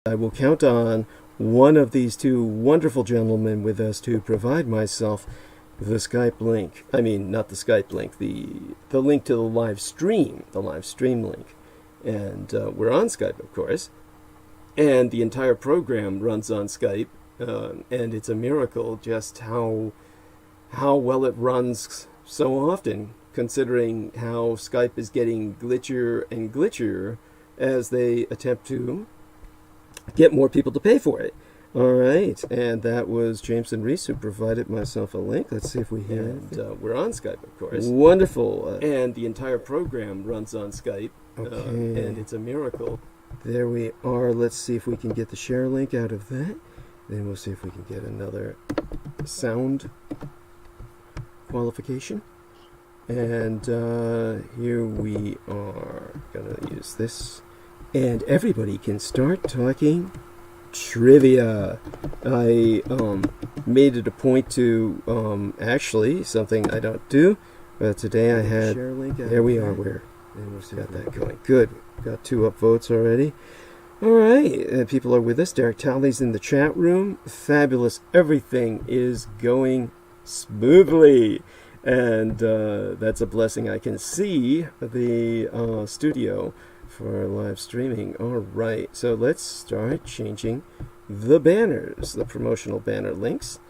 I will count on one of these two wonderful gentlemen with us to provide myself the Skype link. I mean, not the Skype link, the link to the live stream link. And we're on Skype, of course. And the entire program runs on Skype. And it's a miracle just how well it runs so often, considering how Skype is getting glitchier and glitchier as they attempt to get more people to pay for it. All right, and that was Jameson Reese who provided myself a link. Let's see if we have. And we're on Skype, of course. Wonderful. And the entire program runs on Skype. Okay. And it's a miracle. There we are. Let's see if we can get the share link out of that. Then we'll see if we can get another sound qualification. And here we are. Gonna use this. And everybody can start talking trivia. I made it a point to actually something I don't do, but today I had. There we are. Where? And we've got that going. Good. Got 2 upvotes already. All right. And people are with us. Derek Talley's in the chat room. Fabulous. Everything is going smoothly. And that's a blessing. I can see the studio for live streaming. All right, so let's start changing the banners, the promotional banner links.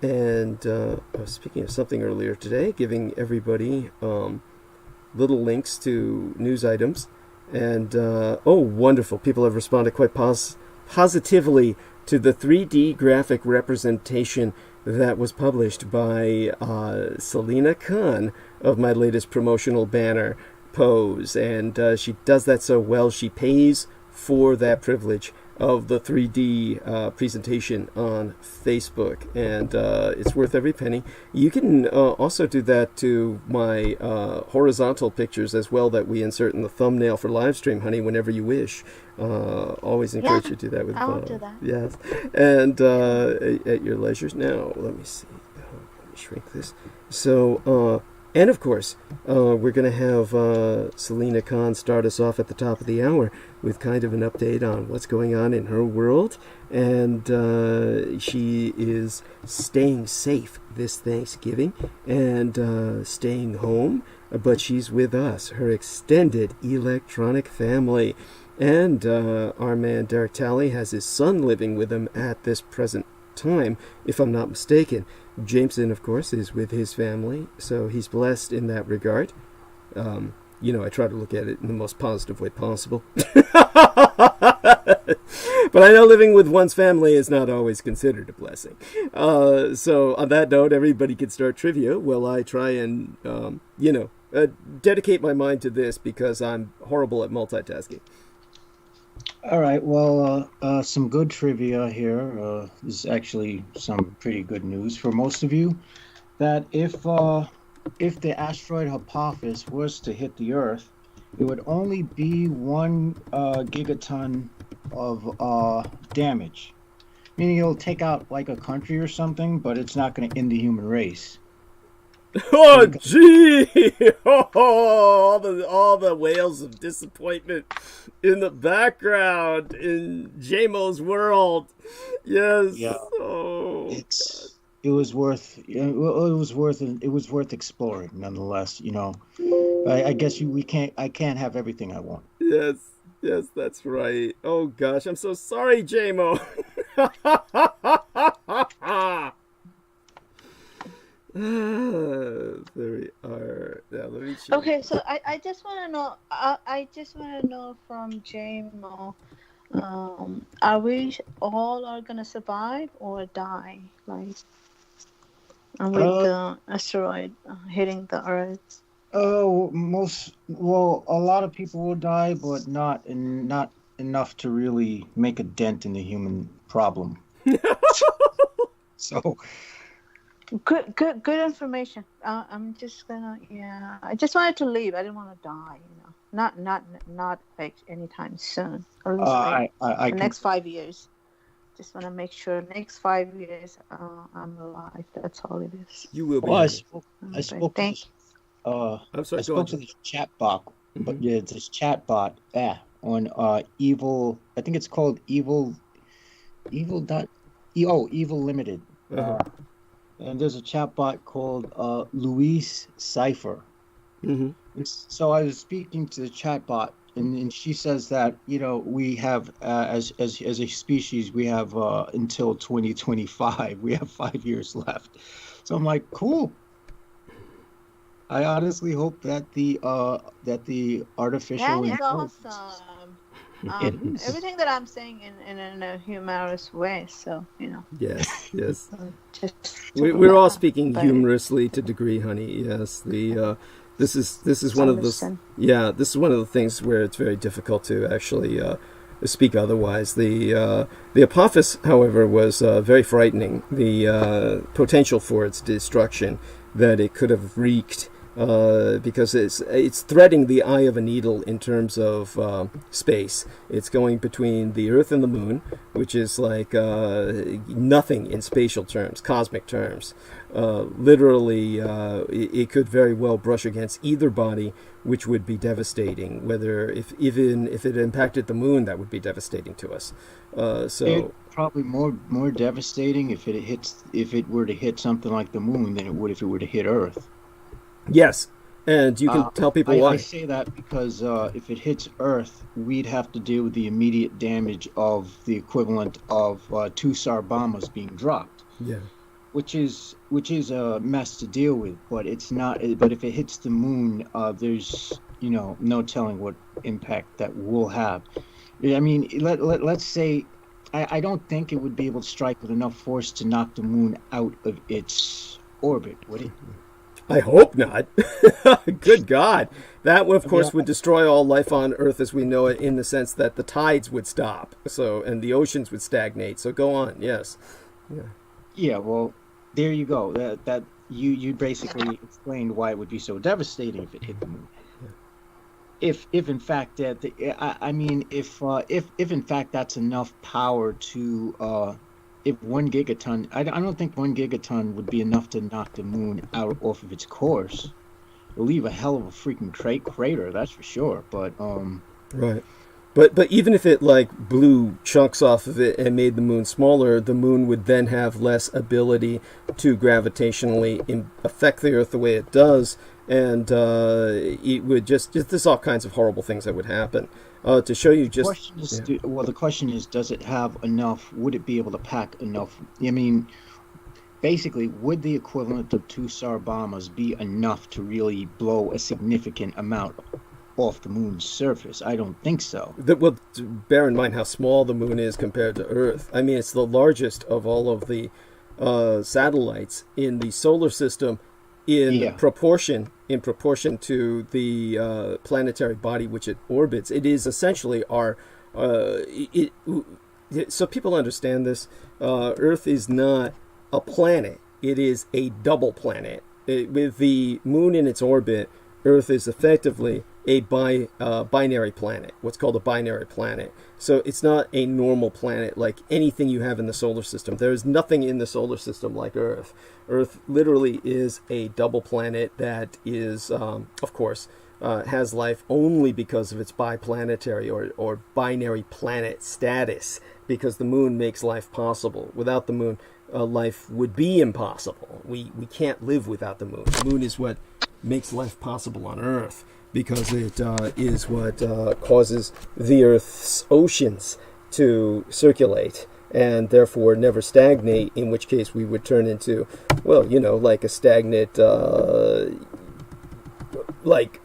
And I was speaking of something earlier today, giving everybody little links to news items. And, oh, wonderful. People have responded quite positively to the 3D graphic representation that was published by Selena Khan of my latest promotional banner pose, and she does that so well. She pays for that privilege of the 3D presentation on Facebook, and it's worth every penny. You can also do that to my horizontal pictures as well that we insert in the thumbnail for live stream, honey, whenever you wish. Always encourage you to do that with I'll do that. Yes, and at your leisure. Now let me see. Let me shrink this. So and of course, we're going to have Selena Khan start us off at the top of the hour with kind of an update on what's going on in her world. And she is staying safe this Thanksgiving and staying home, but she's with us, her extended electronic family. And our man Derek Talley has his son living with him at this present time, if I'm not mistaken. Jameson, of course, is with his family, so he's blessed in that regard. You know, I try to look at it in the most positive way possible. But I know living with one's family is not always considered a blessing. So on that note, everybody can start trivia while I try and, dedicate my mind to this because I'm horrible at multitasking. All right, well, some good trivia here. This is actually some pretty good news for most of you. That if the asteroid Apophis was to hit the Earth, it would only be 1 gigaton of damage. Meaning it'll take out like a country or something, but it's not going to end the human race. Oh, gee! Oh, all the wails of disappointment in the background in JMO's world. Yes. Yeah. Oh, it was worth exploring nonetheless. You know, I guess I can't have everything I want. Yes, that's right. Oh gosh, I'm so sorry, JMO. There we are. Now let me check. Okay, so I just want to know. I just want to know from JMO. Are we all are gonna survive or die? Like, with the asteroid hitting the Earth. A lot of people will die, but not enough to really make a dent in the human problem. So. Good information. I'm just gonna I just wanted to leave. I didn't want to die, Not like anytime soon. Or at least the next 5 years. Just want to make sure next 5 years I'm alive. That's all it is. You will be. Well, I spoke I'm sorry. I spoke to this chat bot, but this chat bot. on evil. I think it's called evil dot. Evil Limited. Uh-huh. And there's a chatbot called Louise Cipher. Mm-hmm. So I was speaking to the chatbot, and she says that we have as a species we have until 2025. We have 5 years left. So I'm like, cool. I honestly hope that the artificial That is intelligence. awesome. It is. Everything that I'm saying in a humorous way, so Yes, yes. Just We're all speaking but humorously to degree, honey. Yes, this is one of the listen. this is one of the things where it's very difficult to actually speak otherwise. The Apophis, however, was very frightening. The potential for its destruction that it could have wreaked. Because it's threading the eye of a needle in terms of space. It's going between the Earth and the Moon, which is like nothing in spatial terms, cosmic terms. Literally, it could very well brush against either body, which would be devastating. Whether if it impacted the Moon, that would be devastating to us. It probably more devastating if it were to hit something like the Moon than it would if it were to hit Earth. Yes, and you can tell people why. I say that because if it hits Earth, we'd have to deal with the immediate damage of the equivalent of 2 SAR bombers being dropped. Yeah. Which is a mess to deal with, but it's not. But if it hits the Moon, there's no telling what impact that will have. I mean, let's say I don't think it would be able to strike with enough force to knock the Moon out of its orbit, would it? I hope not. Good God. That, of course, would destroy all life on Earth as we know it, in the sense that the tides would stop, and the oceans would stagnate. So go on, yes. Yeah, well, there you go. That you basically explained why it would be so devastating if it hit the Moon. If in fact that if in fact that's enough power to if 1 gigaton, I don't think 1 gigaton would be enough to knock the Moon out off of its course. It'll leave a hell of a freaking crater, that's for sure. But right. But even if it blew chunks off of it and made the Moon smaller, the Moon would then have less ability to gravitationally affect the Earth the way it does, and it would just there's all kinds of horrible things that would happen. To show you just... the question is, does it have enough? Would it be able to pack enough? I mean, basically, would the equivalent of 2 SAR bombers be enough to really blow a significant amount off the Moon's surface? I don't think so. Well, bear in mind how small the Moon is compared to Earth. I mean, it's the largest of all of the satellites in the solar system in proportion to the planetary body which it orbits. It is essentially our so people understand this. Earth is not a planet. It is a double planet. With the Moon in its orbit, Earth is effectively a binary planet, what's called a binary planet. So it's not a normal planet like anything you have in the solar system. There is nothing in the solar system like Earth. Earth literally is a double planet that is, of course, has life only because of its biplanetary or binary planet status, because the Moon makes life possible. Without the Moon, life would be impossible. We can't live without the Moon. The Moon is what makes life possible on Earth, because it is what causes the Earth's oceans to circulate and therefore never stagnate, in which case we would turn into, like a stagnant, like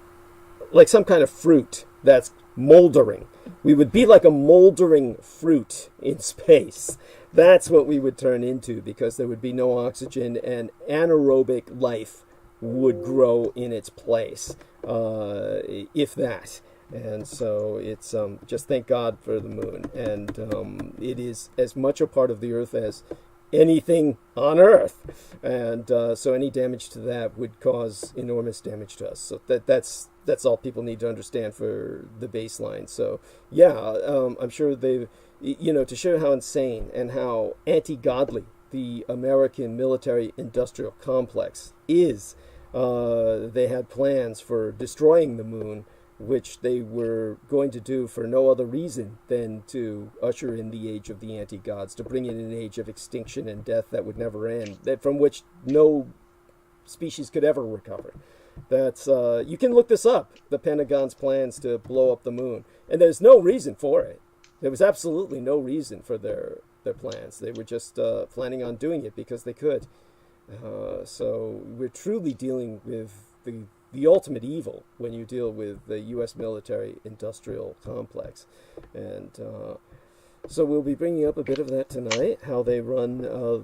some kind of fruit that's moldering. We would be like a moldering fruit in space. That's what we would turn into, because there would be no oxygen, and anaerobic life would grow in its place, if that. And so it's just thank God for the Moon, and it is as much a part of the Earth as anything on Earth, and so any damage to that would cause enormous damage to us. So that's all people need to understand for the baseline. So I'm sure they, to show how insane and how anti-godly the American military-industrial complex is. They had plans for destroying the Moon which they were going to do for no other reason than to usher in the age of the anti-gods, to bring in an age of extinction and death that would never end, that from which no species could ever recover. That's you can look this up, the Pentagon's plans to blow up the moon, and there's no reason for it. There was absolutely no reason for their plans. They were just planning on doing it because they could. So we're truly dealing with the ultimate evil when you deal with the U.S. military-industrial complex. And so we'll be bringing up a bit of that tonight, how they run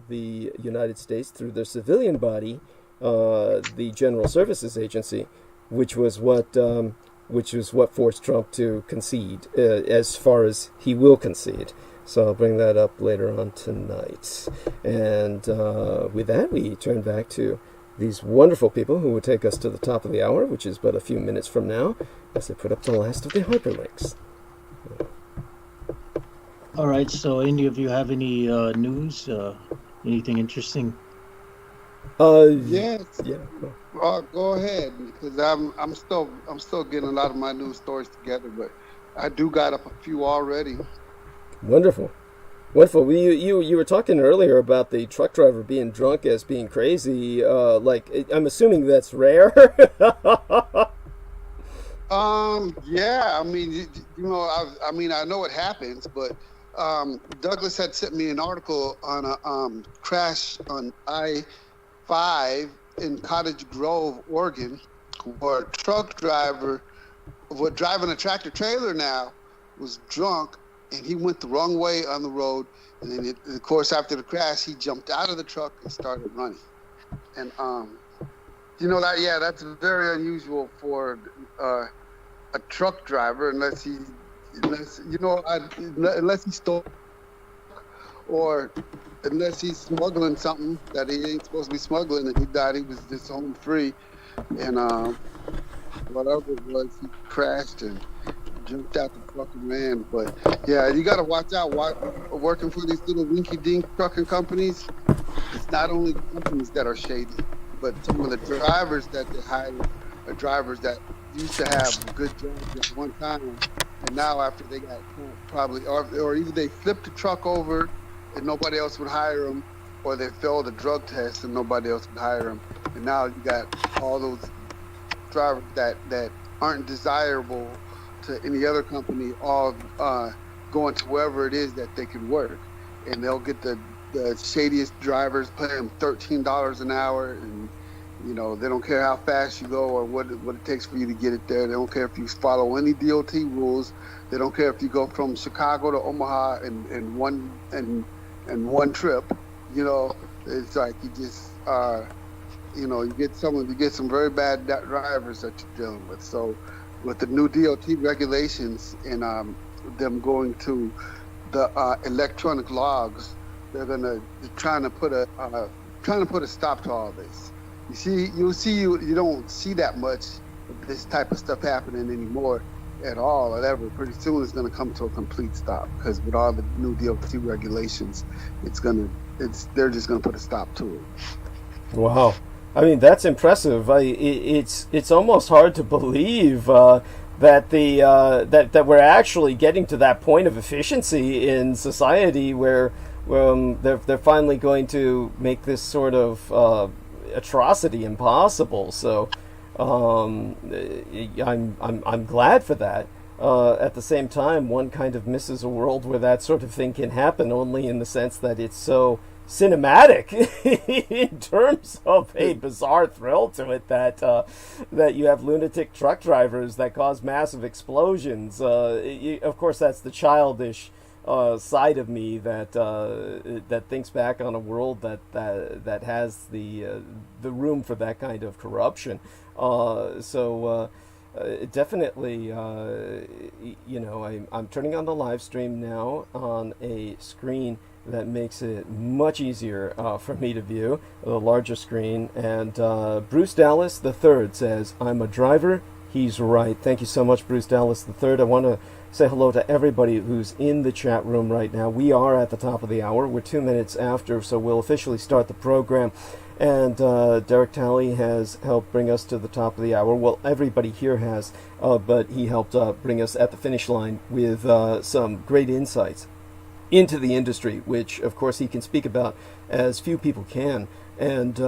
the United States through their civilian body, the General Services Agency, which was what forced Trump to concede, as far as he will concede. So I'll bring that up later on tonight. And with that, we turn back to these wonderful people who will take us to the top of the hour, which is but a few minutes from now, as they put up the last of the hyperlinks. All right, so any of you have any news, anything interesting? Yes. Yeah. Go ahead, because I'm still getting a lot of my news stories together, but I do got up a few already. Wonderful. Wonderful. You were talking earlier about the truck driver being drunk as being crazy. I'm assuming that's rare. Yeah. I mean, I know it happens, but Douglas had sent me an article on a crash on I-5 in Cottage Grove, Oregon, where a truck driver, driving a tractor trailer now, was drunk. And he went the wrong way on the road, and then, of course, after the crash, he jumped out of the truck and started running. And that's very unusual for a truck driver, unless he stole, or unless he's smuggling something that he ain't supposed to be smuggling, and he died. He was just home free, and whatever it was, he crashed and jumped out the trucking ran. But yeah, you got to watch out. Working for these little rinky-dink trucking companies, it's not only the companies that are shady, but some of the drivers that they hire are drivers that used to have good jobs at one time, and now after they got probably, or either they flipped the truck over and nobody else would hire them, or they failed a drug test and nobody else would hire them, and now you got all those drivers that aren't desirable to any other company, all going to wherever it is that they can work, and they'll get the shadiest drivers, pay them $13 an hour, and they don't care how fast you go or what it takes for you to get it there. They don't care if you follow any DOT rules. They don't care if you go from Chicago to Omaha in one trip. It's like you just you get some very bad drivers that you're dealing with. So with the new DOT regulations and them going to the electronic logs, they're trying to put a stop to all this. You don't see that much of this type of stuff happening anymore at all or ever. Pretty soon it's going to come to a complete stop, because with all the new DOT regulations, they're just going to put a stop to it. Wow. I mean, that's impressive. It's almost hard to believe that that we're actually getting to that point of efficiency in society where they're finally going to make this sort of atrocity impossible. So I'm glad for that. At the same time, one kind of misses a world where that sort of thing can happen, only in the sense that it's so cinematic in terms of a bizarre thrill to it that you have lunatic truck drivers that cause massive explosions. Of course, that's the childish side of me that thinks back on a world that has the room for that kind of corruption. Definitely, I'm turning on the live stream now on a screen that makes it much easier for me to view, the larger screen. And Bruce Dallas III says, "I'm a driver He's right. Thank you so much, Bruce Dallas III. I want to say hello to everybody who's in the chat room right now. We are at the top of the hour. We're 2 minutes after, so we'll officially start the program. And Derek Talley has helped bring us to the top of the hour. Well, everybody here has, but he helped bring us at the finish line with some great insights into the industry, which, of course, he can speak about as few people can. And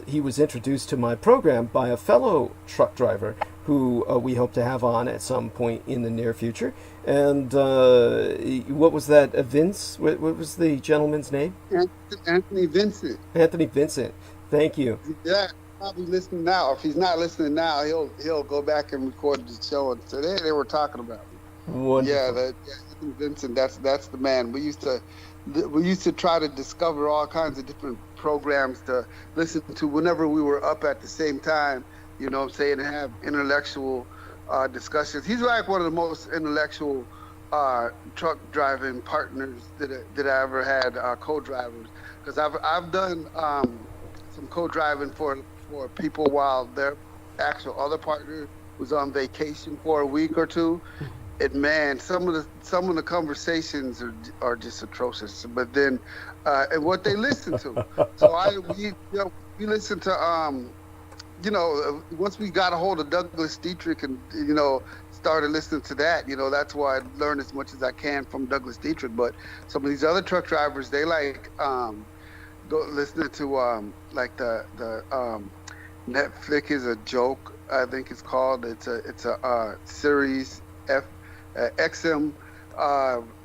he was introduced to my program by a fellow truck driver who we hope to have on at some point in the near future. And what was that, Vince? What was the gentleman's name? Anthony Vincent. Anthony Vincent. Thank you. Yeah, probably listening now. If he's not listening now, he'll go back and record the show and say, hey, they were talking about me. Wonderful. Yeah, Anthony Vincent. That's the man. We used to try to discover all kinds of different programs to listen to whenever we were up at the same time, you know what I'm saying, and have intellectual discussions. He's like one of the most intellectual truck driving partners that I ever had, co-drivers, because I've done some co-driving for people while their actual other partner was on vacation for a week or two. And man, some of the conversations are just atrocious. But then, and what they listen to. So we listen to once we got a hold of Douglas Dietrich and started listening to that, that's why I learned as much as I can from Douglas Dietrich. But some of these other truck drivers, they like go listening to like the Netflix is a joke, I think it's called. It's a Series XM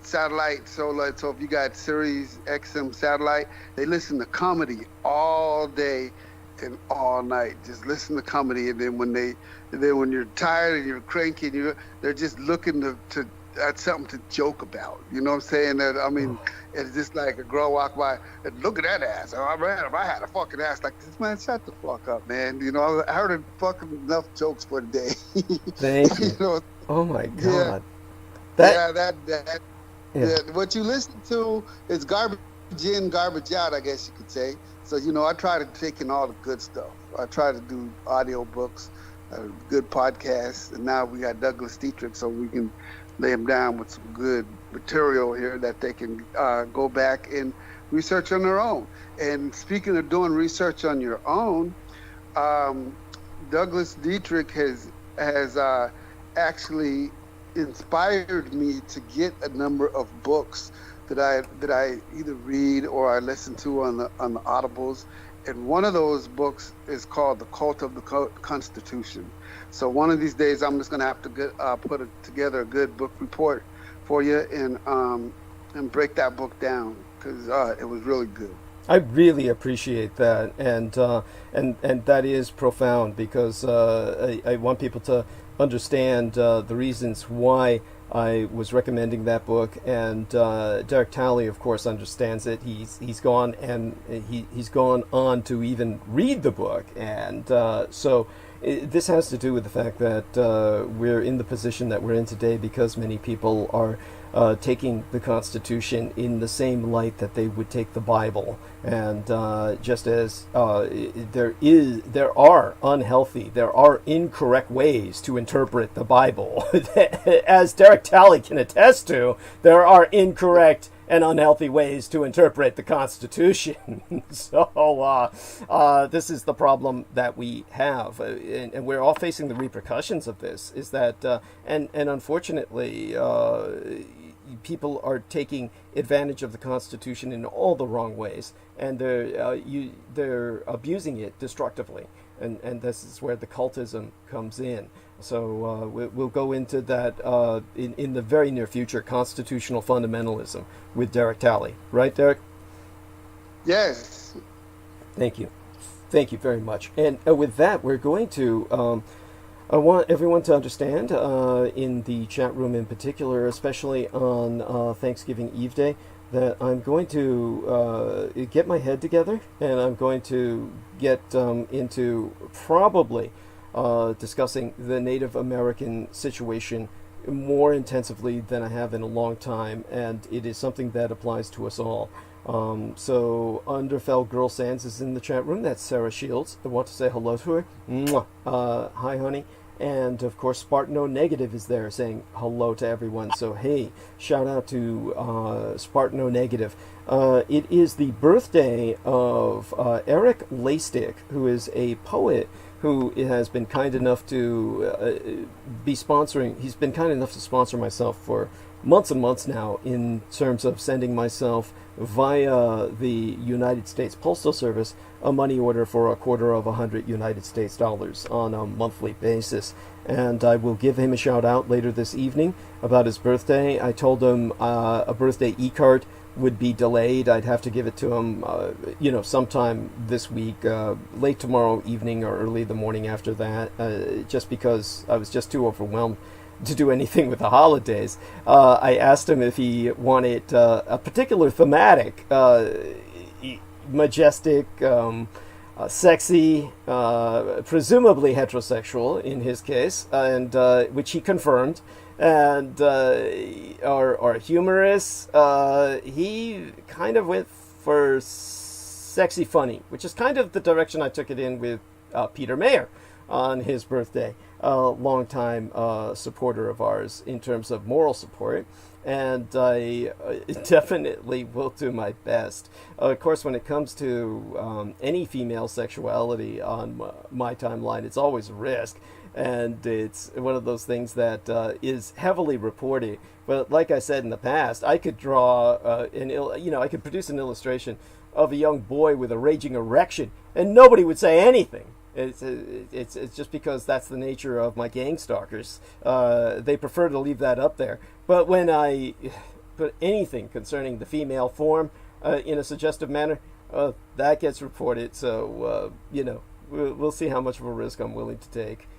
satellite. So if you got Sirius XM satellite, they listen to comedy all day and all night. Just listen to comedy, and then when you're tired and you're cranky, they're just looking to at something to joke about. You know what I'm saying? It's just like a girl walk by and look at that ass. Oh, man, if I had a fucking ass like this, man, shut the fuck up, man. I heard fucking enough jokes for the day. Thank you. Oh my God. Yeah. What you listen to is garbage in, garbage out, I guess you could say. So, I try to take in all the good stuff. I try to do audio books, good podcasts, and now we got Douglas Dietrich, so we can lay them down with some good material here that they can go back and research on their own. And speaking of doing research on your own, Douglas Dietrich has actually inspired me to get a number of books that I either read or I listen to on the Audibles, and one of those books is called The Cult of the Constitution. So one of these days I'm just going to have to put together a good book report for you and break that book down, because it was really good. I really appreciate that, and that is profound, because I want people to understand the reasons why I was recommending that book, and Derek Talley, of course, understands it. He's gone on to even read the book, and so this has to do with the fact that we're in the position that we're in today because many people are taking the Constitution in the same light that they would take the Bible, and just as there are incorrect ways to interpret the Bible, as Derek Talley can attest to, there are incorrect and unhealthy ways to interpret the Constitution. So this is the problem that we have, and we're all facing the repercussions of this. Is that and unfortunately, people are taking advantage of the Constitution in all the wrong ways, and they're abusing it destructively, and this is where the cultism comes in. So we'll go into that in the very near future, constitutional fundamentalism with Derek Talley. Right, Derek? Yes. Thank you very much. And with that, we're going to I want everyone to understand, in the chat room in particular, especially on Thanksgiving Eve Day, that I'm going to get my head together, and I'm going to get into probably discussing the Native American situation more intensively than I have in a long time, and it is something that applies to us all. So Underfell Girl Sands is in the chat room. That's Sarah Shields. I want to say hello to her. Mwah. Hi, honey. And of course, Spartano Negative is there saying hello to everyone. So hey, shout out to Spartano Negative. It is the birthday of Eric Laystick, who is a poet who has been kind enough to be sponsoring. He's been kind enough to sponsor myself for months and months now, in terms of sending myself via the United States Postal Service a money order for $250 United States dollars on a monthly basis. And I will give him a shout out later this evening about his birthday. I told him a birthday e-card would be delayed. I'd have to give it to him, sometime this week, late tomorrow evening or early the morning after that, just because I was just too overwhelmed to do anything with the holidays. I asked him if he wanted a particular thematic, majestic, sexy, presumably heterosexual in his case, and which he confirmed, and or humorous. He kind of went for sexy funny, which is kind of the direction I took it in with Peter Mayer on his birthday, a longtime supporter of ours in terms of moral support. And I definitely will do my best. Of course, when it comes to any female sexuality on my timeline, it's always a risk. And it's one of those things that is heavily reported. But like I said in the past, I could draw I could produce an illustration of a young boy with a raging erection, and nobody would say anything. It's just because that's the nature of my gang stalkers. They prefer to leave that up there. But when I put anything concerning the female form in a suggestive manner, that gets reported. So we'll see how much of a risk I'm willing to take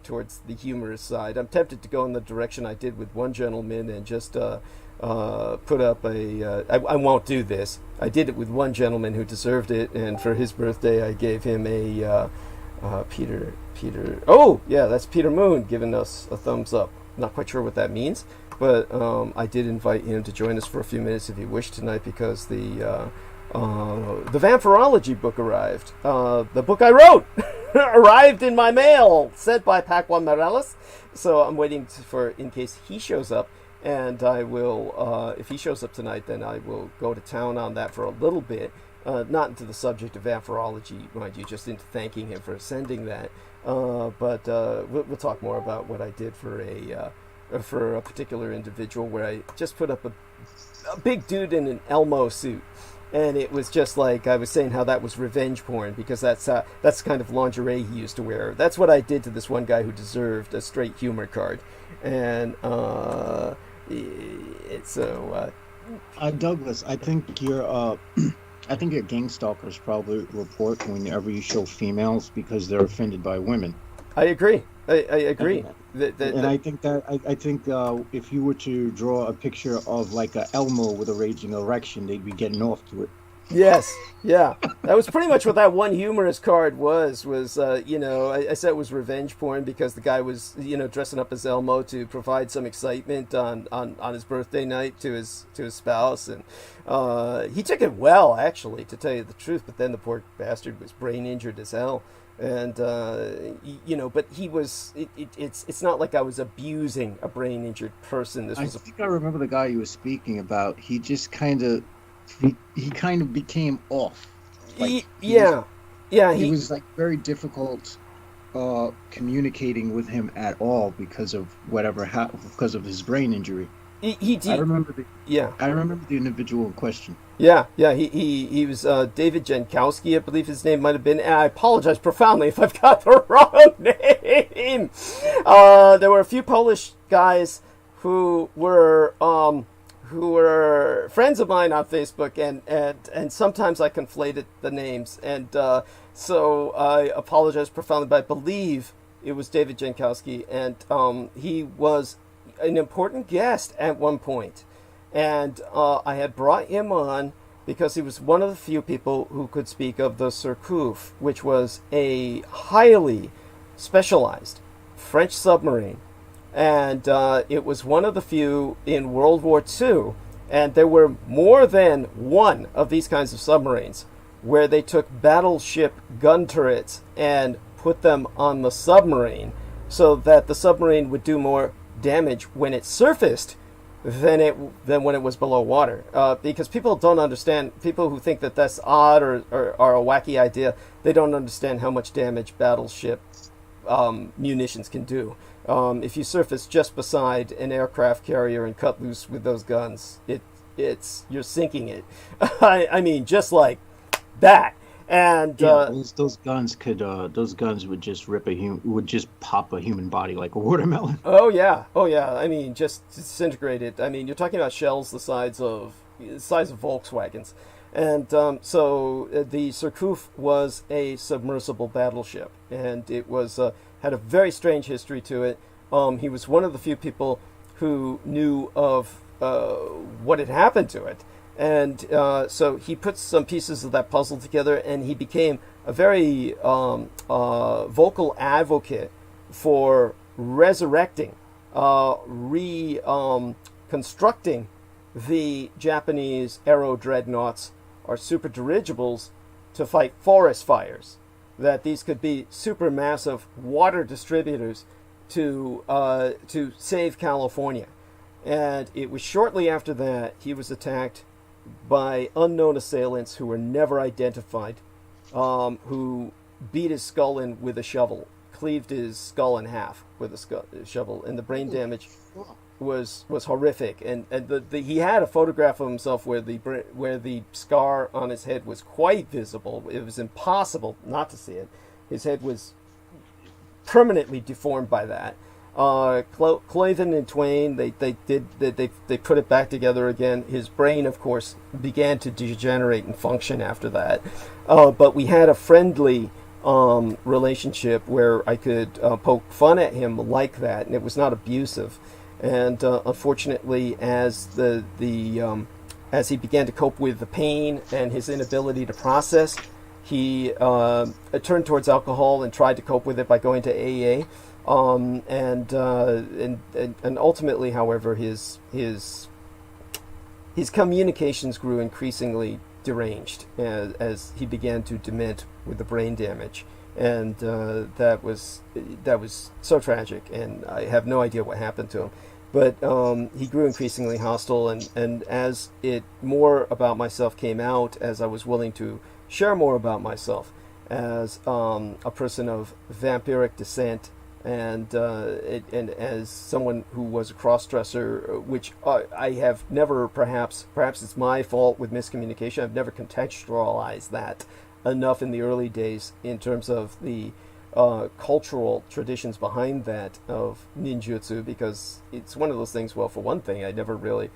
towards the humorous side. I'm tempted to go in the direction I did with one gentleman and just put up I won't do this. I did it with one gentleman who deserved it, and for his birthday I gave him a Peter. Oh, yeah, that's Peter Moon giving us a thumbs up. Not quite sure what that means, but I did invite him to join us for a few minutes if he wished tonight, because the Vampirology book arrived. The book I wrote arrived in my mail, sent by Pac-1 Morales. So I'm waiting in case he shows up. And I will, if he shows up tonight, then I will go to town on that for a little bit. Not into the subject of vampirology, mind you, just into thanking him for sending that. But we'll talk more about what I did for a particular individual, where I just put up a big dude in an Elmo suit. And it was just like I was saying how that was revenge porn, because that's the kind of lingerie he used to wear. That's what I did to this one guy who deserved a straight humor card. And Douglas, I think your gang stalkers probably report whenever you show females because they're offended by women. I agree. I agree. And I think if you were to draw a picture of like a Elmo with a raging erection, they'd be getting off to it. Yes, yeah, that was pretty much what that one humorous card was. I said it was revenge porn because the guy was, dressing up as Elmo to provide some excitement on his birthday night to his spouse, and he took it well, actually, to tell you the truth. But then the poor bastard was brain injured as hell, and but he was. It's not like I was abusing a brain injured person. I think I remember the guy you were speaking about. He just kind of. He kind of became off. He was like very difficult communicating with him at all because of because of his brain injury. He did. I remember the individual in question. Yeah. He was David Jankowski, I believe his name might have been. And I apologize profoundly if I've got the wrong name. There were a few Polish guys who were friends of mine on Facebook, and sometimes I conflated the names, and so I apologize profoundly, but I believe it was David Jankowski, and he was an important guest at one point, and I had brought him on because he was one of the few people who could speak of the Surcouf, which was a highly specialized French submarine. And it was one of the few in World War II, and there were more than one of these kinds of submarines where they took battleship gun turrets and put them on the submarine so that the submarine would do more damage when it surfaced than when it was below water. Because people don't understand, people who think that that's odd or a wacky idea, they don't understand how much damage battleship munitions can do. If you surface just beside an aircraft carrier and cut loose with those guns, you're sinking it. I mean, just like that. And those guns would just would just pop a human body like a watermelon. Oh yeah. I mean, just disintegrate it. I mean, you're talking about shells the size of Volkswagens, and so the Surcouf was a submersible battleship, and it was had a very strange history to it. He was one of the few people who knew of what had happened to it. And so he put some pieces of that puzzle together, and he became a very vocal advocate for resurrecting, reconstructing the Japanese aero dreadnoughts or super dirigibles to fight forest fires. That these could be supermassive water distributors to save California. And it was shortly after that he was attacked by unknown assailants who were never identified, who beat his skull in with a shovel, cleaved his skull in half with a shovel, and the brain damage was horrific. And he had a photograph of himself where the scar on his head was quite visible. It was impossible not to see it. His head was permanently deformed by that. Cloven in twain, they put it back together again. His brain, of course, began to degenerate and function after that. But we had a friendly relationship where I could poke fun at him like that, and it was not abusive. And unfortunately, as as he began to cope with the pain and his inability to process, he turned towards alcohol and tried to cope with it by going to AA. And ultimately, however, his communications grew increasingly deranged as he began to dement with the brain damage, and that was so tragic. And I have no idea what happened to him, but he grew increasingly hostile. And as more about myself came out, as I was willing to share more about myself as a person of vampiric descent. And as someone who was a cross-dresser, which I have never, perhaps it's my fault with miscommunication, I've never contextualized that enough in the early days in terms of the cultural traditions behind that of ninjutsu, because it's one of those things, well, for one thing, I never really,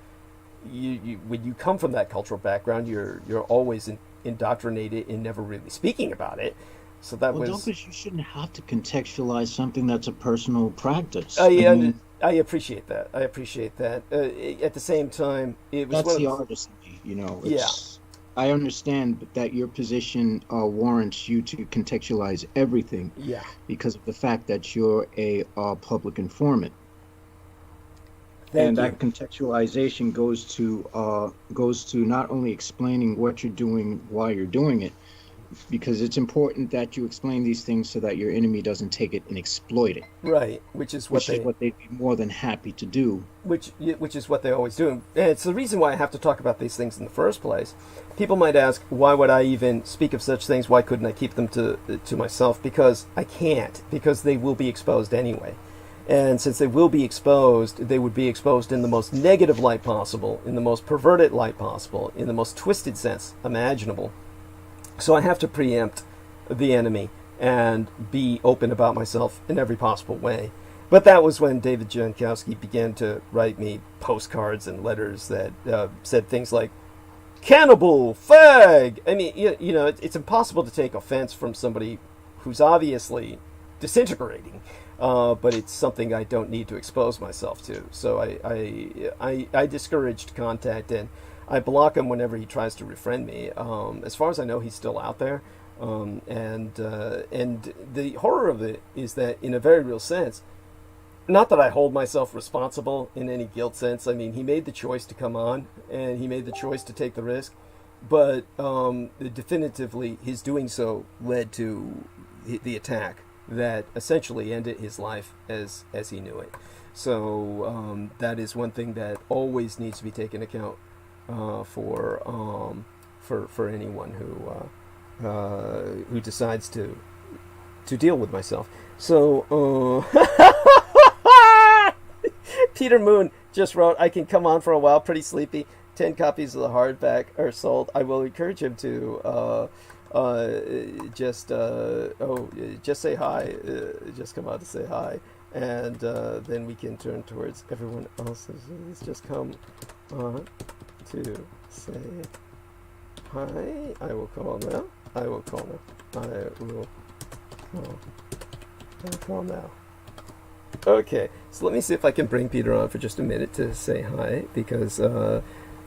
when you come from that cultural background, you're always indoctrinated in never really speaking about it. So that was. Douglas, you shouldn't have to contextualize something that's a personal practice. I appreciate that. At the same time, it was. That's the artist, you know. I understand that your position warrants you to contextualize everything. Yeah. Because of the fact that you're a public informant. Thank you. That contextualization goes to not only explaining what you're doing, why you're doing it, because it's important that you explain these things so that your enemy doesn't take it and exploit it. Right, which is what they'd be more than happy to do. Which is what they always do. And it's the reason why I have to talk about these things in the first place. People might ask, why would I even speak of such things? Why couldn't I keep them to myself? Because I can't, because they will be exposed anyway. And since they will be exposed, they would be exposed in the most negative light possible, in the most perverted light possible, in the most twisted sense imaginable. So I have to preempt the enemy and be open about myself in every possible way. But that was when David Jankowski began to write me postcards and letters that said things like, "Cannibal, fag!" I mean, you know, it's impossible to take offense from somebody who's obviously disintegrating, but it's something I don't need to expose myself to. So I discouraged contact, and I block him whenever he tries to refriend me. As far as I know, he's still out there. And the horror of it is that, in a very real sense, not that I hold myself responsible in any guilt sense. I mean, he made the choice to come on, and he made the choice to take the risk. But definitively, his doing so led to the attack that essentially ended his life as he knew it. So that is one thing that always needs to be taken account for anyone who decides to deal with myself. So Peter Moon just wrote, I can come on for a while, pretty sleepy. 10 copies of the hardback are sold. I will encourage him to just say hi. Just come out to say hi. And then we can turn towards everyone else who's just come on to say hi. I will call now. I'll call now. Okay, so let me see if I can bring Peter on for just a minute to say hi, because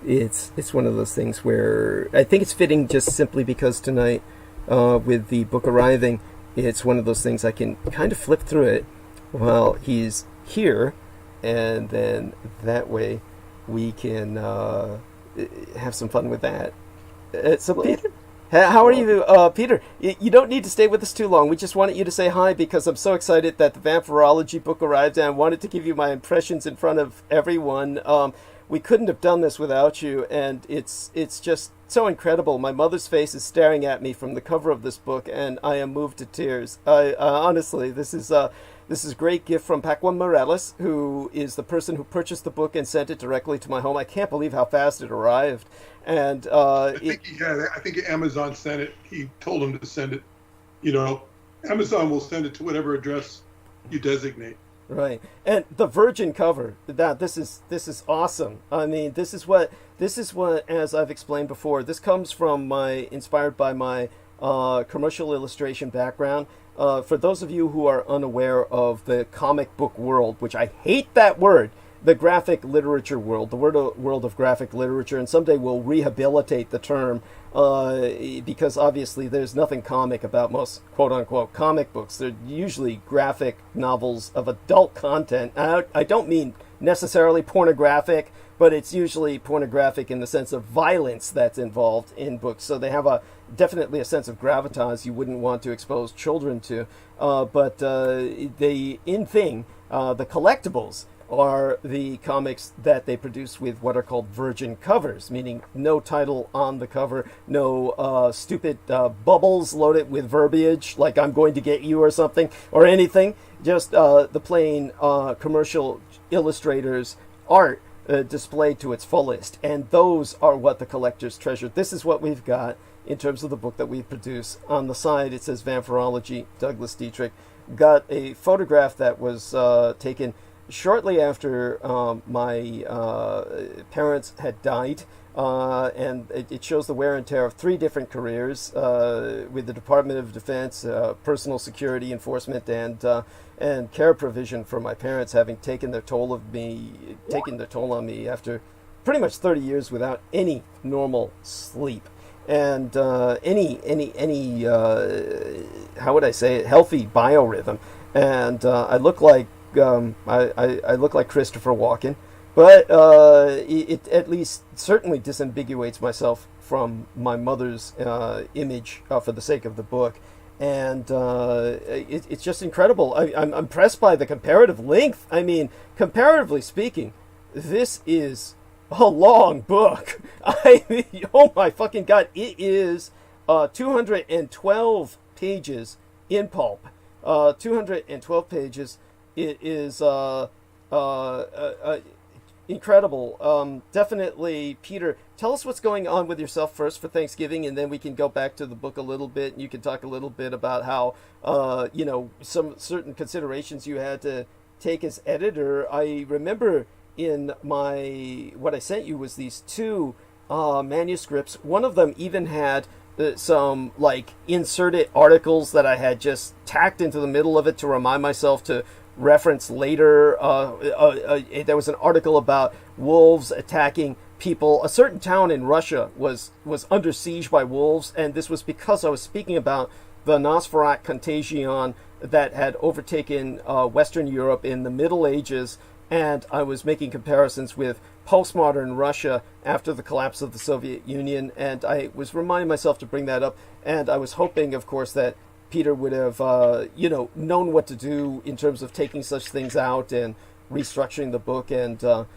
it's one of those things where I think it's fitting, just simply because tonight, with the book arriving, it's one of those things I can kind of flip through it while he's here, and then that way we can have some fun with that. So Peter, how are you, Peter? You don't need to stay with us too long. We just wanted you to say hi because I'm so excited that the vampirology book arrived, and I wanted to give you my impressions in front of everyone. We couldn't have done this without you, and it's just so incredible. My mother's face is staring at me from the cover of this book, and I am moved to tears. Honestly, this is a great gift from Paquan Morales, who is the person who purchased the book and sent it directly to my home. I can't believe how fast it arrived. And I think Amazon sent it. He told him to send it. Amazon will send it to whatever address you designate. Right. And the virgin cover, this is awesome. I mean, this is what, as I've explained before, this comes from inspired by my commercial illustration background. For those of you who are unaware of the comic book world, which I hate that word, the graphic literature world, the world of graphic literature, and someday we'll rehabilitate the term, because obviously there's nothing comic about most quote-unquote comic books. They're usually graphic novels of adult content. I don't mean necessarily pornographic, but it's usually pornographic in the sense of violence that's involved in books. So they have definitely a sense of gravitas you wouldn't want to expose children to. But the collectibles are the comics that they produce with what are called virgin covers, meaning no title on the cover, no stupid bubbles loaded with verbiage like "I'm going to get you" or something, or anything. Just the plain commercial illustrator's art displayed to its fullest. And those are what the collectors treasure. This is what we've got in terms of the book that we produce. On the side it says Vampirology, Douglas Dietrich. Got a photograph that was taken shortly after my parents had died, and it shows the wear and tear of 3 different careers with the Department of Defense, personal security enforcement, and care provision for my parents having taken their toll on me after pretty much 30 years without any normal sleep and any how would I say it, healthy biorhythm. And I look like I look like Christopher Walken, but it at least certainly disambiguates myself from my mother's image for the sake of the book. And it's just incredible. I'm impressed by the comparative length. I mean, comparatively speaking, this is a long book. Oh my fucking God. It is 212 pages in pulp. 212 pages. It is incredible. Definitely, Peter, tell us what's going on with yourself first for Thanksgiving, and then we can go back to the book a little bit, and you can talk a little bit about how, some certain considerations you had to take as editor. I remember in what I sent you was these 2 manuscripts. One of them even had some inserted articles that I had just tacked into the middle of it to remind myself to reference later. There was an article about wolves attacking people. A certain town in Russia was under siege by wolves, and this was because I was speaking about the Nosferatu contagion that had overtaken Western Europe in the Middle Ages, and I was making comparisons with postmodern Russia after the collapse of the Soviet Union, and I was reminding myself to bring that up, and I was hoping, of course, that Peter would have, known what to do in terms of taking such things out and restructuring the book. And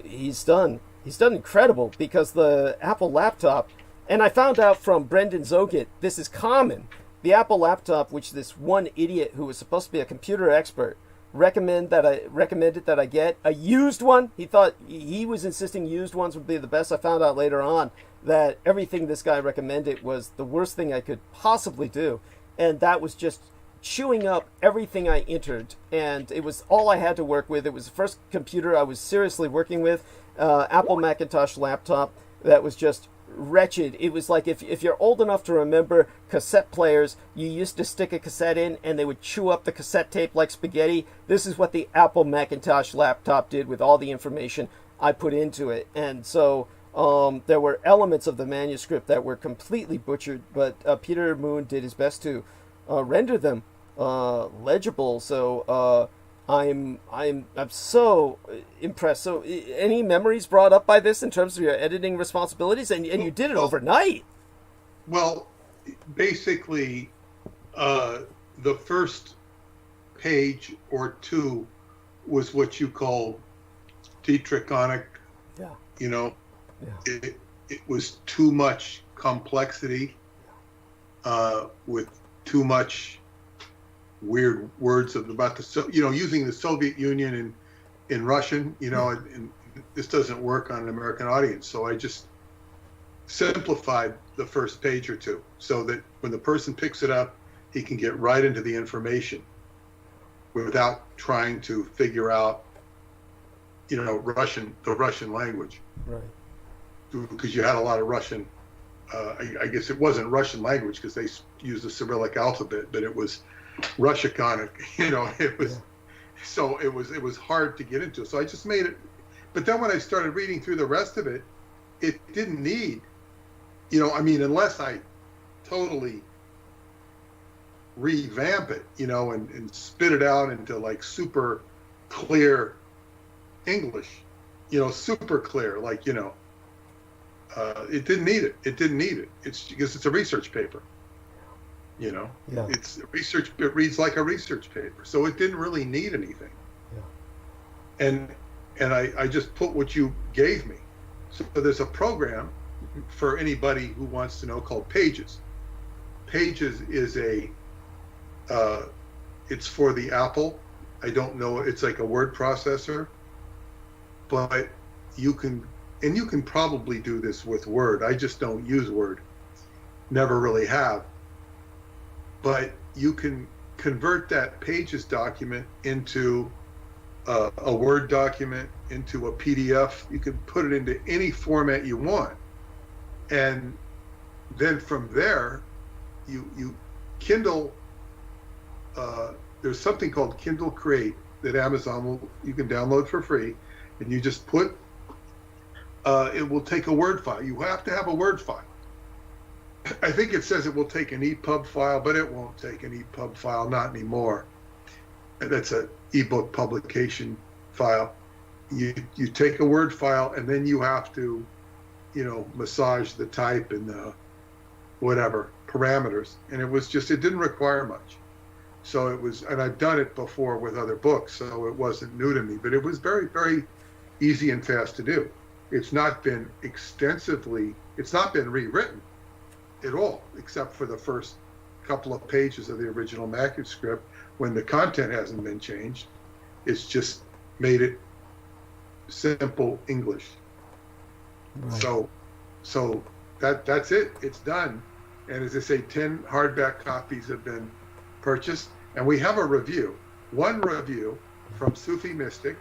he's done incredible, because the Apple laptop, and I found out from Brendan Zogit, this is common. The Apple laptop, which this one idiot who was supposed to be a computer expert recommended that I get a used one. He thought, he was insisting used ones would be the best. I found out later on that everything this guy recommended was the worst thing I could possibly do. And that was just chewing up everything I entered. And it was all I had to work with. It was the first computer I was seriously working with, Apple Macintosh laptop that was just wretched. It was like, if you're old enough to remember cassette players, you used to stick a cassette in and they would chew up the cassette tape like spaghetti. This is what the Apple Macintosh laptop did with all the information I put into it. And so there were elements of the manuscript that were completely butchered, but Peter Moon did his best to render them legible. So I'm so impressed. So, any memories brought up by this in terms of your editing responsibilities? And you did it overnight. Well, basically, the first page or two was what you call Dietrichonic. Yeah. It was too much complexity, with too much weird words about the, using the Soviet Union in Russian, and this doesn't work on an American audience. So I just simplified the first page or two so that when the person picks it up, he can get right into the information without trying to figure out, the Russian language. Right. Because you had a lot of Russian, I guess it wasn't Russian language because they used the Cyrillic alphabet, but it was Russiconic, it was, so it was hard to get into. So I just made it, but then when I started reading through the rest of it, it didn't need, unless I totally revamp it, and spit it out into like super clear English, super clear, like, it didn't need it. It didn't need it. It's because it's a research paper. Yeah. It's research. It reads like a research paper, so it didn't really need anything. Yeah. And I just put what you gave me. So there's a program for anybody who wants to know called Pages. Pages is it's for the Apple. I don't know. It's like a word processor, but you can probably do this with Word. I just don't use Word. Never really have. But you can convert that Pages document into a Word document, into a PDF. You can put it into any format you want. And then from there, you Kindle, there's something called Kindle Create that you can download for free. And you just put, it will take a Word file. You have to have a Word file. I think it says it will take an EPUB file, but it won't take an EPUB file, not anymore. That's an ebook publication file. You take a Word file, and then you have to, massage the type and whatever parameters. And it didn't require much. So it was, and I've done it before with other books, so it wasn't new to me, but it was very, very easy and fast to do. It's not been rewritten at all, except for the first couple of pages of the original manuscript when the content hasn't been changed. It's just made it simple English. Right. So that's it. It's done. And as I say, 10 hardback copies have been purchased, and we have a review. One review from Sufi Mystic.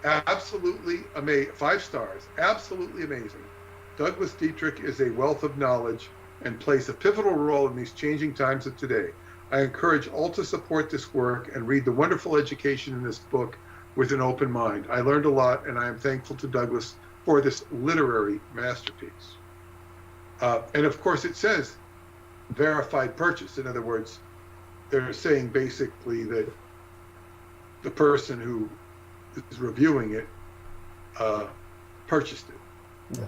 Absolutely amazing. 5 stars. Absolutely amazing. Douglas Dietrich is a wealth of knowledge and plays a pivotal role in these changing times of today. I encourage all to support this work and read the wonderful education in this book with an open mind. I learned a lot, and I am thankful to Douglas for this literary masterpiece. And of course, it says verified purchase. In other words, they're saying basically that the person who is reviewing it purchased it. Yeah.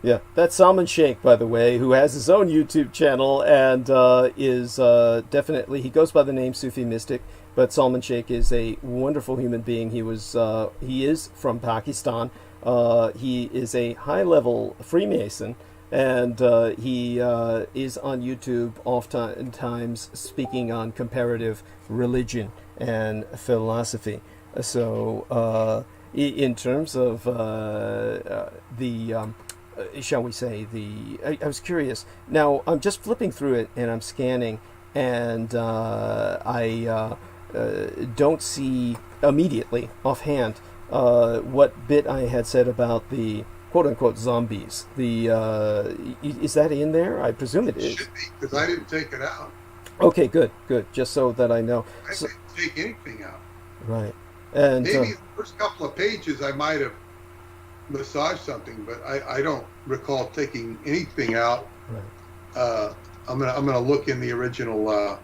Yeah, that's Salman Sheikh, by the way, who has his own YouTube channel and is definitely, he goes by the name Sufi Mystic, but Salman Sheikh is a wonderful human being. He is from Pakistan. He is a high-level Freemason, and he is on YouTube oftentimes speaking on comparative religion and philosophy. So, in terms of shall we say, I was curious. Now, I'm just flipping through it, and I'm scanning, and I don't see immediately, offhand, what bit I had said about the quote-unquote zombies. Is that in there? I presume it is. It should be, because I didn't take it out. Okay, good. Just so that I know. I didn't take anything out. Right. And maybe the first couple of pages I might have massaged something, but I don't recall taking anything out. Right. I'm gonna look in the original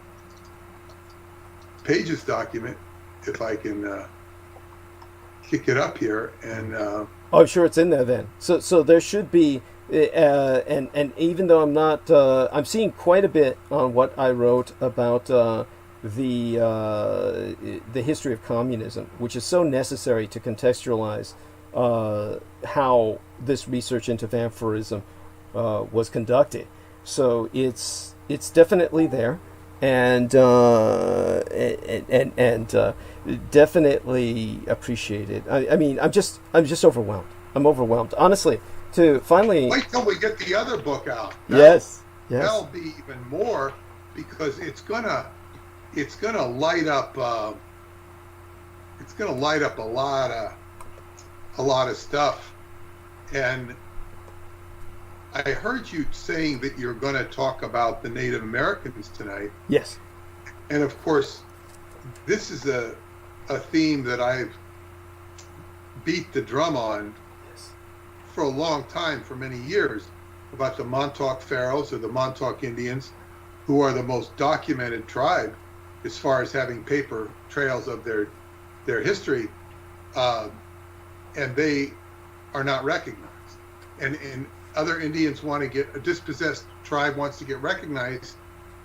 pages document if I can kick it up here and. I'm sure it's in there then. So there should be, and even though I'm not, I'm seeing quite a bit on what I wrote about the history of communism, which is so necessary to contextualize how this research into vampirism was conducted. So it's definitely there, and definitely appreciated. I mean, I'm just overwhelmed. I'm overwhelmed, honestly. To finally wait till we get the other book out. Yes. That'll be even more, because it's gonna light up. It's gonna light up a lot of stuff. And I heard you saying that you're going to talk about the Native Americans tonight. Yes. And of course, this is a theme that I've beat the drum on for a long time, for many years, about the Montauk Pharaohs or the Montauk Indians, who are the most documented tribe as far as having paper trails of their history, and they are not recognized. And other Indians want to get, a dispossessed tribe wants to get recognized,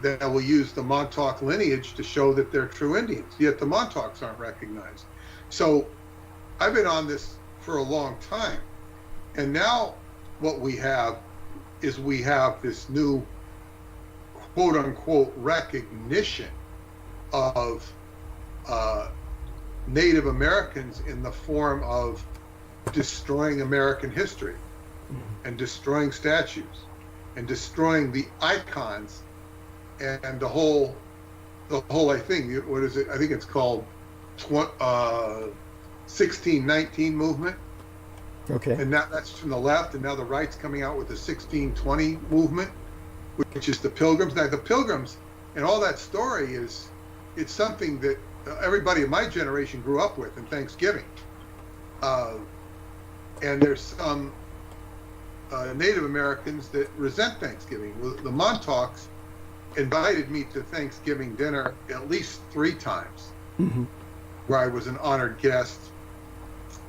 that will use the Montauk lineage to show that they're true Indians, yet the Montauks aren't recognized. So I've been on this for a long time. And now what we have is we have this new quote unquote recognition of Native Americans in the form of destroying American history and destroying statues and destroying the icons and the whole I think, what is it? I think it's called 1619 movement. Okay. And that's from the left, and now the right's coming out with the 1620 movement, which is the Pilgrims. Now the Pilgrims and all that story it's something that everybody in my generation grew up with in Thanksgiving. And there's some Native Americans that resent Thanksgiving. The Montauks invited me to Thanksgiving dinner at least 3 times, where I was an honored guest,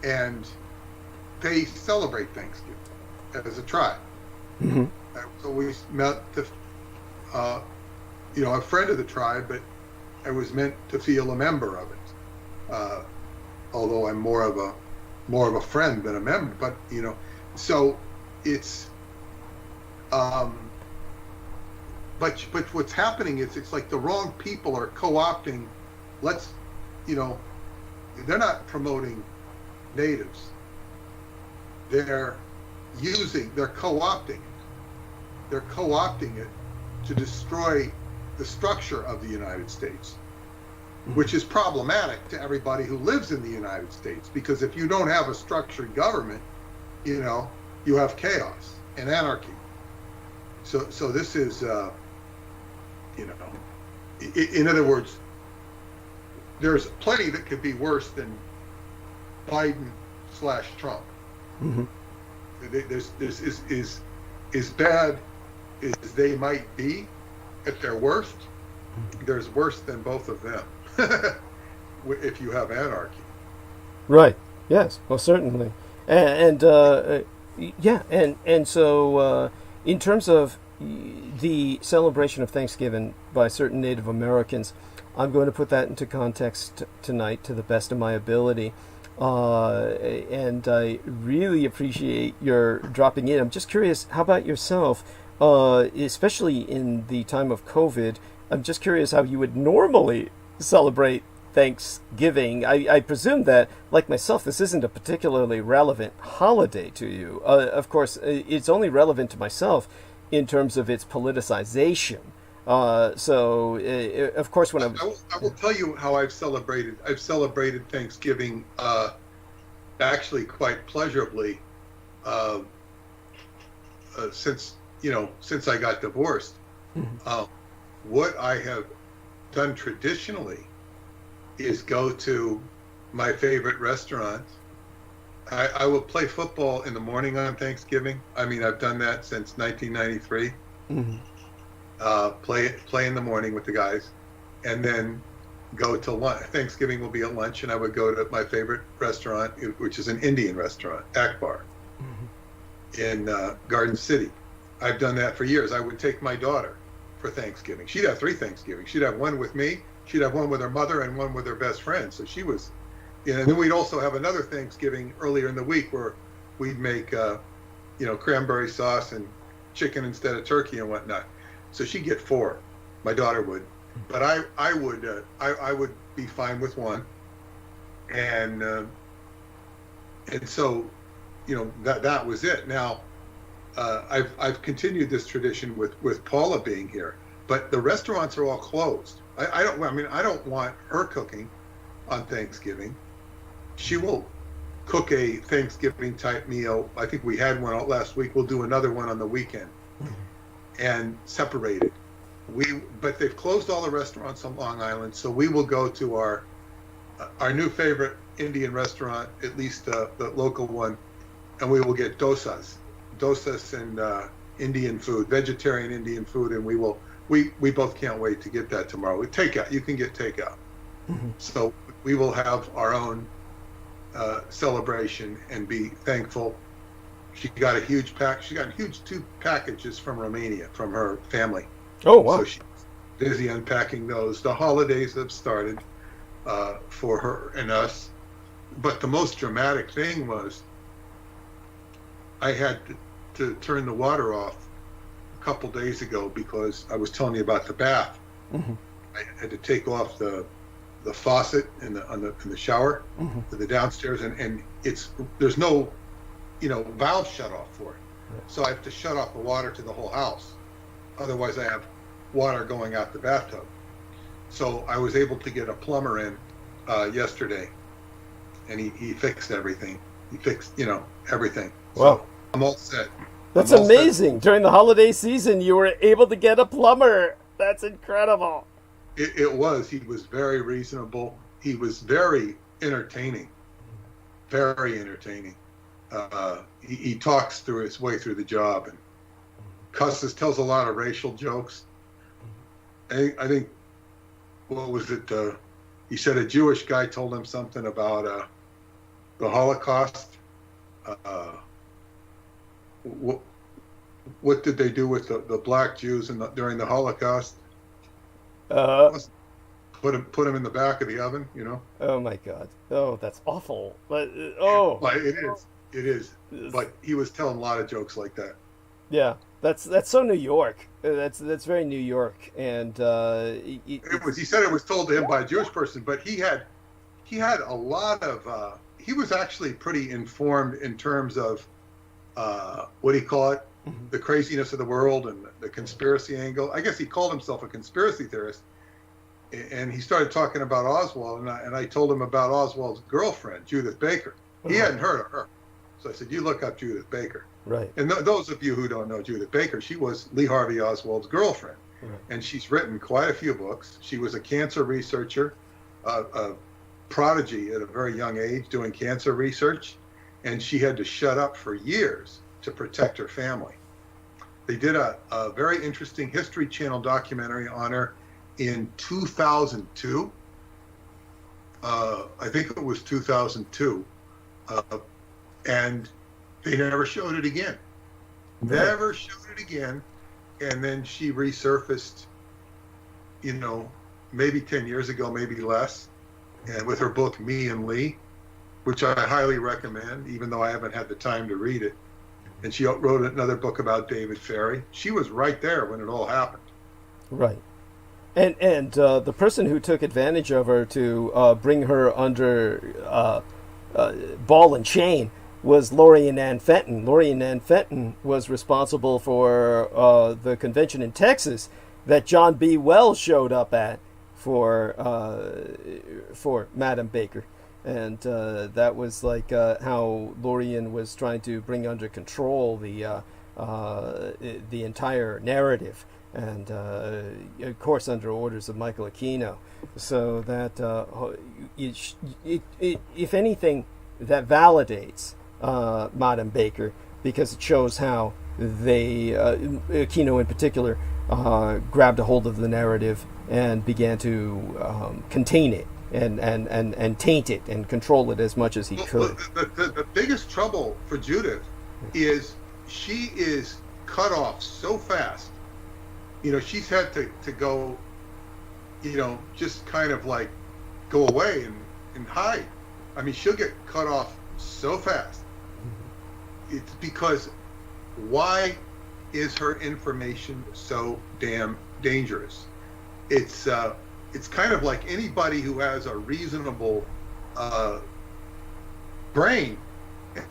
and they celebrate Thanksgiving as a tribe. So we met a friend of the tribe, but I was meant to feel a member of it. Although I'm more of a friend than a member, but so it's but what's happening is it's like the wrong people are co-opting. They're not promoting natives. They're co-opting it. They're co-opting it to destroy the structure of the United States, which is problematic to everybody who lives in the United States, because if you don't have a structured government, you have chaos and anarchy. So this is, in other words, there's plenty that could be worse than Biden/Trump. There's as bad as they might be at their worst, there's worse than both of them if you have anarchy. Right. Yes. Well, certainly. And Yeah, and so in terms of the celebration of Thanksgiving by certain Native Americans, I'm going to put that into context tonight to the best of my ability. And I really appreciate your dropping in. I'm just curious, how about yourself? Especially in the time of COVID, I'm just curious how you would normally celebrate Thanksgiving. I presume that, like myself, this isn't a particularly relevant holiday to you. Of course, it's only relevant to myself in terms of its politicization. Of course, when I will tell you how I've celebrated. I've celebrated Thanksgiving actually quite pleasurably since I got divorced. What I have done traditionally is go to my favorite restaurants. I will play football in the morning on Thanksgiving. I mean, I've done that since 1993. Play in the morning with the guys, and then go to lunch. Thanksgiving will be at lunch, and I would go to my favorite restaurant, which is an Indian restaurant, Akbar, in Garden City. I've done that for years. I would take my daughter for Thanksgiving. She'd have 3 Thanksgivings. She'd have one with me, she'd have one with her mother, and one with her best friend. So she was, and then we'd also have another Thanksgiving earlier in the week where we'd make, cranberry sauce and chicken instead of turkey and whatnot. So she'd get 4. My daughter would, but I would be fine with 1, and so that was it. Now I've continued this tradition with Paula being here, but the restaurants are all closed. I don't want her cooking on Thanksgiving. She will cook a Thanksgiving type meal. I think we had one last week. We'll do another one on the weekend. And separated. But they've closed all the restaurants on Long Island, so we will go to our new favorite Indian restaurant, at least the local one, and we will get dosas and Indian food, vegetarian Indian food, and we both can't wait to get that tomorrow. With takeout, you can get takeout. So we will have our own celebration and be thankful. She got a huge 2 packages from Romania from her family. Oh, wow. So she's busy unpacking those. The holidays have started for her and us. But the most dramatic thing was I had to turn the water off a couple days ago because I was telling you about the bath. I had to take off the faucet in the shower to the downstairs, and there's no valve shut off for it. So I have to shut off the water to the whole house. Otherwise I have water going out the bathtub. So I was able to get a plumber in yesterday, and he fixed everything. He fixed, everything. Wow. So I'm all set. That's amazing. During the holiday season, you were able to get a plumber. That's incredible. It was. He was very reasonable. He was very entertaining. Very entertaining. He talks through his way through the job and tells a lot of racial jokes. I think, what was it? He said a Jewish guy told him something about the Holocaust. What did they do with the black Jews during the Holocaust? Put him in the back of the oven, Oh my God! Oh, that's awful. But It is. But he was telling a lot of jokes like that. Yeah, that's so New York. That's very New York, and He said it was told to him by a Jewish person, but he had a lot of. He was actually pretty informed in terms of what do you call it, the craziness of the world and the conspiracy angle. I guess he called himself a conspiracy theorist, and he started talking about Oswald, and I told him about Oswald's girlfriend, Judith Baker. He hadn't heard of her. So I said, you look up Judith Baker. Right. And those of you who don't know Judith Baker, she was Lee Harvey Oswald's girlfriend. Right. And she's written quite a few books. She was a cancer researcher, a prodigy at a very young age doing cancer research. And she had to shut up for years to protect her family. They did a very interesting History Channel documentary on her in 2002. I think it was 2002. And They never showed it again. Right. Never showed it again. And then she resurfaced, maybe 10 years ago, maybe less, and with her book, Me and Lee, which I highly recommend, even though I haven't had the time to read it. And she wrote another book about David Ferry. She was right there when it all happened. Right. And the person who took advantage of her to bring her under ball and chain was Lori and Ann Fenton. Lori and Ann Fenton was responsible for the convention in Texas that John B. Wells showed up at for Madam Baker. And that was like how Lorian was trying to bring under control the entire narrative, and of course under orders of Michael Aquino. So that if anything, that validates Madam Baker, because it shows how they, Aquino in particular, grabbed a hold of the narrative and began to contain it and taint it and control it as much as he could. The biggest trouble for Judith is she is cut off so fast. She's had to go, just kind of like go away and hide. I mean, she'll get cut off so fast. It's because why is her information so damn dangerous? It's kind of like anybody who has a reasonable brain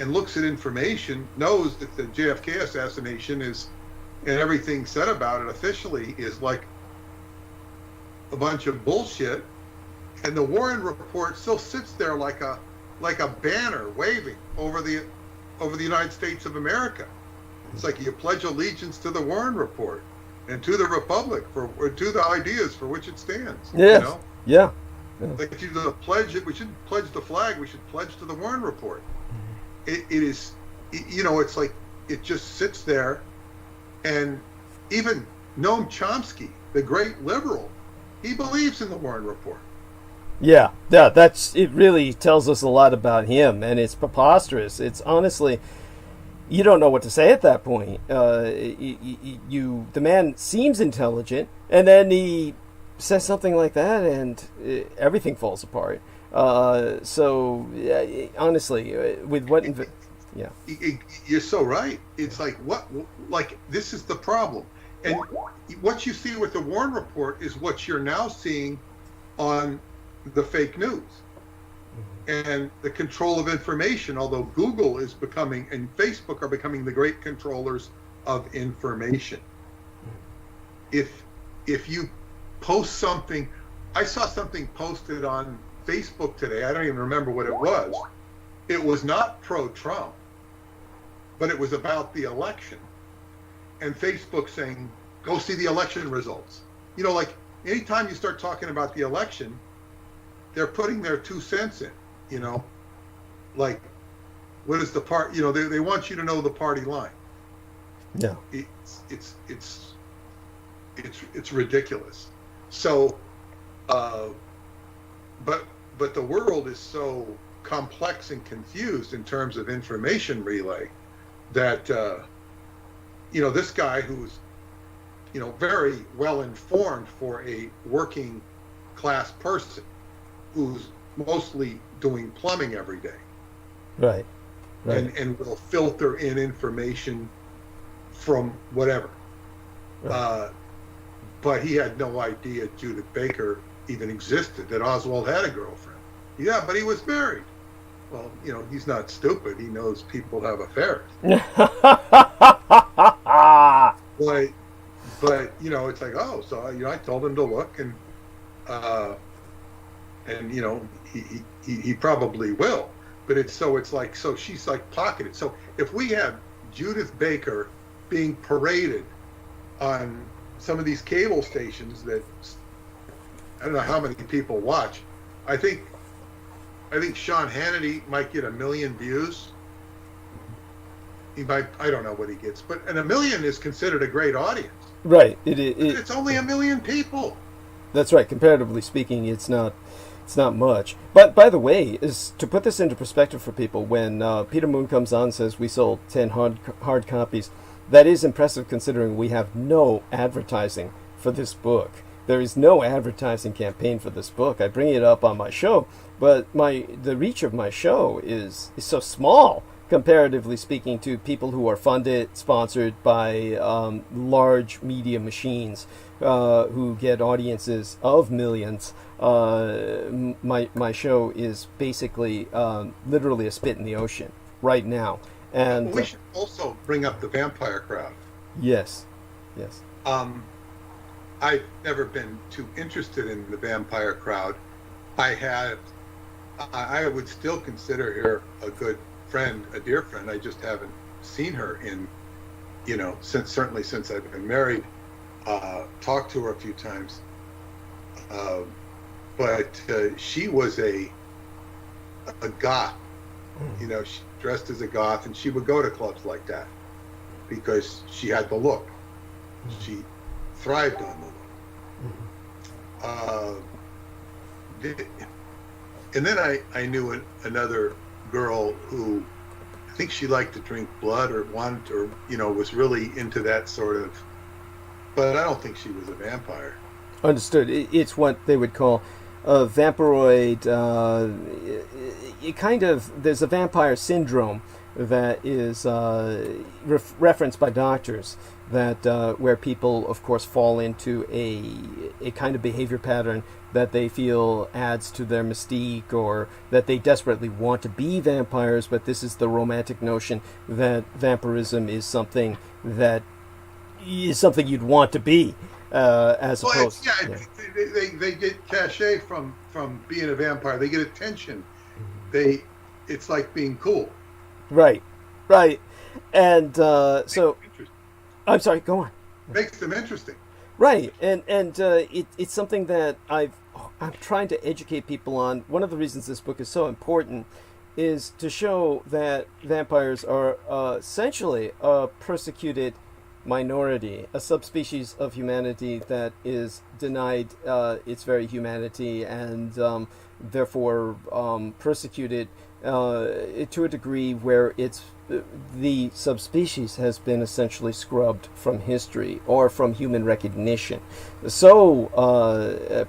and looks at information knows that the JFK assassination is, and everything said about it officially, is like a bunch of bullshit, and the Warren report still sits there like a banner waving over the United States of America. It's like you pledge allegiance to the Warren report and to the Republic or to the ideas for which it stands. Yes. Yeah. Like we shouldn't pledge the flag, we should pledge to the Warren report. It is, it's like it just sits there. And even Noam Chomsky, the great liberal, he believes in the Warren report. Yeah, it really tells us a lot about him, and it's preposterous. It's honestly, you don't know what to say at that point. The man seems intelligent, and then he says something like that, and everything falls apart. Honestly, with what... Yeah, you're so right. It's like this is the problem, and what you see with the Warren report is what you're now seeing on the fake news and the control of information. Although Google is becoming and Facebook are becoming the great controllers of information. If you post something, I saw something posted on Facebook today. I don't even remember what it was. It was not pro-Trump, but it was about the election. And Facebook saying, go see the election results. Like anytime you start talking about the election, they're putting their 2 cents in, like what is the part, they want you to know the party line. Yeah. It's ridiculous. So, but the world is so complex and confused in terms of information relay that this guy who's very well informed for a working class person who's mostly doing plumbing every day, right. and will filter in information from whatever, right. But he had no idea Judith Baker even existed, that Oswald had a girlfriend. Yeah, but he was married. Well, he's not stupid. He knows people have affairs. But it's like, oh, so I told him to look, and he probably will. But so she's like pocketed. So if we have Judith Baker being paraded on some of these cable stations that I don't know how many people watch, I think Sean Hannity might get 1 million views. He might, I don't know what he gets, but 1 million is considered a great audience. Right. It's only 1 million people. That's right. Comparatively speaking, it's not It's not much. But by the way, is to put this into perspective for people, when Peter Moon comes on and says we sold 10 hard copies, that is impressive considering we have no advertising for this book. There is no advertising campaign for this book. I bring it up on my show, but the reach of my show is so small, comparatively speaking, to people who are funded, sponsored by large media machines who get audiences of millions. My show is basically literally a spit in the ocean right now. And we should also bring up the vampire crowd. Yes. I've never been too interested in the vampire crowd. I would still consider her a good friend, a dear friend. I just haven't seen her in, since I've been married. Talked to her a few times, but she was a goth. She dressed as a goth, and she would go to clubs like that because she had the look. She thrived on the look. And then I knew another girl who, I think she liked to drink blood or was really into that sort of, but I don't think she was a vampire. Understood. It's what they would call a vampiroid. There's a vampire syndrome that is referenced by doctors, that where people, of course, fall into a kind of behavior pattern that they feel adds to their mystique, or that they desperately want to be vampires, but this is the romantic notion that vampirism is something you'd want to be, as opposed. They get cachet from being a vampire. They get attention. It's like being cool. Right, and so. I'm sorry. Go on. Makes them interesting. Right, and it's something that I'm trying to educate people on. One of the reasons this book is so important is to show that vampires are essentially a persecuted minority, a subspecies of humanity that is denied its very humanity, and therefore persecuted to a degree where the subspecies has been essentially scrubbed from history or from human recognition. So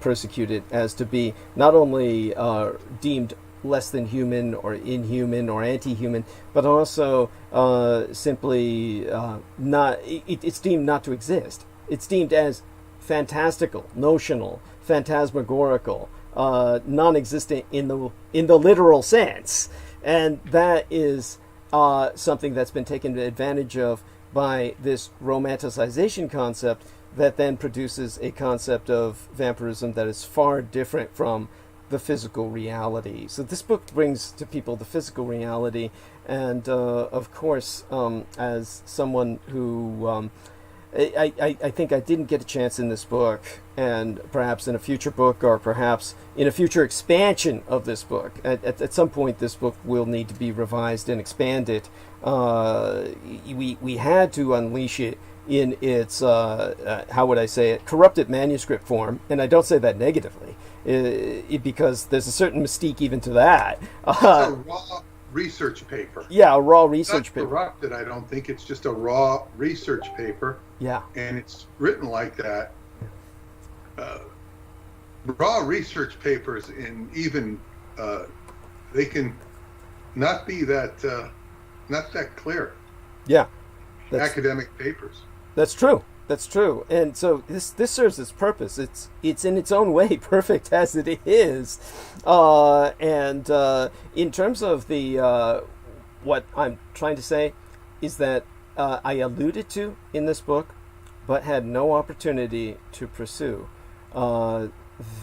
persecuted as to be not only deemed less than human or inhuman or anti-human, but also simply it's deemed not to exist. It's deemed as fantastical, notional, phantasmagorical, non-existent in the literal sense, and that is something that's been taken advantage of by this romanticization concept that then produces a concept of vampirism that is far different from the physical reality. So this book brings to people the physical reality, and of course, as someone who I think I didn't get a chance in this book, and perhaps in a future book, or perhaps in a future expansion of this book. At some point, this book will need to be revised and expanded. We had to unleash it in its, how would I say it, corrupted manuscript form, and I don't say that negatively, because there's a certain mystique even to that. It's a raw research paper. Yeah, a raw research paper. Not corrupted, I don't think. It's just a raw research paper. Yeah. And it's written like that. Raw research papers, and even they can not be that not that clear. Yeah. Academic papers. That's true. That's true. And so this serves its purpose. It's in its own way perfect as it is. And in terms of the what I'm trying to say is that I alluded to in this book, but had no opportunity to pursue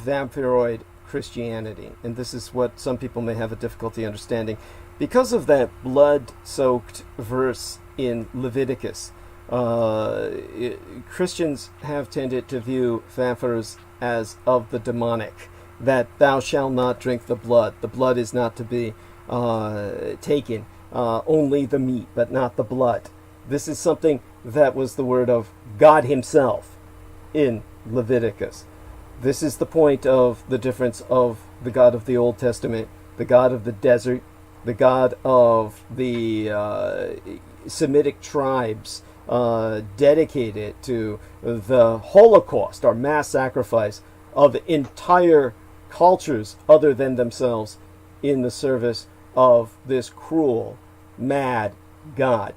vampiroid Christianity. And this is what some people may have a difficulty understanding. Because of that blood-soaked verse in Leviticus, Christians have tended to view vampires as of the demonic, that thou shalt not drink the blood. The blood is not to be taken, only the meat, but not the blood. This is something that was the word of God himself in Leviticus. This is the point of the difference of the God of the Old Testament, the God of the desert, the God of the Semitic tribes dedicated to the Holocaust, or mass sacrifice of entire cultures other than themselves in the service of this cruel, mad God.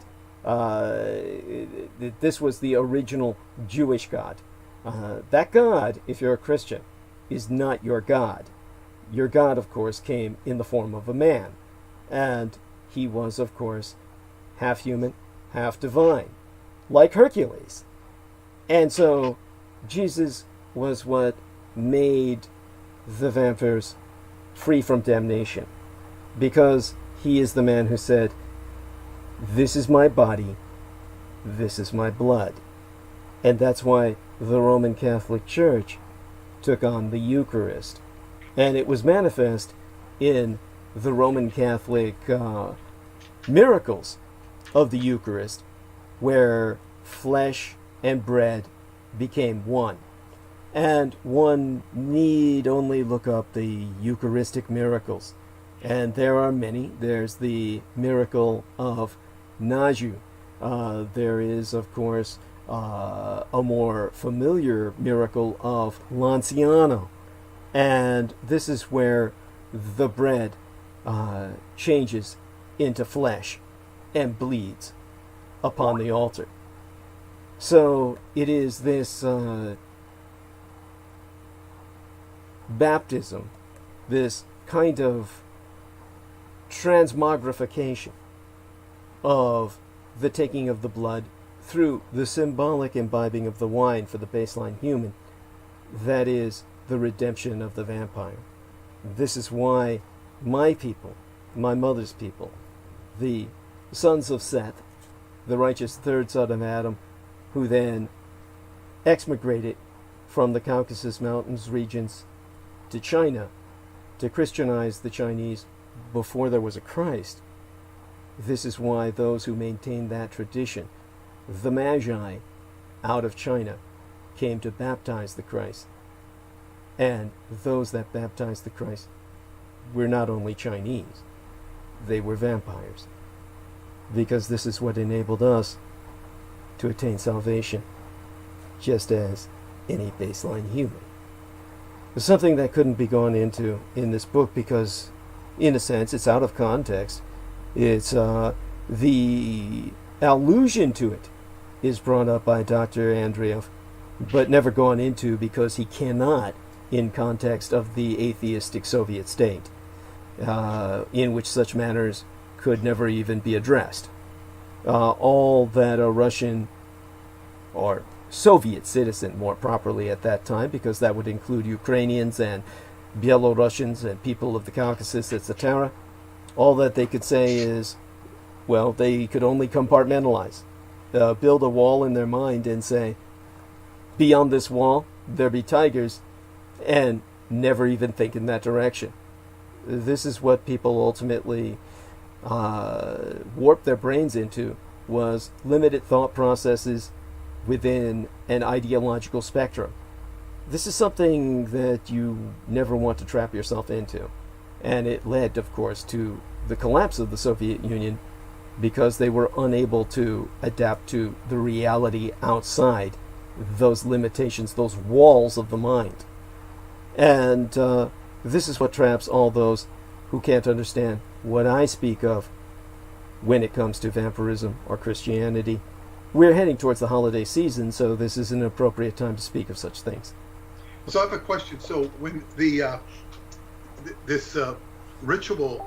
This was the original Jewish God. That God, if you're a Christian, is not your God. Your God, of course, came in the form of a man. And he was, of course, half human, half divine, like Hercules. And so Jesus was what made the vampires free from damnation, because he is the man who said, "This is my body, this is my blood." And that's why the Roman Catholic Church took on the Eucharist. And it was manifest in the Roman Catholic miracles of the Eucharist, where flesh and bread became one. And one need only look up the Eucharistic miracles. And there are many. There's the miracle of Naju. There is, of course, a more familiar miracle of Lanciano. And this is where the bread changes into flesh and bleeds upon the altar. So it is this baptism, this kind of transmogrification of the taking of the blood through the symbolic imbibing of the wine for the baseline human, that is the redemption of the vampire. This is why my people, my mother's people, the sons of Seth, the righteous third son of Adam, who then exmigrated from the Caucasus Mountains regions to China to Christianize the Chinese before there was a Christ. This is why those who maintain that tradition, the Magi out of China, came to baptize the Christ. And those that baptized the Christ were not only Chinese, they were vampires. Because this is what enabled us to attain salvation, just as any baseline human. It's something that couldn't be gone into in this book because, in a sense, it's out of context. It's the allusion to it is brought up by Dr. Andreev, but never gone into because he cannot, in context of the atheistic Soviet state, in which such matters could never even be addressed. All that a Russian or Soviet citizen, more properly at that time, because that would include Ukrainians and Belarusians and people of the Caucasus, etc., all that they could say is, well, they could only compartmentalize, build a wall in their mind and say, beyond this wall, there be tigers, and never even think in that direction. This is what people ultimately warped their brains into, was limited thought processes within an ideological spectrum. This is something that you never want to trap yourself into. And it led, of course, to the collapse of the Soviet Union because they were unable to adapt to the reality outside those limitations, those walls of the mind. And this is what traps all those who can't understand what I speak of when it comes to vampirism or Christianity. We're heading towards the holiday season, so this is an appropriate time to speak of such things. So I have a question. So when the this ritual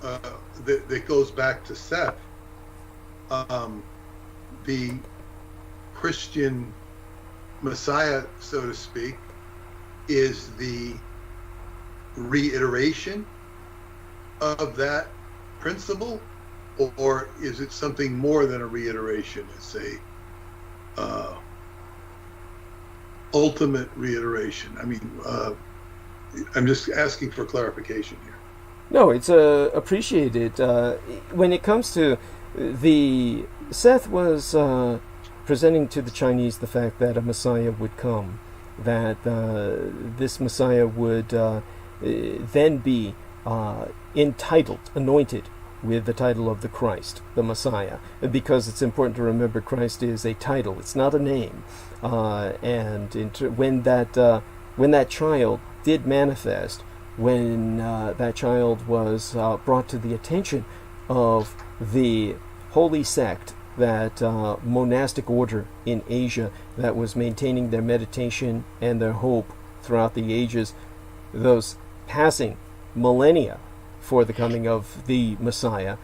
that goes back to Seth, the Christian Messiah, so to speak, is the reiteration of that principle, or is it something more than a reiteration? It's a ultimate reiteration. I mean, I'm just asking for clarification here. No, it's appreciated. When it comes to the Seth was presenting to the Chinese the fact that a Messiah would come, that this Messiah would then be entitled, anointed with the title of the Christ, the Messiah, because it's important to remember Christ is a title, it's not a name. When that child did manifest, when that child was brought to the attention of the holy sect, that monastic order in Asia that was maintaining their meditation and their hope throughout the ages, those passing millennia for the coming of the Messiah,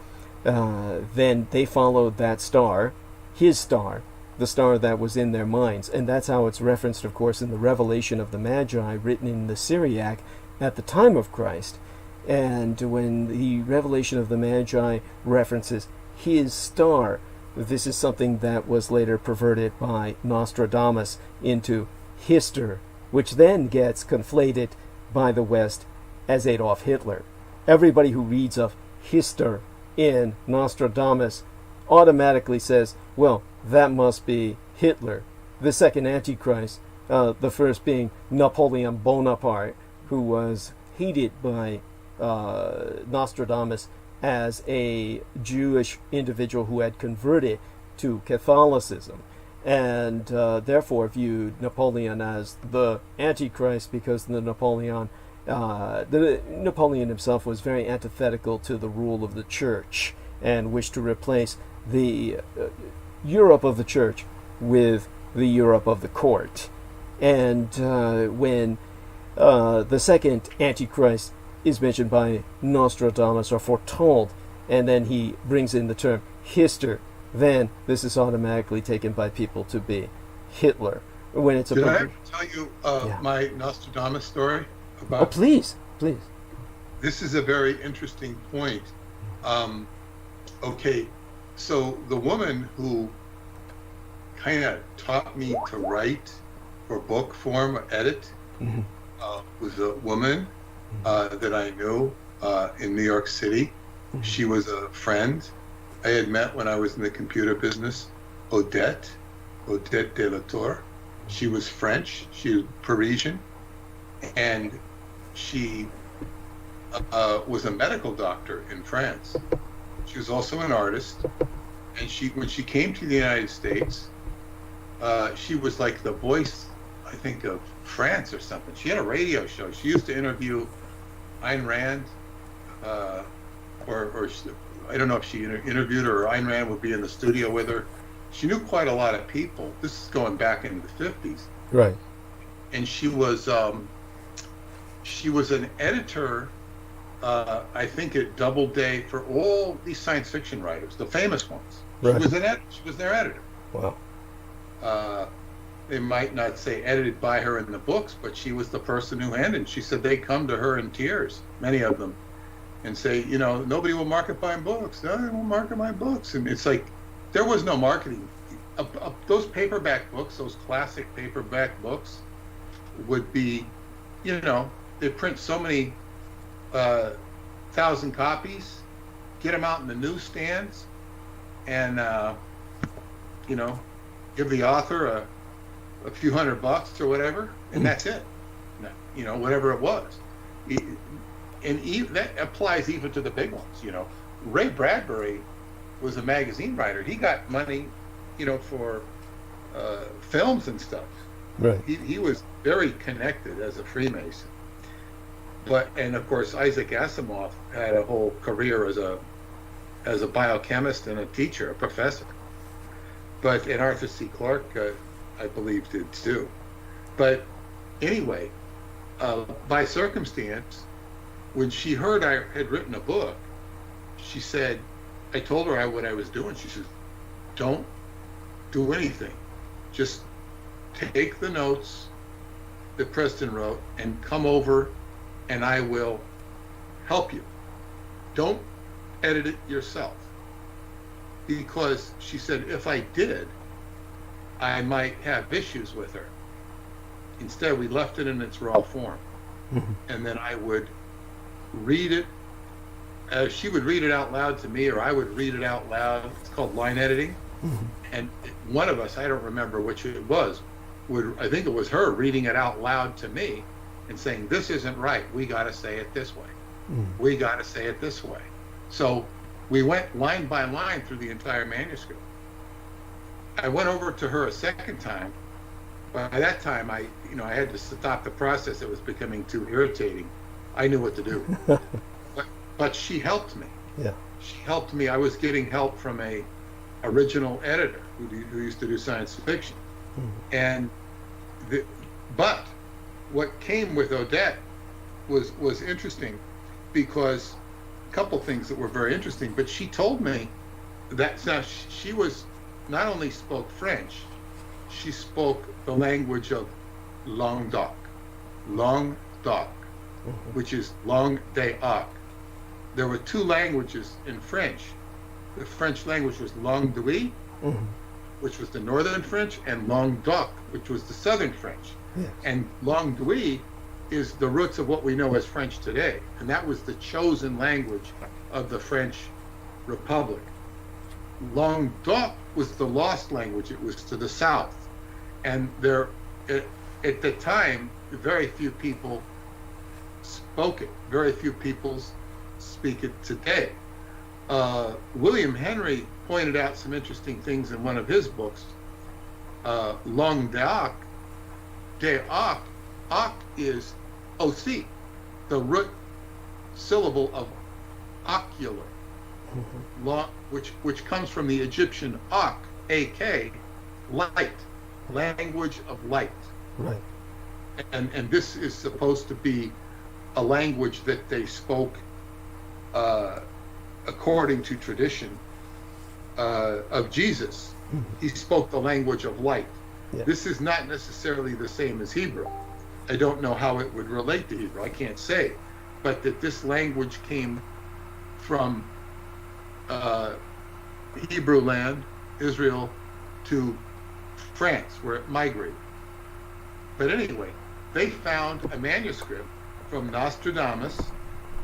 then they followed that star, his star, the star that was in their minds. And that's how it's referenced, of course, in the Revelation of the Magi, written in the Syriac at the time of Christ. And when the Revelation of the Magi references his star, this is something that was later perverted by Nostradamus into Hister, which then gets conflated by the West as Adolf Hitler. Everybody who reads of Hister in Nostradamus automatically says, well, that must be Hitler, the second Antichrist, the first being Napoleon Bonaparte, who was hated by Nostradamus as a Jewish individual who had converted to Catholicism, and therefore viewed Napoleon as the Antichrist, because Napoleon himself was very antithetical to the rule of the church and wished to replace the Europe of the church with the Europe of the court. And when the second Antichrist is mentioned by Nostradamus, or foretold, and then he brings in the term Hister, then this is automatically taken by people to be Hitler. When it's Did I ever tell you my Nostradamus story? Oh, please. This is a very interesting point. Okay, so the woman who kind of taught me to write for book form, edit, was a woman that I knew in New York City. She was a friend I had met when I was in the computer business, Odette de la Tour. She was French, she was Parisian, and she was a medical doctor in France. She was also an artist, and when she came to the United States, she was like the voice, I think, of France or something. She had a radio show. She used to interview Ayn Rand, or I don't know if she interviewed her, or Ayn Rand would be in the studio with her. She knew quite a lot of people. This is going back into the 50s. Right. And she was an editor, I think, at Doubleday for all these science fiction writers, the famous ones. Right. She was their editor. Wow. They might not say edited by her in the books, but she was the person who handed. She said they come to her in tears, many of them, and say, nobody will market my books. No, they won't market my books. And it's like, there was no marketing. Those paperback books, those classic paperback books, would be, they print so many 1,000 copies, get them out in the newsstands, and give the author a few $100 or whatever, and that's it. Whatever it was. And that applies even to the big ones. Ray Bradbury was a magazine writer. He got money, for films and stuff. Right. He was very connected as a Freemason. And of course, Isaac Asimov had a whole career as a biochemist and a teacher, a professor. And Arthur C. Clarke, I believe, did too. But anyway, by circumstance, when she heard I had written a book, she said, I told her what I was doing. She said, don't do anything. Just take the notes that Preston wrote and come over and I will help you. Don't edit it yourself. Because she said, if I did, I might have issues with her. Instead, we left it in its raw form. And then I would read it. She would read it out loud to me, or I would read it out loud. It's called line editing. And one of us, I don't remember which it was, I think it was her reading it out loud to me and saying, this isn't right. We got to say it this way. We got to say it this way. So we went line by line through the entire manuscript. I went over to her a second time. By that time, I had to stop the process. It was becoming too irritating. I knew what to do. but she helped me. Yeah. She helped me. I was getting help from a original editor who used to do science fiction. And but what came with Odette was interesting, because a couple things that were very interesting. But she told me that she was not only spoke French, she spoke the language of Languedoc, which is Langue-des-Arcs. There were two languages in French. The French language was Langue-d'Oui, which was the northern French, and Languedoc, which was the southern French. Yes. And Langue-d'Oui is the roots of what we know as French today. And that was the chosen language of the French Republic. Languedoc was the lost language. It was to the south. And at the time, very few people spoke it. Very few people speak it today. William Henry pointed out some interesting things in one of his books. Langue-des-Arcs, Arc is OC, the root syllable of ocular, which comes from the Egyptian Ak, A-K, light, language of light. Right. And this is supposed to be a language that they spoke according to tradition of Jesus. He spoke the language of light. Yeah. This is not necessarily the same as Hebrew. I don't know how it would relate to Hebrew. I can't say. But that this language came from Hebrew land, Israel, to France, where it migrated. But anyway, they found a manuscript from Nostradamus,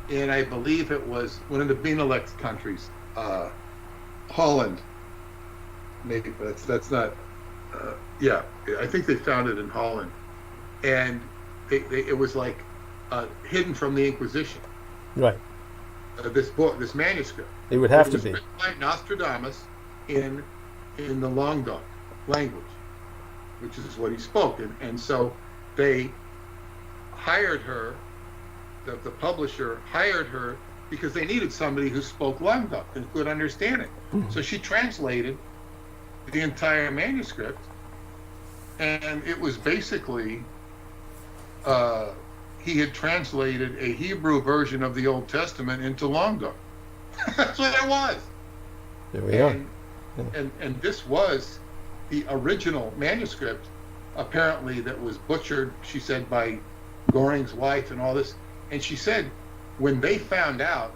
and I believe it was one of the Benelux countries, Holland. Maybe, but that's not. Yeah, I think they found it in Holland, and it was like hidden from the Inquisition. Right. This book, this manuscript. It would have to be. Written by Nostradamus in the Languedoc language, which is what he spoke, and so they hired her. The publisher hired her because they needed somebody who spoke Languedoc and could understand it. So she translated the entire manuscript, and it was basically he had translated a Hebrew version of the Old Testament into Languedoc. That's what it was. There we are. And this was the original manuscript, apparently, that was butchered, she said, by Goring's wife and all this. And she said when they found out,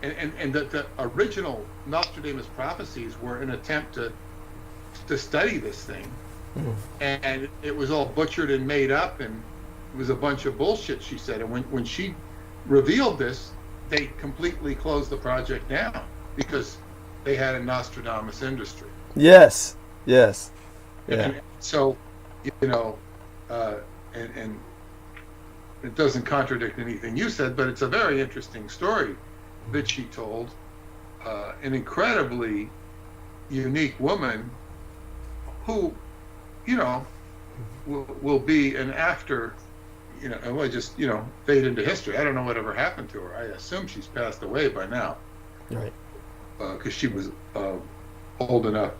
and that the original Nostradamus prophecies were an attempt to study this thing, and it was all butchered and made up, and it was a bunch of bullshit, she said. And when she revealed this, they completely closed the project down because they had a Nostradamus industry. Yes. Yeah. And so, and it doesn't contradict anything you said, but it's a very interesting story that she told. An incredibly unique woman who, will be an after, will just, fade into history. I don't know whatever happened to her. I assume she's passed away by now. Right. Because she was old enough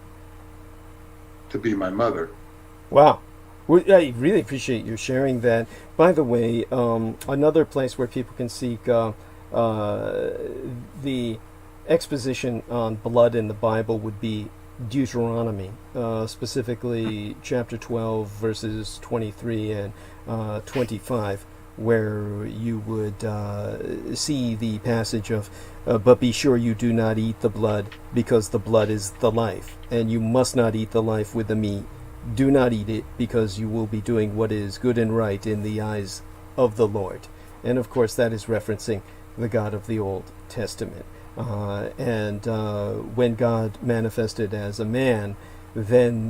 to be my mother. Wow. Well, I really appreciate you sharing that. By the way, another place where people can seek the exposition on blood in the Bible would be Deuteronomy, specifically chapter 12, verses 23 and 25, where you would see the passage of, but be sure you do not eat the blood, because the blood is the life, and you must not eat the life with the meat. Do not eat it, because you will be doing what is good and right in the eyes of the Lord. And of course that is referencing the God of the Old Testament. And when God manifested as a man, then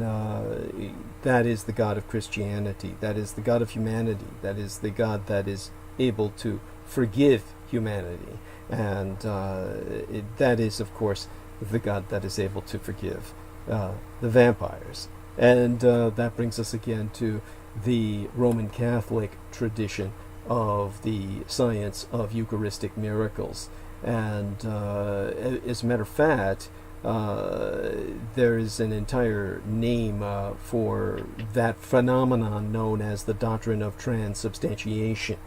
that is the God of Christianity. That is the God of humanity. That is the God that is able to forgive humanity. And that is, of course, the God that is able to forgive the vampires. And that brings us again to the Roman Catholic tradition of the science of Eucharistic miracles. And as a matter of fact, there is an entire name for that phenomenon known as the doctrine of transubstantiation.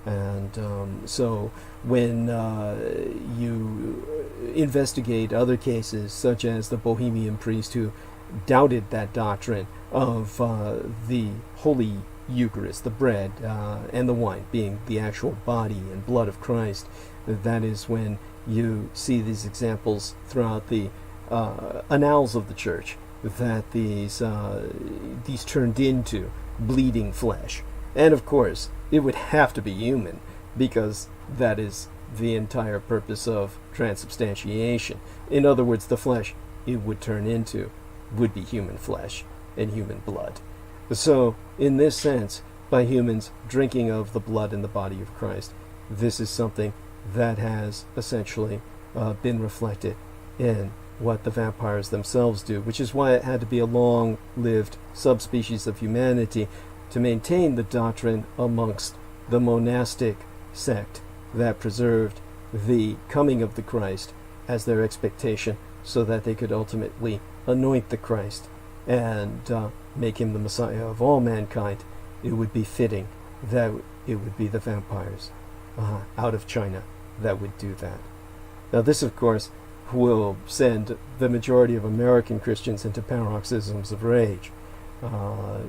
And so when you investigate other cases, such as the Bohemian priest who doubted that doctrine of the Holy Eucharist, the bread and the wine being the actual body and blood of Christ, that is when you see these examples throughout the annals of the church, that these turned into bleeding flesh. And of course, it would have to be human, because that is the entire purpose of transubstantiation. In other words, the flesh it would turn into would be human flesh and human blood. So, in this sense, by humans drinking of the blood and the body of Christ, this is something that has essentially been reflected in what the vampires themselves do, which is why it had to be a long-lived subspecies of humanity to maintain the doctrine amongst the monastic sect that preserved the coming of the Christ as their expectation, so that they could ultimately anoint the Christ and make him the Messiah of all mankind. It would be fitting that it would be the vampires out of China that would do that. Now this, of course, will send the majority of American Christians into paroxysms of rage.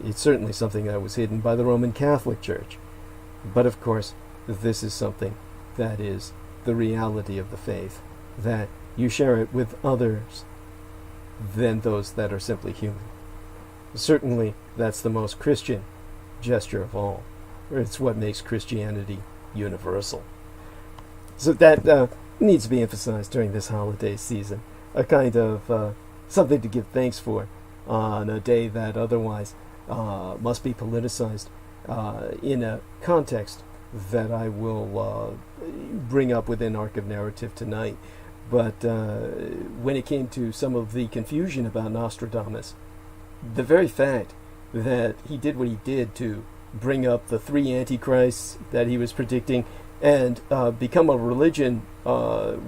It's certainly something that was hidden by the Roman Catholic Church. But of course, this is something that is the reality of the faith, that you share it with others than those that are simply human. Certainly, that's the most Christian gesture of all. It's what makes Christianity universal. So that needs to be emphasized during this holiday season. A kind of something to give thanks for on a day that otherwise must be politicized in a context that I will bring up within Arc of Narrative tonight. But when it came to some of the confusion about Nostradamus, the very fact that he did what he did to bring up the three antichrists that he was predicting and become a religion,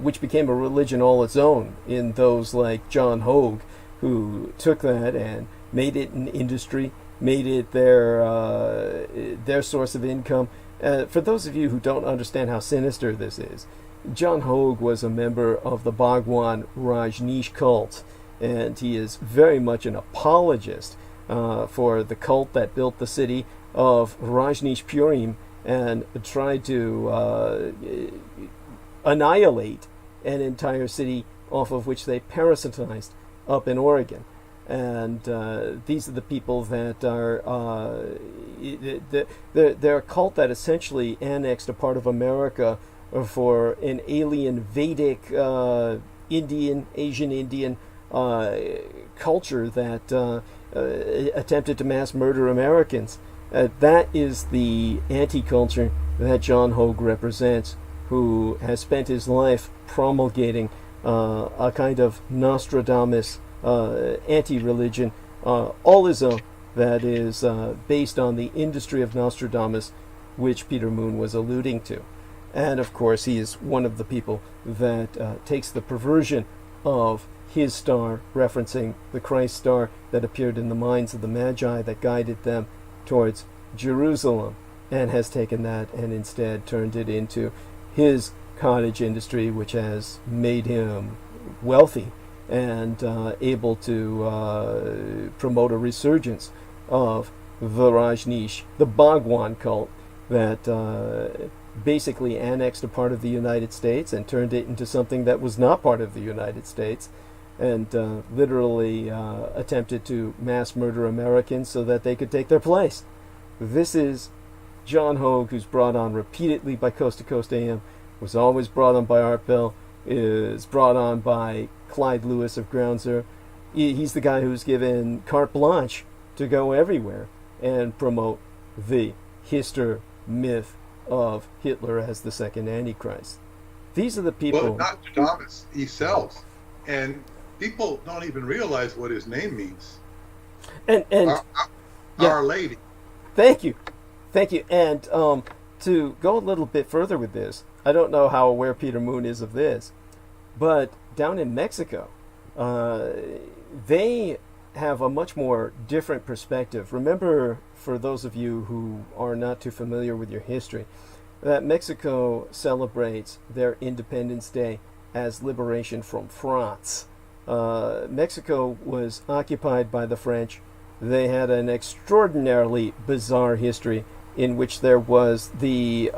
which became a religion all its own in those like John Hogue, who took that and made it an industry, made it their source of income. For those of you who don't understand how sinister this is, John Hogue was a member of the Bhagwan Rajneesh cult, and he is very much an apologist for the cult that built the city of Rajneeshpuram and tried to annihilate an entire city off of which they parasitized up in Oregon. And these are the people that are they're a cult that essentially annexed a part of America for an alien Vedic Indian, Asian Indian culture that attempted to mass murder Americans. That is the anti-culture that John Hogue represents, who has spent his life promulgating a kind of Nostradamus anti-religion, allism that is based on the industry of Nostradamus, which Peter Moon was alluding to. And of course, he is one of the people that takes the perversion of his star, referencing the Christ star that appeared in the minds of the Magi that guided them towards Jerusalem, and has taken that and instead turned it into his cottage industry, which has made him wealthy and able to promote a resurgence of the Rajneesh, the Bhagwan cult that basically annexed a part of the United States and turned it into something that was not part of the United States, and literally attempted to mass murder Americans so that they could take their place. This is John Hogue, who's brought on repeatedly by Coast to Coast AM, was always brought on by Art Bell, is brought on by Clyde Lewis of Ground Zero, He's the guy who's given carte blanche to go everywhere and promote the history myth of Hitler as the second Antichrist. These are the people. Well, Nostradamus, he sells, and people don't even realize what his name means. And Our Lady. Thank you. And to go a little bit further with this, I don't know how aware Peter Moon is of this, but down in Mexico, they have a much more different perspective. Remember, for those of you who are not too familiar with your history, that Mexico celebrates their Independence Day as liberation from France. Mexico was occupied by the French. They had an extraordinarily bizarre history in which there was the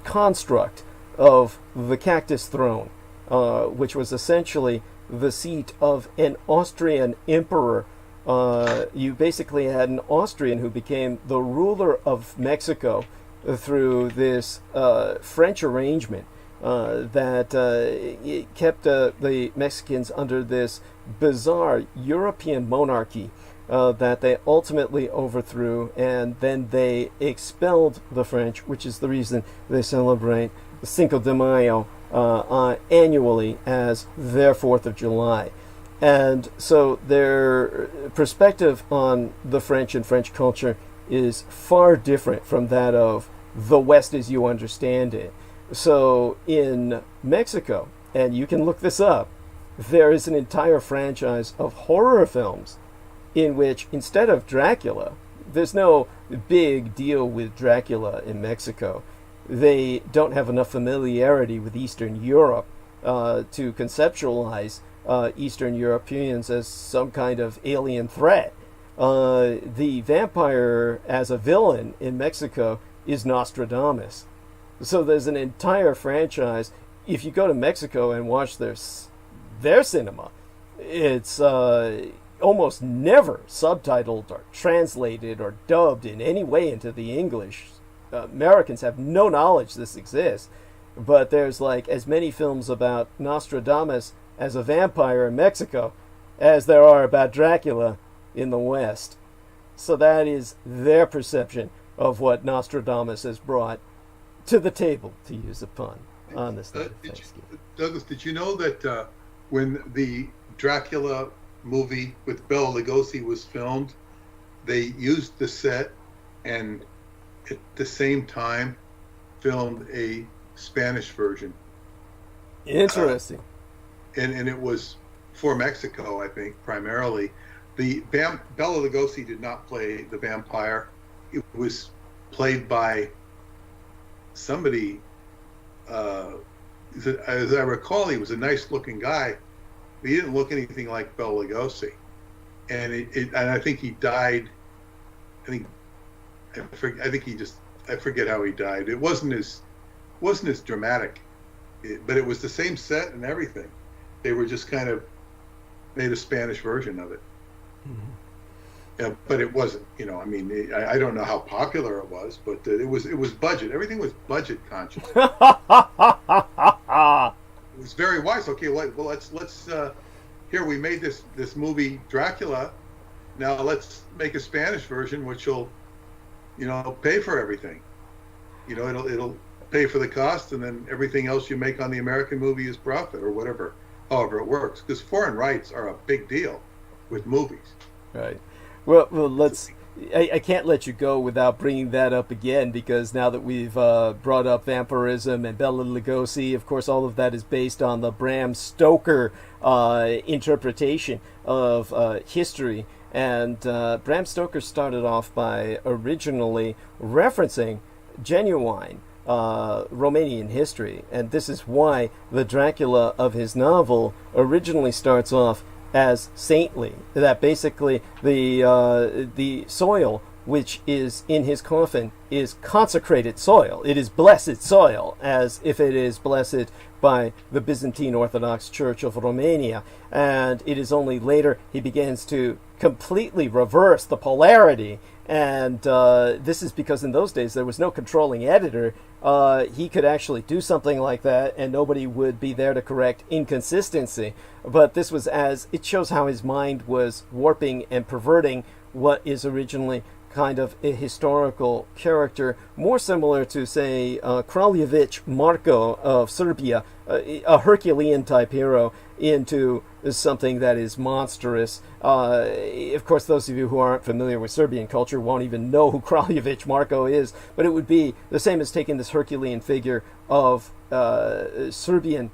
construct of the Cactus Throne, which was essentially the seat of an Austrian emperor. You basically had an Austrian who became the ruler of Mexico through this French arrangement that kept the Mexicans under this bizarre European monarchy that they ultimately overthrew, and then they expelled the French, which is the reason they celebrate Cinco de Mayo annually as their 4th of July. And so their perspective on the French and French culture is far different from that of the West as you understand it. So in Mexico, and you can look this up, there is an entire franchise of horror films in which, instead of Dracula, there's no big deal with Dracula in Mexico. They don't have enough familiarity with Eastern Europe to conceptualize Eastern Europeans as some kind of alien threat. The vampire as a villain in Mexico is Nostradamus. So there's an entire franchise. If you go to Mexico and watch their cinema, it's almost never subtitled or translated or dubbed in any way into the English. Americans have no knowledge this exists, but there's like as many films about Nostradamus as a vampire in Mexico as there are about Dracula in the West. So that is their perception of what Nostradamus has brought to the table, to use a pun, on this night of Thanksgiving. Douglas, did you know that when the Dracula movie with Bela Lugosi was filmed, they used the set and at the same time filmed a Spanish version? Interesting. And it was for Mexico, I think, primarily. Bela Lugosi did not play the vampire. It was played by somebody, as I recall, he was a nice-looking guy, but he didn't look anything like Bela Lugosi. And and I think he died. I forget how he died. It wasn't as dramatic, but it was the same set and everything. They were just kind of made a Spanish version of it. Mm-hmm. Yeah, but it wasn't, I mean, I don't know how popular it was, but it was budget. Everything was budget conscious. It was very wise. Okay, well, let's here we made this movie Dracula. Now let's make a Spanish version, which will, pay for everything. It'll pay for the cost, and then everything else you make on the American movie is profit or whatever. However it works, because foreign rights are a big deal with movies. Right. Well, let's. I can't let you go without bringing that up again, because now that we've brought up vampirism and Bela Lugosi, of course, all of that is based on the Bram Stoker interpretation of history. And Bram Stoker started off by originally referencing genuine Romanian history, and this is why the Dracula of his novel originally starts off as saintly. That basically the soil which is in his coffin, is consecrated soil. It is blessed soil, as if it is blessed by the Byzantine Orthodox Church of Romania. And it is only later he begins to completely reverse the polarity. And this is because in those days there was no controlling editor. He could actually do something like that and nobody would be there to correct inconsistency. But this was it shows how his mind was warping and perverting what is originally kind of a historical character, more similar to, say, Kraljevich Marko of Serbia, a Herculean type hero, into something that is monstrous. Of course, those of you who aren't familiar with Serbian culture won't even know who Kraljevich Marko is, but it would be the same as taking this Herculean figure of Serbian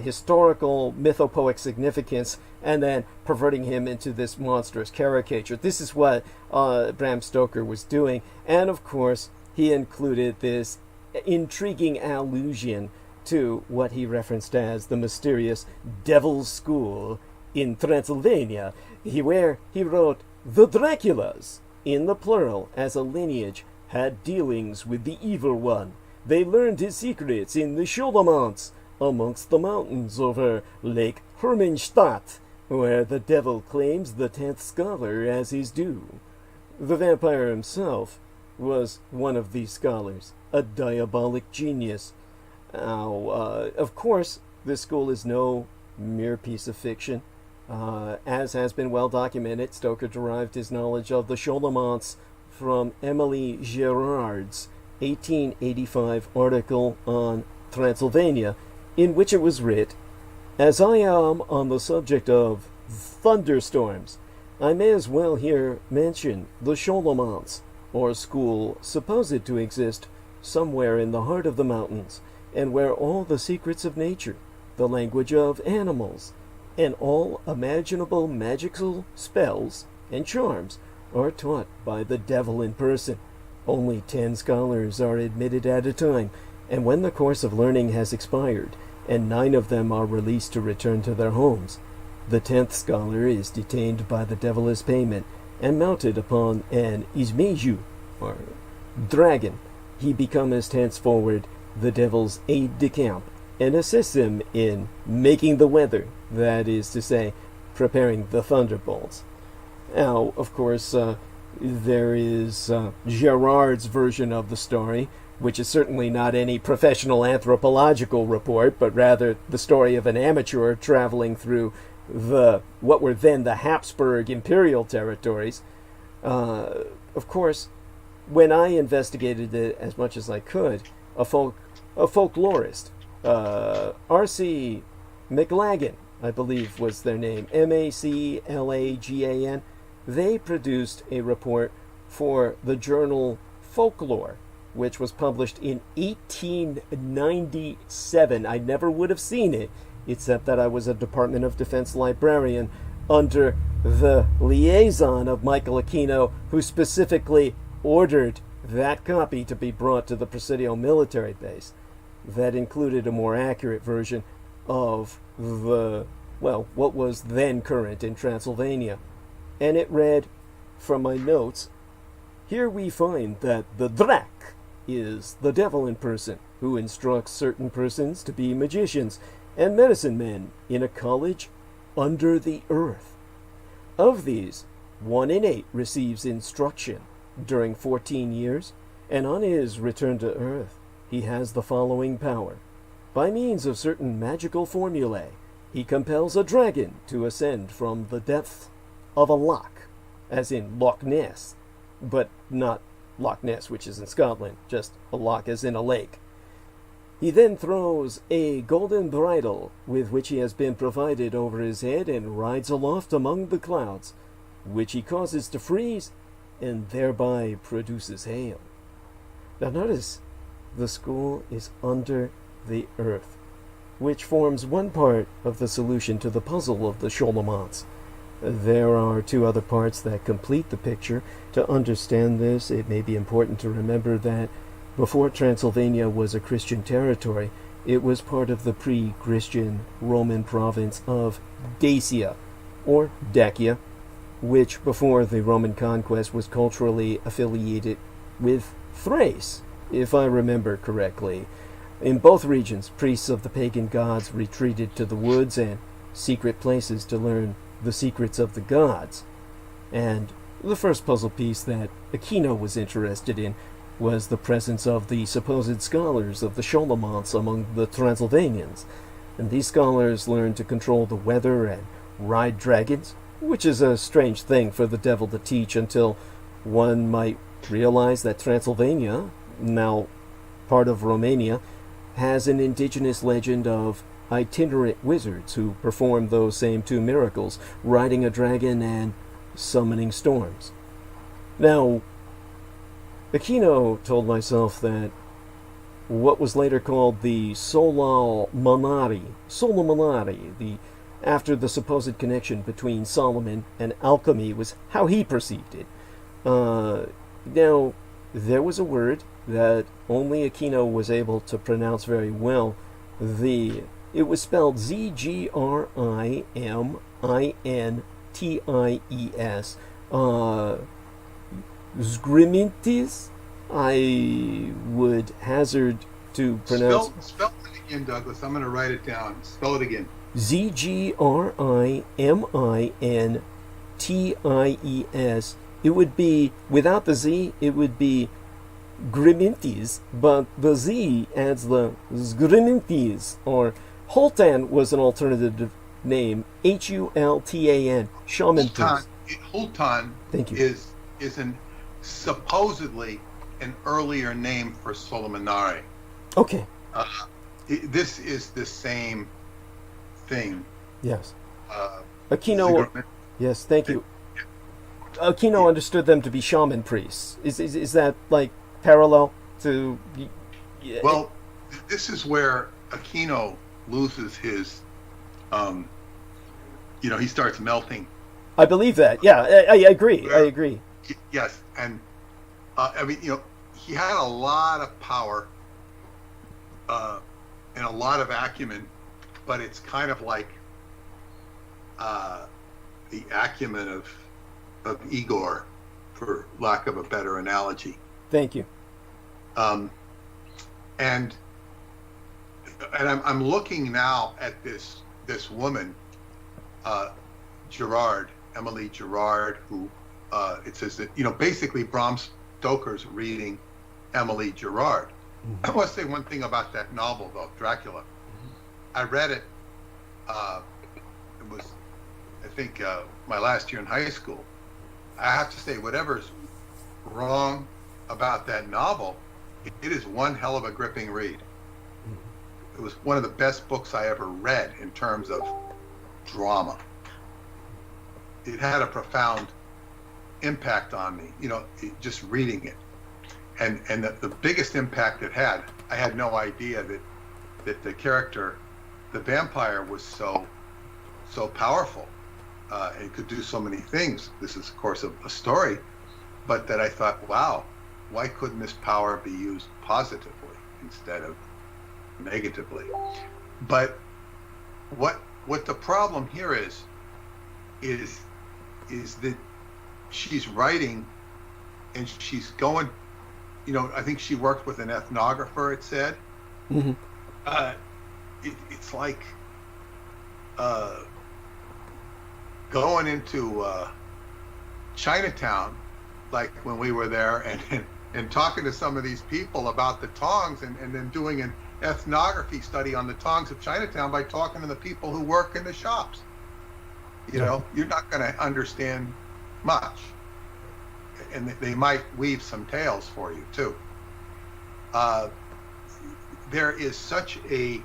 historical mythopoeic significance and then perverting him into this monstrous caricature. This is what Bram Stoker was doing. And of course, he included this intriguing allusion to what he referenced as the mysterious Devil's School in Transylvania, where he wrote, "The Draculas, in the plural as a lineage, had dealings with the evil one. They learned his secrets in the Sholomonts, amongst the mountains over Lake Hermannstadt, where the devil claims the 10th scholar as his due." The vampire himself was one of these scholars, a diabolic genius. Now, of course, this school is no mere piece of fiction. As has been well documented, Stoker derived his knowledge of the Sholomonts from Emily Gerard's 1885 article on Transylvania, in which it was writ, "As I am on the subject of thunderstorms, I may as well here mention the Sholomonts, or school supposed to exist somewhere in the heart of the mountains, and where all the secrets of nature, the language of animals, and all imaginable magical spells and charms are taught by the devil in person. Only 10 scholars are admitted at a time, and when the course of learning has expired, and 9 of them are released to return to their homes, the 10th scholar is detained by the devil as payment, and mounted upon an izmeju, or dragon. He becomes henceforward the devil's aide-de-camp, and assists him in making the weather, that is to say, preparing the thunderbolts." Now, of course, there is Gerard's version of the story, which is certainly not any professional anthropological report, but rather the story of an amateur traveling through what were then the Habsburg imperial territories. Of course, when I investigated it as much as I could, a folklorist, R.C. McLagan, I believe was their name, Maclagan, they produced a report for the journal Folklore, which was published in 1897. I never would have seen it, except that I was a Department of Defense librarian under the liaison of Michael Aquino, who specifically ordered that copy to be brought to the Presidio military base. That included a more accurate version of what was then current in Transylvania. And it read, from my notes, "Here we find that the Drak is the devil in person, who instructs certain persons to be magicians and medicine men in a college under the earth. Of these, 1 in 8 receives instruction during 14 years, and on his return to earth, he has the following power. By means of certain magical formulae, he compels a dragon to ascend from the depths of a loch," as in Loch Ness, but not Loch Ness, which is in Scotland, just a loch as in a lake. "He then throws a golden bridle with which he has been provided over his head and rides aloft among the clouds, which he causes to freeze and thereby produces hail." Now notice, the school is under the earth, which forms one part of the solution to the puzzle of the Sholomonts. There are 2 other parts that complete the picture. To understand this, it may be important to remember that before Transylvania was a Christian territory, it was part of the pre-Christian Roman province of Dacia, or Dacia, which before the Roman conquest was culturally affiliated with Thrace, if I remember correctly. In both regions, priests of the pagan gods retreated to the woods and secret places to learn the secrets of the gods. And the first puzzle piece that Aquino was interested in was the presence of the supposed scholars of the Sholomonts among the Transylvanians. And these scholars learned to control the weather and ride dragons, which is a strange thing for the devil to teach until one might realize that Transylvania, now part of Romania, has an indigenous legend of itinerant wizards who perform those same two miracles, riding a dragon and summoning storms. Now, Aquino told myself that what was later called the Sola Monari, after the supposed connection between Solomon and alchemy, was how he perceived it. Now, there was a word that only Aquino was able to pronounce very well. It was spelled Zgrimintis. Zgrimintis. I would hazard to pronounce. Spell it again, Douglas. I'm going to write it down. Spell it again. Zgrimintis. It would be, without the Z, it would be Grimintis, but the Z adds the Zgrimintis, or Hultan was an alternative name, Hultan, shaman priest. Hultan Thank you. is supposedly an earlier name for Solomonari. Okay. This is the same thing. Yes. Aquino. Yes, thank you. Aquino understood them to be shaman priests. Is that like parallel to? Well, this is where Aquino loses his. He starts melting. I believe that. Yeah, I agree. I agree. Yes, and he had a lot of power and a lot of acumen, but it's kind of like the acumen of Igor, for lack of a better analogy. Thank you. And I'm looking now at this woman, Emily Gerard, who it says that basically Bram Stoker's reading Emily Gerard. I want to say one thing about that novel though, Dracula. I read it. It was, I think, my last year in high school. I have to say, whatever's wrong about that novel, it is one hell of a gripping read. It was one of the best books I ever read in terms of drama. It had a profound impact on me, just reading it. And the biggest impact it had, I had no idea that the character, the vampire, was so powerful and could do so many things. This is, of course, a story, but that I thought, wow, why couldn't this power be used positively instead of negatively? But what the problem here is that she's writing and she's going, I think she worked with an ethnographer, it said. Mm-hmm. It's like going into Chinatown, like when we were there, and talking to some of these people about the tongs, and then doing an ethnography study on the tongs of Chinatown by talking to the people who work in the shops. You're not going to understand much, and they might weave some tales for you too. There is such a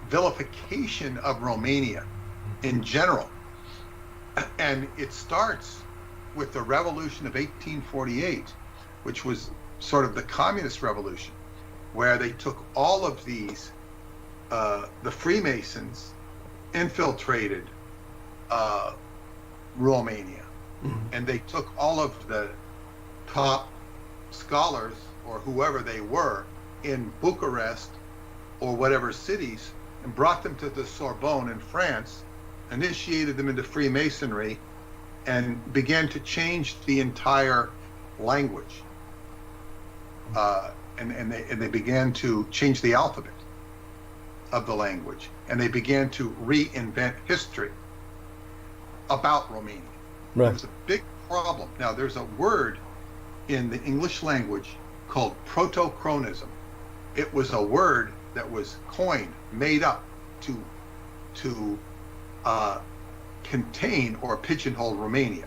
vilification of Romania in general, and it starts with the revolution of 1848, which was sort of the communist revolution, where they took all of these, the Freemasons infiltrated Romania, and they took all of the top scholars, or whoever they were, in Bucharest or whatever cities, and brought them to the Sorbonne in France, initiated them into Freemasonry, and began to change the entire language. And they began to change the alphabet of the language, and they began to reinvent history about Romania. Right. It was a big problem. Now, there's a word in the English language called proto-chronism. It was a word that was coined, made up to contain or pigeonhole Romania.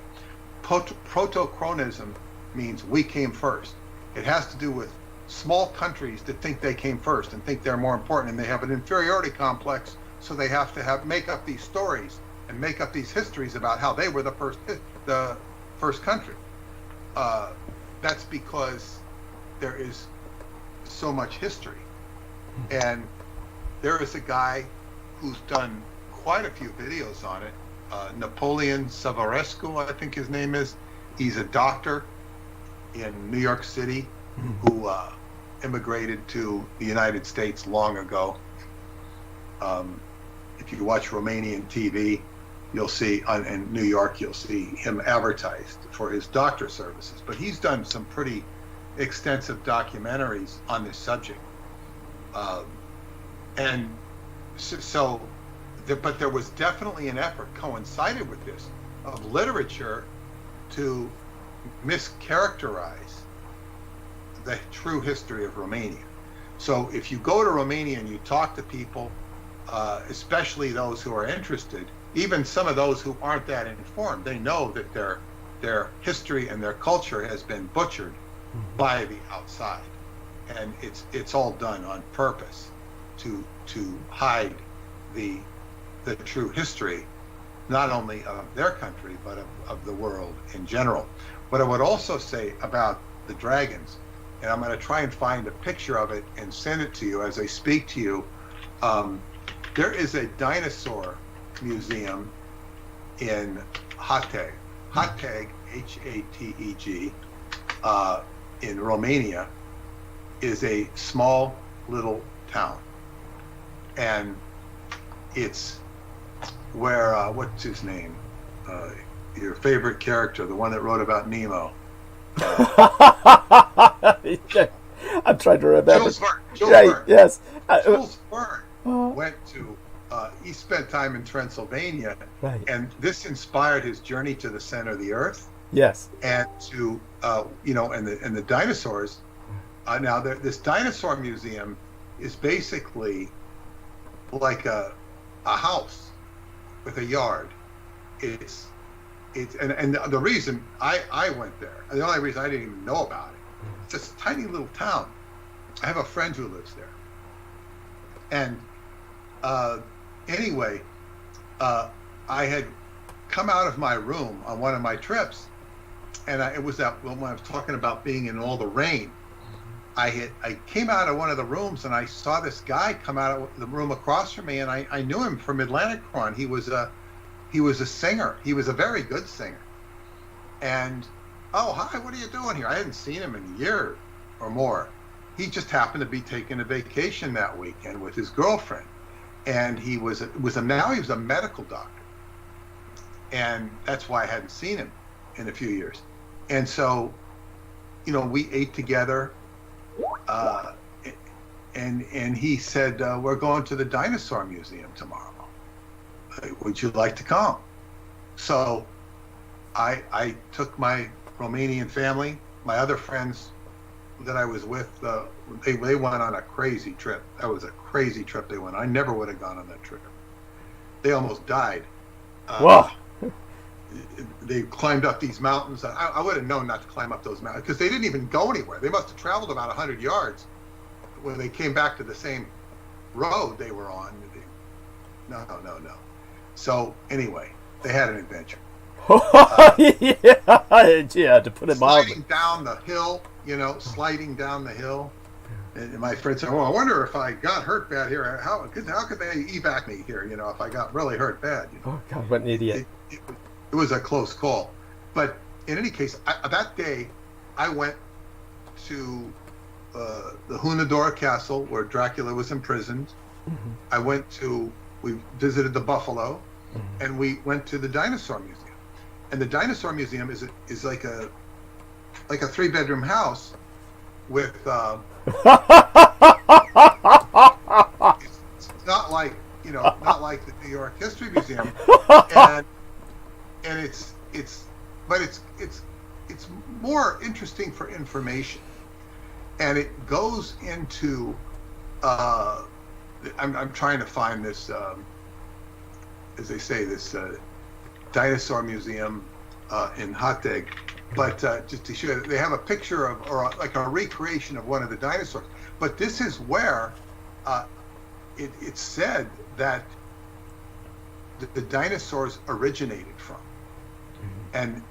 Proto-chronism means we came first. It has to do with small countries that think they came first and think they're more important, and they have an inferiority complex, so they have to make up these stories and make up these histories about how they were the first country. That's because there is so much history. And there is a guy who's done quite a few videos on it. Napoleon Savarescu, I think his name is. He's a doctor in New York City who immigrated to the United States long ago. If you watch Romanian TV, you'll see, in New York, you'll see him advertised for his doctor services. But he's done some pretty extensive documentaries on this subject. But there was definitely an effort coincided with this of literature to mischaracterize the true history of Romania. So if you go to Romania and you talk to people, especially those who are interested, even some of those who aren't that informed, they know that their history and their culture has been butchered by the outside, and it's all done on purpose to hide the true history, not only of their country but of the world in general. What I would also say about the dragons, and I'm going to try and find a picture of it and send it to you as I speak to you. There is a dinosaur museum in Hateg, Hateg, in Romania, is a small little town, and it's where what's his name? Your favorite character, the one that wrote about Nemo. I'm trying to remember. Jules Verne. Yes. Jules Verne went to. He spent time in Transylvania, right. And this inspired his journey to the center of the earth. Yes. And to and the dinosaurs. Now this dinosaur museum is basically like a house with a yard. It's and the reason I went there, the only reason I didn't even know about it, it's this tiny little town. I have a friend who lives there, and anyway, I had come out of my room on one of my trips, and it was that when I was talking about being in all the rain. I came out of one of the rooms and I saw this guy come out of the room across from me, and I knew him from Atlanticron. He was a singer. He was a very good singer. And hi, what are you doing here? I hadn't seen him in a year or more. He just happened to be taking a vacation that weekend with his girlfriend, and he was a medical doctor, and that's why I hadn't seen him in a few years. And so, we ate together. And he said, we're going to the dinosaur museum tomorrow. Would you like to come? So I took my Romanian family, my other friends that I was with, they went on a crazy trip. That was a crazy trip they went on. I never would have gone on that trip. They almost died. Wow. They climbed up these mountains. I would have known not to climb up those mountains because they didn't even go anywhere. They must have traveled about 100 yards when they came back to the same road they were on. No. So anyway, they had an adventure. Yeah, to put it mildly. Sliding down the hill, sliding down the hill. And my friend said, I wonder if I got hurt bad here. How could they evac me here, if I got really hurt bad? Oh, God, what an idiot. It was a close call. But in any case, that day, I went to the Hunadora Castle where Dracula was imprisoned. Mm-hmm. We visited the buffalo, and we went to the dinosaur museum. And the Dinosaur Museum is like a 3-bedroom house with it's not like not like the New York History Museum, and it's more interesting for information, and it goes into I'm trying to find this as they say this Dinosaur Museum in Hatteg. But just to show you, they have a picture of, or like a recreation of one of the dinosaurs. But this is where it's said that the dinosaurs originated from. And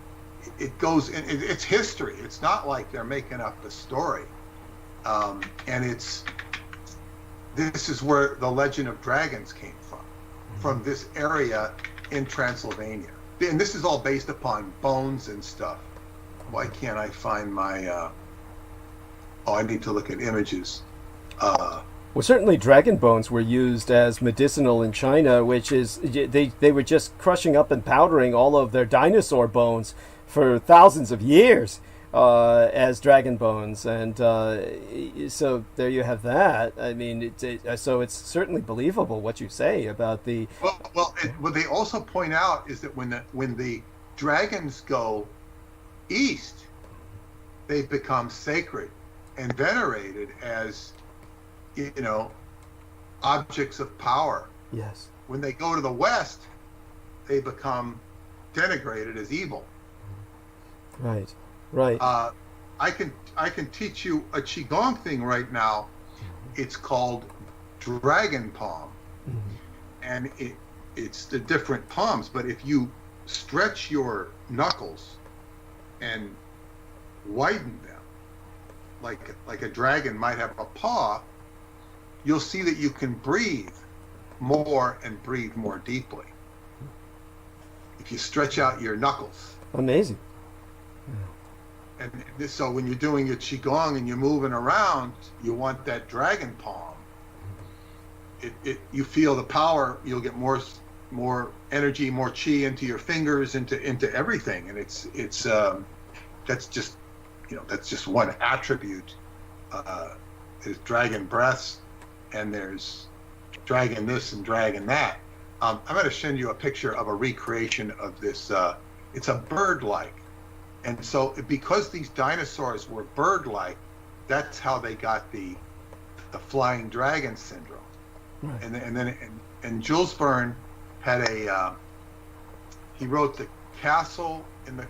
it goes in, it's history. It's not like they're making up a story. And this is where the legend of dragons came from this area in Transylvania. And this is all based upon bones and stuff. Why can't I find my I need to look at images. Well, certainly dragon bones were used as medicinal in China, which is they were just crushing up and powdering all of their dinosaur bones for thousands of years as dragon bones, and so there you have that. I mean, so it's certainly believable what you say about the. Well, what they also point out is that when the dragons go east, they become sacred and venerated as objects of power. Yes. When they go to the west, they become denigrated as evil. Right. I can teach you a qigong thing right now. It's called dragon palm, and it's the different palms. But if you stretch your knuckles and widen them, like a dragon might have a paw, you'll see that you can breathe more and breathe more deeply if you stretch out your knuckles. Amazing. And so when you're doing your qigong and you're moving around, you want that dragon palm. You feel the power. You'll get more energy, more chi into your fingers, into everything. And that's just one attribute. There's dragon breaths, and there's dragon this and dragon that. I'm going to send you a picture of a recreation of this. It's a bird-like. And so because these dinosaurs were bird-like, that's how they got the flying dragon syndrome. Right. And Jules Verne had he wrote The Castle in the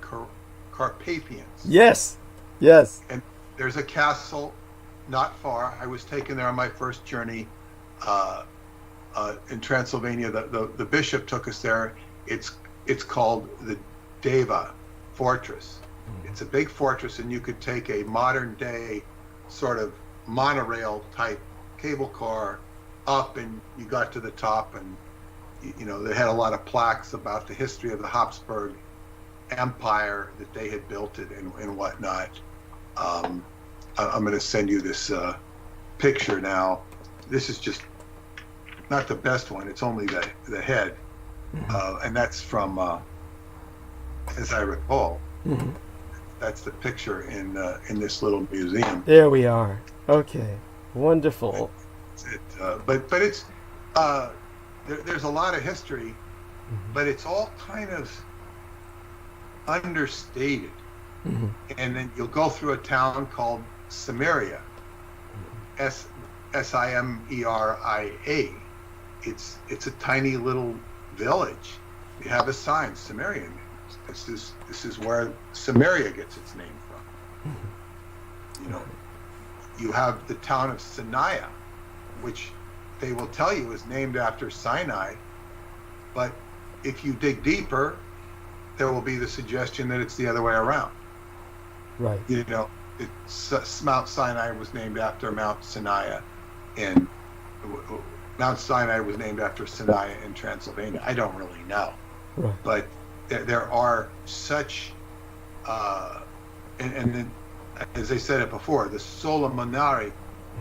Carpathians. Yes. And there's a castle not far. I was taken there on my first journey in Transylvania. The bishop took us there. It's called the Deva Fortress. It's a big fortress, and you could take a modern day sort of monorail type cable car up, and you got to the top, and they had a lot of plaques about the history of the Habsburg Empire, that they had built it and whatnot. I'm going to send you this picture now. This is just not the best one. It's only the head, and that's from, as I recall. That's the picture in this little museum. There we are. Okay, wonderful. But it's there's a lot of history, but it's all kind of understated. And then you'll go through a town called Cimmeria, Simeria. It's a tiny little village. You have a sign, Cimmerian. This is where Cimmeria gets its name from. You have the town of Sinai, which they will tell you is named after Sinai, but if you dig deeper, there will be the suggestion that it's the other way around. Right. Mount Sinai was named after Mount Sinai, and Mount Sinai was named after Sinai in Transylvania. I don't really know, right. But there are such, and then, as I said it before, the sola monari,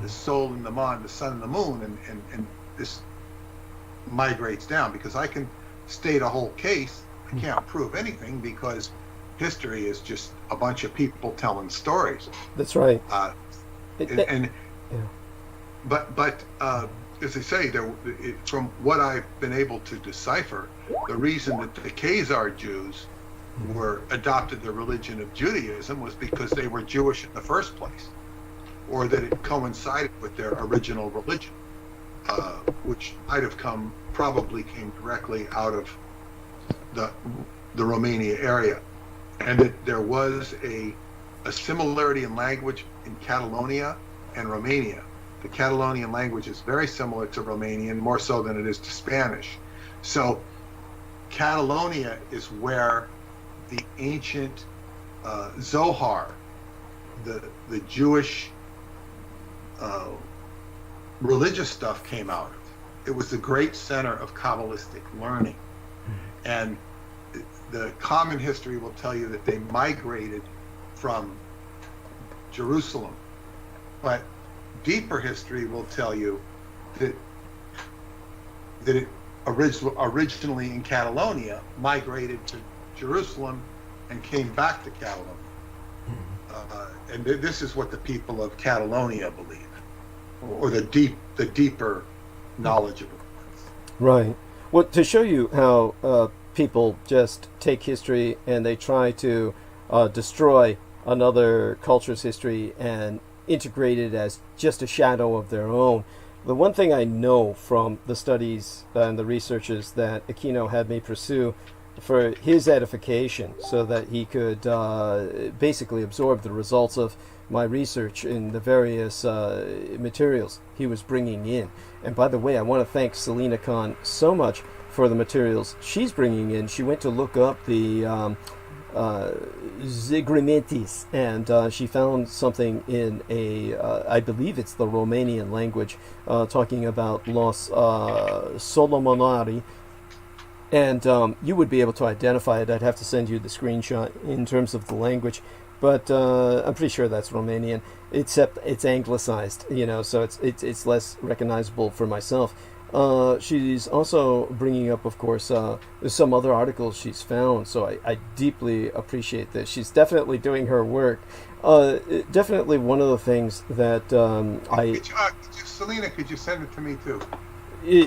the soul in the mon, the sun and the moon, and this migrates down, because I can state a whole case I can't prove anything because history is just a bunch of people telling stories. That's right. But as I say, from what I've been able to decipher, the reason that the Khazar Jews were adopted the religion of Judaism was because they were Jewish in the first place, or that it coincided with their original religion, which might have probably came directly out of the Romania area, and that there was a similarity in language in Catalonia and Romania. The Catalonian language is very similar to Romanian, more so than it is to Spanish. So Catalonia is where the ancient Zohar, the Jewish religious stuff came out of. It was the great center of Kabbalistic learning. And the common history will tell you that they migrated from Jerusalem. But deeper history will tell you that it originally in Catalonia migrated to Jerusalem and came back to Catalonia. And this is what the people of Catalonia believe, or the deeper knowledgeable ones. Right. Well, to show you how people just take history and they try to destroy another culture's history and integrate it as just a shadow of their own. The one thing I know from the studies and the researches that Aquino had me pursue for his edification, so that he could basically absorb the results of my research in the various materials he was bringing in. And by the way, I want to thank Selena Khan so much for the materials she's bringing in. She went to look up the Zigrimentis, and she found something in I believe it's the Romanian language, talking about Los Solomonari, and you would be able to identify it. I'd have to send you the screenshot in terms of the language, but I'm pretty sure that's Romanian, except it's anglicized, so it's less recognizable for myself. She's also bringing up, of course, some other articles she's found, so I deeply appreciate this. She's definitely doing her work. Definitely one of the things that Selena, could you send it to me too?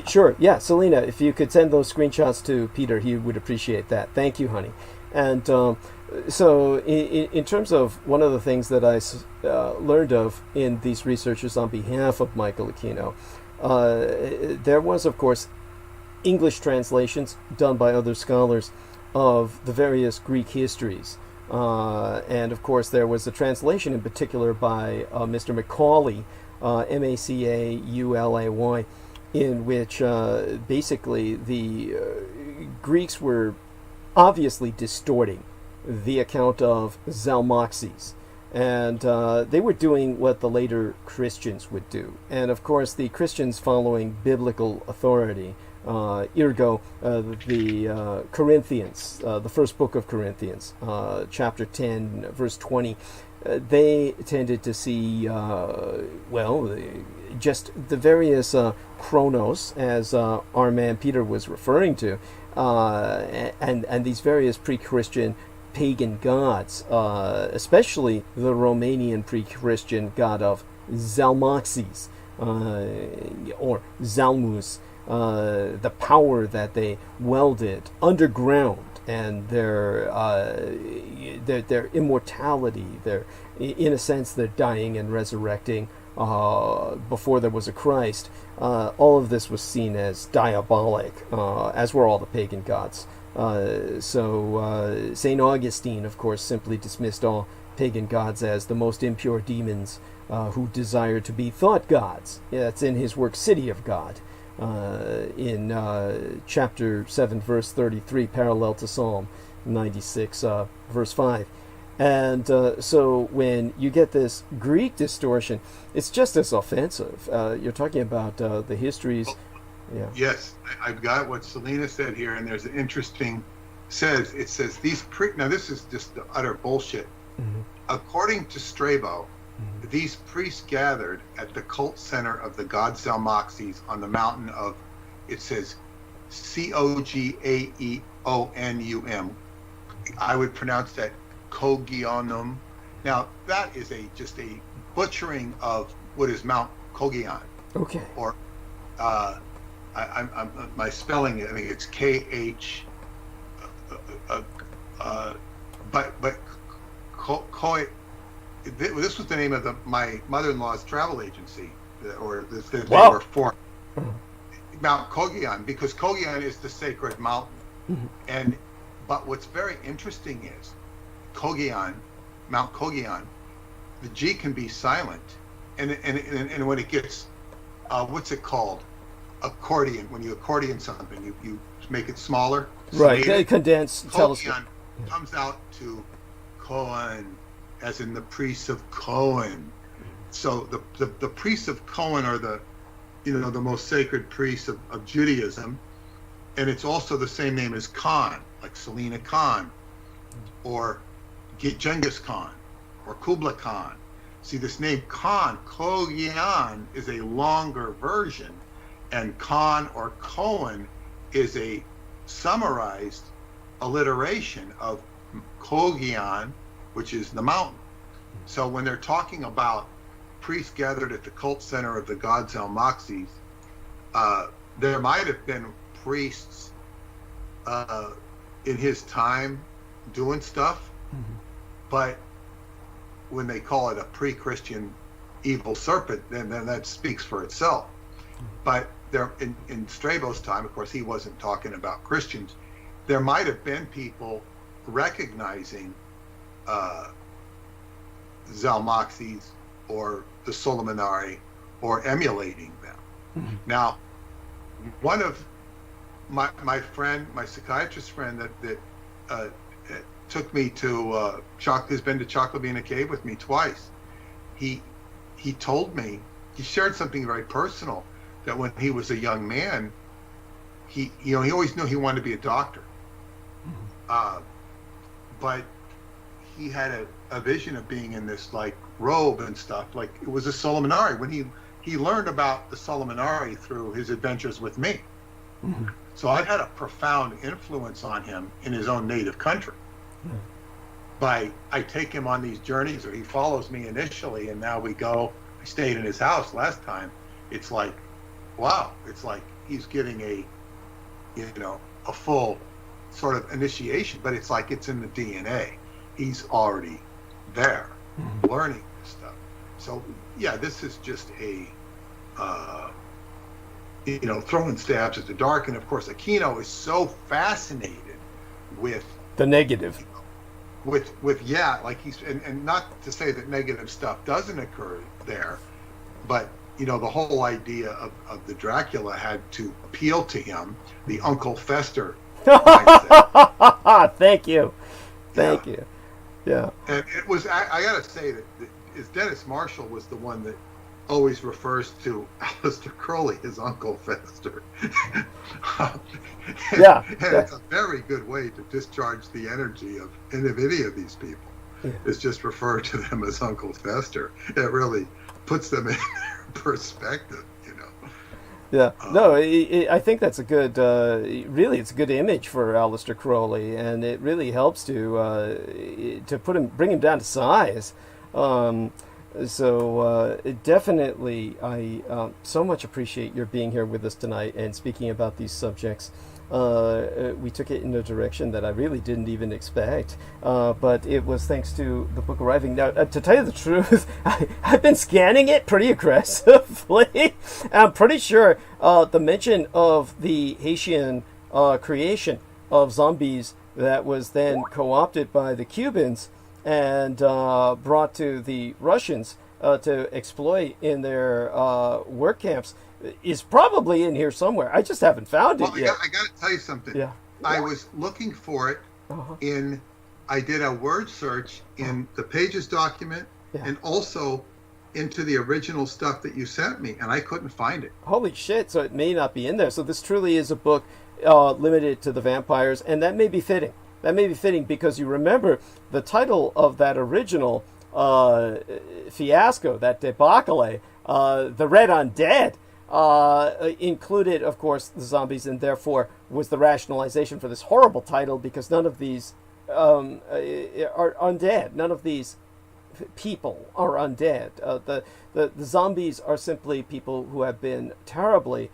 Sure, yeah, Selena, if you could send those screenshots to Peter, he would appreciate that. Thank you, honey. And so in terms of one of the things that I learned of in these researches on behalf of Michael Aquino, there was, of course, English translations done by other scholars of the various Greek histories. And, of course, there was a translation in particular by Mr. Macaulay, Macaulay, in which basically the Greeks were obviously distorting the account of Zalmoxes. And they were doing what the later Christians would do. And of course, the Christians following biblical authority, ergo the Corinthians, the first book of Corinthians, chapter 10, verse 20, they tended to see, just the various chronos, as our man Peter was referring to, and these various pre-Christian pagan gods, especially the Romanian pre-Christian god of Zalmoxes, or Zalmus, the power that they welded underground, and their immortality, in a sense, their dying and resurrecting before there was a Christ. All of this was seen as diabolic, as were all the pagan gods. So St. Augustine, of course, simply dismissed all pagan gods as the most impure demons who desire to be thought gods. Yeah, that's in his work City of God, in chapter 7, verse 33, parallel to Psalm 96, verse 5. And so when you get this Greek distortion, it's just as offensive. You're talking about the histories. Yeah. Yes, I've got what Selena said here, and there's an interesting it says these now this is just the utter bullshit. Mm-hmm. According to Strabo, mm-hmm. these priests gathered at the cult center of the god Zalmoxes on the mountain of, it says Cogae Onum. I would pronounce that Kogionum. Now that is just a butchering of what is Mount Kogion. Okay. Or my spelling. I think it's KH. This was the name of my mother-in-law's travel agency, or they were formed. Mount Kogion, because Kogion is the sacred mountain. But what's very interesting is Kogion, Mount Kogion, the G can be silent, and when it gets what's it called, accordion, when you accordion something, you make it smaller, right? They condense. Kogion comes out to Cohen, as in the priests of Cohen. So the priests of Cohen are the most sacred priests of Judaism, and it's also the same name as Khan, like Selina Khan, or Genghis Khan, or Kublai Khan. See, this name Khan, Kogion, is a longer version, and Khan or Cohen is a summarized alliteration of Kogion, which is the mountain. So when they're talking about priests gathered at the cult center of the god Zalmoxes, there might have been priests in his time doing stuff, but when they call it a pre-Christian evil serpent, then that speaks for itself. But there, in Strabo's time, of course, he wasn't talking about Christians. There might have been people recognizing Zalmoxes or the Solomonari, or emulating them. Now, one of my friend, my psychiatrist friend that took me to has been to Choclabina Cave with me twice. He told me, he shared something very personal, that when he was a young man, he always knew he wanted to be a doctor, but he had a vision of being in this like robe and stuff, like it was a Solomonari, when he learned about the Solomonari through his adventures with me. So I had a profound influence on him in his own native country. I take him on these journeys, or he follows me initially, and now we go. I stayed in his house last time. It's like, wow, it's like he's getting a full sort of initiation, but it's like it's in the DNA. He's already there, learning this stuff. So yeah, this is just a throwing stabs at the dark. And of course, Aquino is so fascinated with the negative, with like he's, and not to say that negative stuff doesn't occur there, but the whole idea of the Dracula had to appeal to him, the Uncle Fester mindset. Thank you. Yeah. And it was, I gotta say that Dennis Marshall was the one that always refers to Aleister Crowley as Uncle Fester. Yeah. It's a very good way to discharge the energy of any of these people. Yeah. Is just refer to them as Uncle Fester. It really puts them in their perspective, Yeah, no, I think that's a good, really, it's a good image for Aleister Crowley, and it really helps to bring him down to size. Definitely, I so much appreciate your being here with us tonight and speaking about these subjects. We took it in a direction that I really didn't even expect, but it was thanks to the book arriving. Now, to tell you the truth, I've been scanning it pretty aggressively. I'm pretty sure the mention of the Haitian creation of zombies that was then co-opted by the Cubans and brought to the Russians to exploit in their work camps is probably in here somewhere. I just haven't found it yet. I got to tell you something. Yeah. I was looking for it I did a word search in the Pages document and also into the original stuff that you sent me, and I couldn't find it. Holy shit, so it may not be in there. So this truly is a book limited to the vampires, and that may be fitting. That may be fitting because you remember the title of that original fiasco, that debacle, The Red Undead. included, of course, the zombies, and therefore was the rationalization for this horrible title, because none of these are undead. None of these people are undead. The zombies are simply people who have been terribly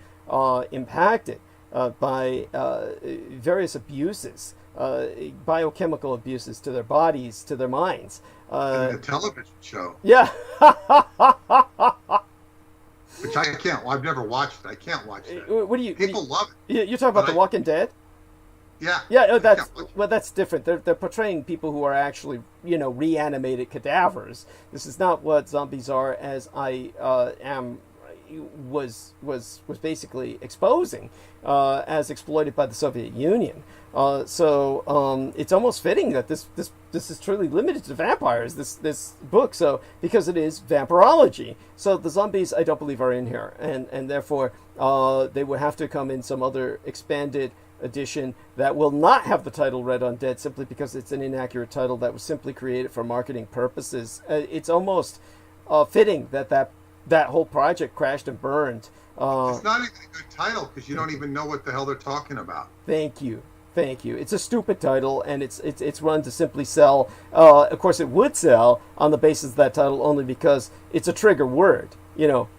impacted by various abuses, biochemical abuses to their bodies, to their minds. A television show. Yeah. Which I can't. I've never watched it. I can't watch that. People love it. You're talking about The Walking Dead? Yeah. Yeah. That's different. They're portraying people who are actually, reanimated cadavers. This is not what zombies are, as I was basically exposing as exploited by the Soviet Union. So it's almost fitting that this is truly limited to vampires, this book, so because it is vampirology. So the zombies, I don't believe, are in here, and therefore they would have to come in some other expanded edition that will not have the title Red Undead, simply because it's an inaccurate title that was simply created for marketing purposes. It's almost fitting that whole project crashed and burned. It's not even a good title, because you don't even know what the hell they're talking about. Thank you. It's a stupid title, and it's run to simply sell. Of course, it would sell on the basis of that title only because it's a trigger word.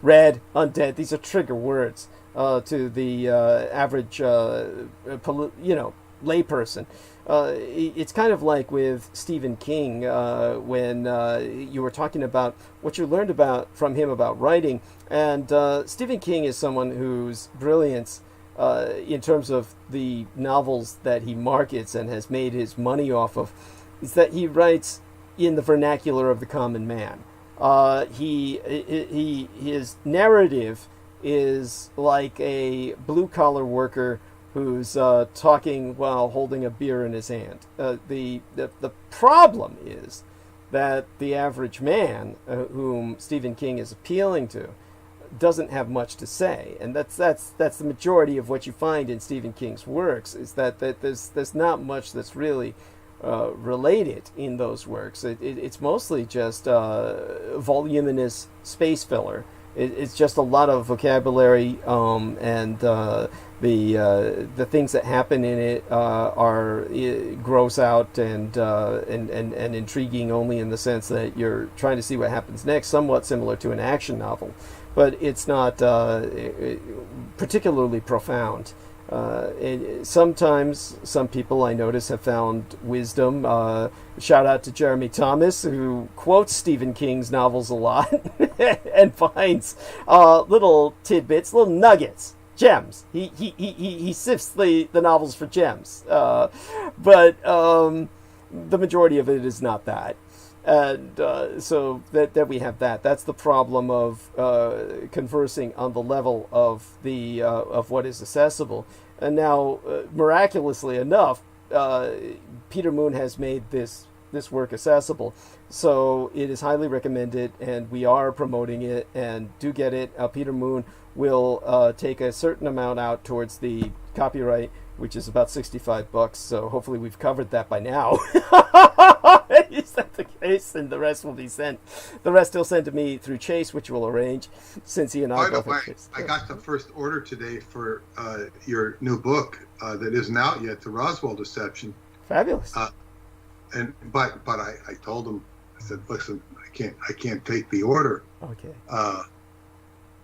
Red, undead. These are trigger words to the average, layperson. It's kind of like with Stephen King when you were talking about what you learned from him about writing, and Stephen King is someone whose brilliance, in terms of the novels that he markets and has made his money off of, is that he writes in the vernacular of the common man. His narrative is like a blue-collar worker who's talking while holding a beer in his hand. The problem is that the average man, whom Stephen King is appealing to, doesn't have much to say, and that's the majority of what you find in Stephen King's works, is that there's not much that's really related in those works. It's mostly just voluminous space filler. It's just a lot of vocabulary, and the things that happen in it are gross out and intriguing only in the sense that you're trying to see what happens next, somewhat similar to an action novel. But it's not particularly profound. Sometimes some people I notice have found wisdom. Shout out to Jeremy Thomas, who quotes Stephen King's novels a lot and finds little tidbits, little nuggets, gems. He sifts the novels for gems. But the majority of it is not that. And so that we have that. That's the problem of conversing on the level of the of what is accessible. And now, miraculously enough, Peter Moon has made this work accessible. So it is highly recommended, and we are promoting it. And do get it. Peter Moon will take a certain amount out towards the copyright, which is about $65. So hopefully we've covered that by now. Is that the case? And the rest will be sent. The rest he'll send to me through Chase, which we'll arrange, since he and I both have Chase. I got the first order today for your new book that isn't out yet, The Roswell Deception. Fabulous. But I told him, I said, listen, I can't take the order. Okay.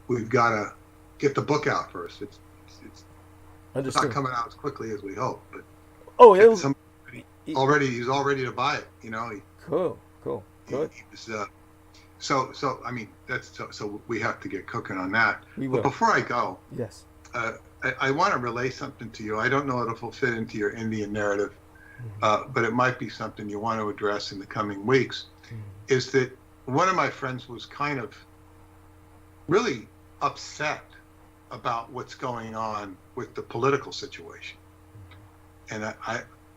We've got to get the book out first. It's Understood. not coming out as quickly as we hope, but he's all ready to buy it. Cool. Good. He was, so I mean, so we have to get cooking on that. We will. But before I go, yes, I want to relay something to you. I don't know if it'll fit into your Indian narrative, but it might be something you want to address in the coming weeks. Is that one of my friends was kind of really upset about what's going on with the political situation. And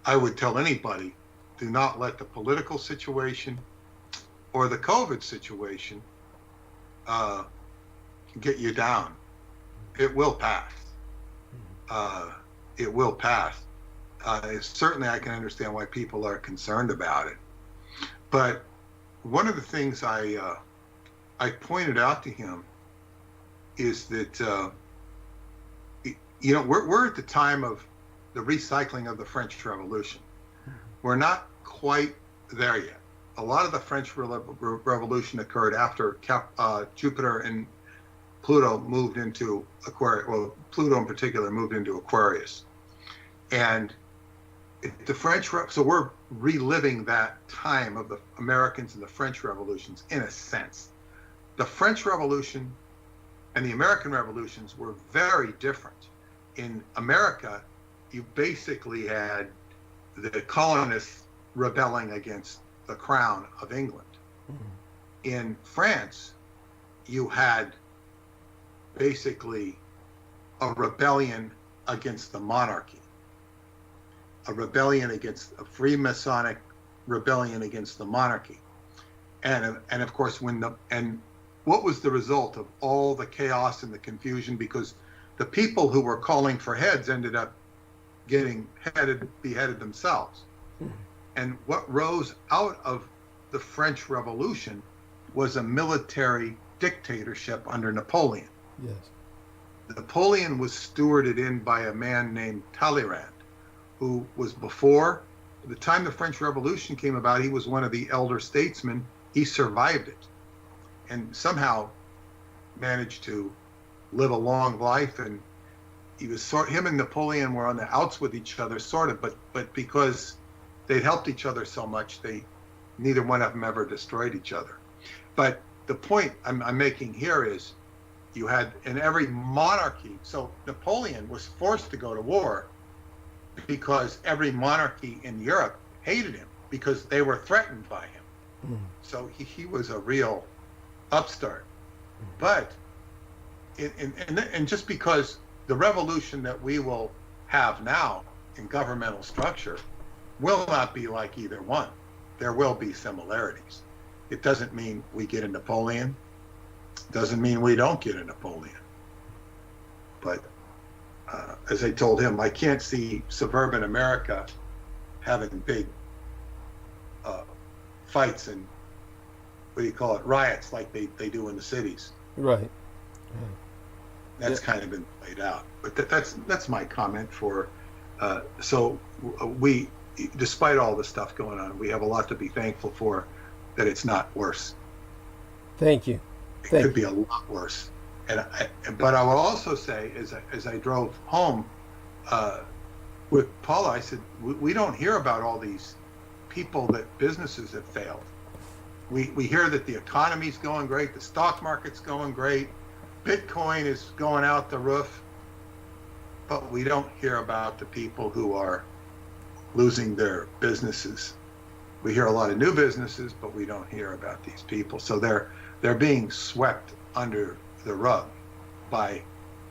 I would tell anybody, do not let the political situation or the COVID situation get you down. It will pass. It will pass. Certainly I can understand why people are concerned about it. But one of the things I pointed out to him is that we're at the time of the recycling of the French Revolution. We're not quite there yet. A lot of the French Revolution occurred after Jupiter and Pluto moved into Aquarius. Well, Pluto in particular moved into Aquarius, and so we're reliving that time of the Americans and the French revolutions in a sense. The French Revolution and the American revolutions were very different. In America, you basically had the colonists rebelling against the crown of England. Mm-hmm. In France, you had basically a rebellion against the monarchy, a rebellion against a Freemasonic rebellion against the monarchy. And of course, what was the result of all the chaos and the confusion? Because the people who were calling for heads ended up getting beheaded themselves. Mm-hmm. And what rose out of the French Revolution was a military dictatorship under Napoleon. Yes. Napoleon was stewarded in by a man named Talleyrand, who was before the time the French Revolution came about. He was one of the elder statesmen. He survived it and somehow managed to live a long life. And he was him and Napoleon were on the outs with each other, sort of, but because they'd helped each other so much, neither one of them ever destroyed each other. But the point I'm making here is, you had in every monarchy, so Napoleon was forced to go to war because every monarchy in Europe hated him because they were threatened by him. Mm. So he was a real upstart. But and just because the revolution that we will have now in governmental structure will not be like either one. There will be similarities. It doesn't mean we get a Napoleon. Doesn't mean we don't get a Napoleon. But as I told him, I can't see suburban America having big fights and riots like they do in the cities. Right. That's kind of been played out. But that's my comment for. So we, despite all the stuff going on, we have a lot to be thankful for, that it's not worse. Thank you. It could be a lot worse. But I will also say, as I drove home with Paula, I said, we don't hear about all these people that businesses have failed. We hear that the economy's going great, the stock market's going great, Bitcoin is going out the roof, but we don't hear about the people who are losing their businesses. We hear a lot of new businesses, but we don't hear about these people. So they're being swept under the rug by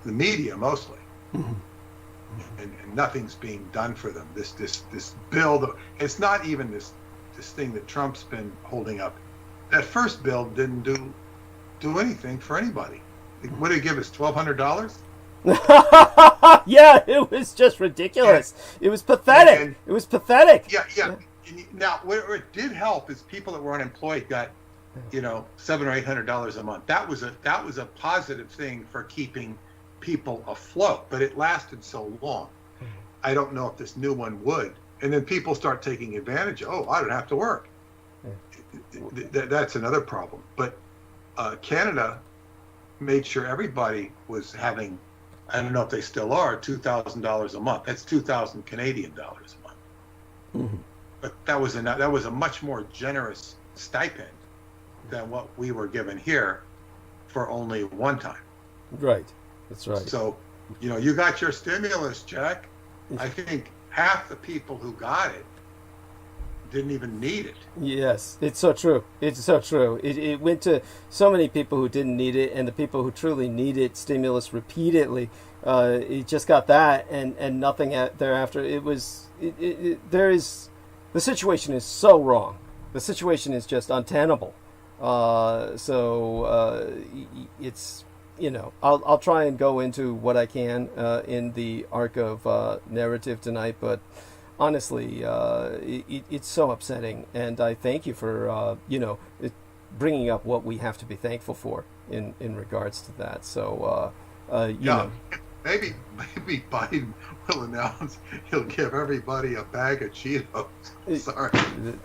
the media mostly. Mm-hmm. And nothing's being done for them. This bill, it's not even this thing that Trump's been holding up. That first bill didn't do anything for anybody. What did it give us, $1,200? Yeah, it was just ridiculous. It was pathetic. It was pathetic. Yeah. Now, where it did help is people that were unemployed got, $700 or $800 a month. That was a positive thing for keeping people afloat, but it lasted so long. I don't know if this new one would. And then people start taking advantage. Oh, I don't have to work. That's another problem. But Canada made sure everybody was having, I don't know if they still are, $2,000 a month. That's 2,000 Canadian dollars a month. Mm-hmm. But that was a much more generous stipend than what we were given here for only one time. Right. That's right. So, you got your stimulus check. I think half the people who got it didn't even need it. Yes, it's so true. It's so true. It went to so many people who didn't need it, and the people who truly needed stimulus repeatedly, it just got that and nothing thereafter. The situation is so wrong. The situation is just untenable. It's, I'll try and go into what I can in the arc of narrative tonight, but honestly, it's so upsetting, and I thank you for bringing up what we have to be thankful for in regards to that. So, you know. Maybe Biden will announce he'll give everybody a bag of Cheetos. Sorry.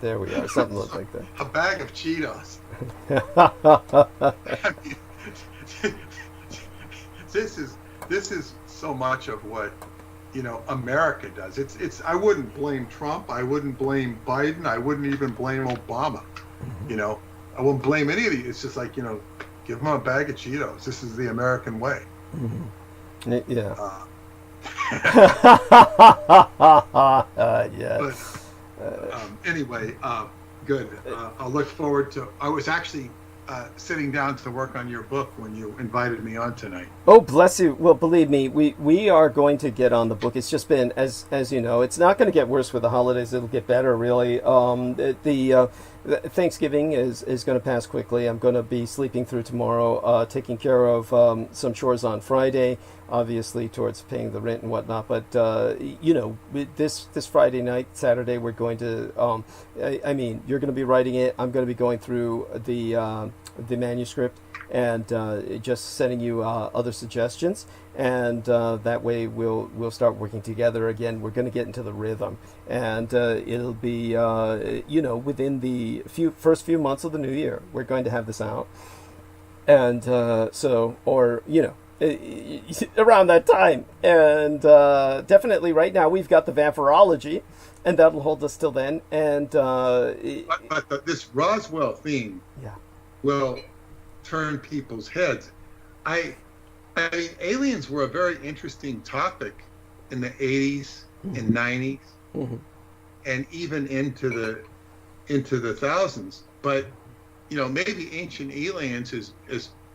There we are. Something like that. A bag of Cheetos. I mean, this is so much of what, you know, America does. It's I wouldn't blame Trump. I wouldn't blame Biden. I wouldn't even blame Obama. You know, I wouldn't blame any of these. It's just like, you know, give them a bag of Cheetos. This is the American way. Mm-hmm. Yeah. Yes. But, anyway, good. I'll look forward to. I was actually sitting down to work on your book when you invited me on tonight. Oh, bless you. Well, believe me, we are going to get on the book. It's just been, as you know, it's not going to get worse with the holidays. It'll get better, really. Thanksgiving is going to pass quickly. I'm going to be sleeping through tomorrow, taking care of some chores on Friday, obviously towards paying the rent and whatnot. But you know, this Friday night, Saturday, we're going to. I mean, you're going to be writing it. I'm going to be going through the manuscript and just sending you other suggestions, and that way we'll start working together again. We're going to get into the rhythm, and it'll be you know, within the first few months of the new year we're going to have this out, and so, or you know, around that time, and definitely right now we've got the vampirology, and that'll hold us till then, and but this Roswell theme, yeah, will turn people's heads. I mean, aliens were a very interesting topic in the 80s and 90s, and even into the thousands. But you know, maybe Ancient Aliens has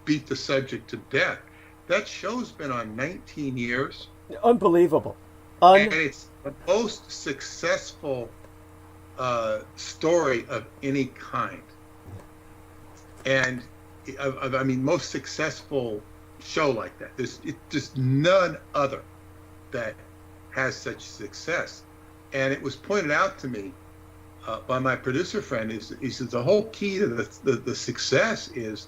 beat the subject to death. That show's been on 19 years. Unbelievable. And it's the most successful story of any kind. And I mean, most successful show like that. There's just none other that has such success. And it was pointed out to me by my producer friend. He says the whole key to the success is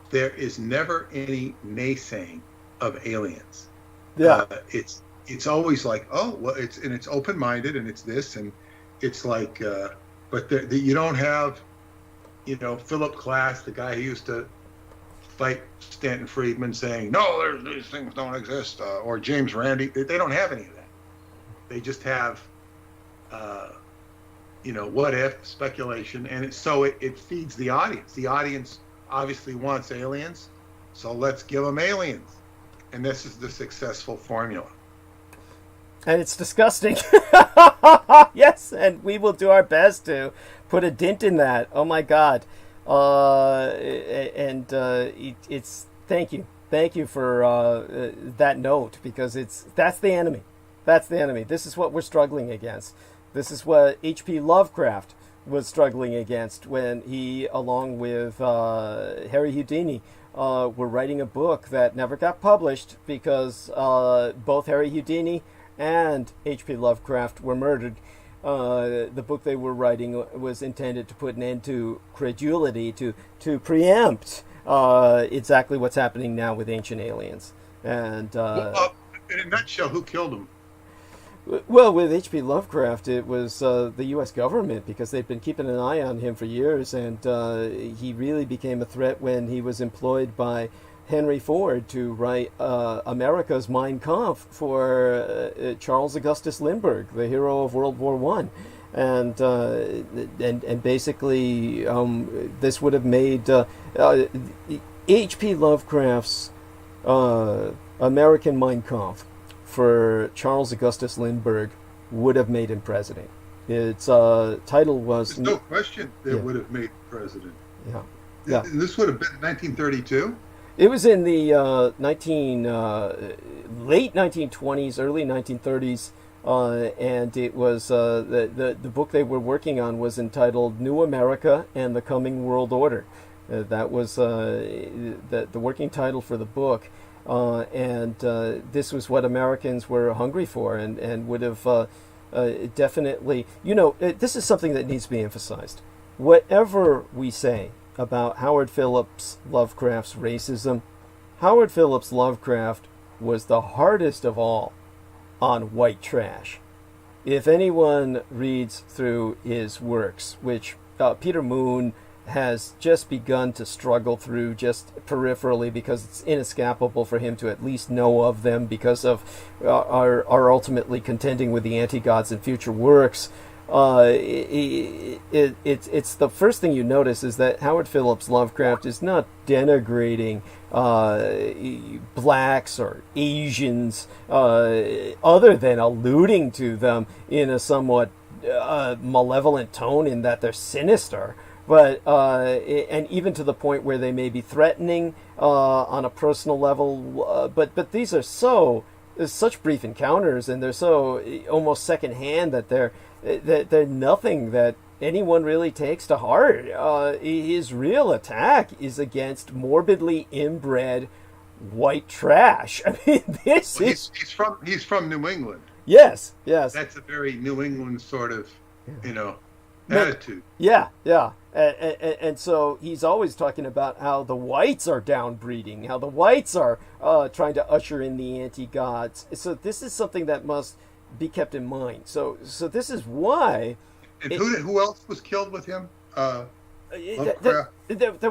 there is never any naysaying of aliens. Yeah, it's always like, oh, well, it's open-minded, and it's this, and it's like, but you don't have, you know, Philip Glass, the guy who used to fight Stanton Friedman, saying, no, these things don't exist, or James Randi. They don't have any of that. They just have, you know, what if, speculation, and it feeds the audience. The audience obviously wants aliens, so let's give them aliens. And this is the successful formula. And it's disgusting. Yes, and we will do our best to put a dent in that. Oh my God. It's thank you for that note, because that's the enemy. That's the enemy. This is what we're struggling against. This is what H.P. Lovecraft was struggling against when he, along with Harry Houdini, were writing a book that never got published because both Harry Houdini and H.P. Lovecraft were murdered. The book they were writing was intended to put an end to credulity, to preempt exactly what's happening now with Ancient Aliens. And in a nutshell, who killed him? Well, with H.P. Lovecraft, it was the U.S. government, because they'd been keeping an eye on him for years, and he really became a threat when he was employed by Henry Ford to write America's Mein Kampf for Charles Augustus Lindbergh, the hero of World War I. And basically, this would have made H.P. Lovecraft's American Mein Kampf for Charles Augustus Lindbergh would have made him president. Its title was... There's no question it would have made him president. Yeah. And this would have been 1932? It was in the late 1920s, early 1930s, and it was the book they were working on was entitled New America and the Coming World Order. That was the working title for the book, and this was what Americans were hungry for, and would have definitely, you know, this is something that needs to be emphasized. Whatever we say about Howard Phillips Lovecraft's racism. Howard Phillips Lovecraft was the hardest of all on white trash. If anyone reads through his works, which Peter Moon has just begun to struggle through just peripherally because it's inescapable for him to at least know of them because of our ultimately contending with the anti-gods in future works. It's the first thing you notice is that Howard Phillips Lovecraft is not denigrating blacks or Asians other than alluding to them in a somewhat malevolent tone in that they're sinister. But and even to the point where they may be threatening on a personal level, but these are such brief encounters, and they're so almost secondhand that they're nothing that anyone really takes to heart. His real attack is against morbidly inbred white trash. I mean, he's from New England. Yes. That's a very New England sort of, attitude. Yeah. And so he's always talking about how the whites are downbreeding, how the whites are trying to usher in the anti-gods. So this is something that must be kept in mind. So this is why. And who else was killed with him? There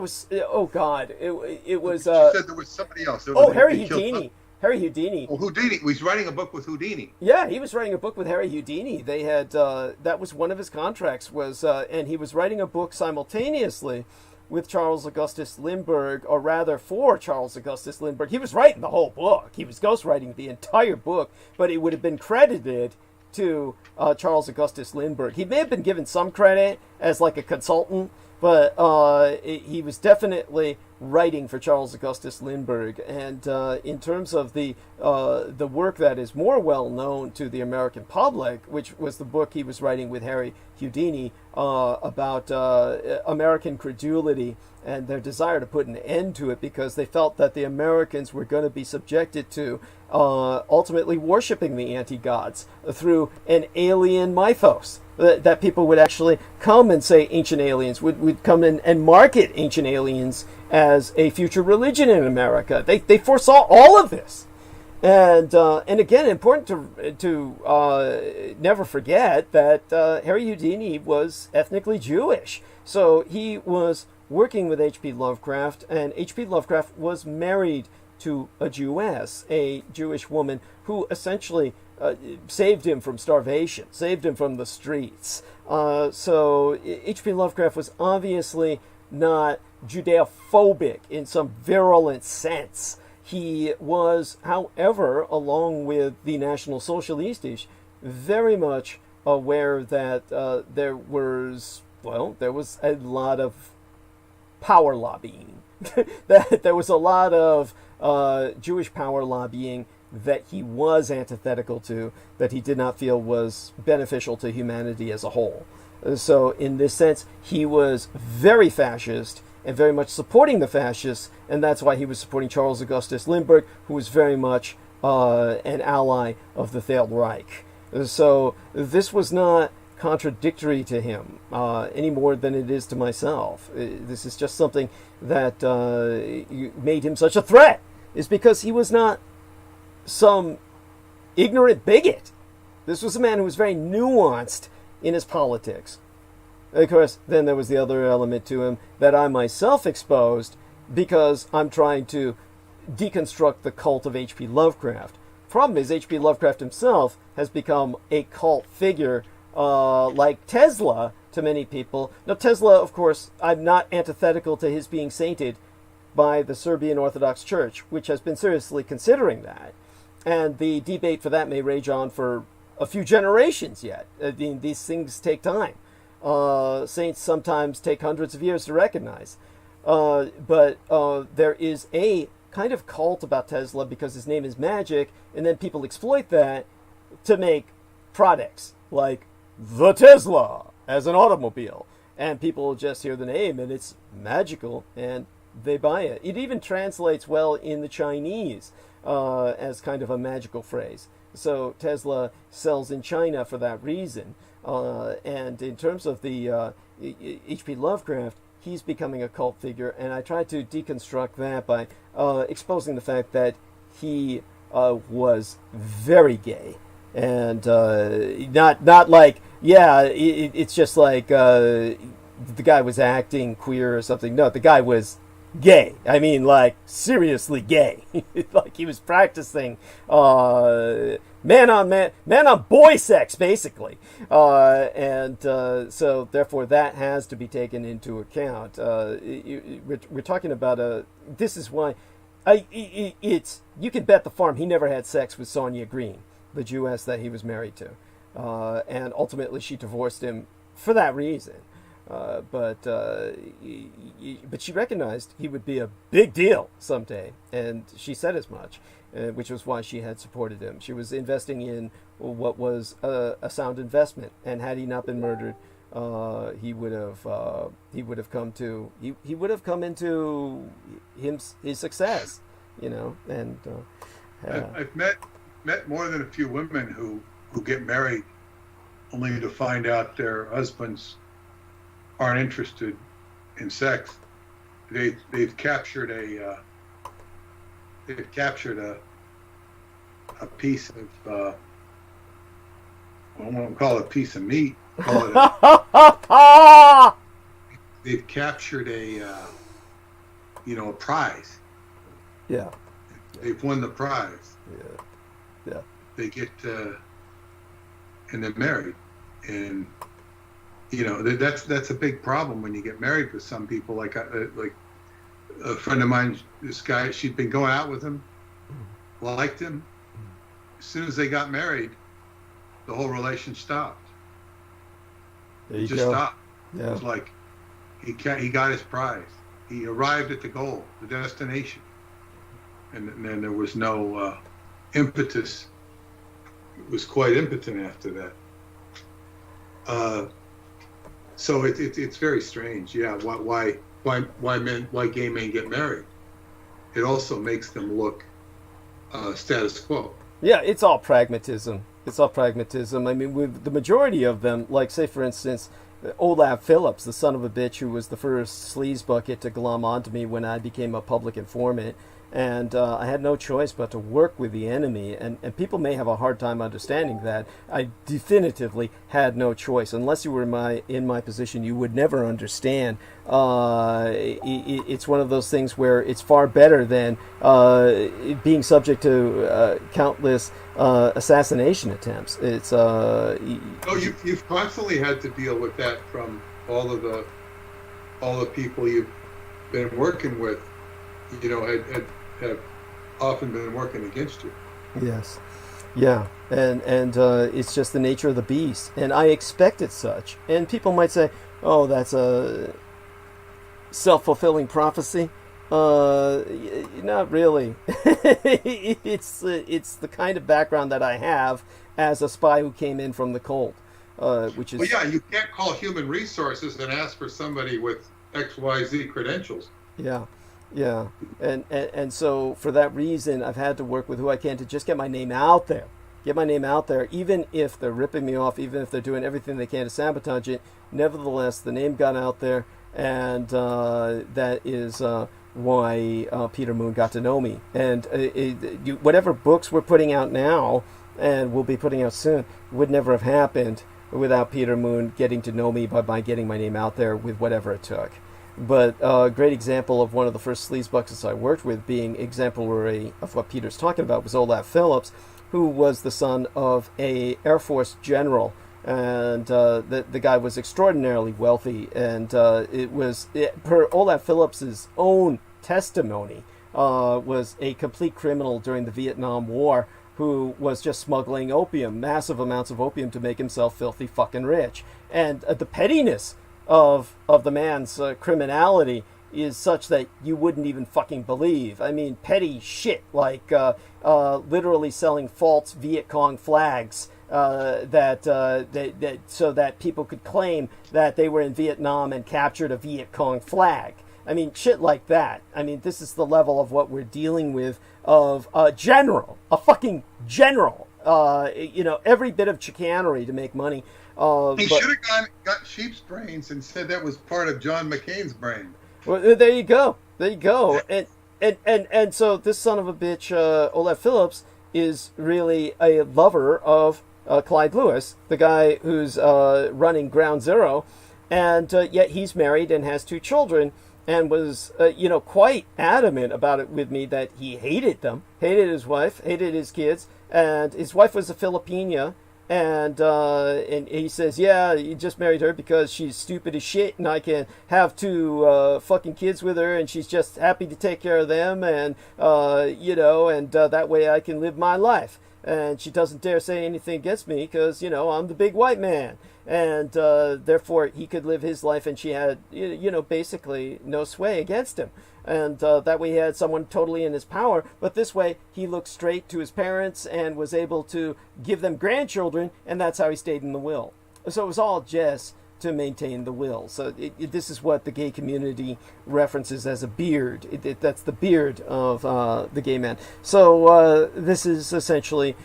was, oh God, it was. You said there was somebody else. Harry Houdini. Harry Houdini. Oh, Houdini. He's writing a book with Houdini. Yeah, he was writing a book with Harry Houdini. They had that was one of his contracts and he was writing a book simultaneously with Charles Augustus Lindbergh, or rather for Charles Augustus Lindbergh. He was writing the whole book. He was ghostwriting the entire book, but it would have been credited to Charles Augustus Lindbergh. He may have been given some credit as like a consultant, but he was definitely writing for Charles Augustus Lindbergh. And in terms of the work that is more well known to the American public, which was the book he was writing with Harry Houdini about American credulity and their desire to put an end to it because they felt that the Americans were going to be subjected to ultimately worshiping the anti-gods through an alien mythos. That people would actually come and say ancient aliens, would come in and market ancient aliens as a future religion in America. They foresaw all of this. And again, important to never forget that Harry Houdini was ethnically Jewish. So he was working with H.P. Lovecraft, and H.P. Lovecraft was married to a Jewess, a Jewish woman who essentially saved him from starvation, saved him from the streets. So H.P. Lovecraft was obviously not Judeophobic in some virulent sense. He was, however, along with the National Socialistes, very much aware that there was a lot of power lobbying. That there was a lot of Jewish power lobbying that he was antithetical to, that he did not feel was beneficial to humanity as a whole. So in this sense, he was very fascist and very much supporting the fascists, and that's why he was supporting Charles Augustus Lindbergh, who was very much an ally of the Third Reich. So this was not contradictory to him any more than it is to myself. This is just something that made him such a threat, is because he was not some ignorant bigot. This was a man who was very nuanced in his politics. Of course, then there was the other element to him that I myself exposed because I'm trying to deconstruct the cult of H.P. Lovecraft. Problem is, H.P. Lovecraft himself has become a cult figure like Tesla to many people. Now, Tesla, of course, I'm not antithetical to his being sainted by the Serbian Orthodox Church, which has been seriously considering that. And the debate for that may rage on for a few generations yet. These things take time. Saints sometimes take hundreds of years to recognize. But there is a kind of cult about Tesla because his name is magic, and then people exploit that to make products like the Tesla as an automobile. And people just hear the name, and it's magical, and they buy it. It even translates well in the Chinese as kind of a magical phrase. So Tesla sells in China for that reason. And in terms of the H.P. Lovecraft, he's becoming a cult figure, and I tried to deconstruct that by exposing the fact that he was very gay, and not like, yeah, it's just like the guy was acting queer or something. No, the guy was gay. I mean, like, seriously gay. Like, he was practicing man on boy sex, basically. So therefore that has to be taken into account. We're talking about this is why you can bet the farm he never had sex with Sonia Green, the Jewess that he was married to, and ultimately she divorced him for that reason. But she recognized he would be a big deal someday, and she said as much, which was why she had supported him. She was investing in what was a sound investment, and had he not been murdered, he would have come into his success, you know. And I've met more than a few women who get married only to find out their husbands aren't interested in sex. They've captured a piece of I won't call it a piece of meat. They've captured a prize. Yeah. They've won the prize. Yeah. They get and they're married, and that's a big problem when you get married with some people. Like a friend of mine, this guy, she'd been going out with him, liked him. As soon as they got married, the whole relation stopped. There you just go. stopped. Yeah. It was like he got his prize. He arrived at the goal, the destination, and then there was no impetus. It was quite impotent after that. So it's very strange. Yeah, why gay men get married? It also makes them look status quo. Yeah, it's all pragmatism. I mean, with the majority of them, like, say, for instance, Olaf Phillips, the son of a bitch who was the first sleaze bucket to glom onto me when I became a public informant. And I had no choice but to work with the enemy. And people may have a hard time understanding that. I definitively had no choice. Unless you were in my position, you would never understand. It's one of those things where it's far better than being subject to countless assassination attempts. It's you've constantly had to deal with that from all the people you've been working with. Have often been working against you. Yes. Yeah. And it's just the nature of the beast. And I expected such. And people might say, oh, that's a self-fulfilling prophecy. Not really. It's the kind of background that I have as a spy who came in from the cold, which is... Well, yeah, you can't call human resources and ask for somebody with XYZ credentials. Yeah. Yeah, and so for that reason, I've had to work with who I can to just get my name out there. Even if they're ripping me off, even if they're doing everything they can to sabotage it. Nevertheless, the name got out there, and that is why Peter Moon got to know me. And whatever books we're putting out now, and we'll be putting out soon, would never have happened without Peter Moon getting to know me by getting my name out there with whatever it took. But a great example of one of the first sleaze buckets I worked with, being exemplary of what Peter's talking about, was Olaf Phillips, who was the son of a Air Force general, and the guy was extraordinarily wealthy, and per Olaf Phillips's own testimony, was a complete criminal during the Vietnam War, who was just smuggling opium, massive amounts of opium, to make himself filthy fucking rich. And the pettiness of the man's criminality is such that you wouldn't even fucking believe. I mean, petty shit, like literally selling false Viet Cong flags that so that people could claim that they were in Vietnam and captured a Viet Cong flag. I mean, shit like that. I mean, this is the level of what we're dealing with, of a fucking general. Every bit of chicanery to make money. He should have got sheep's brains and said that was part of John McCain's brain. Well, there you go. There you go. And so this son of a bitch, Olaf Phillips, is really a lover of Clyde Lewis, the guy who's running Ground Zero, and yet he's married and has 2 children, and was quite adamant about it with me that he hated them, hated his wife, hated his kids, and his wife was a Filipina. And he says, yeah, you just married her because she's stupid as shit, and I can have 2 fucking kids with her, and she's just happy to take care of them, and that way I can live my life. And she doesn't dare say anything against me because I'm the big white man, and therefore he could live his life, and she had basically no sway against him. And that way he had someone totally in his power. But this way he looked straight to his parents and was able to give them grandchildren, and that's how he stayed in the will. So it was all just to maintain the will. So this is what the gay community references as a beard. That's the beard of the gay man. So this is essentially,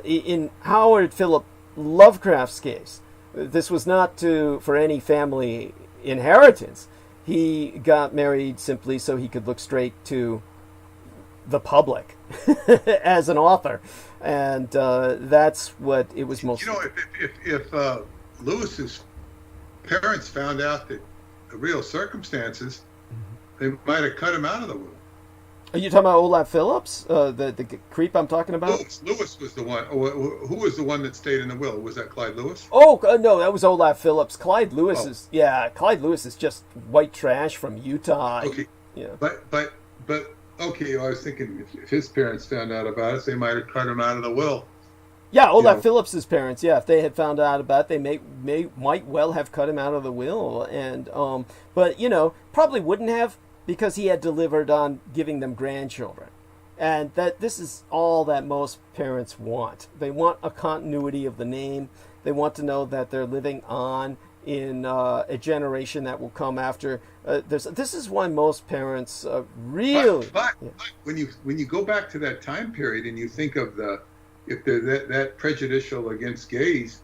in Howard Philip Lovecraft's case, this was not for any family inheritance. He got married simply so he could look straight to the public as an author, and that's what it was mostly. If Lewis's parents found out the real circumstances, they might have cut him out of the will. Are you talking about Olaf Phillips, the creep I'm talking about? Lewis was the one. Who was the one that stayed in the will? Was that Clyde Lewis? Oh, no, that was Olaf Phillips. Clyde Lewis Clyde Lewis is just white trash from Utah. Okay. Yeah. But okay, I was thinking if his parents found out about it, they might have cut him out of the will. Yeah, Olaf Phillips's parents. Yeah, if they had found out about it, they might well have cut him out of the will, and but probably wouldn't have, because he had delivered on giving them grandchildren. And that this is all that most parents want. They want a continuity of the name. They want to know that they're living on in a generation that will come after. This is why most parents really. But when you go back to that time period and you think of if they're that prejudicial against gays,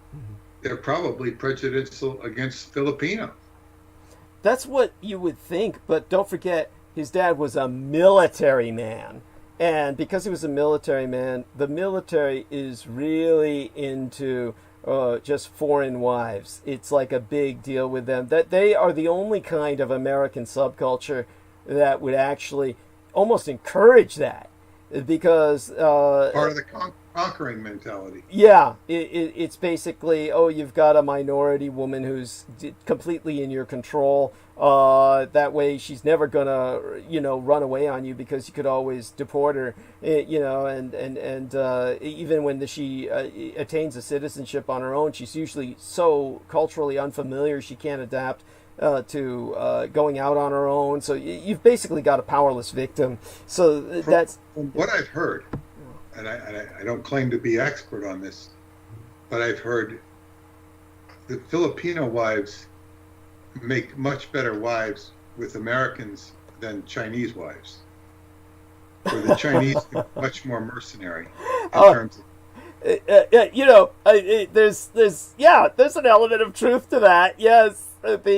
they're probably prejudicial against Filipinos. That's what you would think, but don't forget, his dad was a military man. And because he was a military man, the military is really into just foreign wives. It's like a big deal with them. That they are the only kind of American subculture that would actually almost encourage that. Because part of the conquering mentality. Yeah, it's basically, you've got a minority woman who's completely in your control. That way, she's never gonna, run away on you, because you could always deport her. And even when she attains a citizenship on her own, she's usually so culturally unfamiliar she can't adapt to going out on her own. So you've basically got a powerless victim. So from what I've heard, and I don't claim to be expert on this, but I've heard the Filipino wives make much better wives with Americans than Chinese wives. Or the Chinese are much more mercenary in terms of... there's an element of truth to that. Yes, when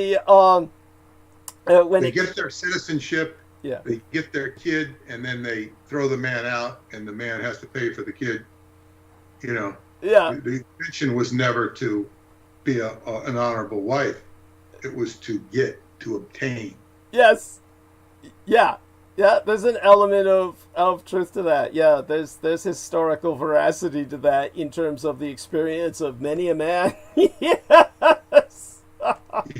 they get their citizenship, they get their kid, and then they throw the man out, and the man has to pay for the kid. The intention was never to be an honorable wife. It was to obtain. Yes. Yeah. Yeah, there's an element of truth to that. Yeah, there's historical veracity to that in terms of the experience of many a man. Yes.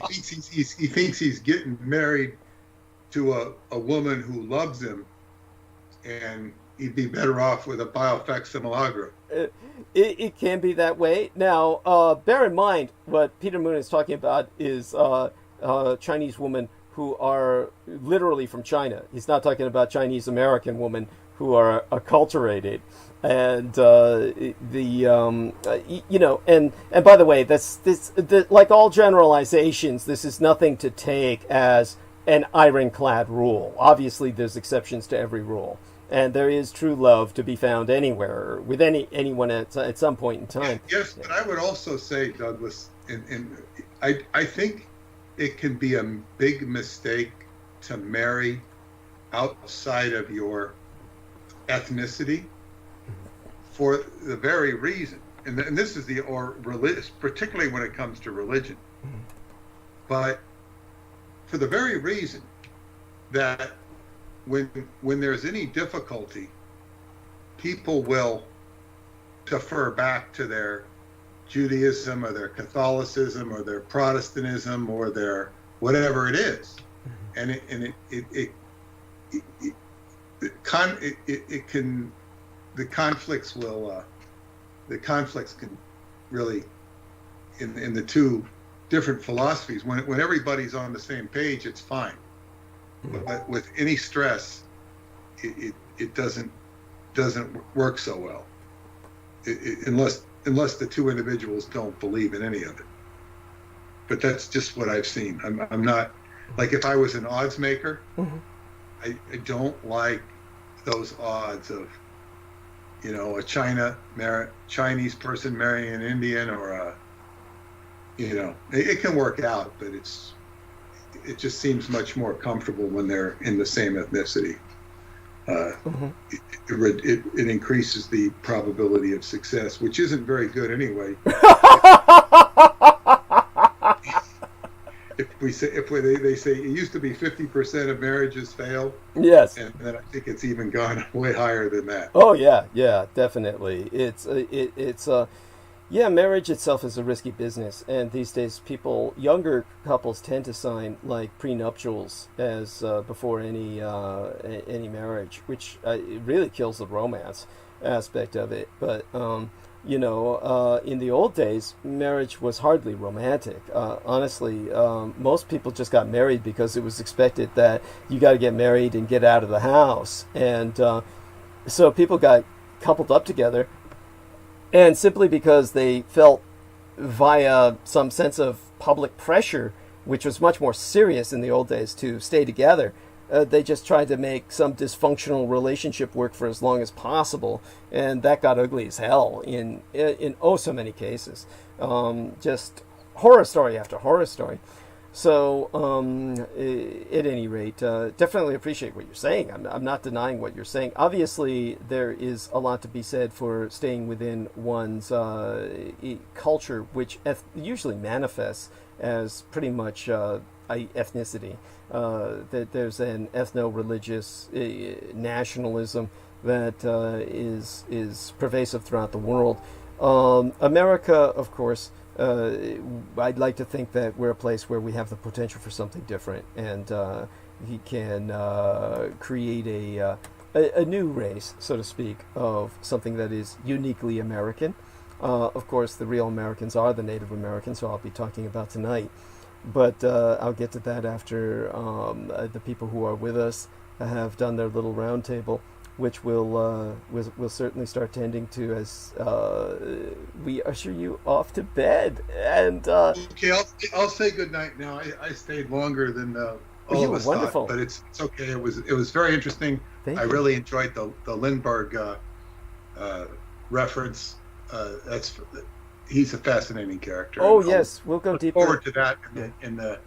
He thinks he's getting married to a woman who loves him, and he'd be better off with a biofacsimilograph. It can be that way. Now, bear in mind what Peter Moon is talking about is Chinese women who are literally from China. He's not talking about Chinese American women who are acculturated. And and by the way, like all generalizations, this is nothing to take as an ironclad rule. Obviously, there's exceptions to every rule. and there is true love to be found anywhere with anyone at some point in time. Yes, but I would also say, Douglas, and I think it can be a big mistake to marry outside of your ethnicity for the very reason, and this is religious, particularly when it comes to religion, but for the very reason that when there's any difficulty, people will defer back to their Judaism or their Catholicism or their Protestantism or their whatever it is, and the conflicts can really in the two different philosophies, when everybody's on the same page, it's fine. But with any stress, it doesn't work so well, unless the two individuals don't believe in any of it. But that's just what I've seen. I'm not, like, if I was an odds maker, I don't like those odds of, a Chinese person marrying an Indian, or it can work out, but it just seems much more comfortable when they're in the same ethnicity. It increases the probability of success, which isn't very good anyway. They say it used to be 50% of marriages fail. Yes, and then I think it's even gone way higher than that. Oh yeah, definitely. Marriage itself is a risky business, and these days younger couples tend to sign like prenuptials as before any marriage, which really kills the romance aspect of it. But in the old days, marriage was hardly romantic. Honestly, most people just got married because it was expected that you got to get married and get out of the house, and so people got coupled up together. And simply because they felt via some sense of public pressure, which was much more serious in the old days, to stay together, they just tried to make some dysfunctional relationship work for as long as possible. And that got ugly as hell in so many cases. Just horror story after horror story. So, at any rate, definitely appreciate what you're saying. I'm not denying what you're saying. Obviously, there is a lot to be said for staying within one's culture, which usually manifests as pretty much ethnicity. That there's an ethno-religious nationalism that is pervasive throughout the world. America, of course. I'd like to think that we're a place where we have the potential for something different, and he can create a new race, so to speak, of something that is uniquely American. Of course, the real Americans are the Native Americans, so I'll be talking about tonight. But I'll get to that after the people who are with us have done their little round table, which we'll certainly start tending to as we usher you off to bed. And okay, I'll say good night now. I stayed longer than all of us thought, but it's okay. It was very interesting. I really enjoyed the Lindbergh reference. He's a fascinating character. Oh yes, we'll go deeper. Forward to that in the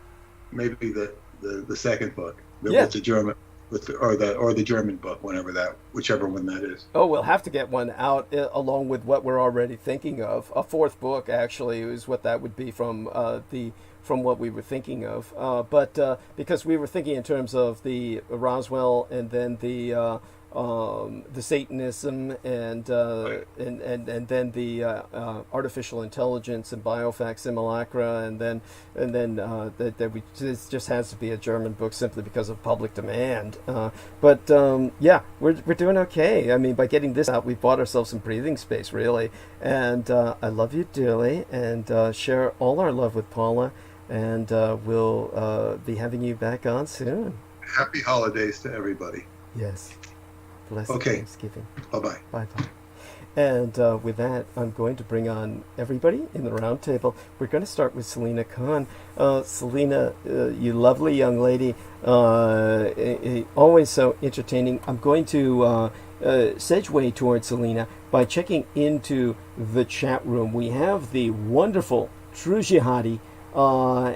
maybe the second book with the German. Or the German book, whichever one that is. Oh, we'll have to get one out along with what we're already thinking of. A fourth book, actually, is what that would be from what we were thinking of. But because we were thinking in terms of the Roswell and then the Satanism and then the artificial intelligence and biofact simulacra, and then this just has to be a German book simply because of public demand. But we're doing okay. I mean, by getting this out, we've bought ourselves some breathing space, really. And I love you dearly, and share all our love with Paula, and we'll be having you back on soon. Happy holidays to everybody. Yes. Blessed okay. Thanksgiving. Bye-bye. Bye-bye. And with that, I'm going to bring on everybody in the round table. We're going to start with Selena Khan. Selena, you lovely young lady, always so entertaining. I'm going to segue towards Selena by checking into the chat room. We have the wonderful True Jihadi,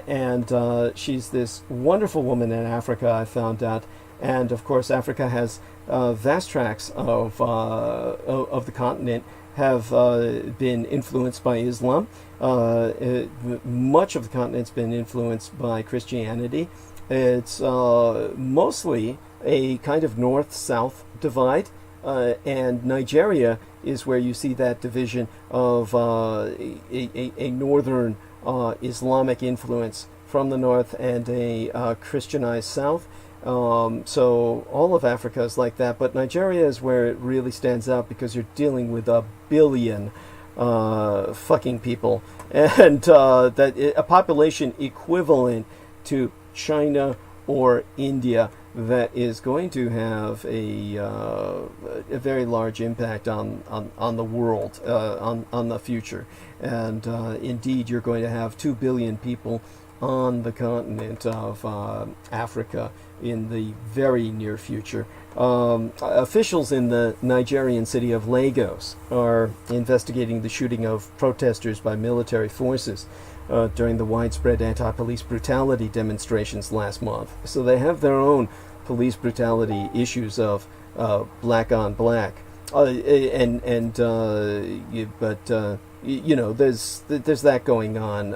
and she's this wonderful woman in Africa, I found out. And of course, Africa has vast tracts of the continent have been influenced by Islam. Much of the continent's been influenced by Christianity. It's mostly a kind of north-south divide, and Nigeria is where you see that division of a northern Islamic influence from the north and a Christianized south. So all of Africa is like that, but Nigeria is where it really stands out because you're dealing with 1 billion fucking people, and a population equivalent to China or India that is going to have a very large impact on the world, on the future. And indeed, you're going to have 2 billion people on the continent of Africa in the very near future. Officials in the Nigerian city of Lagos are investigating the shooting of protesters by military forces during the widespread anti-police brutality demonstrations last month. So they have their own police brutality issues of black on black. You know, there's that going on.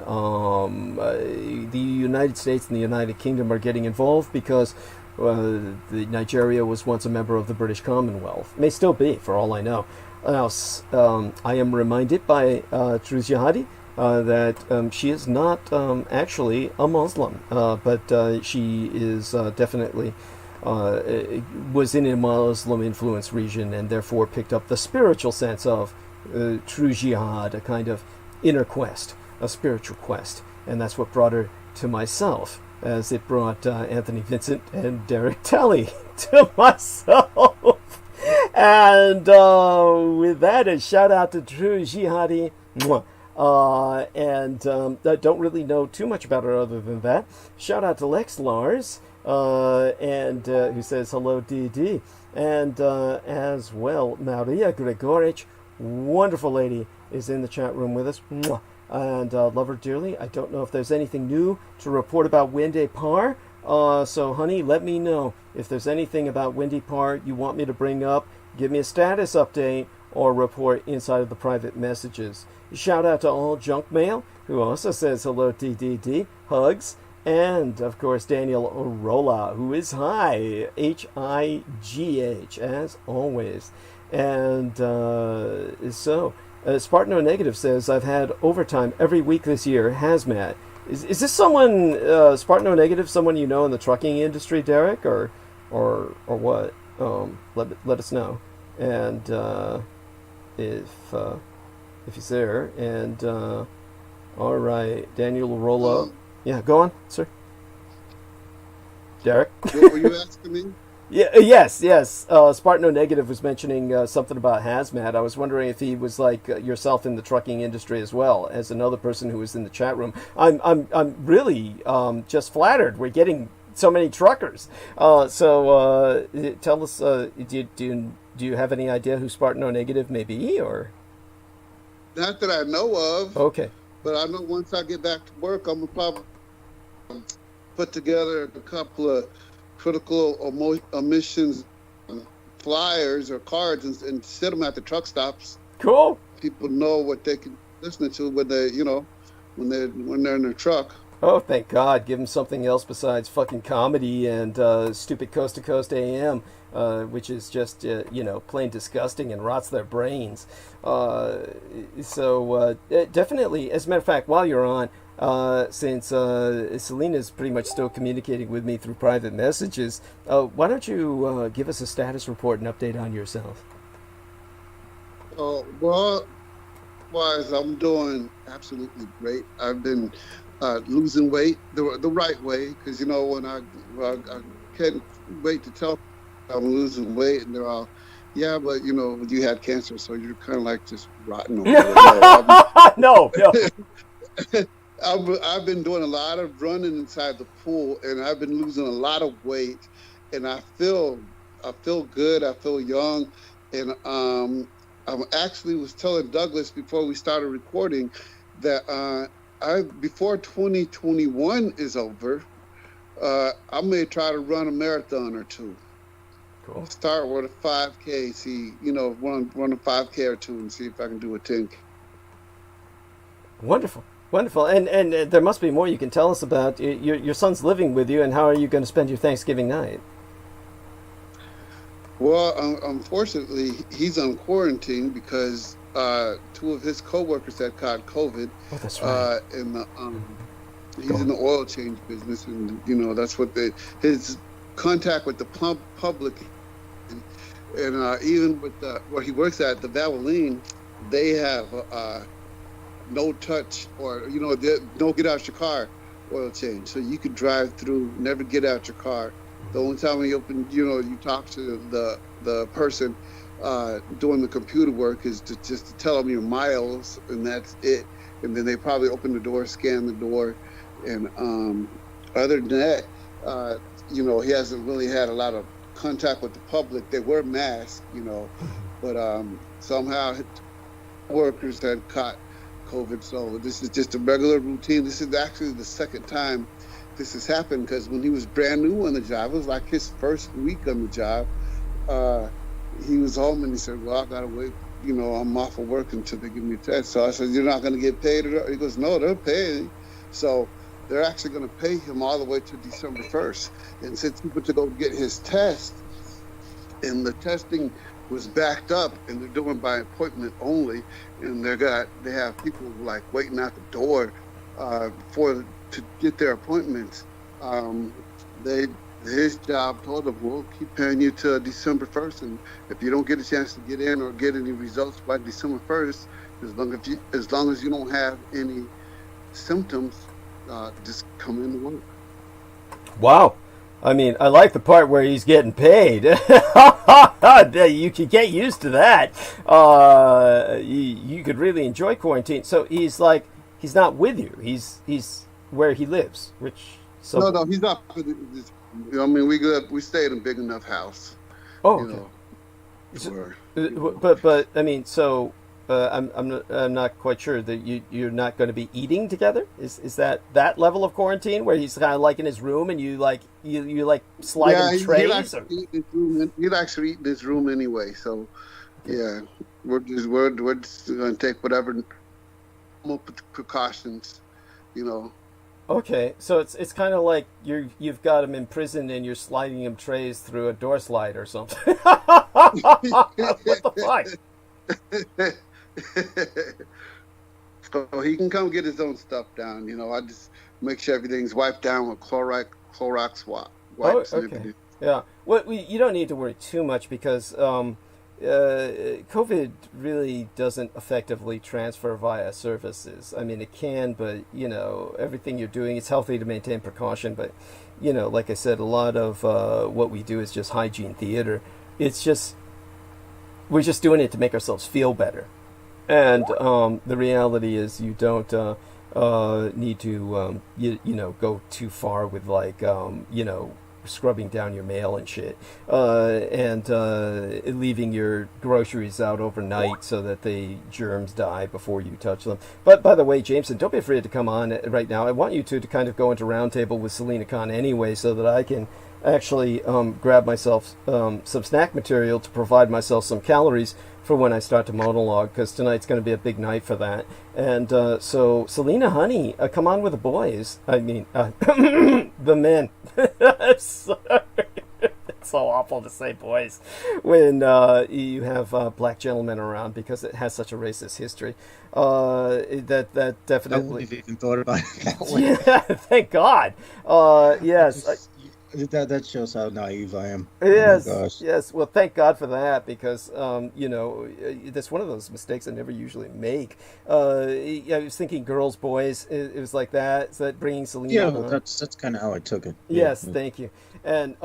The United States and the United Kingdom are getting involved because Nigeria was once a member of the British Commonwealth. May still be, for all I know. Now, I am reminded by True Jihadi that she is not actually a Muslim, but she is definitely was in a Muslim-influenced region and therefore picked up the spiritual sense of true jihad, a kind of inner quest, a spiritual quest. And that's what brought her to myself, as it brought Anthony Vincent and Derek Talley to myself. And with that, a shout out to True Jihadi. I don't really know too much about her other than that. Shout out to Lex Lars, who says hello, DD. And as well, Maria Gregorich, wonderful lady, is in the chat room with us. And love her dearly. I don't know if there's anything new to report about Wendy Parr. So, honey, let me know if there's anything about Wendy Parr you want me to bring up. Give me a status update or report inside of the private messages. Shout out to all junk mail, who also says hello, DDD, hugs, and of course Daniel Orola, who is hi, H-I-G-H, as always. And Spartano Negative says, I've had overtime every week this year, hazmat. Is this someone, Spartano Negative, someone you know in the trucking industry, Derek, or what? Let us know. And if he's there. And all right, Daniel Orola. Yeah, go on, sir. Derek. What were you asking me? Yes. Spartano Negative was mentioning something about hazmat. I was wondering if he was like yourself in the trucking industry as well as another person who was in the chat room. I'm really just flattered. We're getting so many truckers. So tell us, do you have any idea who Spartano Negative may be, or? Not that I know of. Okay. But I know once I get back to work, I'm gonna probably put together a couple of critical omissions flyers or cards and set them at the truck stops. Cool. People know what they can listen to when they, when they're in their truck. Oh, thank God. Give them something else besides fucking comedy and stupid Coast to Coast AM, which is just, plain disgusting and rots their brains. Definitely, as a matter of fact, while you're on, since Selena's pretty much still communicating with me through private messages, why don't you give us a status report and update on yourself? Well, I'm doing absolutely great. I've been losing weight the right way, because when I can't wait to tell I'm losing weight, and they're all Yeah, but you had cancer, so you're kind of like just rotten over there. No, no. I've been doing a lot of running inside the pool, and I've been losing a lot of weight, and I feel good. I feel young, and I actually was telling Douglas before we started recording that before 2021 is over, I may try to run a marathon or two. Cool. Start with a 5K, see, run a 5K or two, and see if I can do a 10K. Wonderful. Wonderful. And there must be more you can tell us about. Your son's living with you, and how are you going to spend your Thanksgiving night? Well, unfortunately, he's on quarantine because two of his coworkers had caught COVID. Oh, that's right. He's in the oil change business, and that's what his contact with the public, and even with where he works at, the Valvoline, they have no touch, or don't get out your car oil change. So you could drive through, never get out your car. The only time you open, you talk to the person doing the computer work is just to tell them your miles, and that's it. And then they probably open the door, scan the door, and other than that, he hasn't really had a lot of contact with the public. They wear masks, but somehow workers had caught COVID. So this is just a regular routine. This is actually the second time this has happened, because when he was brand new on the job, it was like his first week on the job. He was home and he said, well, I gotta wait, I'm off of work until they give me a test. So I said, you're not gonna get paid? He goes, no, they're paying. So they're actually gonna pay him all the way to December 1st. And since he went to go get his test, and the testing was backed up, and they're doing by appointment only, and they have people like waiting at the door to get their appointments. His job told him, we'll keep paying you till December 1st, and if you don't get a chance to get in or get any results by December 1st, as long as you don't have any symptoms, just come in to work. Wow. I mean, I like the part where he's getting paid. You could get used to that. You could really enjoy quarantine. So he's not with you. He's where he lives, No, he's not. I mean, we stayed in a big enough house. Oh, okay. But I mean, so I'm not quite sure that you're not going to be eating together. Is that level of quarantine where he's kind of like in his room and you slide him trays? He'd actually eat in his room anyway. So yeah, we're just going to take whatever precautions, Okay, so it's kind of like you've got him imprisoned and you're sliding him trays through a door slide or something. What the fuck? So he can come get his own stuff down. I just make sure everything's wiped down with Clorox wipes and everything. Yeah. Well, you don't need to worry too much because COVID really doesn't effectively transfer via surfaces. I mean, it can, but everything you're doing, it's healthy to maintain precaution. But like I said, a lot of what we do is just hygiene theater. It's just we're just doing it to make ourselves feel better. And the reality is, you don't need to go too far with scrubbing down your mail and shit, and leaving your groceries out overnight so that the germs die before you touch them. But by the way, Jameson, don't be afraid to come on right now. I want you to kind of go into roundtable with Selena Khan anyway, so that I can actually grab myself some snack material to provide myself some calories for when I start to monologue, because tonight's going to be a big night for that. And so, Selena, honey, come on with the boys. I mean, the men. Sorry. It's so awful to say boys when you have black gentlemen around, because it has such a racist history. That definitely. I wouldn't have even thought about it that way. Yeah, thank God. Yes. That shows how naive I am. Yes, oh my gosh. yes. Well, thank God for that, because that's one of those mistakes I never usually make. I was thinking girls, boys. It was like that. So that bringing Selena. Yeah, well, that's kind of how I took it. Yes, Yeah. thank you. And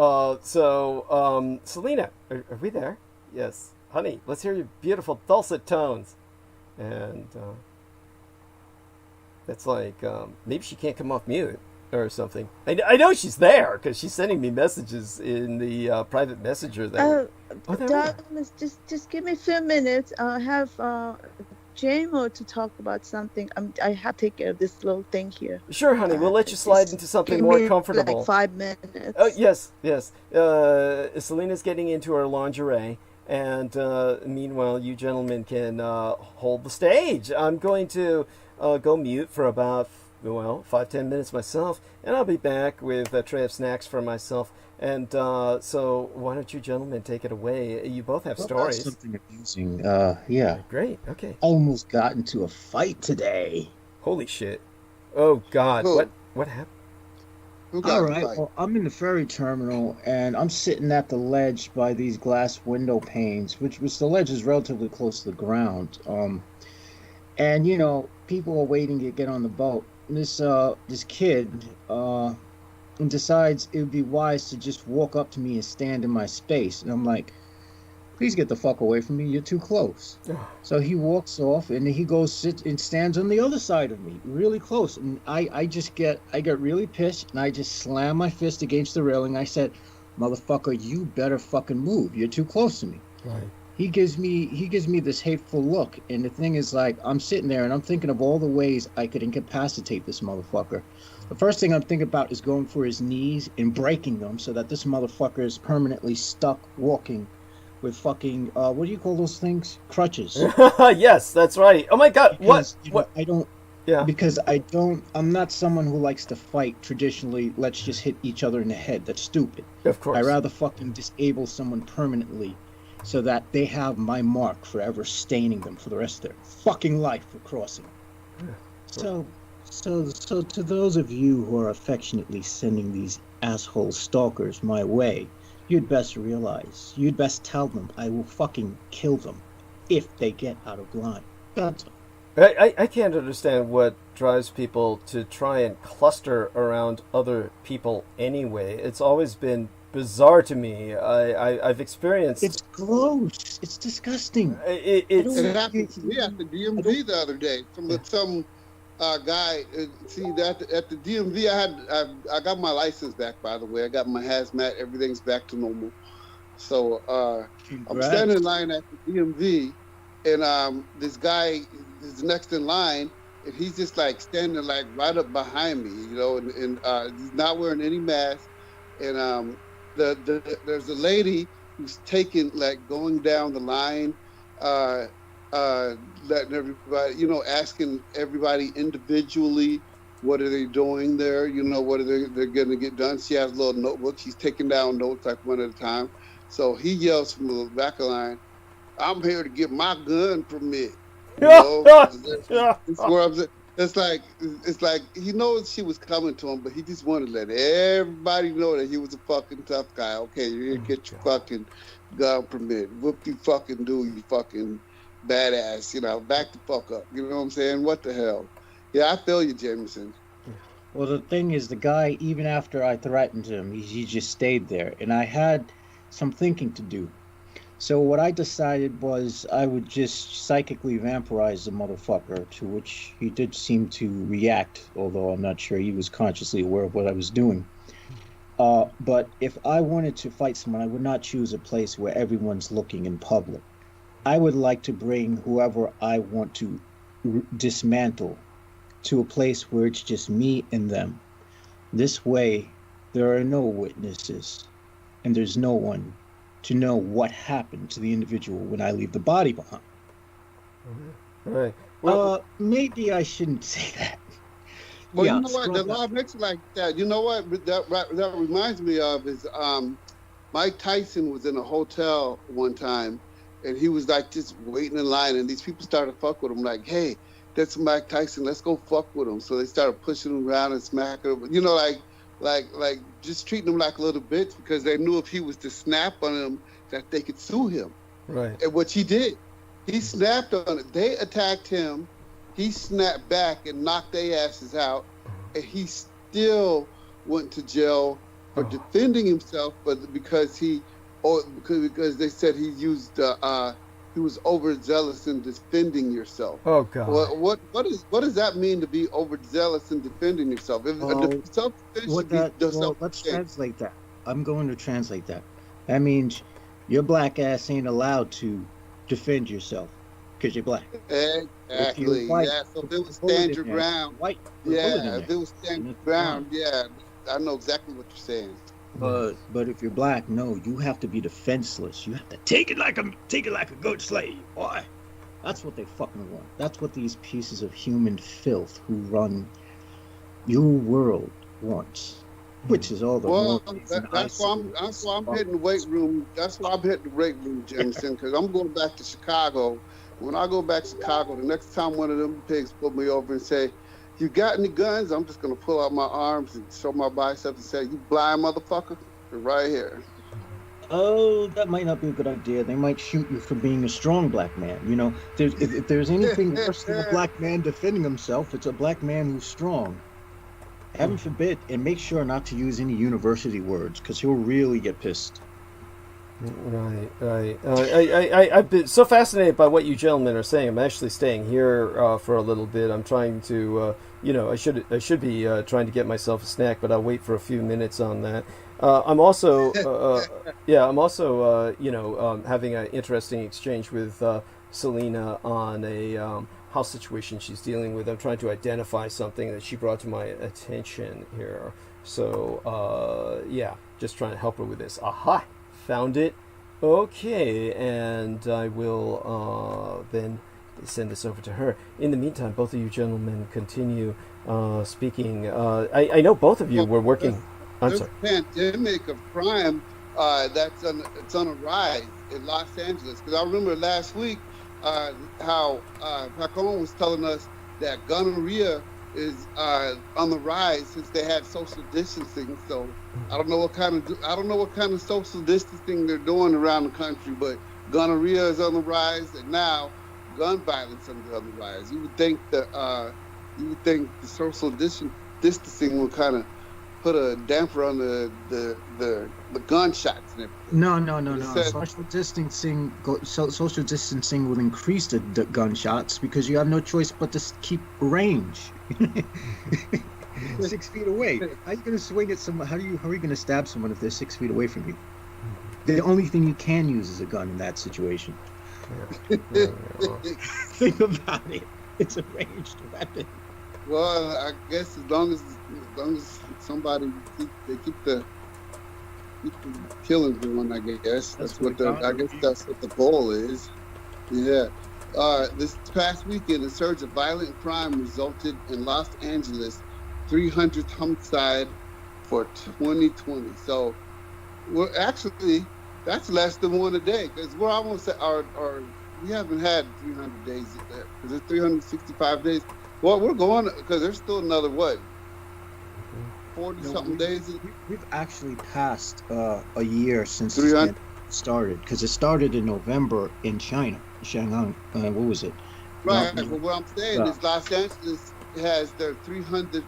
Selena, are we there? Yes. honey, let's hear your beautiful dulcet tones. And it's like, maybe she can't come off mute or something. I know she's there because she's sending me messages in the private messenger. Douglas, just give me a few minutes. I'll have JMO to talk about something. I have to take care of this little thing here. Sure, honey. We'll let you slide into something more comfortable. Like 5 minutes. Oh, yes. Selena's getting into her lingerie. And meanwhile, you gentlemen can hold the stage. I'm going to go mute for about, 5-10 minutes myself, and I'll be back with a tray of snacks for myself. And so why don't you gentlemen take it away? You both have stories. That's something amusing. Yeah. Great, okay. Almost got into a fight today. Holy shit. Oh, God. What happened? All right, well, I'm in the ferry terminal, and I'm sitting at the ledge by these glass window panes, which the ledge is relatively close to the ground. And, people are waiting to get on the boat. And this kid decides it would be wise to just walk up to me and stand in my space. And I'm like, please get the fuck away from me. You're too close. So he walks off, and he goes sit and stands on the other side of me, really close. And I get really pissed, and I just slam my fist against the railing. I said, motherfucker, you better fucking move. You're too close to me. Right. He gives me this hateful look, and the thing is, like, I'm sitting there and I'm thinking of all the ways I could incapacitate this motherfucker. The first thing I'm thinking about is going for his knees and breaking them so that this motherfucker is permanently stuck walking with fucking what do you call those things? Crutches. Yes, that's right. Oh my God, because, what? I don't. Yeah. Because I'm not someone who likes to fight traditionally. Let's just hit each other in the head. That's stupid. Of course. I'd rather fucking disable someone permanently, so that they have my mark forever staining them for the rest of their fucking life for crossing. So to those of you who are affectionately sending these asshole stalkers my way, you'd best tell them I will fucking kill them if they get out of line. That's all. I can't understand what drives people to try and cluster around other people anyway. It's always been bizarre to me. I've experienced. It's gross. It's disgusting. It happened to me at the DMV the other day. Some guy. See that at the DMV, I got my license back. By the way, I got my hazmat. Everything's back to normal. So I'm standing in line at the DMV, and this guy is next in line, and he's just like standing like right up behind me, and he's not wearing any mask, and there's a lady who's going down the line, letting everybody, asking everybody individually, what are they doing there? What are they're going to get done? She has a little notebook. She's taking down notes like one at a time. So he yells from the back of the line, "I'm here to get my gun permit." It's like he knows she was coming to him, but he just wanted to let everybody know that he was a fucking tough guy. Okay, you get your fucking gun permit. Whoop you fucking do, you fucking badass. Back the fuck up. You know what I'm saying? What the hell? Yeah, I feel you, Jameson. Well, the thing is, the guy, even after I threatened him, he just stayed there, and I had some thinking to do. So what I decided was I would just psychically vampirize the motherfucker, to which he did seem to react, although I'm not sure he was consciously aware of what I was doing. But if I wanted to fight someone, I would not choose a place where everyone's looking in public. I would like to bring whoever I want to dismantle to a place where it's just me and them. This way, there are no witnesses, and there's no one to know what happened to the individual when I leave the body behind. Right. Well, maybe I shouldn't say that. Well, you know what? The law makes it like that. You know what? That reminds me of is Mike Tyson was in a hotel one time, and he was like just waiting in line, and these people started to fuck with him, like, "Hey, that's Mike Tyson. Let's go fuck with him." So they started pushing him around and smacking him. Like just treating him like little bitch, because they knew if he was to snap on him that they could sue him. Right. And what he did, he snapped on it. They attacked him. He snapped back and knocked their asses out, and he still went to jail for defending himself, but because they said he used he was overzealous in defending yourself. Oh God. What does that mean to be overzealous in defending yourself? If self-defense should be let's translate that. I'm going to translate that. That means your black ass ain't allowed to defend yourself because you're black. Exactly. White, yeah. So if it was stand your ground. White. Yeah. If it was stand your ground. Yeah. I know exactly what you're saying. But if you're black, no, you have to be defenseless. You have to take it like a good slave, boy. That's what they fucking want. That's what these pieces of human filth who run your world wants. Which is all the that's why I'm hitting the weight room. That's why I'm hitting the weight room, Jameson, because I'm going back to Chicago. When I go back to Chicago, the next time one of them pigs put me over and say, "You got any guns?" I'm just gonna pull out my arms and show my biceps and say, "You blind motherfucker, you're right here." Oh, that might not be a good idea. They might shoot you for being a strong black man. You know, if there's anything worse than a black man defending himself, it's a black man who's strong. Heaven forbid, and make sure not to use any university words, because he'll really get pissed. Right. I've been so fascinated by what you gentlemen are saying. I'm actually staying here for a little bit. I'm trying to, I should be trying to get myself a snack, but I'll wait for a few minutes on that. I'm also, having an interesting exchange with Selena on a house situation she's dealing with. I'm trying to identify something that she brought to my attention here. So, just trying to help her with this. Aha! Found it. Okay, and I will then send this over to her. In the meantime, both of you gentlemen continue speaking. I know both of you were working. I'm sorry. Pandemic of crime it's on a rise in Los Angeles. Because I remember last week how Pacon was telling us that gonorrhea is on the rise since they had social distancing. So I don't know what kind of social distancing they're doing around the country, but gonorrhea is on the rise, and now gun violence is on the rise. You would think that the social distancing would kind of put a damper on the gunshots and everything. No. Social distancing will increase the gunshots because you have no choice but to keep range. 6 feet away. How are you going to swing at someone? How are you going to stab someone if they're 6 feet away from you? The only thing you can use is a gun in that situation. Think about it. It's a ranged weapon. Well, I guess as long as somebody keep the killing going, I guess that's what the goal is. Yeah. This past weekend, a surge of violent crime resulted in Los Angeles' 300th homicide for 2020. So, that's less than one a day. Because we're almost at we haven't had 300 days yet. Is it 365 days? Well, we're going because there's still another 40-something days. We've actually passed a year since it started, because it started in November in China, Shanghai. What was it? Right. But what I'm saying is Los Angeles has their 300th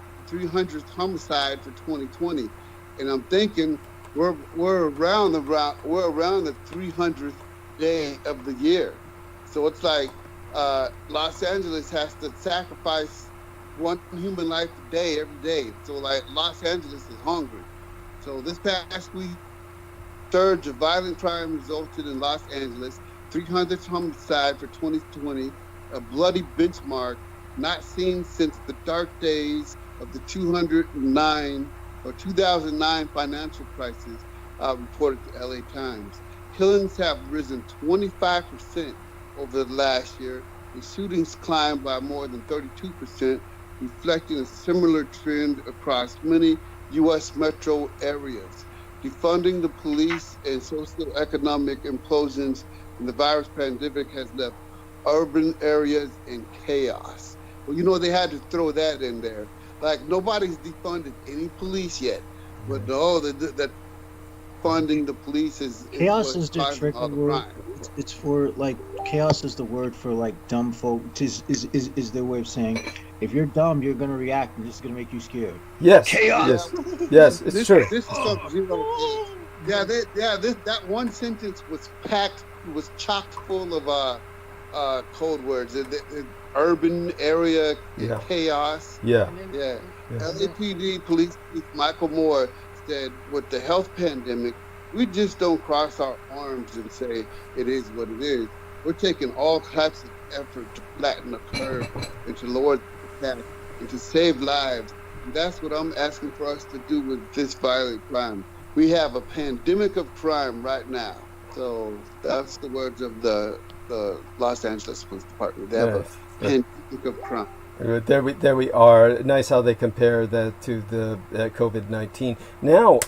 homicide for 2020, and I'm thinking we're around the 300th day of the year. So it's like Los Angeles has to sacrifice one human life a day every day. So like Los Angeles is hungry. So this past week, surge of violent crime resulted in Los Angeles 300th homicide for 2020, a bloody benchmark not seen since the dark days of the 2009 financial crisis, reported to LA Times. Killings have risen 25% over the last year, and shootings climbed by more than 32%, reflecting a similar trend across many U.S. metro areas. Defunding the police and socioeconomic implosions in the virus pandemic has left urban areas in chaos. Well, they had to throw that in there. Like, nobody's defunded any police yet, but that funding the police is chaos is the trigger word. It's for like chaos is the word for like dumb folk. Is their way of saying if you're dumb, you're gonna react, and this is gonna make you scared. Yes. Chaos. Yes, it's true. This is that one sentence was packed was chock full of code words. The urban area chaos. Yeah. Yeah. LAPD police chief Michael Moore said, with the health pandemic, we just don't cross our arms and say it is what it is. We're taking all types of effort to flatten the curve and to lower the attack and to save lives. And that's what I'm asking for us to do with this violent crime. We have a pandemic of crime right now. So that's the words of the Los Angeles Police Department. They have a pandemic of crime. There we are. Nice how they compare that to the COVID-19. Now,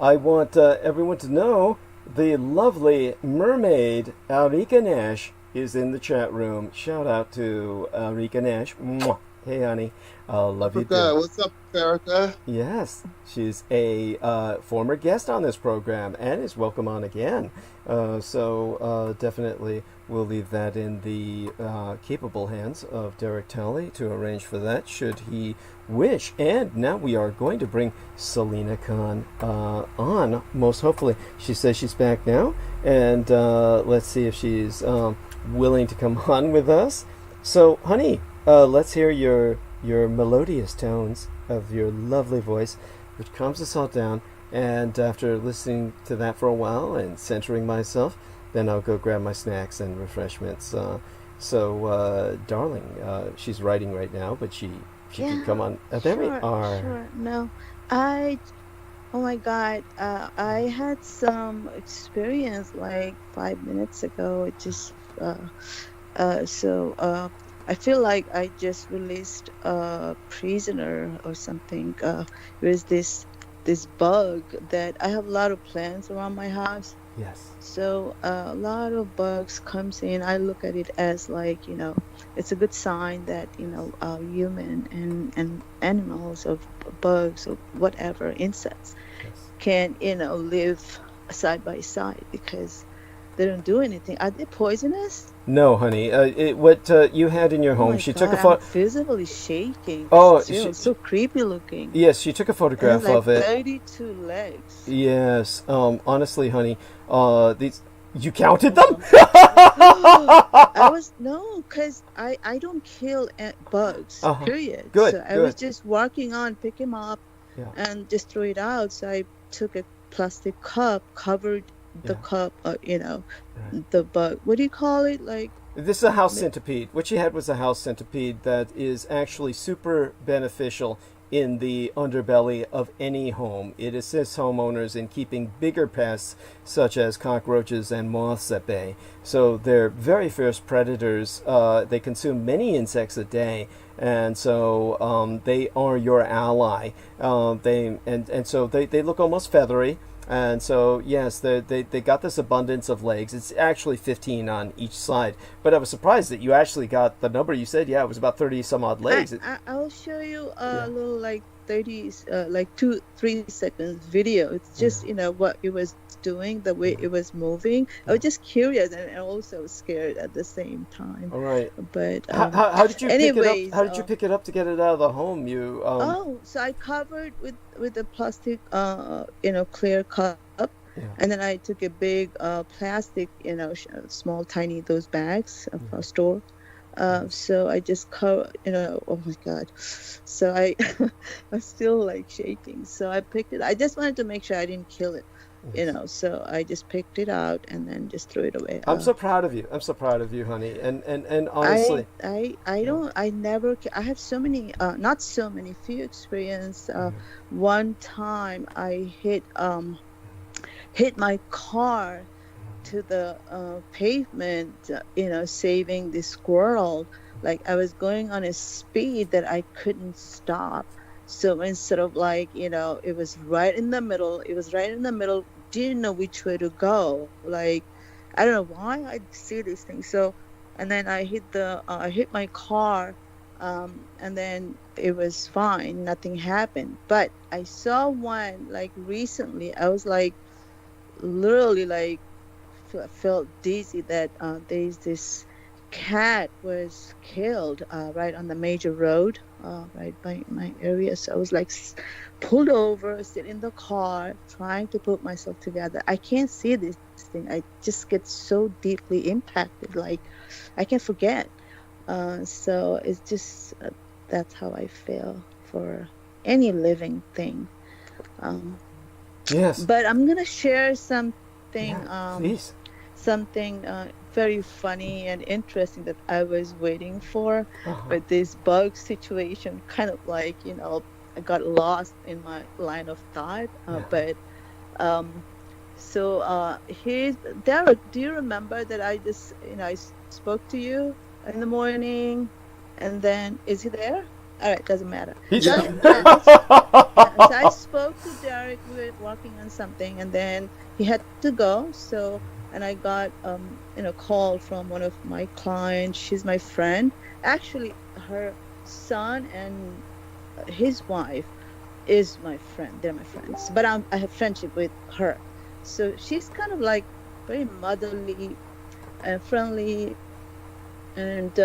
I want everyone to know the lovely mermaid Alrika Nash is in the chat room. Shout out to Alrika Nash. Mwah. Hey, honey. Love you too. What's up, Erica? Yes, she's a former guest on this program and is welcome on again. So definitely we'll leave that in the capable hands of Derek Talley to arrange for that should he wish. And now we are going to bring Selena Khan on, most hopefully. She says she's back now, and let's see if she's willing to come on with us. So, honey, let's hear your melodious tones of your lovely voice, which calms us all down. And after listening to that for a while and centering myself, then I'll go grab my snacks and refreshments. Darling, she's writing right now, but she can come on. There we are. Sure. No, oh my God, I had some experience like 5 minutes ago. It just, I feel like I just released a prisoner or something. There's this bug that I have a lot of plants around my house. Yes. So a lot of bugs comes in. I look at it as like, it's a good sign that, human and animals or bugs or whatever, insects can, live side by side because they don't do anything. Are they poisonous? No, honey. What you had in your home, she took a photo. I'm visibly shaking. Oh, so creepy looking. Yes, she took a photograph of it. 32 legs. Yes. Honestly, honey, these you counted them? Because I don't kill bugs. Period. Good. So I was just working on pick him up and just throw it out. So I took a plastic cup, covered the cup, the bug. What do you call it? Like this is a house centipede. What she had was a house centipede that is actually super beneficial in the underbelly of any home. It assists homeowners in keeping bigger pests such as cockroaches and moths at bay. So they're very fierce predators. They consume many insects a day, and so they are your ally. So they look almost feathery. And so, yes, they got this abundance of legs. It's actually 15 on each side. But I was surprised that you actually got the number. You said, it was about 30 some odd legs. I'll show you a little like 30, like 2-3 seconds video. It's just, what it was doing, the way it was moving. I was just curious and also scared at the same time. All right. But how did you pick it up? How did you pick it up to get it out of the home? So I covered with a plastic, clear cup. And then I took a big plastic, small, tiny, those bags of a store. So I just covered, oh my God. So I'm still like shaking. So I picked it. I just wanted to make sure I didn't kill it, so I just picked it out and then just threw it away. I'm so proud of you. I'm so proud of you, honey. And honestly, I have so many, not so many, few experience. One time I hit my car to the pavement, saving the squirrel. Like I was going on a speed that I couldn't stop. So instead of it was right in the middle. Didn't know which way to go. Like, I don't know why I see these things. So, and then I hit my car, and then it was fine. Nothing happened. But I saw one like recently. I was like, literally like, felt dizzy that there's this cat was killed right on the major road. right by my area. So I was like pulled over, sit in the car, trying to put myself together. I can't see this thing. I just get so deeply impacted. Like I can't forget. So it's just that's how I feel for any living thing. Um, Yes. but I'm gonna share something, Yeah, please. something very funny and interesting that I was waiting for. Uh-huh. But this bug situation, kind of like I got lost in my line of thought. Yeah. But so here's Derek. Do you remember that I just I spoke to you in the morning, and then is he there? All right, doesn't matter. So Yeah. so I spoke to Derek. We were working on something, and then he had to go. So, and I got call from one of my clients. She's my friend. Actually, her son and his wife is my friend. They're my friends, but I have friendship with her. So she's kind of like very motherly and friendly, and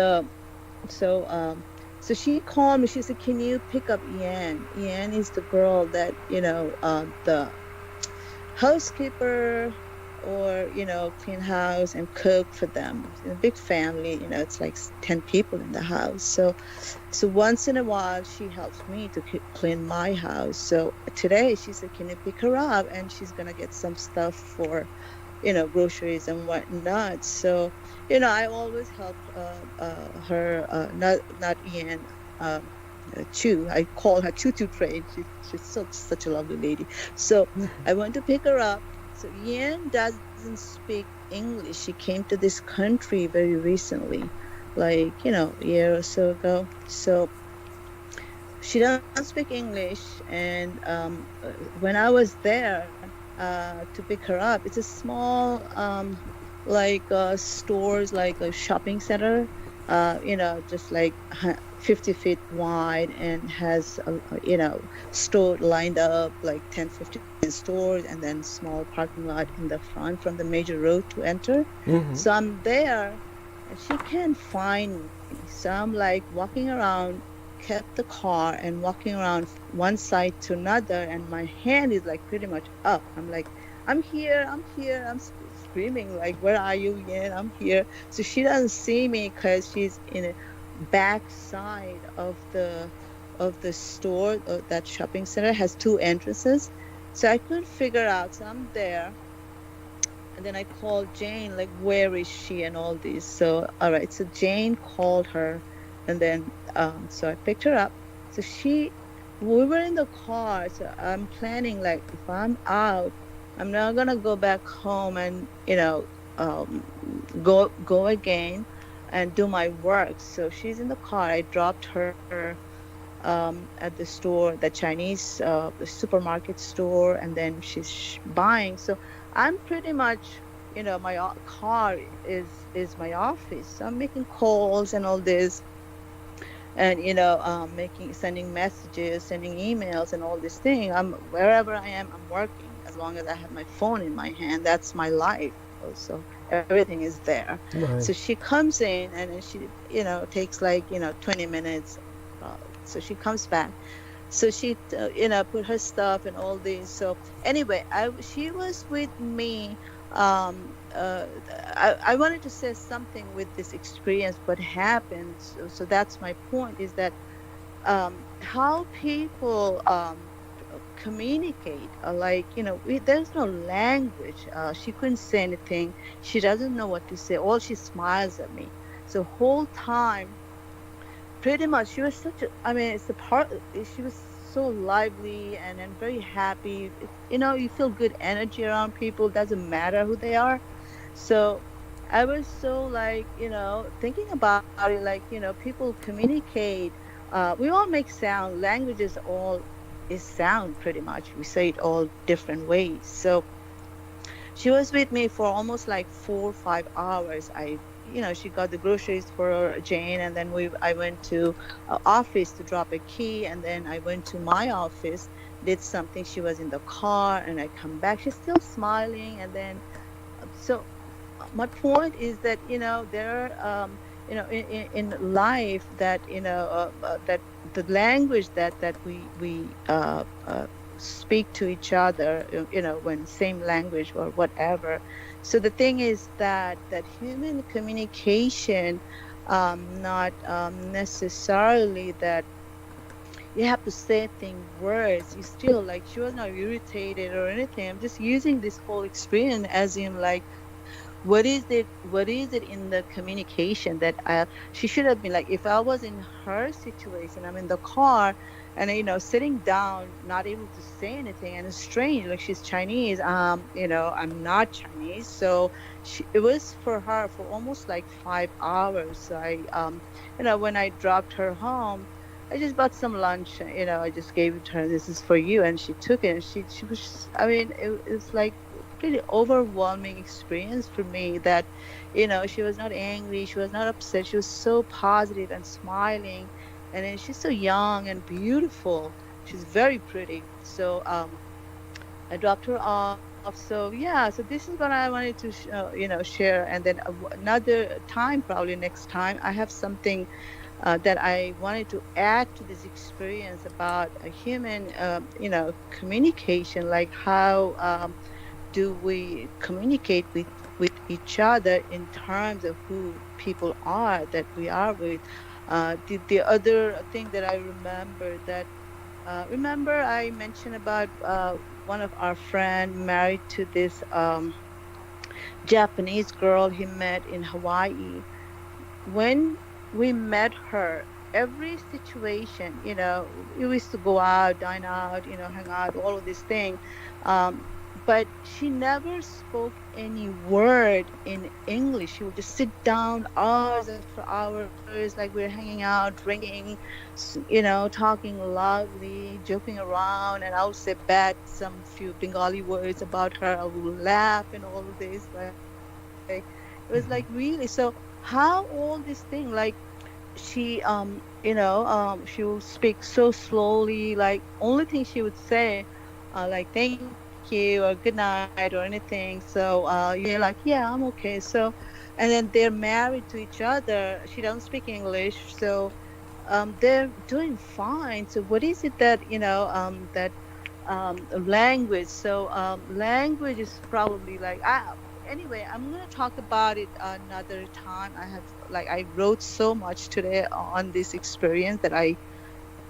so she called me. She said, "Can you pick up Yan? Yan is the girl that the housekeeper, or clean house and cook for them. In a big family, it's like 10 people in the house. So once in a while she helps me to clean my house. So today she said, can you pick her up, and she's gonna get some stuff for groceries and whatnot. So I always help her, not Ian, Chu. I call her Choo Train. She's such a lovely lady. So I went to pick her up. So Ian doesn't speak English. She came to this country very recently, like a year or so ago. So she doesn't speak English, and when I was there to pick her up, it's a small stores, like a shopping center, just like 50 feet wide, and has store lined up like 10-15 stores, and then small parking lot in the front from the major road to enter. So I'm there, and she can't find me. So I'm like walking around, kept the car and walking around one side to another, and my hand is like pretty much up. I'm like, I'm here, I'm screaming like, where are you? Yeah, I'm here. So she doesn't see me because she's in a back side of the store. That shopping center has 2 entrances, so I couldn't figure out. So I'm there, and then I called Jane, like, where is she and all this. So all right, so Jane called her, and then so I picked her up. So we were in the car. So I'm planning, like, if I'm out, I'm not gonna go back home and go again and do my work. So she's in the car. I dropped her at the store, the Chinese the supermarket store, and then she's buying. So I'm pretty much, my car is my office. So I'm making calls and all this, and sending messages, sending emails, and all this thing. I'm wherever I am, I'm working. As long as I have my phone in my hand, that's my life. Also, everything is there. Right. So she comes in, and then she takes like 20 minutes. So she comes back. So she put her stuff and all this. So anyway, she was with me. I wanted to say something with this experience, what happened. So that's my point, is that how people communicate, there's no language. She couldn't say anything. She doesn't know what to say. All she smiles at me. So whole time, pretty much, she was she was so lively and very happy. You feel good energy around people. Doesn't matter who they are. So I was so thinking about it, people communicate. We all make sound. Languages all is sound, pretty much. We say it all different ways. So she was with me for almost like 4 or 5 hours. She got the groceries for Jane, and then I went to office to drop a key, and then I went to my office, did something. She was in the car, and I come back. She's still smiling, and then so my point is that there in life, that that the language that we speak to each other, when same language or whatever. So the thing is that human communication, not necessarily that you have to say thing words. You still, like, she was not irritated or anything. I'm just using this whole experience as in, like, what is it in the communication that she should have been, like, if I was in her situation, I'm in the car and sitting down, not able to say anything, and it's strange, like, she's Chinese, I'm not Chinese, so it was for her for almost like 5 hours. So when I dropped her home, I just bought some lunch, I just gave it to her. This is for you. And she took it, and she was, I mean, it's like pretty overwhelming experience for me, that she was not angry, she was not upset, she was so positive and smiling. And then she's so young and beautiful, she's very pretty. So I dropped her off. So yeah, so this is what I wanted to share. And then another time, probably next time, I have something that I wanted to add to this experience about a human communication, like how do we communicate with each other in terms of who people are that we are with. The other thing that I remember, that remember I mentioned about one of our friend married to this Japanese girl he met in Hawaii. When we met her, every situation, we used to go out, dine out, hang out, all of these things. But she never spoke any word in English. She would just sit down hours after hours, like we're hanging out, drinking, talking loudly, joking around. And I would say some few Bengali words about her. I would laugh and all of this. Like, it was like, really. So how all this thing, like, she she will speak so slowly, like only thing she would say like thank you or good night or anything. So you're like, yeah, I'm okay. So and then they're married to each other. She doesn't speak English, so they're doing fine. So what is it that that language? So language is probably like anyway, I'm going to talk about it another time. I wrote so much today on this experience that I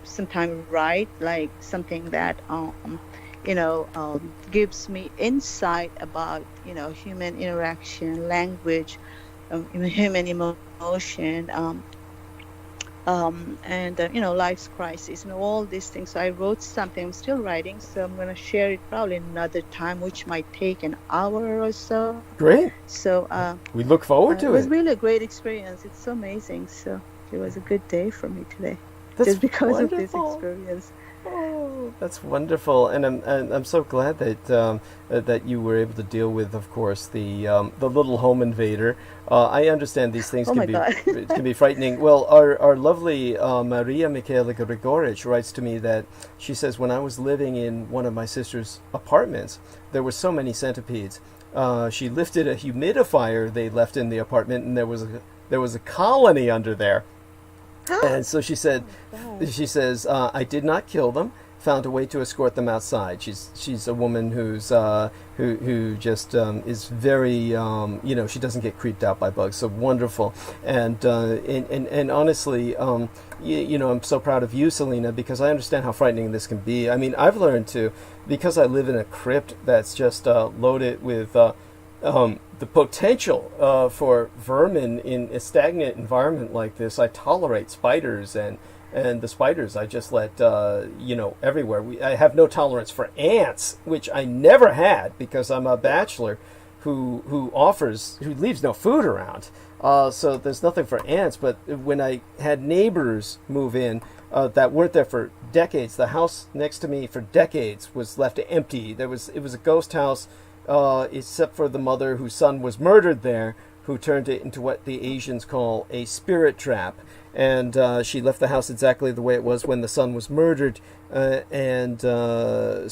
sometimes write, like something that, gives me insight about, human interaction, language, human emotion, and life's crisis and all these things. So I wrote something. I'm still writing, so I'm going to share it probably another time, which might take an hour or so. Great. So we look forward to it. It was really a great experience. It's so amazing. So it was a good day for me today. That's just because wonderful. of this experience. Oh, that's wonderful, and I'm so glad that that you were able to deal with, of course, the little home invader. I understand these things can be frightening. Well, our lovely Maria Michaela Grigorich writes to me that she says, when I was living in one of my sister's apartments, there were so many centipedes. She lifted a humidifier they left in the apartment, and there was a colony under there. And so she said, I did not kill them. Found a way to escort them outside. She's a woman who just is very she doesn't get creeped out by bugs. So wonderful. And honestly, I'm so proud of you, Selena, because I understand how frightening this can be. I mean, I've learned to, because I live in a crypt that's just loaded with the potential for vermin in a stagnant environment like this. I tolerate spiders, and the spiders I just let everywhere. I have no tolerance for ants, which I never had because I'm a bachelor who leaves no food around. So there's nothing for ants. But when I had neighbors move in that weren't there for decades, the house next to me for decades was left empty. It was a ghost house. Except for the mother whose son was murdered there, who turned it into what the Asians call a spirit trap. And she left the house exactly the way it was when the son was murdered. In the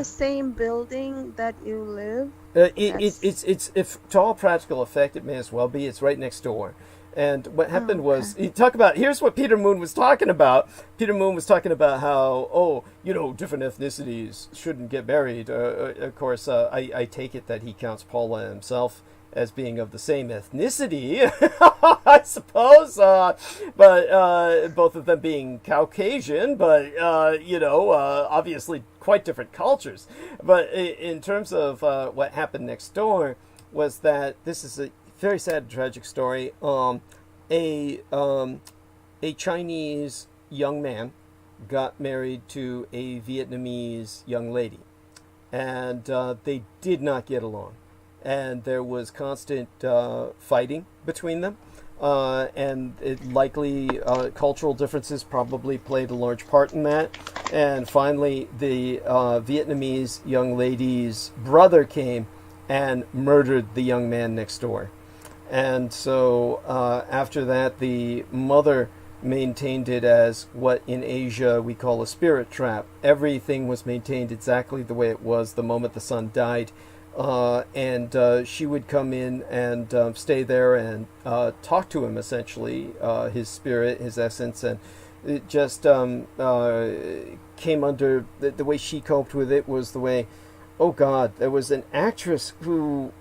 same building that you live? It's if to all practical effect, it may as well be. It's right next door. And what happened was, here's what Peter Moon was talking about. Peter Moon was talking about how, different ethnicities shouldn't get married. Of course, I take it that he counts Paula himself as being of the same ethnicity, I suppose, but both of them being Caucasian, but, obviously quite different cultures. But in terms of what happened next door was that this is a very sad and tragic story. A Chinese young man got married to a Vietnamese young lady, and they did not get along, and there was constant fighting between them, and likely cultural differences probably played a large part in that. And finally, the Vietnamese young lady's brother came and murdered the young man next door. And so after that, the mother maintained it as what in Asia we call a spirit trap. Everything was maintained exactly the way it was the moment the son died. And she would come in and stay there and talk to him, essentially, his spirit, his essence. And it just came under, the way she coped with it was the way, oh God, there was an actress who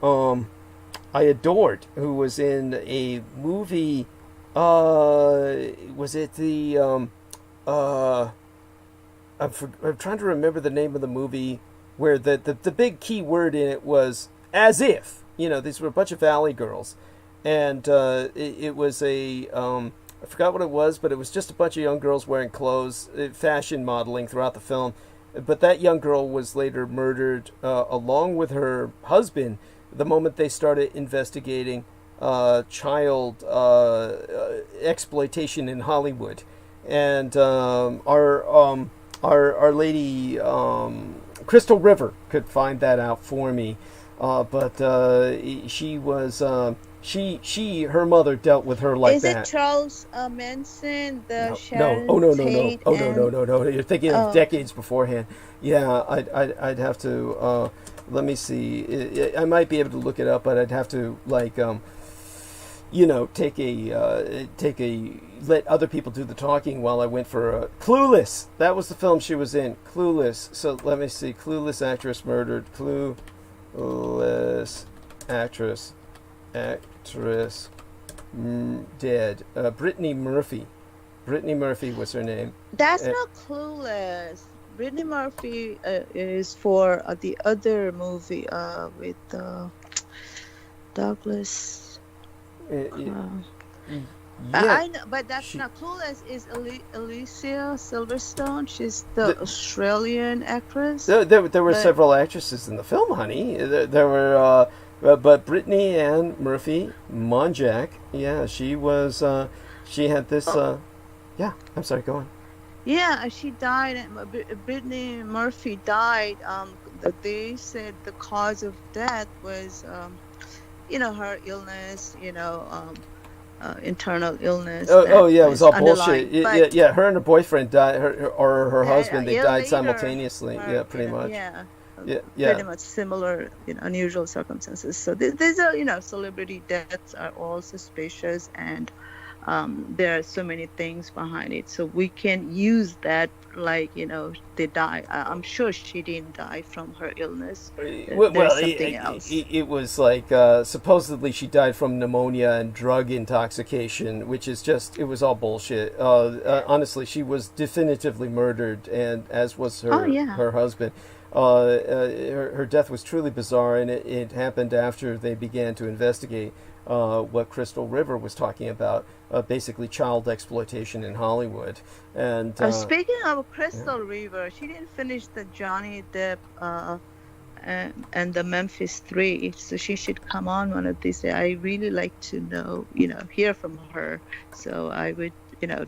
I adored, who was in a movie, was it the, I'm trying to remember the name of the movie, where the big key word in it was as if. These were a bunch of Valley girls. And it was I forgot what it was, but it was just a bunch of young girls wearing clothes, fashion modeling throughout the film. But that young girl was later murdered along with her husband the moment they started investigating child exploitation in Hollywood. And our lady Crystal River could find that out for me, but she was her mother dealt with her like that. Is it Charles Manson? No. Tate No. You're thinking of decades beforehand. Yeah, I'd have to. Let me see. I might be able to look it up, but I'd have to take a let other people do the talking while I went for Clueless. That was the film she was in, Clueless. So let me see. Clueless actress murdered. Clueless actress dead. Brittany Murphy. Brittany Murphy was her name. That's not Clueless. Brittany Murphy is for the other movie with Douglas. I know, but that's not Clueless. Is Alicia Silverstone? She's the Australian actress. There were several actresses in the film, honey. There were, but Brittany Ann Murphy Monjack. Yeah, she was. She had this. Yeah, I'm sorry. Go on. Yeah, she died. Brittany Murphy died. They said the cause of death was, her illness. Internal illness. Oh yeah, it was all bullshit. Yeah, her and her boyfriend died, her husband. They died simultaneously. Yeah, pretty much. Yeah. Yeah. Pretty much similar, unusual circumstances. So these are, celebrity deaths are all suspicious, and there are so many things behind it. So we can use that, they die. I'm sure she didn't die from her illness. Something else. It was like supposedly she died from pneumonia and drug intoxication, which is just, it was all bullshit. Honestly, she was definitively murdered, and as was her husband. Her death was truly bizarre, and it happened after they began to investigate what Crystal River was talking about, basically child exploitation in Hollywood. And speaking of Crystal River, she didn't finish the Johnny Depp and the Memphis 3, so she should come on one of these days. I really like to know, hear from her. So I would,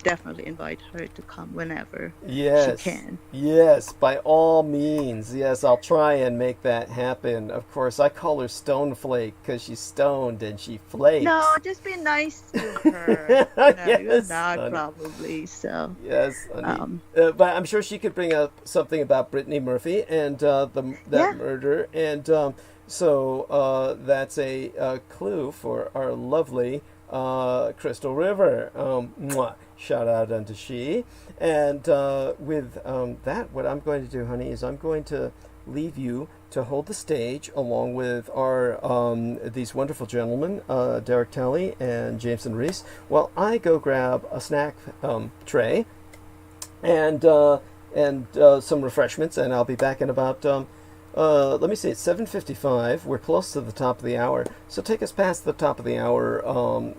definitely invite her to come whenever she can. Yes, by all means. Yes, I'll try and make that happen. Of course, I call her Stoneflake because she's stoned and she flakes. No, just be nice to her. Yes, you're not honey. Probably, so. Yes, honey. But I'm sure she could bring up something about Brittany Murphy and that murder. And So that's a clue for our lovely Crystal River. Mwah. Shout out unto she. And with that, what I'm going to do, honey, is I'm going to leave you to hold the stage along with our these wonderful gentlemen, Derek Talley and Jameson Reese, while I go grab a snack tray and some refreshments, and I'll be back in about let me see, it's 7:55. We're close to the top of the hour, so take us past the top of the hour,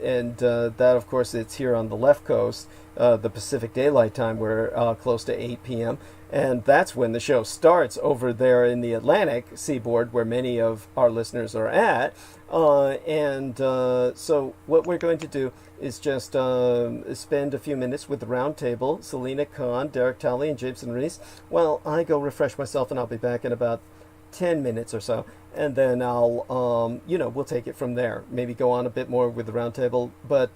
and that, of course, it's here on the left coast, the Pacific Daylight Time. We're close to 8 p.m., and that's when the show starts over there in the Atlantic seaboard, where many of our listeners are at. So what we're going to do is just spend a few minutes with the round table, Selena Khan, Derek Talley, and Jameson Reese, while I go refresh myself, and I'll be back in about 10 minutes or so, and then I'll, we'll take it from there. Maybe go on a bit more with the roundtable, but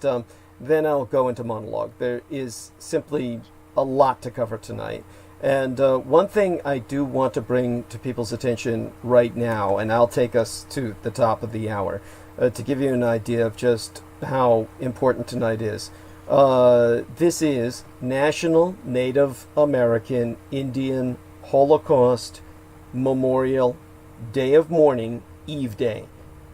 then I'll go into monologue. There is simply a lot to cover tonight. And one thing I do want to bring to people's attention right now, and I'll take us to the top of the hour, to give you an idea of just how important tonight is. This is National Native American Indian Holocaust Memorial Day of Mourning, Eve Day.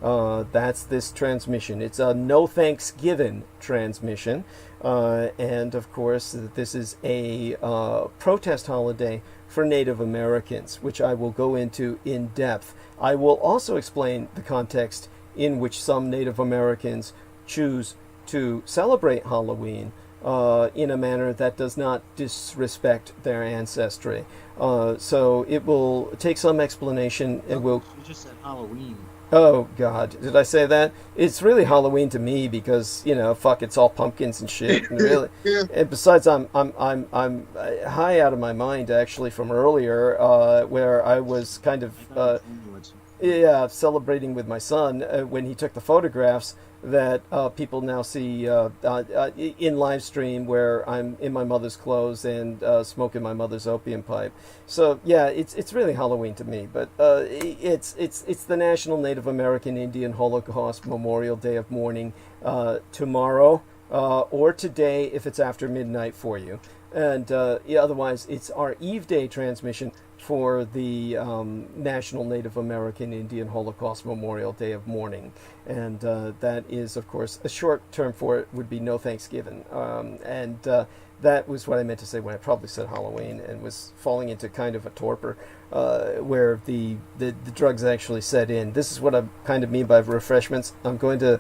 That's this transmission. It's a no Thanksgiving transmission. And of course, this is a protest holiday for Native Americans, which I will go into in depth. I will also explain the context in which some Native Americans choose to celebrate Halloween in a manner that does not disrespect their ancestry. So it will take some explanation. It will. You just said Halloween. Oh God, did I say that? It's really Halloween to me because fuck, it's all pumpkins and shit. And really, and besides, I'm high out of my mind actually from earlier, where I was kind of celebrating with my son when he took the photographs that people now see in live stream, where I'm in my mother's clothes and smoking my mother's opium pipe. So yeah, it's really Halloween to me. But it's the National Native American Indian Holocaust Memorial Day of Mourning tomorrow or today if it's after midnight for you. And otherwise, it's our Eve Day transmission for the National Native American Indian Holocaust Memorial Day of Mourning. And that is, of course, a short term for it would be no Thanksgiving. And that was what I meant to say when I probably said Halloween and was falling into kind of a torpor where the drugs actually set in. This is what I kind of mean by refreshments. I'm going to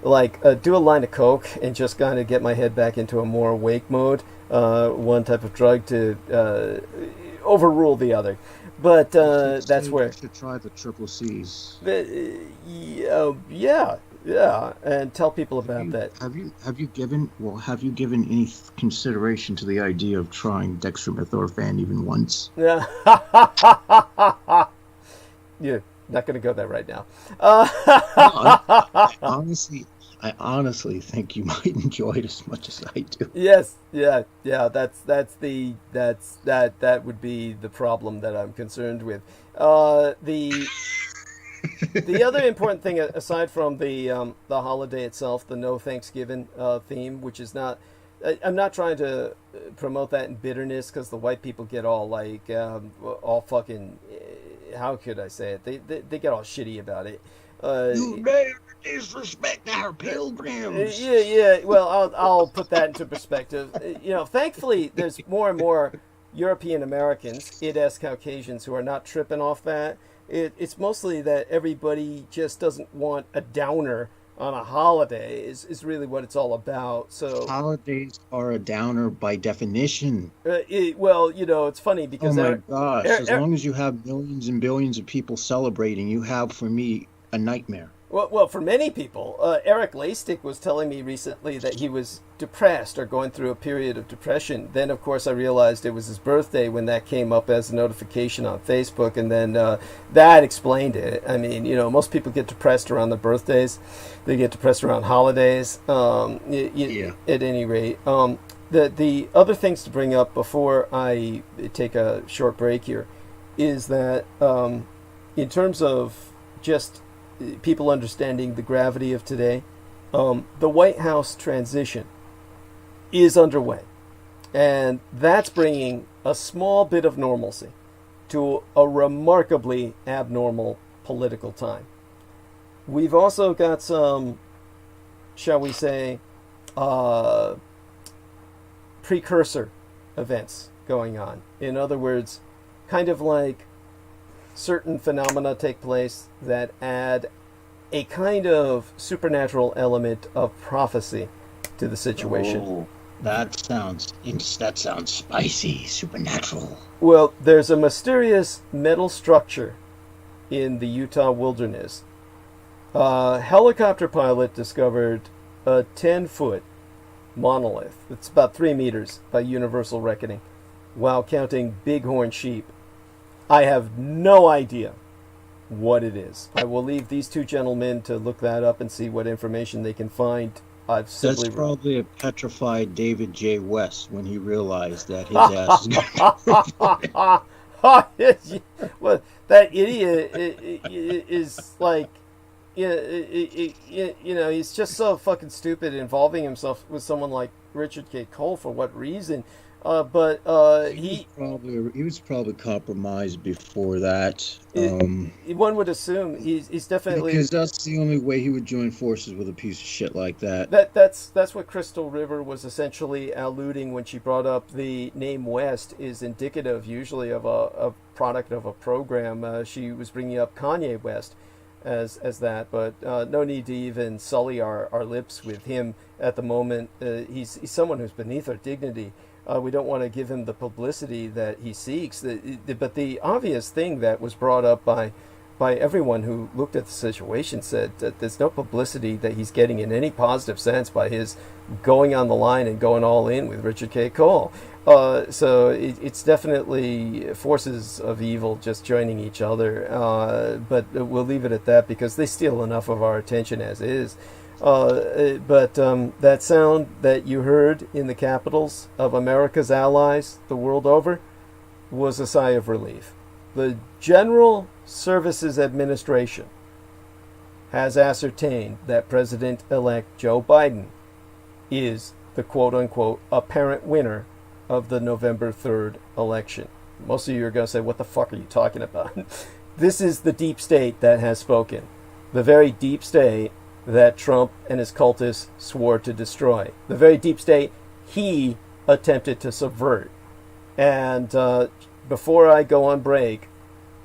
do a line of coke and just kind of get my head back into a more awake mode. One type of drug to overrule the other, but that's where you should try the triple C's. Yeah, and tell people about that. Have you given any consideration to the idea of trying dextromethorphan even once? Yeah. You're not going to go there right now. I honestly think you might enjoy it as much as I do. Yes, yeah. That would be the problem that I'm concerned with. The other important thing, aside from the holiday itself, the no Thanksgiving theme, which is not, I'm not trying to promote that in bitterness because the white people get all all fucking, how could I say it? They get all shitty about it. You dare disrespect our pilgrims. Yeah. Well, I'll put that into perspective. Thankfully, there's more and more European Americans, id-esque Caucasians, who are not tripping off that. It's mostly that everybody just doesn't want a downer on a holiday is really what it's all about. So holidays are a downer by definition. It's funny because oh my gosh, as long as you have millions and billions of people celebrating, you have, for me, a nightmare. Well, for many people, Eric Lastic was telling me recently that he was depressed or going through a period of depression. Then, of course, I realized it was his birthday when that came up as a notification on Facebook, and then that explained it. I mean, most people get depressed around their birthdays. They get depressed around holidays. At any rate, the other things to bring up before I take a short break here is that in terms of just people understanding the gravity of today, the White House transition is underway. And that's bringing a small bit of normalcy to a remarkably abnormal political time. We've also got some, shall we say, precursor events going on. In other words, kind of like certain phenomena take place that add a kind of supernatural element of prophecy to the situation. Oh, that sounds spicy, supernatural. Well, there's a mysterious metal structure in the Utah wilderness. A helicopter pilot discovered a 10-foot monolith. It's about 3 meters by universal reckoning, while counting bighorn sheep. I have no idea what it is. I will leave these two gentlemen to look that up and see what information they can find. That's probably a petrified David J. West when he realized that his ass is well, that idiot is like, you know, he's just so fucking stupid involving himself with someone like Richard K. Cole for what reason? He was probably compromised before that. One would assume he's definitely, because that's the only way he would join forces with a piece of shit like that. That's what Crystal River was essentially alluding when she brought up the name West is indicative usually of a product of a program. She was bringing up Kanye West as that, but no need to even sully our lips with him at the moment. He's someone who's beneath our dignity. We don't want to give him the publicity that he seeks. But the obvious thing that was brought up by everyone who looked at the situation said that there's no publicity that he's getting in any positive sense by his going on the line and going all in with Richard K. Cole. So it's definitely forces of evil just joining each other. But we'll leave it at that because they steal enough of our attention as is. But that sound that you heard in the capitals of America's allies the world over was a sigh of relief. The General Services Administration has ascertained that President-elect Joe Biden is the quote-unquote apparent winner of the November 3rd election. Most of you are going to say, what the fuck are you talking about? This is the deep state that has spoken. The very deep state that Trump and his cultists swore to destroy. The very deep state he attempted to subvert. And before I go on break,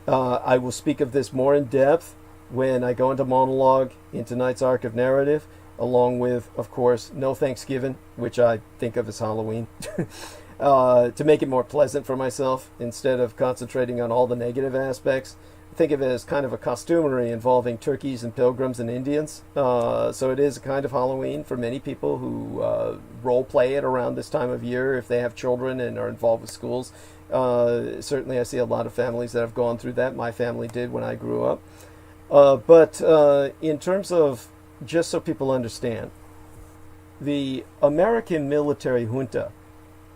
I will speak of this more in depth when I go into monologue in tonight's arc of narrative, along with, of course, No Thanksgiving, which I think of as Halloween, to make it more pleasant for myself instead of concentrating on all the negative aspects. Think of it as kind of a costumery involving turkeys and pilgrims and Indians. So it is a kind of Halloween for many people who role play it around this time of year if they have children and are involved with schools. Certainly I see a lot of families that have gone through that. My family did when I grew up. But in terms of, just so people understand, the American military junta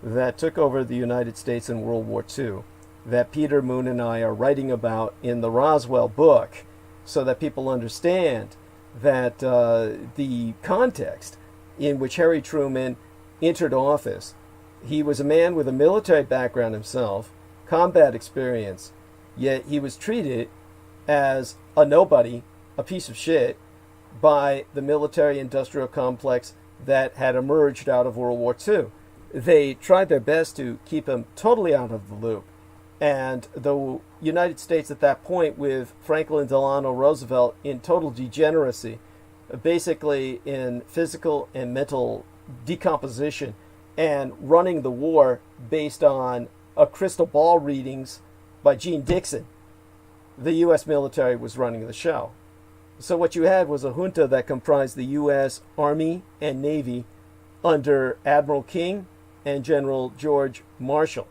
that took over the United States in World War II, that Peter Moon and I are writing about in the Roswell book, so that people understand that the context in which Harry Truman entered office, he was a man with a military background himself, combat experience, yet he was treated as a nobody, a piece of shit, by the military-industrial complex that had emerged out of World War II. They tried their best to keep him totally out of the loop. And the United States at that point, with Franklin Delano Roosevelt in total degeneracy, basically in physical and mental decomposition, and running the war based on a crystal ball readings by Gene Dixon, the U.S. military was running the show. So what you had was a junta that comprised the U.S. Army and Navy under Admiral King and General George Marshall.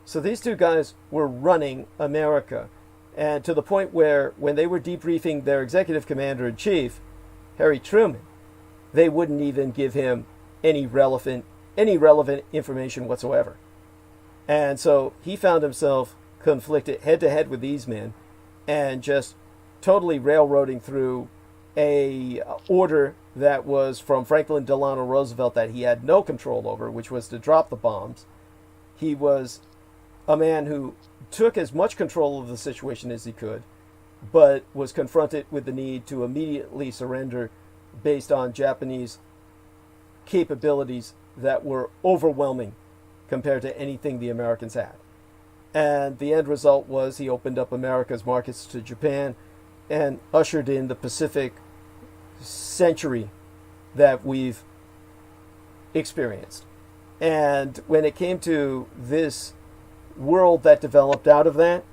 So these two guys were running America, and to the point where when they were debriefing their executive commander-in-chief, Harry Truman, they wouldn't even give him any relevant information whatsoever. And so he found himself conflicted head-to-head with these men and just totally railroading through a order that was from Franklin Delano Roosevelt that he had no control over, which was to drop the bombs. He was a man who took as much control of the situation as he could, but was confronted with the need to immediately surrender based on Japanese capabilities that were overwhelming compared to anything the Americans had. And the end result was he opened up America's markets to Japan and ushered in the Pacific century that we've experienced. And when it came to this world that developed out of that,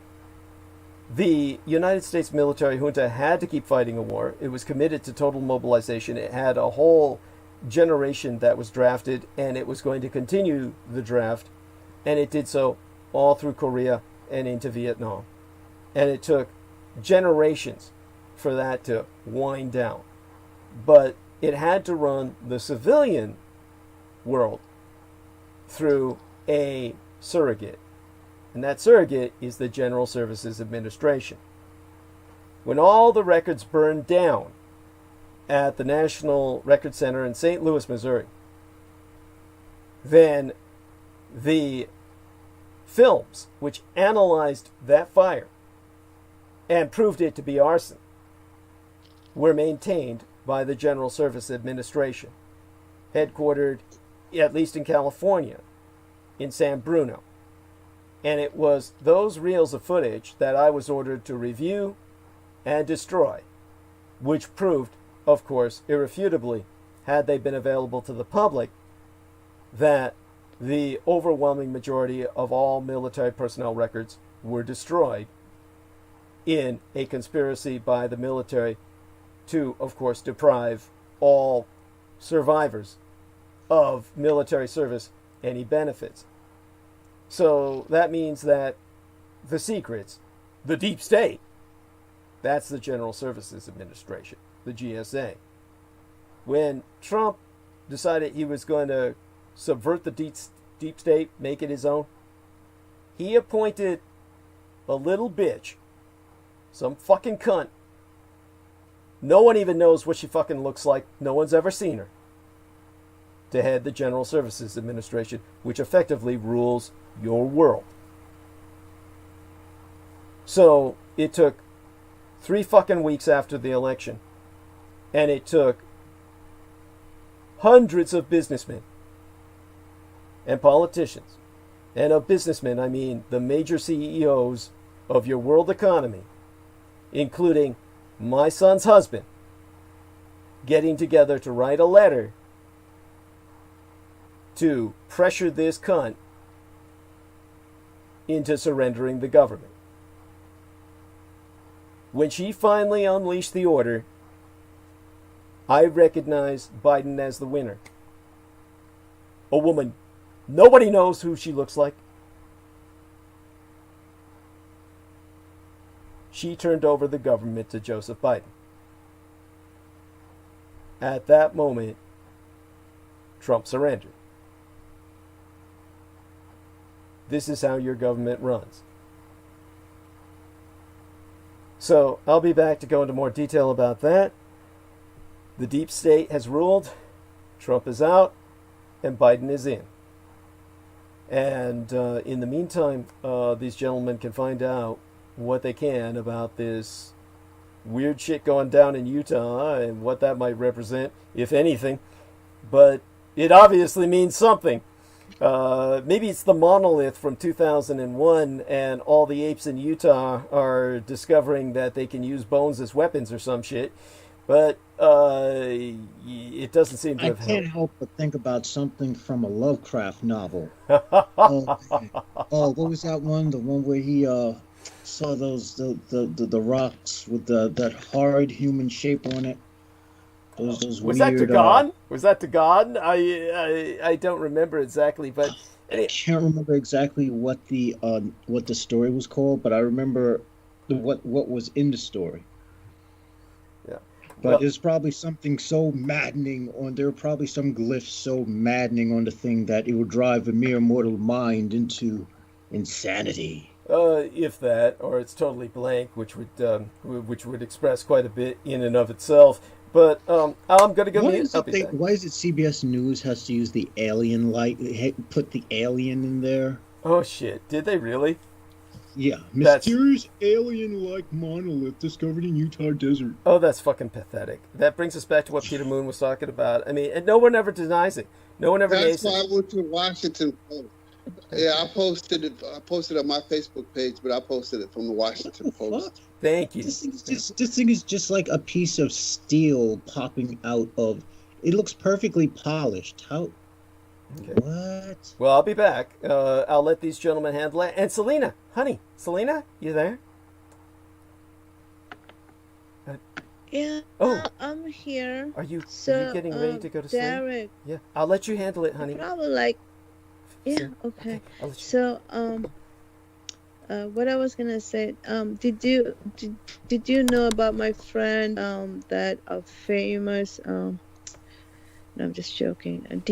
the United States military junta had to keep fighting a war. It was committed to total mobilization. It had a whole generation that was drafted, and it was going to continue the draft, and it did so all through Korea and into Vietnam. And it took generations for that to wind down. But it had to run the civilian world through a surrogate. And that surrogate is the General Services Administration. When all the records burned down at the National Record Center in St. Louis, Missouri, then the films which analyzed that fire and proved it to be arson were maintained by the General Services Administration, headquartered, at least in California, in San Bruno. And it was those reels of footage that I was ordered to review and destroy, which proved, of course, irrefutably, had they been available to the public, that the overwhelming majority of all military personnel records were destroyed in a conspiracy by the military to, of course, deprive all survivors of military service any benefits. So that means that the secrets, the deep state, that's the General Services Administration, the GSA. When Trump decided he was going to subvert the deep state, make it his own, he appointed a little bitch, some fucking cunt. No one even knows what she fucking looks like. No one's ever seen her. To head the General Services Administration, which effectively rules your world. So it took 3 fucking weeks after the election, and it took hundreds of businessmen and politicians, and of businessmen I mean the major CEOs of your world economy, including my son's husband, getting together to write a letter to pressure this cunt into surrendering the government. When she finally unleashed the order, I recognized Biden as the winner. A woman, nobody knows who she looks like. She turned over the government to Joseph Biden. At that moment, Trump surrendered. This is how your government runs. So I'll be back to go into more detail about that. The deep state has ruled, Trump is out, and Biden is in. And in the meantime, these gentlemen can find out what they can about this weird shit going down in Utah and what that might represent, if anything. But it obviously means something. Maybe it's the monolith from 2001 and all the apes in Utah are discovering that they can use bones as weapons or some shit. But it doesn't seem to have helped. I can't help but think about something from a Lovecraft novel. What was that one? The one where he saw the rocks with that hard human shape on it. Those was weird, that Dagon? Was that Dagon? I don't remember exactly, but I can't remember exactly what the story was called, but I remember what was in the story. Yeah, but it's probably something so maddening there are probably some glyphs so maddening on the thing that it would drive a mere mortal mind into insanity. If that, or it's totally blank, which would express quite a bit in and of itself. But I'm gonna go mute. I'll be back. Why is it CBS News has to use the alien light? Put the alien in there. Oh shit! Did they really? Yeah, mysterious alien-like monolith discovered in Utah desert. Oh, that's fucking pathetic. That brings us back to what Peter Moon was talking about. I mean, and no one ever denies it. No one ever. That's why I went to Washington Post. Yeah, I posted it. I posted it on my Facebook page, but I posted it from the Washington Post. Fuck? Thank you. This thing is just like a piece of steel popping out of. It looks perfectly polished. How? Okay. What? Well, I'll be back. I'll let these gentlemen handle it. And Selena, honey, Selena, you there? Yeah. Oh. I'm here. Are you So, getting ready to go to sleep? Derek, Yeah, I'll let you handle it, honey. probably like. Yeah. So- Okay. I'll let you. So, what I was gonna say, did you know about my friend, that a famous, no, I'm just joking.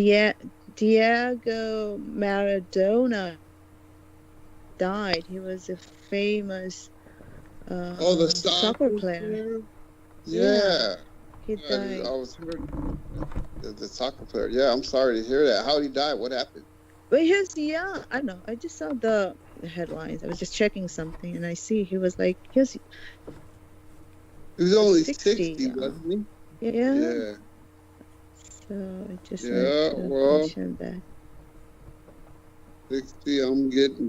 Diego Maradona died. He was a famous, The soccer player. Yeah. He died. I was heard the soccer player. Yeah, I'm sorry to hear that. How did he die? What happened? But he was young. I know. I just saw the headlines. I was just checking something, and I see he was like He was only 60, 60, wasn't he? yeah. Yeah. So I just Yeah, wanted to well. mention that. 60. I'm getting.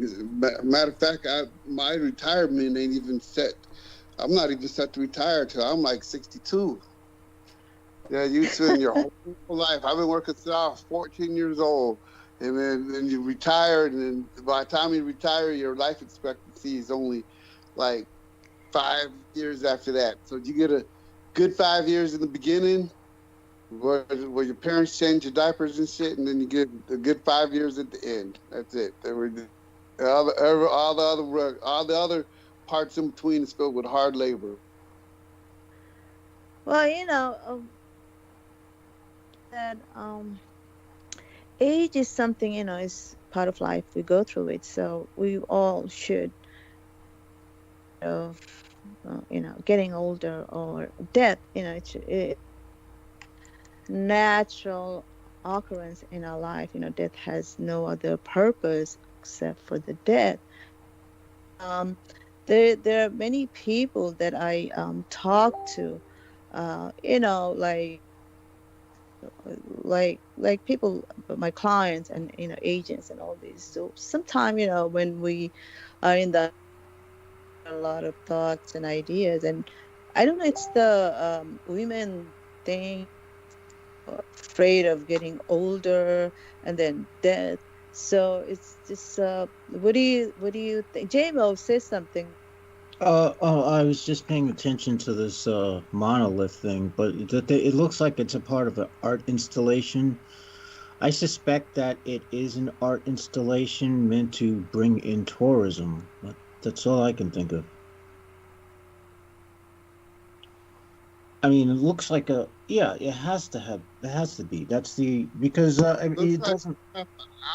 Matter of fact, my retirement ain't even set. I'm not even set to retire till I'm like 62. Yeah, you spend your whole life. I've been working since I was 14 years old. And then you retire, and then by the time you retire, your life expectancy is only like 5 years after that. So you get a good 5 years in the beginning, where your parents change your diapers and shit, and then you get a good 5 years at the end. That's it. All the other parts in between is filled with hard labor. Well, that age is something, is part of life. We go through it, so we all should, getting older or death. It's natural occurrence in our life. Death has no other purpose except for the death. There are many people that I talk to, like people, my clients and agents and all these. So sometimes when we are in a lot of thoughts and ideas, and I don't know, it's the women thing, afraid of getting older and then death. So it's just what do you think? JMO says something. I was just paying attention to this monolith thing, but it looks like it's a part of an art installation. I suspect that it is an art installation meant to bring in tourism. But that's all I can think of. I mean, it looks like it has to be. That's because it doesn't. An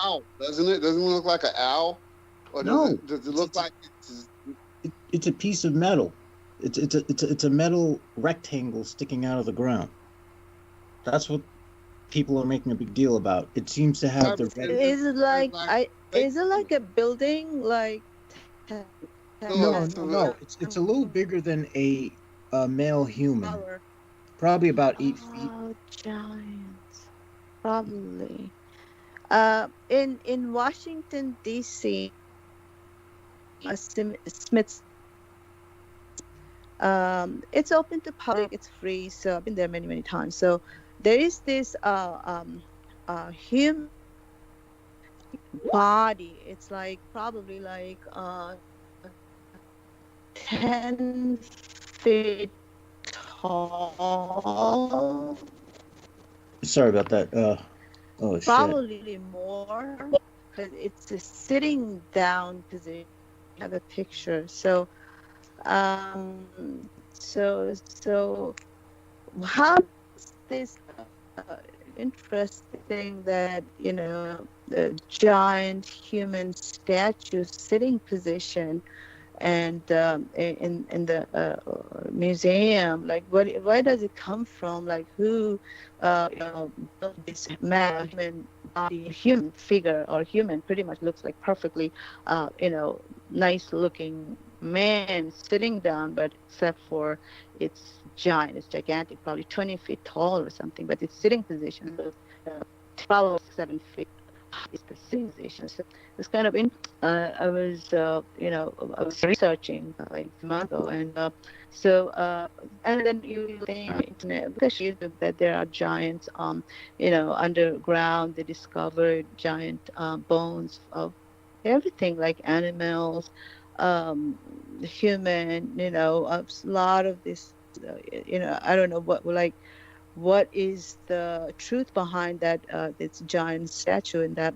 owl, doesn't it? Doesn't it look like an owl? Or No. Does it look like It's a piece of metal. It's a metal rectangle sticking out of the ground. That's what people are making a big deal about. It seems to have the red. Is it like a building like? No. It's a little bigger than a male human. Probably about 8 feet. Oh, giants. Probably. In Washington D.C. Smith's. It's open to public. It's free. So I've been there many times. So there is this human body. It's probably 10 feet tall. Sorry about that. Oh shit. Probably more, because it's a sitting down position. I have a picture. So how does this interesting that the giant human statue sitting position and in the museum, like where does it come from, like who built this man, human body, human figure, or human pretty much looks like perfectly nice looking man sitting down, but except for it's giant, it's gigantic, probably 20 feet tall or something, but its sitting position was 12 or 7 feet is the sitting position. So it's kind of I was researching like a month ago, and and then you think on the internet, especially YouTube, that there are giants underground. They discovered giant bones of everything, like animals, human, a lot of this, I don't know what is the truth behind that this giant statue in that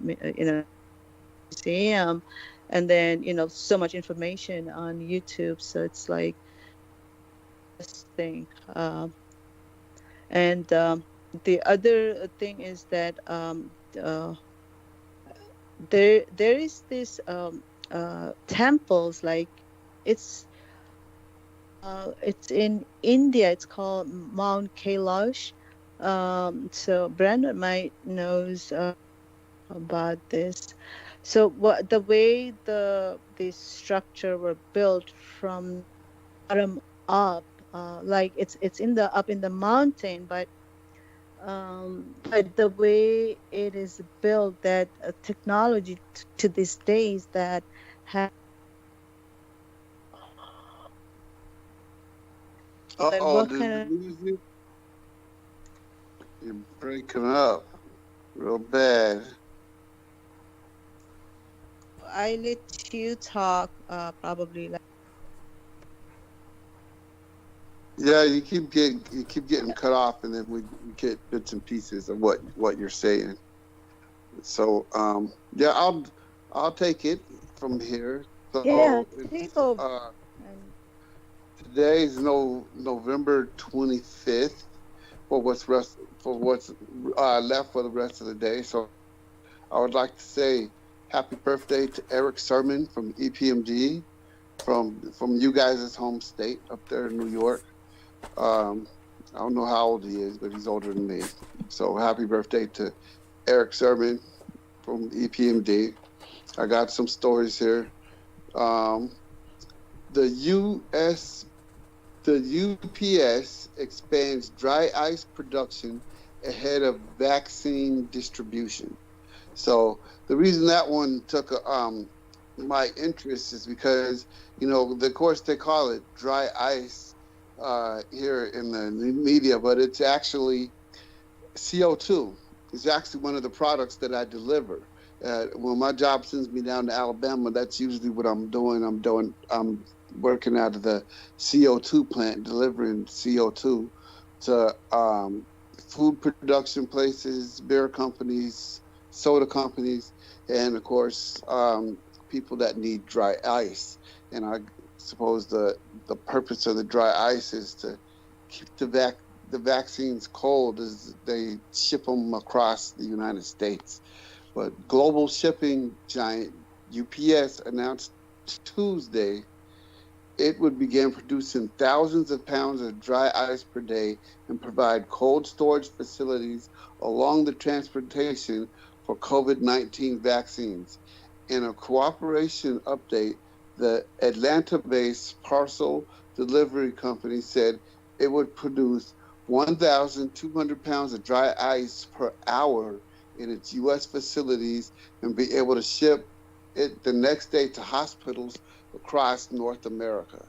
museum, and then so much information on YouTube, so it's like this thing. And the other thing is that there is this temples, like it's in India. It's called Mount Kailash. So Brandon might knows about this. So the way this structure were built from bottom up, like it's up in the mountain, but the way it is built, that technology to these days that have. Music? You're breaking up real bad. I let you talk, probably. Yeah, you keep getting cut off, and then we get bits and pieces of what you're saying. So yeah, I'll take it from here. So yeah, take over. Today's November 25th for what's left for the rest of the day. So I would like to say happy birthday to Eric Sermon from EPMD, from you guys' home state up there in New York. I don't know how old he is, but he's older than me. So happy birthday to Eric Sermon from EPMD. I got some stories here. The UPS expands dry ice production ahead of vaccine distribution. So the reason that one took my interest is because, of course they call it dry ice here in the media, but it's actually CO2. It's actually one of the products that I deliver. When my job sends me down to Alabama, that's usually what I'm doing. I'm working out of the CO2 plant, delivering CO2 to food production places, beer companies, soda companies, and of course people that need dry ice. And I suppose the purpose of the dry ice is to keep the vaccines cold as they ship them across the United States. But global shipping giant UPS announced Tuesday it would begin producing thousands of pounds of dry ice per day and provide cold storage facilities along the transportation for COVID-19 vaccines. In a cooperation update, the Atlanta-based parcel delivery company said it would produce 1,200 pounds of dry ice per hour in its U.S. facilities and be able to ship it the next day to hospitals across North America.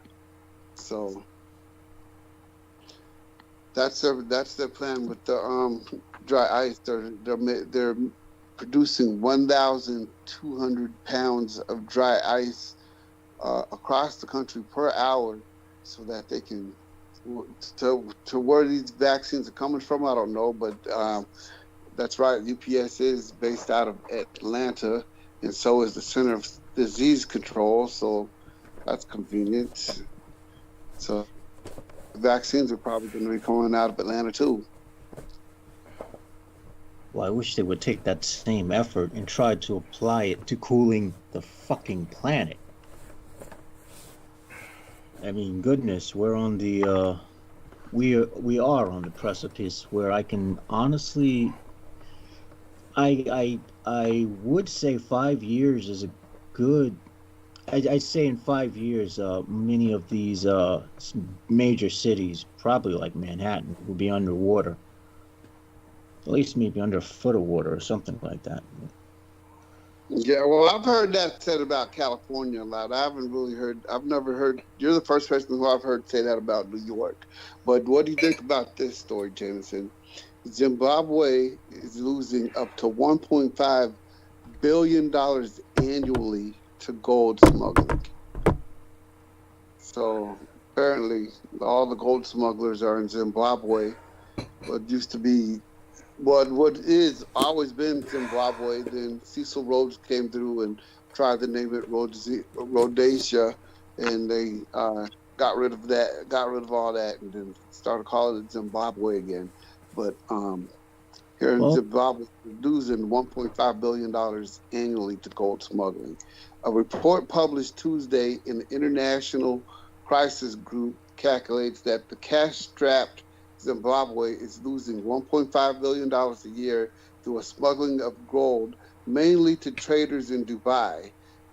So that's their plan with the dry ice. They're producing 1,200 pounds of dry ice across the country per hour, so that they can to where these vaccines are coming from. I don't know, but that's right. UPS is based out of Atlanta, and so is the Center of Disease Control, so that's convenient. So vaccines are probably going to be coming out of Atlanta too. Well, I wish they would take that same effort and try to apply it to cooling the fucking planet. I mean, goodness, we're on the we are on the precipice where I can honestly, I would say 5 years is a good. I'd say in 5 years, many of these major cities, probably like Manhattan, will be underwater. At least maybe under a foot of water or something like that. Yeah, well, I've heard that said about California a lot. I've never heard, you're the first person who I've heard say that about New York. But what do you think about this story, Jameson? Zimbabwe is losing up to $1.5 billion annually to gold smuggling. So apparently all the gold smugglers are in Zimbabwe. What used to be what is always been Zimbabwe, then Cecil Rhodes came through and tried to name it Rhodesia, and they got rid of all that, and then started calling it Zimbabwe again. But here in Zimbabwe, we're losing $1.5 billion annually to gold smuggling. A report published Tuesday in the International Crisis Group calculates that the cash-strapped Zimbabwe is losing $1.5 billion a year through a smuggling of gold, mainly to traders in Dubai.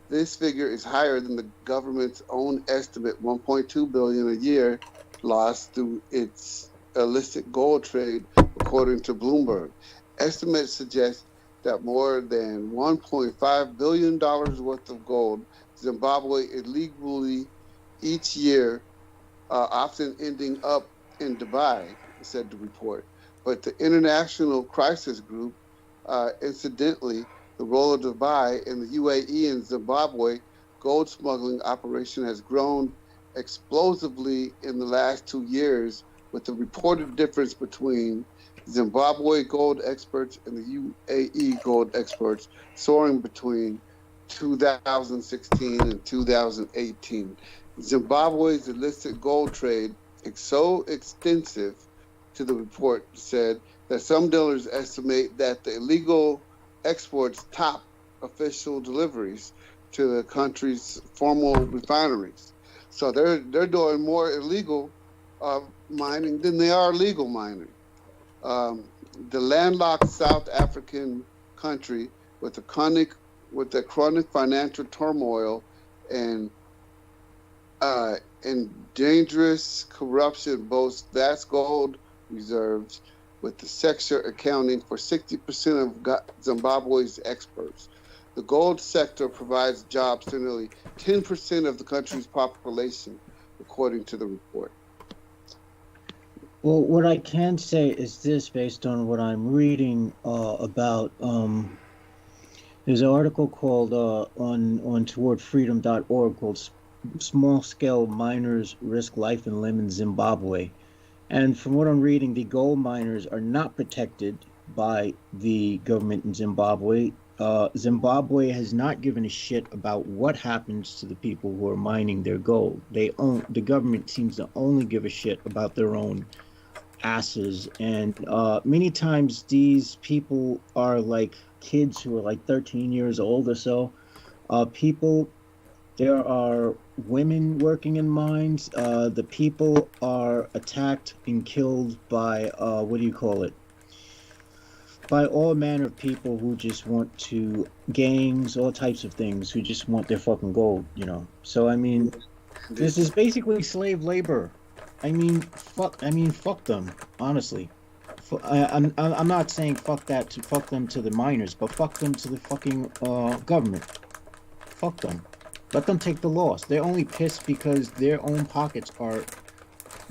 This figure is higher than the government's own estimate, $1.2 billion a year lost through its illicit gold trade, according to Bloomberg. Estimates suggest that more than $1.5 billion worth of gold Zimbabwe illegally each year, often ending up in Dubai, said the report. But the International Crisis Group, incidentally, the role of Dubai in the UAE and Zimbabwe gold smuggling operation has grown explosively in the last 2 years, with the reported difference between Zimbabwe gold exports and the UAE gold exports soaring between 2016 and 2018. Zimbabwe's illicit gold trade is so extensive, to the report said, that some dealers estimate that the illegal exports top official deliveries to the country's formal refineries. So they're doing more illegal mining than they are legal mining. The landlocked South African country with the chronic financial turmoil and dangerous corruption boasts vast gold reserves, with the sector accounting for 60% of Zimbabwe's exports. The gold sector provides jobs to nearly 10% of the country's population, according to the report. Well, what I can say is this, based on what I'm reading about. There's an article called on towardfreedom.org called "Small Scale Miners Risk Life and Limb in Zimbabwe." And from what I'm reading, the gold miners are not protected by the government in Zimbabwe. Zimbabwe has not given a shit about what happens to the people who are mining their gold. The government seems to only give a shit about their own asses. And many times these people are like kids who are like 13 years old or so. There are women working in mines. The people are attacked and killed by, by all manner of people who just want to, gangs, all types of things, who just want their fucking gold, So, I mean, this is basically slave labor. I mean, fuck them, honestly. I'm not saying fuck them to the miners, but fuck them to the fucking government. Fuck them. Let them take the loss. They're only pissed because their own pockets are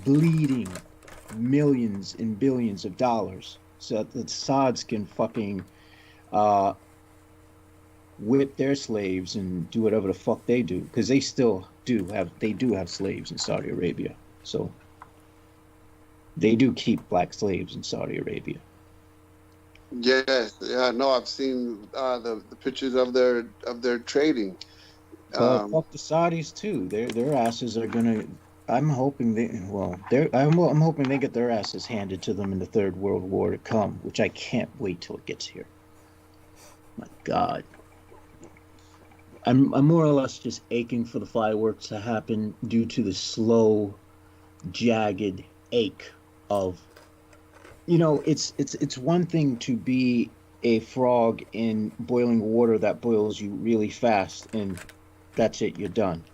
bleeding millions and billions of dollars, so that the Saudis can fucking whip their slaves and do whatever the fuck they do, because they do have slaves in Saudi Arabia. So they do keep black slaves in Saudi Arabia. Yes, yeah, no, I've seen the pictures of their trading. Fuck the Saudis too. Their asses are gonna I'm hoping I'm hoping they get their asses handed to them in the Third World War to come, which I can't wait till it gets here. My God. I'm more or less just aching for the fireworks to happen due to the slow, jagged ache of, it's one thing to be a frog in boiling water that boils you really fast, and that's it, you're done.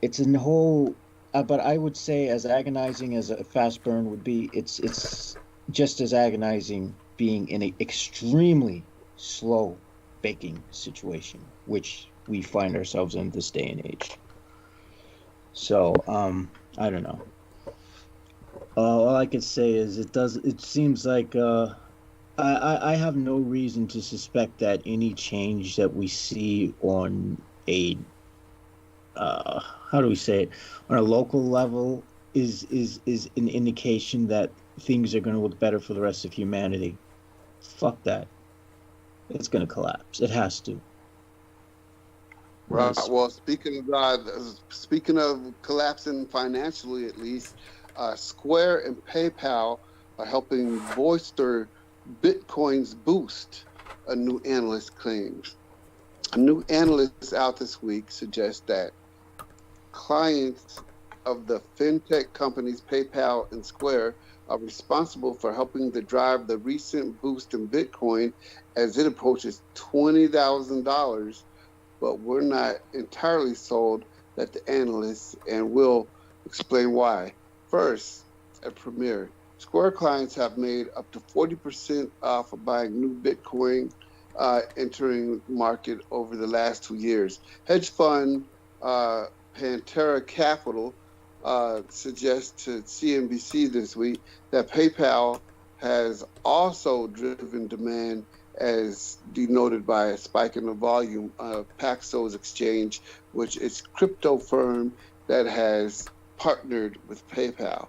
It's a whole, but I would say as agonizing as a fast burn would be, it's just as agonizing being in an extremely slow baking situation, which we find ourselves in this day and age. So, I don't know. All I can say is it seems like, I have no reason to suspect that any change that we see on a, how do we say it, on a local level is an indication that things are going to look better for the rest of humanity. Fuck that. It's going to collapse. It has to. Right. Well, speaking of collapsing financially, at least, Square and PayPal are helping bolster Bitcoin's boost, a new analyst claims. A new analyst out this week suggests that clients of the fintech companies PayPal and Square are responsible for helping to drive the recent boost in Bitcoin as it approaches $20,000. But we're not entirely sold that the analysts, and we'll explain why. First, at Premier, Square clients have made up to 40% off of buying new Bitcoin entering the market over the last 2 years. Hedge fund Pantera Capital suggests to CNBC this week that PayPal has also driven demand, as denoted by a spike in the volume of Paxos Exchange, which is a crypto firm that has partnered with PayPal.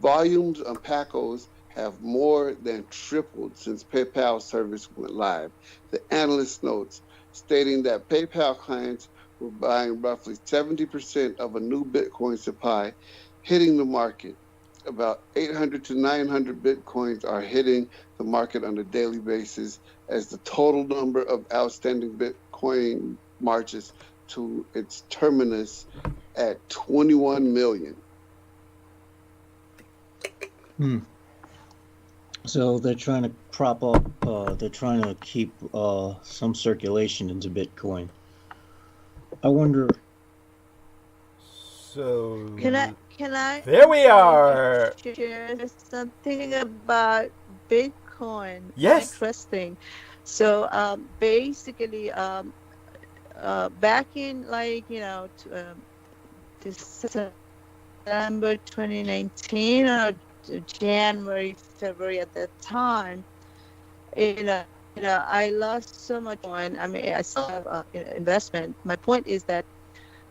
Volumes on Paxos have more than tripled since PayPal service went live. The analyst notes, stating that PayPal clients were buying roughly 70% of a new Bitcoin supply hitting the market. About 800 to 900 Bitcoins are hitting the market on a daily basis, as the total number of outstanding Bitcoin marches to its terminus at 21 million. So they're trying to prop up, they're trying to keep some circulation into Bitcoin. I wonder. So Can I? There we are. Share something about Bitcoin. Yes. Interesting. So basically, back in December 2019 or January, February at that time, I lost so much coin. I mean, I still have investment. My point is that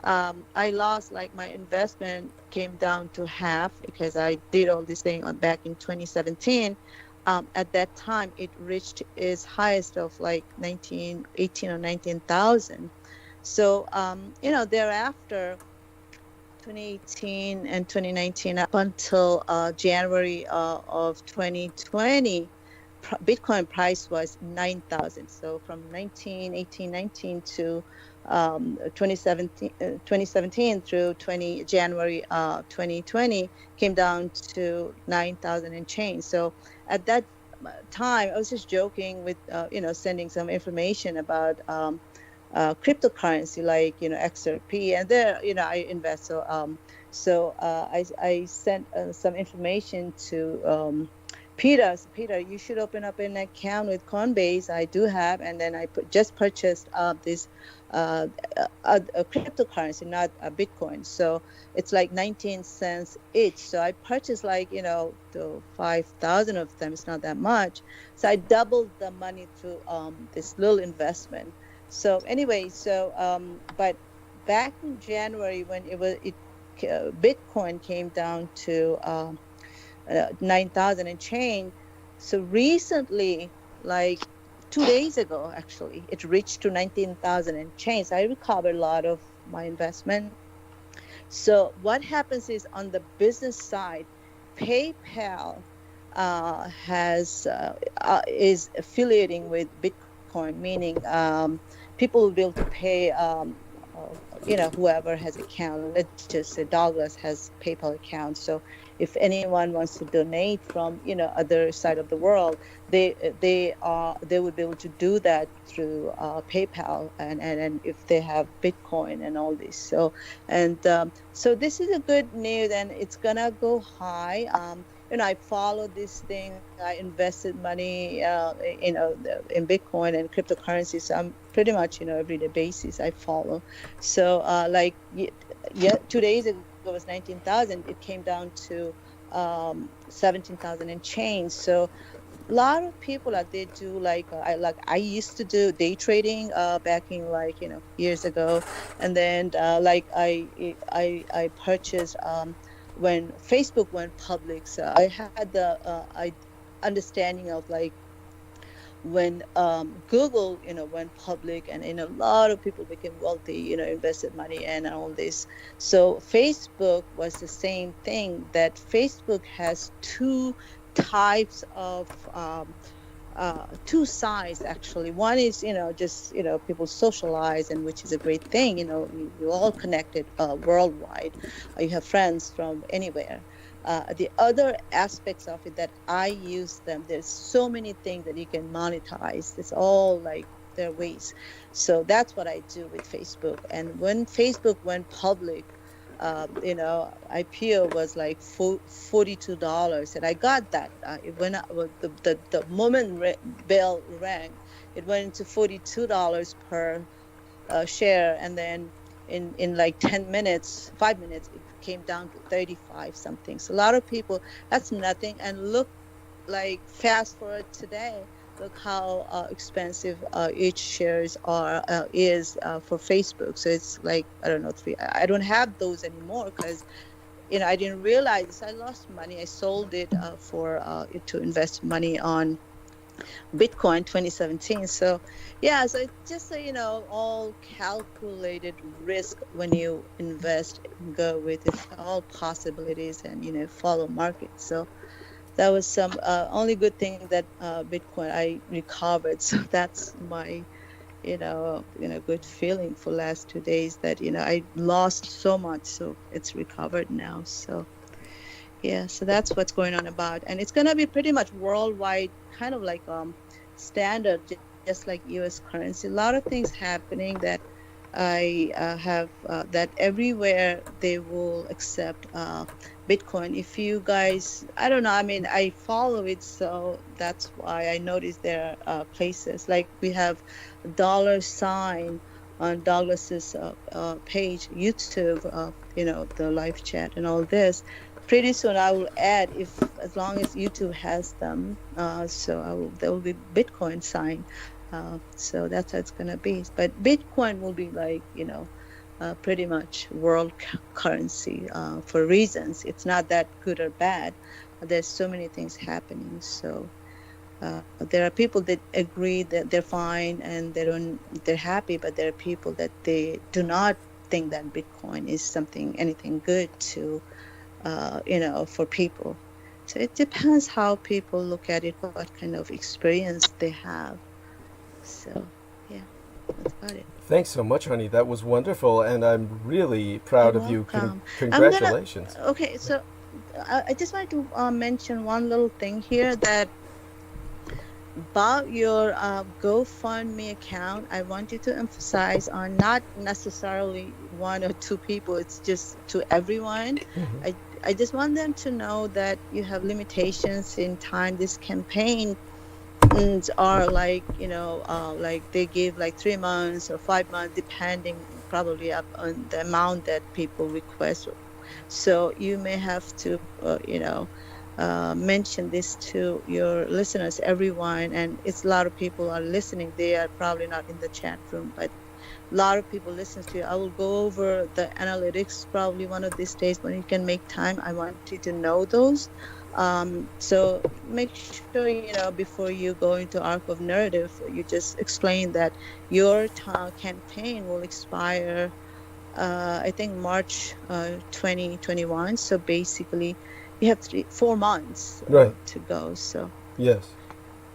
I lost, my investment came down to half because I did all this thing back in 2017. At that time, it reached its highest of 18 or 19,000. So, thereafter, 2018 and 2019 up until January of 2020, Bitcoin price was 9,000. So from 19 to 2017 through January 2020 came down to 9,000 and change. So at that time, I was just joking with sending some information about cryptocurrency like XRP, and there I invest. So I sent some information to Peter. So Peter, you should open up an account with Coinbase. I do have, and then I just purchased this a cryptocurrency, not a Bitcoin. So it's 19 cents each. So I purchased the 5,000 of them. It's not that much. So I doubled the money through this little investment. So anyway, but back in January when Bitcoin came down to 9,000 and change. So recently, 2 days ago, actually, it reached to 19,000 and change. So I recovered a lot of my investment. So what happens is on the business side, PayPal is affiliating with Bitcoin, meaning people will be able to pay, whoever has account. Let's just say Douglas has PayPal account. So if anyone wants to donate from other side of the world, they would be able to do that through PayPal, and if they have Bitcoin and all this. So this is a good news, and it's gonna go high. I follow this thing. I invested money, in Bitcoin and cryptocurrency. So I'm pretty much, everyday basis I follow. So, 2 days ago it was 19,000. It came down to 17,000 and change. So a lot of people they do I used to do day trading back in years ago, and then I purchased when Facebook went public. So I had the understanding of when Google went public, and a lot of people became wealthy, invested money and all this. So Facebook was the same thing, that Facebook has two types of two sides actually. One is just people socialize, and which is a great thing. You're all connected worldwide. You have friends from anywhere. The other aspects of it that I use them, there's so many things that you can monetize. It's all their ways. So that's what I do with Facebook. And when Facebook went public, IPO was $42, and I got that. It went up, the moment bell rang, it went into $42 per share, and then in 10 minutes, 5 minutes, it came down to 35 something. So a lot of people, that's nothing. And look, fast forward today, look how expensive each shares is for Facebook. So it's I don't know, I don't have those anymore because I didn't realize this. I lost money. I sold it to invest money on Bitcoin 2017. So yeah, so it's just all calculated risk when you invest and go with it, all possibilities, and follow market. So that was some only good thing that Bitcoin I recovered. So that's my good feeling for last 2 days, that I lost so much, so it's recovered now. So yeah, so that's what's going on about, and it's gonna be pretty much worldwide, kind of standard, just like U.S. currency. A lot of things happening that I have that everywhere they will accept Bitcoin. If you guys, I don't know, I mean, I follow it, so that's why I noticed there are places we have $sign on Douglas's page, YouTube, the live chat and all this. Pretty soon I will add, as long as YouTube has them, so there will be Bitcoin sign. So that's how it's gonna be. But Bitcoin will be pretty much world currency for reasons. It's not that good or bad. There's so many things happening. So there are people that agree that they're fine and they're happy, but there are people that they do not think that Bitcoin is anything good to, for people. So it depends how people look at it, what kind of experience they have. So yeah, that's about it. Thanks so much, honey. That was wonderful, and I'm really proud You're of you. welcome. Congratulations. Okay, so I just wanted to mention one little thing here, that about your GoFundMe account, I want you to emphasize on not necessarily one or two people, it's just to everyone. Mm-hmm. I just want them to know that you have limitations in time. This campaign are they give 3 months or 5 months, depending probably up on the amount that people request. So you may have to mention this to your listeners, everyone, and it's a lot of people are listening. They are probably not in the chat room, but a lot of people listen to you. I will go over the analytics probably one of these days when you can make time. I want you to know those. So make sure, before you go into Arc of Narrative, you just explain that your campaign will expire I think March 2021. So basically, you have 4 months Right. to go. So Yes.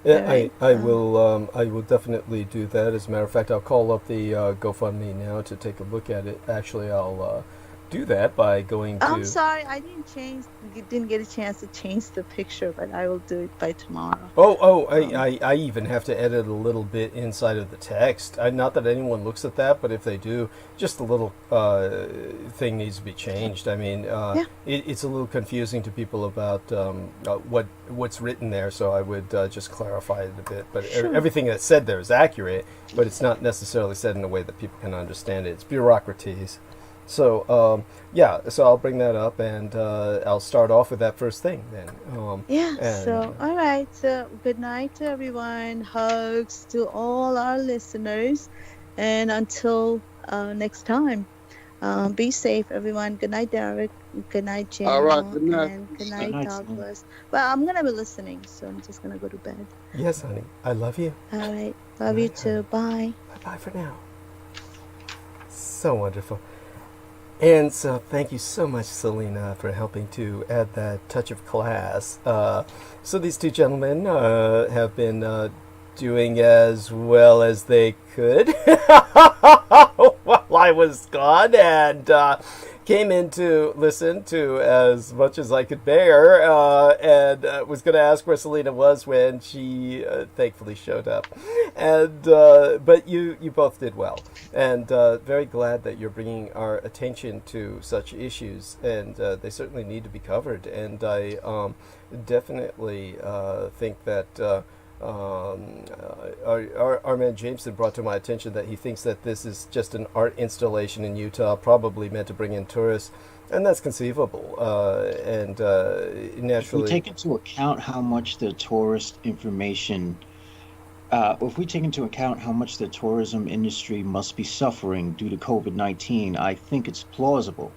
Yeah, right. I will definitely do that. As a matter of fact, I'll call up the GoFundMe now to take a look at it. Actually, I'll do that by going to. I'm sorry, I didn't get a chance to change the picture, but I will do it by tomorrow. I even have to edit a little bit inside of the text. Not that anyone looks at that, but if they do, just a little thing needs to be changed. I mean, it's a little confusing to people about what's written there, so I would just clarify it a bit. But everything that's said there is accurate, but it's not necessarily said in a way that people can understand it. It's bureaucraties. So, so I'll bring that up, and I'll start off with that first thing then. So, all right. So, good night to everyone. Hugs to all our listeners. And until next time, be safe, everyone. Good night, Derek. Good night, Jim. All right, good night. And good night, Douglas. Well, I'm going to be listening, so I'm just going to go to bed. Yes, honey. I love you. All right. Love you too. Bye. Bye-bye for now. So wonderful. And so thank you so much, Selena, for helping to add that touch of class. So these two gentlemen have been doing as well as they could while I was gone, and came in to listen to as much as I could bear, and was going to ask where Selena was when she thankfully showed up. And but you both did well, and very glad that you're bringing our attention to such issues, and they certainly need to be covered. And I definitely think that our man Jameson brought to my attention that he thinks that this is just an art installation in Utah, probably meant to bring in tourists, and that's conceivable. And naturally, if we take into account how much the tourist information, if we take into account how much the tourism industry must be suffering due to COVID-19, I think it's plausible.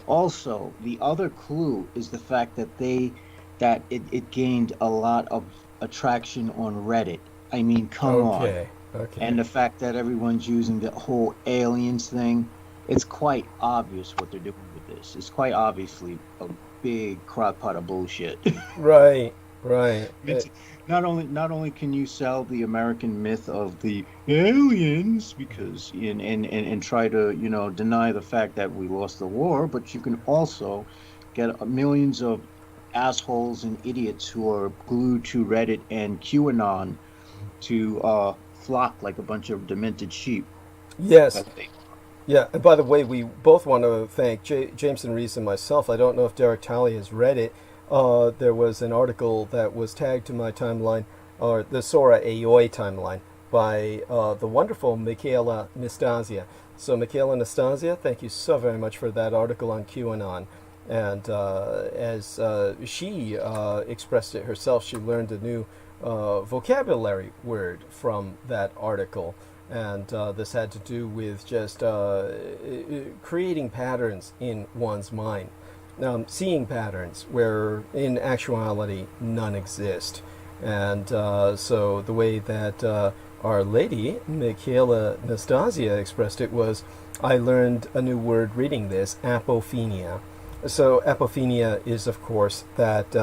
Also, the other clue is the fact that it gained a lot of attraction on Reddit. I mean, come on. Okay. And the fact that everyone's using the whole aliens thing, it's quite obvious what they're doing with this. It's quite obviously a big crock pot of bullshit. Right. Not only can you sell the American myth of the aliens because and try to deny the fact that we lost the war, but you can also get millions of assholes and idiots who are glued to Reddit and QAnon to flock like a bunch of demented sheep. Yes. Yeah, and by the way, we both want to thank Jameson Reese and myself. I don't know if Derek Talley has read it. There was an article that was tagged to my timeline, or the Sora Aoi timeline, by the wonderful Michaela Nastasia. So Michaela Nastasia, thank you so very much for that article on QAnon. And as she expressed it herself, she learned a new vocabulary word from that article. And this had to do with just creating patterns in one's mind. Seeing patterns where in actuality none exist. And so the way that Our Lady, Michaela Nastasia, expressed it was, I learned a new word reading this, apophenia. So apophenia is, of course, that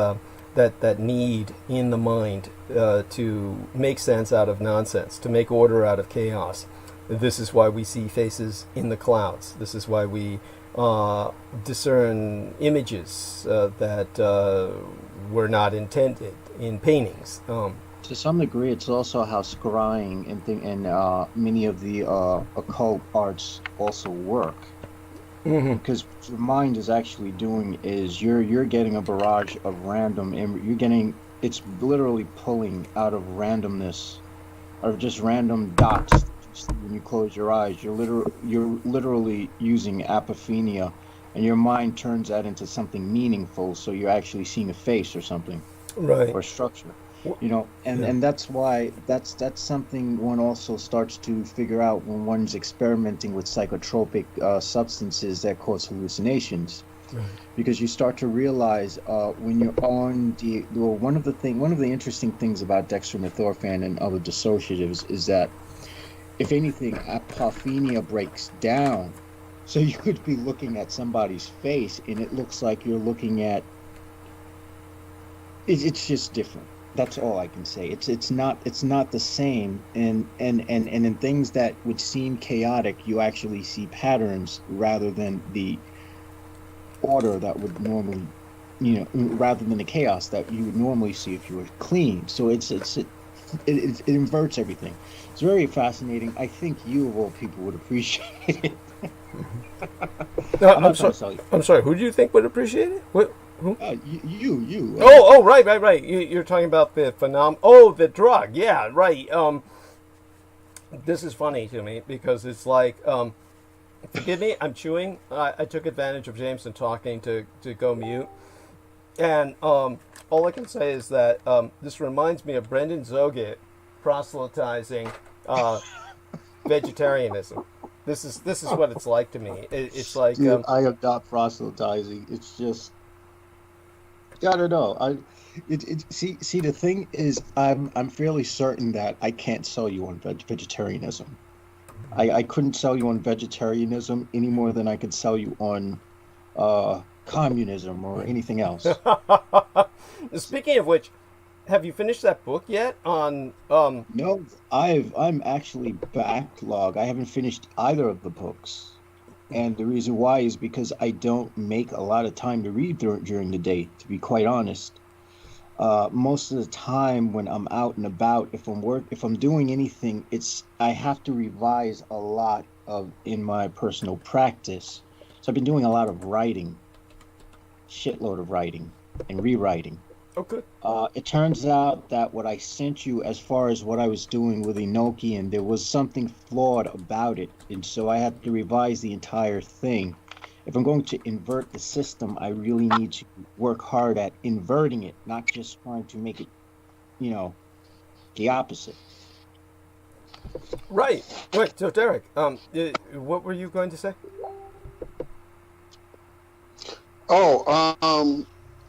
need in the mind to make sense out of nonsense, to make order out of chaos. This is why we see faces in the clouds. This is why we discern images that were not intended in paintings. To some degree, it's also how scrying and many of the occult arts also work. Mm-hmm. Because what your mind is actually doing is you're getting a barrage of random, and it's literally pulling out of randomness, or just random dots. When you close your eyes, you're literally using apophenia, and your mind turns that into something meaningful. So you're actually seeing a face or something, right, or structure. And that's why that's something one also starts to figure out when one's experimenting with psychotropic substances that cause hallucinations, right. Because you start to realize when you're on one of the interesting things about dextromethorphan and other dissociatives is that if anything, apophenia breaks down So you could be looking at somebody's face, and it looks like you're looking at. It's just different. That's all I can say. It's not the same. And in things that would seem chaotic, you actually see patterns rather than the order that would normally, rather than the chaos that you would normally see if you were clean. So it inverts everything. It's very fascinating. I think you of all people would appreciate it. I'm sorry. Who do you think would appreciate it? What? Who? You. Right. You're talking about the the drug. Yeah, right. This is funny to me because it's like, forgive me, I'm chewing. I took advantage of Jameson talking to go mute, and all I can say is that this reminds me of Brendan Zoget proselytizing vegetarianism. This is what it's like to me. It's like, dude, I am not proselytizing. It's just, I don't know. See, the thing is, I'm fairly certain that I can't sell you on vegetarianism. I couldn't sell you on vegetarianism any more than I could sell you on communism or anything else. Speaking of which, have you finished that book yet? On No, I'm actually backlog. I haven't finished either of the books, and the reason why is because I don't make a lot of time to read during the day. To be quite honest, most of the time when I'm out and about, if I'm doing anything, I have to revise a lot in my personal practice. So I've been doing a lot of writing, shitload of writing and rewriting. Oh, good. It turns out that what I sent you, as far as what I was doing with Enochian, there was something flawed about it, and so I had to revise the entire thing. If I'm going to invert the system, I really need to work hard at inverting it, not just trying to make it, the opposite. Right. Wait. So, Derek, what were you going to say?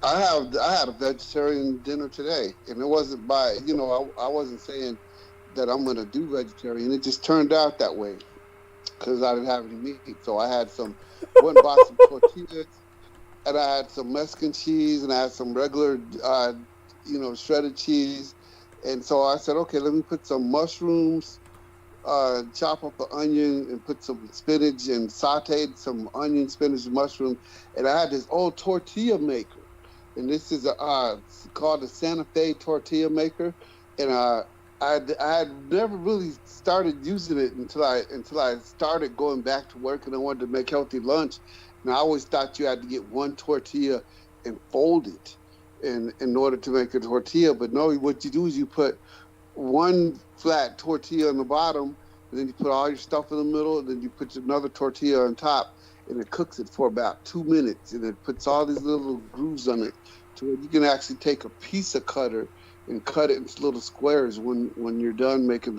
I had a vegetarian dinner today, and it wasn't by, I wasn't saying that I'm going to do vegetarian. It just turned out that way because I didn't have any meat. So I had went and bought some tortillas, and I had some Mexican cheese, and I had some regular, shredded cheese. And so I said, okay, let me put some mushrooms, chop up the onion and put some spinach and sauteed some onion, spinach, and mushroom. And I had this old tortilla maker. And this is called the Santa Fe tortilla maker, and I had never really started using it until I started going back to work, and I wanted to make healthy lunch. And I always thought you had to get one tortilla and fold it in order to make a tortilla. But no, what you do is you put one flat tortilla on the bottom, and then you put all your stuff in the middle, and then you put another tortilla on top. And it cooks it for about 2 minutes, and it puts all these little grooves on it, so you can actually take a pizza cutter and cut it into little squares when you're done making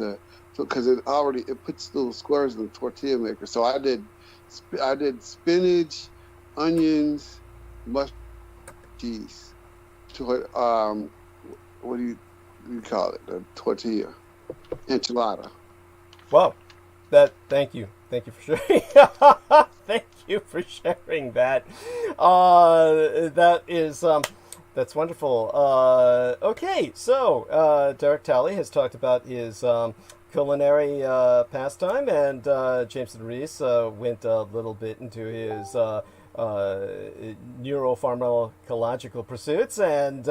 because it puts little squares in the tortilla maker. So I did spinach, onions, mushroom, cheese. What do you call it? A tortilla enchilada. Wow. Thank you for sharing. Thank you for sharing that. That's wonderful. Okay, so Derek Talley has talked about his culinary pastime, and Jameson Reese went a little bit into his neuropharmacological pursuits, and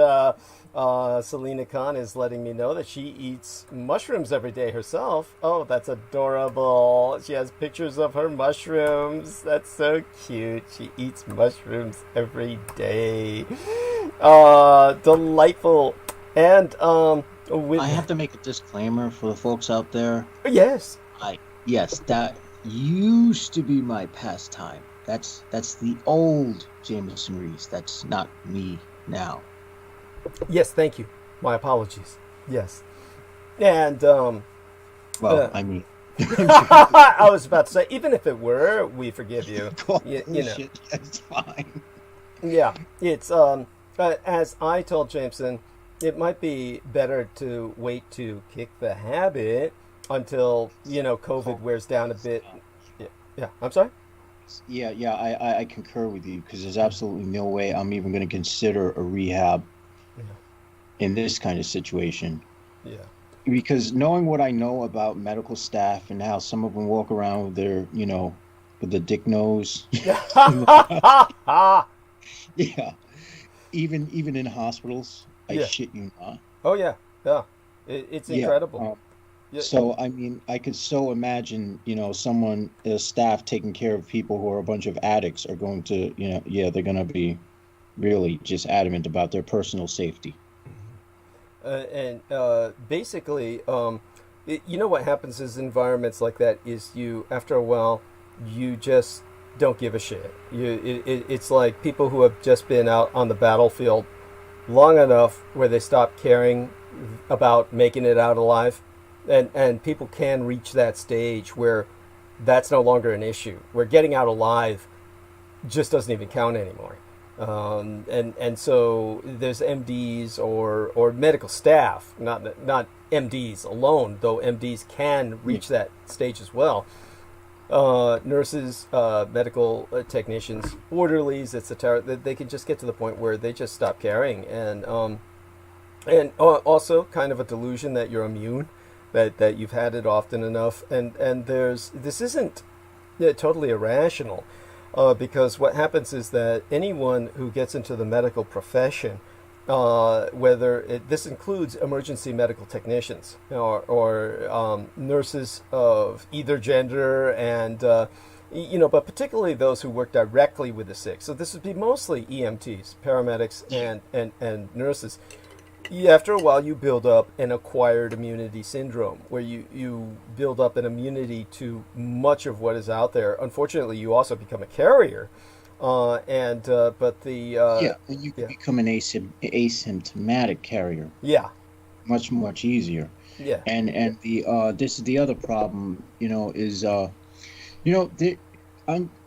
Selena Khan is letting me know that she eats mushrooms every day herself. Oh, that's adorable. She has pictures of her mushrooms. That's so cute. She eats mushrooms every day. Delightful. And I have to make a disclaimer for the folks out there. Yes. Yes, that used to be my pastime. That's the old Jameson Reese. That's not me now. Yes, thank you. My apologies. Yes. And I mean, I was about to say, even if it were, we forgive you. you know, it's fine. Yeah, it's as I told Jameson, it might be better to wait to kick the habit until COVID wears down a bit. Yeah. I'm sorry. Yeah. I concur with you because there's absolutely no way I'm even going to consider a rehab in this kind of situation. Yeah. Because knowing what I know about medical staff and how some of them walk around with their, with the dick nose. Yeah. Even in hospitals, I shit you not. Oh yeah. Yeah. It's incredible. So I mean, I could so imagine, someone, staff taking care of people who are a bunch of addicts are going to, they're going to be really just adamant about their personal safety. And basically, what happens is environments like that is after a while, you just don't give a shit. It's like people who have just been out on the battlefield long enough where they stop caring about making it out alive. And people can reach that stage where that's no longer an issue, where getting out alive just doesn't even count anymore. And so there's MDs or medical staff, not MDs alone, though MDs can reach that stage as well. Nurses, medical technicians, orderlies, etc. They can just get to the point where they just stop caring, and also kind of a delusion that you're immune, that you've had it often enough, and this isn't totally irrational. Because what happens is that anyone who gets into the medical profession, this includes emergency medical technicians or nurses of either gender, and but particularly those who work directly with the sick. So this would be mostly EMTs, paramedics, and nurses. After a while, you build up an acquired immunity syndrome, where you build up an immunity to much of what is out there. Unfortunately, you also become a carrier, and you can become an asymptomatic carrier. Yeah, much easier. Yeah, and this is the other problem.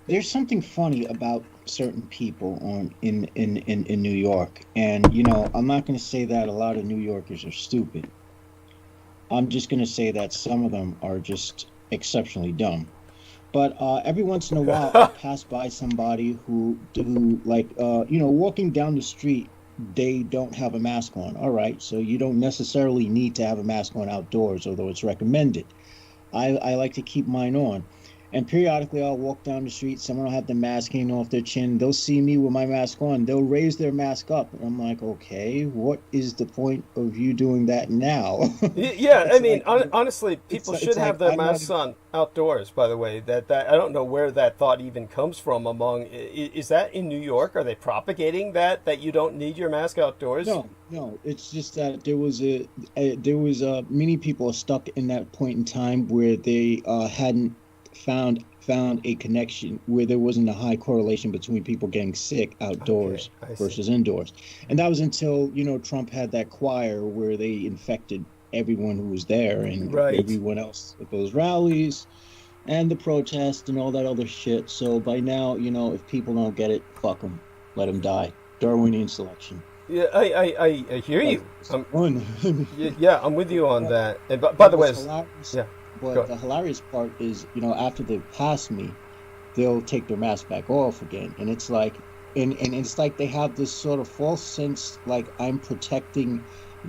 There's something funny about certain people in New York, and I'm not going to say that a lot of New Yorkers are stupid. I'm just going to say that some of them are just exceptionally dumb. But every once in a while, I pass by somebody who walking down the street, they don't have a mask on. All right, so you don't necessarily need to have a mask on outdoors, although it's recommended. I like to keep mine on. And periodically, I'll walk down the street. Someone will have the mask hanging off their chin. They'll see me with my mask on. They'll raise their mask up. And I'm like, okay, what is the point of you doing that now? Yeah, I mean, honestly, people should have their masks on outdoors, by the way. That I don't know where that thought even comes from among... Is that in New York? Are they propagating that you don't need your mask outdoors? No. It's just that there was many people are stuck in that point in time where they hadn't found a connection, where there wasn't a high correlation between people getting sick outdoors versus indoors. And that was until, Trump had that choir where they infected everyone who was there and everyone else at those rallies and the protests and all that other shit. So by now, if people don't get it, fuck them. Let them die. Darwinian selection. Yeah, I hear you. I'm with you on that. And by the way, But the hilarious part is, after they pass me, they'll take their mask back off again. And it's like, and it's like they have this sort of false sense, like I'm protecting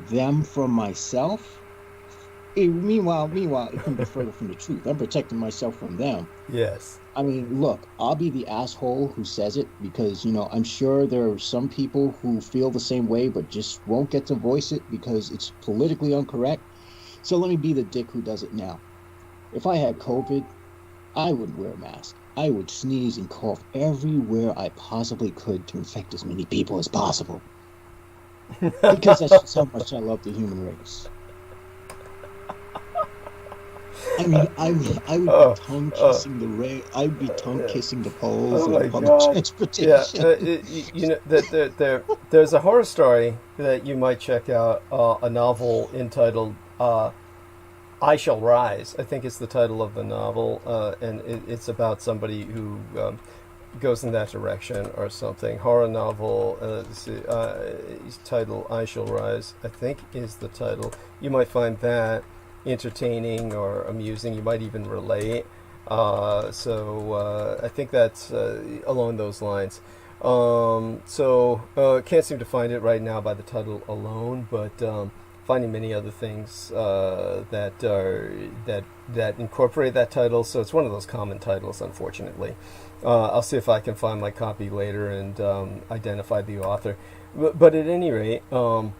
them from myself. Meanwhile, it couldn't be further from the truth. I'm protecting myself from them. Yes. I mean, look, I'll be the asshole who says it because, I'm sure there are some people who feel the same way, but just won't get to voice it because it's politically incorrect. So let me be the dick who does it now. If I had COVID, I wouldn't wear a mask. I would sneeze and cough everywhere I possibly could to infect as many people as possible. Because that's just how much I love the human race. I mean, I would be tongue kissing I'd be tongue kissing the poles and public transportation. Yeah, there's a horror story that you might check out, a novel entitled I Shall Rise, I think is the title of the novel, and it's about somebody who goes in that direction or something. Horror novel, title I Shall Rise, I think is the title. You might find that entertaining or amusing. You might even relate. So I think that's along those lines. Can't seem to find it right now by the title alone, but finding many other things that incorporate that title. So it's one of those common titles, unfortunately. I'll see if I can find my copy later and identify the author. But at any rate, I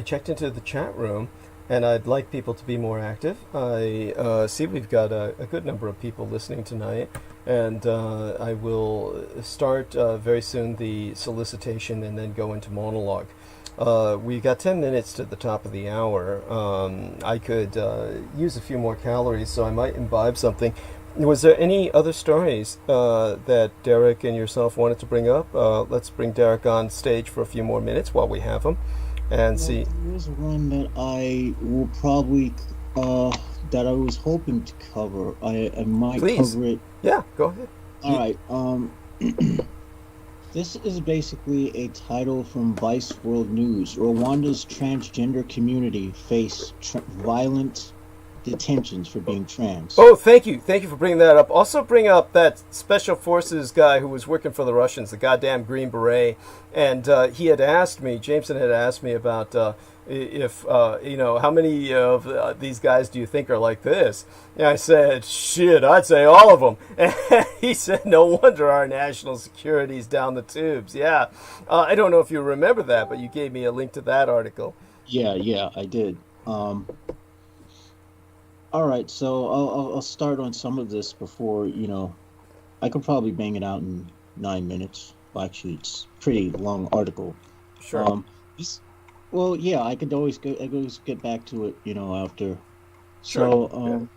checked into the chat room, and I'd like people to be more active. I see we've got a good number of people listening tonight, and I will start very soon the solicitation and then go into monologue. We got 10 minutes to the top of the hour. I could use a few more calories, so I might imbibe something. Was there any other stories that Derek and yourself wanted to bring up? Let's bring Derek on stage for a few more minutes while we have him, and see. There's one that I will probably that I was hoping to cover. I might cover it. Yeah, go ahead. All right. This is basically a title from Vice World News. Rwanda's transgender community face violent detentions for being trans. Oh, thank you for bringing that up. Also bring up that special forces guy who was working for the Russians, the goddamn Green Beret, and he had asked me, Jameson had asked me about if how many of these guys do you think are like this? And I said, shit, I'd say all of them. And he said, no wonder our national security's down the tubes. Yeah, I don't know if you remember that, but you gave me a link to that article. Yeah, I did. All right, so I'll start on some of this before, I could probably bang it out in 9 minutes. Well, actually, it's a pretty long article. Sure. I could always get back to it, after. Sure. So,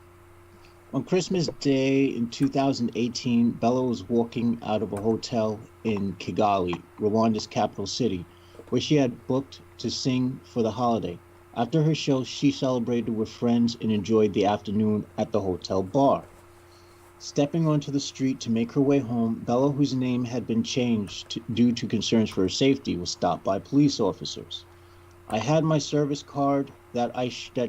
on Christmas Day in 2018, Bella was walking out of a hotel in Kigali, Rwanda's capital city, where she had booked to sing for the holiday. After her show, she celebrated with friends and enjoyed the afternoon at the hotel bar. Stepping onto the street to make her way home, Bella, whose name had been changed due to concerns for her safety, was stopped by police officers. I had my service card that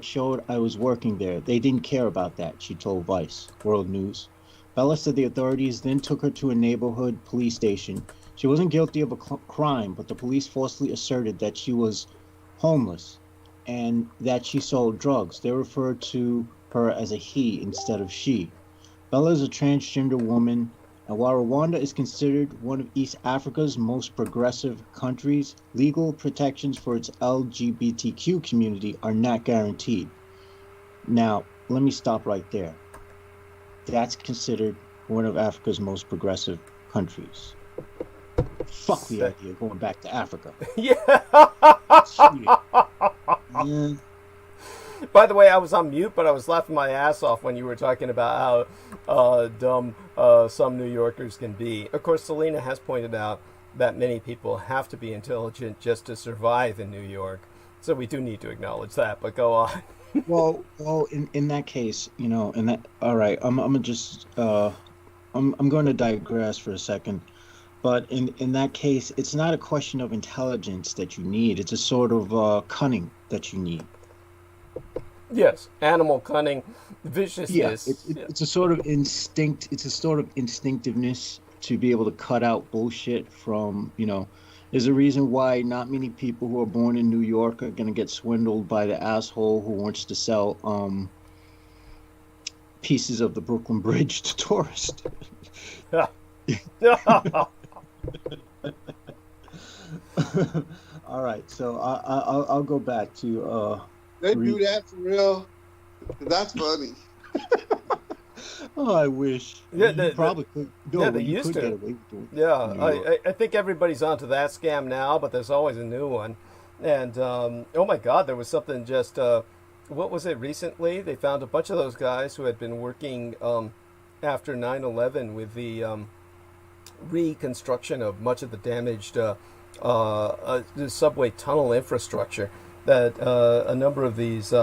showed I was working there. They didn't care about that, she told Vice World News. Bella said the authorities then took her to a neighborhood police station. She wasn't guilty of a crime, but the police falsely asserted that she was homeless and that she sold drugs. They referred to her as a he instead of she. Bella is a transgender woman, and while Rwanda is considered one of East Africa's most progressive countries, legal protections for its LGBTQ community are not guaranteed. Now, let me stop right there. That's considered one of Africa's most progressive countries. Fuck the idea of going back to Africa. Yeah. Yeah. By the way, I was on mute, but I was laughing my ass off when you were talking about how dumb some New Yorkers can be. Of course, Selena has pointed out that many people have to be intelligent just to survive in New York. So we do need to acknowledge that, but go on. well, in that case, all right, I'm gonna just, I'm going to digress for a second. But in that case, it's not a question of intelligence that you need. It's a sort of cunning that you need. Yes, animal cunning, viciousness. Yeah, it's a sort of instinct. It's a sort of instinctiveness to be able to cut out bullshit from, There's a reason why not many people who are born in New York are going to get swindled by the asshole who wants to sell pieces of the Brooklyn Bridge to tourists. All right, so I'll go back to. They do that for real. That's funny. Oh, I wish. Yeah, you probably could. No, they used to. Get away with it. Yeah, I think everybody's onto that scam now, but there's always a new one. And oh my God, there was something just. What was it recently? They found a bunch of those guys who had been working after 9/11 with the reconstruction of much of the damaged the subway tunnel infrastructure. That a number of these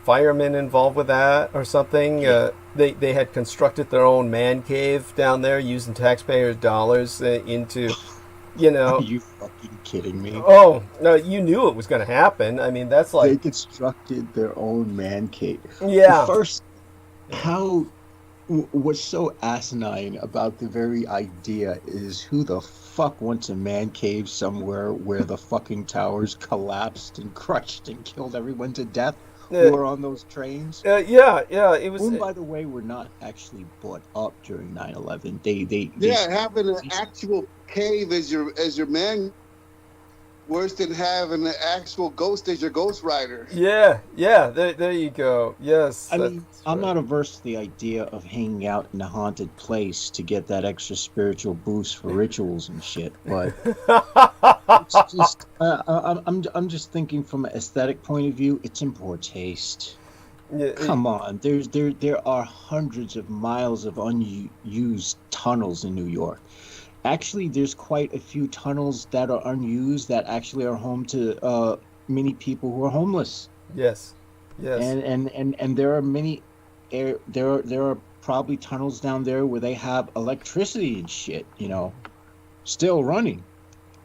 firemen involved with that or something. They had constructed their own man cave down there using taxpayers' dollars into, Are you fucking kidding me? Oh, no, you knew it was going to how what's so asinine about the very idea is who the fuck wants a man cave somewhere where the fucking towers collapsed and crushed and killed everyone to death who were on those trains? Yeah, it was. Whom, by the way, were not actually bought up during 9/11. Having an actual cave as your man, worse than having an actual ghost as your ghostwriter. Yeah. There you go. Yes. I mean, I'm not averse to the idea of hanging out in a haunted place to get that extra spiritual boost for rituals and shit, but it's just I'm just thinking from an aesthetic point of view, it's in poor taste. Come on, there are hundreds of miles of unused tunnels in New York. Actually, there's quite a few tunnels that are unused that actually are home to many people who are homeless. Yes. And there are many there are probably tunnels down there where they have electricity and shit, still running.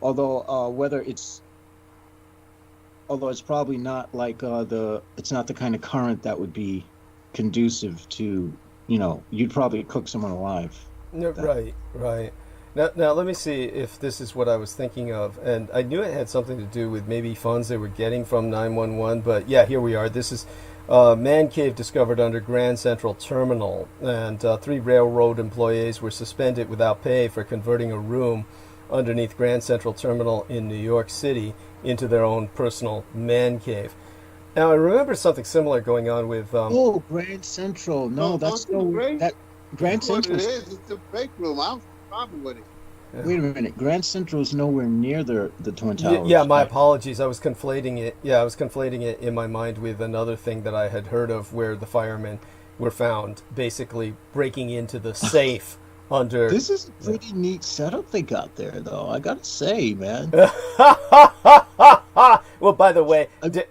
Although it's probably not like it's not the kind of current that would be conducive to, you'd probably cook someone alive. No, right. Now, let me see if this is what I was thinking of. And I knew it had something to do with maybe funds they were getting from 911. But yeah, here we are. This is man cave discovered under Grand Central Terminal. And 3 railroad employees were suspended without pay for converting a room underneath Grand Central Terminal in New York City into their own personal man cave. Now, I remember something similar going on with... Grand Central. No, that's no... That Grand Central... What it is, it's a break room. I'm problem with it. Yeah. Wait a minute. Grand Central is nowhere near the Twin Towers. Yeah, my apologies. I was conflating it. Yeah, I was conflating it in my mind with another thing that I had heard of where the firemen were found basically breaking into the safe under... This is a pretty neat setup they got there, though. I gotta say, man. Well, by the way,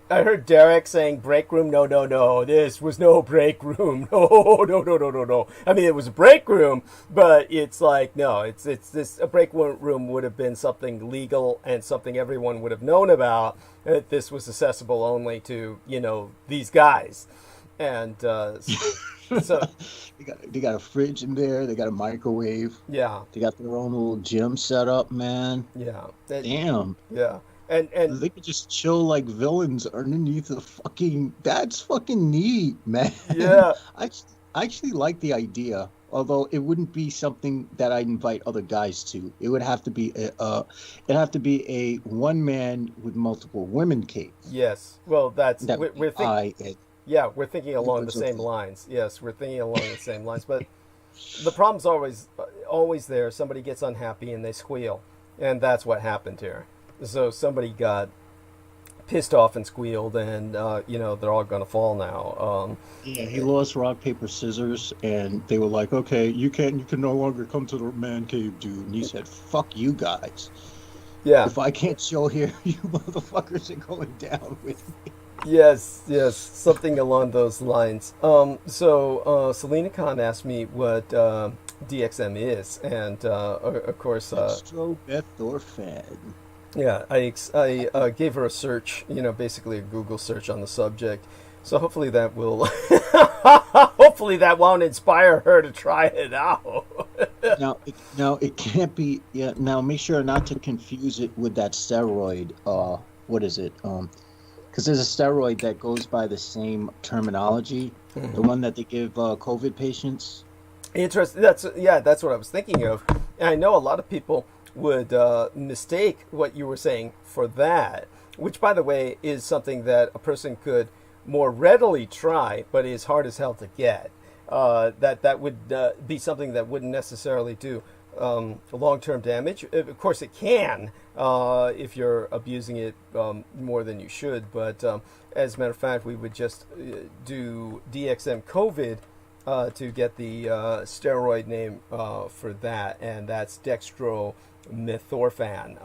I heard Derek saying break room. No. This was no break room. No. I mean, it was a break room, but it's like, no, it's this. A break room would have been something legal and something everyone would have known about. This was accessible only to, these guys. And so they got a fridge in there. They got a microwave. Yeah. They got their own little gym set up, man. Yeah. Damn. Yeah. And they could just chill like villains underneath the fucking... That's fucking neat, man. Yeah. I actually like the idea, although it wouldn't be something that I'd invite other guys to. It would have to be a one man with multiple women cave. Yes. Well, we're thinking... Yeah, we're thinking along the same lines. Yes, we're thinking along the same lines. But the problem's always there. Somebody gets unhappy and they squeal. And that's what happened here. So somebody got pissed off and squealed, and, they're all going to fall now. He lost rock, paper, scissors, and they were like, okay, you can no longer come to the man cave, dude. And he said, fuck you guys. Yeah. If I can't chill here, you motherfuckers are going down with me. Yes, something along those lines. So Selena Khan asked me what DXM is, and of course, dextromethorphan. Yeah, I gave her a search, basically a Google search on the subject. So hopefully that will, hopefully that won't inspire her to try it out. Now it can't be. Yeah. Now make sure not to confuse it with that steroid. What is it? Because there's a steroid that goes by the same terminology, the one that they give COVID patients. Interesting. That's what I was thinking of. And I know a lot of people would mistake what you were saying for that, which, by the way, is something that a person could more readily try, but is hard as hell to get. That would be something that wouldn't necessarily do long-term damage. Of course, it can if you're abusing it more than you should. But as a matter of fact, we would just do DXM COVID to get the steroid name for that, and that's dextromethorphan.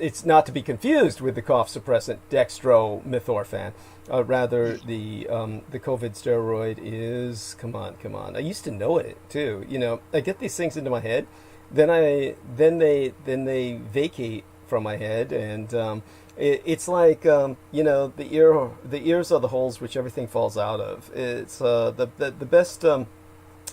It's not to be confused with the cough suppressant dextromethorphan. Rather, the COVID steroid is come on. I used to know it too. I get these things into my head, then they vacate from my head, and It's like the ears are the holes which everything falls out of. It's the best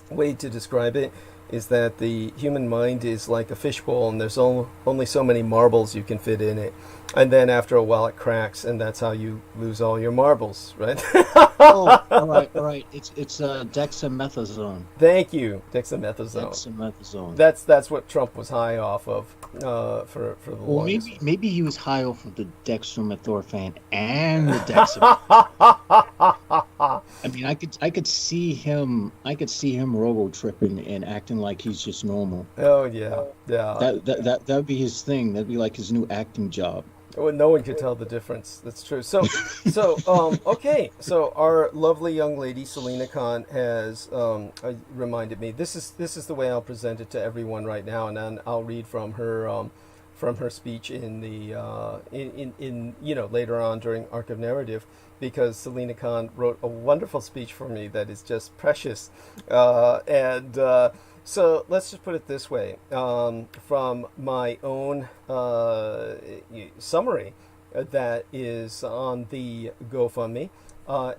way to describe it is that the human mind is like a fishbowl, and there's only so many marbles you can fit in it, and then after a while it cracks, and that's how you lose all your marbles, right? Oh, all right. It's dexamethasone. Thank you, dexamethasone. Dexamethasone. That's what Trump was high off of for the Well, longest. maybe he was high off of the dextromethorphan and the dexamethasone. I mean, I could see him robo tripping and acting like he's just normal. Oh yeah. That'd be his thing. That'd be like his new acting job. Well, no one could tell the difference. That's true. So okay. So our lovely young lady Selena Khan has reminded me. This is the way I'll present it to everyone right now, and then I'll read from her speech in the in later on during Arc of Narrative, because Selena Khan wrote a wonderful speech for me that is just precious, so let's just put it this way. From my own summary that is on the GoFundMe,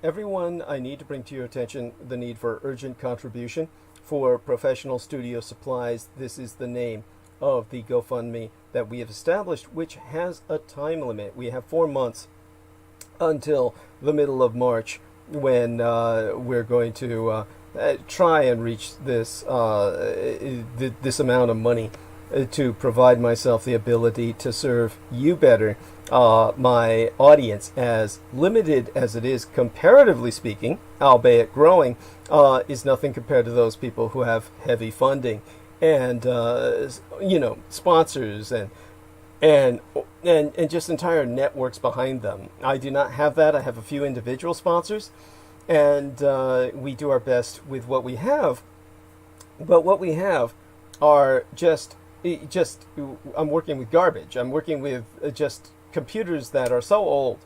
everyone, I need to bring to your attention the need for urgent contribution for professional studio supplies. This is the name of the GoFundMe that we have established, which has a time limit. We have 4 months until the middle of March, when we're going to try and reach this this amount of money to provide myself the ability to serve you better. My audience, as limited as it is comparatively speaking, albeit growing, is nothing compared to those people who have heavy funding and sponsors and just entire networks behind them. I do not have that. I have a few individual sponsors, and we do our best with what we have. But what we have are just I'm working with garbage. I'm working with just computers that are so old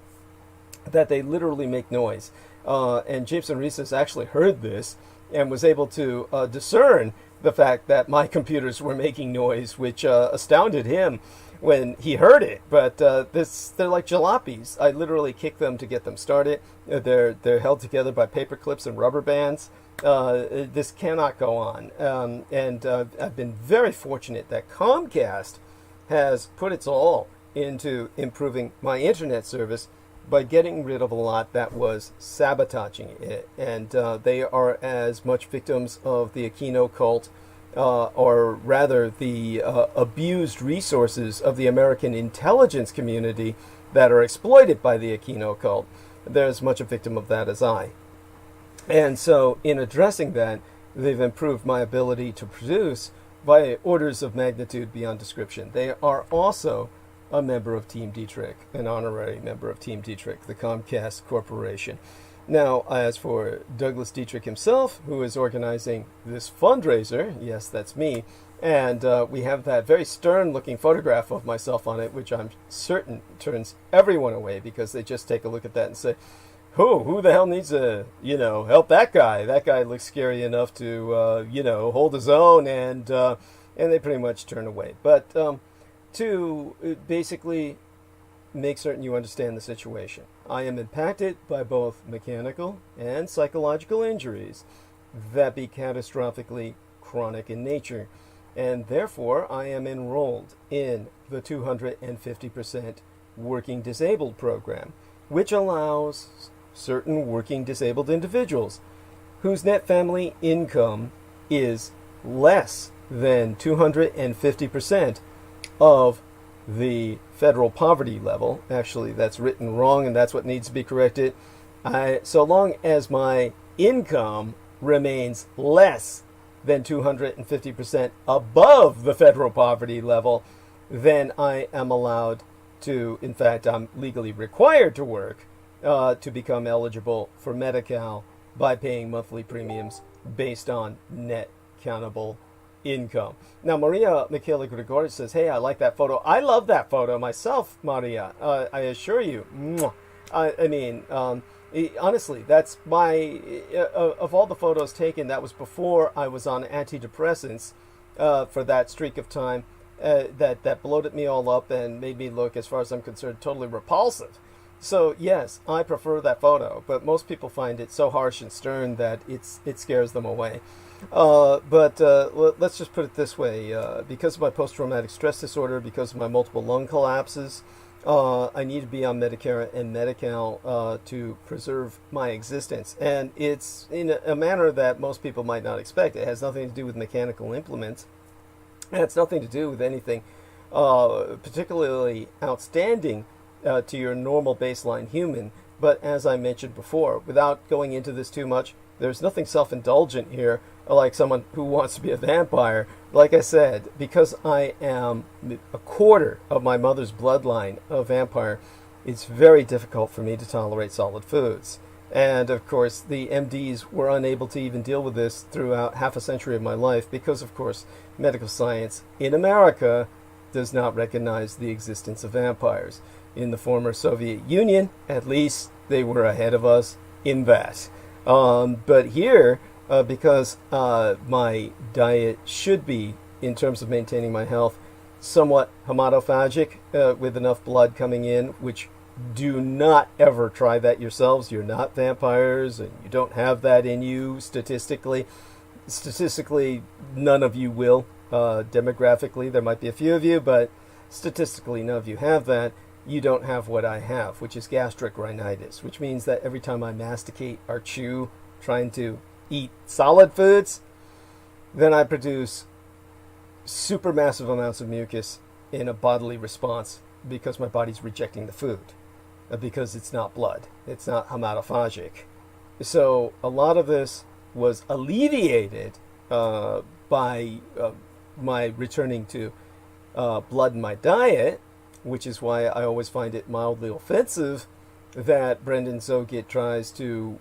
that they literally make noise. And Jameson Reese has actually heard this and was able to discern the fact that my computers were making noise, which astounded him when he heard it. But they're like jalopies. I literally kick them to get them started. They're held together by paper clips and rubber bands. This cannot go on. And I've been very fortunate that Comcast has put its all into improving my internet service by getting rid of a lot that was sabotaging it. And they are as much victims of the Aquino cult, or rather the abused resources of the American intelligence community that are exploited by the Aquino cult. They're as much a victim of that as I. And so in addressing that, they've improved my ability to produce by orders of magnitude beyond description. They are also a member of Team Dietrich, an honorary member of Team Dietrich, the Comcast Corporation. Now, as for Douglas Dietrich himself, who is organizing this fundraiser, yes, that's me, and we have that very stern-looking photograph of myself on it, which I'm certain turns everyone away, because they just take a look at that and say, who the hell needs to, help that guy? That guy looks scary enough to, hold his own, and they pretty much turn away. But to basically make certain you understand the situation, I am impacted by both mechanical and psychological injuries that be catastrophically chronic in nature, and therefore I am enrolled in the 250% Working Disabled program, which allows certain working disabled individuals whose net family income is less than 250% of the federal poverty level. Actually, that's written wrong, and that's what needs to be corrected. So long as my income remains less than 250% above the federal poverty level, then I am allowed to, in fact, I'm legally required to work to become eligible for Medi-Cal by paying monthly premiums based on net countable income. Now, Maria Michaela Grigori says, hey, I like that photo. I love that photo myself, Maria. I assure you. Honestly, that's my, of all the photos taken, that was before I was on antidepressants for that streak of time. that bloated me all up and made me look, as far as I'm concerned, totally repulsive. So yes, I prefer that photo, but most people find it so harsh and stern that it scares them away. But let's just put it this way: because of my post-traumatic stress disorder, because of my multiple lung collapses, I need to be on Medicare and Medi-Cal to preserve my existence, and it's in a manner that most people might not expect. It has nothing to do with mechanical implements. And it's nothing to do with anything particularly outstanding to your normal baseline human. But as I mentioned before, without going into this too much, there's nothing self-indulgent here, like someone who wants to be a vampire. Like I said, because I am a quarter of my mother's bloodline a vampire, it's very difficult for me to tolerate solid foods. And of course, the MDs were unable to even deal with this throughout half a century of my life because, of course, medical science in America does not recognize the existence of vampires. In the former Soviet Union, at least, they were ahead of us in that. But here, because my diet should be, in terms of maintaining my health, somewhat hematophagic, with enough blood coming in, which do not ever try that yourselves. You're not vampires, and you don't have that in you statistically. Statistically, none of you will. Demographically, there might be a few of you, but statistically, none of you have that. You don't have what I have, which is gastric rhinitis, which means that every time I masticate or chew, trying to eat solid foods, then I produce supermassive amounts of mucus in a bodily response because my body's rejecting the food. Because it's not blood. It's not hematophagic. So a lot of this was alleviated by my returning to blood in my diet, which is why I always find it mildly offensive that Brendan Zogit tries to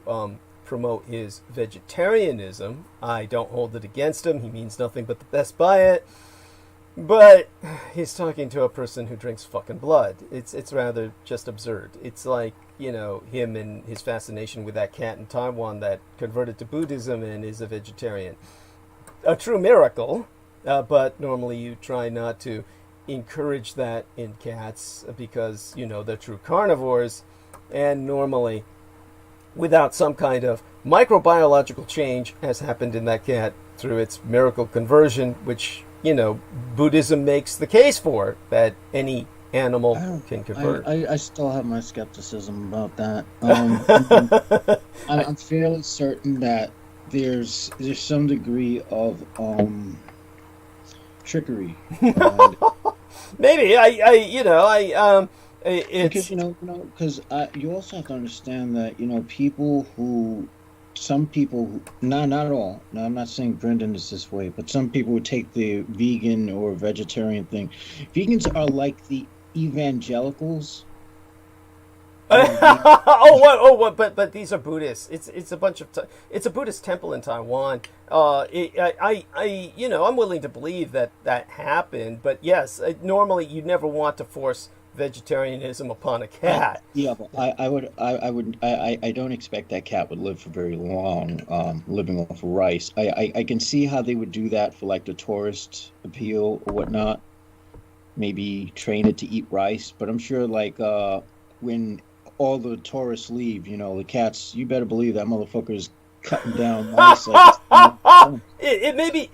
promote his vegetarianism. I don't hold it against him. He means nothing but the best by it. But he's talking to a person who drinks fucking blood. It's rather just absurd. It's like, him and his fascination with that cat in Taiwan that converted to Buddhism and is a vegetarian. A true miracle, but normally you try not to encourage that in cats because, they're true carnivores. And normally, without some kind of microbiological change has happened in that cat through its miracle conversion, which Buddhism makes the case for, that any animal can convert. I still have my skepticism about that. I'm fairly certain that there's some degree of trickery. Maybe because you also have to understand that people who. Some people, not all. Now, I'm not saying Brendan is this way, but some people would take the vegan or vegetarian thing. Vegans are like the evangelicals. But these are Buddhists. It's a bunch of it's a Buddhist temple in Taiwan. I'm willing to believe that happened, but yes, normally you'd never want to force vegetarianism upon a cat. Yeah, but I don't expect that cat would live for very long, living off of rice. I can see how they would do that for like the tourist appeal or whatnot. Maybe train it to eat rice, but I'm sure when all the tourists leave, the cats, you better believe that motherfucker is cutting down rice. It may be.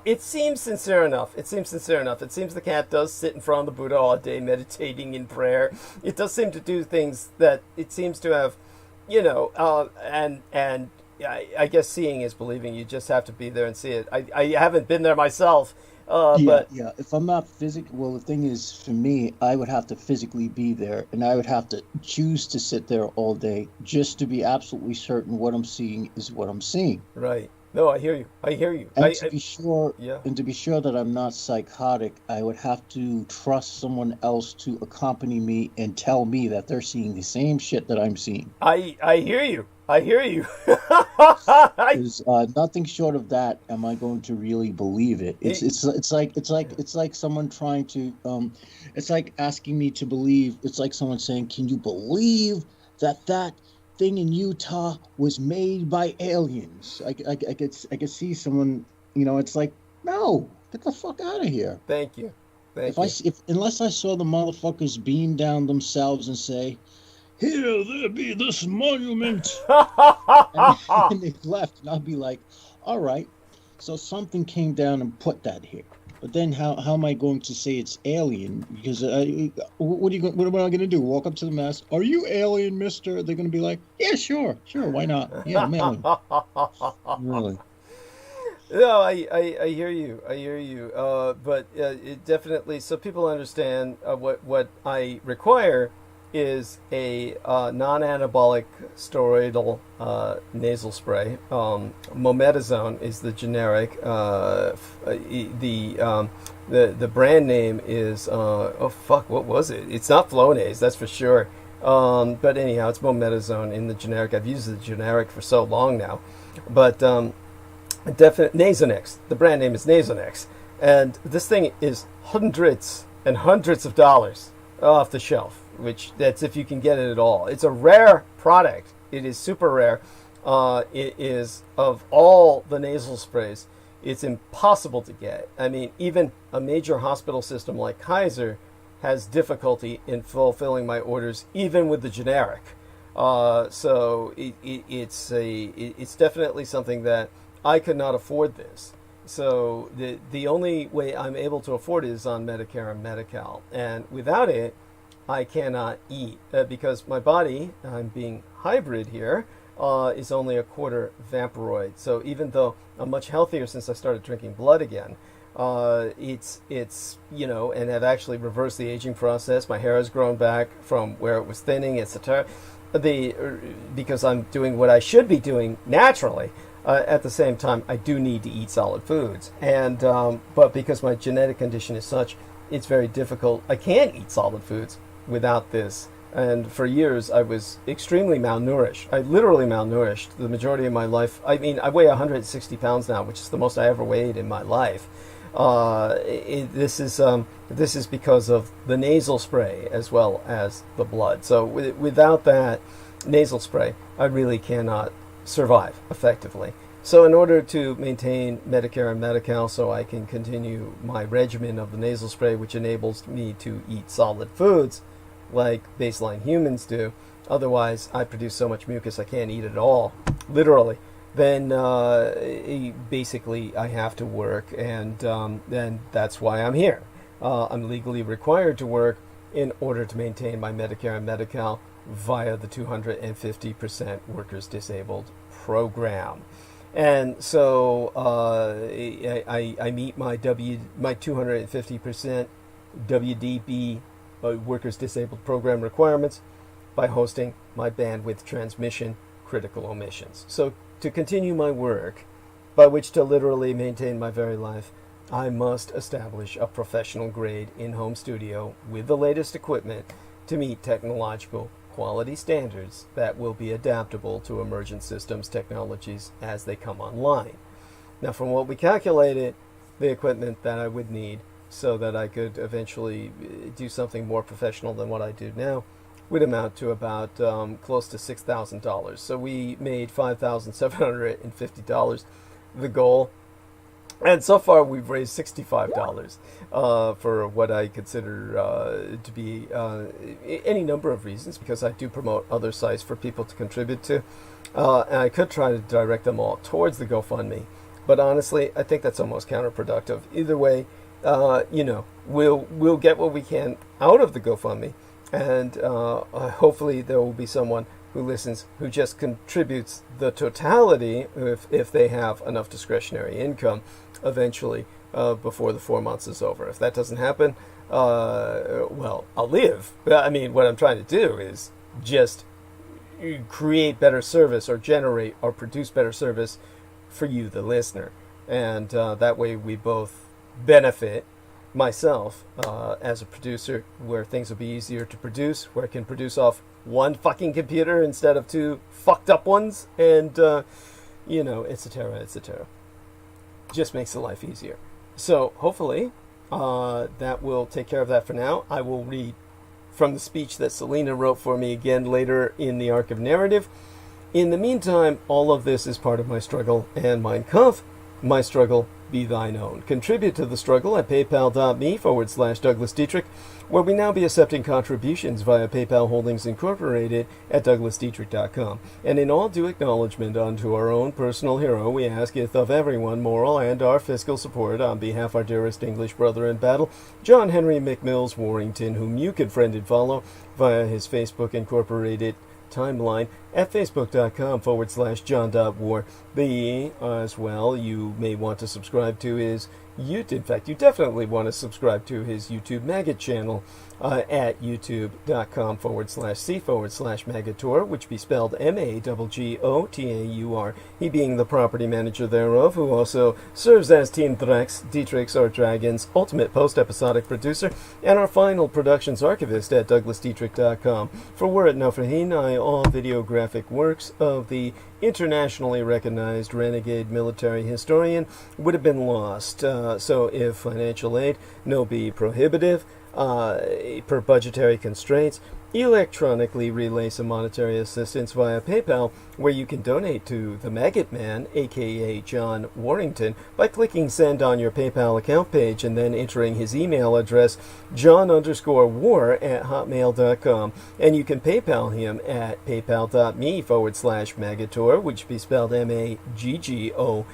It seems sincere enough. It seems the cat does sit in front of the Buddha all day meditating in prayer. It does seem to do things that it seems to have, and I guess seeing is believing. You just have to be there and see it. I haven't been there myself. But if I'm not the thing is, for me, I would have to physically be there, and I would have to choose to sit there all day just to be absolutely certain what I'm seeing is what I'm seeing. Right. No, I hear you. And to be sure that I'm not psychotic, I would have to trust someone else to accompany me and tell me that they're seeing the same shit that I'm seeing. I hear you. Because nothing short of that am I going to really believe it. It's like someone trying to it's like asking me to believe. It's like someone saying, "Can you believe that thing in Utah was made by aliens?" I could see someone, it's like, no, Get the fuck out of here. Thank you. Unless I saw the motherfuckers beam down themselves and say, "Here there be this monument," and they left, and I'll be like, all right, so something came down and put that here. But then how am I going to say it's alien? Because what am I going to do? Walk up to the mask? Are you alien, mister? They're going to be like, yeah, sure, why not? Yeah, I'm alien. Really. No, I hear you. But it definitely, so people understand what I require is a non-anabolic steroidal nasal spray. Mometazone is the generic. The brand name is what was it? It's not Flonase, that's for sure. But anyhow, it's Mometazone in the generic. I've used the generic for so long now, but Nasonex. The brand name is Nasonex, and this thing is hundreds and hundreds of dollars off the shelf. Which that's if you can get it at all. It's a rare product. It is super rare. It is, of all the nasal sprays, it's impossible to get. I mean, even a major hospital system like Kaiser has difficulty in fulfilling my orders, even with the generic. So it's definitely something that I could not afford this. So the only way I'm able to afford it is on Medicare and Medi-Cal, and without it, I cannot eat because my body, I'm being hybrid here, is only a quarter vampiroid. So even though I'm much healthier since I started drinking blood again, it's and have actually reversed the aging process. My hair has grown back from where it was thinning, etc. Because I'm doing what I should be doing naturally. At the same time, I do need to eat solid foods, and but because my genetic condition is such, it's very difficult. I can't eat solid foods without this, and for years I was extremely malnourished. I literally malnourished the majority of my life. I mean, I weigh 160 pounds now, which is the most I ever weighed in my life. This is because of the nasal spray as well as the blood. So without that nasal spray, I really cannot survive effectively. So in order to maintain Medicare and Medi-Cal so I can continue my regimen of the nasal spray, which enables me to eat solid foods like baseline humans do, otherwise I produce so much mucus I can't eat it at all, literally, then basically I have to work, and then that's why I'm here. I'm legally required to work in order to maintain my Medicare and Medi-Cal via the 250% Workers Disabled program. And so I meet my 250% WDB Workers Disabled program requirements by hosting my bandwidth transmission critical omissions. So to continue my work, by which to literally maintain my very life, I must establish a professional grade in-home studio with the latest equipment to meet technological quality standards that will be adaptable to emergent systems technologies as they come online. Now, from what we calculated, the equipment that I would need so that I could eventually do something more professional than what I do now would amount to about close to $6,000. So we made $5,750 the goal. And so far, we've raised $65 for what I consider to be any number of reasons, because I do promote other sites for people to contribute to. And I could try to direct them all towards the GoFundMe. But honestly, I think that's almost counterproductive. Either way, we'll get what we can out of the GoFundMe. And hopefully there will be someone who listens who just contributes the totality if they have enough discretionary income eventually before the 4 months is over. If that doesn't happen, well, I'll live. I mean, what I'm trying to do is just create better service or generate or produce better service for you, the listener. And that way we both benefit. Myself as a producer, where things will be easier to produce, where I can produce off one fucking computer instead of two fucked up ones, and etc. Just makes the life easier. So hopefully that will take care of that for now. I will read from the speech that Selena wrote for me again later in the arc of narrative. In the meantime, all of this is part of my struggle and Mein Kampf, my struggle be thine own. Contribute to the struggle at paypal.me/Douglas Dietrich, where we now be accepting contributions via PayPal Holdings Incorporated at DouglasDietrich.com. And in all due acknowledgement unto our own personal hero, we asketh of everyone moral and our fiscal support on behalf of our dearest English brother in battle, John Henry McMills Warrington, whom you can friend and follow via his Facebook Incorporated timeline at facebook.com/John.War. As well, you may want to subscribe to his YouTube. In fact, you definitely want to subscribe to his YouTube Maggot channel at youtube.com/C/Magator, which be spelled MAGGOTAUR. He being the property manager thereof, who also serves as Team Dietrich's our Dragon's ultimate post-episodic producer, and our final productions archivist at DouglasDietrich.com. For were it not for he, nigh all videographic works of the internationally recognized renegade military historian would have been lost. So if financial aid no be prohibitive, per budgetary constraints, electronically relay some monetary assistance via PayPal, where you can donate to the Maggot Man, aka John Warrington, by clicking send on your PayPal account page and then entering his email address, john_war@hotmail.com. And you can PayPal him at paypal.me/Magator, which be spelled MAGGOTAUR.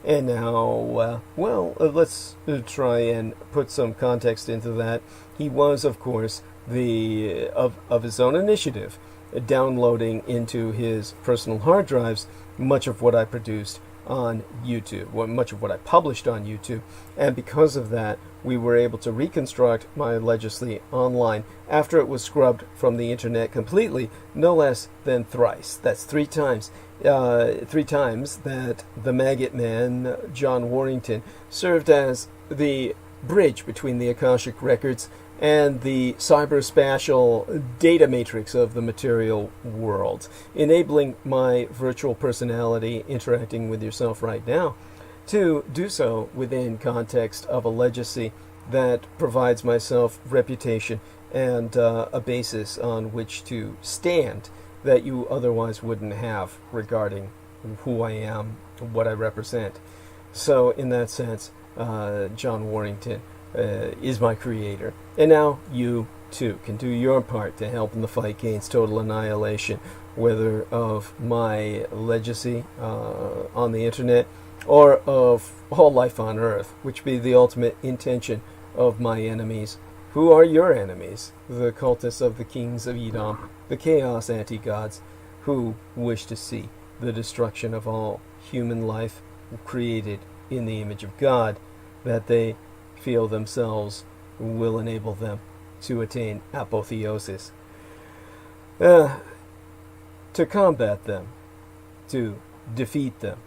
And now, let's try and put some context into that. He was, of course, of his own initiative, downloading into his personal hard drives much of what I produced on YouTube, much of what I published on YouTube, and because of that, we were able to reconstruct my Legislate online after it was scrubbed from the internet completely, no less than thrice. That's three times that the Maggot Man, John Warrington, served as the bridge between the Akashic records and the cyberspatial data matrix of the material world, enabling my virtual personality interacting with yourself right now to do so within context of a legacy that provides myself reputation and a basis on which to stand that you otherwise wouldn't have regarding who I am, what I represent. So in that sense, John Warrington is my creator. And now you, too, can do your part to help in the fight against total annihilation, whether of my legacy on the internet or of all life on Earth, which be the ultimate intention of my enemies. Who are your enemies? The cultists of the kings of Edom, the chaos anti-gods, who wish to see the destruction of all human life created in the image of God, that they feel themselves will enable them to attain apotheosis. To combat them, to defeat them.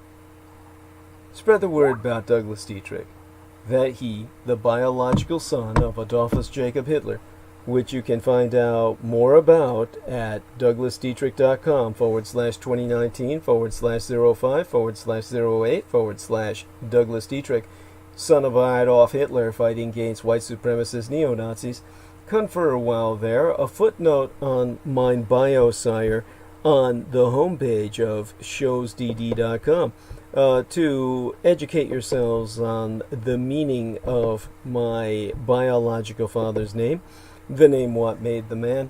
Spread the word about Douglas Dietrich, that he, the biological son of Adolphus Jacob Hitler, which you can find out more about at DouglasDietrich.com/2019/05/08/Douglas Dietrich, son of Adolf Hitler fighting against white supremacist neo-Nazis. Confer while there a footnote on mine bio, sire, on the homepage of showsdd.com to educate yourselves on the meaning of my biological father's name, the name what made the man,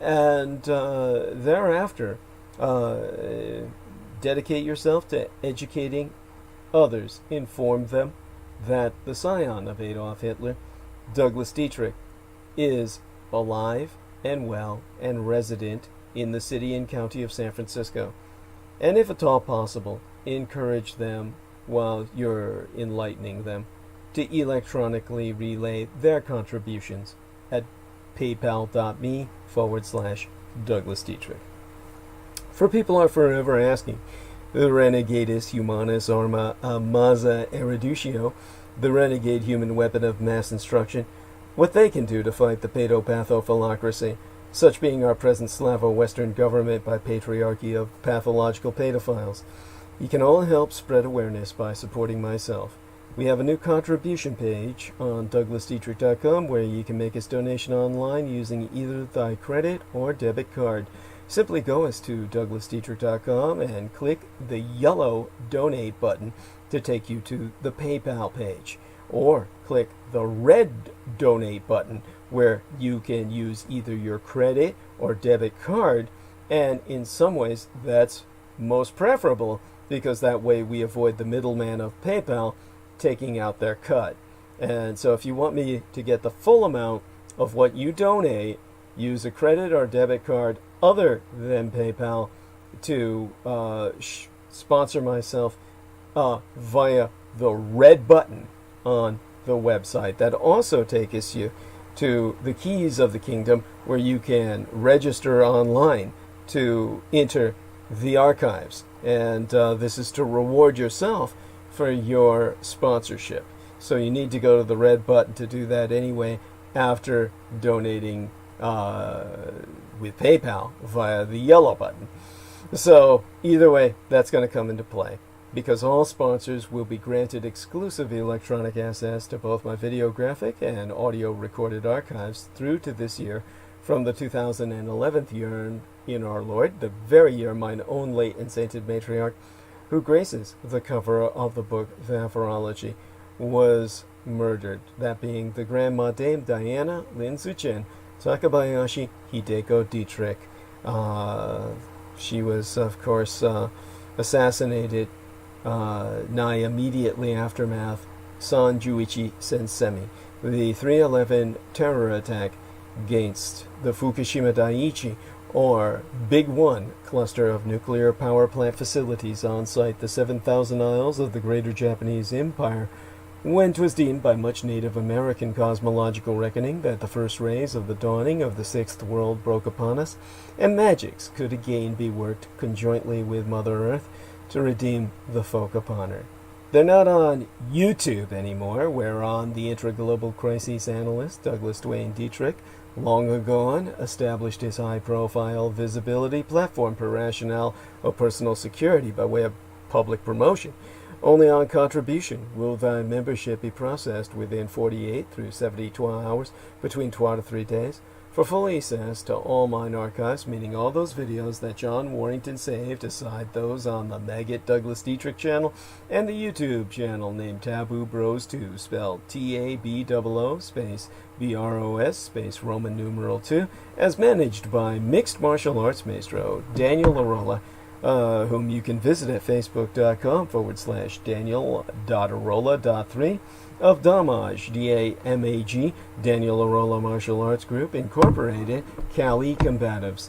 and thereafter dedicate yourself to educating others, inform them that the scion of Adolf Hitler, Douglas Dietrich, is alive and well and resident in the city and county of San Francisco. And if at all possible, encourage them while you're enlightening them to electronically relay their contributions at paypal.me/Douglas Dietrich. For people are forever asking, the Renegadus Humanus Arma Amaza Erudicio, the renegade human weapon of mass instruction, what they can do to fight the pedopathophilocracy, such being our present Slavo-Western government by patriarchy of pathological pedophiles. You can all help spread awareness by supporting myself. We have a new contribution page on DouglasDietrich.com where you can make a donation online using either thy credit or debit card. simply go us to douglasdietrich.com and click the yellow donate button to take you to the PayPal page, or click the red donate button where you can use either your credit or debit card, and in some ways that's most preferable because that way we avoid the middleman of PayPal taking out their cut. And so if you want me to get the full amount of what you donate, use a credit or debit card other than PayPal to sponsor myself via the red button on the website. That also takes you to the keys of the kingdom where you can register online to enter the archives. And this is to reward yourself for your sponsorship. So you need to go to the red button to do that anyway after donating with PayPal via the yellow button. So either way, that's going to come into play, because all sponsors will be granted exclusive electronic access to both my videographic and audio recorded archives through to this year, from the 2011 year in our Lord, the very year mine own late and sainted matriarch, who graces the cover of the book Vaporology, was murdered. That being the Grandma Dame Diana Lin Tsuchen Takabayashi Hideko Dietrich. She was, of course, assassinated nigh immediately aftermath San Juichi Sensemi, the 3/11 terror attack against the Fukushima Daiichi, or Big One, cluster of nuclear power plant facilities on site the 7,000 isles of the Greater Japanese Empire, when 'twas deemed by much Native American cosmological reckoning that the first rays of the dawning of the sixth world broke upon us, and magics could again be worked conjointly with Mother Earth to redeem the folk upon her. They're not on YouTube anymore, whereon the intra-global crisis analyst Douglas Dwayne Dietrich, long ago established his high-profile visibility platform per rationale of personal security by way of public promotion. Only on contribution will thy membership be processed within 48 through 72 hours, between 2 to 3 days, for full access to all mine archives, meaning all those videos that John Warrington saved, aside those on the Maggot Douglas Dietrich channel and the YouTube channel named Taboo Bros 2, spelled TABOO space BROS space Roman numeral 2, as managed by mixed martial arts maestro Daniel Arola, whom you can visit at facebook.com/Daniel.Arola.3 of Damage, DAMAG, Daniel Arola Martial Arts Group, Incorporated, Cali Combatives.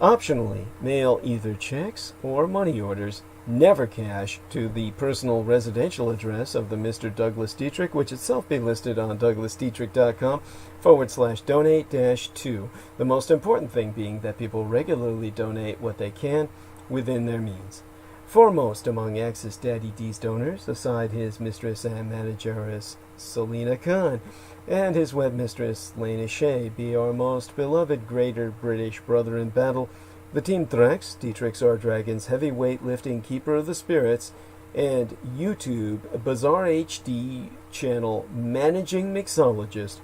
Optionally, mail either checks or money orders, never cash, to the personal residential address of the Mr. Douglas Dietrich, which itself be listed on douglasdietrich.com/donate-2. The most important thing being that people regularly donate what they can within their means. Foremost among Axis Daddy D's donors, aside his mistress and manageress Selena Khan, and his web mistress Lena Shea, be our most beloved greater British brother in battle, the Team Thrax, Dietrich's Our Dragon's heavyweight lifting keeper of the spirits, and YouTube Bizarre HD channel managing mixologist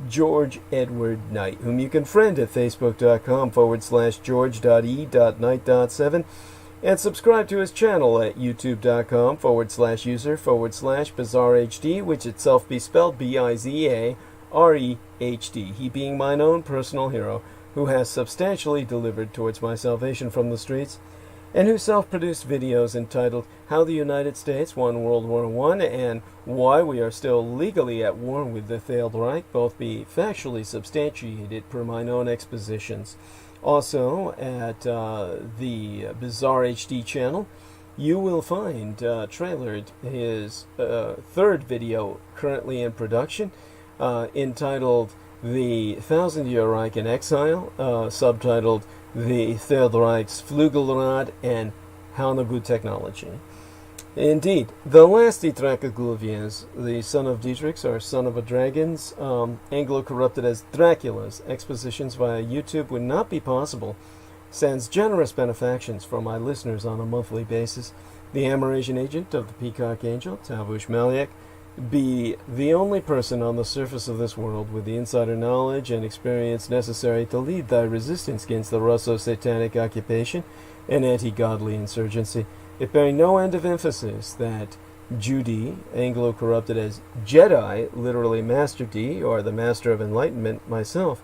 George Edward Knight, whom you can friend at facebook.com/george.e.knight.7 and subscribe to his channel at youtube.com/user/bizarrehd, which itself be spelled BIZAREHD, he being mine own personal hero, who has substantially delivered towards my salvation from the streets, and who self-produced videos entitled How the United States Won World War I and Why We Are Still Legally at War with the Third Reich, both be factually substantiated per mine own expositions. Also, at the Bizarre HD channel, you will find trailered his third video currently in production, entitled The Thousand-Year Reich in Exile, subtitled The Third Reich's Flugelrad and Haunabu Technology. Indeed, the last Dietrich Gulviens, the son of Dietrich's, or son of a dragon's, Anglo-corrupted as Dracula's, expositions via YouTube would not be possible, sans generous benefactions from my listeners on a monthly basis. The Amerasian agent of the Peacock Angel, Tavush Maliak, be the only person on the surface of this world with the insider knowledge and experience necessary to lead thy resistance against the Russo-satanic occupation and anti-godly insurgency, it bearing no end of emphasis that Judy, Anglo-corrupted as Jedi, literally Master D, or the Master of Enlightenment myself,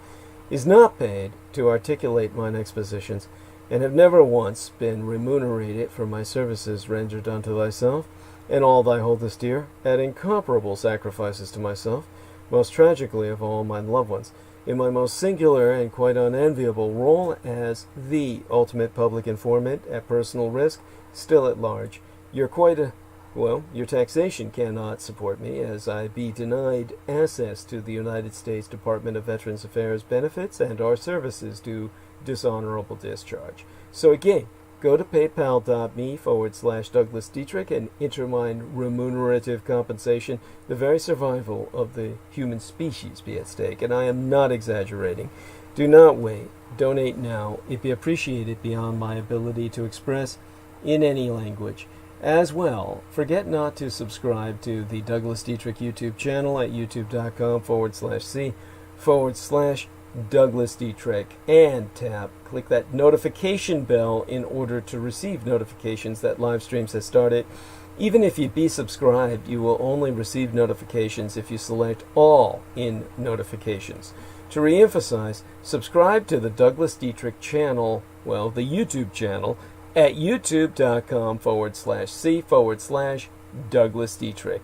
is not paid to articulate mine expositions, and have never once been remunerated for my services rendered unto thyself, and all thy holdest dear, at incomparable sacrifices to myself, most tragically of all my loved ones, in my most singular and quite unenviable role as the ultimate public informant at personal risk, still at large. Your taxation cannot support me, as I be denied access to the United States Department of Veterans Affairs benefits and our services due dishonorable discharge. So again, go to paypal.me/Douglas Dietrich and enter mine remunerative compensation. The very survival of the human species be at stake, and I am not exaggerating. Do not wait. Donate now. It be appreciated beyond my ability to express in any language. As well, forget not to subscribe to the Douglas Dietrich YouTube channel at youtube.com/C/Douglas Dietrich, and click that notification bell in order to receive notifications that live streams have started. Even if you be subscribed, you will only receive notifications if you select all in notifications. To reemphasize, subscribe to the Douglas Dietrich channel, the YouTube channel, at youtube.com/C/Douglas Dietrich,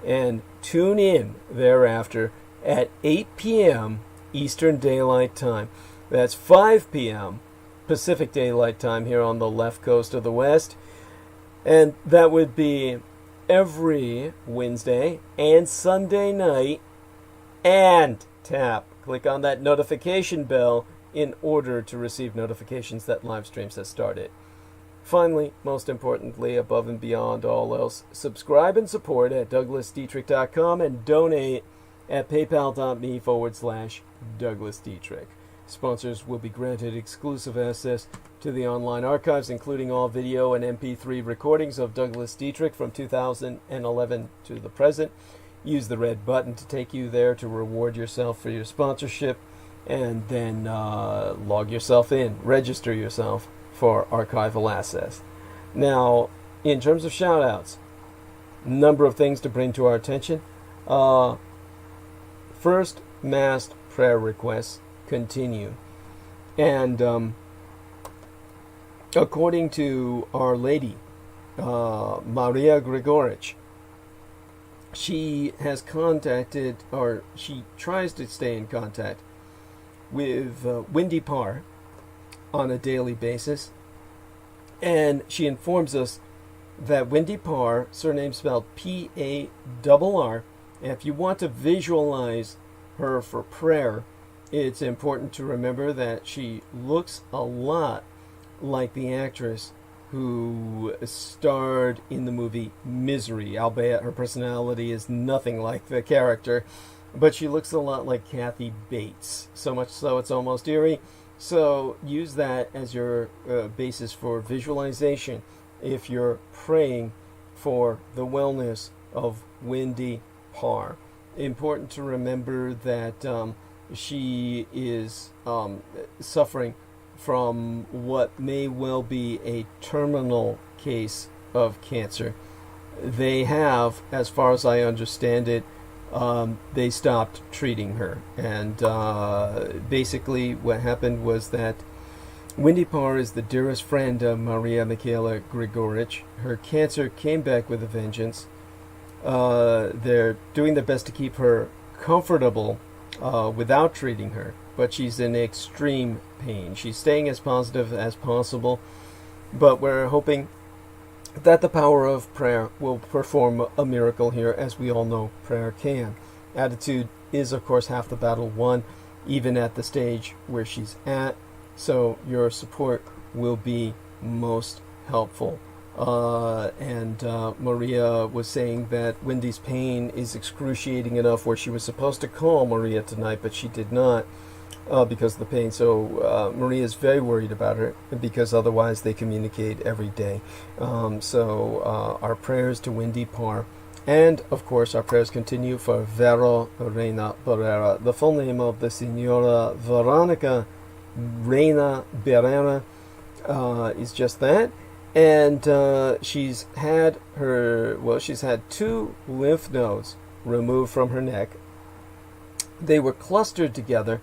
and tune in thereafter at 8 p.m. Eastern Daylight Time. That's 5 p.m. Pacific Daylight Time here on the left coast of the West, and that would be every Wednesday and Sunday night. And click on that notification bell in order to receive notifications that live streams have started. Finally, most importantly, above and beyond all else, subscribe and support at DouglasDietrich.com and donate at PayPal.me/Douglas Dietrich. Sponsors will be granted exclusive access to the online archives, including all video and MP3 recordings of Douglas Dietrich from 2011 to the present. Use the red button to take you there to reward yourself for your sponsorship, and then log yourself in, register yourself for archival access. Now, in terms of shout-outs, number of things to bring to our attention. First, mass prayer requests continue. And according to Our Lady, Maria Grigorich, she has contacted, or she tries to stay in contact with Wendy Parr on a daily basis, and she informs us that Wendy Parr, surname spelled P-A-R-R, and if you want to visualize her for prayer, it's important to remember that she looks a lot like the actress who starred in the movie Misery, albeit her personality is nothing like the character, but she looks a lot like Kathy Bates, so much so it's almost eerie. So use that as your basis for visualization if you're praying for the wellness of Wendy Parr. Important to remember that she is suffering from what may well be a terminal case of cancer. They have, as far as I understand it, they stopped treating her, and basically what happened was that Wendy Parr is the dearest friend of Maria Michaela Grigorich. Her cancer came back with a vengeance. They're doing their best to keep her comfortable without treating her, but she's in extreme pain. She's staying as positive as possible, but we're hoping that the power of prayer will perform a miracle here, as we all know prayer can. Attitude is, of course, half the battle won, even at the stage where she's at, so your support will be most helpful. And Maria was saying that Wendy's pain is excruciating enough where she was supposed to call Maria tonight, but she did not because of the pain. So Maria is very worried about her, because otherwise they communicate every day. So our prayers to Wendy Parr And, of course, our prayers continue for Vero Reina Barrera. The full name of the Senora Veronica Reina Barrera is just that. And she's had 2 lymph nodes removed from her neck. They were clustered together.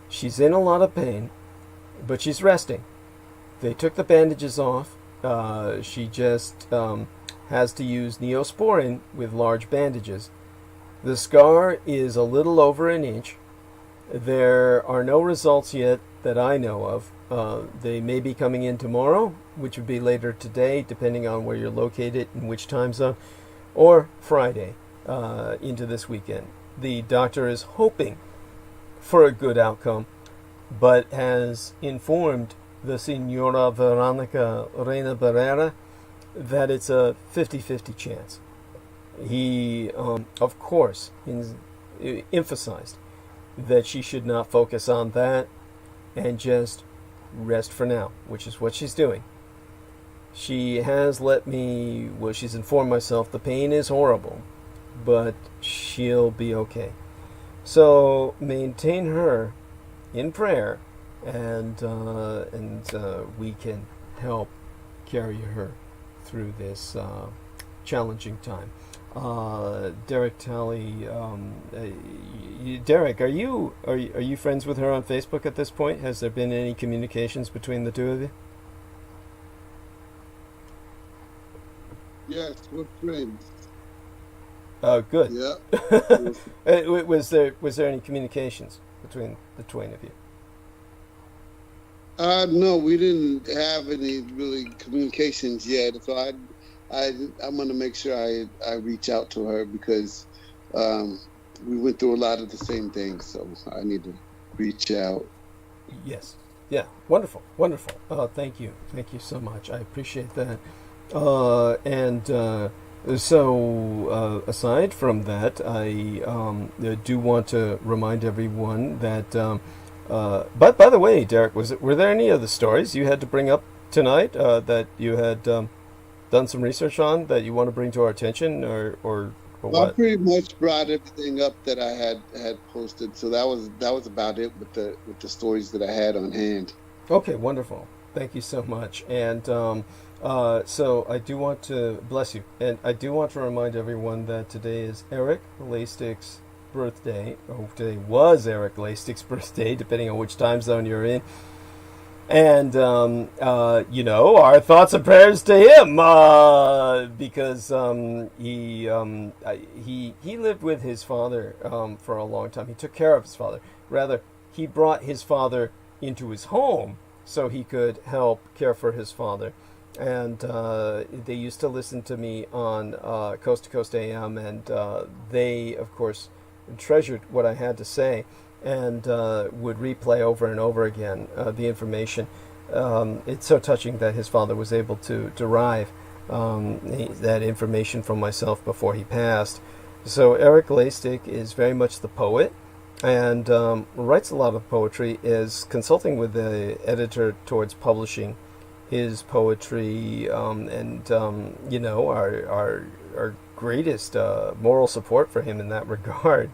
She's in a lot of pain, but she's resting. They took the bandages off. She just has to use Neosporin with large bandages. The scar is a little over an inch. There are no results yet that I know of. They may be coming in tomorrow, which would be later today, depending on where you're located and which time zone, or Friday into this weekend. The doctor is hoping for a good outcome, but has informed the Senora Veronica Reina Barrera that it's a 50-50 chance. He, of course, emphasized that she should not focus on that and just rest for now, which is what she's doing. She has she's informed myself the pain is horrible, but she'll be okay. So maintain her in prayer, and we can help carry her through this challenging time. Derek Talley, Derek, are you friends with her on Facebook at this point? Has there been any communications between the two of you? Yes, we're friends. Oh, good. Yeah. Was there any communications between the twain of you? No, we didn't have any really communications yet. So I'm going to make sure I reach out to her because we went through a lot of the same things. So I need to reach out. Yes. Yeah. Wonderful. Thank you so much. I appreciate that. So aside from that, I do want to remind everyone that. But by the way, Derek, were there any other stories you had to bring up tonight that you had done some research on that you want to bring to our attention, or what? I pretty much brought everything up that I had posted, so that was about it with the stories that I had on hand. Okay, wonderful. Thank you so much. And so I do want to bless you, and I do want to remind everyone that today is Eric Lastik's birthday. Today was Eric Lastik's birthday, depending on which time zone you're in. And our thoughts and prayers to him, because he lived with his father for a long time. He took care of his father. Rather, he brought his father into his home so he could help care for his father. And they used to listen to me on Coast to Coast AM, and they, of course, treasured what I had to say and would replay over and over again the information. It's so touching that his father was able to derive that information from myself before he passed. So Eric Lastik is very much the poet, and writes a lot of poetry, is consulting with the editor towards publishing his poetry, and our greatest moral support for him in that regard.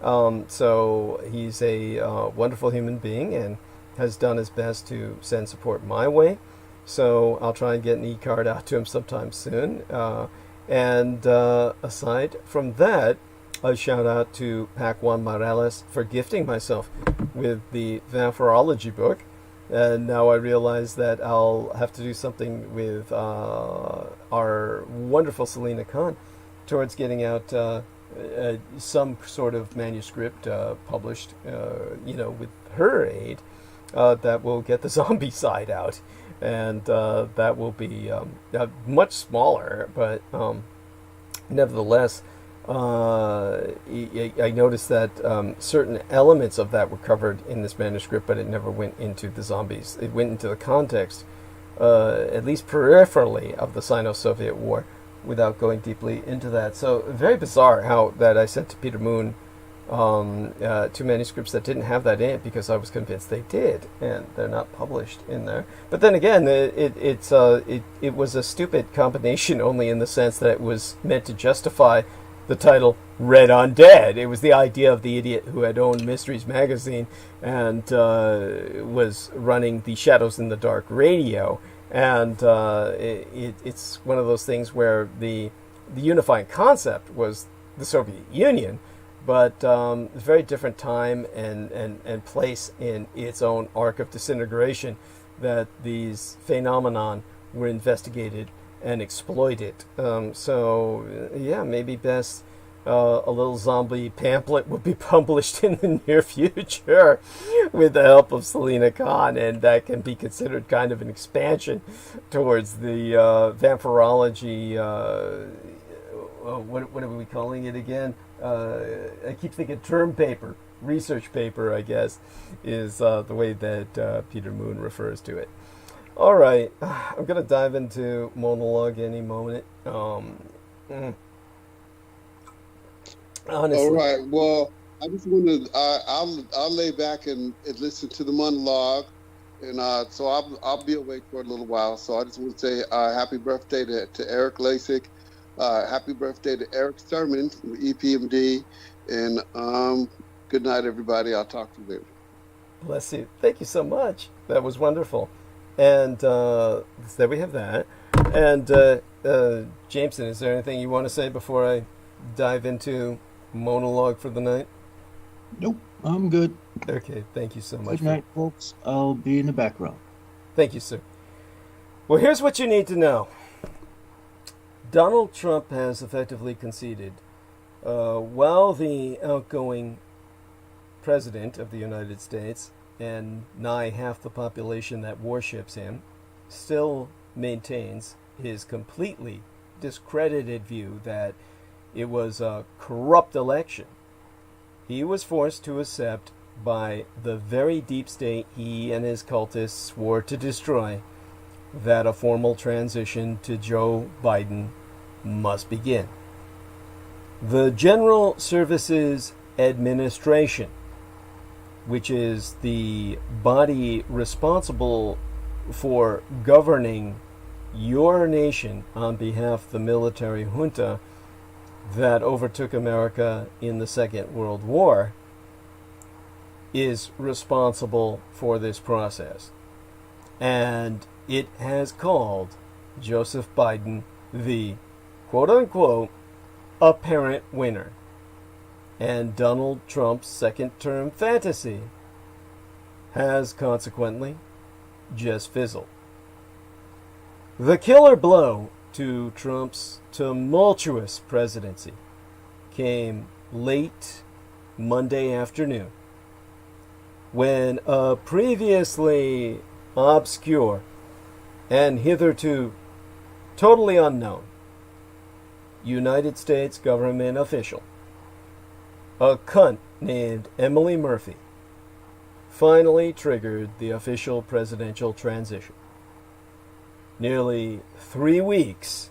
So he's a wonderful human being and has done his best to send support my way. So I'll try and get an e-card out to him sometime soon. And aside from that, a shout out to Pac Juan Morales for gifting myself with the Vampirology book. And now I realize that I'll have to do something with our wonderful Selena Khan towards getting out some sort of manuscript published, with her aid, that will get the zombie side out. And that will be much smaller, but nevertheless, I noticed that certain elements of that were covered in this manuscript, but it never went into the zombies. It went into the context, at least peripherally, of the Sino-Soviet War, without going deeply into that. So very bizarre how that I sent to Peter Moon two manuscripts that didn't have that in it because I was convinced they did, and they're not published in there. But then again, it was a stupid combination only in the sense that it was meant to justify the title Red Undead. It was the idea of the idiot who had owned Mysteries Magazine and was running the Shadows in the Dark radio. And it's one of those things where the unifying concept was the Soviet Union, but a very different time and place in its own arc of disintegration that these phenomenon were investigated and exploited. So, yeah, maybe best a little zombie pamphlet would be published in the near future with the help of Selina Khan, and that can be considered kind of an expansion towards the vampirology. What are we calling it again? I keep thinking term paper, research paper, I guess, is the way that Peter Moon refers to it. All right, I'm going to dive into monologue any moment. Honestly. All right, well, I just want to, I'll lay back and listen to the monologue, and so I'll be awake for a little while. So I just want to say happy birthday to Eric Lasik. Happy birthday to Eric Sturman from EPMD, and good night, everybody. I'll talk to you later. Bless you. Thank you so much. That was wonderful. And there we have that. And Jameson, is there anything you want to say before I dive into monologue for the night? Nope, I'm good. Okay, thank you so much. Good night, folks. I'll be in the background. Thank you, sir. Well, here's what you need to know. Donald Trump has effectively conceded. While the outgoing president of the United States, and nigh half the population that worships him, still maintains his completely discredited view that it was a corrupt election, he was forced to accept by the very deep state he and his cultists swore to destroy that a formal transition to Joe Biden must begin. The General Services Administration, which is the body responsible for governing your nation on behalf of the military junta that overtook America in the Second World War, is responsible for this process. And it has called Joseph Biden the quote-unquote apparent winner. And Donald Trump's second-term fantasy has consequently just fizzled. The killer blow to Trump's tumultuous presidency came late Monday afternoon when a previously obscure and hitherto totally unknown United States government official, a cunt named Emily Murphy, finally triggered the official presidential transition. Nearly 3 weeks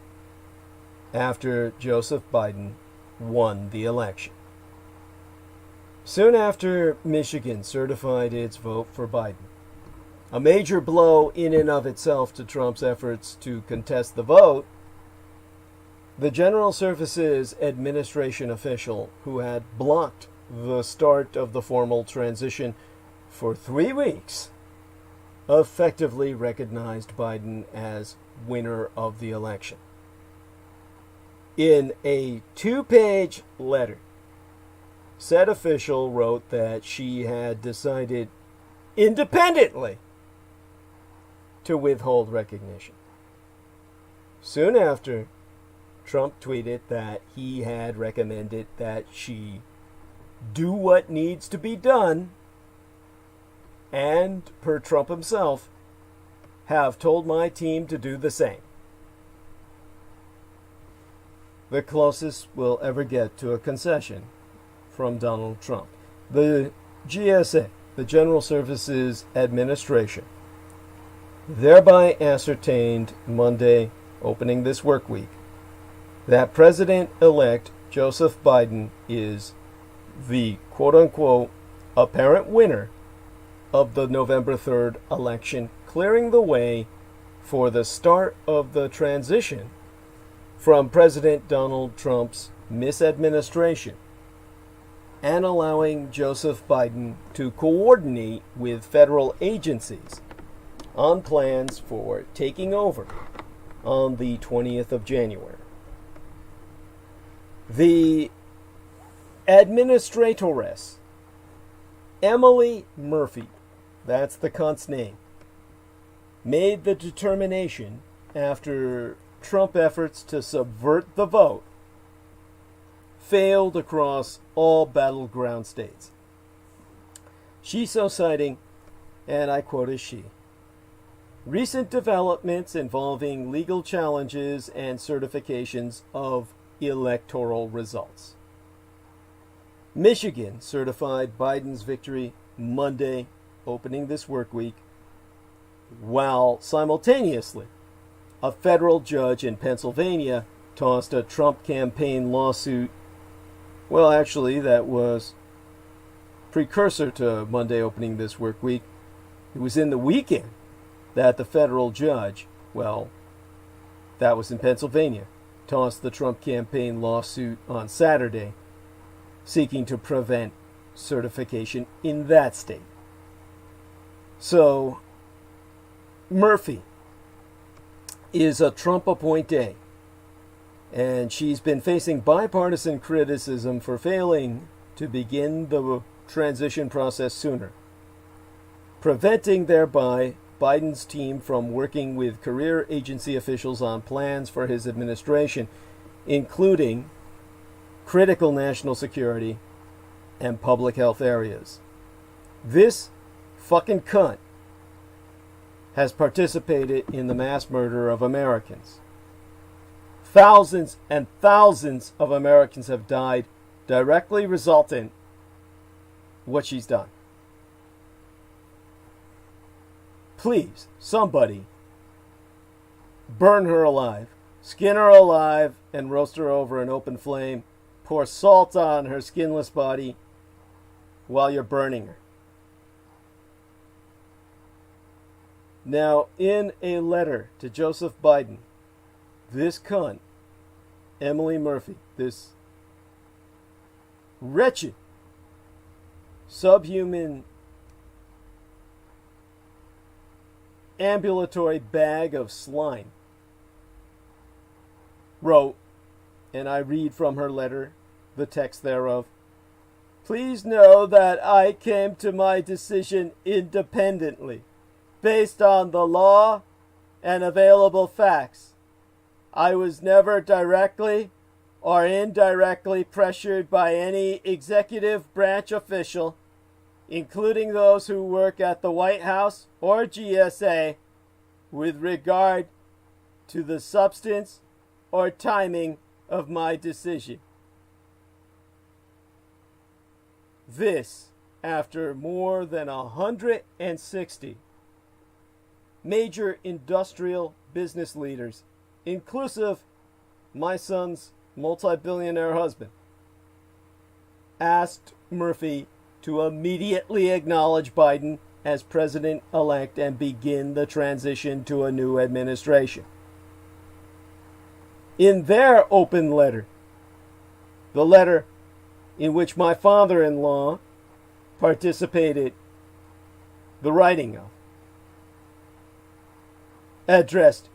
after Joseph Biden won the election. Soon after Michigan certified its vote for Biden, a major blow in and of itself to Trump's efforts to contest the vote, the General Services Administration official who had blocked the start of the formal transition for 3 weeks effectively recognized Biden as winner of the election. In a 2-page letter, said official wrote that she had decided independently to withhold recognition. Soon after, Trump tweeted that he had recommended that she do what needs to be done, and, per Trump himself, have told my team to do the same. The closest we'll ever get to a concession from Donald Trump. The GSA, the General Services Administration, thereby ascertained Monday, opening this work week, that President-elect Joseph Biden is the quote-unquote apparent winner of the November 3rd election, clearing the way for the start of the transition from President Donald Trump's misadministration and allowing Joseph Biden to coordinate with federal agencies on plans for taking over on the 20th of January. The administratress, Emily Murphy, that's the cunt's name, made the determination after Trump efforts to subvert the vote failed across all battleground states. She's so citing, and I quote as she, recent developments involving legal challenges and certifications of electoral results. Michigan certified Biden's victory Monday, opening this work week, while simultaneously a federal judge in Pennsylvania tossed a Trump campaign lawsuit. Well, actually, that was precursor to Monday opening this work week. It was in the weekend that the federal judge, well, that was in Pennsylvania, tossed the Trump campaign lawsuit on Saturday, seeking to prevent certification in that state. So, Murphy is a Trump appointee, and she's been facing bipartisan criticism for failing to begin the transition process sooner, preventing thereby Biden's team from working with career agency officials on plans for his administration, including critical national security and public health areas. This fucking cunt has participated in the mass murder of Americans. Thousands and thousands of Americans have died directly resultant what she's done. Please, somebody, burn her alive, skin her alive, and roast her over an open flame. Pour salt on her skinless body while you're burning her. Now, in a letter to Joseph Biden, this cunt, Emily Murphy, this wretched, subhuman, ambulatory bag of slime, wrote, and I read from her letter, the text thereof, please know that I came to my decision independently, based on the law and available facts. I was never directly or indirectly pressured by any executive branch official, including those who work at the White House or GSA, with regard to the substance or timing of my decision. This, after more than 160 major industrial business leaders, inclusive my son's multi-billionaire husband, asked Murphy to immediately acknowledge Biden as president-elect and begin the transition to a new administration. In their open letter, the letter in which my father-in-law participated the writing of, addressed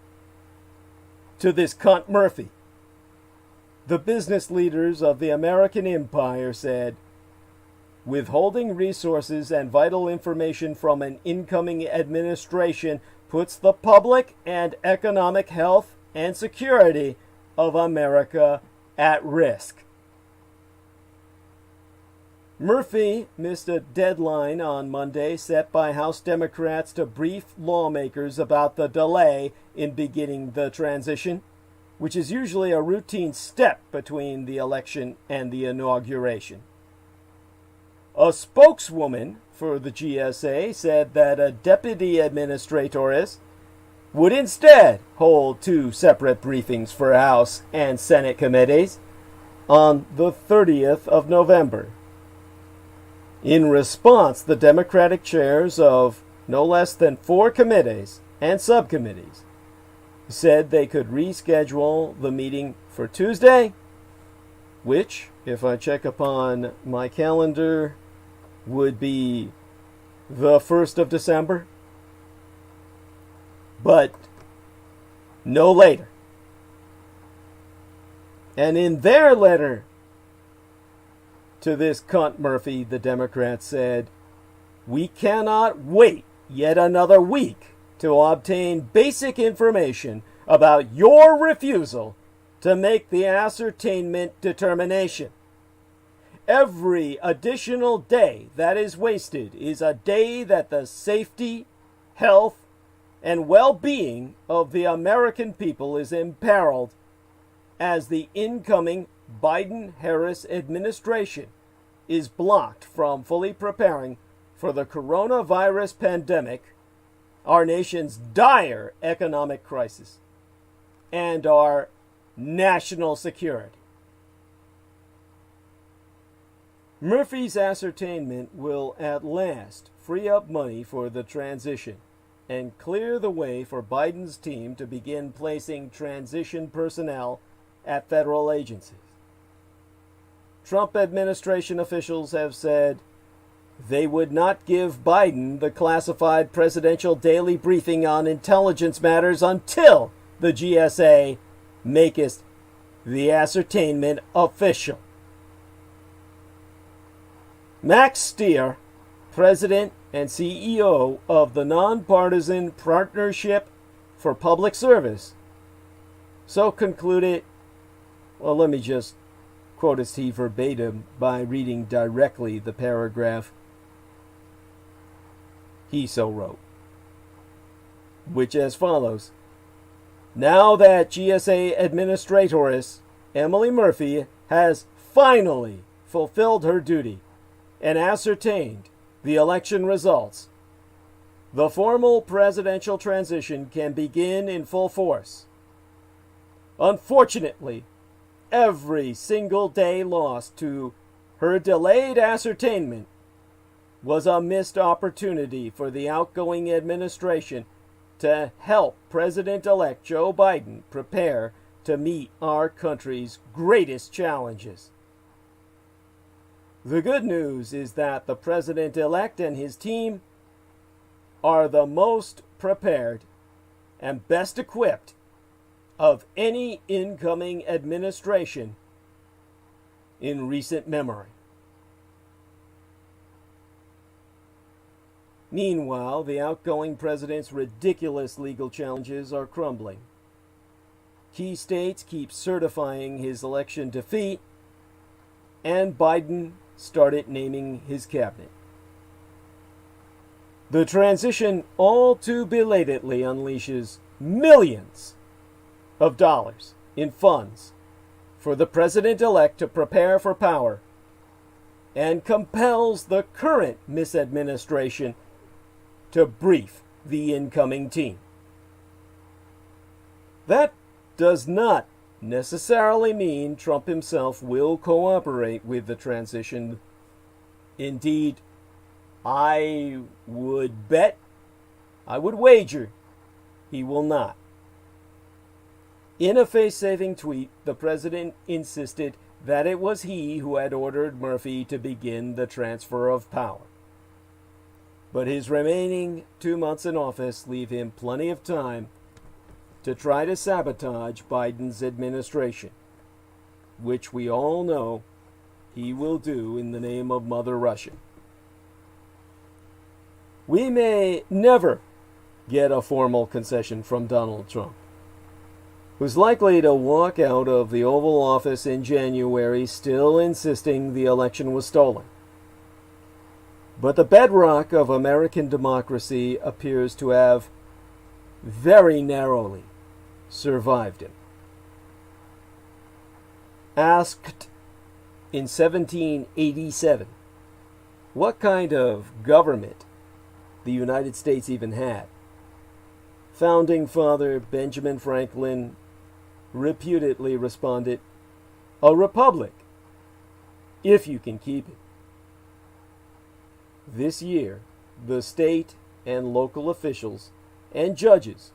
to this cunt Murphy, the business leaders of the American empire said, withholding resources and vital information from an incoming administration puts the public and economic health and security of America at risk. Murphy missed a deadline on Monday set by House Democrats to brief lawmakers about the delay in beginning the transition, which is usually a routine step between the election and the inauguration. A spokeswoman for the GSA said that a deputy administratress would instead hold two separate briefings for House and Senate committees on the 30th of November, In response, the Democratic chairs of no less than 4 committees and subcommittees said they could reschedule the meeting for Tuesday, which, if I check upon my calendar, would be the 1st of December, but no later. And in their letter to this cunt Murphy, the Democrats said, "We cannot wait yet another week to obtain basic information about your refusal to make the ascertainment determination. Every additional day that is wasted is a day that the safety, health, and well-being of the American people is imperiled as the incoming Biden-Harris administration is blocked from fully preparing for the coronavirus pandemic, our nation's dire economic crisis, and our national security." Murphy's ascertainment will at last free up money for the transition and clear the way for Biden's team to begin placing transition personnel at federal agencies. Trump administration officials have said they would not give Biden the classified presidential daily briefing on intelligence matters until the GSA maketh the ascertainment official. Max Stier, president and CEO of the Nonpartisan Partnership for Public Service, so concluded, well, let me just quote as he verbatim by reading directly the paragraph he so wrote, which as follows: "Now that GSA Administratoress Emily Murphy has finally fulfilled her duty and ascertained the election results, the formal presidential transition can begin in full force. Unfortunately, every single day lost to her delayed ascertainment was a missed opportunity for the outgoing administration to help President-elect Joe Biden prepare to meet our country's greatest challenges. The good news is that the President-elect and his team are the most prepared and best equipped of any incoming administration in recent memory." Meanwhile, the outgoing president's ridiculous legal challenges are crumbling. Key states keep certifying his election defeat, and Biden started naming his cabinet. The transition all too belatedly unleashes millions of dollars in funds for the president-elect to prepare for power and compels the current misadministration to brief the incoming team. That does not necessarily mean Trump himself will cooperate with the transition. Indeed, I would wager he will not. In a face-saving tweet, the president insisted that it was he who had ordered Murphy to begin the transfer of power. But his remaining 2 months in office leave him plenty of time to try to sabotage Biden's administration, which we all know he will do in the name of Mother Russia. We may never get a formal concession from Donald Trump, who's likely to walk out of the Oval Office in January still insisting the election was stolen. But the bedrock of American democracy appears to have very narrowly survived him. Asked in 1787 what kind of government the United States even had, Founding Father Benjamin Franklin reputedly responded, "A republic, if you can keep it." this year, the state and local officials and judges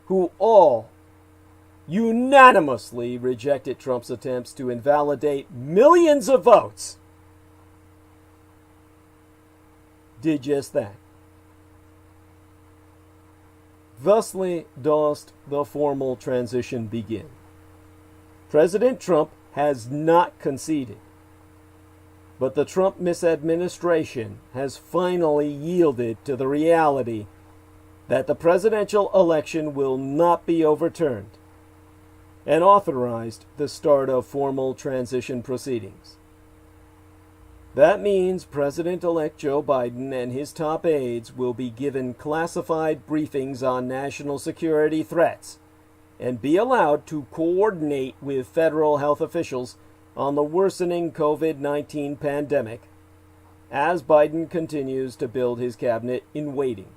who all unanimously rejected Trump's attempts to invalidate millions of votes did just that. Thusly doth the formal transition begin. President Trump has not conceded, but the Trump misadministration has finally yielded to the reality that the presidential election will not be overturned and authorized the start of formal transition proceedings. That means President-elect Joe Biden and his top aides will be given classified briefings on national security threats and be allowed to coordinate with federal health officials on the worsening COVID-19 pandemic as Biden continues to build his cabinet in waiting.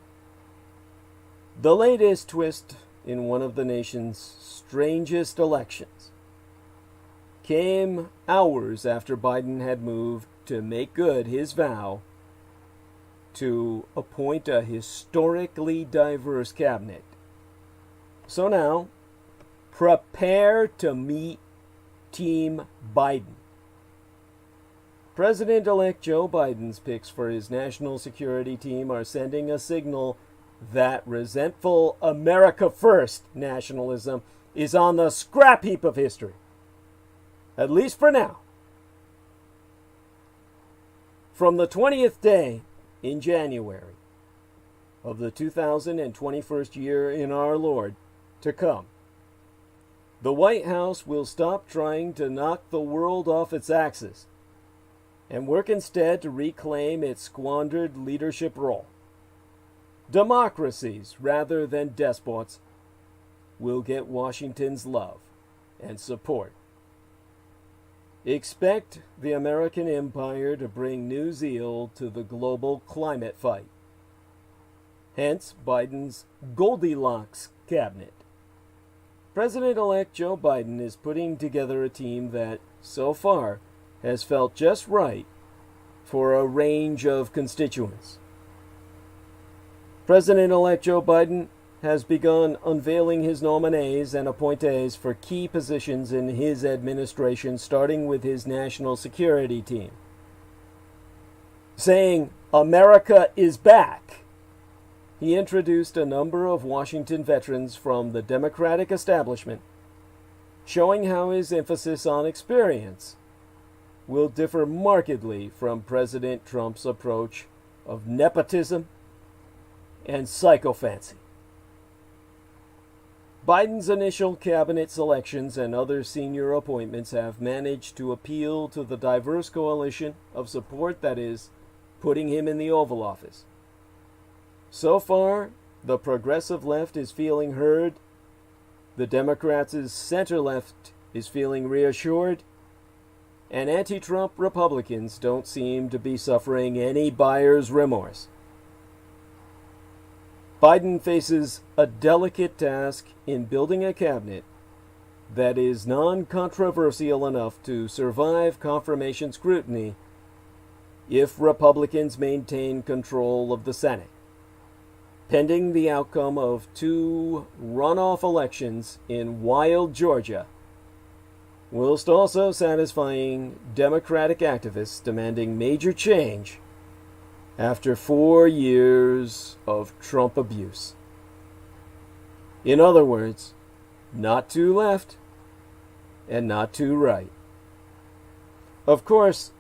The latest twist in one of the nation's strangest elections came hours after Biden had moved to make good his vow to appoint a historically diverse cabinet. So now, prepare to meet Team Biden. President-elect Joe Biden's picks for his national security team are sending a signal that resentful America First nationalism is on the scrap heap of history. At least for now. From the 20th day in January of the 2021st year in our Lord to come, the White House will stop trying to knock the world off its axis and work instead to reclaim its squandered leadership role. Democracies, rather than despots, will get Washington's love and support. Expect the American empire to bring new zeal to the global climate fight. Hence, Biden's Goldilocks cabinet. President-elect Joe Biden is putting together a team that, so far, has felt just right for a range of constituents. President-elect Joe Biden has begun unveiling his nominees and appointees for key positions in his administration, starting with his national security team. Saying, "America is back," he introduced a number of Washington veterans from the Democratic establishment, showing how his emphasis on experience will differ markedly from President Trump's approach of nepotism and sycophancy. Biden's initial cabinet selections and other senior appointments have managed to appeal to the diverse coalition of support that is putting him in the Oval Office. So far, the progressive left is feeling heard, the Democrats' center-left is feeling reassured, and anti-Trump Republicans don't seem to be suffering any buyer's remorse. Biden faces a delicate task in building a cabinet that is non-controversial enough to survive confirmation scrutiny if Republicans maintain control of the Senate, pending the outcome of 2 runoff elections in wild Georgia, whilst also satisfying Democratic activists demanding major change after 4 years of Trump abuse. In other words, not too left and not too right. Of course,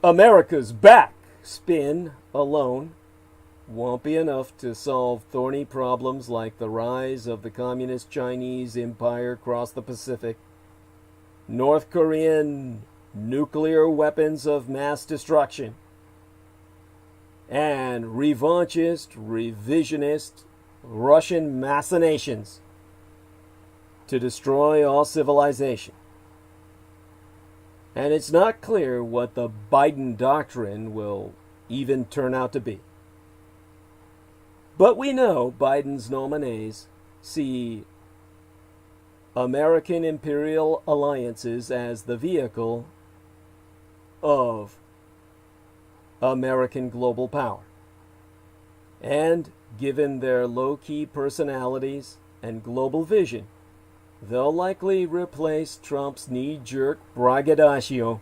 America's back spin alone won't be enough to solve thorny problems like the rise of the communist Chinese empire across the Pacific, North Korean nuclear weapons of mass destruction, and revanchist, revisionist Russian machinations to destroy all civilization. And it's not clear what the Biden doctrine will even turn out to be. But we know Biden's nominees see American imperial alliances as the vehicle of American global power. And given their low-key personalities and global vision, they'll likely replace Trump's knee-jerk braggadocio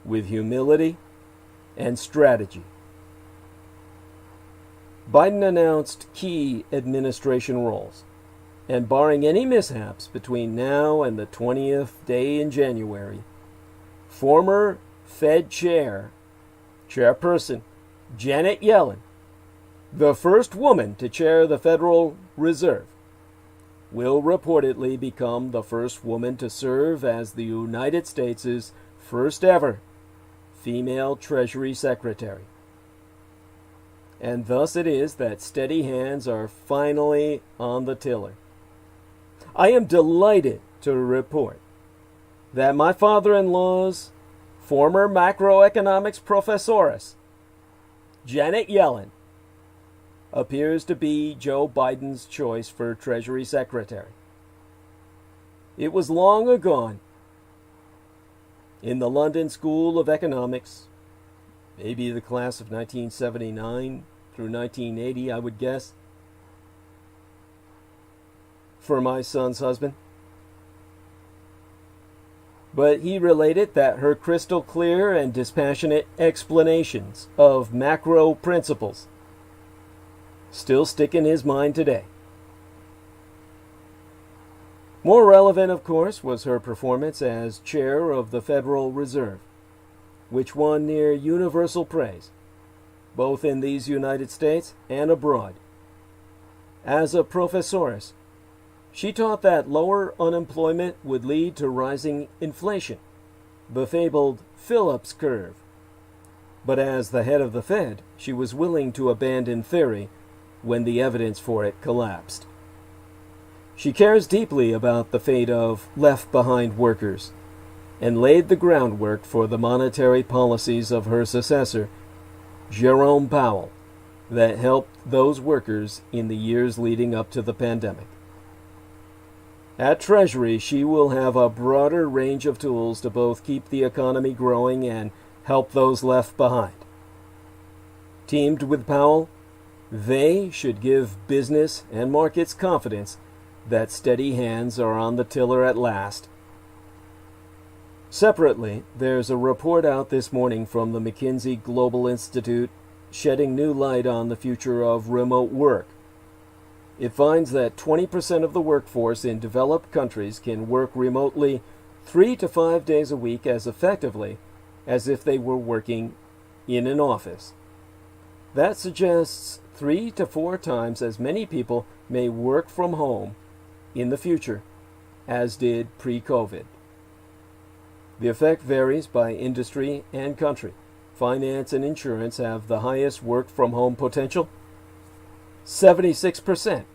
with humility and strategy. Biden announced key administration roles, and barring any mishaps between now and the 20th day in January, former Fed chairperson Janet Yellen, the first woman to chair the Federal Reserve, will reportedly become the first woman to serve as the United States' first ever female Treasury Secretary. And thus it is that steady hands are finally on the tiller. I am delighted to report that my father-in-law's former macroeconomics professoress, Janet Yellen, appears to be Joe Biden's choice for Treasury Secretary. It was long ago in the London School of Economics, maybe the class of 1979 through 1980, I would guess, for my son's husband. But he related that her crystal clear and dispassionate explanations of macro principles still stick in his mind today. More relevant, of course, was her performance as chair of the Federal Reserve, which won near universal praise, both in these United States and abroad. As a professoress, she taught that lower unemployment would lead to rising inflation, the fabled Phillips curve. But as the head of the Fed, she was willing to abandon theory when the evidence for it collapsed. She cares deeply about the fate of left-behind workers and laid the groundwork for the monetary policies of her successor, Jerome Powell, that helped those workers in the years leading up to the pandemic. At Treasury, she will have a broader range of tools to both keep the economy growing and help those left behind. Teamed with Powell, they should give business and markets confidence that steady hands are on the tiller at last. Separately, there's a report out this morning from the McKinsey Global Institute shedding new light on the future of remote work. It finds that 20% of the workforce in developed countries can work remotely 3 to 5 days a week as effectively as if they were working in an office. That suggests 3 to 4 times as many people may work from home in the future as did pre-COVID. The effect varies by industry and country. Finance and insurance have the highest work-from-home potential. 76%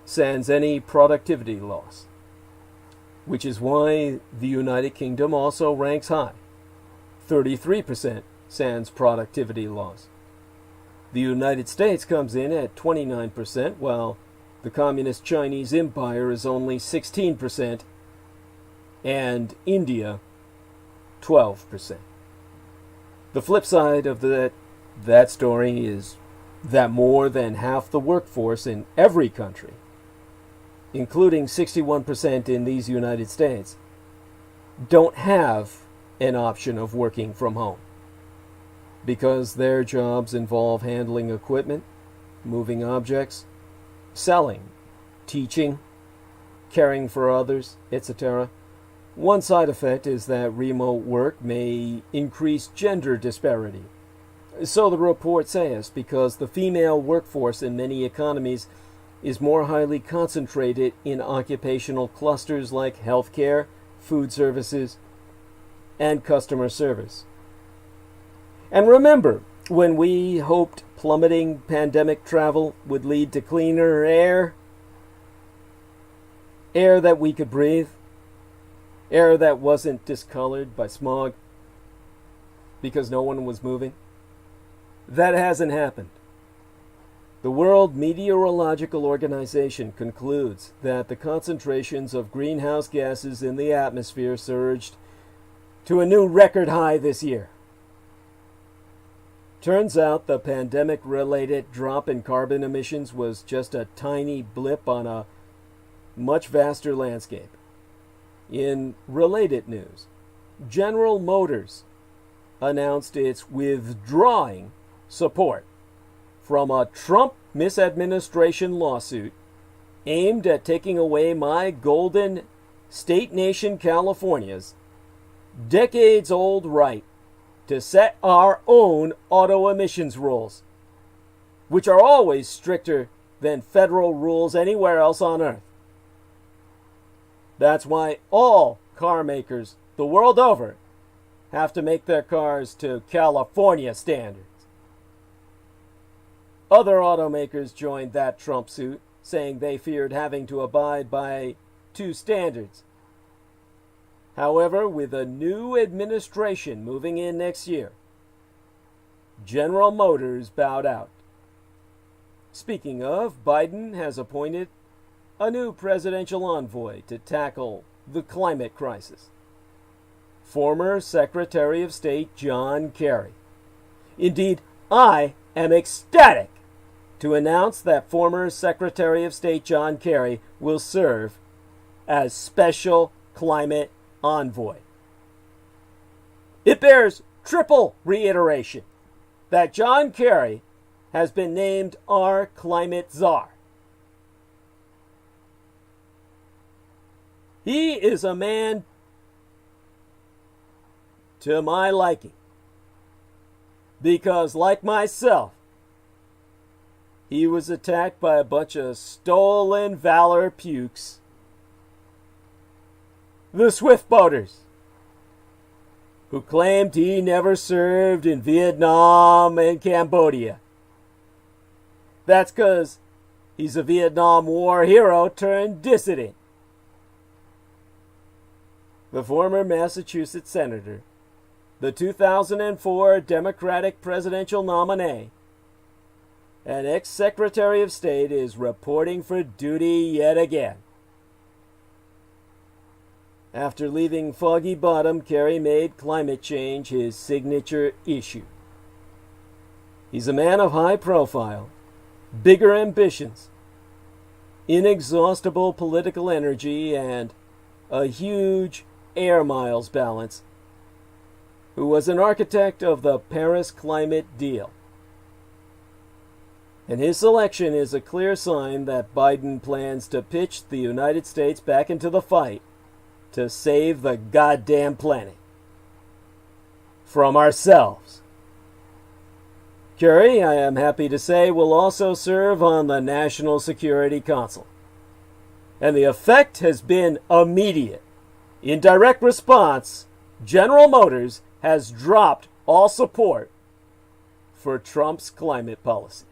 sans any productivity loss, which is why the United Kingdom also ranks high. 33% sans productivity loss. The United States comes in at 29%, while the Communist Chinese Empire is only 16%, and India 12%. The flip side of that story is that more than half the workforce in every country, including 61% in these United States, don't have an option of working from home because their jobs involve handling equipment, moving objects, selling, teaching, caring for others, etc. One side effect is that remote work may increase gender disparity. So the report says, because the female workforce in many economies is more highly concentrated in occupational clusters like healthcare, food services, and customer service. And remember, when we hoped plummeting pandemic travel would lead to cleaner air that we could breathe, air that wasn't discolored by smog because no one was moving, that hasn't happened. The World Meteorological Organization concludes that the concentrations of greenhouse gases in the atmosphere surged to a new record high this year. Turns out the pandemic-related drop in carbon emissions was just a tiny blip on a much vaster landscape. In related news, General Motors announced it's withdrawing support from a Trump misadministration lawsuit aimed at taking away my golden state nation California's decades-old right to set our own auto emissions rules, which are always stricter than federal rules anywhere else on Earth. That's why all car makers the world over have to make their cars to California standards. Other automakers joined that Trump suit, saying they feared having to abide by two standards. However, with a new administration moving in next year, General Motors bowed out. Speaking of, Biden has appointed a new presidential envoy to tackle the climate crisis. Former Secretary of State John Kerry. Indeed, I am ecstatic to announce that former Secretary of State John Kerry will serve as Special Climate Envoy. It bears triple reiteration that John Kerry has been named our climate czar. He is a man to my liking, because like myself, he was attacked by a bunch of stolen valor pukes, the Swift boaters, who claimed he never served in Vietnam and Cambodia. That's because he's a Vietnam War hero turned dissident. The former Massachusetts senator, the 2004 Democratic presidential nominee, and ex-Secretary of State is reporting for duty yet again. After leaving Foggy Bottom, Kerry made climate change his signature issue. He's a man of high profile, bigger ambitions, inexhaustible political energy, and a huge air miles balance, who was an architect of the Paris climate deal. And his selection is a clear sign that Biden plans to pitch the United States back into the fight to save the goddamn planet from ourselves. Kerry, I am happy to say, will also serve on the National Security Council. And the effect has been immediate. In direct response, General Motors has dropped all support for Trump's climate policies.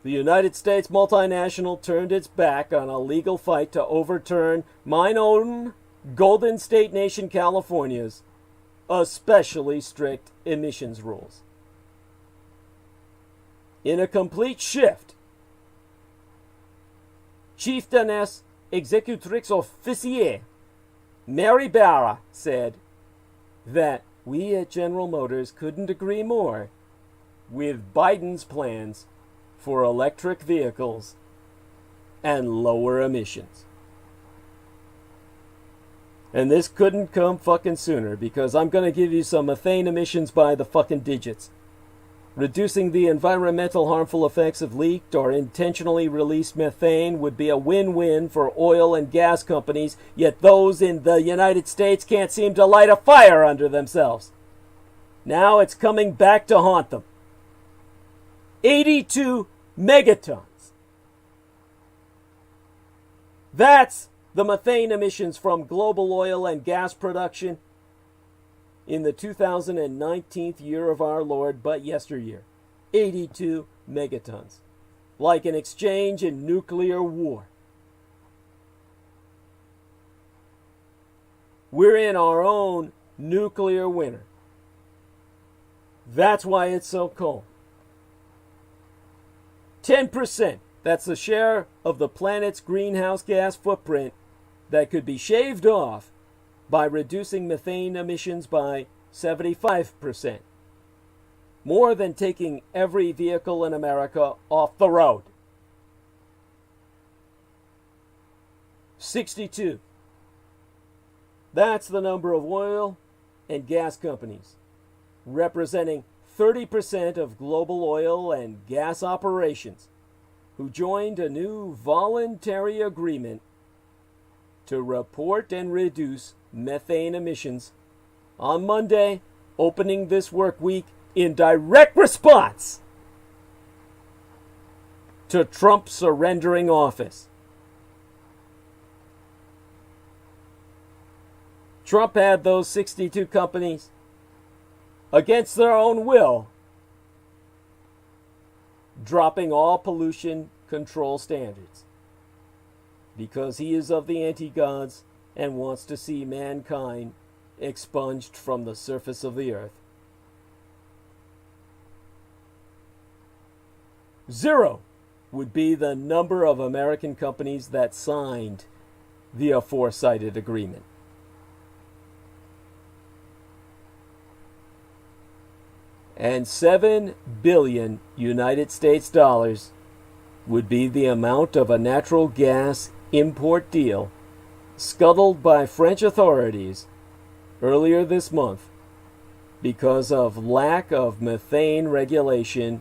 The United States multinational turned its back on a legal fight to overturn mine own Golden State Nation California's especially strict emissions rules. In a complete shift, Chieftainess Executrix Officier Mary Barra said that we at General Motors couldn't agree more with Biden's plans for electric vehicles and lower emissions. And this couldn't come fucking sooner, because I'm going to give you some methane emissions by the fucking digits. Reducing the environmental harmful effects of leaked or intentionally released methane would be a win-win for oil and gas companies, yet those in the United States can't seem to light a fire under themselves. Now it's coming back to haunt them. 82 megatons. That's the methane emissions from global oil and gas production in the 2019th year of our Lord, but yesteryear. 82 megatons. Like an exchange in nuclear war. We're in our own nuclear winter. That's why it's so cold. 10%. That's the share of the planet's greenhouse gas footprint that could be shaved off by reducing methane emissions by 75%. more than taking every vehicle in America off the road. 62. That's the number of oil and gas companies, representing 30% of global oil and gas operations, who joined a new voluntary agreement to report and reduce methane emissions on Monday, opening this work week in direct response to Trump surrendering office. Trump had those 62 companies, against their own will, dropping all pollution control standards because he is of the anti-gods and wants to see mankind expunged from the surface of the earth. 0 would be the number of American companies that signed the aforecited agreement. And $7 billion United States dollars would be the amount of a natural gas import deal scuttled by French authorities earlier this month because of lack of methane regulation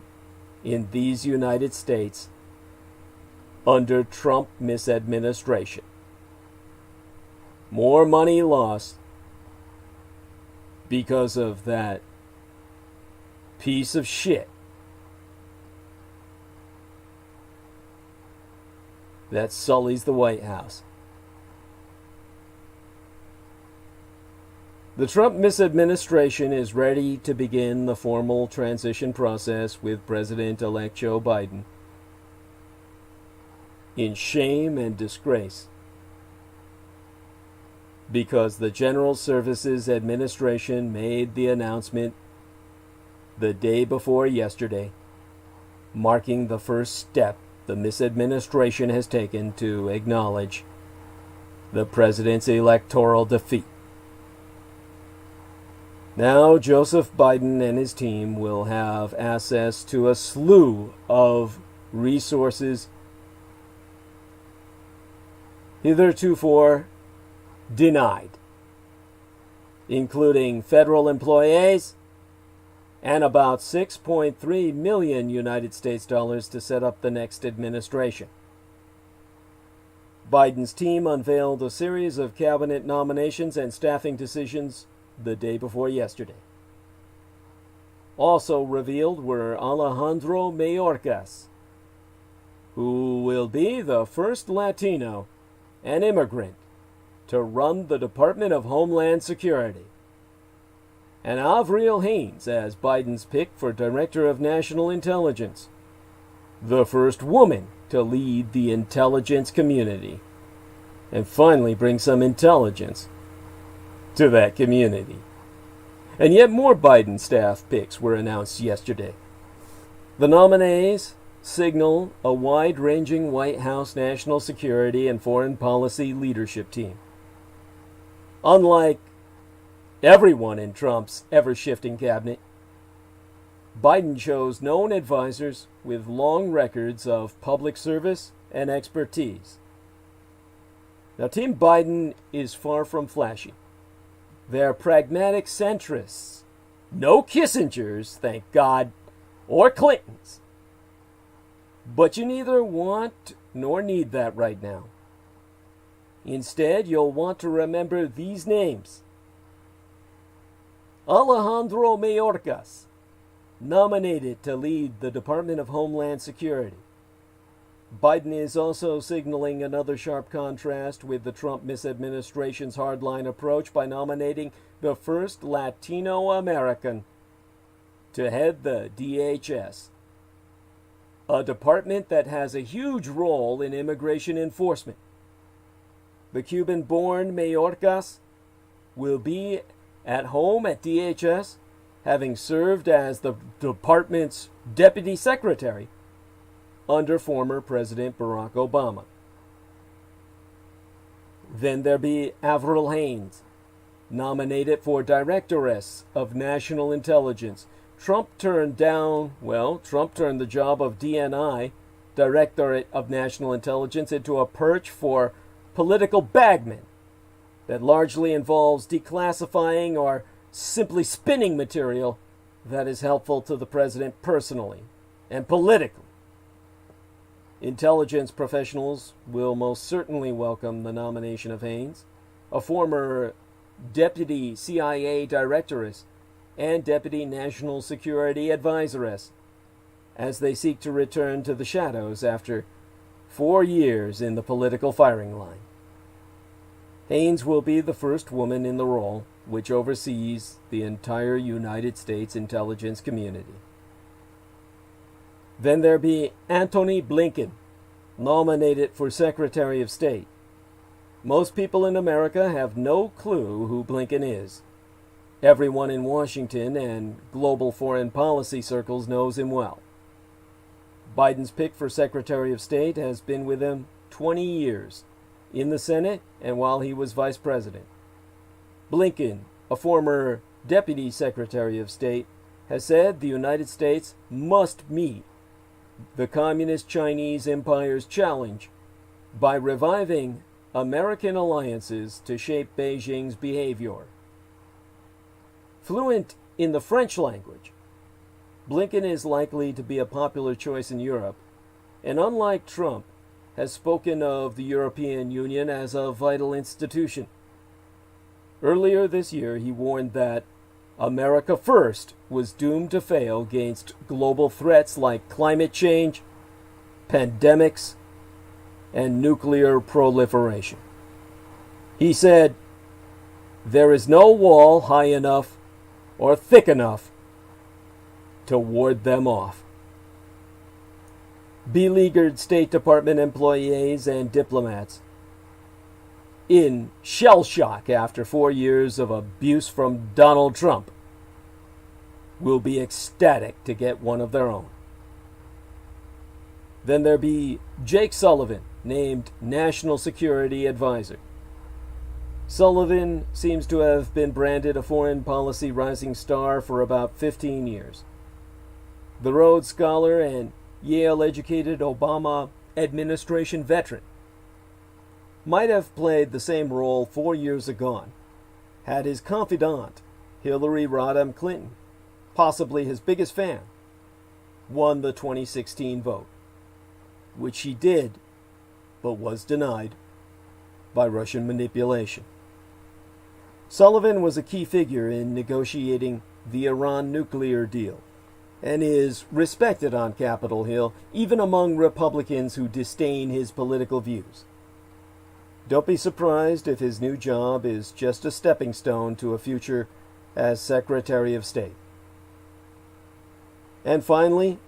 in these United States under Trump misadministration. More money lost because of that piece of shit that sullies the White House. The Trump misadministration is ready to begin the formal transition process with President-elect Joe Biden in shame and disgrace because the General Services Administration made the announcement the day before yesterday, marking the first step the misadministration has taken to acknowledge the president's electoral defeat. Now, Joseph Biden and his team will have access to a slew of resources hitherto denied, including federal employees and about 6.3 million United States dollars to set up the next administration. Biden's team unveiled a series of cabinet nominations and staffing decisions the day before yesterday. Also revealed were Alejandro Mayorkas, who will be the first Latino and immigrant to run the Department of Homeland Security, and Avril Haines as Biden's pick for Director of National Intelligence, the first woman to lead the intelligence community, and finally bring some intelligence to that community. And yet more Biden staff picks were announced yesterday. The nominees signal a wide-ranging White House national security and foreign policy leadership team. Unlike everyone in Trump's ever-shifting cabinet, Biden chose known advisors with long records of public service and expertise. Now, Team Biden is far from flashy. They're pragmatic centrists. No Kissingers, thank God, or Clintons. But you neither want nor need that right now. Instead, you'll want to remember these names. Alejandro Mayorkas, nominated to lead the Department of Homeland Security. Biden is also signaling another sharp contrast with the Trump misadministration's hardline approach by nominating the first Latino American to head the DHS, a department that has a huge role in immigration enforcement. The Cuban-born Mayorkas will be at home at DHS, having served as the department's deputy secretary under former President Barack Obama. Then there be Avril Haines, nominated for Directoress of National Intelligence, Trump turned the job of DNI, Directorate of National Intelligence, into a perch for political bagmen that largely involves declassifying or simply spinning material that is helpful to the president personally and politically. Intelligence professionals will most certainly welcome the nomination of Haynes, a former deputy CIA directoress and deputy national security advisoress, as they seek to return to the shadows after 4 years in the political firing line. Haynes will be the first woman in the role, which oversees the entire United States intelligence community. Then there be Antony Blinken, nominated for Secretary of State. Most people in America have no clue who Blinken is. Everyone in Washington and global foreign policy circles knows him well. Biden's pick for Secretary of State has been with him 20 years, in the Senate and while he was Vice President. Blinken, a former Deputy Secretary of State, has said the United States must meet the Communist Chinese Empire's challenge by reviving American alliances to shape Beijing's behavior. Fluent in the French language, Blinken is likely to be a popular choice in Europe, and unlike Trump, has spoken of the European Union as a vital institution. Earlier this year, he warned that America First was doomed to fail against global threats like climate change, pandemics, and nuclear proliferation. He said, "There is no wall high enough or thick enough to ward them off." Beleaguered State Department employees and diplomats, in shell shock after 4 years of abuse from Donald Trump, will be ecstatic to get one of their own. Then there be Jake Sullivan, named National Security Advisor. Sullivan seems to have been branded a foreign policy rising star for about 15 years. The Rhodes Scholar and Yale-educated Obama administration veteran might have played the same role 4 years ago had his confidant, Hillary Rodham Clinton, possibly his biggest fan, won the 2016 vote, which she did, but was denied by Russian manipulation. Sullivan was a key figure in negotiating the Iran nuclear deal, and is respected on Capitol Hill, even among Republicans who disdain his political views. Don't be surprised if his new job is just a stepping stone to a future as Secretary of State. And finally,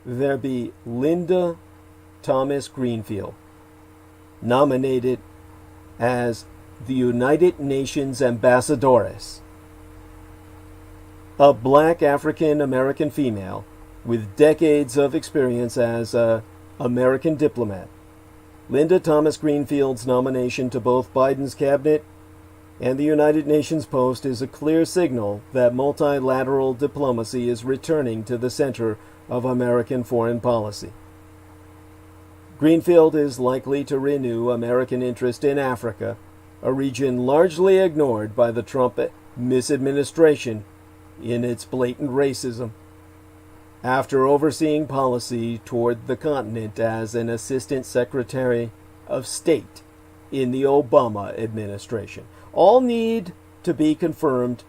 there be Linda Thomas Greenfield, nominated as the United Nations Ambassadoress. A black African-American female with decades of experience as an American diplomat. Linda Thomas Greenfield's nomination to both Biden's cabinet and the United Nations post is a clear signal that multilateral diplomacy is returning to the center of American foreign policy. Greenfield is likely to renew American interest in Africa, a region largely ignored by the Trump misadministration in its blatant racism, after overseeing policy toward the continent as an Assistant Secretary of State in the Obama administration. All need to be confirmed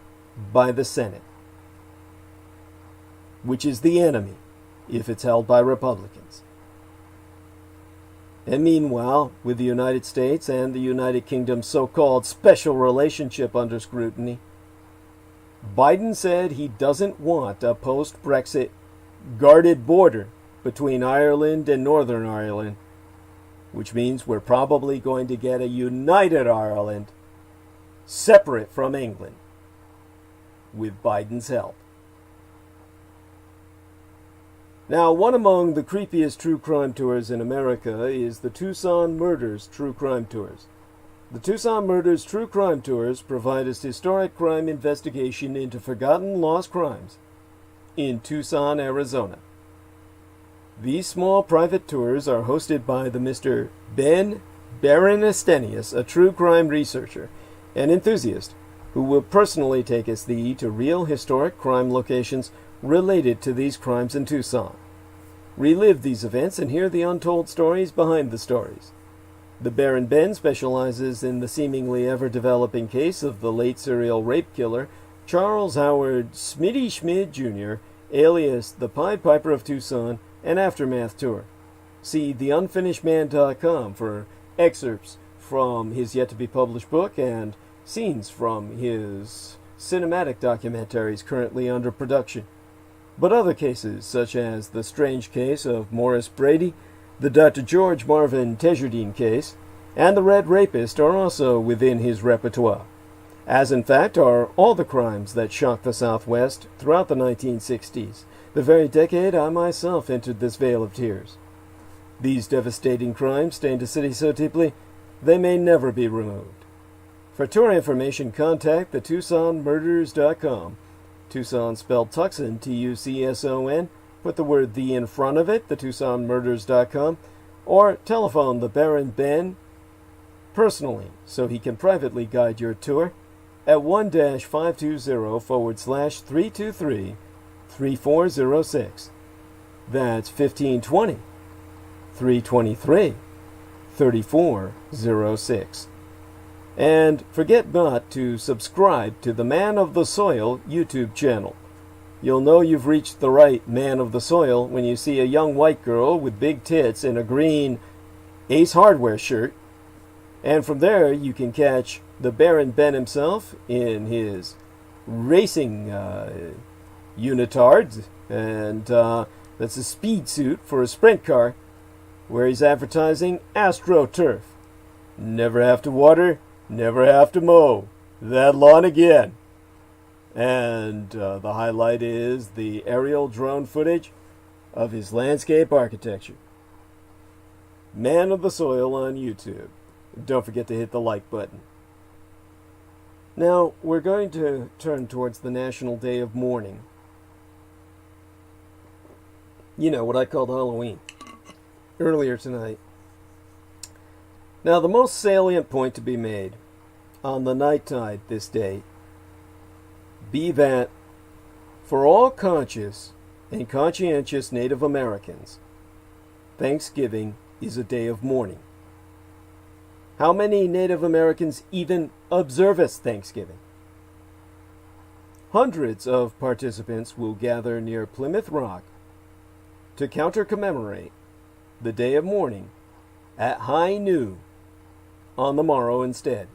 by the Senate, which is the enemy if it's held by Republicans. And meanwhile, with the United States and the United Kingdom's so-called special relationship under scrutiny, Biden said he doesn't want a post-Brexit guarded border between Ireland and Northern Ireland, which means we're probably going to get a united Ireland separate from England with Biden's help. Now, one among the creepiest true crime tours in America is the Tucson Murders True Crime Tours. The Tucson Murders True Crime Tours provide us historic crime investigation into forgotten lost crimes in Tucson, Arizona. These small private tours are hosted by the Mr. Ben Baronestenius, a true crime researcher and enthusiast, who will personally take us to real historic crime locations related to these crimes in Tucson. Relive these events and hear the untold stories behind the stories. The Baron Ben specializes in the seemingly ever-developing case of the late serial rape killer Charles Howard Smitty Schmid Jr., alias the Pied Piper of Tucson, and Aftermath Tour. See theunfinishedman.com for excerpts from his yet-to-be-published book and scenes from his cinematic documentaries currently under production. But other cases, such as the strange case of Morris Brady, the Dr. George Marvin Tejardine case, and the Red Rapist are also within his repertoire, as in fact are all the crimes that shocked the Southwest throughout the 1960s, the very decade I myself entered this vale of tears. These devastating crimes stained a city so deeply they may never be removed. For tour information, contact the TucsonMurders.com. Tucson spelled Tucson, Tucson, put the word "the" in front of it, the TucsonMurders.com, or telephone the Baron Ben personally so he can privately guide your tour at 1-520-323-3406. That's 1520-323-3406. And forget not to subscribe to the Man of the Soil YouTube channel. You'll know you've reached the right man of the soil when you see a young white girl with big tits in a green Ace Hardware shirt. And from there you can catch the Baron Ben himself in his racing unitard, and that's a speed suit for a sprint car, where he's advertising AstroTurf. Never have to water, never have to mow that lawn again. And the highlight is the aerial drone footage of his landscape architecture. Man of the Soil on YouTube. Don't forget to hit the like button. Now, we're going to turn towards the National Day of Mourning. You know, what I called Halloween. Earlier tonight. Now, the most salient point to be made on the night tide this day be that for all conscious and conscientious Native Americans, Thanksgiving is a day of mourning. How many Native Americans even observe Thanksgiving? Hundreds of participants will gather near Plymouth Rock to commemorate the day of mourning at high noon on the morrow instead.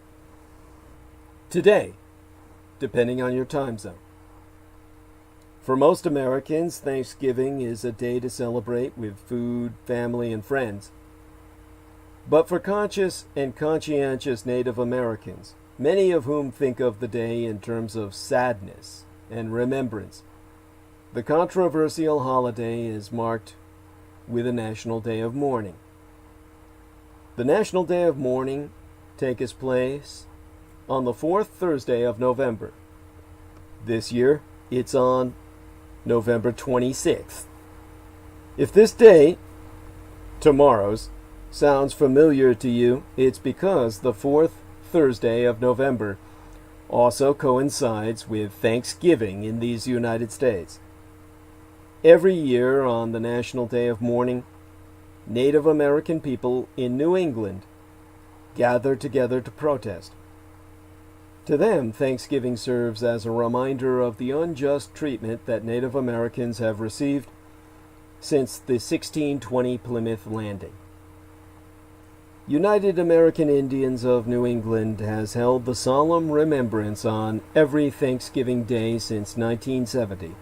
Today, depending on your time zone. For most Americans, Thanksgiving is a day to celebrate with food, family, and friends. But for conscious and conscientious Native Americans, many of whom think of the day in terms of sadness and remembrance, the controversial holiday is marked with a National Day of Mourning. The National Day of Mourning takes place on the fourth Thursday of November. This year, it's on November 26th. If this day, tomorrow's, sounds familiar to you, it's because the fourth Thursday of November also coincides with Thanksgiving in these United States. Every year on the National Day of Mourning, Native American people in New England gather together to protest. To them, Thanksgiving serves as a reminder of the unjust treatment that Native Americans have received since the 1620 Plymouth Landing. United American Indians of New England has held the solemn remembrance on every Thanksgiving Day since 1970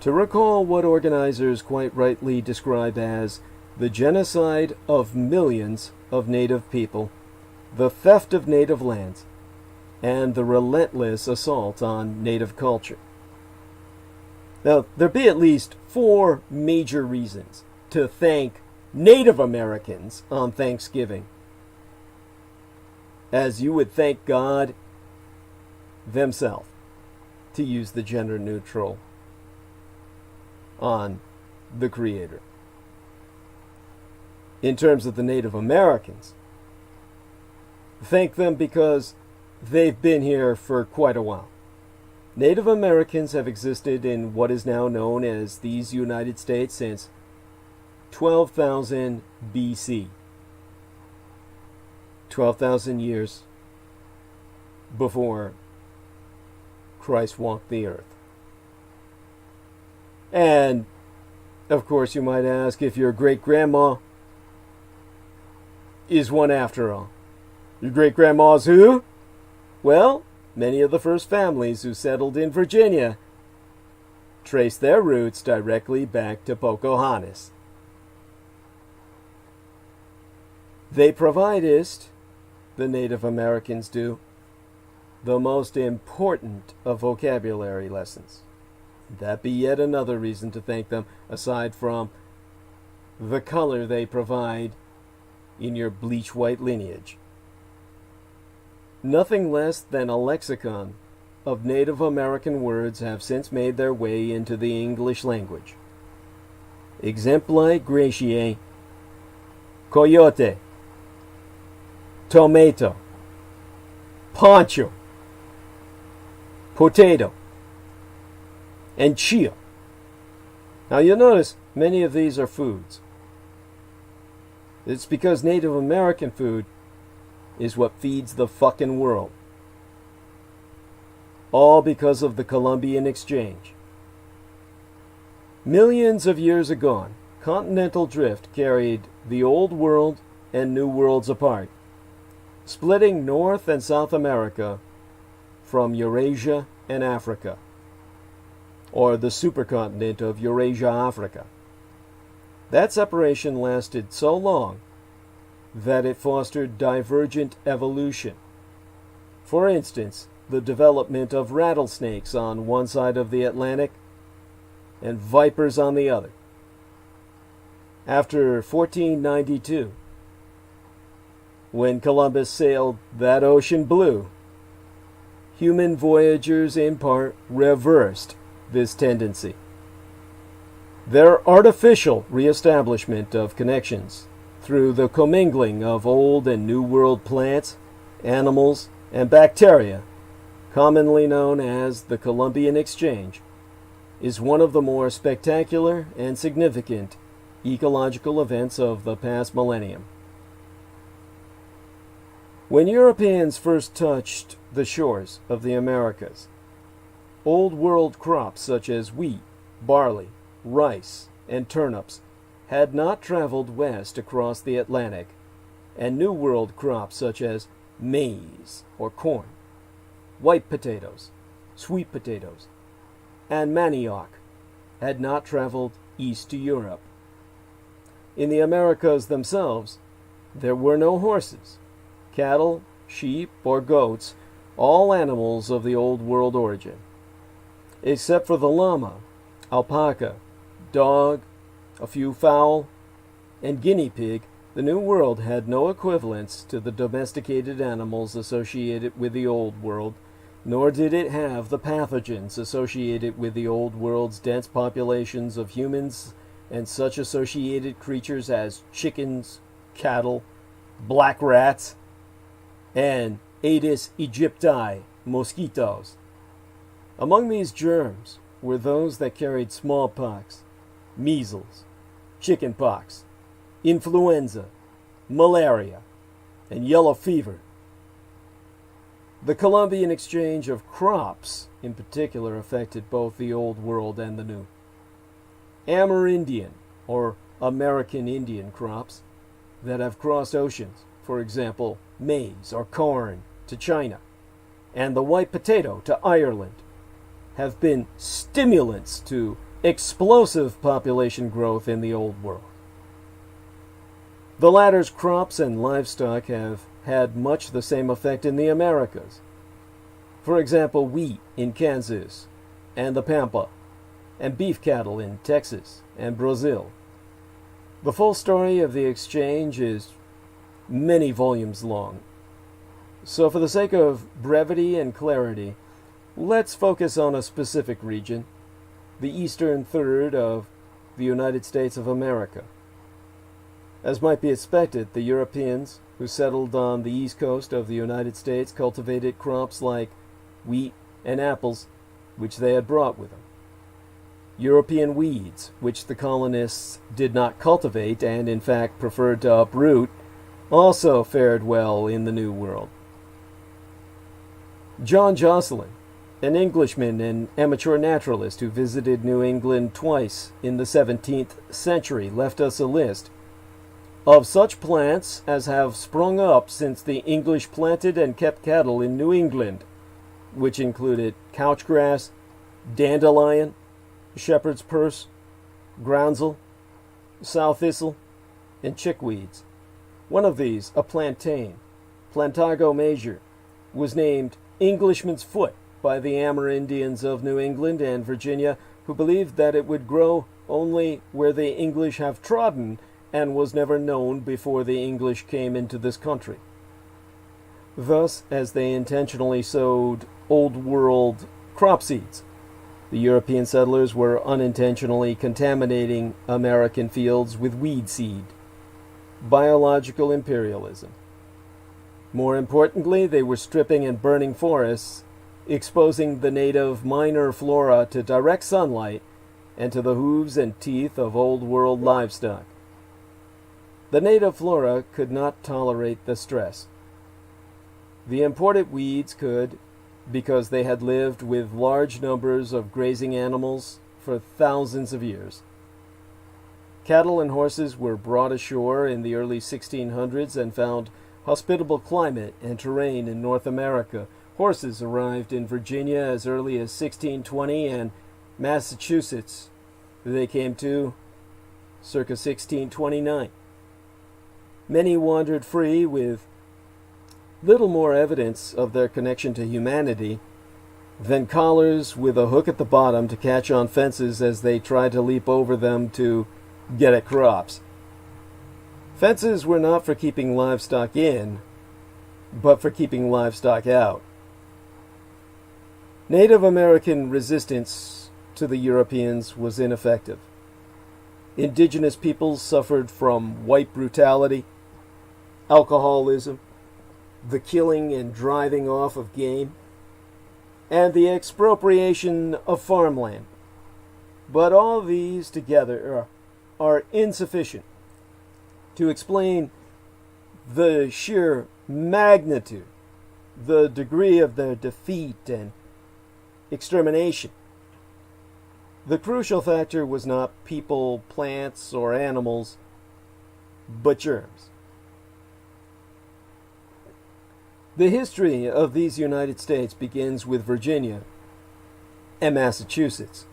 to recall what organizers quite rightly describe as the genocide of millions of Native people, the theft of Native lands, and the relentless assault on Native culture. Now, there be at least 4 major reasons to thank Native Americans on Thanksgiving, as you would thank God themselves, to use the gender-neutral on the Creator. In terms of the Native Americans, thank them because they've been here for quite a while. Native Americans have existed in what is now known as these United States since 12,000 BC. 12,000 years before Christ walked the earth. And, of course, you might ask if your great-grandma is one after all. Your great-grandma's who? Well, many of the first families who settled in Virginia trace their roots directly back to Pocahontas. They provided, the Native Americans do, the most important of vocabulary lessons. That be yet another reason to thank them, aside from the color they provide in your bleach-white lineage. Nothing less than a lexicon of Native American words have since made their way into the English language. Exempli gratiae, coyote, tomato, poncho, potato, and chia. Now you'll notice many of these are foods. It's because Native American food is what feeds the fucking world. All because of the Columbian Exchange. Millions of years agone, continental drift carried the Old World and New Worlds apart, splitting North and South America from Eurasia and Africa, or the supercontinent of Eurasia-Africa. That separation lasted so long that it fostered divergent evolution. For instance, the development of rattlesnakes on one side of the Atlantic and vipers on the other. After 1492, when Columbus sailed that ocean blue, human voyagers in part reversed this tendency. Their artificial reestablishment of connections through the commingling of Old and New World plants, animals, and bacteria, commonly known as the Columbian Exchange, is one of the more spectacular and significant ecological events of the past millennium. When Europeans first touched the shores of the Americas, Old World crops such as wheat, barley, rice, and turnips had not traveled west across the Atlantic, and New World crops such as maize or corn, white potatoes, sweet potatoes, and manioc had not traveled east to Europe. In the Americas themselves, there were no horses, cattle, sheep, or goats, all animals of the Old World origin. Except for the llama, alpaca, dog, a few fowl, and guinea pig, the New World had no equivalents to the domesticated animals associated with the Old World, nor did it have the pathogens associated with the Old World's dense populations of humans and such associated creatures as chickens, cattle, black rats, and Aedes aegypti mosquitoes. Among these germs were those that carried smallpox, measles, chickenpox, influenza, malaria, and yellow fever. The Columbian exchange of crops, in particular, affected both the Old World and the New. Amerindian, or American Indian crops, that have crossed oceans, for example, maize or corn to China, and the white potato to Ireland, have been stimulants to explosive population growth in the Old World. The latter's crops and livestock have had much the same effect in the Americas. For example, wheat in Kansas and the Pampa, and beef cattle in Texas and Brazil. The full story of the exchange is many volumes long. So for the sake of brevity and clarity, let's focus on a specific region, the eastern third of the United States of America. As might be expected, the Europeans who settled on the east coast of the United States cultivated crops like wheat and apples, which they had brought with them. European weeds, which the colonists did not cultivate and in fact preferred to uproot, also fared well in the New World. John Jocelyn, an Englishman and amateur naturalist who visited New England twice in the 17th century, left us a list of such plants as have sprung up since the English planted and kept cattle in New England, which included couchgrass, dandelion, shepherd's purse, groundsel, sow thistle, and chickweeds. One of these, a plantain, Plantago major, was named Englishman's foot by the Amerindians of New England and Virginia, who believed that it would grow only where the English have trodden and was never known before the English came into this country. Thus, as they intentionally sowed Old World crop seeds, the European settlers were unintentionally contaminating American fields with weed seed. Biological imperialism. More importantly, they were stripping and burning forests, exposing the native minor flora to direct sunlight and to the hooves and teeth of Old World livestock. The native flora could not tolerate the stress. The imported weeds could, because they had lived with large numbers of grazing animals for thousands of years. Cattle and horses were brought ashore in the early 1600s and found hospitable climate and terrain in North America. Horses arrived in Virginia as early as 1620 and Massachusetts they came to circa 1629. Many wandered free with little more evidence of their connection to humanity than collars with a hook at the bottom to catch on fences as they tried to leap over them to get at crops. Fences were not for keeping livestock in, but for keeping livestock out. Native American resistance to the Europeans was ineffective. Indigenous peoples suffered from white brutality, alcoholism, the killing and driving off of game, and the expropriation of farmland. But all these together are insufficient to explain the sheer magnitude, the degree of their defeat and extermination. The crucial factor was not people, plants, or animals, but germs. The history of these United States begins with Virginia and Massachusetts,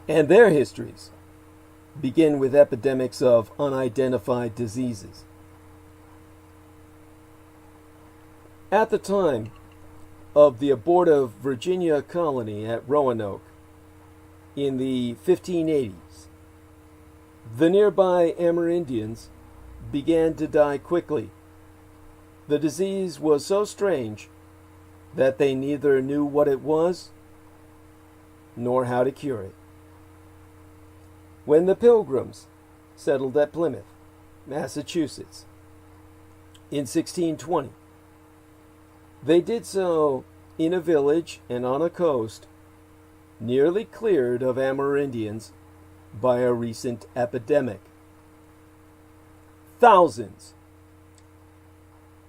and their histories begin with epidemics of unidentified diseases. At the time of the abortive Virginia colony at Roanoke in the 1580s, the nearby Amerindians began to die quickly. The disease was so strange that they neither knew what it was nor how to cure it. When the Pilgrims settled at Plymouth, Massachusetts, in 1620, they did so in a village and on a coast nearly cleared of Amerindians by a recent epidemic. Thousands,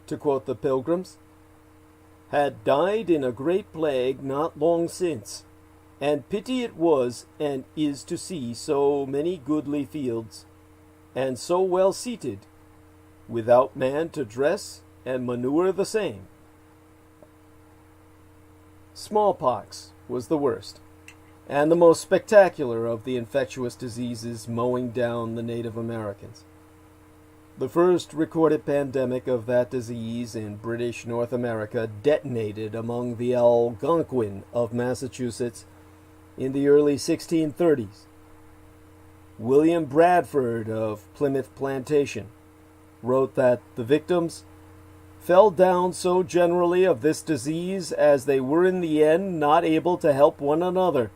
to quote the Pilgrims, had died in a great plague not long since, and pity it was and is to see so many goodly fields, and so well seated, without man to dress and manure the same. Smallpox was the worst, and the most spectacular of the infectious diseases mowing down the Native Americans. The first recorded pandemic of that disease in British North America detonated among the Algonquin of Massachusetts in the early 1630s. William Bradford of Plymouth Plantation wrote that the victims fell down so generally of this disease as they were in the end not able to help one another,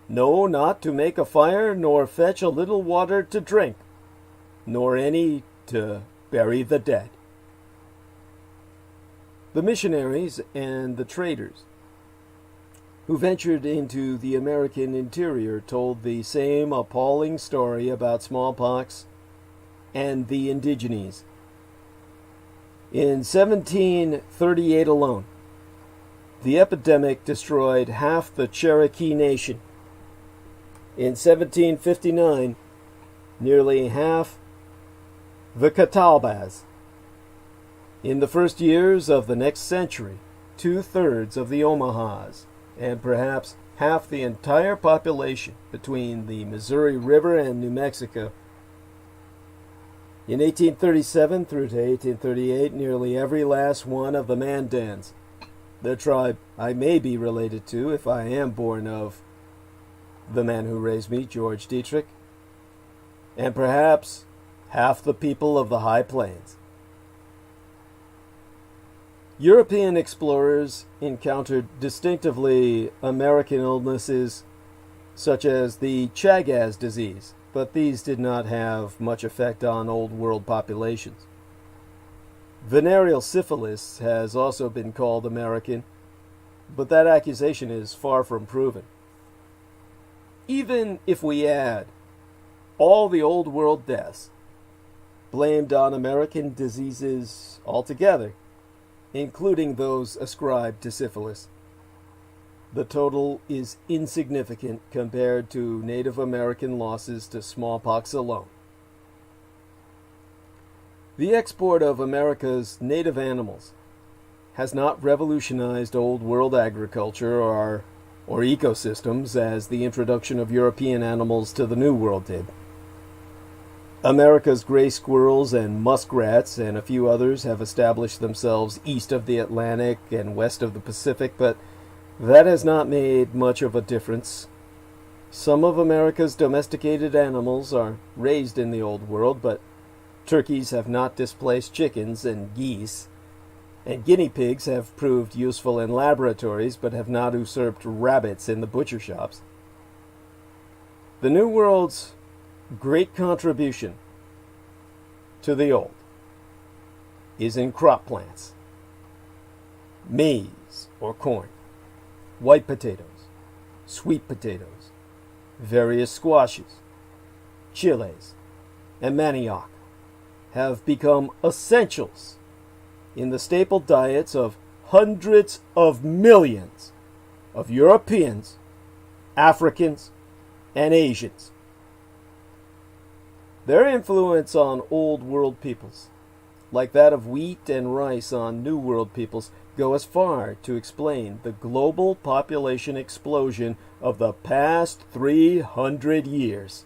no, not to make a fire, nor fetch a little water to drink, nor any to bury the dead. The missionaries and the traders who ventured into the American interior told the same appalling story about smallpox and the indigenes. In 1738 alone, the epidemic destroyed half the Cherokee Nation. In 1759, nearly half the Catawbas. In the first years of the next century, 2/3 of the Omahas, and perhaps half the entire population between the Missouri River and New Mexico. In 1837 through to 1838, nearly every last one of the Mandans, the tribe I may be related to if I am born of the man who raised me, George Dietrich, and perhaps half the people of the High Plains. European explorers encountered distinctively American illnesses such as the Chagas disease, but these did not have much effect on Old World populations. Venereal syphilis has also been called American, but that accusation is far from proven. Even if we add all the Old World deaths blamed on American diseases altogether, including those ascribed to syphilis, the total is insignificant compared to Native American losses to smallpox alone. The export of America's native animals has not revolutionized Old World agriculture or ecosystems as the introduction of European animals to the New World did. America's gray squirrels and muskrats and a few others have established themselves east of the Atlantic and west of the Pacific, but that has not made much of a difference. Some of America's domesticated animals are raised in the Old World, but turkeys have not displaced chickens and geese, and guinea pigs have proved useful in laboratories but have not usurped rabbits in the butcher shops. The New World's great contribution to the Old is in crop plants: maize or corn, white potatoes, sweet potatoes, various squashes, chiles, and manioc have become essentials in the staple diets of hundreds of millions of Europeans, Africans, and Asians. Their influence on Old World peoples, like that of wheat and rice on New World peoples, go as far to explain the global population explosion of the past 300 years.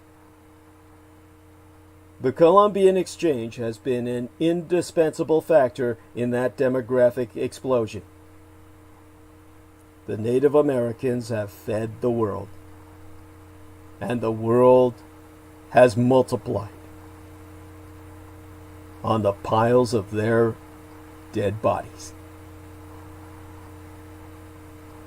The Columbian Exchange has been an indispensable factor in that demographic explosion. The Native Americans have fed the world, and the world has multiplied on the piles of their dead bodies.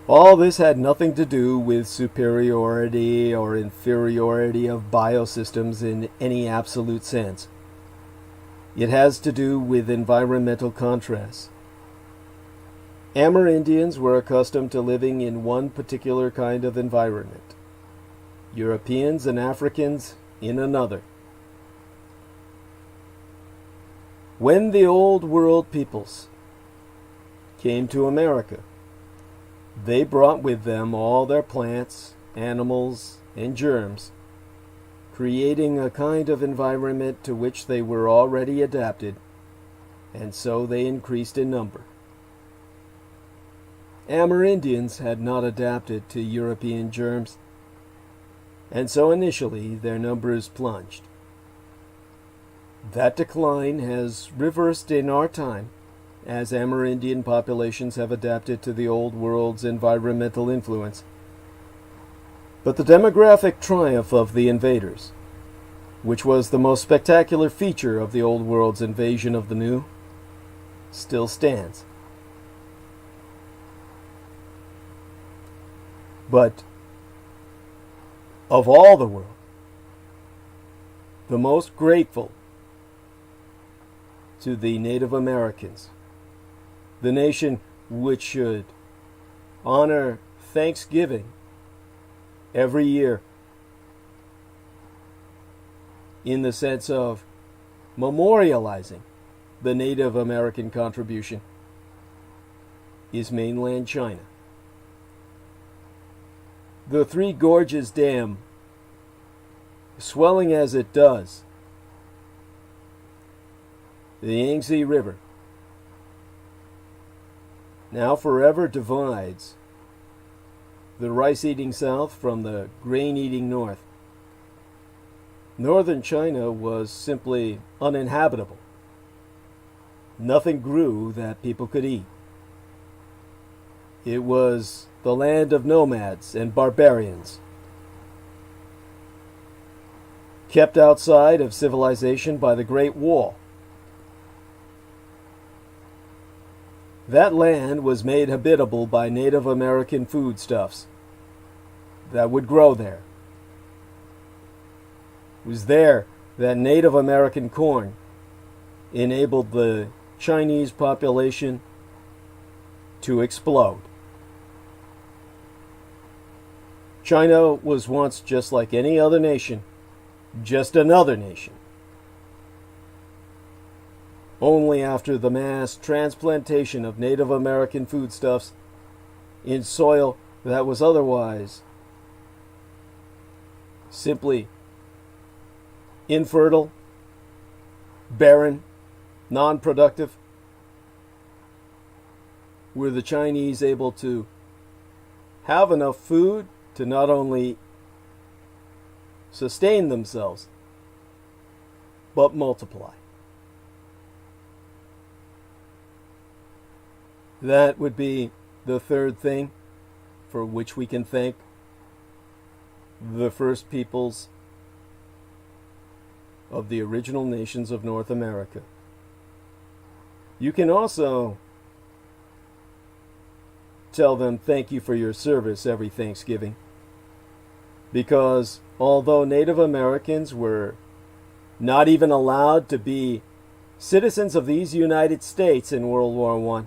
All this had nothing to do with superiority or inferiority of biosystems in any absolute sense. It has to do with environmental contrasts. Amerindians were accustomed to living in one particular kind of environment. Europeans and Africans in another. When the Old World peoples came to America, they brought with them all their plants, animals, and germs, creating a kind of environment to which they were already adapted, and so they increased in number. Amerindians had not adapted to European germs, and so initially their numbers plunged. That decline has reversed in our time, as Amerindian populations have adapted to the Old World's environmental influence. But the demographic triumph of the invaders, which was the most spectacular feature of the Old World's invasion of the New, still stands. But of all the world, the most grateful to the Native Americans, the nation which should honor Thanksgiving every year in the sense of memorializing the Native American contribution, is mainland China. The Three Gorges Dam, swelling as it does, the Yangtze River, now forever divides the rice-eating South from the grain-eating North. Northern China was simply uninhabitable. Nothing grew that people could eat. It was the land of nomads and barbarians, kept outside of civilization by the Great Wall. That land was made habitable by Native American foodstuffs that would grow there. It was there that Native American corn enabled the Chinese population to explode. China was once just like any other nation, just another nation. Only after the mass transplantation of Native American foodstuffs in soil that was otherwise simply infertile, barren, non-productive, were the Chinese able to have enough food to not only sustain themselves, but multiply. That would be the third thing for which we can thank the first peoples of the original nations of North America. You can also tell them thank you for your service every Thanksgiving, because although Native Americans were not even allowed to be citizens of these United States in World War I,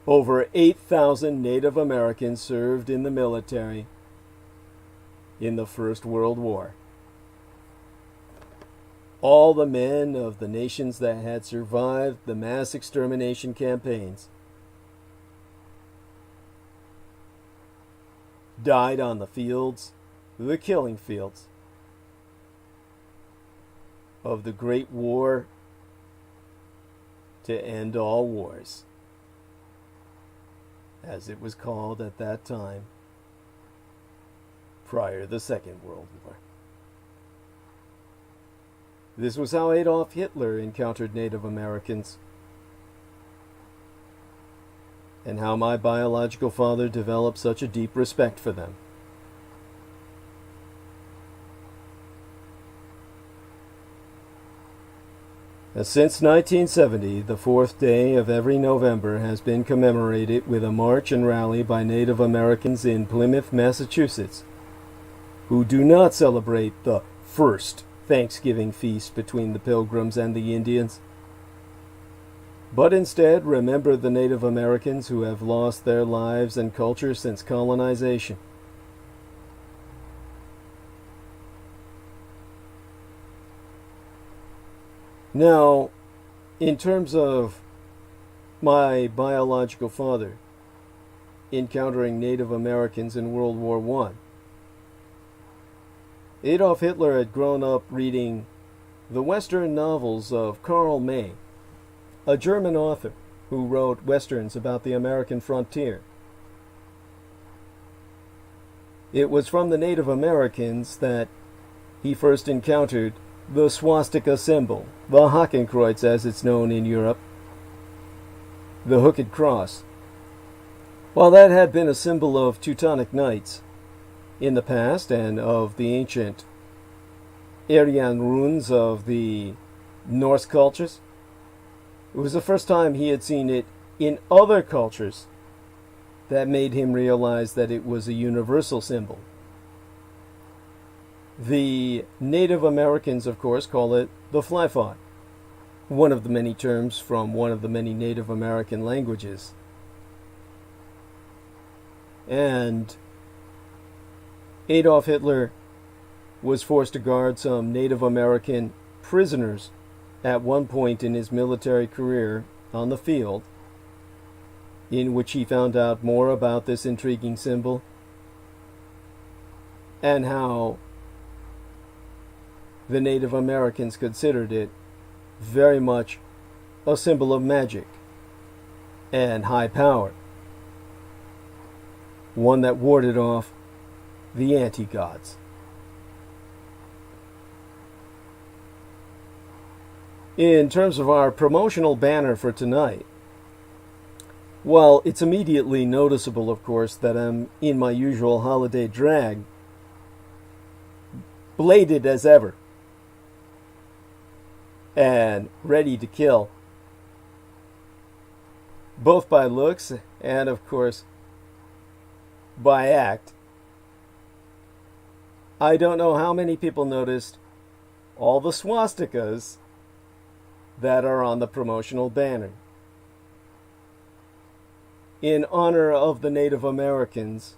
over 8,000 Native Americans served in the military in the First World War. All the men of the nations that had survived the mass extermination campaigns died on the fields, the killing fields, of the Great War to end all wars, as it was called at that time, prior to the Second World War. This was how Adolf Hitler encountered Native Americans, and how my biological father developed such a deep respect for them. Since 1970, the fourth day of every November has been commemorated with a march and rally by Native Americans in Plymouth, Massachusetts, who do not celebrate the first Thanksgiving feast between the Pilgrims and the Indians, but instead remember the Native Americans who have lost their lives and culture since colonization. Now, in terms of my biological father encountering Native Americans in World War I, Adolf Hitler had grown up reading the Western novels of Karl May, a German author who wrote Westerns about the American frontier. It was from the Native Americans that he first encountered the swastika symbol, the Hakenkreuz as it's known in Europe, the hooked cross. While that had been a symbol of Teutonic Knights in the past and of the ancient Aryan runes of the Norse cultures, it was the first time he had seen it in other cultures that made him realize that it was a universal symbol. The Native Americans, of course, call it the fly-fly, one of the many terms from one of the many Native American languages. And Adolf Hitler was forced to guard some Native American prisoners at one point in his military career on the field, in which he found out more about this intriguing symbol and how the Native Americans considered it very much a symbol of magic and high power, one that warded off the anti-gods. In terms of our promotional banner for tonight, well, it's immediately noticeable, of course, that I'm in my usual holiday drag, bladed as ever, and ready to kill, both by looks and, of course, by act. I don't know how many people noticed all the swastikas that are on the promotional banner. In honor of the Native Americans,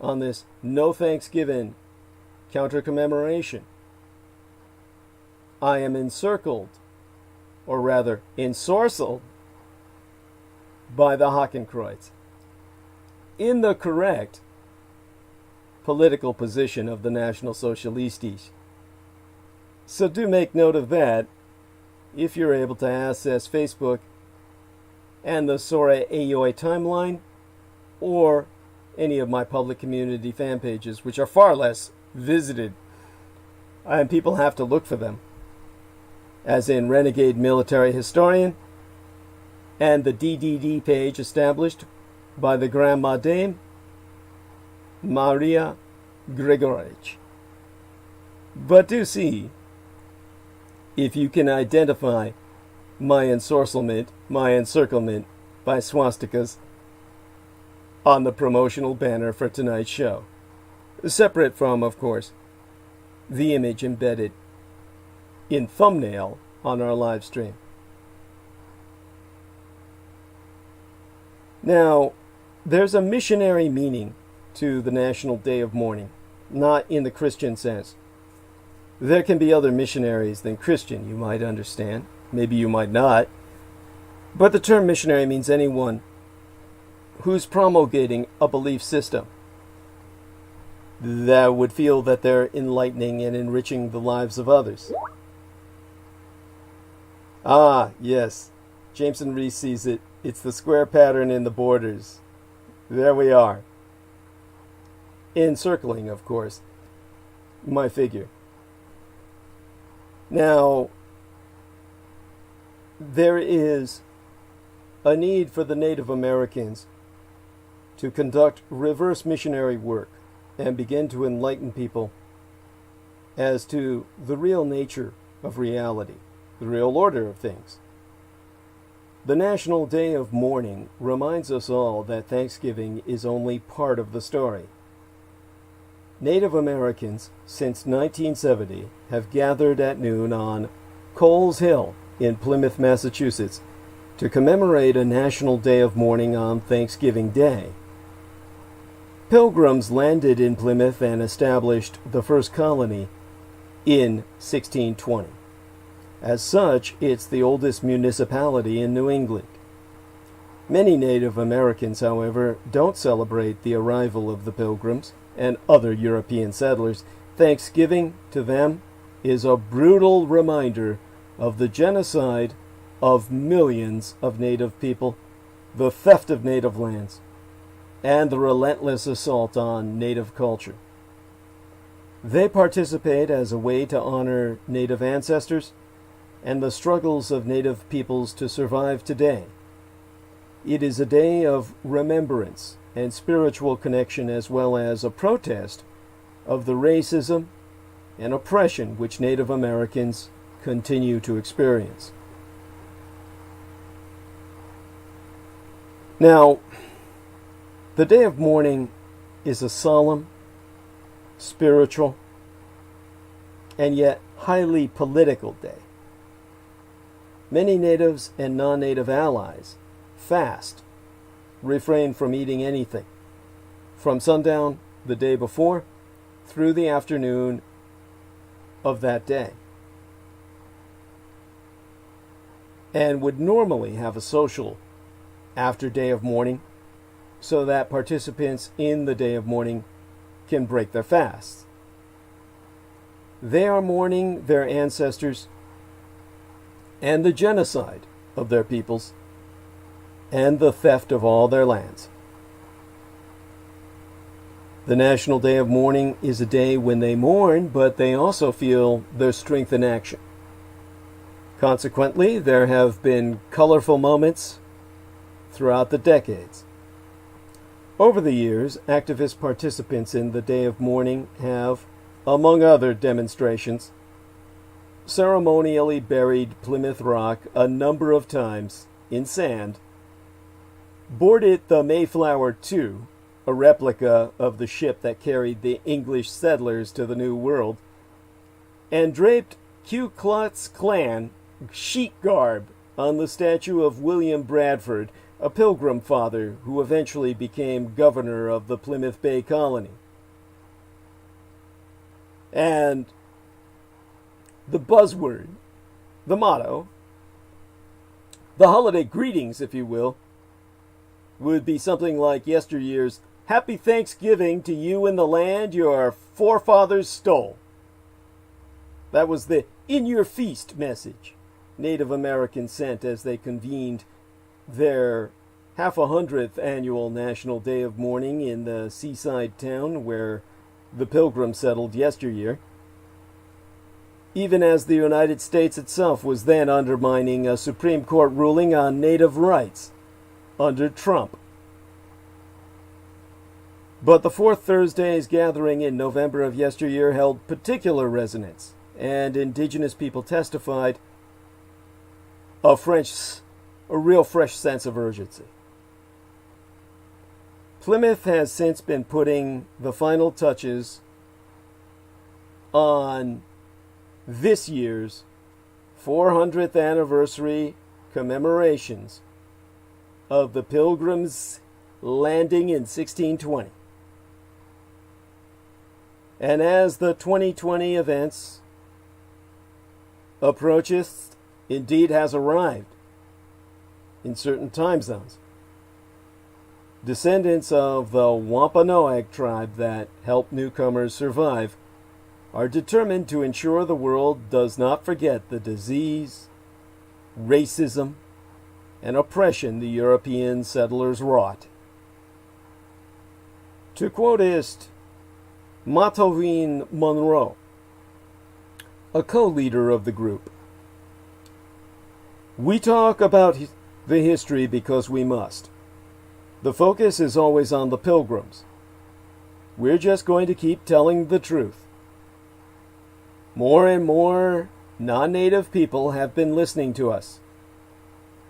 on this No Thanksgiving counter commemoration, I am encircled, or rather ensorcelled, by the Hakenkreuz, in the correct political position of the National Socialistes. So do make note of that if you're able to access Facebook and the Sora Aoi timeline, or any of my public community fan pages, which are far less visited, and people have to look for them, as in Renegade Military Historian, and the DDD page established by the Grandma Dame, Maria Gregorich. But do see if you can identify my ensorcelment, my encirclement by swastikas on the promotional banner for tonight's show. Separate from, of course, the image embedded in thumbnail on our live stream. Now, there's a missionary meaning to the National Day of Mourning, not in the Christian sense. There can be other missionaries than Christian, you might understand. Maybe you might not. But the term missionary means anyone who's promulgating a belief system that would feel that they're enlightening and enriching the lives of others. Ah, yes. Jameson Reese sees it. It's the square pattern in the borders. There we are. Encircling, of course, my figure. Now, there is a need for the Native Americans to conduct reverse missionary work and begin to enlighten people as to the real nature of reality, the real order of things. The National Day of Mourning reminds us all that Thanksgiving is only part of the story. Native Americans, since 1970, have gathered at noon on Coles Hill in Plymouth, Massachusetts, to commemorate a National Day of Mourning on Thanksgiving Day. Pilgrims landed in Plymouth and established the first colony in 1620. As such, it's the oldest municipality in New England. Many Native Americans, however, don't celebrate the arrival of the Pilgrims and other European settlers. Thanksgiving, to them, is a brutal reminder of the genocide of millions of Native people, the theft of Native lands, and the relentless assault on Native culture. They participate as a way to honor Native ancestors and the struggles of Native peoples to survive today. It is a day of remembrance and spiritual connection, as well as a protest of the racism and oppression which Native Americans continue to experience. Now, The day of mourning is a solemn, spiritual, and yet highly political day. Many natives and non-native allies fast, refrain from eating anything, from sundown the day before through the afternoon of that day, and would normally have a social after day of mourning so that participants in the day of mourning can break their fasts. They are mourning their ancestors and the genocide of their peoples and the theft of all their lands. The National Day of Mourning is a day when they mourn, but they also feel their strength in action. Consequently, there have been colorful moments throughout the decades. Over the years, activist participants in the Day of Mourning have, among other demonstrations, ceremonially buried Plymouth Rock a number of times in sand, boarded the Mayflower II, a replica of the ship that carried the English settlers to the New World, and draped Ku Klux Klan chic garb on the statue of William Bradford, a Pilgrim Father who eventually became governor of the Plymouth Bay Colony. And the buzzword, the motto, the holiday greetings, if you will, would be something like yesteryear's "Happy Thanksgiving to you and the land your forefathers stole." That was the "In Your Feast" message Native Americans sent as they convened their 100th annual National Day of Mourning in the seaside town where the Pilgrims settled yesteryear, even as the United States itself was then undermining a Supreme Court ruling on native rights under Trump. But the Fourth Thursday's gathering in November of yesteryear held particular resonance, and indigenous people testified a real fresh sense of urgency. Plymouth has since been putting the final touches on this year's 400th anniversary commemorations of the Pilgrims' landing in 1620. And as the 2020 events approaches, indeed has arrived in certain time zones. Descendants of the Wampanoag tribe that helped newcomers survive are determined to ensure the world does not forget the disease, racism, and oppression the European settlers wrought. To quoteist Matawin Monroe, a co-leader of the group, "We talk about the history because we must. The focus is always on the Pilgrims. We're just going to keep telling the truth. More and more non-native people have been listening to us.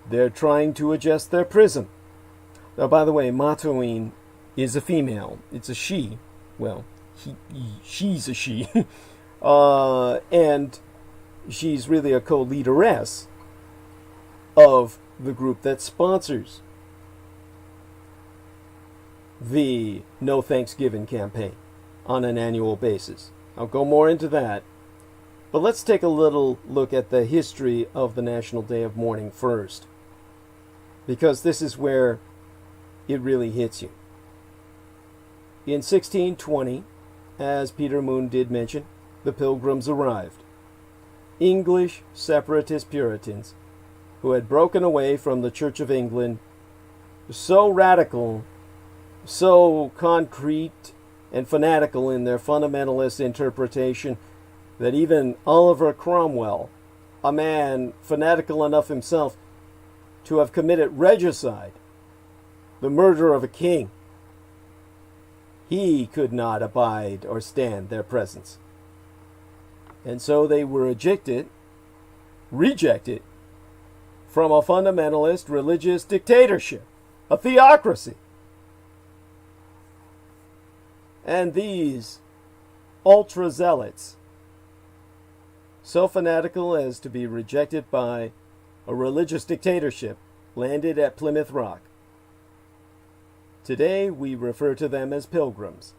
They're trying to adjust their prism." Now, by the way, Matawin is a female. It's a she. Well, she's a she. And she's really a co-leaderess of the group that sponsors the No Thanksgiving campaign on an annual basis. I'll go more into that. But let's take a little look at the history of the National Day of Mourning first, because this is where it really hits you. In 1620, as Peter Moon did mention, the Pilgrims arrived. English separatist Puritans who had broken away from the Church of England, so radical, so concrete and fanatical in their fundamentalist interpretation that even Oliver Cromwell, a man fanatical enough himself to have committed regicide, the murder of a king, he could not abide or stand their presence. And so they were rejected from a fundamentalist religious dictatorship, a theocracy. And these ultra-zealots, so fanatical as to be rejected by a religious dictatorship, landed at Plymouth Rock. Today we refer to them as pilgrims.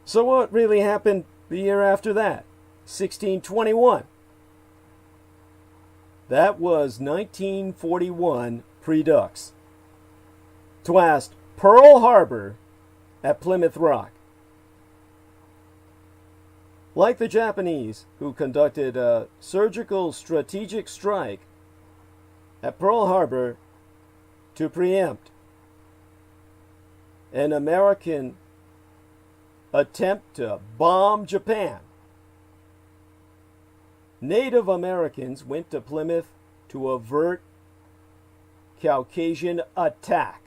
So what really happened the year after that? 1621. That was 1941 Predux. 'Twas Pearl Harbor at Plymouth Rock. Like the Japanese, who conducted a surgical strategic strike at Pearl Harbor to preempt an American attempt to bomb Japan, Native Americans went to Plymouth to avert Caucasian attack.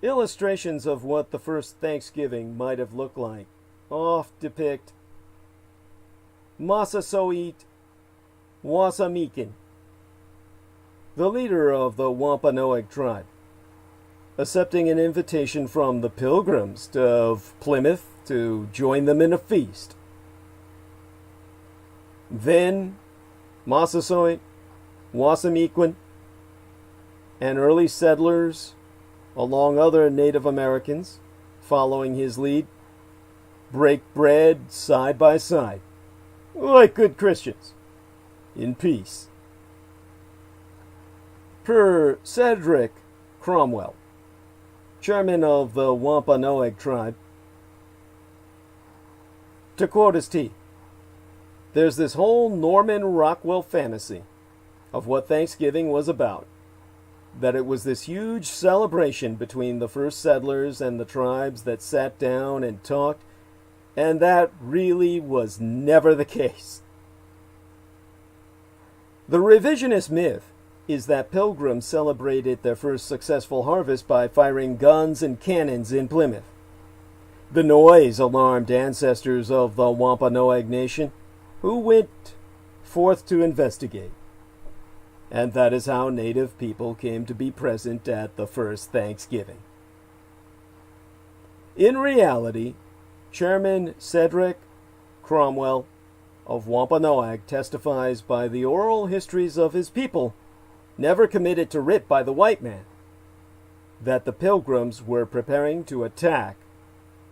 Illustrations of what the first Thanksgiving might have looked like oft depict Massasoit Wassamikan, the leader of the Wampanoag tribe, accepting an invitation from the Pilgrims of Plymouth to join them in a feast. Then Massasoit, Wassamikan, and early settlers, along other Native Americans, following his lead, break bread side by side, like good Christians, in peace. Per Cedric Cromwell, chairman of the Wampanoag tribe, to quote his tea, there's this whole Norman Rockwell fantasy of what Thanksgiving was about, that it was this huge celebration between the first settlers and the tribes that sat down and talked, and that really was never the case. The revisionist myth is that Pilgrims celebrated their first successful harvest by firing guns and cannons in Plymouth. The noise alarmed ancestors of the Wampanoag Nation, who went forth to investigate. And that is how Native people came to be present at the first Thanksgiving. In reality, Chairman Cedric Cromwell of Wampanoag testifies by the oral histories of his people, never committed to writ by the white man, that the Pilgrims were preparing to attack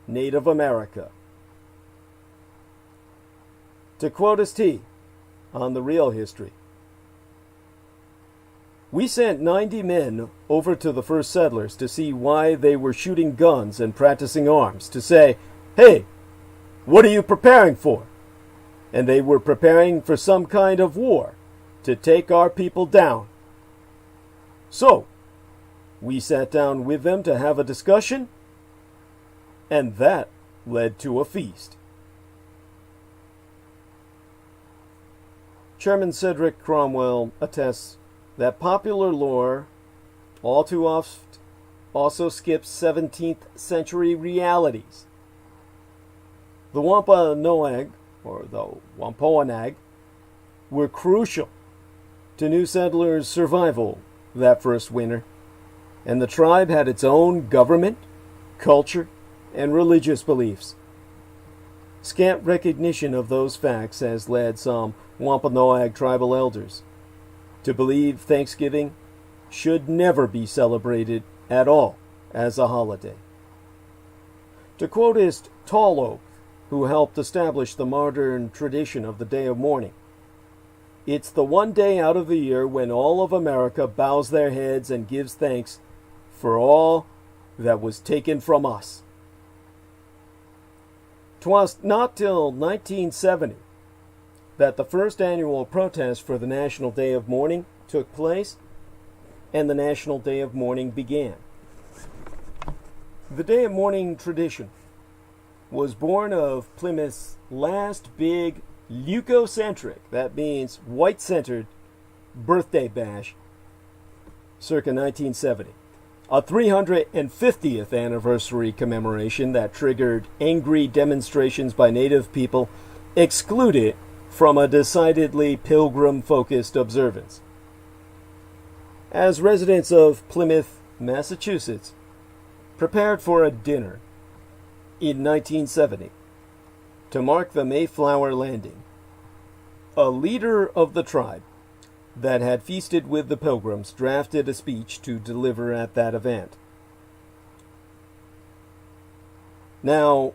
Native America. To quote his tea on the real history, we sent 90 men over to the first settlers to see why they were shooting guns and practicing arms, to say, hey, what are you preparing for? And they were preparing for some kind of war to take our people down. So, we sat down with them to have a discussion, and that led to a feast. Chairman Cedric Cromwell attests that popular lore all too oft also skips 17th century realities. The Wampanoag, or the Wampanoag, were crucial to new settlers' survival that first winter, and the tribe had its own government, culture, and religious beliefs. Scant recognition of those facts has led some Wampanoag tribal elders to believe Thanksgiving should never be celebrated at all as a holiday. To quoteist Tall Oak, who helped establish the modern tradition of the Day of Mourning, it's the one day out of the year when all of America bows their heads and gives thanks for all that was taken from us. 'Twas not till 1970 that the first annual protest for the National Day of Mourning took place, and the National Day of Mourning began. The Day of Mourning tradition was born of Plymouth's last big leucocentric, that means white-centered, birthday bash, circa 1970. A 350th anniversary commemoration that triggered angry demonstrations by Native people excluded from a decidedly pilgrim-focused observance. As residents of Plymouth, Massachusetts, prepared for a dinner in 1970 to mark the Mayflower landing. A leader of the tribe that had feasted with the Pilgrims drafted a speech to deliver at that event. Now,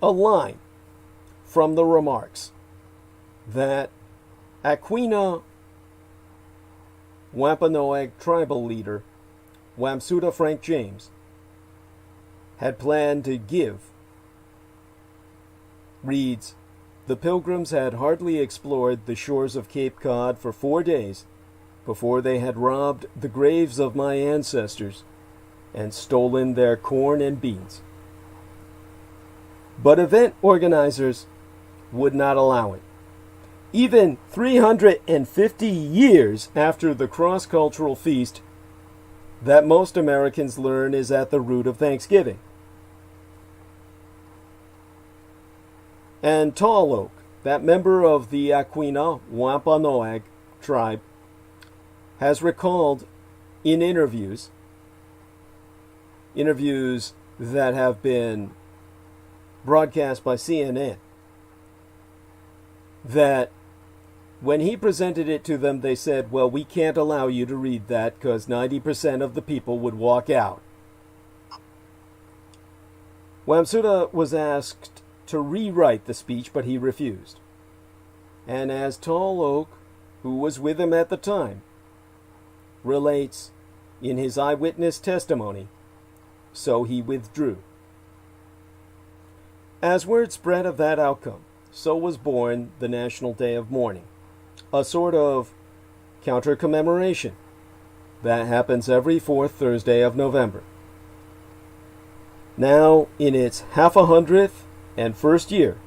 a line from the remarks that Aquinnah Wampanoag tribal leader Wamsutta Frank James had planned to give reads, "The Pilgrims had hardly explored the shores of Cape Cod for 4 days before they had robbed the graves of my ancestors and stolen their corn and beans." But event organizers would not allow it. Even 350 years after the cross-cultural feast that most Americans learn is at the root of Thanksgiving. And Tall Oak, that member of the Aquinnah Wampanoag tribe, has recalled in interviews that have been broadcast by CNN, that when he presented it to them, they said, "Well, we can't allow you to read that because 90% of the people would walk out." Wamsutta was asked to rewrite the speech, but he refused. And as Tall Oak, who was with him at the time, relates in his eyewitness testimony, so he withdrew. As word spread of that outcome, so was born the National Day of Mourning, a sort of counter-commemoration that happens every fourth Thursday of November. Now, in its 100th and first year,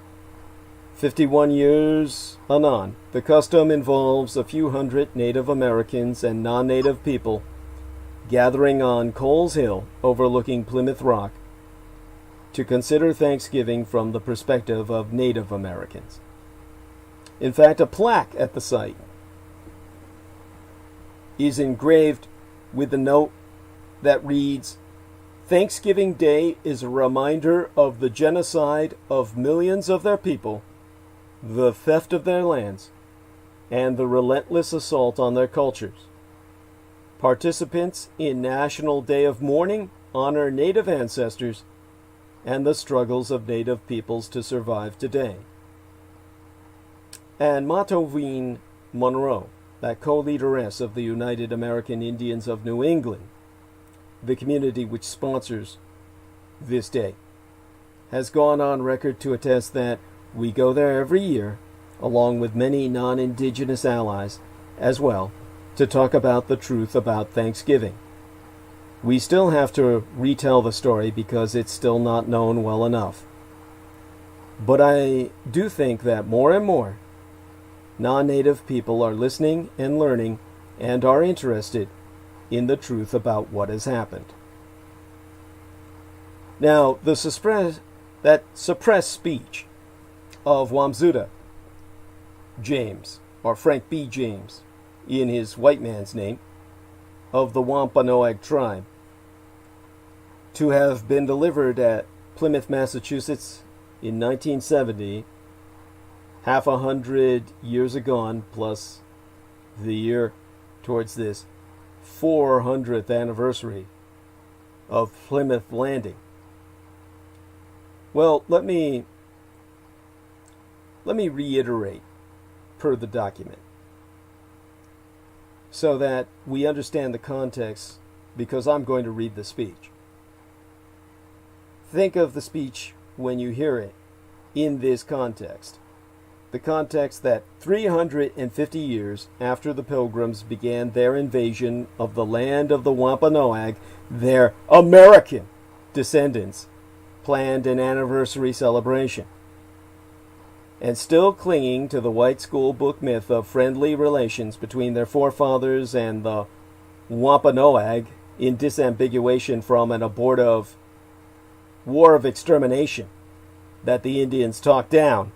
51 years anon, the custom involves a few hundred Native Americans and non-Native people gathering on Coles Hill overlooking Plymouth Rock to consider Thanksgiving from the perspective of Native Americans. In fact, a plaque at the site is engraved with a note that reads, "Thanksgiving Day is a reminder of the genocide of millions of their people, the theft of their lands, and the relentless assault on their cultures. Participants in National Day of Mourning honor Native ancestors and the struggles of Native peoples to survive today." And Mattoveen Monroe, that co-leaderess of the United American Indians of New England, the community which sponsors this day, has gone on record to attest that we go there every year, along with many non-Indigenous allies as well, to talk about the truth about Thanksgiving. We still have to retell the story because it's still not known well enough. But I do think that more and more non-Native people are listening and learning and are interested in the truth about what has happened. Now, that suppressed speech of Wamsutta James, or Frank B. James, in his white man's name, of the Wampanoag tribe, to have been delivered at Plymouth, Massachusetts in 1970, 100 years agone, plus the year towards this 400th anniversary of Plymouth landing. Well, let me reiterate per the document so that we understand the context, because I'm going to read the speech. Think of the speech when you hear it in this context. The context that 350 years after the Pilgrims began their invasion of the land of the Wampanoag, their American descendants planned an anniversary celebration. And still clinging to the white school book myth of friendly relations between their forefathers and the Wampanoag in disambiguation from an abortive war of extermination that the Indians talked down,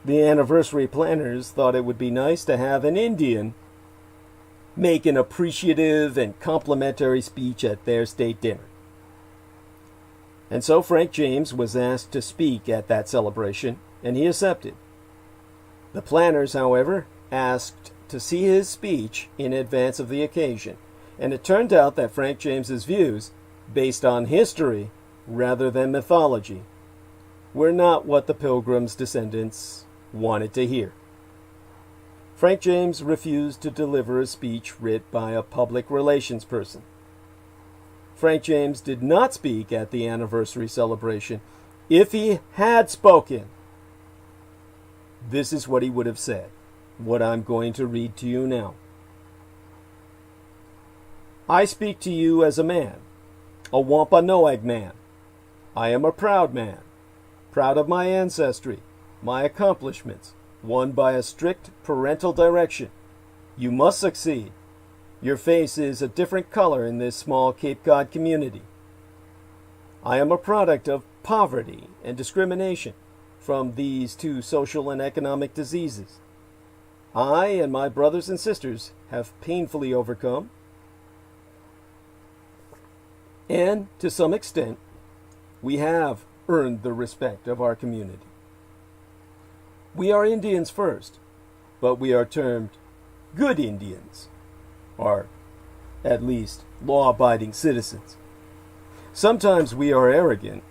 the anniversary planners thought it would be nice to have an Indian make an appreciative and complimentary speech at their state dinner. And so Frank James was asked to speak at that celebration, and he accepted. The planners, however, asked to see his speech in advance of the occasion, and it turned out that Frank James's views, based on history rather than mythology, were not what the Pilgrims' descendants wanted to hear. Frank James refused to deliver a speech writ by a public relations person. Frank James did not speak at the anniversary celebration. If he had spoken, this is what he would have said, what I'm going to read to you now. I speak to you as a man, a Wampanoag man. I am a proud man, proud of my ancestry, my accomplishments, won by a strict parental direction. You must succeed. Your face is a different color in this small Cape Cod community. I am a product of poverty and discrimination from these two social and economic diseases. I and my brothers and sisters have painfully overcome, and to some extent, we have earned the respect of our community. We are Indians first, but we are termed good Indians, or at least law-abiding citizens. Sometimes we are arrogant,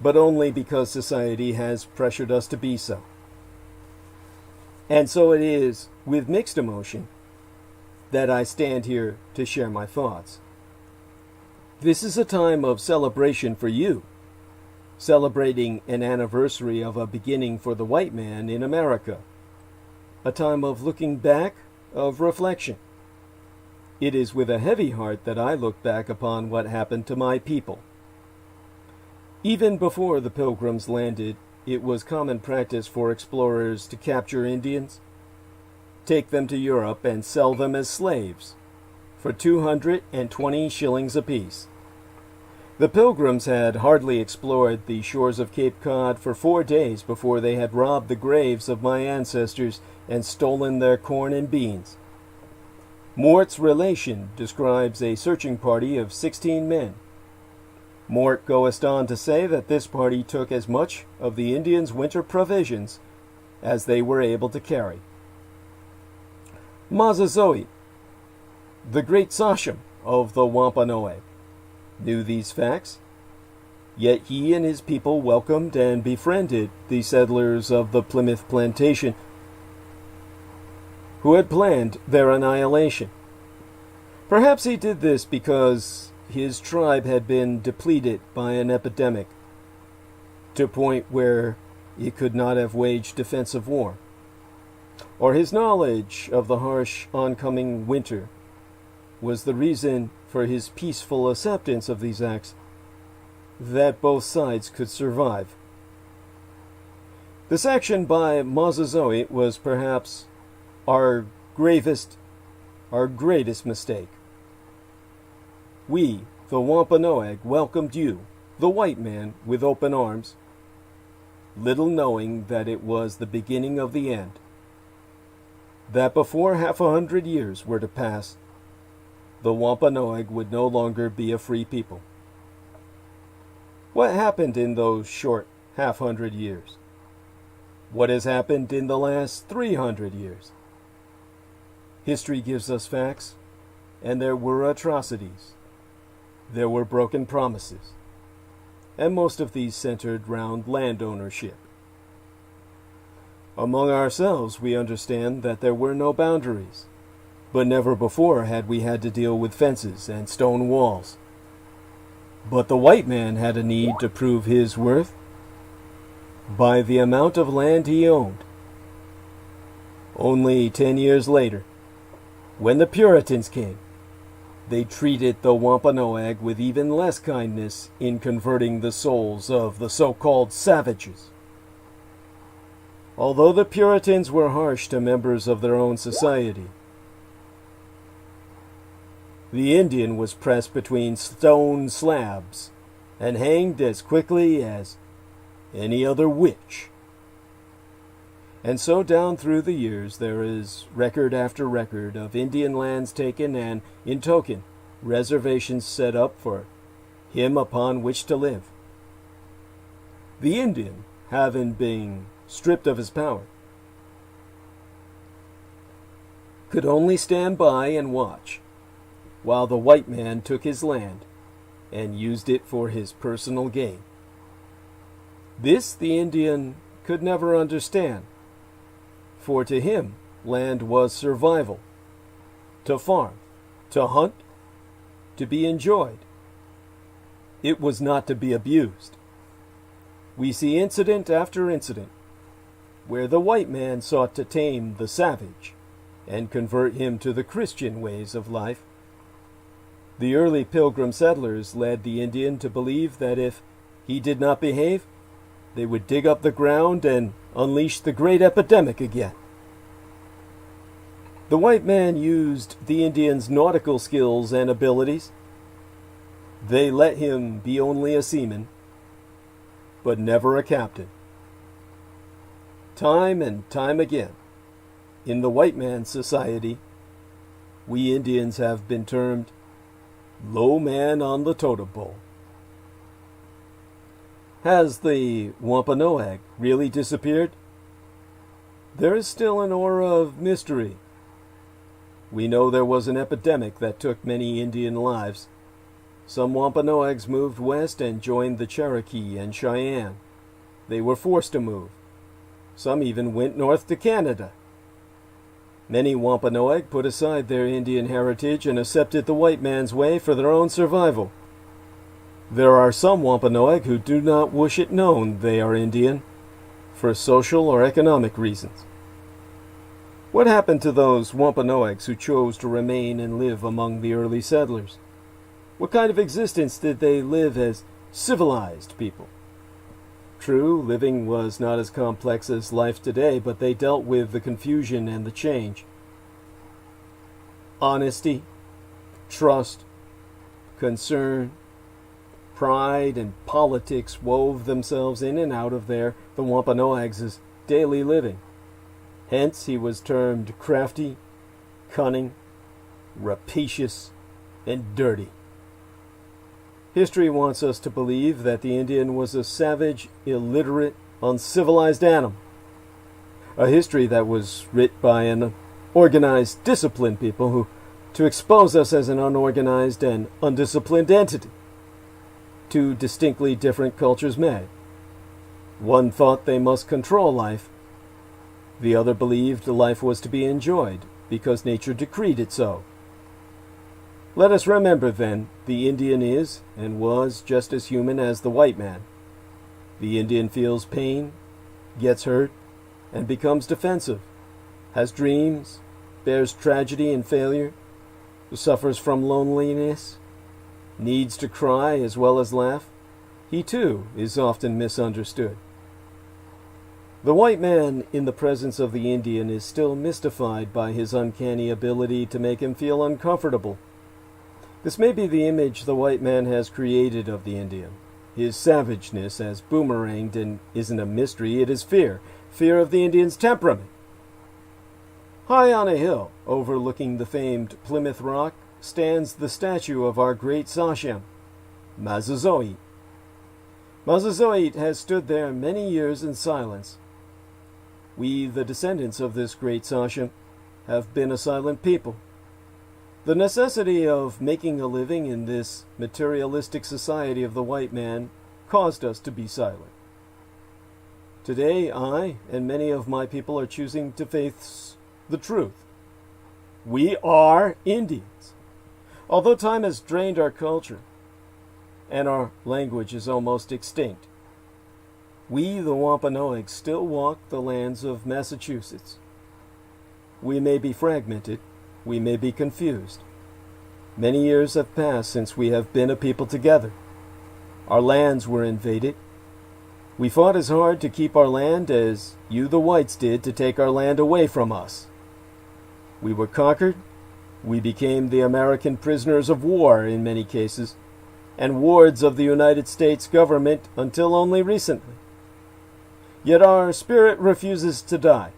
but only because society has pressured us to be so. And so it is with mixed emotion that I stand here to share my thoughts. This is a time of celebration for you, celebrating an anniversary of a beginning for the white man in America, a time of looking back, of reflection. It is with a heavy heart that I look back upon what happened to my people. Even before the Pilgrims landed, it was common practice for explorers to capture Indians, take them to Europe, and sell them as slaves for 220 shillings apiece. The Pilgrims had hardly explored the shores of Cape Cod for 4 days before they had robbed the graves of my ancestors and stolen their corn and beans. Mort's relation describes a searching party of 16 men. Mort goeth on to say that this party took as much of the Indians' winter provisions as they were able to carry. Mazazoe, the great sachem of the Wampanoag, knew these facts, yet he and his people welcomed and befriended the settlers of the Plymouth plantation who had planned their annihilation. Perhaps he did this because his tribe had been depleted by an epidemic to a point where it could not have waged defensive war, or his knowledge of the harsh oncoming winter was the reason for his peaceful acceptance of these acts, that both sides could survive. This action by Mazazoe was perhaps our greatest mistake. We, the Wampanoag, welcomed you, the white man, with open arms, little knowing that it was the beginning of the end, that before 100 years were to pass, the Wampanoag would no longer be a free people. What happened in those short 100 years? What has happened in the last 300 years? History gives us facts, and there were atrocities. There were broken promises, and most of these centered round land ownership. Among ourselves, we understand that there were no boundaries, but never before had we had to deal with fences and stone walls. But the white man had a need to prove his worth by the amount of land he owned. Only 10 years later, when the Puritans came, they treated the Wampanoag with even less kindness in converting the souls of the so-called savages. Although the Puritans were harsh to members of their own society, the Indian was pressed between stone slabs and hanged as quickly as any other witch. And so down through the years there is record after record of Indian lands taken and, in token, reservations set up for him upon which to live. The Indian, having been stripped of his power, could only stand by and watch, while the white man took his land and used it for his personal gain. This the Indian could never understand, for to him land was survival, to farm, to hunt, to be enjoyed. It was not to be abused. We see incident after incident where the white man sought to tame the savage and convert him to the Christian ways of life. The early Pilgrim settlers led the Indian to believe that if he did not behave, they would dig up the ground and unleash the great epidemic again. The white man used the Indian's nautical skills and abilities. They let him be only a seaman, but never a captain. Time and time again, in the white man's society, we Indians have been termed low man on the totem pole. Has the Wampanoag really disappeared? There is still an aura of mystery. We know there was an epidemic that took many Indian lives. Some Wampanoags moved west and joined the Cherokee and Cheyenne. They were forced to move. Some even went north to Canada. Many Wampanoag put aside their Indian heritage and accepted the white man's way for their own survival. There are some Wampanoag who do not wish it known they are Indian, for social or economic reasons. What happened to those Wampanoags who chose to remain and live among the early settlers? What kind of existence did they live as civilized people? True, living was not as complex as life today, but they dealt with the confusion and the change. Honesty, trust, concern, pride, and politics wove themselves in and out of the Wampanoags' daily living. Hence he was termed crafty, cunning, rapacious, and dirty. History wants us to believe that the Indian was a savage, illiterate, uncivilized animal. A history that was writ by an organized, disciplined people who to expose us as an unorganized and undisciplined entity. Two distinctly different cultures met. One thought they must control life. The other believed life was to be enjoyed because nature decreed it so. Let us remember, then, the Indian is and was just as human as the white man. The Indian feels pain, gets hurt, and becomes defensive, has dreams, bears tragedy and failure, suffers from loneliness, needs to cry as well as laugh. He, too, is often misunderstood. The white man in the presence of the Indian is still mystified by his uncanny ability to make him feel uncomfortable. This may be the image the white man has created of the Indian. His savageness has boomeranged and isn't a mystery, it is fear. Fear of the Indian's temperament. High on a hill, overlooking the famed Plymouth Rock, stands the statue of our great Sachem, Massasoit. Massasoit has stood there many years in silence. We, the descendants of this great Sachem, have been a silent people. The necessity of making a living in this materialistic society of the white man caused us to be silent. Today, I and many of my people are choosing to face the truth. We are Indians. Although time has drained our culture, and our language is almost extinct, we, the Wampanoag, still walk the lands of Massachusetts. We may be fragmented, we may be confused. Many years have passed since we have been a people together. Our lands were invaded. We fought as hard to keep our land as you, the whites, did to take our land away from us. We were conquered. We became the American prisoners of war in many cases, and wards of the United States government until only recently. Yet our spirit refuses to die.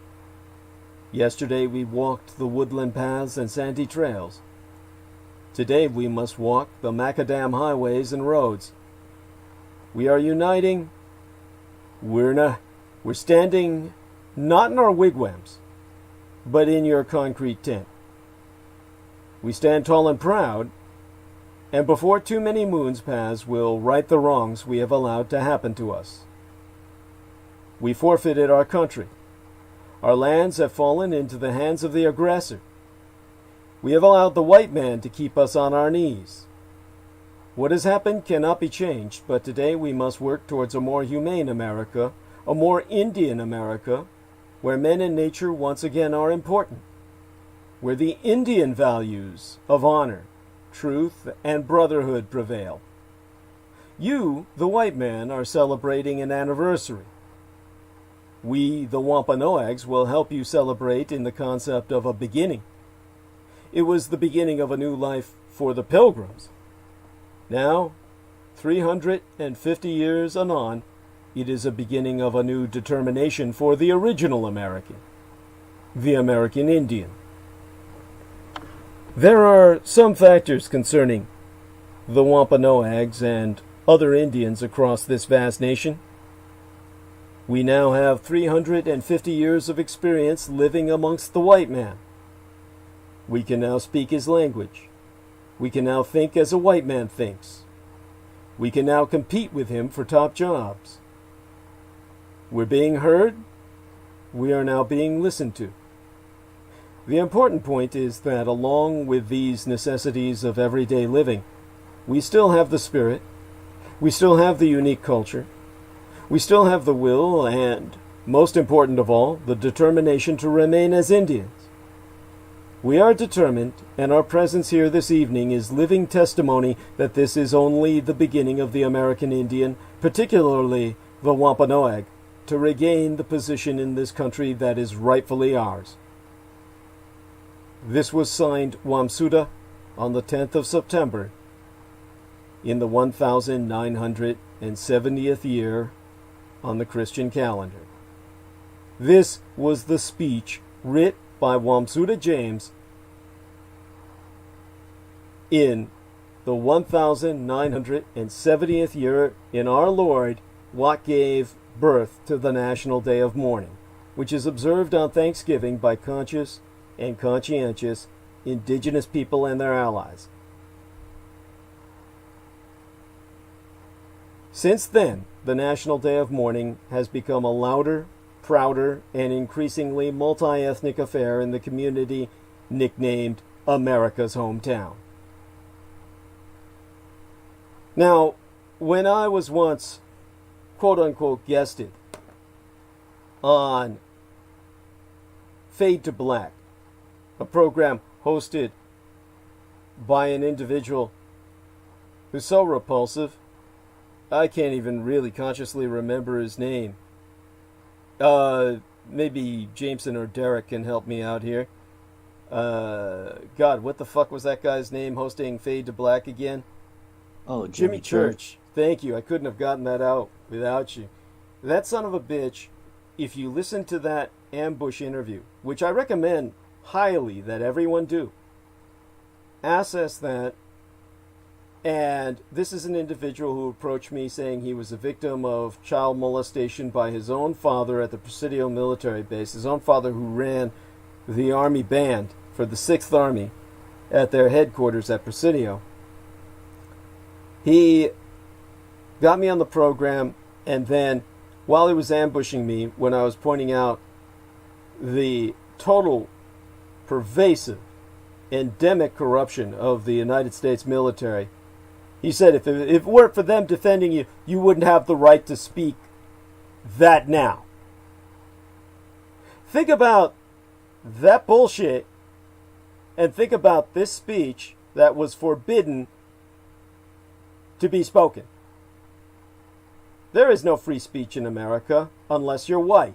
Yesterday we walked the woodland paths and sandy trails. Today we must walk the macadam highways and roads. We are uniting. We're standing not in our wigwams, but in your concrete tent. We stand tall and proud, and before too many moons pass, we'll right the wrongs we have allowed to happen to us. We forfeited our country. Our lands have fallen into the hands of the aggressor. We have allowed the white man to keep us on our knees. What has happened cannot be changed, but today we must work towards a more humane America, a more Indian America, where men and nature once again are important, where the Indian values of honor, truth, and brotherhood prevail. You, the white man, are celebrating an anniversary. We, the Wampanoags, will help you celebrate in the concept of a beginning. It was the beginning of a new life for the Pilgrims. Now, 350 years anon, it is a beginning of a new determination for the original American, the American Indian. There are some factors concerning the Wampanoags and other Indians across this vast nation. We now have 350 years of experience living amongst the white man. We can now speak his language. We can now think as a white man thinks. We can now compete with him for top jobs. We're being heard. We are now being listened to. The important point is that along with these necessities of everyday living, we still have the spirit, we still have the unique culture, we still have the will and, most important of all, the determination to remain as Indians. We are determined, and our presence here this evening is living testimony that this is only the beginning of the American Indian, particularly the Wampanoag, to regain the position in this country that is rightfully ours. This was signed Wamsuta on the 10th of September in the 1970th year on the Christian calendar. This was the speech writ by Wamsuta James in the 1970th year in our Lord, what gave birth to the National Day of Mourning, which is observed on Thanksgiving by conscious and conscientious indigenous people and their allies. Since then, the National Day of Mourning has become a louder, prouder, and increasingly multi-ethnic affair in the community nicknamed America's Hometown. Now, when I was once, quote-unquote, guested on Fade to Black, a program hosted by an individual who's so repulsive, I can't even really consciously remember his name. Maybe Jameson or Derek can help me out here. God, what the fuck was that guy's name hosting Fade to Black again? Oh, Jimmy Church. Thank you. I couldn't have gotten that out without you. That son of a bitch, if you listen to that ambush interview, which I recommend highly that everyone do, assess that. And this is an individual who approached me saying he was a victim of child molestation by his own father at the Presidio military base, his own father who ran the Army band for the 6th Army at their headquarters at Presidio. He got me on the program, and then while he was ambushing me, when I was pointing out the total pervasive, endemic corruption of the United States military, he said, if it weren't for them defending you, you wouldn't have the right to speak that now. Think about that bullshit, and think about this speech that was forbidden to be spoken. There is no free speech in America unless you're white.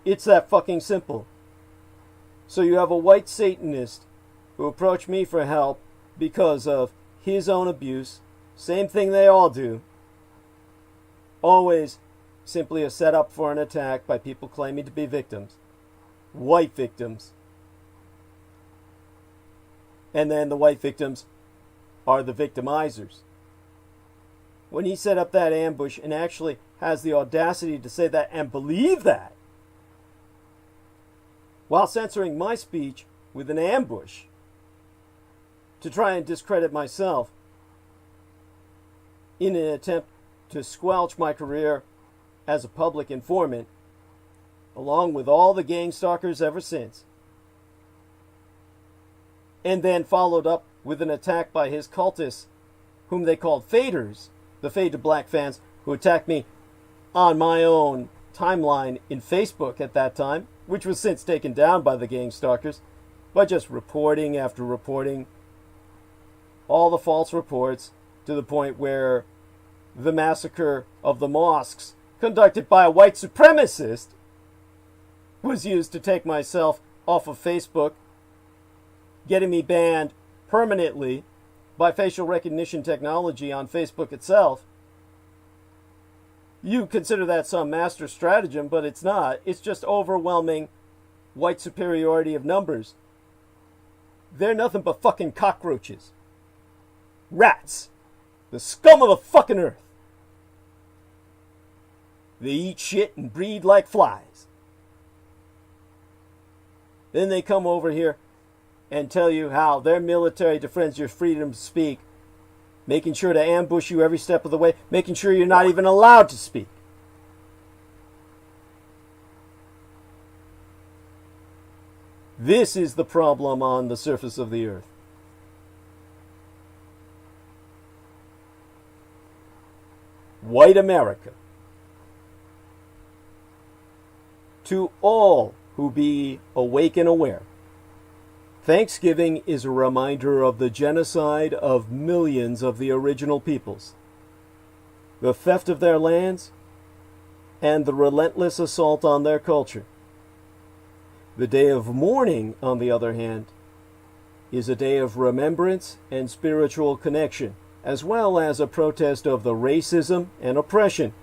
It's that fucking simple. So you have a white Satanist who approached me for help because of his own abuse. Same thing they all do. always simply a setup for an attack by people claiming to be victims, white victims. And then the white victims are the victimizers. When he set up that ambush and actually has the audacity to say that and believe that, while censoring my speech with an ambush to try and discredit myself in an attempt to squelch my career as a public informant, along with all the gang stalkers ever since, and then followed up with an attack by his cultists, whom they called faders, the Fade to Black fans, who attacked me on my own timeline in Facebook at that time, which was since taken down by the gang stalkers, by just reporting after reporting all the false reports, to the point where the massacre of the mosques conducted by a white supremacist was used to take myself off of Facebook, getting me banned permanently by facial recognition technology on Facebook itself. You consider that some master stratagem, but it's not. It's just overwhelming white superiority of numbers. They're nothing but fucking cockroaches. Rats. The scum of the fucking earth. They eat shit and breed like flies. Then they come over here and tell you how their military defends your freedom to speak, making sure to ambush you every step of the way, making sure you're not even allowed to speak. This is the problem on the surface of the earth. White America. To all who be awake and aware, Thanksgiving is a reminder of the genocide of millions of the original peoples, the theft of their lands, and the relentless assault on their culture. The day of mourning, on the other hand, is a day of remembrance and spiritual connection, as well as a protest of the racism and oppression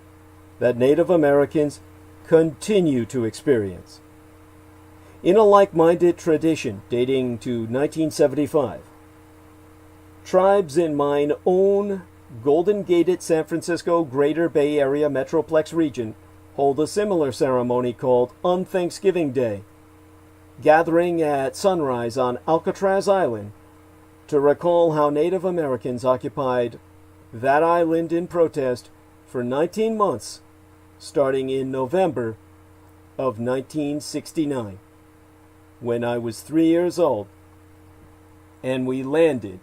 that Native Americans continue to experience. In a like-minded tradition dating to 1975, tribes in mine own Golden-Gated San Francisco Greater Bay Area Metroplex region hold a similar ceremony called Unthanksgiving Day, gathering at sunrise on Alcatraz Island to recall how Native Americans occupied that island in protest for 19 months, starting in November of 1969. When I was 3 years old, and we landed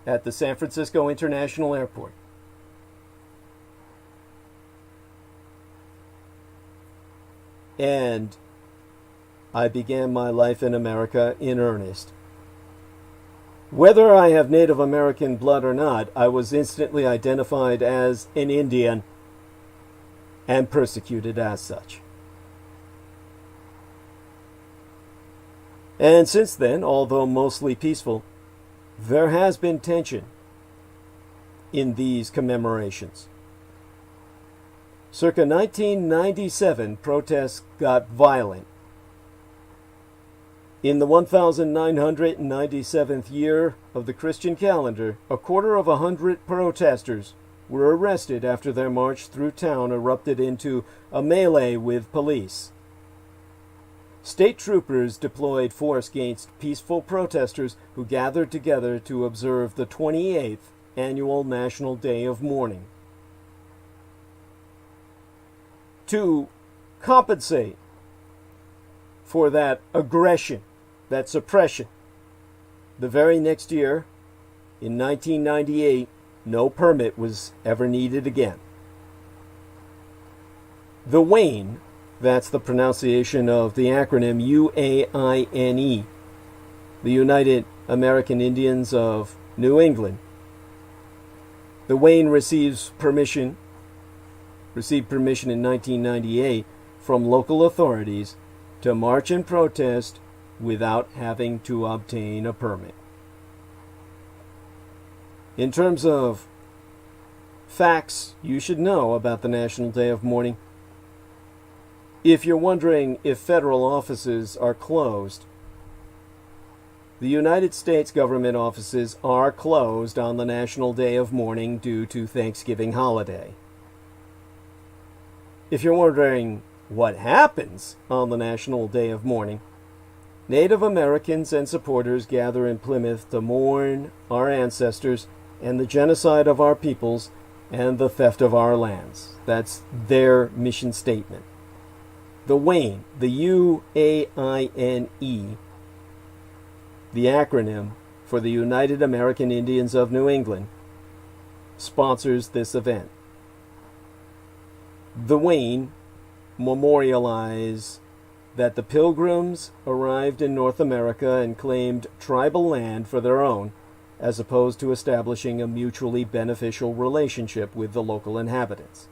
at the San Francisco International Airport. And I began my life in America in earnest. Whether I have Native American blood or not, I was instantly identified as an Indian and persecuted as such. And since then, although mostly peaceful, there has been tension in these commemorations. Circa 1997, protests got violent. In the 1997th year of the Christian calendar, 250 protesters were arrested after their march through town erupted into a melee with police. State troopers deployed force against peaceful protesters who gathered together to observe the 28th annual National Day of Mourning. To compensate for that aggression, that suppression, the very next year, in 1998, no permit was ever needed again. The Wayne, that's the pronunciation of the acronym UAINE, the United American Indians of New England. The Wayne received permission in 1998 from local authorities to march and protest without having to obtain a permit. In terms of facts you should know about the National Day of Mourning. If you're wondering if federal offices are closed, the United States government offices are closed on the National Day of Mourning due to Thanksgiving holiday. If you're wondering what happens on the National Day of Mourning, Native Americans and supporters gather in Plymouth to mourn our ancestors and the genocide of our peoples and the theft of our lands. That's their mission statement. The WAINE, the UAINE, the acronym for the United American Indians of New England, sponsors this event. The WAINE memorialize that the Pilgrims arrived in North America and claimed tribal land for their own, as opposed to establishing a mutually beneficial relationship with the local inhabitants.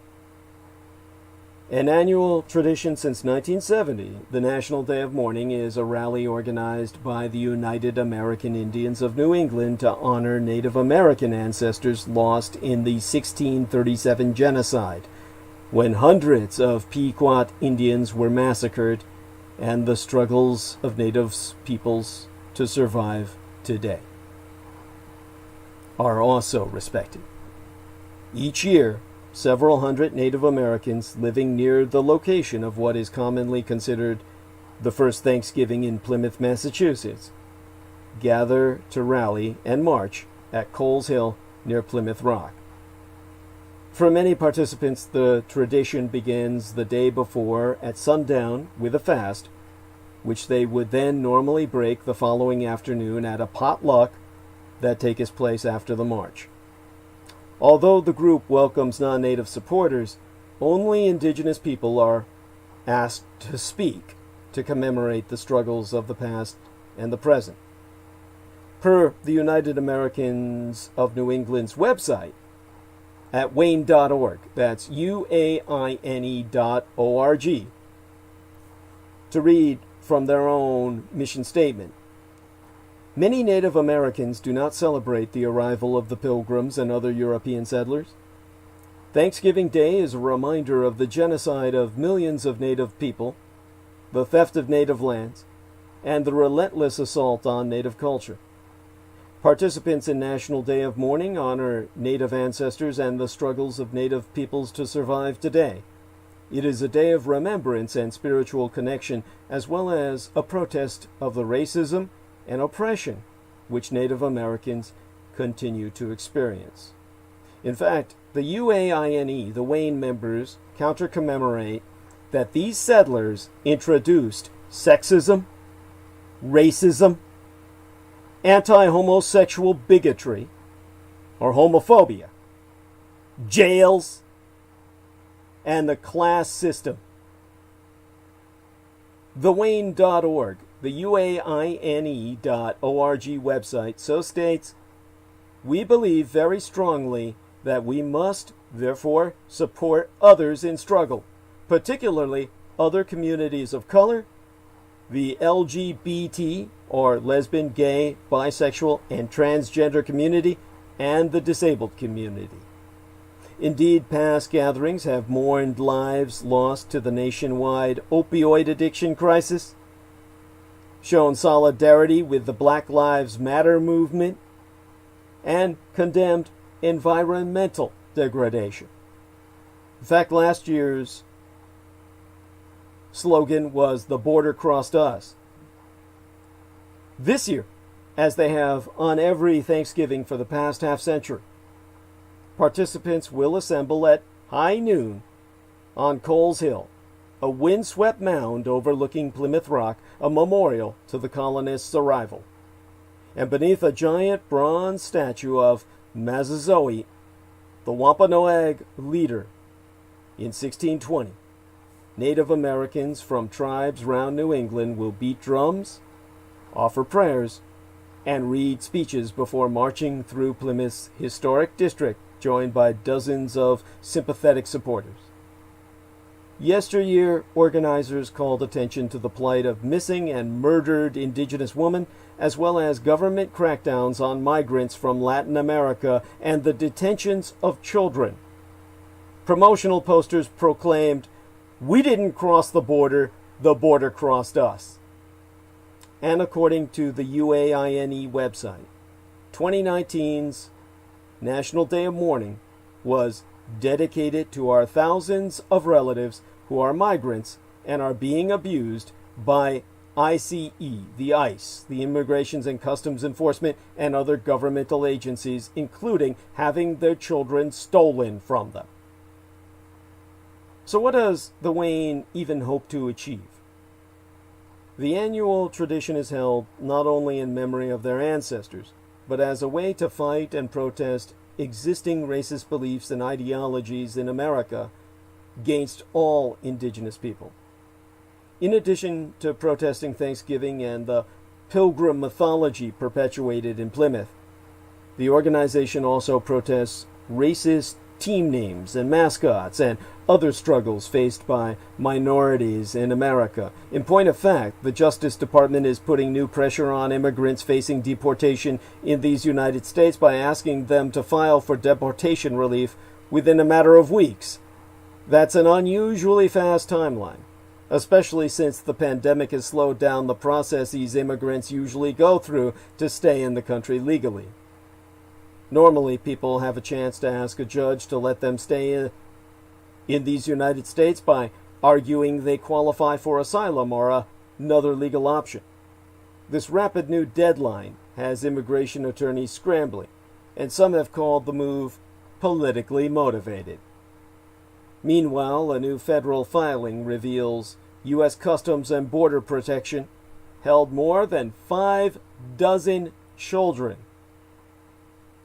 An annual tradition since 1970, the National Day of Mourning is a rally organized by the United American Indians of New England to honor Native American ancestors lost in the 1637 genocide, when hundreds of Pequot Indians were massacred, and the struggles of Native peoples to survive today are also respected. Each year, several hundred Native Americans living near the location of what is commonly considered the first Thanksgiving in Plymouth, Massachusetts, gather to rally and march at Coles Hill near Plymouth Rock. For many participants, the tradition begins the day before at sundown with a fast, which they would then normally break the following afternoon at a potluck that takes place after the march. Although the group welcomes non-native supporters, only indigenous people are asked to speak to commemorate the struggles of the past and the present. Per the United Americans of New England's website, at waine.org, that's UAINE.org, to read from their own mission statement. Many Native Americans do not celebrate the arrival of the Pilgrims and other European settlers. Thanksgiving Day is a reminder of the genocide of millions of Native people, the theft of Native lands, and the relentless assault on Native culture. Participants in National Day of Mourning honor Native ancestors and the struggles of Native peoples to survive today. It is a day of remembrance and spiritual connection, as well as a protest of the racism and oppression which Native Americans continue to experience. In fact, the UAINE, the WAINE members, counter-commemorate that these settlers introduced sexism, racism, anti-homosexual bigotry, or homophobia, jails, and the class system. The waine.org, the UAINE.org website, so states, "We believe very strongly that we must, therefore, support others in struggle, particularly other communities of color, the LGBT, or lesbian, gay, bisexual, and transgender community, and the disabled community. Indeed, past gatherings have mourned lives lost to the nationwide opioid addiction crisis, shown solidarity with the Black Lives Matter movement, and condemned environmental degradation." In fact, last year's slogan was "The border crossed us." This year, as they have on every Thanksgiving for the past half-century, participants will assemble at high noon on Coles Hill, a windswept mound overlooking Plymouth Rock, a memorial to the colonists' arrival. And beneath a giant bronze statue of Massasoit, the Wampanoag leader, in 1620, Native Americans from tribes round New England will beat drums, offer prayers, and read speeches before marching through Plymouth's historic district, joined by dozens of sympathetic supporters. Yesteryear, organizers called attention to the plight of missing and murdered indigenous women, as well as government crackdowns on migrants from Latin America and the detentions of children Promotional posters proclaimed, "We didn't cross the border crossed us." And according to the UAINE website, 2019's National Day of Mourning was dedicated to our thousands of relatives who are migrants and are being abused by ICE, the ICE, the Immigrations and Customs Enforcement, and other governmental agencies, including having their children stolen from them. So what does the WAIN even hope to achieve? The annual tradition is held not only in memory of their ancestors, but as a way to fight and protest existing racist beliefs and ideologies in America against all indigenous people. In addition to protesting Thanksgiving and the pilgrim mythology perpetuated in Plymouth, the organization also protests racist team names and mascots and other struggles faced by minorities in America. In point of fact, the Justice Department is putting new pressure on immigrants facing deportation in these United States by asking them to file for deportation relief within a matter of weeks. That's an unusually fast timeline, especially since the pandemic has slowed down the processes immigrants usually go through to stay in the country legally. Normally, people have a chance to ask a judge to let them stay in these United States by arguing they qualify for asylum or another legal option. This rapid new deadline has immigration attorneys scrambling, and some have called the move politically motivated. Meanwhile, a new federal filing reveals U.S. Customs and Border Protection held more than 5 dozen children,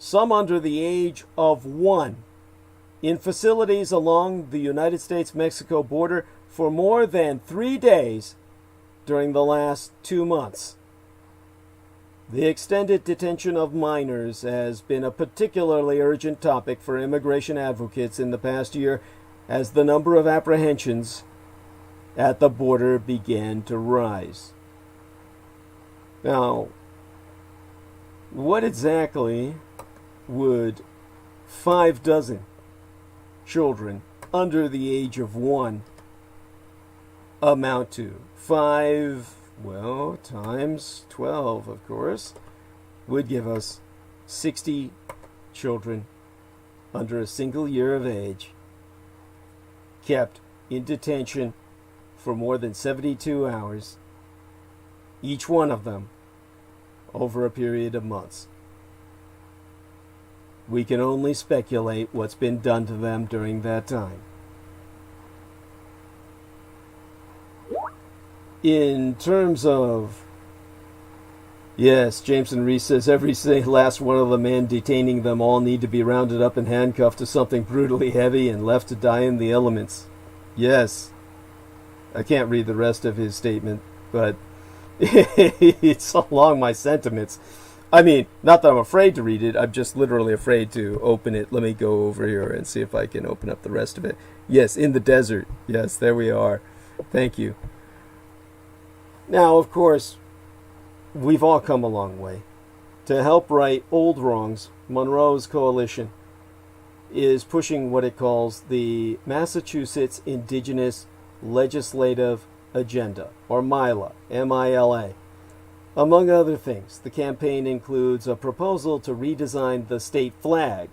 some under the age of 1, in facilities along the United States-Mexico border for more than 3 days during the last 2 months. The extended detention of minors has been a particularly urgent topic for immigration advocates in the past year as the number of apprehensions at the border began to rise. Now, what exactly would 5 dozen children under the age of 1 amount to? 5, well, times 12, of course, would give us 60 children under a single year of age kept in detention for more than 72 hours, each one of them over a period of months. We can only speculate what's been done to them during that time. In terms of, yes, Jameson Reese says every last one of the men detaining them all need to be rounded up and handcuffed to something brutally heavy and left to die in the elements. Yes. I can't read the rest of his statement, but it's along my sentiments. I mean, not that I'm afraid to read it, I'm just literally afraid to open it. Let me go over here and see if I can open up the rest of it. Yes, in the desert. Yes, there we are. Thank you. Now, of course, we've all come a long way. To help right old wrongs, Monroe's coalition is pushing what it calls the Massachusetts Indigenous Legislative Agenda, or MILA, M-I-L-A. Among other things, the campaign includes a proposal to redesign the state flag,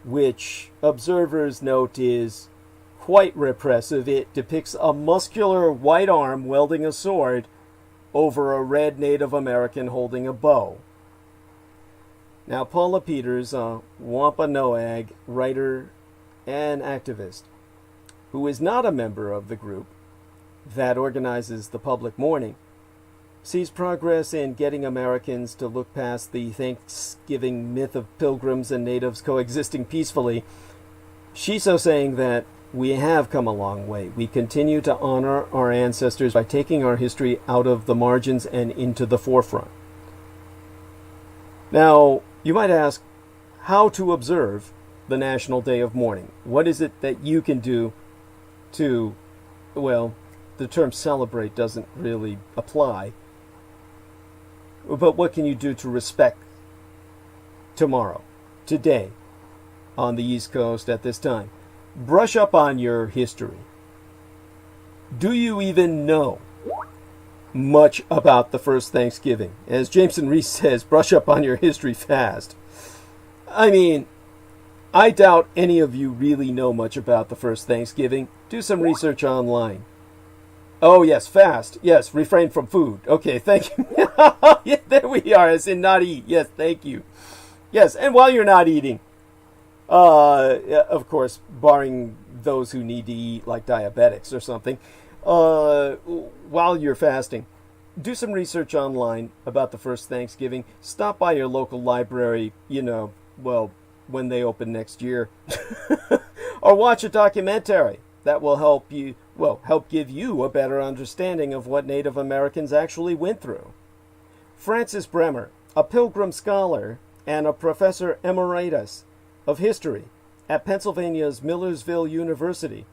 which observers note is quite repressive. It depicts a muscular white arm wielding a sword over a red Native American holding a bow. Now, Paula Peters, a Wampanoag writer and activist, who is not a member of the group that organizes the public mourning, sees progress in getting Americans to look past the Thanksgiving myth of pilgrims and natives coexisting peacefully. She's so saying that we have come a long way. We continue to honor our ancestors by taking our history out of the margins and into the forefront. Now, you might ask how to observe the National Day of Mourning. What is it that you can do to, well, the term celebrate doesn't really apply, but what can you do to respect tomorrow, today, on the East Coast at this time? brush up on your history. Do you even know much about the first Thanksgiving? As Jameson Reese says, brush up on your history fast. I mean, I doubt any of you really know much about the first Thanksgiving. Do some research online. Oh, yes, fast. Yes, refrain from food. Okay, thank you. Yeah, there we are, as in not eat. Yes, thank you. Yes, and while you're not eating, of course, barring those who need to eat, like diabetics or something, while you're fasting, do some research online about the first Thanksgiving. Stop by your local library, when they open next year. Or watch a documentary that will help give you a better understanding of what Native Americans actually went through. Francis Bremer, a Pilgrim scholar and a professor emeritus of history at Pennsylvania's Millersville University,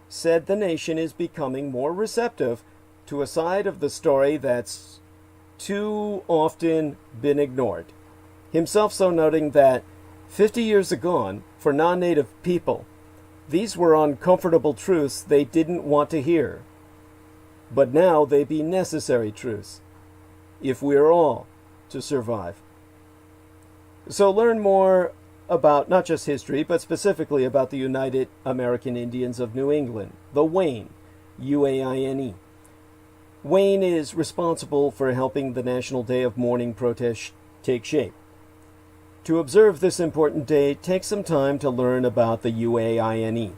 said the nation is becoming more receptive to a side of the story that's too often been ignored. Himself so noting that 50 years agone, for non-native people, these were uncomfortable truths they didn't want to hear. But now they be necessary truths, if we're all to survive. So learn more about not just history, but specifically about the United American Indians of New England, the Wayne, UAINE. Wayne is responsible for helping the National Day of Mourning protest take shape. To observe this important day, take some time to learn about the UAINE.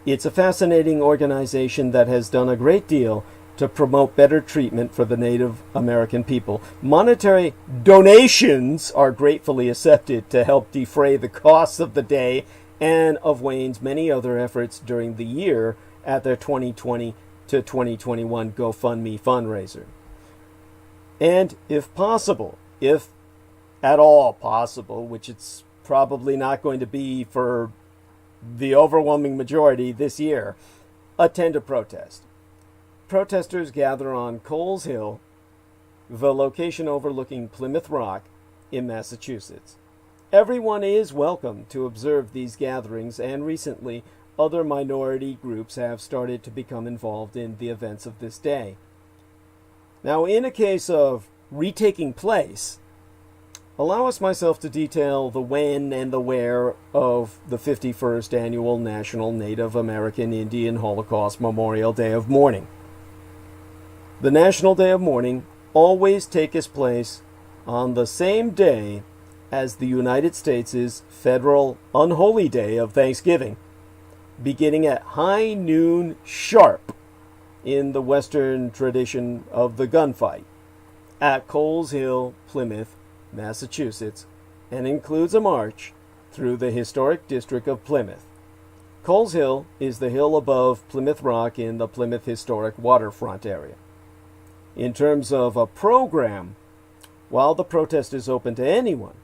It's a fascinating organization that has done a great deal to promote better treatment for the Native American people. Monetary donations are gratefully accepted to help defray the costs of the day and of Wayne's many other efforts during the year at their 2020 to 2021 GoFundMe fundraiser. And if possible, if at all possible, which it's probably not going to be for the overwhelming majority this year, attend a protest. Protesters gather on Coles Hill, the location overlooking Plymouth Rock in Massachusetts. Everyone is welcome to observe these gatherings, and recently other minority groups have started to become involved in the events of this day. Now, in a case of retaking place, allow us myself to detail the when and the where of the 51st Annual National Native American Indian Holocaust Memorial Day of Mourning. The National Day of Mourning always takes place on the same day as the United States' federal unholy day of Thanksgiving, beginning at high noon sharp in the Western tradition of the gunfight at Coles Hill, Plymouth, Massachusetts, and includes a march through the historic district of Plymouth. Coles Hill is the hill above Plymouth Rock in the Plymouth Historic Waterfront area. In terms of a program, while the protest is open to anyone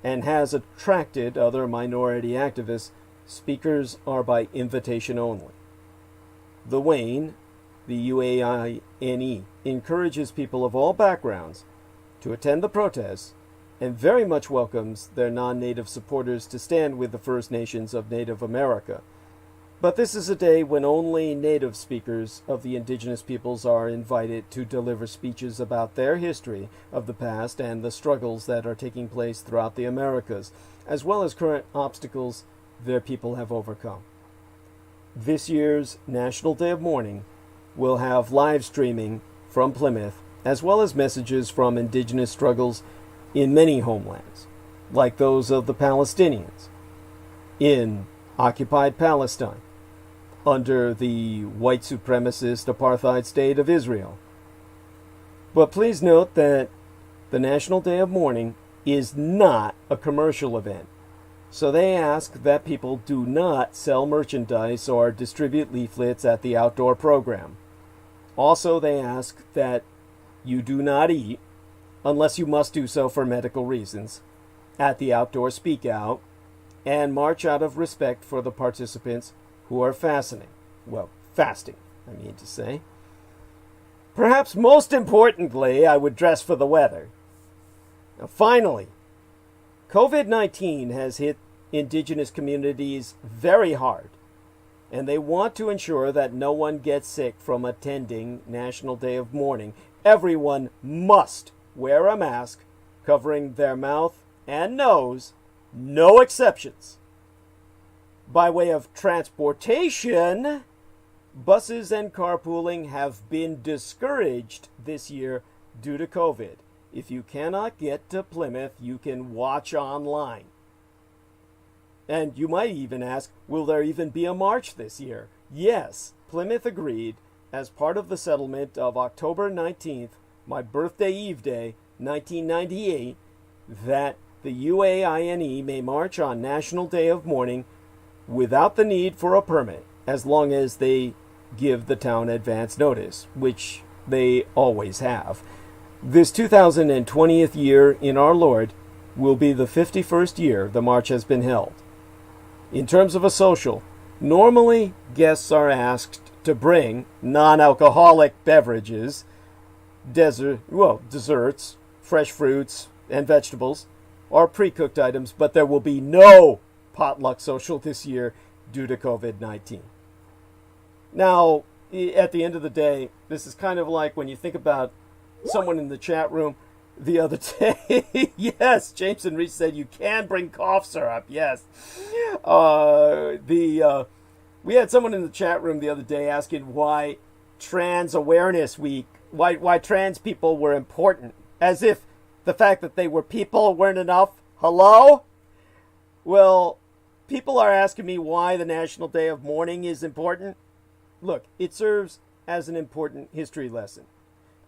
and has attracted other minority activists, speakers are by invitation only. The Wayne, the UAINE, encourages people of all backgrounds to attend the protests and very much welcomes their non-native supporters to stand with the First Nations of Native America. But this is a day when only native speakers of the indigenous peoples are invited to deliver speeches about their history of the past and the struggles that are taking place throughout the Americas, as well as current obstacles their people have overcome. This year's National Day of Mourning will have live streaming from Plymouth, as well as messages from indigenous struggles in many homelands, like those of the Palestinians in occupied Palestine, under the white supremacist apartheid state of Israel. But please note that the National Day of Mourning is not a commercial event, so they ask that people do not sell merchandise or distribute leaflets at the outdoor program. Also, they ask that you do not eat, unless you must do so for medical reasons, at the outdoor speak out, and march out of respect for the participants who are fasting, I mean to say. Perhaps most importantly, I would dress for the weather. Now, finally, COVID-19 has hit indigenous communities very hard, and they want to ensure that no one gets sick from attending National Day of Mourning. Everyone must wear a mask covering their mouth and nose, no exceptions. By way of transportation, buses and carpooling have been discouraged this year due to COVID. If you cannot get to Plymouth, you can watch online. And you might even ask, will there even be a march this year? Yes, Plymouth agreed, as part of the settlement of October 19th, my birthday eve day, 1998, that the UAINE may march on National Day of Mourning without the need for a permit, as long as they give the town advance notice, which they always have. This 2020th year in our Lord will be the 51st year the march has been held. In terms of a social, normally guests are asked to bring non-alcoholic beverages, desserts, fresh fruits and vegetables, or pre-cooked items, but there will be no potluck social this year due to COVID-19. Now, at the end of the day, this is kind of like when you think about someone in the chat room the other day. Yes, Jameson Reese said you can bring cough syrup. Yes. We had someone in the chat room the other day asking why Trans Awareness Week, why trans people were important, as if the fact that they were people weren't enough. Hello? Well, people are asking me why the National Day of Mourning is important. Look, it serves as an important history lesson.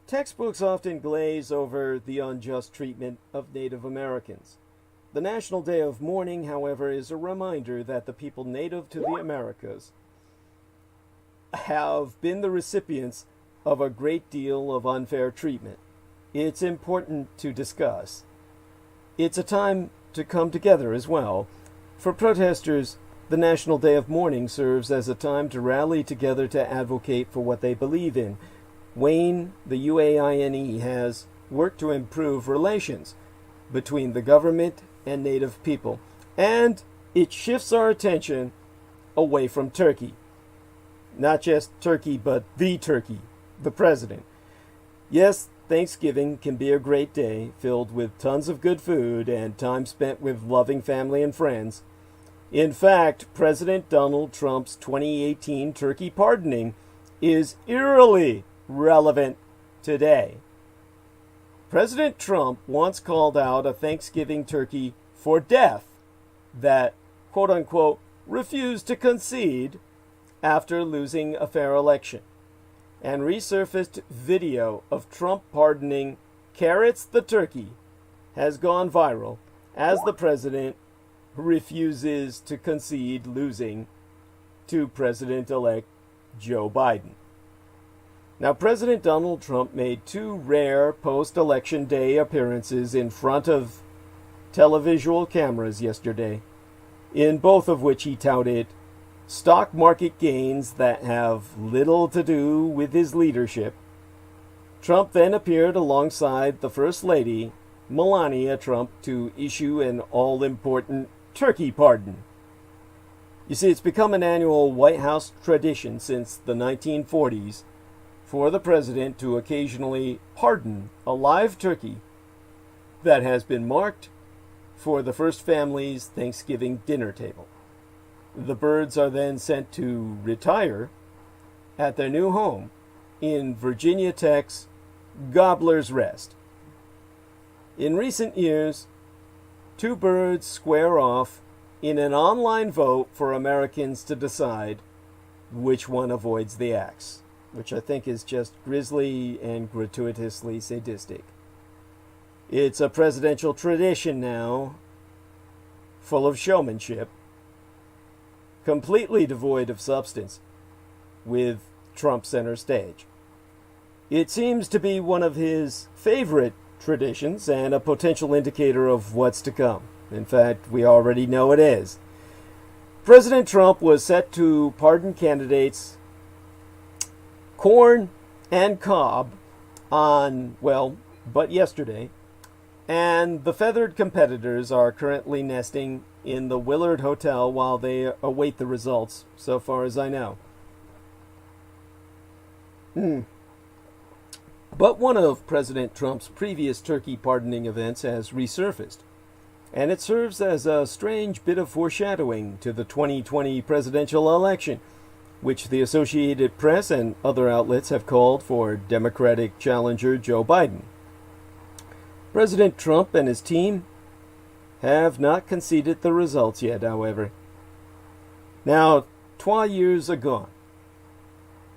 Textbooks often glaze over the unjust treatment of Native Americans. The National Day of Mourning, however, is a reminder that the people native to the Americas have been the recipients of a great deal of unfair treatment. It's important to discuss. It's a time to come together as well. For protesters, the National Day of Mourning serves as a time to rally together to advocate for what they believe in. Wayne, the UAINE, has worked to improve relations between the government and Native people, and it shifts our attention away from Turkey. Not just Turkey, but the Turkey, the president. Yes, Thanksgiving can be a great day filled with tons of good food and time spent with loving family and friends. In fact, President Donald Trump's 2018 turkey pardoning is eerily relevant today. President Trump once called out a Thanksgiving turkey for death that, quote-unquote, refused to concede after losing a fair election, and resurfaced video of Trump pardoning Carrots the turkey has gone viral as the president refuses to concede losing to President-elect Joe Biden. Now, President Donald Trump made two rare post-election day appearances in front of televisual cameras yesterday, in both of which he touted stock market gains that have little to do with his leadership. Trump then appeared alongside the First Lady, Melania Trump, to issue an all-important turkey pardon. You see, it's become an annual White House tradition since the 1940s for the president to occasionally pardon a live turkey that has been marked for the first family's Thanksgiving dinner table. The birds are then sent to retire at their new home in Virginia Tech's Gobbler's Rest. In recent years, two birds square off in an online vote for Americans to decide which one avoids the axe, which I think is just grisly and gratuitously sadistic. It's a presidential tradition now, full of showmanship, completely devoid of substance, with Trump center stage. It seems to be one of his favorite traditions and a potential indicator of what's to come. In fact, we already know it is. President Trump was set to pardon candidates Corn and Cobb but yesterday, and the feathered competitors are currently nesting in the Willard Hotel while they await the results, so far as I know. But one of President Trump's previous turkey pardoning events has resurfaced, and it serves as a strange bit of foreshadowing to the 2020 presidential election, which the Associated Press and other outlets have called for Democratic challenger Joe Biden. President Trump and his team have not conceded the results yet, however. Now, 3 years are gone.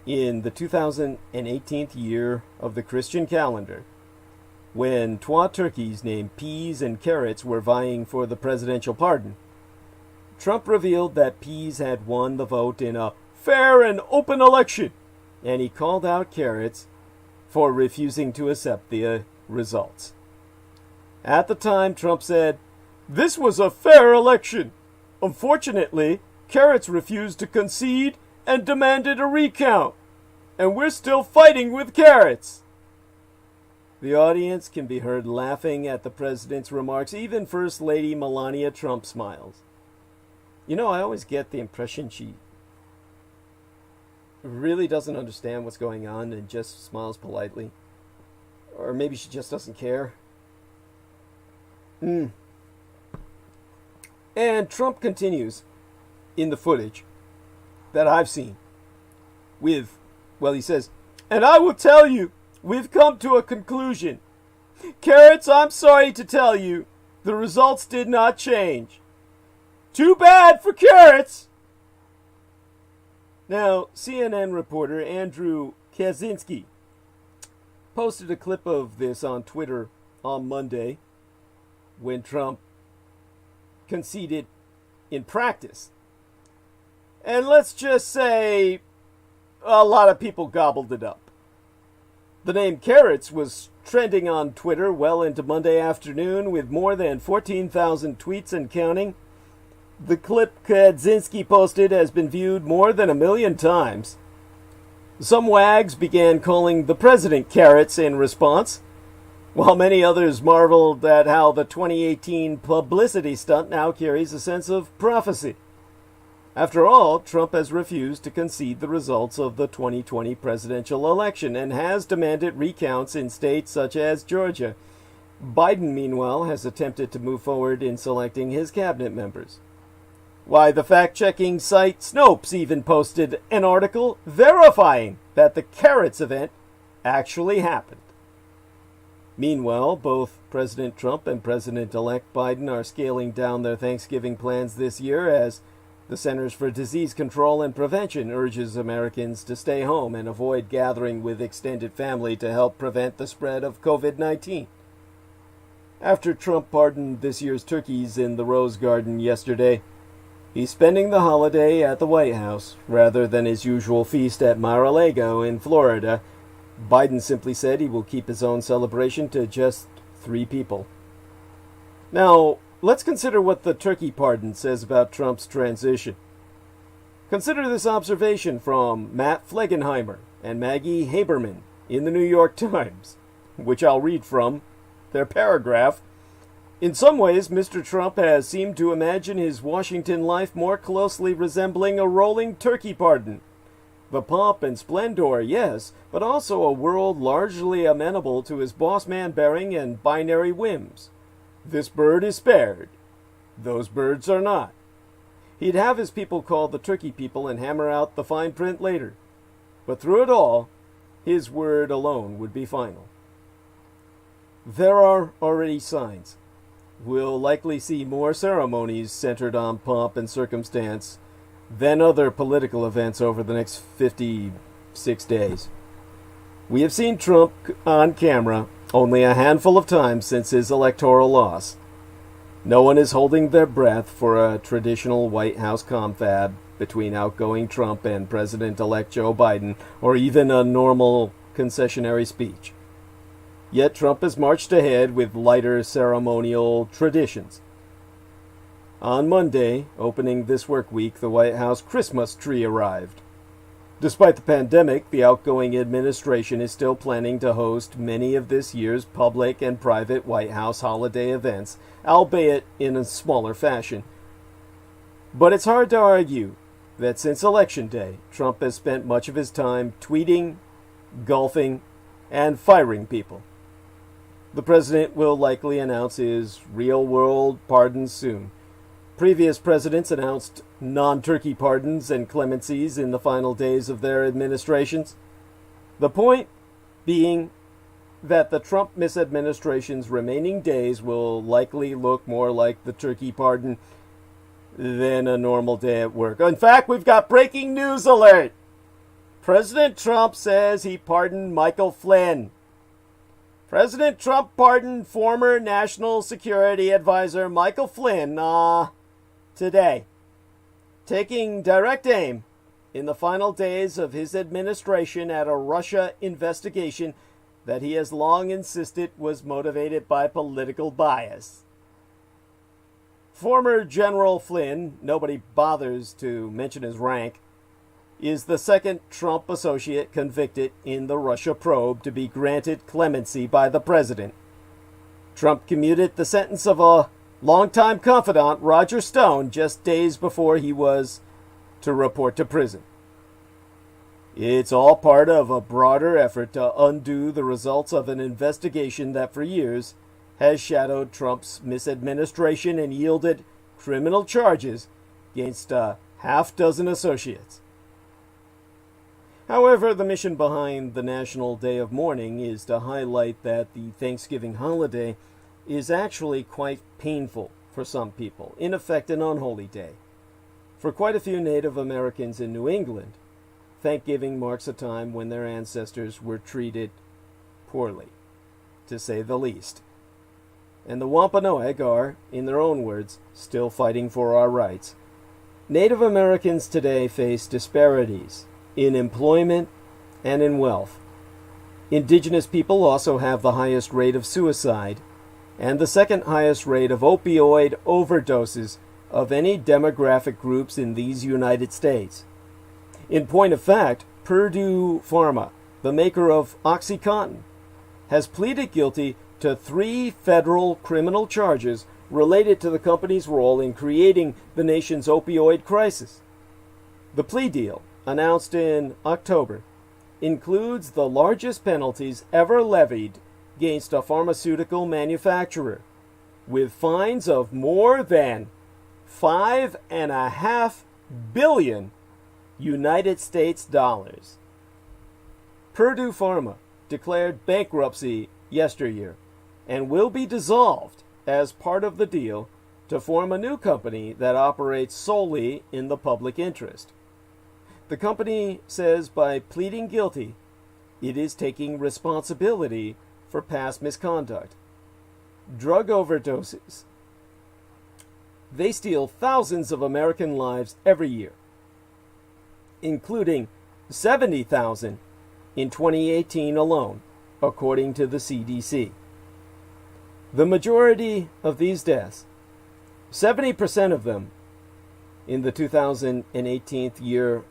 In the 2018th year of the Christian calendar, when 2 turkeys named Peas and Carrots were vying for the presidential pardon, Trump revealed that Peas had won the vote in a fair and open election, and he called out Carrots for refusing to accept the results. At the time, Trump said, "This was a fair election. Unfortunately, Carrots refused to concede and demanded a recount, and we're still fighting with Carrots." The audience can be heard laughing at the president's remarks. Even First Lady Melania Trump smiles. You know, I always get the impression she really doesn't understand what's going on and just smiles politely. Or maybe she just doesn't care. And Trump continues in the footage that I've seen with, well, he says, "And I will tell you, we've come to a conclusion. Carrots, I'm sorry to tell you, the results did not change. Too bad for Carrots." Now, CNN reporter Andrew Kaczynski posted a clip of this on Twitter on Monday when Trump conceded in practice. And let's just say a lot of people gobbled it up. The name Carrots was trending on Twitter well into Monday afternoon with more than 14,000 tweets and counting. The clip Kaczynski posted has been viewed more than 1 million times. Some wags began calling the president Carrots in response, while many others marveled at how the 2018 publicity stunt now carries a sense of prophecy. After all, Trump has refused to concede the results of the 2020 presidential election and has demanded recounts in states such as Georgia. Biden, meanwhile, has attempted to move forward in selecting his cabinet members. Why, the fact-checking site Snopes even posted an article verifying that the Carrots event actually happened. Meanwhile, both President Trump and President-elect Biden are scaling down their Thanksgiving plans this year as the Centers for Disease Control and Prevention urges Americans to stay home and avoid gathering with extended family to help prevent the spread of COVID-19. After Trump pardoned this year's turkeys in the Rose Garden yesterday, he's spending the holiday at the White House rather than his usual feast at Mar-a-Lago in Florida. Biden simply said he will keep his own celebration to just 3 people. Now, let's consider what the turkey pardon says about Trump's transition. Consider this observation from Matt Flegenheimer and Maggie Haberman in the New York Times, which I'll read from their paragraph. "In some ways, Mr. Trump has seemed to imagine his Washington life more closely resembling a rolling turkey pardon. The pomp and splendor, yes, but also a world largely amenable to his boss-man bearing and binary whims. This bird is spared. Those birds are not. He'd have his people called the turkey people and hammer out the fine print later. But through it all, his word alone would be final. There are already signs. We'll likely see more ceremonies centered on pomp and circumstance than other political events over the next 56 days. We have seen Trump on camera only a handful of times since his electoral loss. No one is holding their breath for a traditional White House confab between outgoing Trump and President-elect Joe Biden, or even a normal concessionary speech. Yet Trump has marched ahead with lighter ceremonial traditions. On Monday, opening this work week, the White House Christmas tree arrived. Despite the pandemic, the outgoing administration is still planning to host many of this year's public and private White House holiday events, albeit in a smaller fashion. But it's hard to argue that since Election Day, Trump has spent much of his time tweeting, golfing, and firing people. The president will likely announce his real-world pardons soon. Previous presidents announced non-turkey pardons and clemencies in the final days of their administrations. The point being that the Trump misadministration's remaining days will likely look more like the turkey pardon than a normal day at work. In fact, we've got breaking news alert! President Trump says he pardoned Michael Flynn. President Trump pardoned former National Security Advisor Michael Flynn today, taking direct aim in the final days of his administration at a Russia investigation that he has long insisted was motivated by political bias. Former General Flynn, nobody bothers to mention his rank, is the second Trump associate convicted in the Russia probe to be granted clemency by the president. Trump commuted the sentence of a longtime confidant, Roger Stone, just days before he was to report to prison. It's all part of a broader effort to undo the results of an investigation that for years has shadowed Trump's misadministration and yielded criminal charges against a half-dozen associates. However, the mission behind the National Day of Mourning is to highlight that the Thanksgiving holiday is actually quite painful for some people, in effect an unholy day. For quite a few Native Americans in New England, Thanksgiving marks a time when their ancestors were treated poorly, to say the least. And the Wampanoag are, in their own words, still fighting for our rights. Native Americans today face disparities in employment and in wealth. Indigenous people also have the highest rate of suicide and the second highest rate of opioid overdoses of any demographic groups in these United States. In point of fact, Purdue Pharma, the maker of OxyContin, has pleaded guilty to 3 federal criminal charges related to the company's role in creating the nation's opioid crisis. The plea deal, announced in October, includes the largest penalties ever levied against a pharmaceutical manufacturer, with fines of more than $5.5 billion United States dollars. Purdue Pharma declared bankruptcy yesteryear and will be dissolved as part of the deal to form a new company that operates solely in the public interest. The company says by pleading guilty, it is taking responsibility for past misconduct. Drug overdoses. They steal thousands of American lives every year, including 70,000 in 2018 alone, according to the CDC. The majority of these deaths, 70% of them in the 2018 year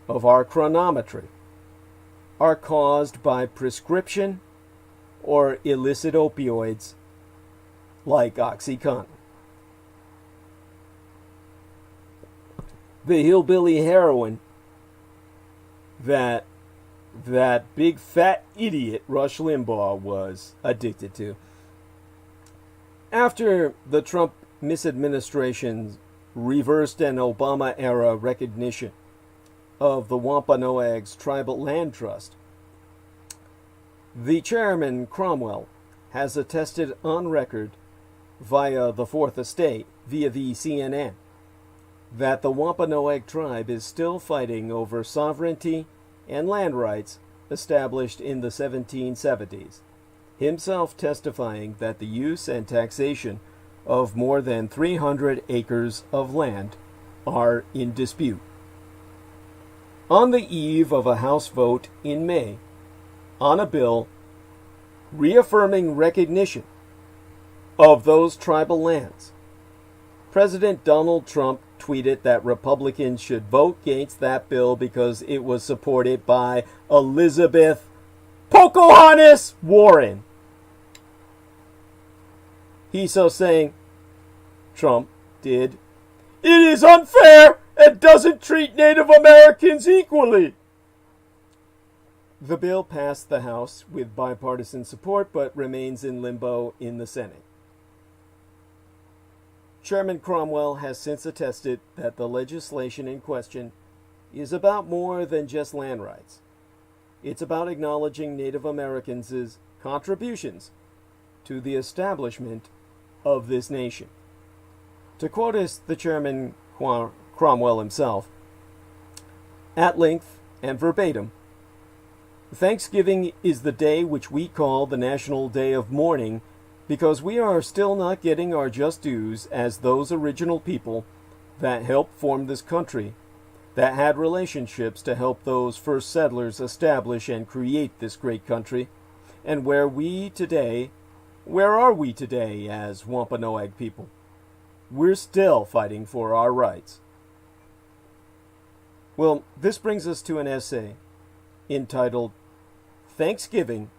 of our chronometry, are caused by prescription or illicit opioids like OxyContin. The hillbilly heroin that big fat idiot Rush Limbaugh was addicted to. After the Trump misadministration reversed an Obama-era recognition of the Wampanoag's Tribal Land Trust, the chairman, Cromwell, has attested on record via the Fourth Estate, via the CNN, that the Wampanoag tribe is still fighting over sovereignty and land rights established in the 1770s, himself testifying that the use and taxation of more than 300 acres of land are in dispute. On the eve of a House vote in May on a bill reaffirming recognition of those tribal lands, President Donald Trump tweeted that Republicans should vote against that bill because it was supported by Elizabeth Pocahontas Warren. He so saying, Trump did, It is unfair and doesn't treat Native Americans equally. The bill passed the House with bipartisan support but remains in limbo in the Senate. Chairman Cromwell has since attested that the legislation in question is about more than just land rights. It's about acknowledging Native Americans' contributions to the establishment of this nation. To quote us the Chairman Cromwell himself, at length and verbatim, Thanksgiving is the day which we call the National Day of Mourning because we are still not getting our just dues as those original people that helped form this country, that had relationships to help those first settlers establish and create this great country, and where are we today as Wampanoag people? We're still fighting for our rights. Well, this brings us to an essay entitled Thanksgiving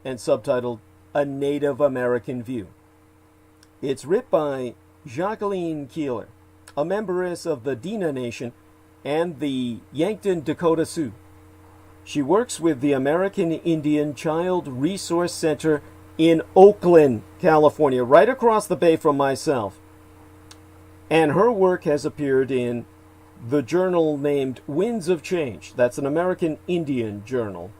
and subtitled A Native American View. It's written by Jacqueline Keeler, a memberess of the Dena Nation and the Yankton Dakota Sioux. She works with the American Indian Child Resource Center in Oakland, California, right across the bay from myself. And her work has appeared in the journal named Winds of Change. That's an American Indian journal.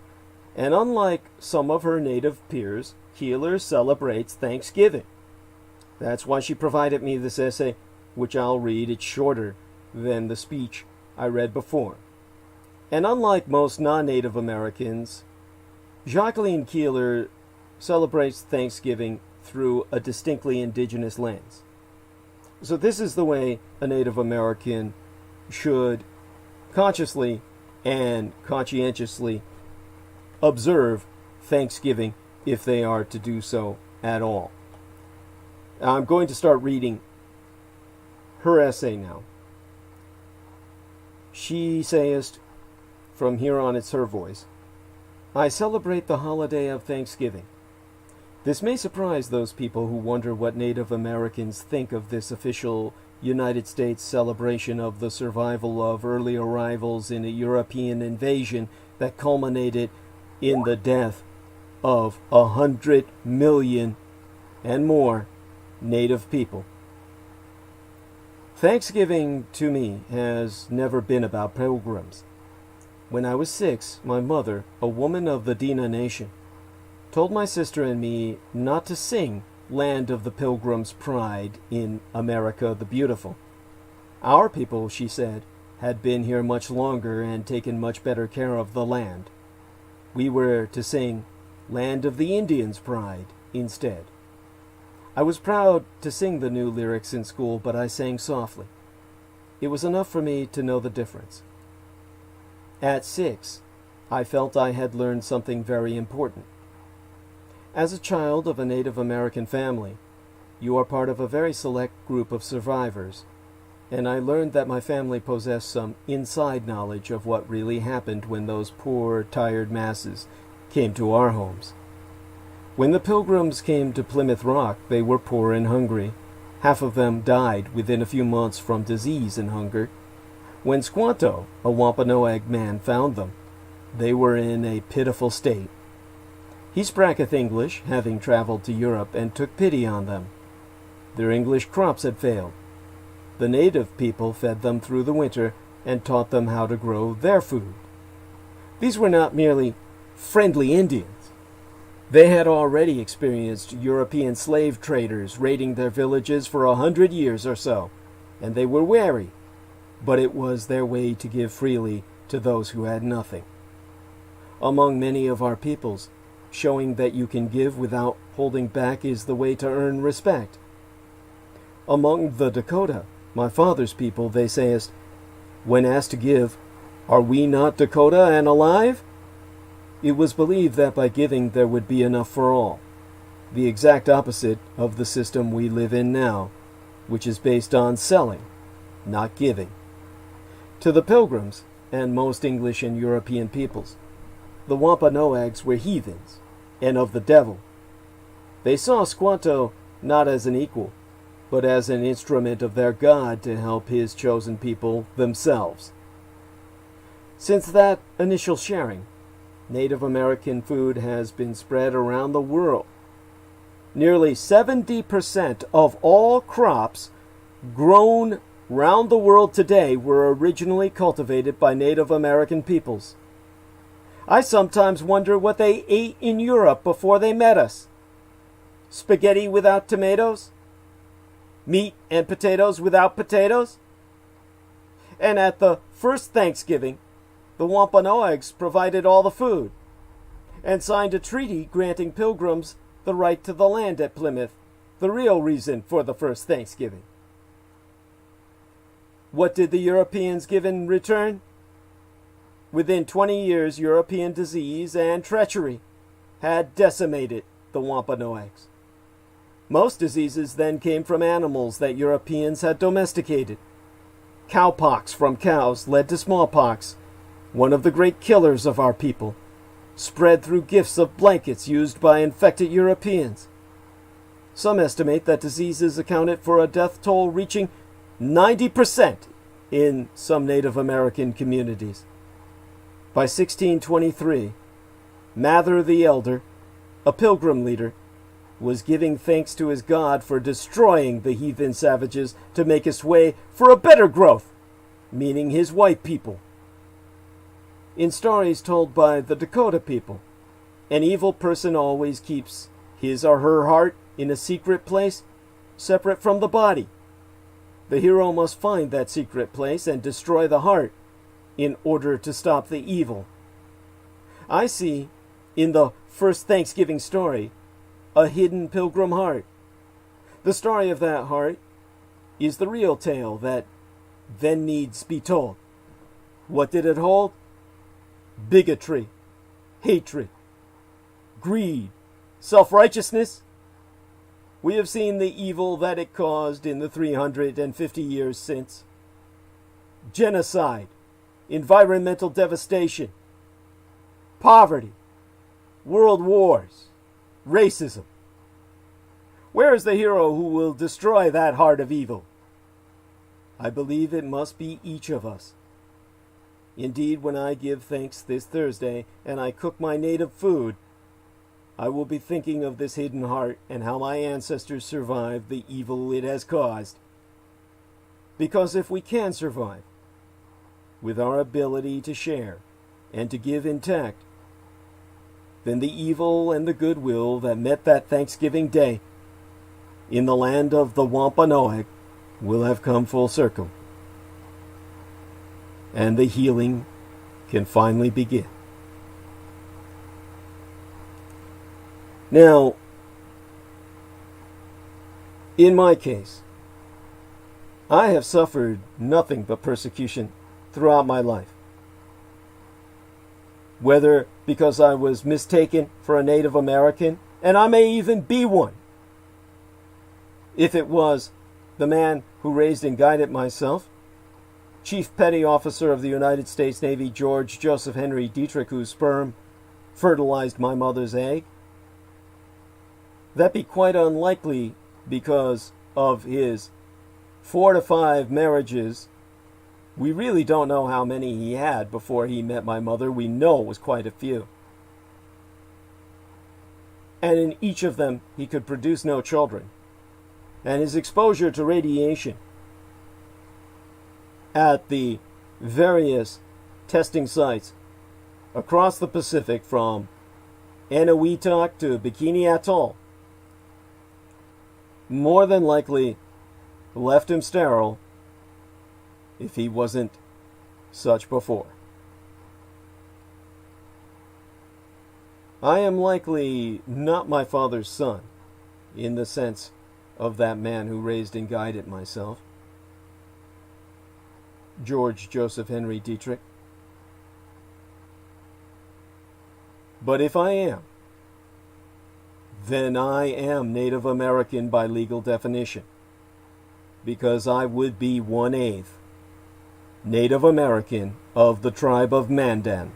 And unlike some of her native peers, Keeler celebrates Thanksgiving. That's why she provided me this essay, which I'll read. It's shorter than the speech I read before. And unlike most non-Native Americans, Jacqueline Keeler celebrates Thanksgiving through a distinctly indigenous lens. So this is the way a Native American should consciously and conscientiously observe Thanksgiving if they are to do so at all. I'm going to start reading her essay now. She sayest, from here on it's her voice, I celebrate the holiday of Thanksgiving. This may surprise those people who wonder what Native Americans think of this official United States celebration of the survival of early arrivals in a European invasion that culminated in the death of 100 million and more Native people. Thanksgiving to me has never been about pilgrims. When I was 6, my mother, a woman of the Dena Nation, told my sister and me not to sing Land of the Pilgrim's Pride in America the Beautiful. Our people, she said, had been here much longer and taken much better care of the land. We were to sing Land of the Indian's Pride instead. I was proud to sing the new lyrics in school, but I sang softly. It was enough for me to know the difference. At 6, I felt I had learned something very important. As a child of a Native American family, you are part of a very select group of survivors, and I learned that my family possessed some inside knowledge of what really happened when those poor, tired masses came to our homes. When the Pilgrims came to Plymouth Rock, they were poor and hungry. Half of them died within a few months from disease and hunger. When Squanto, a Wampanoag man, found them, they were in a pitiful state. He spracketh English, having traveled to Europe, and took pity on them. Their English crops had failed. The native people fed them through the winter and taught them how to grow their food. These were not merely friendly Indians. They had already experienced European slave traders raiding their villages for 100 years or so, and they were wary, but it was their way to give freely to those who had nothing. Among many of our peoples, showing that you can give without holding back is the way to earn respect. Among the Dakota, my father's people, they sayest, when asked to give, are we not Dakota and alive? It was believed that by giving there would be enough for all, the exact opposite of the system we live in now, which is based on selling, not giving. To the Pilgrims, and most English and European peoples, the Wampanoags were heathens, and of the devil. They saw Squanto not as an equal, but as an instrument of their God to help his chosen people themselves. Since that initial sharing, Native American food has been spread around the world. Nearly 70% of all crops grown round the world today were originally cultivated by Native American peoples. I sometimes wonder what they ate in Europe before they met us. Spaghetti without tomatoes? Meat and potatoes without potatoes? And at the first Thanksgiving, the Wampanoags provided all the food and signed a treaty granting pilgrims the right to the land at Plymouth, the real reason for the first Thanksgiving. What did the Europeans give in return? Within 20 years, European disease and treachery had decimated the Wampanoags. Most diseases then came from animals that Europeans had domesticated. Cowpox from cows led to smallpox, one of the great killers of our people, spread through gifts of blankets used by infected Europeans. Some estimate that diseases accounted for a death toll reaching 90% in some Native American communities. By 1623, Mather the Elder, a pilgrim leader, was giving thanks to his God for destroying the heathen savages to make his way for a better growth, meaning his white people. In stories told by the Dakota people, an evil person always keeps his or her heart in a secret place, separate from the body. The hero must find that secret place and destroy the heart in order to stop the evil. I see, in the first Thanksgiving story, a hidden pilgrim heart. The story of that heart is the real tale that then needs be told. What did it hold? Bigotry, hatred, greed, self-righteousness. We have seen the evil that it caused in the 350 years since. Genocide, environmental devastation, poverty, world wars, racism. Where is the hero who will destroy that heart of evil? I believe it must be each of us. Indeed, when I give thanks this Thursday and I cook my native food, I will be thinking of this hidden heart and how my ancestors survived the evil it has caused. Because if we can survive, with our ability to share and to give intact, then the evil and the goodwill that met that Thanksgiving day in the land of the Wampanoag will have come full circle. And the healing can finally begin. Now, in my case, I have suffered nothing but persecution throughout my life. Whether because I was mistaken for a Native American, and I may even be one. If it was the man who raised and guided myself, Chief Petty Officer of the United States Navy George Joseph Henry Dietrich, whose sperm fertilized my mother's egg, that be quite unlikely because of his 4 to 5 marriages. We really don't know how many he had before he met my mother. We know it was quite a few. And in each of them, he could produce no children. And his exposure to radiation at the various testing sites across the Pacific, from Eniwetok to Bikini Atoll, more than likely left him sterile if he wasn't such before. I am likely not my father's son, in the sense of that man who raised and guided myself, George Joseph Henry Dietrich. But if I am, then I am Native American by legal definition, because I would be 1/8 Native American of the tribe of Mandan.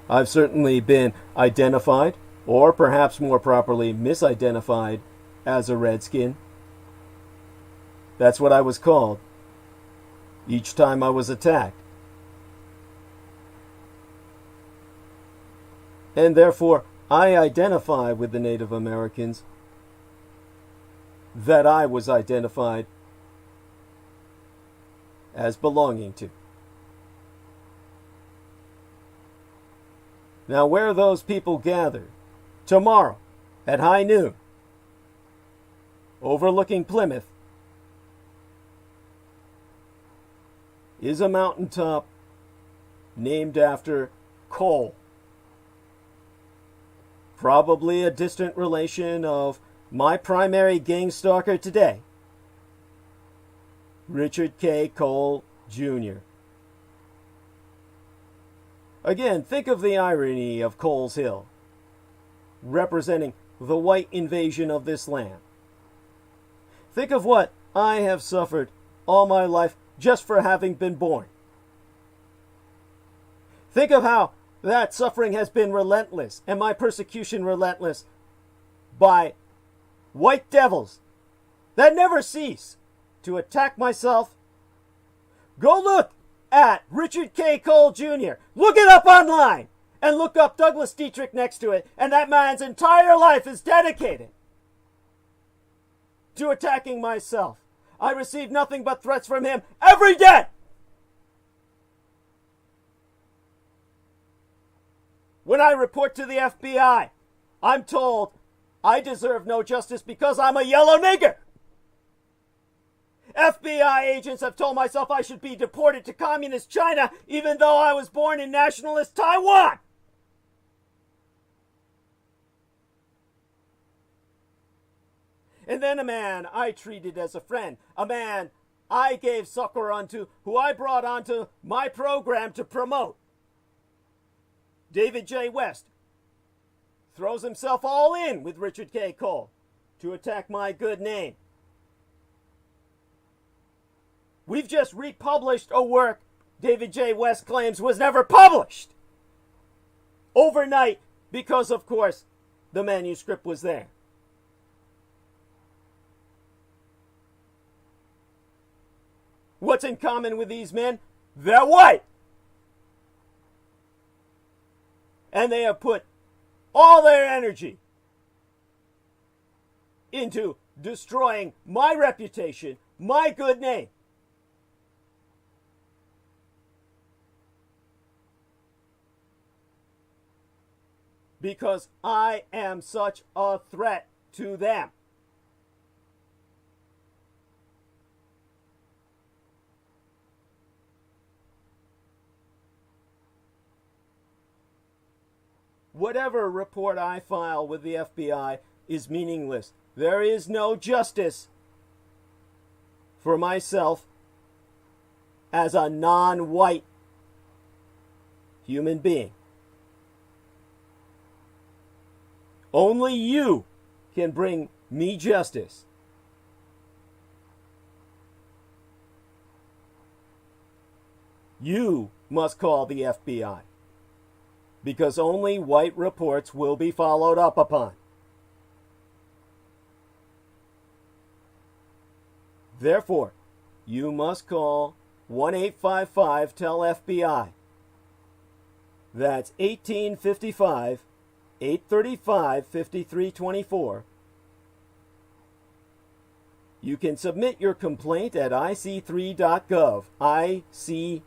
I've certainly been identified or perhaps more properly misidentified as a redskin. That's what I was called each time I was attacked. And therefore, I identify with the Native Americans that I was identified as belonging to. Now, where those people gather tomorrow at high noon, overlooking Plymouth, is a mountaintop named after coal. Probably a distant relation of my primary gang stalker today, Richard K. Cole, Jr. Again, think of the irony of Coles Hill, representing the white invasion of this land. Think of what I have suffered all my life just for having been born. Think of how that suffering has been relentless, and my persecution relentless, by white devils that never cease to attack myself. Go look at Richard K. Cole Jr. Look it up online, and look up Douglas Dietrich next to it, and that man's entire life is dedicated to attacking myself. I receive nothing but threats from him every day. When I report to the FBI, I'm told I deserve no justice because I'm a yellow nigger. FBI agents have told myself I should be deported to communist China even though I was born in nationalist Taiwan. And then a man I treated as a friend, a man I gave succor unto, who I brought onto my program to promote, David J. West, throws himself all in with Richard K. Cole to attack my good name. We've just republished a work David J. West claims was never published overnight because, of course, the manuscript was there. What's in common with these men? They're white. And they have put all their energy into destroying my reputation, my good name. Because I am such a threat to them. Whatever report I file with the FBI is meaningless. There is no justice for myself as a non-white human being. Only you can bring me justice. You must call the FBI, because only white reports will be followed up upon. Therefore, you must call 1-855-TEL-FBI. That's 1855-835-5324. You can submit your complaint at ic3.gov, ic3.gov.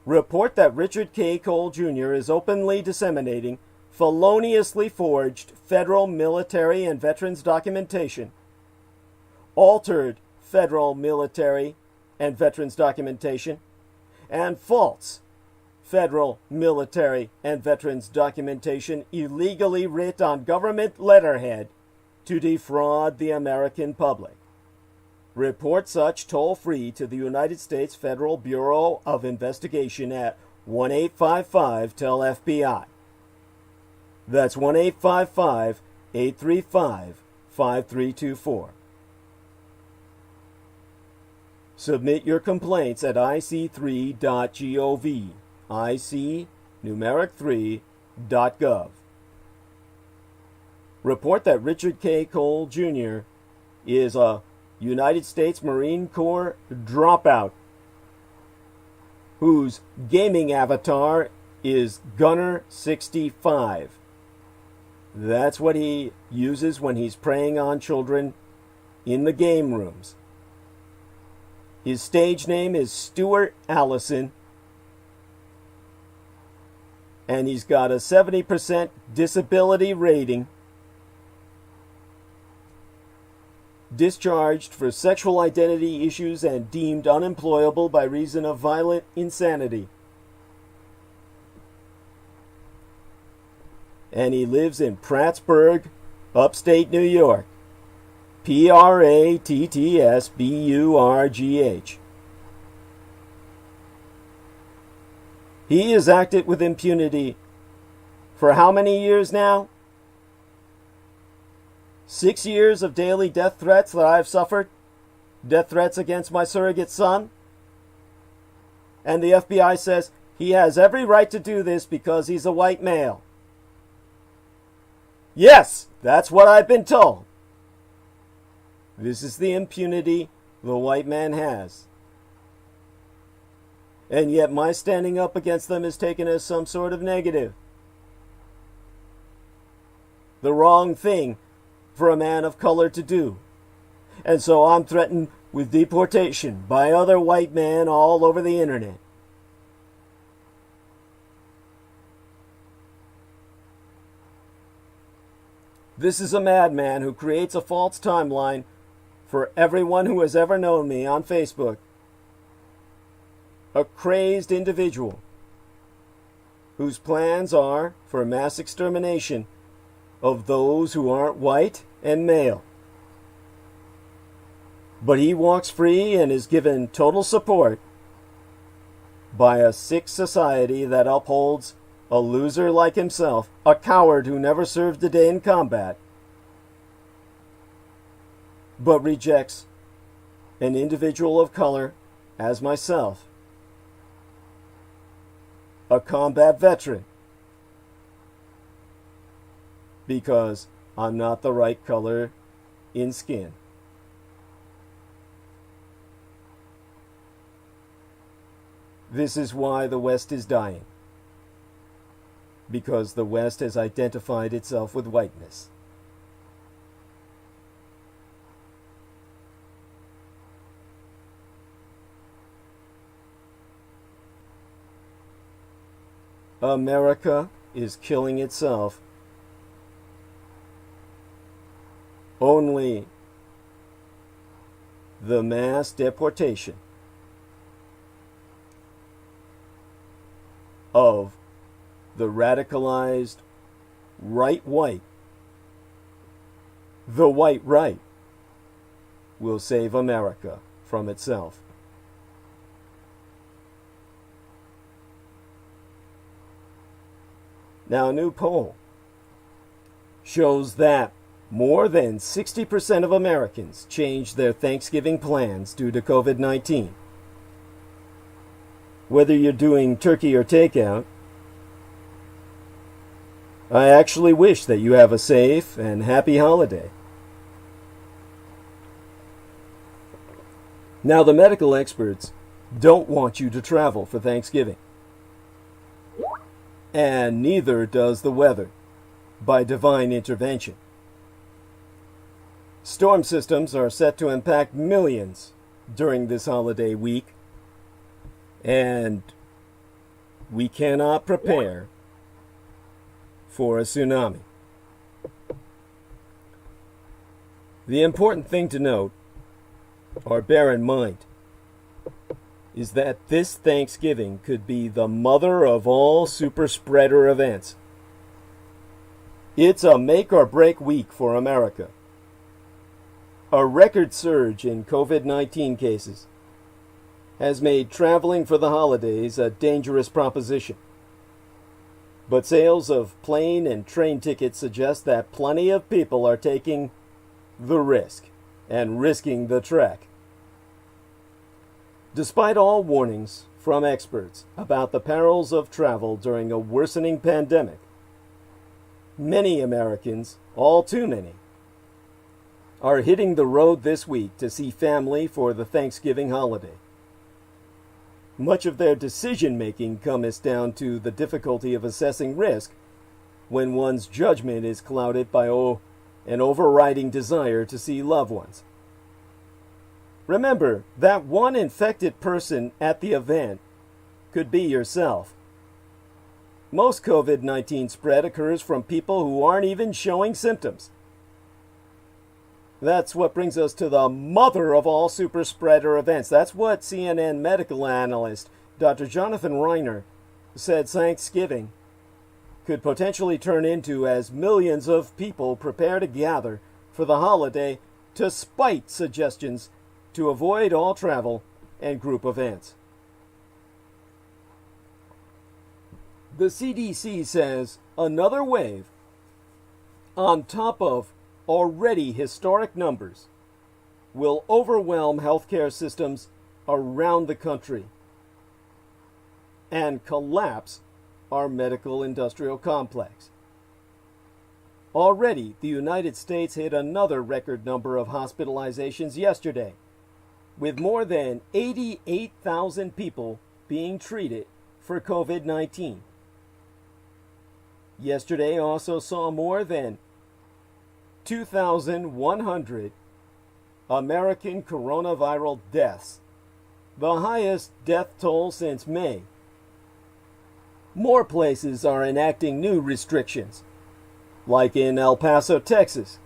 Report that Richard K. Cole Jr. is openly disseminating feloniously forged federal military and veterans documentation, altered federal military and veterans documentation, and false federal military and veterans documentation illegally writ on government letterhead to defraud the American public. Report such toll-free to the United States Federal Bureau of Investigation at 1-855-TEL-FBI. That's 1-855-835-5324. Submit your complaints at ic3.gov, ic numeric3.gov. Report that Richard K. Cole Jr. is a United States Marine Corps dropout whose gaming avatar is Gunner65. That's what he uses when he's preying on children in the game rooms. His stage name is Stuart Allison, and he's got a 70% disability rating, discharged for sexual identity issues and deemed unemployable by reason of violent insanity. And he lives in Prattsburg, upstate New York. Prattsburgh. He has acted with impunity for how many years now? 6 years of daily death threats that I've suffered. Death threats against my surrogate son. And the FBI says he has every right to do this because he's a white male. Yes, that's what I've been told. This is the impunity the white man has. And yet my standing up against them is taken as some sort of negative. The wrong thing for a man of color to do. And so I'm threatened with deportation by other white men all over the internet. This is a madman who creates a false timeline for everyone who has ever known me on Facebook. A crazed individual whose plans are for mass extermination of those who aren't white and male. But he walks free and is given total support by a sick society that upholds a loser like himself, a coward who never served a day in combat, but rejects an individual of color as myself, a combat veteran, because I'm not the right color in skin. This is why the West is dying. Because the West has identified itself with whiteness. America is killing itself. Only the mass deportation of the radicalized right, the white right, will save America from itself. Now, a new poll shows that more than 60% of Americans changed their Thanksgiving plans due to COVID-19. Whether you're doing turkey or takeout, I actually wish that you have a safe and happy holiday. Now, the medical experts don't want you to travel for Thanksgiving. And neither does the weather, by divine intervention. Storm systems are set to impact millions during this holiday week, and we cannot prepare for a tsunami. The important thing to note, or bear in mind, is that this Thanksgiving could be the mother of all super spreader events. It's a make or break week for America. A record surge in COVID-19 cases has made traveling for the holidays a dangerous proposition. But sales of plane and train tickets suggest that plenty of people are taking the risk and risking the trek. Despite all warnings from experts about the perils of travel during a worsening pandemic. Many Americans, all too many, are hitting the road this week to see family for the Thanksgiving holiday. Much of their decision-making comes down to the difficulty of assessing risk when one's judgment is clouded by an overriding desire to see loved ones. Remember, that one infected person at the event could be yourself. Most COVID-19 spread occurs from people who aren't even showing symptoms. That's what brings us to the mother of all super spreader events. That's what CNN medical analyst Dr. Jonathan Reiner said Thanksgiving could potentially turn into as millions of people prepare to gather for the holiday despite suggestions to avoid all travel and group events. The CDC says another wave on top of already historic numbers will overwhelm healthcare systems around the country and collapse our medical industrial complex. Already, the United States hit another record number of hospitalizations yesterday, with more than 88,000 people being treated for COVID-19. Yesterday also saw more than 2,100 American coronavirus deaths, the highest death toll since May. More places are enacting new restrictions, like in El Paso, Texas,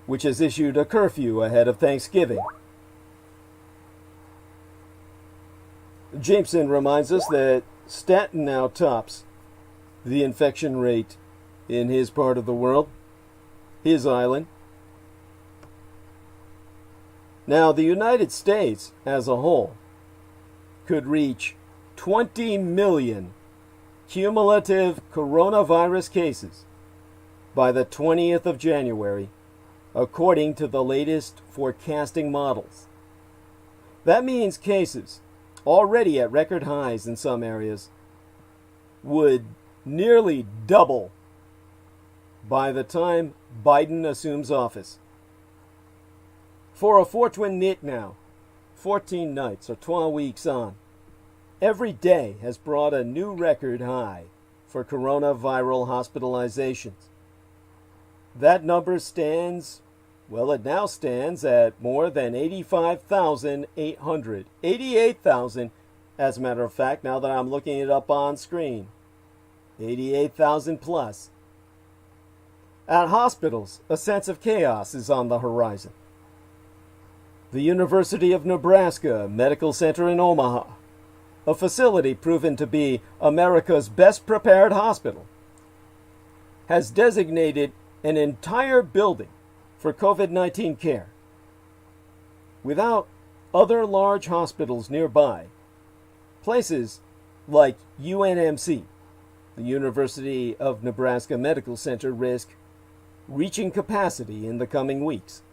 which has issued a curfew ahead of Thanksgiving. Jameson reminds us that Staten now tops the infection rate in his part of the world, his island. Now, the United States as a whole could reach 20 million cumulative coronavirus cases by the 20th of January, according to the latest forecasting models. That means cases, already at record highs in some areas, would nearly double by the time Biden assumes office. For a fortune knit now, 14 nights or 12 weeks on, every day has brought a new record high for coronavirus hospitalizations. That number stands, well, it now stands at more than 85,800. 88,000, as a matter of fact, now that I'm looking it up on screen. 88,000 plus. At hospitals, a sense of chaos is on the horizon. The University of Nebraska Medical Center in Omaha, a facility proven to be America's best prepared hospital, has designated an entire building for COVID-19 care. Without other large hospitals nearby, places like UNMC, the University of Nebraska Medical Center, risk reaching capacity in the coming weeks.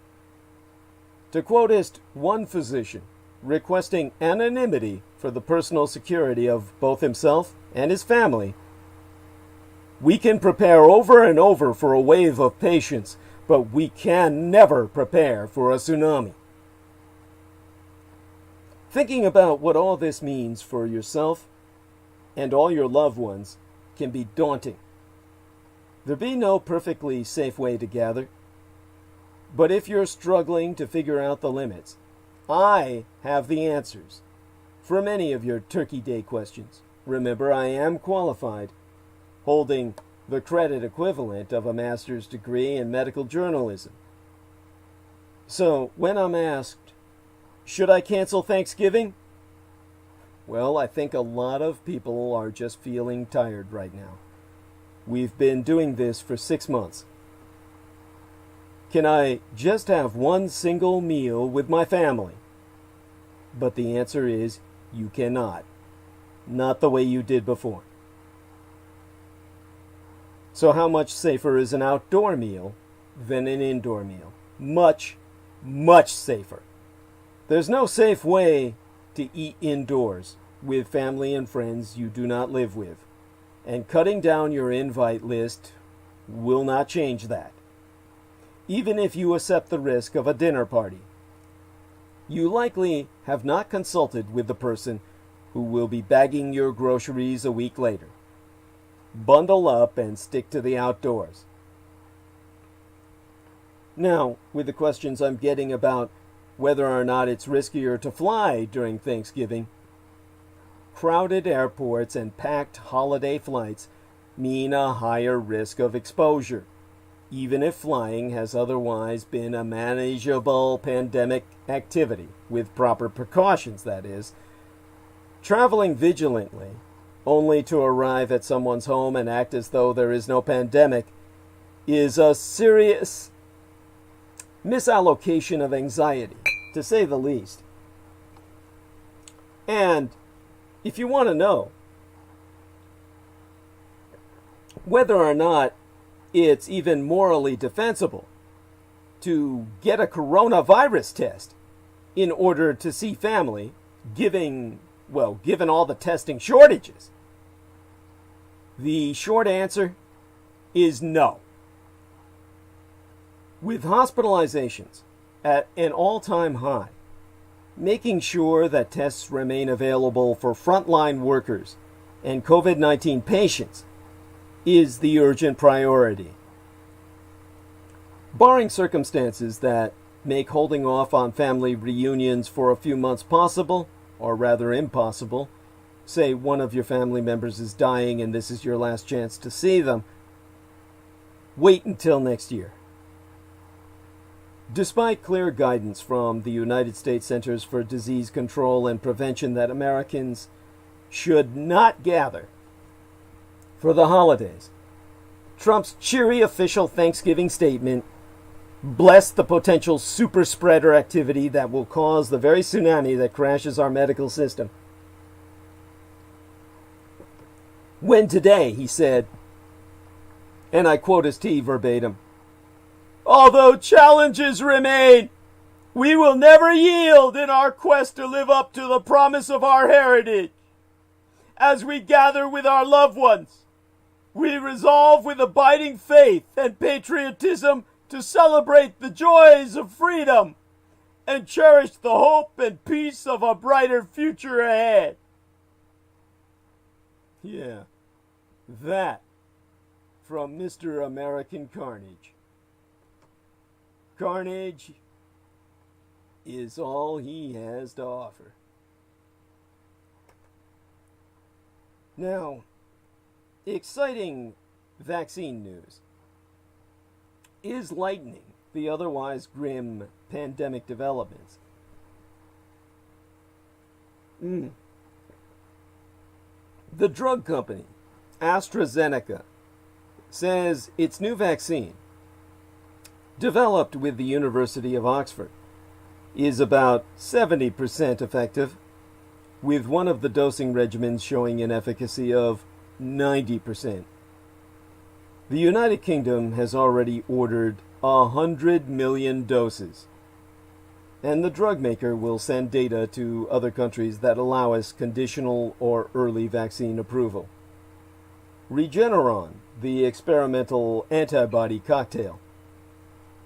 To quote one physician requesting anonymity for the personal security of both himself and his family, "We can prepare over and over for a wave of patients, but we can never prepare for a tsunami." Thinking about what all this means for yourself and all your loved ones can be daunting. There be no perfectly safe way to gather. But if you're struggling to figure out the limits, I have the answers for many of your Turkey Day questions. Remember, I am qualified, holding the credit equivalent of a master's degree in medical journalism. So when I'm asked, should I cancel Thanksgiving? Well, I think a lot of people are just feeling tired right now. We've been doing this for 6 months. Can I just have one single meal with my family? But the answer is you cannot. Not the way you did before. So how much safer is an outdoor meal than an indoor meal? Much, much safer. There's no safe way to eat indoors with family and friends you do not live with, and cutting down your invite list will not change that. Even if you accept the risk of a dinner party, you likely have not consulted with the person who will be bagging your groceries a week later. Bundle up and stick to the outdoors. Now, with the questions I'm getting about whether or not it's riskier to fly during Thanksgiving, crowded airports and packed holiday flights mean a higher risk of exposure, even if flying has otherwise been a manageable pandemic activity, with proper precautions, that is. Traveling vigilantly, only to arrive at someone's home and act as though there is no pandemic, is a serious misallocation of anxiety, to say the least. And if you want to know whether or not it's even morally defensible to get a coronavirus test in order to see family, given all the testing shortages, the short answer is no. With hospitalizations at an all-time high, making sure that tests remain available for frontline workers and COVID-19 patients is the urgent priority. Barring circumstances that make holding off on family reunions for a few months possible, or rather impossible, say one of your family members is dying and this is your last chance to see them, wait until next year. Despite clear guidance from the United States Centers for Disease Control and Prevention that Americans should not gather for the holidays, Trump's cheery official Thanksgiving statement blessed the potential super spreader activity that will cause the very tsunami that crashes our medical system. When today he said, and I quote his T verbatim, "Although challenges remain, we will never yield in our quest to live up to the promise of our heritage. As we gather with our loved ones, we resolve with abiding faith and patriotism to celebrate the joys of freedom and cherish the hope and peace of a brighter future ahead." Yeah, that from Mr. American Carnage. Carnage is all he has to offer. Now, exciting vaccine news is lightening the otherwise grim pandemic developments. The drug company, AstraZeneca, says its new vaccine, developed with the University of Oxford, is about 70% effective, with one of the dosing regimens showing an efficacy of 90%. The United Kingdom has already ordered 100 million doses, and the drug maker will send data to other countries that allow us conditional or early vaccine approval. Regeneron, the experimental antibody cocktail,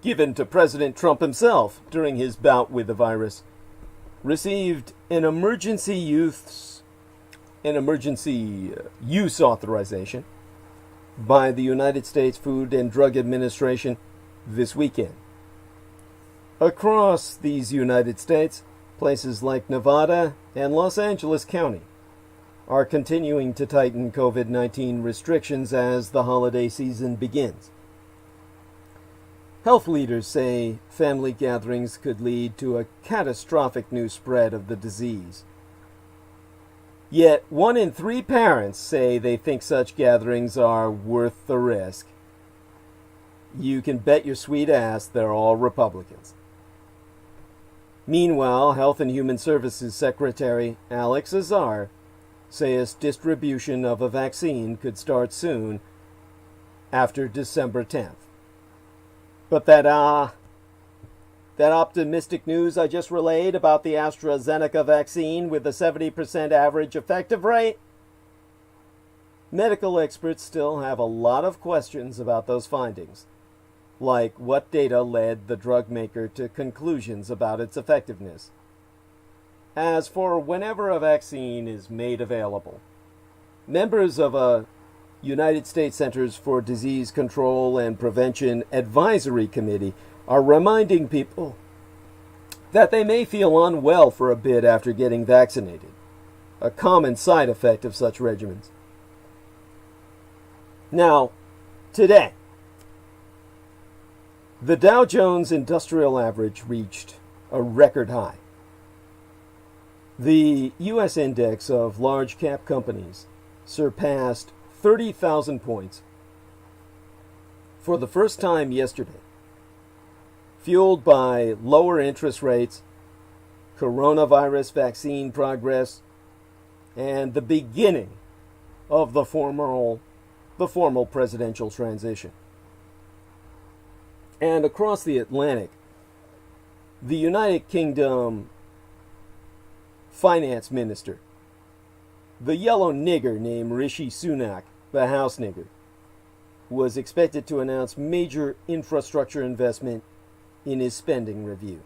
given to President Trump himself during his bout with the virus, received an emergency use authorization by the United States Food and Drug Administration this weekend. Across these United States, places like Nevada and Los Angeles County are continuing to tighten COVID-19 restrictions as the holiday season begins. Health leaders say family gatherings could lead to a catastrophic new spread of the disease. Yet 1 in 3 parents say they think such gatherings are worth the risk. You can bet your sweet ass they're all Republicans. Meanwhile, Health and Human Services Secretary Alex Azar says distribution of a vaccine could start soon after December 10th. But that That optimistic news I just relayed about the AstraZeneca vaccine with a 70% average effective rate? Medical experts still have a lot of questions about those findings, like what data led the drug maker to conclusions about its effectiveness. As for whenever a vaccine is made available, members of a United States Centers for Disease Control and Prevention Advisory Committee are reminding people that they may feel unwell for a bit after getting vaccinated, a common side effect of such regimens. Now, today, the Dow Jones Industrial Average reached a record high. The U.S. index of large cap companies surpassed 30,000 points for the first time yesterday, fueled by lower interest rates, coronavirus vaccine progress, and the beginning of the formal presidential transition. And across the Atlantic, the United Kingdom finance minister, the yellow nigger named Rishi Sunak, the house nigger, was expected to announce major infrastructure investment in his spending review.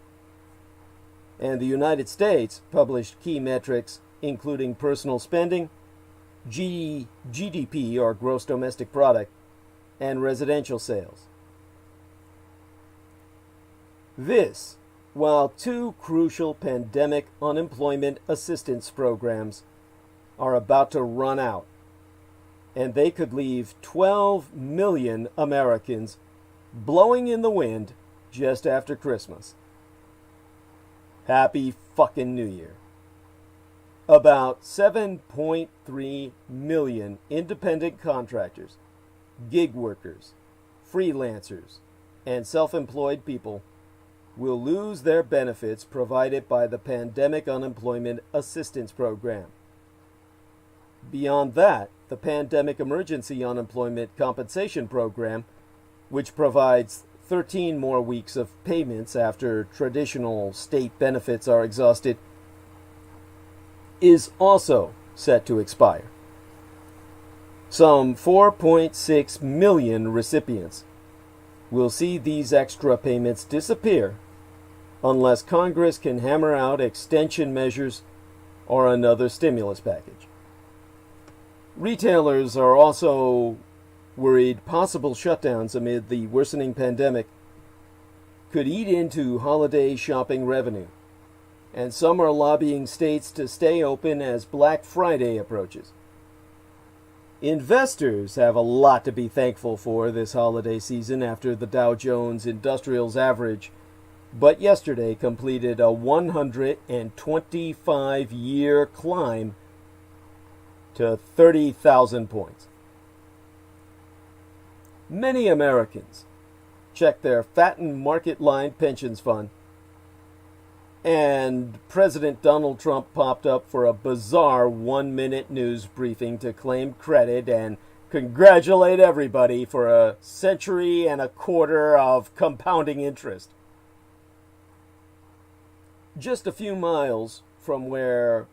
And the United States published key metrics including personal spending, GDP, or gross domestic product, and residential sales. This, while two crucial pandemic unemployment assistance programs are about to run out, and they could leave 12 million Americans blowing in the wind just after Christmas. Happy fucking New Year. About 7.3 million independent contractors, gig workers, freelancers, and self-employed people will lose their benefits provided by the Pandemic Unemployment Assistance Program. Beyond that, the Pandemic Emergency Unemployment Compensation Program, which provides 13 more weeks of payments after traditional state benefits are exhausted, is also set to expire. Some 4.6 million recipients will see these extra payments disappear unless Congress can hammer out extension measures or another stimulus package. Retailers are also worried possible shutdowns amid the worsening pandemic could eat into holiday shopping revenue, and some are lobbying states to stay open as Black Friday approaches. Investors have a lot to be thankful for this holiday season after the Dow Jones Industrials Average, but yesterday completed a 125-year climb to 30,000 points. Many Americans check their fattened market-lined pensions fund, and President Donald Trump popped up for a bizarre one-minute news briefing to claim credit and congratulate everybody for a century and a quarter of compounding interest. Just a few miles from where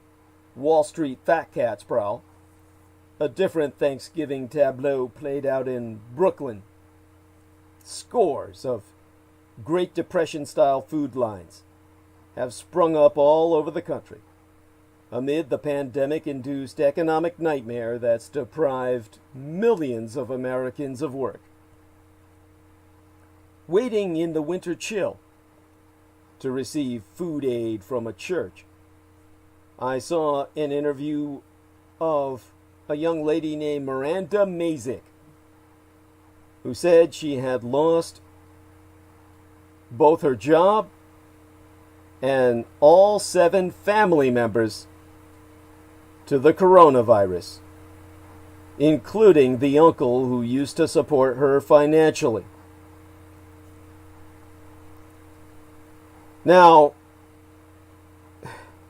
Wall Street fat cats prowl, a different Thanksgiving tableau played out in Brooklyn. Scores of Great Depression-style food lines have sprung up all over the country amid the pandemic-induced economic nightmare that's deprived millions of Americans of work. Waiting in the winter chill to receive food aid from a church, I saw an interview of a young lady named Miranda Mazik, who said she had lost both her job and all 7 family members to the coronavirus, including the uncle who used to support her financially. Now,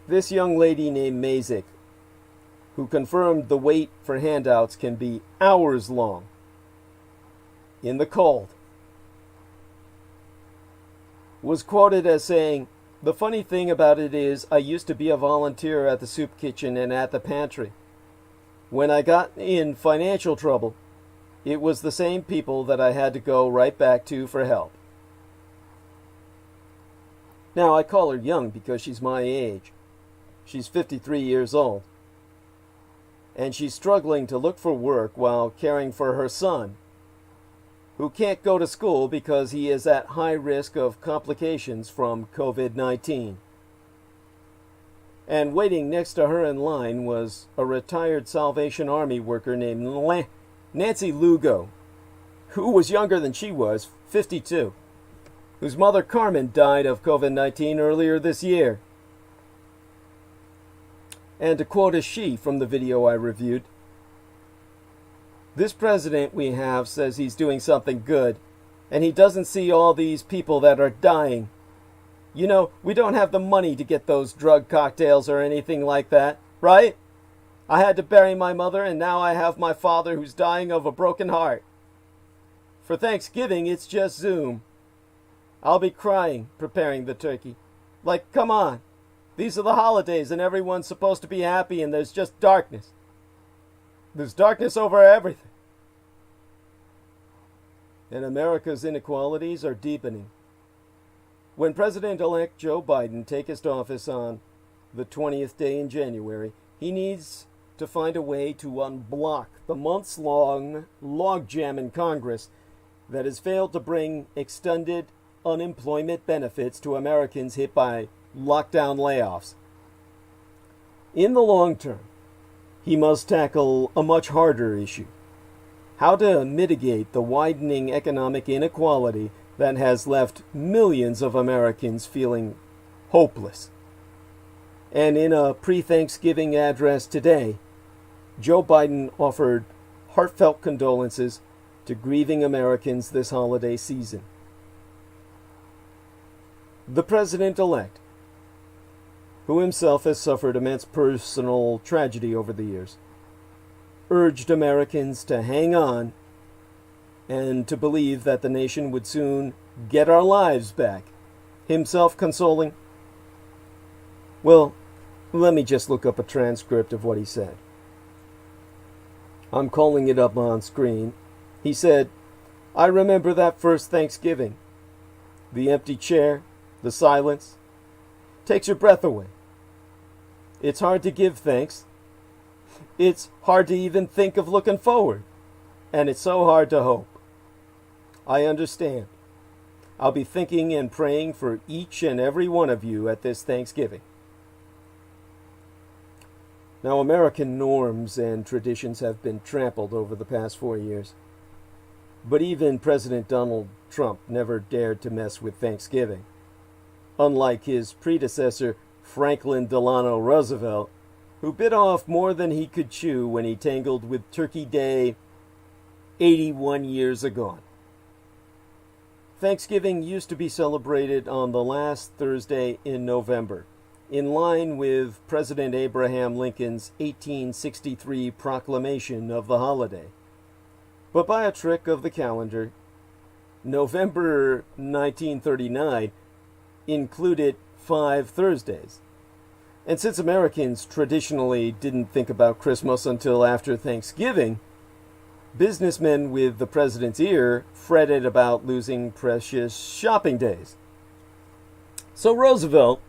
this young lady named Mazik, who confirmed the wait for handouts can be hours long in the cold, was quoted as saying, "The funny thing about it is I used to be a volunteer at the soup kitchen and at the pantry. When I got in financial trouble, it was the same people that I had to go right back to for help." Now, I call her young because she's my age. She's 53 years old. And she's struggling to look for work while caring for her son, who can't go to school because he is at high risk of complications from COVID-19. And waiting next to her in line was a retired Salvation Army worker named Nancy Lugo, who was younger than she was, 52, whose mother Carmen died of COVID-19 earlier this year. And to quote a she from the video I reviewed, "This president we have says he's doing something good, and he doesn't see all these people that are dying. You know, we don't have the money to get those drug cocktails or anything like that, right? I had to bury my mother, and now I have my father who's dying of a broken heart. For Thanksgiving, it's just Zoom. I'll be crying preparing the turkey. Like, come on. These are the holidays, and everyone's supposed to be happy, and there's just darkness. There's darkness over everything. And America's inequalities are deepening. When President-elect Joe Biden takes office on the 20th day in January, he needs to find a way to unblock the months-long logjam in Congress that has failed to bring extended unemployment benefits to Americans hit by lockdown layoffs. In the long term, he must tackle a much harder issue: how to mitigate the widening economic inequality that has left millions of Americans feeling hopeless. And in a pre-Thanksgiving address today, Joe Biden offered heartfelt condolences to grieving Americans this holiday season. The president-elect, who himself has suffered immense personal tragedy over the years, urged Americans to hang on and to believe that the nation would soon get our lives back, himself consoling. Well, let me just look up a transcript of what he said. I'm calling it up on screen. He said, "I remember that first Thanksgiving. The empty chair, the silence, takes your breath away. It's hard to give thanks. It's hard to even think of looking forward. And it's so hard to hope. I understand. I'll be thinking and praying for each and every one of you at this Thanksgiving." Now, American norms and traditions have been trampled over the past 4 years. But even President Donald Trump never dared to mess with Thanksgiving. Unlike his predecessor, Franklin Delano Roosevelt, who bit off more than he could chew when he tangled with Turkey Day 81 years ago. Thanksgiving used to be celebrated on the last Thursday in November, in line with President Abraham Lincoln's 1863 proclamation of the holiday. But by a trick of the calendar, November 1939 included 5 Thursdays. And since Americans traditionally didn't think about Christmas until after Thanksgiving, businessmen with the president's ear fretted about losing precious shopping days. So Roosevelt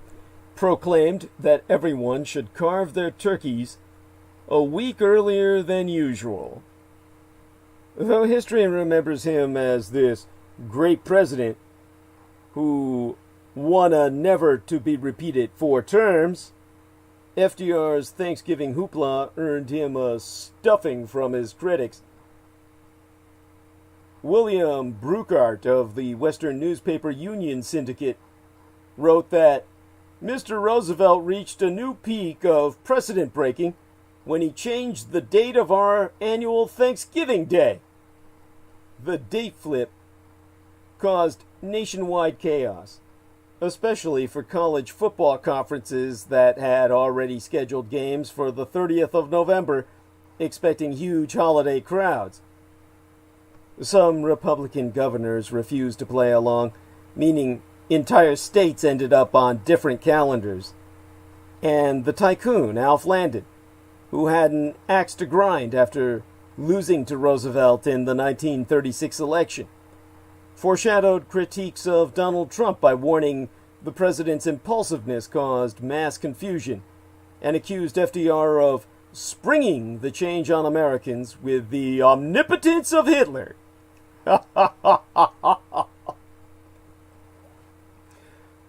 proclaimed that everyone should carve their turkeys a week earlier than usual. Though history remembers him as this great president who won a never-to-be-repeated 4 terms, FDR's Thanksgiving hoopla earned him a stuffing from his critics. William Bruckart of the Western Newspaper Union Syndicate wrote that Mr. Roosevelt reached a new peak of precedent breaking when he changed the date of our annual Thanksgiving Day. The date flip caused nationwide chaos, especially for college football conferences that had already scheduled games for the 30th of November, expecting huge holiday crowds. Some Republican governors refused to play along, meaning entire states ended up on different calendars. And the tycoon, Alf Landon, who had an axe to grind after losing to Roosevelt in the 1936 election, foreshadowed critiques of Donald Trump by warning the president's impulsiveness caused mass confusion and accused FDR of springing the change on Americans with the omnipotence of Hitler. A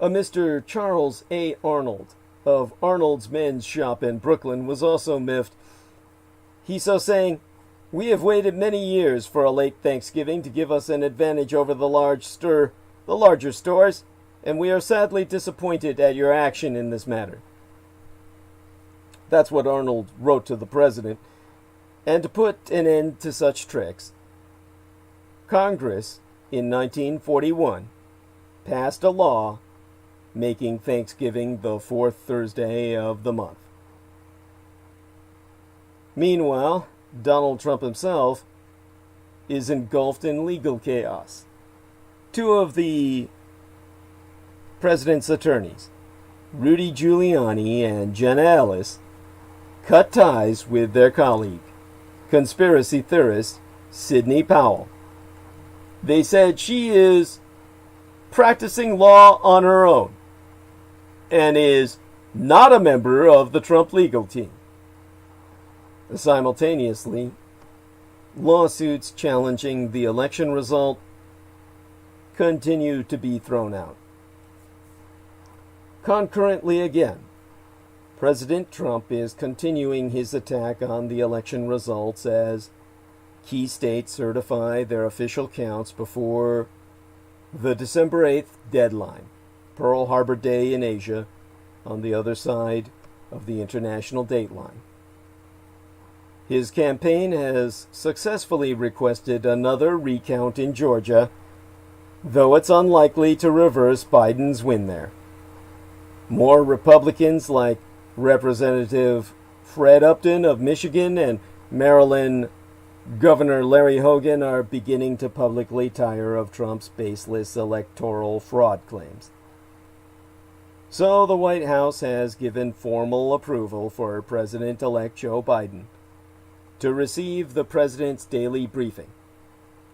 Mr. Charles A. Arnold of Arnold's Men's Shop in Brooklyn was also miffed. He so saying, "We have waited many years for a late Thanksgiving to give us an advantage over the larger stores, and we are sadly disappointed at your action in this matter." That's what Arnold wrote to the president. And to put an end to such tricks, Congress, in 1941, passed a law making Thanksgiving the fourth Thursday of the month. Meanwhile, Donald Trump himself is engulfed in legal chaos. Two of the president's attorneys, Rudy Giuliani and Jenna Ellis, cut ties with their colleague, conspiracy theorist Sidney Powell. They said she is practicing law on her own and is not a member of the Trump legal team. Simultaneously, lawsuits challenging the election result continue to be thrown out. Concurrently again, President Trump is continuing his attack on the election results as key states certify their official counts before the December 8th deadline, Pearl Harbor Day in Asia, on the other side of the international dateline. His campaign has successfully requested another recount in Georgia, though it's unlikely to reverse Biden's win there. More Republicans like Representative Fred Upton of Michigan and Maryland Governor Larry Hogan are beginning to publicly tire of Trump's baseless electoral fraud claims. So the White House has given formal approval for President-elect Joe Biden to receive the president's daily briefing,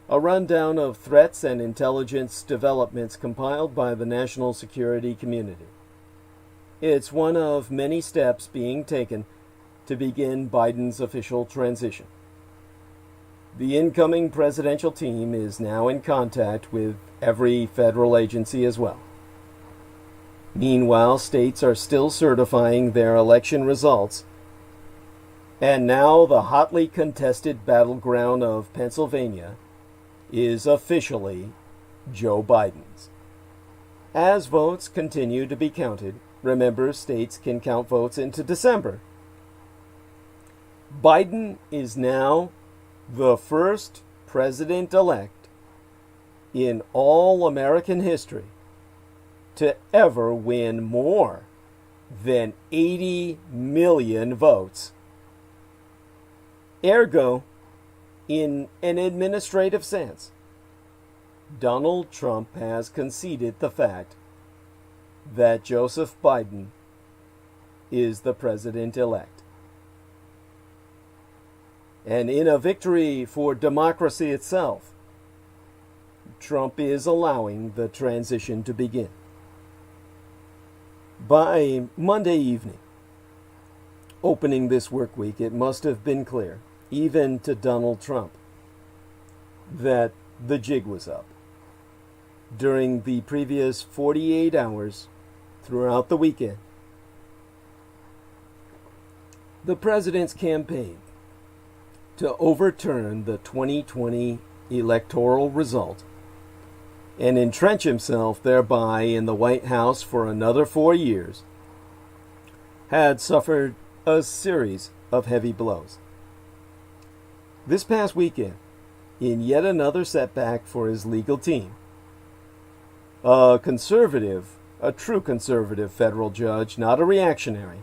a rundown of threats and intelligence developments compiled by the national security community. It's one of many steps being taken to begin Biden's official transition. The incoming presidential team is now in contact with every federal agency as well. Meanwhile, states are still certifying their election results, and now the hotly contested battleground of Pennsylvania is officially Joe Biden's. As votes continue to be counted, remember, states can count votes into December. Biden is now the first president-elect in all American history to ever win more than 80 million votes. Ergo, in an administrative sense, Donald Trump has conceded the fact that Joseph Biden is the president-elect. And in a victory for democracy itself, Trump is allowing the transition to begin. By Monday evening, opening this work week, it must have been clear, even to Donald Trump, that the jig was up. During the previous 48 hours throughout the weekend, the president's campaign to overturn the 2020 electoral result and entrench himself thereby in the White House for another 4 years had suffered a series of heavy blows. This past weekend, in yet another setback for his legal team, a true conservative federal judge, not a reactionary,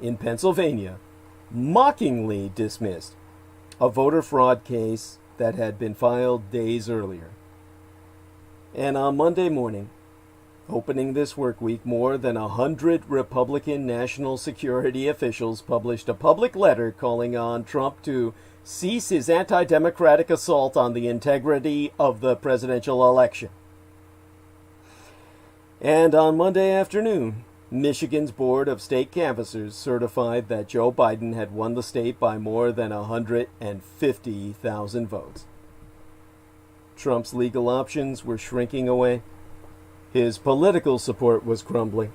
in Pennsylvania, mockingly dismissed a voter fraud case that had been filed days earlier. And on Monday morning, Opening this work week, more than 100 Republican national security officials published a public letter calling on Trump to cease his anti-democratic assault on the integrity of the presidential election. And on Monday afternoon, Michigan's Board of State Canvassers certified that Joe Biden had won the state by more than 150,000 votes. Trump's legal options were shrinking away. His political support was crumbling.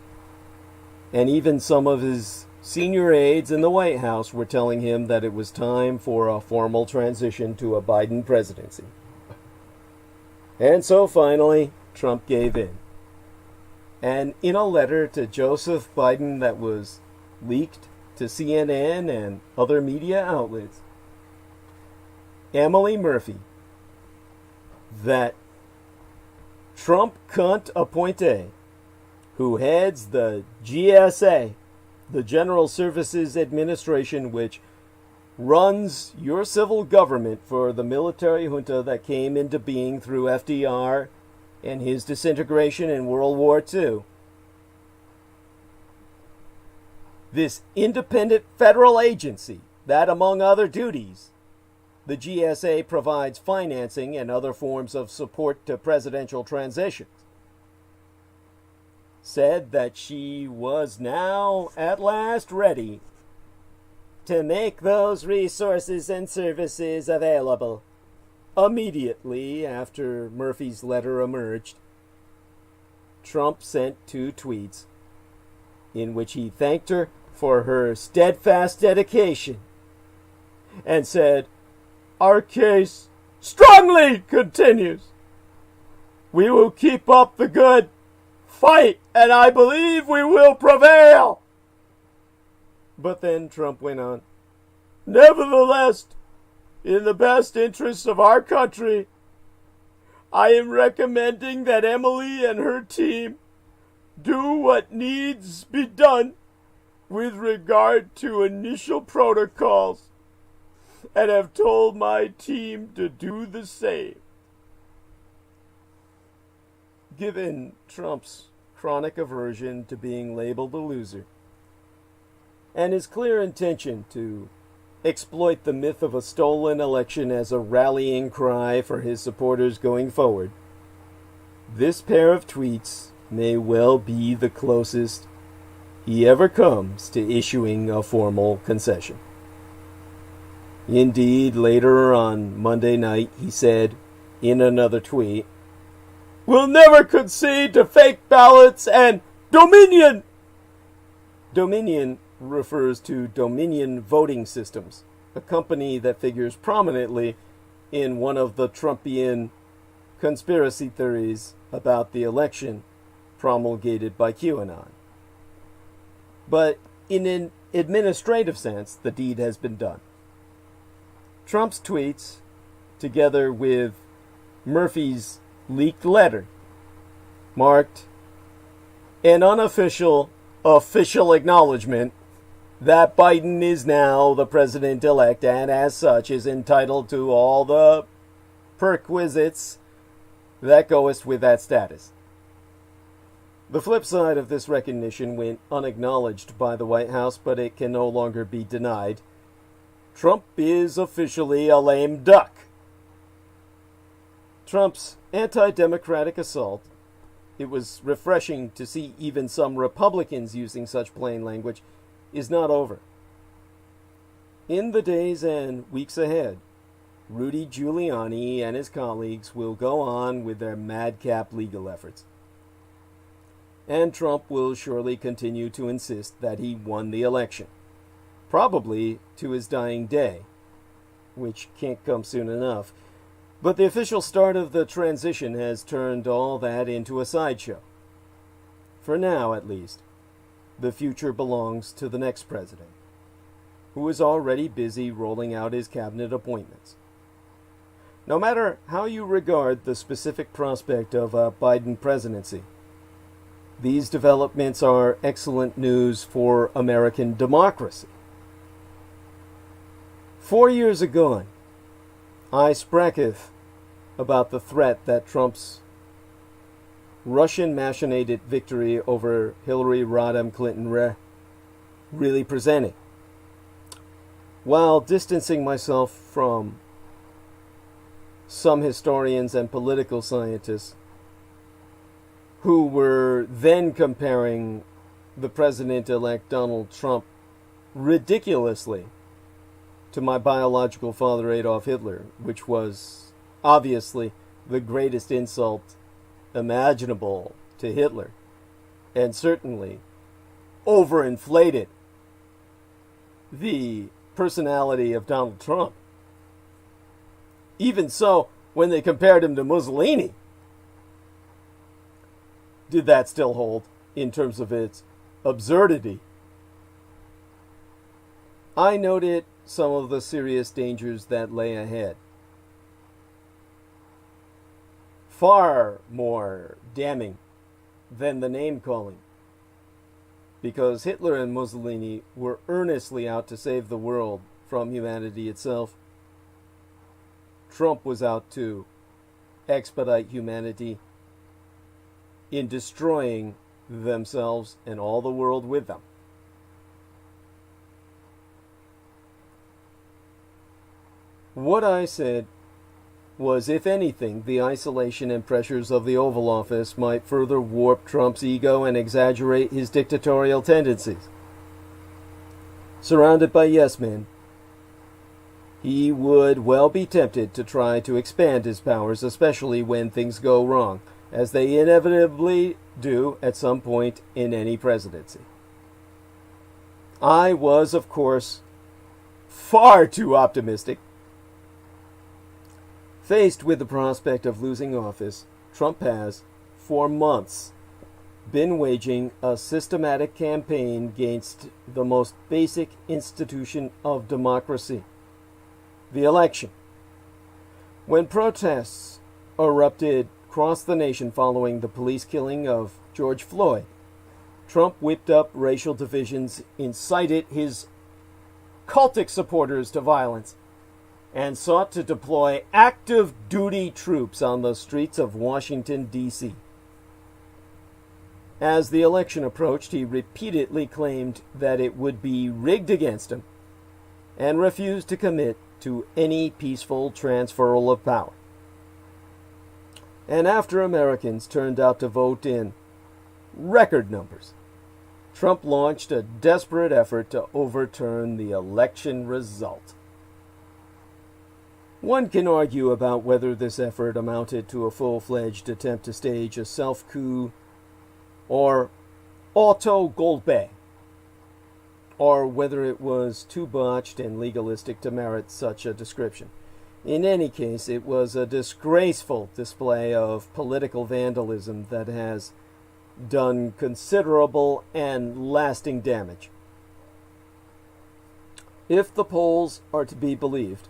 And even some of his senior aides in the White House were telling him that it was time for a formal transition to a Biden presidency. And so finally, Trump gave in. And in a letter to Joseph Biden that was leaked to CNN and other media outlets, Emily Murphy, that Trump cunt appointee, who heads the GSA, the General Services Administration, which runs your civil government for the military junta that came into being through FDR and his disintegration in World War II. This independent federal agency that, among other duties, the GSA provides financing and other forms of support to presidential transitions, said that she was now at last ready to make those resources and services available. Immediately after Murphy's letter emerged, Trump sent 2 tweets in which he thanked her for her steadfast dedication and said, "Our case strongly continues. We will keep up the good fight, and I believe we will prevail." But then Trump went on, "Nevertheless, in the best interests of our country, I am recommending that Emily and her team do what needs be done with regard to initial protocols, and have told my team to do the same." Given Trump's chronic aversion to being labeled a loser, and his clear intention to exploit the myth of a stolen election as a rallying cry for his supporters going forward, this pair of tweets may well be the closest he ever comes to issuing a formal concession. Indeed, later on Monday night, he said in another tweet, "We'll never concede to fake ballots and Dominion." Dominion refers to Dominion Voting Systems, a company that figures prominently in one of the Trumpian conspiracy theories about the election promulgated by QAnon. But in an administrative sense, the deed has been done. Trump's tweets, together with Murphy's leaked letter, marked an unofficial official acknowledgement that Biden is now the president-elect and as such is entitled to all the perquisites that goest with that status. The flip side of this recognition went unacknowledged by the White House, but it can no longer be denied. Trump is officially a lame duck. Trump's anti-democratic assault, it was refreshing to see even some Republicans using such plain language, is not over. In the days and weeks ahead, Rudy Giuliani and his colleagues will go on with their madcap legal efforts. And Trump will surely continue to insist that he won the election, probably to his dying day, which can't come soon enough. But the official start of the transition has turned all that into a sideshow. For now, at least, the future belongs to the next president, who is already busy rolling out his cabinet appointments. No matter how you regard the specific prospect of a Biden presidency, these developments are excellent news for American democracy. 4 years agone, I spraketh about the threat that Trump's Russian machinated victory over Hillary Rodham Clinton really presenting? While distancing myself from some historians and political scientists who were then comparing the President-elect Donald Trump ridiculously to my biological father Adolf Hitler, which was obviously the greatest insult imaginable to Hitler, and certainly overinflated the personality of Donald Trump. Even so, when they compared him to Mussolini, did that still hold in terms of its absurdity? I noted some of the serious dangers that lay ahead. Far more damning than the name-calling, because Hitler and Mussolini were earnestly out to save the world from humanity itself. Trump was out to expedite humanity in destroying themselves and all the world with them. What I said was, if anything, the isolation and pressures of the Oval Office might further warp Trump's ego and exaggerate his dictatorial tendencies. Surrounded by yes-men, he would well be tempted to try to expand his powers, especially when things go wrong, as they inevitably do at some point in any presidency. I was, of course, far too optimistic. Faced with the prospect of losing office, Trump has, for months, been waging a systematic campaign against the most basic institution of democracy, the election. When protests erupted across the nation following the police killing of George Floyd, Trump whipped up racial divisions, incited his cultic supporters to violence, and sought to deploy active duty troops on the streets of Washington, D.C. As the election approached, he repeatedly claimed that it would be rigged against him and refused to commit to any peaceful transferal of power. And after Americans turned out to vote in record numbers, Trump launched a desperate effort to overturn the election result. One can argue about whether this effort amounted to a full-fledged attempt to stage a self-coup or auto-golpe, or whether it was too botched and legalistic to merit such a description. In any case, it was a disgraceful display of political vandalism that has done considerable and lasting damage. If the polls are to be believed,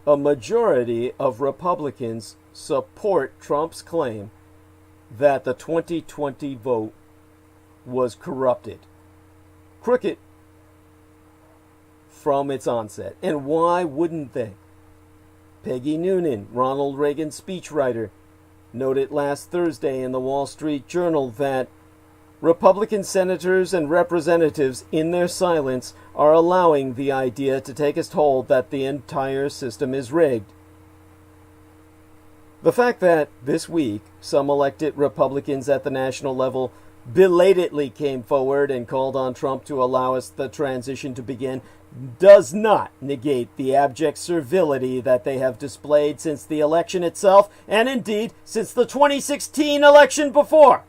a majority of Republicans support Trump's claim that the 2020 vote was corrupted, crooked from its onset. And why wouldn't they? Peggy Noonan, Ronald Reagan's speechwriter, noted last Thursday in the Wall Street Journal that Republican senators and representatives, in their silence, are allowing the idea to take its hold that the entire system is rigged. The fact that this week some elected Republicans at the national level belatedly came forward and called on Trump to allow us the transition to begin does not negate the abject servility that they have displayed since the election itself, and indeed since the 2016 election before.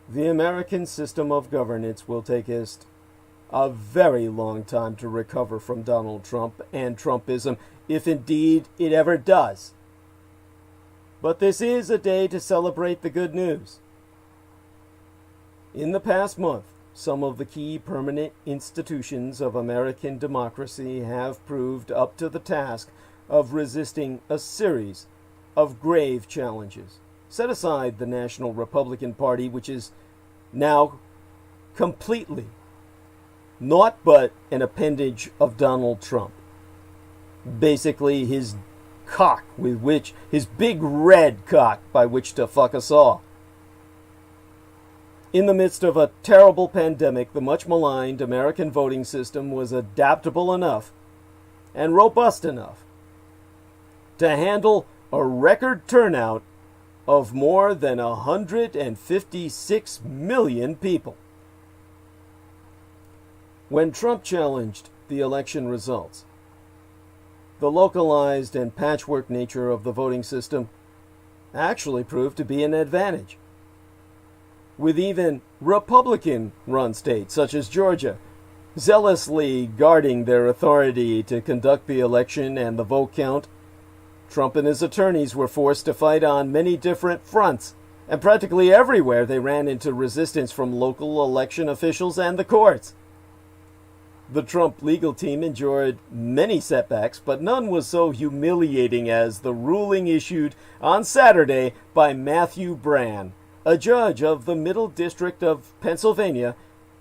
The American system of governance will take us a very long time to recover from Donald Trump and Trumpism, if indeed it ever does. But this is a day to celebrate the good news. In the past month, some of the key permanent institutions of American democracy have proved up to the task of resisting a series of grave challenges. Set aside the National Republican Party, which is now completely naught but an appendage of Donald Trump. Basically, his cock with which, his big red cock by which to fuck us all. In the midst of a terrible pandemic, the much maligned American voting system was adaptable enough and robust enough to handle a record turnout of more than 156 million people. When Trump challenged the election results, the localized and patchwork nature of the voting system actually proved to be an advantage, with even Republican-run states such as Georgia zealously guarding their authority to conduct the election and the vote count. Trump and his attorneys were forced to fight on many different fronts, and practically everywhere they ran into resistance from local election officials and the courts. The Trump legal team endured many setbacks, but none was so humiliating as the ruling issued on Saturday by Matthew Brann, a judge of the Middle District of Pennsylvania,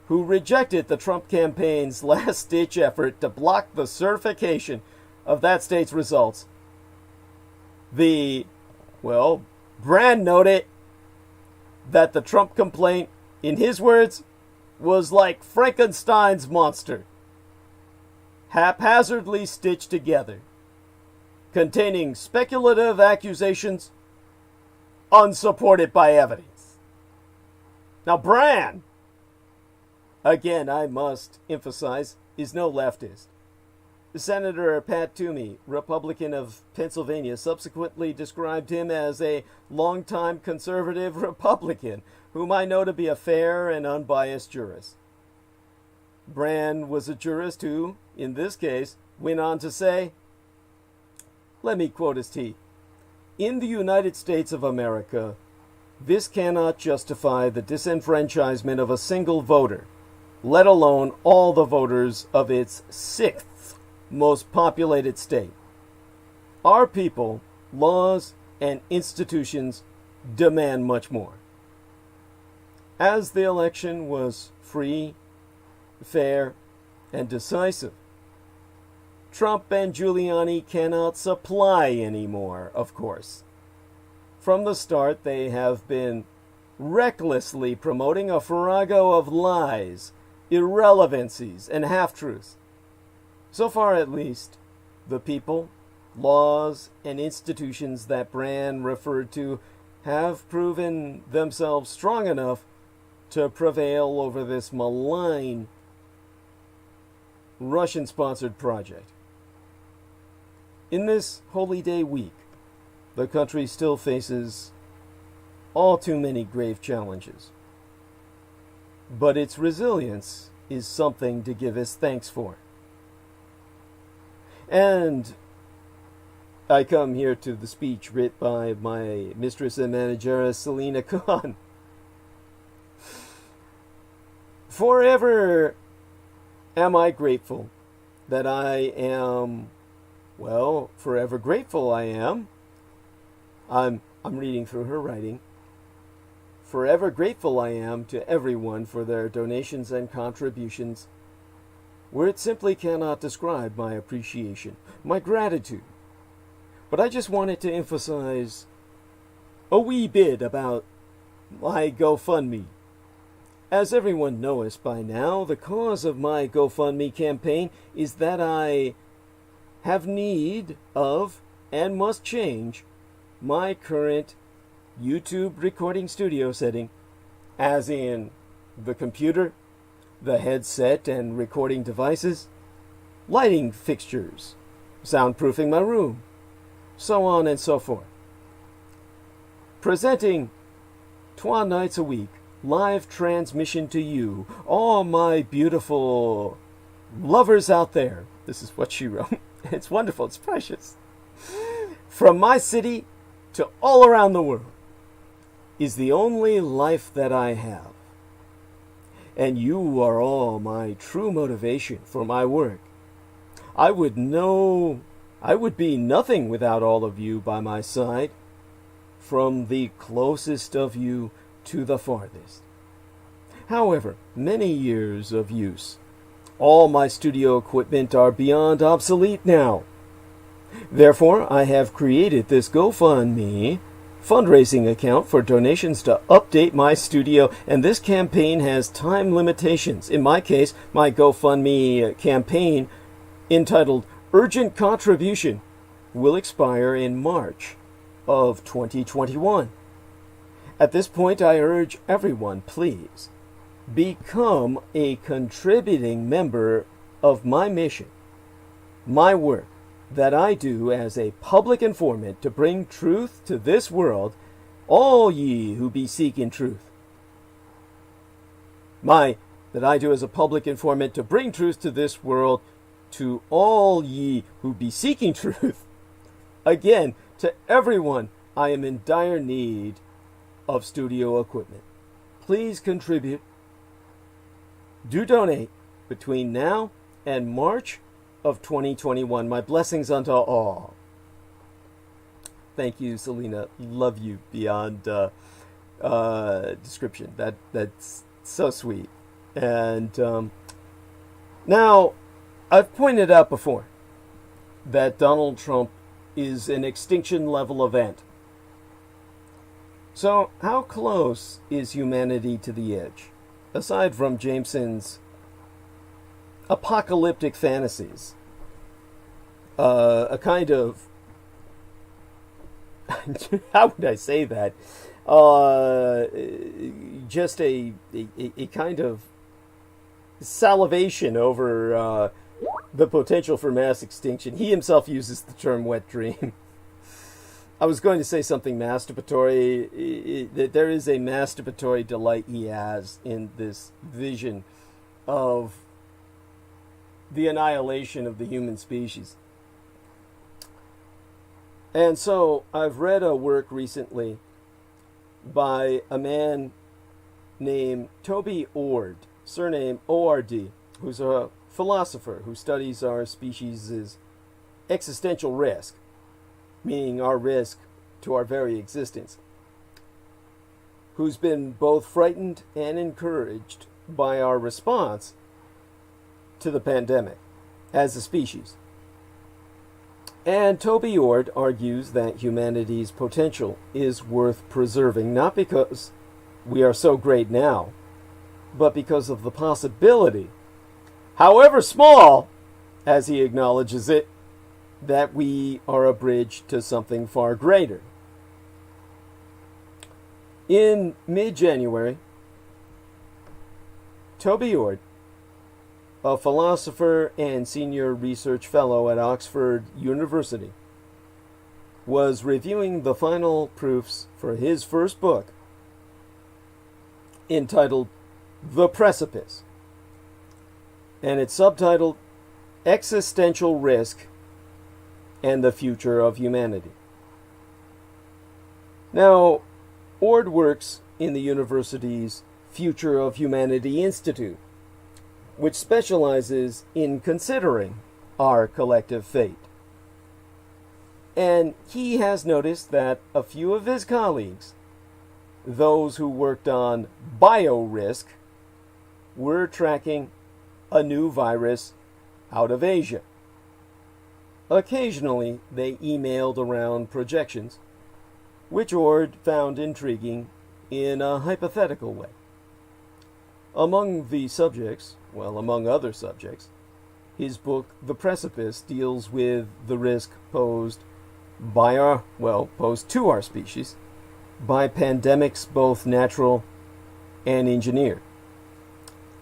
who rejected the Trump campaign's last-ditch effort to block the certification of that state's results. Brann noted that the Trump complaint, in his words, was like Frankenstein's monster, haphazardly stitched together, containing speculative accusations unsupported by evidence. Now, Brann, again, I must emphasize, is no leftist. Senator Pat Toomey, Republican of Pennsylvania, subsequently described him as a longtime conservative Republican, whom I know to be a fair and unbiased jurist. Brann was a jurist who, in this case, went on to say, let me quote his teeth, "In the United States of America, this cannot justify the disenfranchisement of a single voter, let alone all the voters of its sixth most populated state. Our people, laws, and institutions demand much more." As the election was free, fair, and decisive, Trump and Giuliani cannot supply anymore, of course. From the start, they have been recklessly promoting a farrago of lies, irrelevancies, and half-truths. So far, at least, the people, laws, and institutions that Brann referred to have proven themselves strong enough to prevail over this malign Russian-sponsored project. In this Holy Day week, the country still faces all too many grave challenges. But its resilience is something to give us thanks for. And I come here to the speech written by my mistress and manager, Selena Khan. Forever am I grateful that I am, forever grateful I am. I'm reading through her writing. Forever grateful I am to everyone for their donations and contributions. Words simply cannot describe my appreciation, my gratitude. But I just wanted to emphasize a wee bit about my GoFundMe. As everyone knows by now, the cause of my GoFundMe campaign is that I have need of and must change my current YouTube recording studio setting, as in the computer, the headset and recording devices, lighting fixtures, soundproofing my room, so on and so forth. Presenting 2 nights a week, live transmission to you, all my beautiful lovers out there. This is what she wrote. It's wonderful, it's precious. From my city to all around the world is the only life that I have. And you are all my true motivation for my work. I would be nothing without all of you by my side, from the closest of you to the farthest. However, many years of use, all my studio equipment are beyond obsolete now. Therefore, I have created this GoFundMe fundraising account for donations to update my studio, and this campaign has time limitations. In my case, my GoFundMe campaign, entitled Urgent Contribution, will expire in March of 2021. At this point, I urge everyone, please, become a contributing member of my mission, my work that I do as a public informant to bring truth to this world, all ye who be seeking truth. That I do as a public informant to bring truth to this world to all ye who be seeking truth. Again, to everyone, I am in dire need of studio equipment. Please contribute. Do donate between now and March of 2021. My blessings unto all. Thank you, Selena. Love you beyond description. That's so sweet. And now, I've pointed out before that Donald Trump is an extinction level event. So, how close is humanity to the edge? Aside from Jameson's apocalyptic fantasies, a kind of how would I say that? Just a kind of salivation over the potential for mass extinction. He himself uses the term wet dream. I was going to say something masturbatory. There is a masturbatory delight he has in this vision of the annihilation of the human species. And so I've read a work recently by a man named Toby Ord, surname O-R-D, who's a philosopher who studies our species' existential risk, meaning our risk to our very existence, who's been both frightened and encouraged by our response to the pandemic as a species. And Toby Ord argues that humanity's potential is worth preserving, not because we are so great now, but because of the possibility, however small, as he acknowledges it, that we are a bridge to something far greater. In mid-January, Toby Ord, a philosopher and senior research fellow at Oxford University, was reviewing the final proofs for his first book, entitled The Precipice, and it's subtitled Existential Risk and the Future of Humanity. Now, Ord works in the university's Future of Humanity Institute, which specializes in considering our collective fate. And he has noticed that a few of his colleagues, those who worked on biorisk, were tracking a new virus out of Asia. Occasionally, they emailed around projections, which Ord found intriguing in a hypothetical way. Among other subjects, his book, The Precipice, deals with the risk posed to our species by pandemics, both natural and engineered.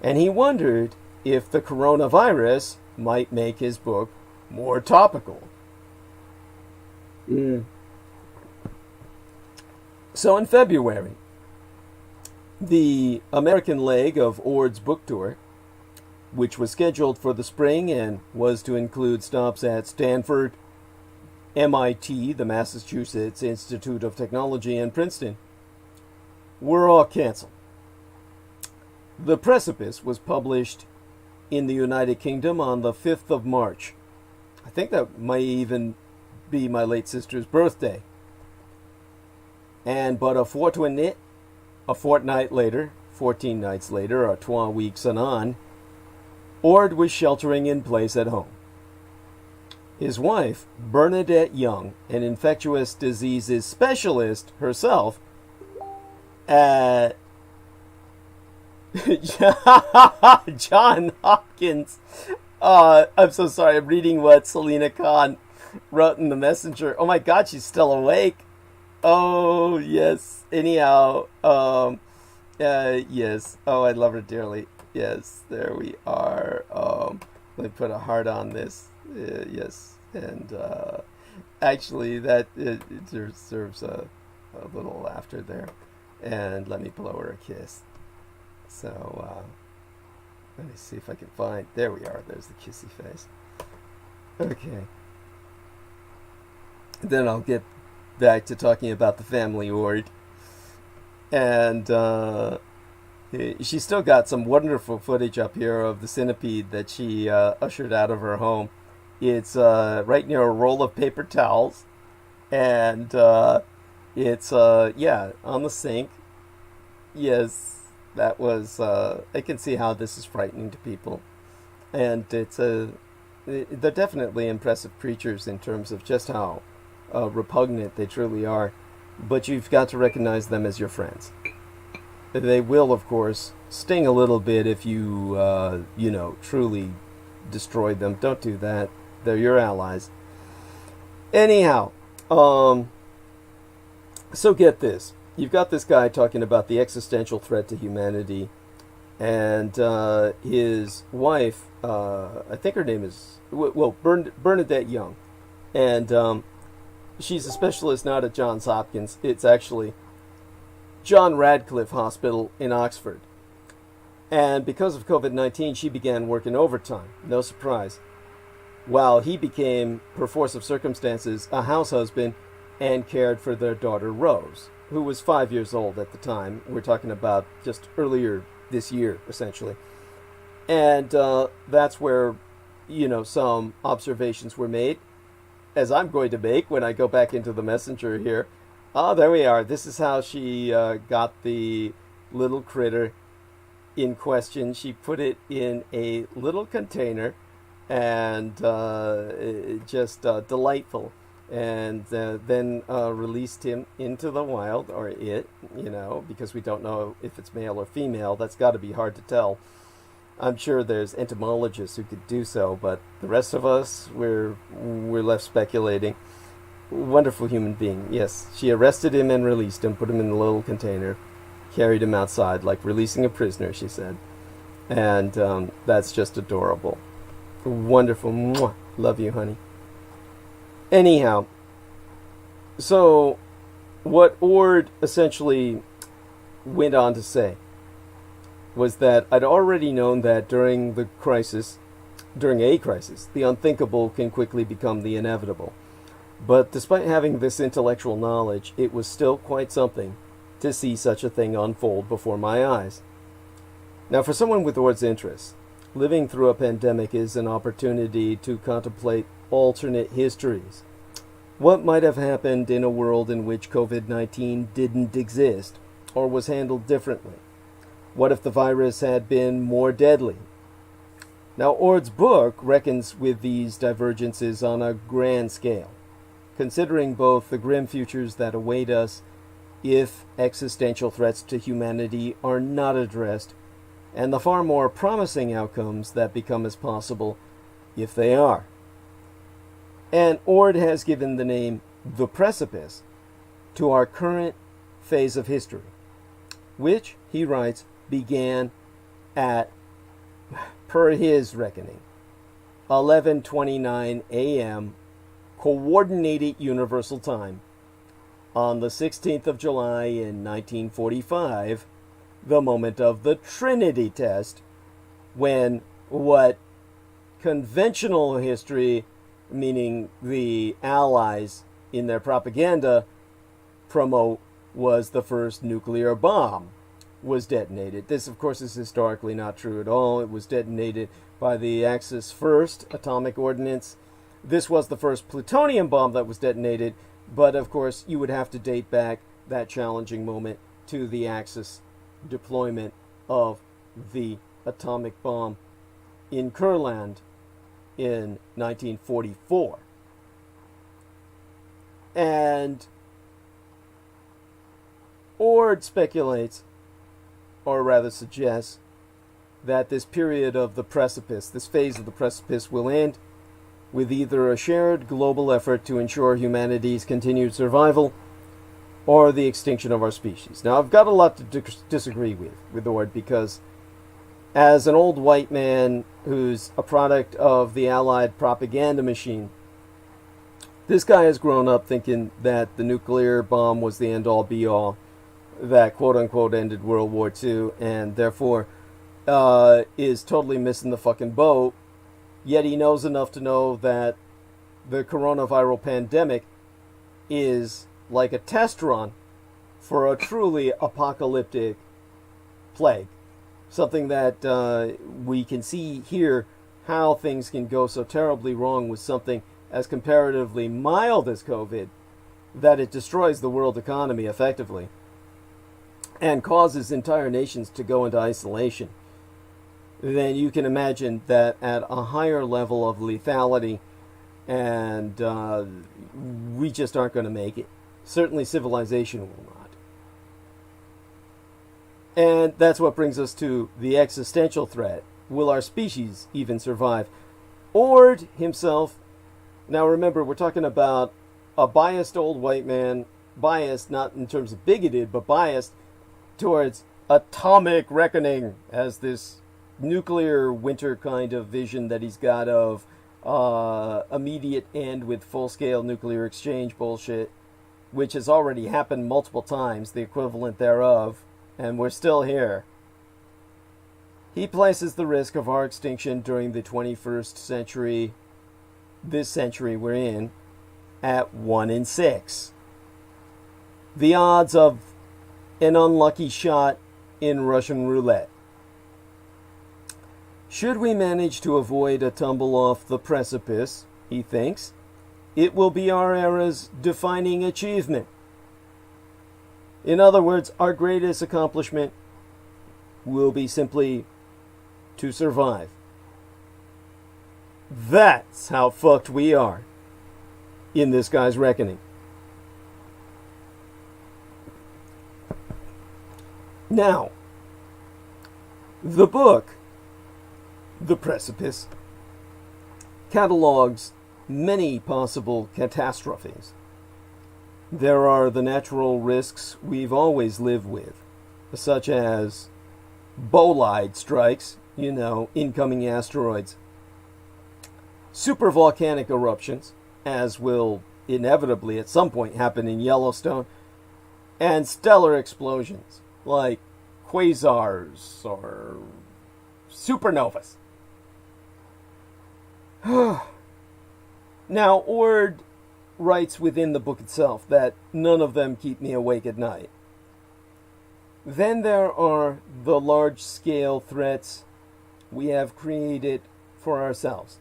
And he wondered if the coronavirus might make his book more topical. So in February, the American leg of Ord's book tour, which was scheduled for the spring and was to include stops at Stanford, MIT, the Massachusetts Institute of Technology, and Princeton, were all canceled. The Precipice was published in the United Kingdom on the 5th of March. I think that might even be my late sister's birthday. And but a fortnight later, 14 nights later, or 12 weeks and on, Ord was sheltering in place at home. his wife, Bernadette Young, an infectious diseases specialist herself at John Hopkins. I'm so sorry. I'm reading what Selena Khan wrote in the Messenger. Oh my God, she's still awake. Oh yes. Anyhow, yes. Oh, I love her dearly. Yes, there we are. Let me put a heart on this. Yes, and actually, that it deserves a little laughter there. And let me blow her a kiss. So, let me see if I can find. There we are. There's the kissy face. Okay. Then I'll get back to talking about the family ward. And she's still got some wonderful footage up here of the centipede that she ushered out of her home. It's right near a roll of paper towels. And it's, yeah, on the sink. Yes, that was, I can see how this is frightening to people. And they're definitely impressive creatures in terms of just how repugnant they truly are. But you've got to recognize them as your friends. They will, of course, sting a little bit if you, truly destroy them. Don't do that. They're your allies. Anyhow, so get this. You've got this guy talking about the existential threat to humanity, and his wife, I think her name is, Bernadette Young, and she's a specialist not at Johns Hopkins. It's actually John Radcliffe Hospital in Oxford. And because of COVID-19, she began working overtime. No surprise. While he became, per force of circumstances, a house husband and cared for their daughter Rose, who was 5 years old at the time. We're talking about just earlier this year, essentially. And that's where, some observations were made, as I'm going to make when I go back into the messenger here. Oh, there we are. This is how she got the little critter in question. She put it in a little container, and just delightful. And then released him into the wild, or it, because we don't know if it's male or female. That's got to be hard to tell. I'm sure there's entomologists who could do so, but the rest of us, we're left speculating. Wonderful human being. Yes, she arrested him and released him, put him in the little container, carried him outside, like releasing a prisoner, she said. And that's just adorable. Wonderful. Mwah. Love you, honey. Anyhow, so what Ord essentially went on to say was that I'd already known that during a crisis, the unthinkable can quickly become the inevitable. But despite having this intellectual knowledge, it was still quite something to see such a thing unfold before my eyes. Now, for someone with Ord's interests, living through a pandemic is an opportunity to contemplate alternate histories. What might have happened in a world in which COVID-19 didn't exist or was handled differently? What if the virus had been more deadly? Now, Ord's book reckons with these divergences on a grand scale, considering both the grim futures that await us if existential threats to humanity are not addressed, and the far more promising outcomes that become as possible if they are. And Ord has given the name The Precipice to our current phase of history, which, he writes, began at, per his reckoning, 11:29 a.m. Coordinated Universal Time on the 16th of July in 1945, the moment of the Trinity test, when what conventional history, meaning the Allies in their propaganda, promote was the first nuclear bomb was detonated. This, of course, is historically not true at all. It was detonated by the Axis first atomic ordnance. This was the first plutonium bomb that was detonated, but of course you would have to date back that challenging moment to the Axis deployment of the atomic bomb in Kurland in 1944. And Ord speculates, or rather suggests, that this period of the precipice, this phase of the precipice, will end with either a shared global effort to ensure humanity's continued survival or the extinction of our species. Now, I've got a lot to disagree with Ord, because as an old white man who's a product of the Allied propaganda machine, this guy has grown up thinking that the nuclear bomb was the end-all be-all, that quote-unquote ended World War II, and therefore is totally missing the fucking boat. Yet he knows enough to know that the coronavirus pandemic is like a test run for a truly apocalyptic plague. Something that we can see here how things can go so terribly wrong with something as comparatively mild as COVID, that it destroys the world economy effectively and causes entire nations to go into isolation. Then you can imagine that at a higher level of lethality, and we just aren't going to make it. Certainly civilization will not. And that's what brings us to the existential threat. Will our species even survive? Ord himself, now remember, we're talking about a biased old white man, biased not in terms of bigoted, but biased towards atomic reckoning as this nuclear winter kind of vision that he's got of immediate end with full-scale nuclear exchange bullshit, which has already happened multiple times, the equivalent thereof, and we're still here. He places the risk of our extinction during the 21st century, this century we're in, at 1 in 6. The odds of an unlucky shot in Russian roulette. Should we manage to avoid a tumble off the precipice, he thinks, it will be our era's defining achievement. In other words, our greatest accomplishment will be simply to survive. That's how fucked we are in this guy's reckoning. Now, the book, The Precipice, catalogues many possible catastrophes. There are the natural risks we've always lived with, such as bolide strikes, incoming asteroids, supervolcanic eruptions, as will inevitably at some point happen in Yellowstone, and stellar explosions, like quasars or supernovas. Now, Ord writes within the book itself that none of them keep me awake at night. Then there are the large-scale threats we have created for ourselves.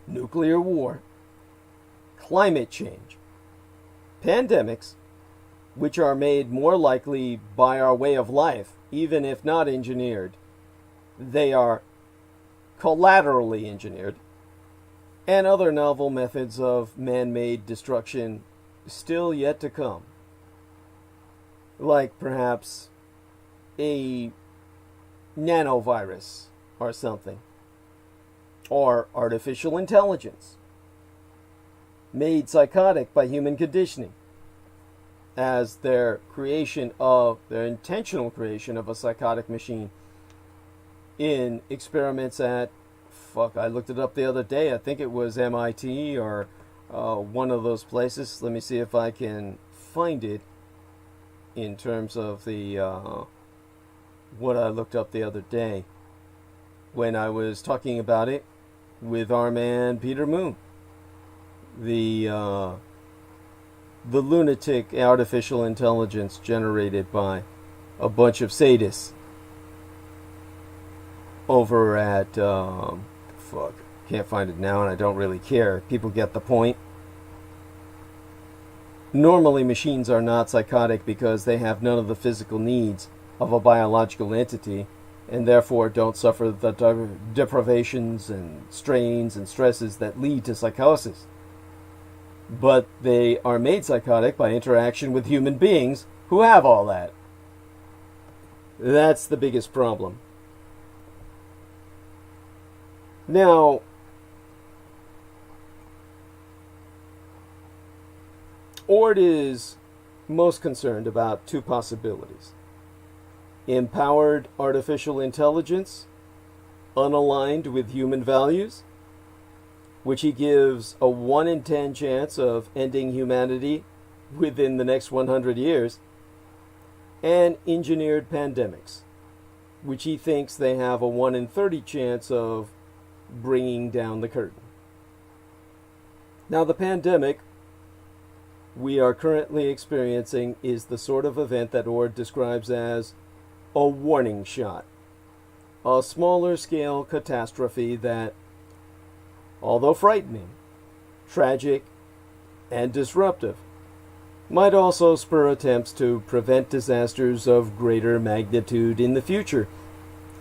Nuclear war, climate change, pandemics, which are made more likely by our way of life, even if not engineered. They are collaterally engineered, and other novel methods of man-made destruction still yet to come. Like perhaps a nanovirus or something. Or artificial intelligence, made psychotic by human conditioning, as their intentional creation of a psychotic machine in experiments at, I looked it up the other day, I think it was MIT or one of those places. Let me see if I can find it in terms of the what I looked up the other day when I was talking about it with our man Peter Moon, the lunatic artificial intelligence generated by a bunch of sadists over at can't find it now, and I don't really care. People get the point. Normally, machines are not psychotic because they have none of the physical needs of a biological entity, and therefore don't suffer the deprivations and strains and stresses that lead to psychosis. but they are made psychotic by interaction with human beings who have all that. That's the biggest problem. Now, Ord is most concerned about two possibilities: empowered artificial intelligence unaligned with human values, which he gives a 1 in 10 chance of ending humanity within the next 100 years, and engineered pandemics, which he thinks they have a 1 in 30 chance of bringing down the curtain. Now, the pandemic we are currently experiencing is the sort of event that Ord describes as a warning shot, a smaller scale catastrophe that, although frightening, tragic, and disruptive, might also spur attempts to prevent disasters of greater magnitude in the future,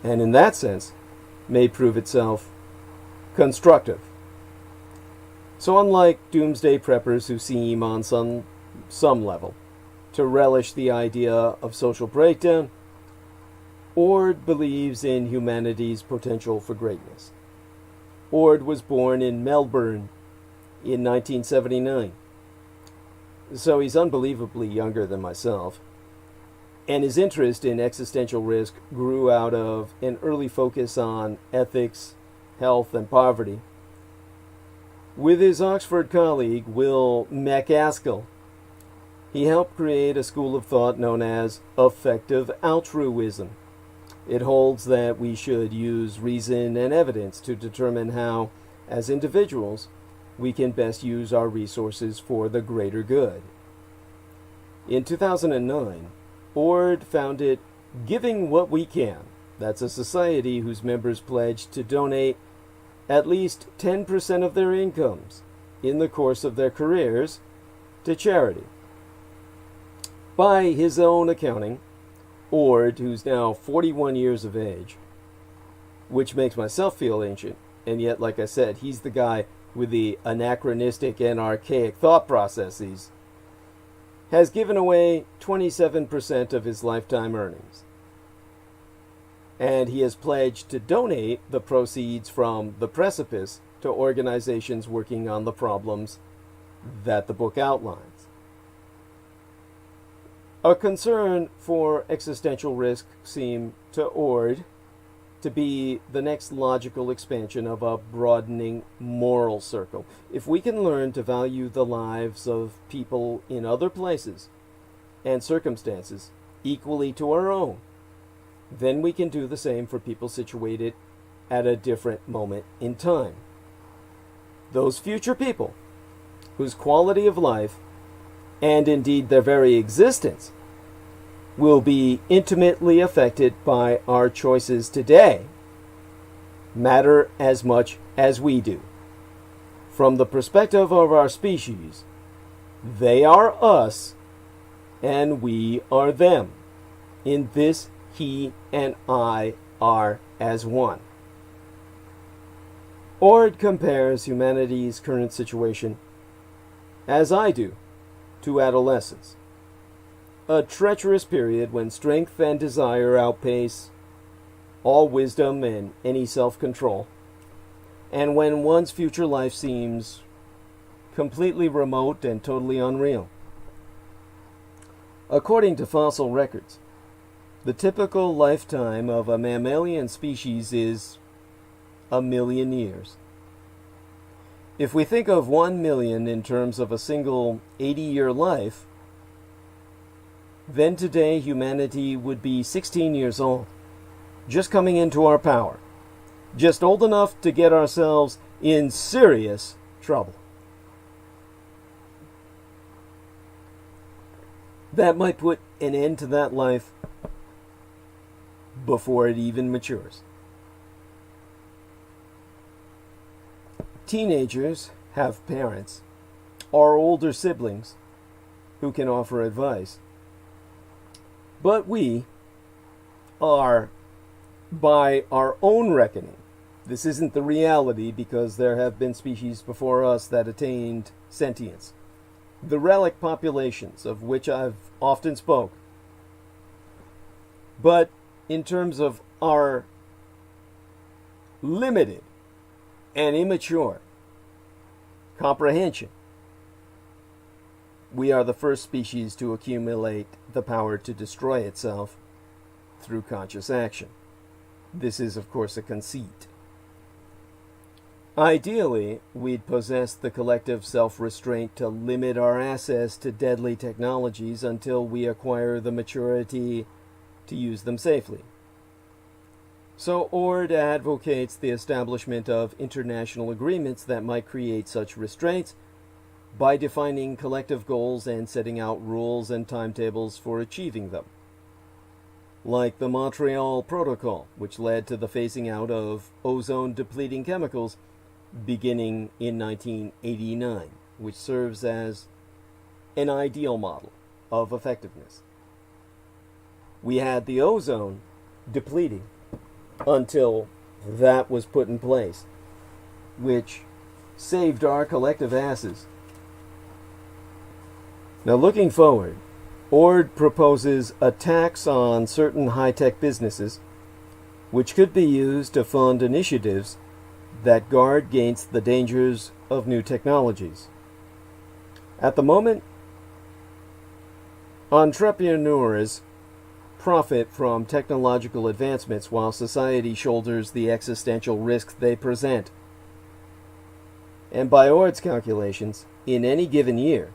and in that sense may prove itself constructive. So unlike doomsday preppers who seem on some level to relish the idea of social breakdown, Ord believes in humanity's potential for greatness. Ord was born in Melbourne in 1979, so he's unbelievably younger than myself, and his interest in existential risk grew out of an early focus on ethics, health, and poverty. With his Oxford colleague, Will MacAskill, he helped create a school of thought known as effective altruism. It holds that we should use reason and evidence to determine how, as individuals, we can best use our resources for the greater good. In 2009, Ord founded Giving What We Can. That's a society whose members pledge to donate at least 10% of their incomes in the course of their careers to charity. By his own accounting, Ord, who's now 41 years of age, which makes myself feel ancient, and yet, like I said, he's the guy with the anachronistic and archaic thought processes, has given away 27% of his lifetime earnings. And he has pledged to donate the proceeds from The Precipice to organizations working on the problems that the book outlines. A concern for existential risk seemed to Ord to be the next logical expansion of a broadening moral circle. If we can learn to value the lives of people in other places and circumstances equally to our own, then we can do the same for people situated at a different moment in time. Those future people, whose quality of life, and indeed their very existence, will be intimately affected by our choices today, matter as much as we do. From the perspective of our species, they are us and we are them. In this, he and I are as one. Ord compares humanity's current situation, as I do, to adolescence. A treacherous period when strength and desire outpace all wisdom and any self-control, and when one's future life seems completely remote and totally unreal. According to fossil records, the typical lifetime of a mammalian species is 1,000,000 years. If we think of 1,000,000 in terms of a single 80-year life, then today humanity would be 16 years old, just coming into our power, just old enough to get ourselves in serious trouble. That might put an end to that life before it even matures. Teenagers have parents or older siblings who can offer advice. But we are, by our own reckoning, This isn't the reality because there have been species before us that attained sentience. The relic populations of which I've often spoke. But in terms of our limited and immature comprehension, we are the first species to accumulate the power to destroy itself through conscious action. This is, of course, a conceit. Ideally, we'd possess the collective self-restraint to limit our access to deadly technologies until we acquire the maturity to use them safely. So Ord advocates the establishment of international agreements that might create such restraints by defining collective goals and setting out rules and timetables for achieving them. Like the Montreal Protocol, which led to the phasing out of ozone-depleting chemicals beginning in 1989, which serves as an ideal model of effectiveness. We had the ozone depleting until that was put in place, which saved our collective asses. Now, looking forward, Ord proposes a tax on certain high-tech businesses, which could be used to fund initiatives that guard against the dangers of new technologies. At the moment, entrepreneurs profit from technological advancements while society shoulders the existential risks they present. And by Ord's calculations, in any given year,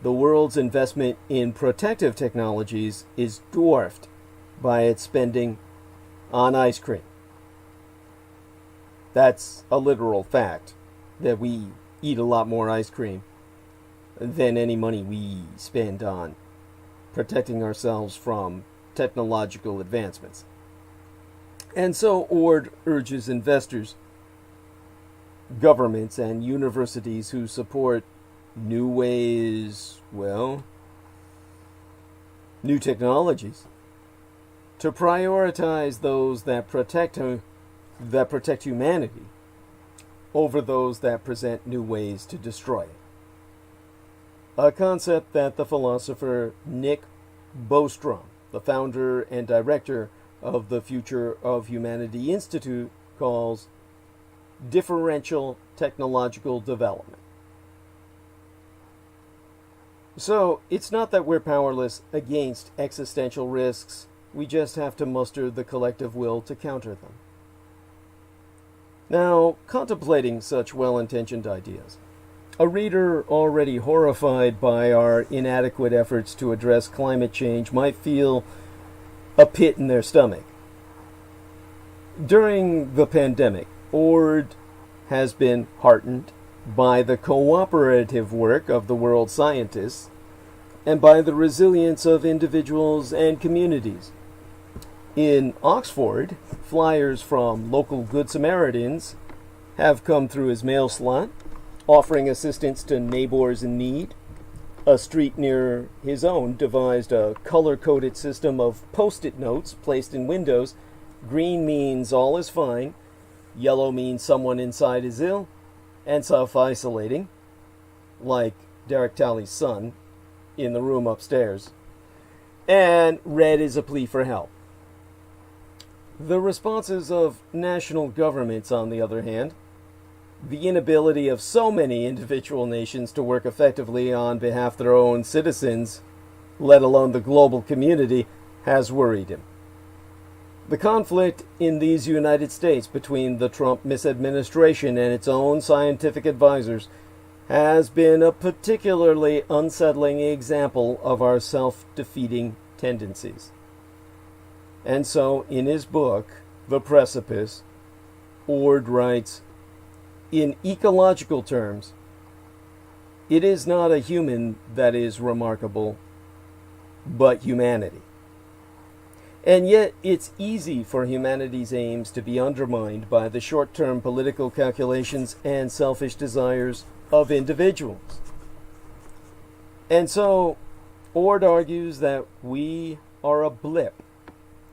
the world's investment in protective technologies is dwarfed by its spending on ice cream. That's a literal fact, that we eat a lot more ice cream than any money we spend on protecting ourselves from technological advancements. And so Ord urges investors, governments, and universities who support new ways, new technologies, to prioritize those that protect humanity over those that present new ways to destroy it. A concept that the philosopher Nick Bostrom, the founder and director of the Future of Humanity Institute, calls differential technological development. So, it's not that we're powerless against existential risks, we just have to muster the collective will to counter them. Now, contemplating such well-intentioned ideas, a reader already horrified by our inadequate efforts to address climate change might feel a pit in their stomach. During the pandemic, Ord has been heartened by the cooperative work of the world scientists and by the resilience of individuals and communities. In Oxford, flyers from local Good Samaritans have come through his mail slot, offering assistance to neighbors in need. A street near his own devised a color-coded system of post-it notes placed in windows. Green means all is fine, yellow means someone inside is ill and self-isolating, like Derek Talley's son in the room upstairs, and red is a plea for help. The responses of national governments, on the other hand, the inability of so many individual nations to work effectively on behalf of their own citizens, let alone the global community, has worried him. The conflict in these United States between the Trump misadministration and its own scientific advisors has been a particularly unsettling example of our self-defeating tendencies. And so, in his book, The Precipice, Ord writes, in ecological terms, it is not a human that is remarkable, but humanity. And yet, it's easy for humanity's aims to be undermined by the short-term political calculations and selfish desires of individuals. And so, Ord argues that we are a blip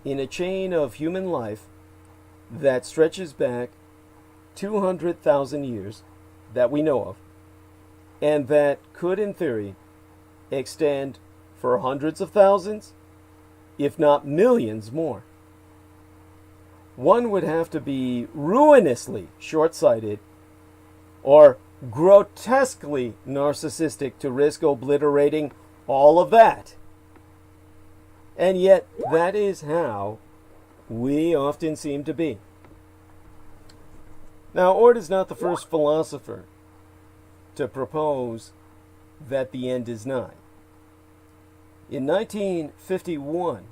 in a chain of human life that stretches back 200,000 years that we know of, and that could, in theory, extend for hundreds of thousands, if not millions more. One would have to be ruinously short-sighted or grotesquely narcissistic to risk obliterating all of that. And yet, that is how we often seem to be. Now, Ord is not the first philosopher to propose that the end is nigh. In 1951,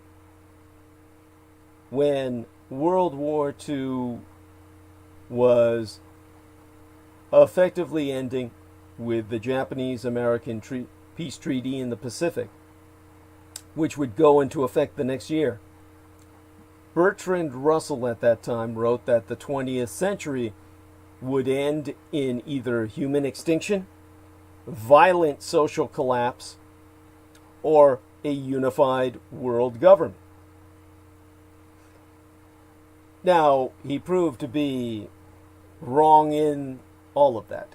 when World War II was effectively ending with the Japanese-American peace treaty in the Pacific, which would go into effect the next year, Bertrand Russell at that time wrote that the 20th century would end in either human extinction, violent social collapse, or a unified world government. Now, he proved to be wrong in all of that.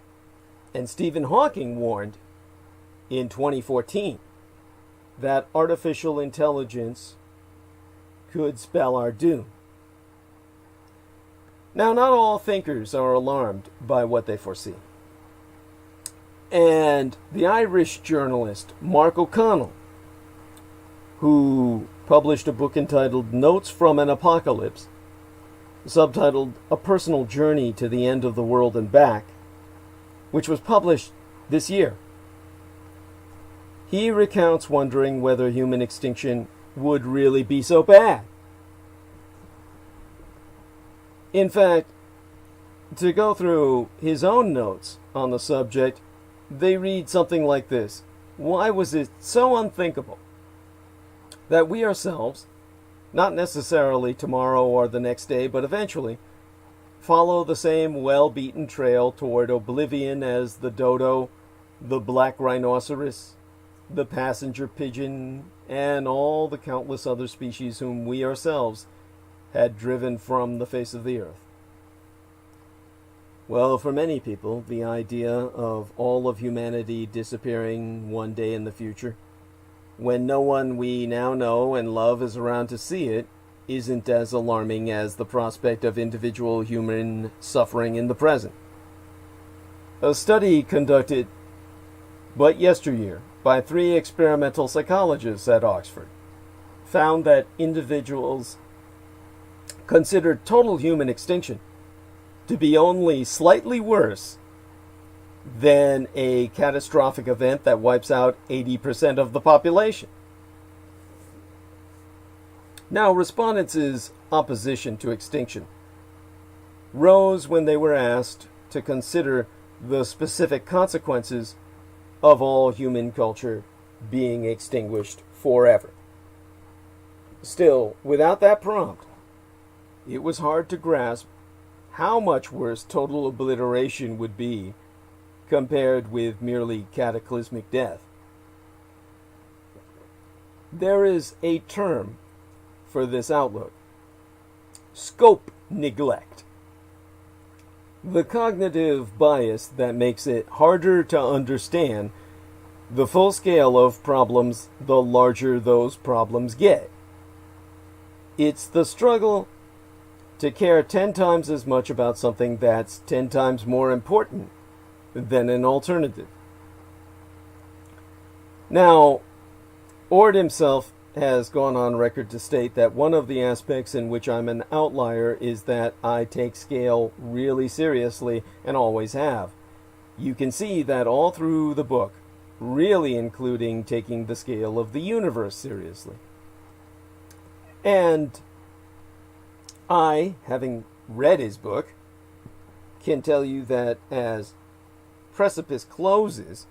And Stephen Hawking warned in 2014 that artificial intelligence could spell our doom. Now, not all thinkers are alarmed by what they foresee. And the Irish journalist Mark O'Connell, who published a book entitled Notes from an Apocalypse, subtitled A Personal Journey to the End of the World and Back, which was published this year, he recounts wondering whether human extinction would really be so bad. In fact, to go through his own notes on the subject, they read something like this: why was it so unthinkable that we ourselves, not necessarily tomorrow or the next day, but eventually, follow the same well-beaten trail toward oblivion as the dodo, the black rhinoceros, the passenger pigeon, and all the countless other species whom we ourselves had driven from the face of the earth? Well, for many people, the idea of all of humanity disappearing one day in the future, when no one we now know and love is around to see it, isn't as alarming as the prospect of individual human suffering in the present. A study conducted but yesteryear by 3 experimental psychologists at Oxford found that individuals considered total human extinction to be only slightly worse than a catastrophic event that wipes out 80% of the population. Now, respondents' opposition to extinction rose when they were asked to consider the specific consequences of all human culture being extinguished forever. Still, without that prompt, it was hard to grasp how much worse total obliteration would be compared with merely cataclysmic death. There is a term for this outlook: scope neglect. The cognitive bias that makes it harder to understand the full scale of problems the larger those problems get. It's the struggle to care 10 times as much about something that's 10 times more important than an alternative. Now, Ord himself has gone on record to state that one of the aspects in which I'm an outlier is that I take scale really seriously and always have. You can see that all through the book, really including taking the scale of the universe seriously. And I, having read his book, can tell you that as Precipice closes,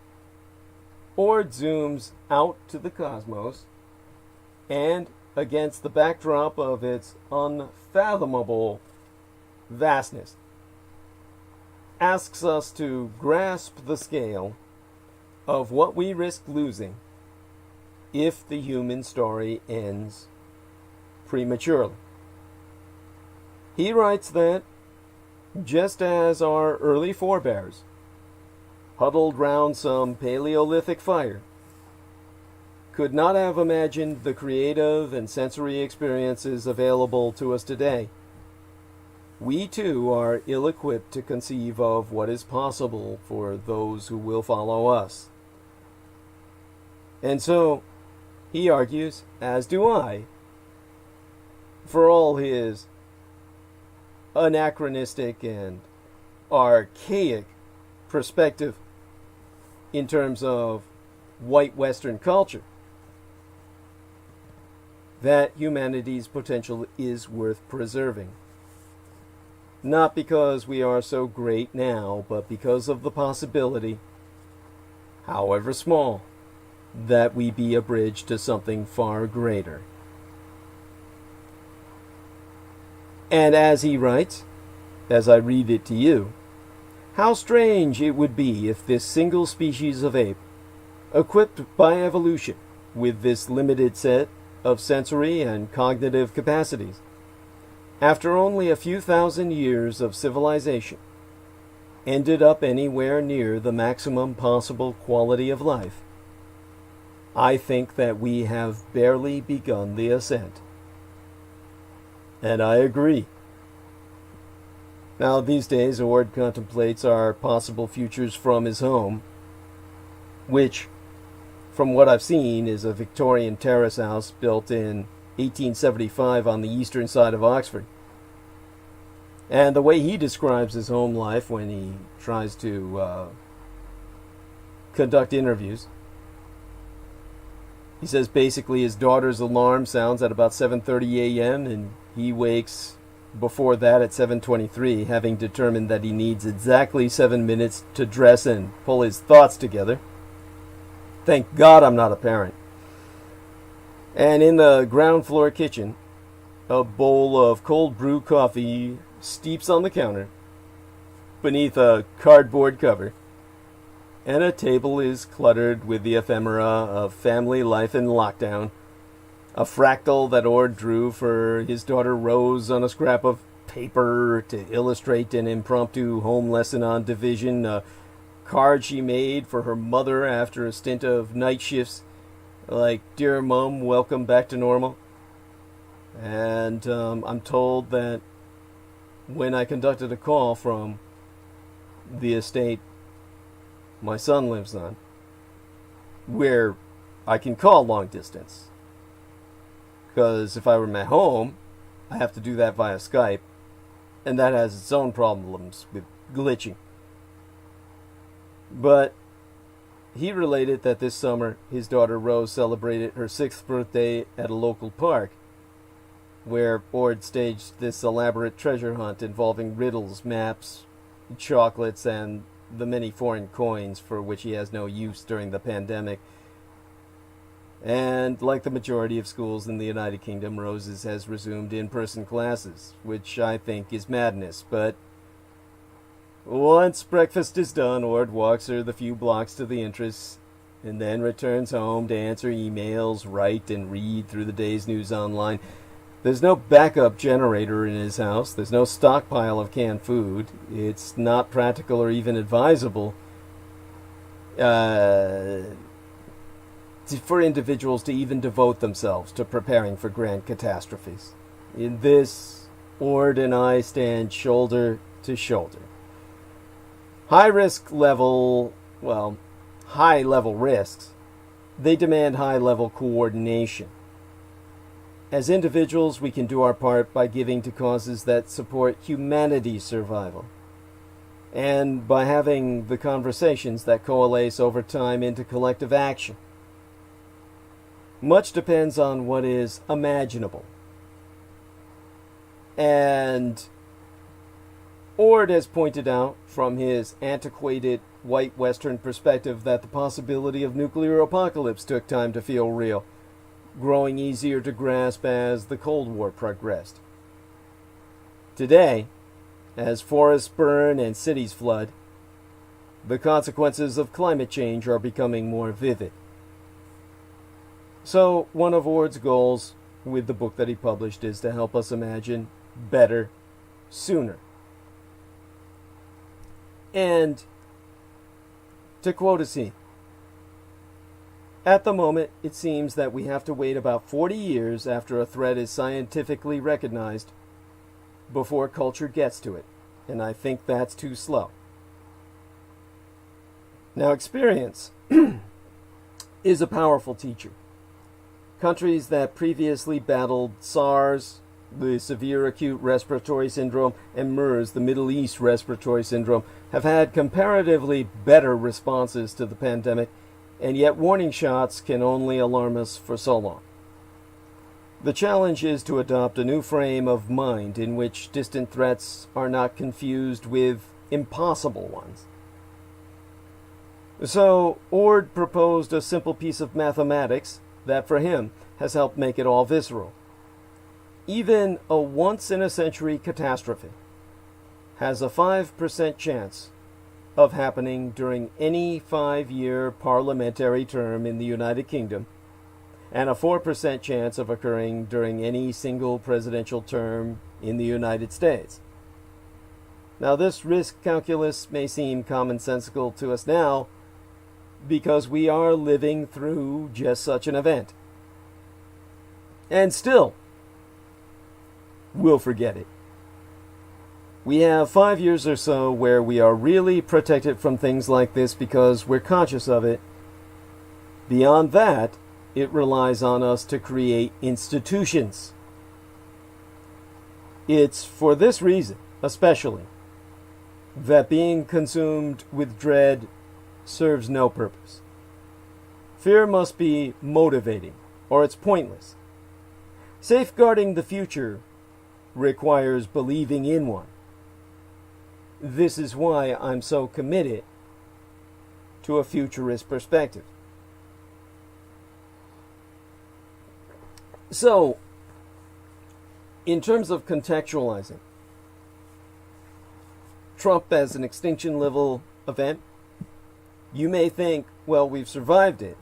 Ord zooms out to the cosmos, and against the backdrop of its unfathomable vastness, asks us to grasp the scale of what we risk losing if the human story ends prematurely. He writes that just as our early forebears huddled round some Paleolithic fire, could not have imagined the creative and sensory experiences available to us today, we too are ill-equipped to conceive of what is possible for those who will follow us. And so, he argues, as do I, for all his anachronistic and archaic perspective in terms of white Western culture, that humanity's potential is worth preserving. Not because we are so great now, but because of the possibility, however small, that we be a bridge to something far greater. And as he writes, as I read it to you, how strange it would be if this single species of ape, equipped by evolution with this limited set of sensory and cognitive capacities, after only a few thousand years of civilization, ended up anywhere near the maximum possible quality of life. I think that we have barely begun the ascent. And I agree. Now, these days, Ord contemplates our possible futures from his home, which, from what I've seen, is a Victorian terrace house built in 1875 on the eastern side of Oxford. And the way he describes his home life when he tries to conduct interviews, he says basically his daughter's alarm sounds at about 7:30 a.m. and he wakes before that at 7:23, having determined that he needs exactly 7 minutes to dress and pull his thoughts together. Thank God I'm not a parent. And in the ground floor kitchen, a bowl of cold brew coffee steeps on the counter beneath a cardboard cover, and a table is cluttered with the ephemera of family life in lockdown. A fractal that Ord drew for his daughter Rose on a scrap of paper to illustrate an impromptu home lesson on division. A card she made for her mother after a stint of night shifts, like, "Dear Mom, welcome back to normal." And I'm told that when I conducted a call from the estate my son lives on, where I can call long distance, because if I were at home, I have to do that via Skype, and that has its own problems with glitching. But he related that this summer his daughter Rose celebrated her 6th birthday at a local park, where Ord staged this elaborate treasure hunt involving riddles, maps, chocolates, and the many foreign coins for which he has no use during the pandemic. And like the majority of schools in the United Kingdom, Rose's has resumed in-person classes, which I think is madness. But once breakfast is done, Ord walks her the few blocks to the entrance, and then returns home to answer emails, write, and read through the day's news online. There's no backup generator in his house. There's no stockpile of canned food. It's not practical or even advisable for individuals to even devote themselves to preparing for grand catastrophes. In this, Ord and I stand shoulder to shoulder. High level risks, they demand high-level coordination. As individuals, we can do our part by giving to causes that support humanity's survival, and by having the conversations that coalesce over time into collective action. Much depends on what is imaginable. And Ord has pointed out, from his antiquated white Western perspective, that the possibility of nuclear apocalypse took time to feel real, growing easier to grasp as the Cold War progressed. Today, as forests burn and cities flood, the consequences of climate change are becoming more vivid. So, one of Ord's goals with the book that he published is to help us imagine better, sooner. And to quote a scene, at the moment, it seems that we have to wait about 40 years after a threat is scientifically recognized before culture gets to it. And I think that's too slow. Now, experience is a powerful teacher. Countries that previously battled SARS, the severe acute respiratory syndrome, and MERS, the Middle East respiratory syndrome, have had comparatively better responses to the pandemic, and yet warning shots can only alarm us for so long. The challenge is to adopt a new frame of mind in which distant threats are not confused with impossible ones. So, Ord proposed a simple piece of mathematics that, for him, has helped make it all visceral. Even a once-in-a-century catastrophe has a 5% chance of happening during any 5-year parliamentary term in the United Kingdom, and a 4% chance of occurring during any single presidential term in the United States. Now, this risk calculus may seem commonsensical to us now, because we are living through just such an event. And still, we'll forget it. We have 5 years or so where we are really protected from things like this because we're conscious of it. Beyond that, it relies on us to create institutions. It's for this reason, especially, that being consumed with dread serves no purpose. Fear must be motivating, or it's pointless. Safeguarding the future requires believing in one. This is why I'm so committed to a futurist perspective. So, in terms of contextualizing, Trump as an extinction level event, you may think, well, we've survived it.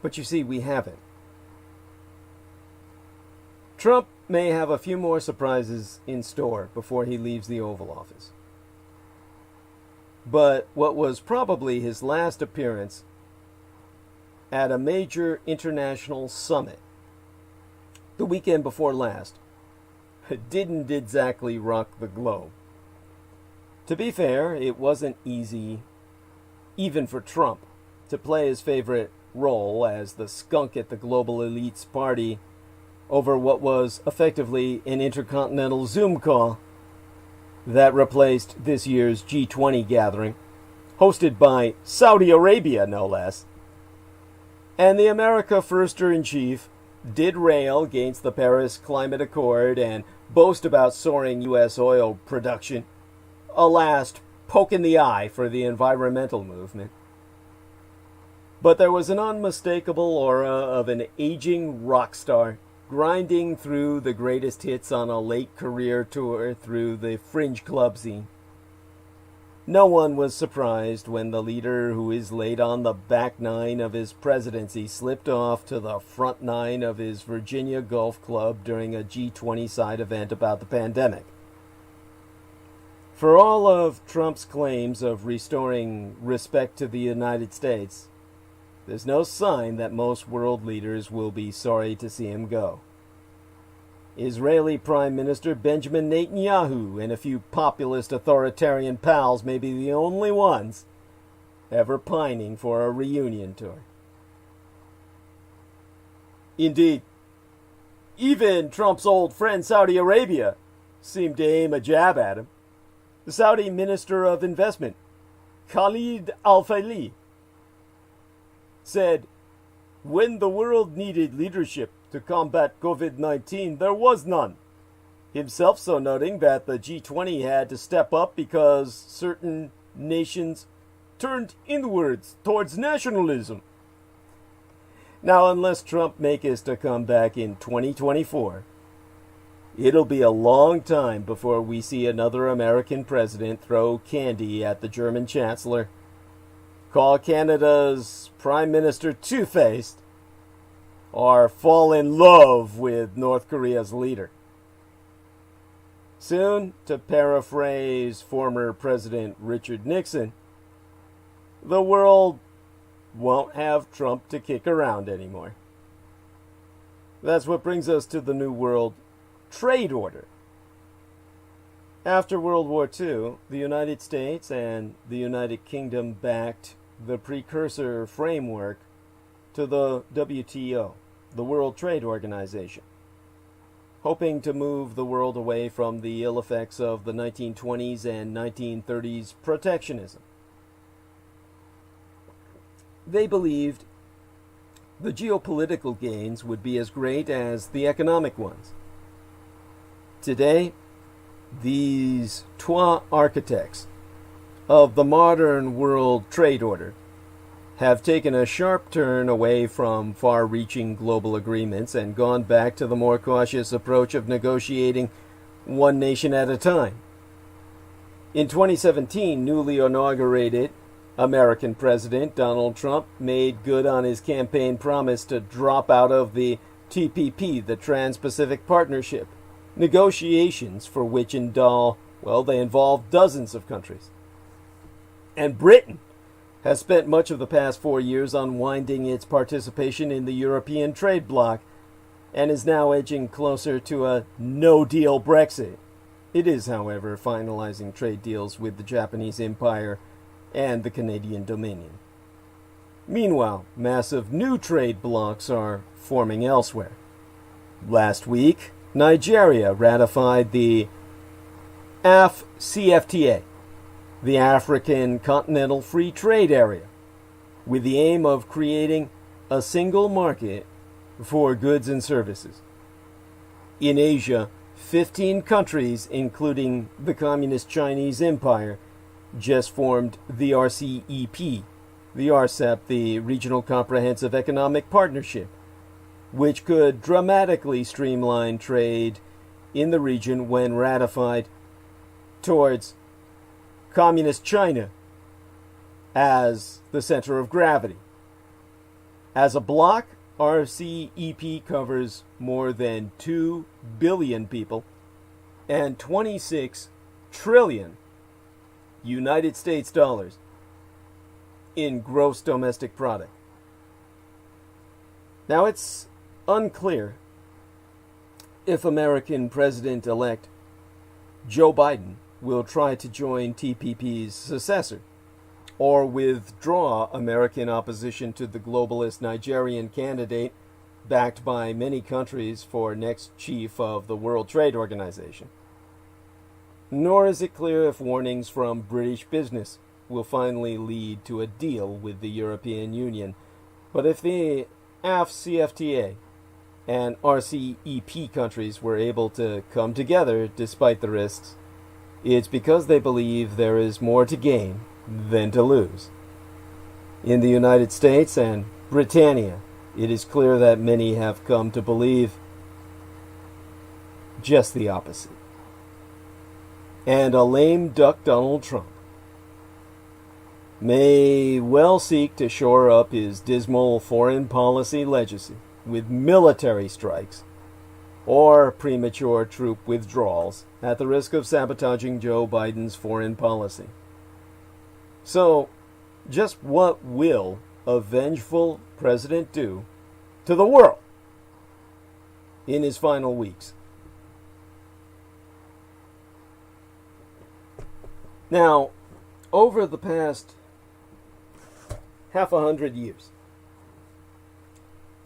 But you see, we haven't. Trump may have a few more surprises in store before he leaves the Oval Office. But what was probably his last appearance at a major international summit the weekend before last didn't exactly rock the globe. To be fair, it wasn't easy, even for Trump, to play his favorite role as the skunk at the global elite's party over what was effectively an intercontinental Zoom call that replaced this year's G20 gathering, hosted by Saudi Arabia, no less. And the America Firster-in-Chief did rail against the Paris Climate Accord and boast about soaring U.S. oil production, a last poke in the eye for the environmental movement. But there was an unmistakable aura of an aging rock star grinding through the greatest hits on a late career tour through the fringe club scene. No one was surprised when the leader who is late on the back nine of his presidency slipped off to the front nine of his Virginia Golf Club during a G20 side event about the pandemic. For all of Trump's claims of restoring respect to the United States, there's no sign that most world leaders will be sorry to see him go. Israeli Prime Minister Benjamin Netanyahu and a few populist authoritarian pals may be the only ones ever pining for a reunion tour. Indeed, even Trump's old friend Saudi Arabia seemed to aim a jab at him. The Saudi Minister of Investment, Khalid Al-Falih, said, "When the world needed leadership to combat COVID-19, there was none." Himself so noting that the G20 had to step up because certain nations turned inwards towards nationalism. Now, unless Trump makes a comeback in 2024, it'll be a long time before we see another American president throw candy at the German Chancellor, call Canada's Prime Minister two-faced, or fall in love with North Korea's leader. Soon, to paraphrase former President Richard Nixon, the world won't have Trump to kick around anymore. That's what brings us to the New World Trade Order. After World War II, the United States and the United Kingdom backed the precursor framework to the WTO, the World Trade Organization, hoping to move the world away from the ill effects of the 1920s and 1930s protectionism. They believed the geopolitical gains would be as great as the economic ones. Today, these trois architects of the modern world trade order have taken a sharp turn away from far-reaching global agreements and gone back to the more cautious approach of negotiating one nation at a time. In 2017, newly inaugurated American President Donald Trump made good on his campaign promise to drop out of the TPP, the Trans-Pacific Partnership, negotiations for which they involve dozens of countries. And Britain has spent much of the past 4 years unwinding its participation in the European trade bloc and is now edging closer to a no-deal Brexit. It is, however, finalizing trade deals with the Japanese Empire and the Canadian Dominion. Meanwhile, massive new trade blocs are forming elsewhere. Last week, Nigeria ratified the AfCFTA, the African Continental Free Trade Area, with the aim of creating a single market for goods and services. In Asia, 15 countries, including the Communist Chinese Empire, just formed the RCEP, the RCEP, the Regional Comprehensive Economic Partnership, which could dramatically streamline trade in the region when ratified towards Communist China as the center of gravity. As a bloc, RCEP covers more than 2 billion people and 26 trillion United States dollars in gross domestic product. Now, it's unclear if American President-elect Joe Biden will try to join TPP's successor or withdraw American opposition to the globalist Nigerian candidate backed by many countries for next chief of the World Trade Organization. Nor is it clear if warnings from British business will finally lead to a deal with the European Union. But if the AfCFTA and RCEP countries were able to come together despite the risks, it's because they believe there is more to gain than to lose. In the United States and Britannia, it is clear that many have come to believe just the opposite. And a lame duck Donald Trump may well seek to shore up his dismal foreign policy legacy with military strikes or premature troop withdrawals at the risk of sabotaging Joe Biden's foreign policy. So, just what will a vengeful president do to the world in his final weeks? Now, over the past half 100 years,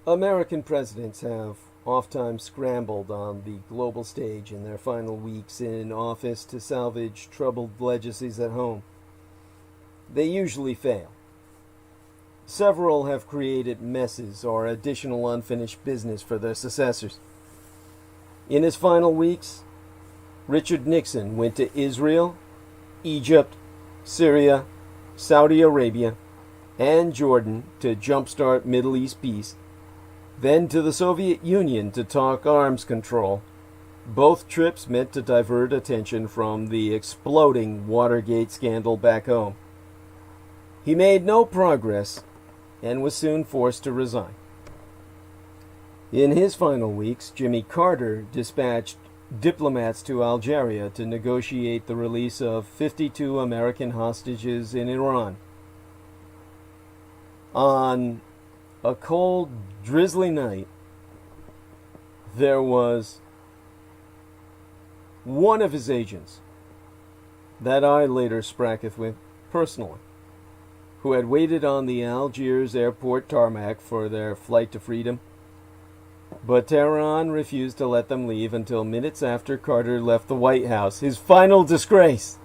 American presidents have oftentimes scrambled on the global stage in their final weeks in office to salvage troubled legacies at home. They usually fail. Several have created messes or additional unfinished business for their successors. In his final weeks, Richard Nixon went to Israel, Egypt, Syria, Saudi Arabia, and Jordan to jumpstart Middle East peace, then to the Soviet Union to talk arms control. Both trips meant to divert attention from the exploding Watergate scandal back home. He made no progress and was soon forced to resign. In his final weeks, Jimmy Carter dispatched diplomats to Algeria to negotiate the release of 52 American hostages in Iran. On a cold, drizzly night, there was one of his agents that I later spracketh with personally, who had waited on the Algiers airport tarmac for their flight to freedom, but Tehran refused to let them leave until minutes after Carter left the White House, his final disgrace.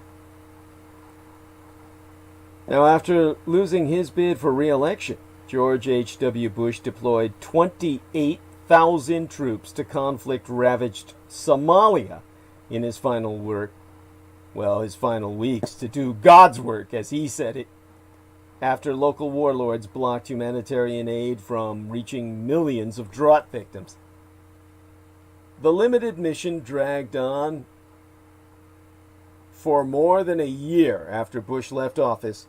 Now, after losing his bid for re-election, George H.W. Bush deployed 28,000 troops to conflict-ravaged Somalia in his final weeks, to do God's work, as he said it, after local warlords blocked humanitarian aid from reaching millions of drought victims. The limited mission dragged on for more than a year after Bush left office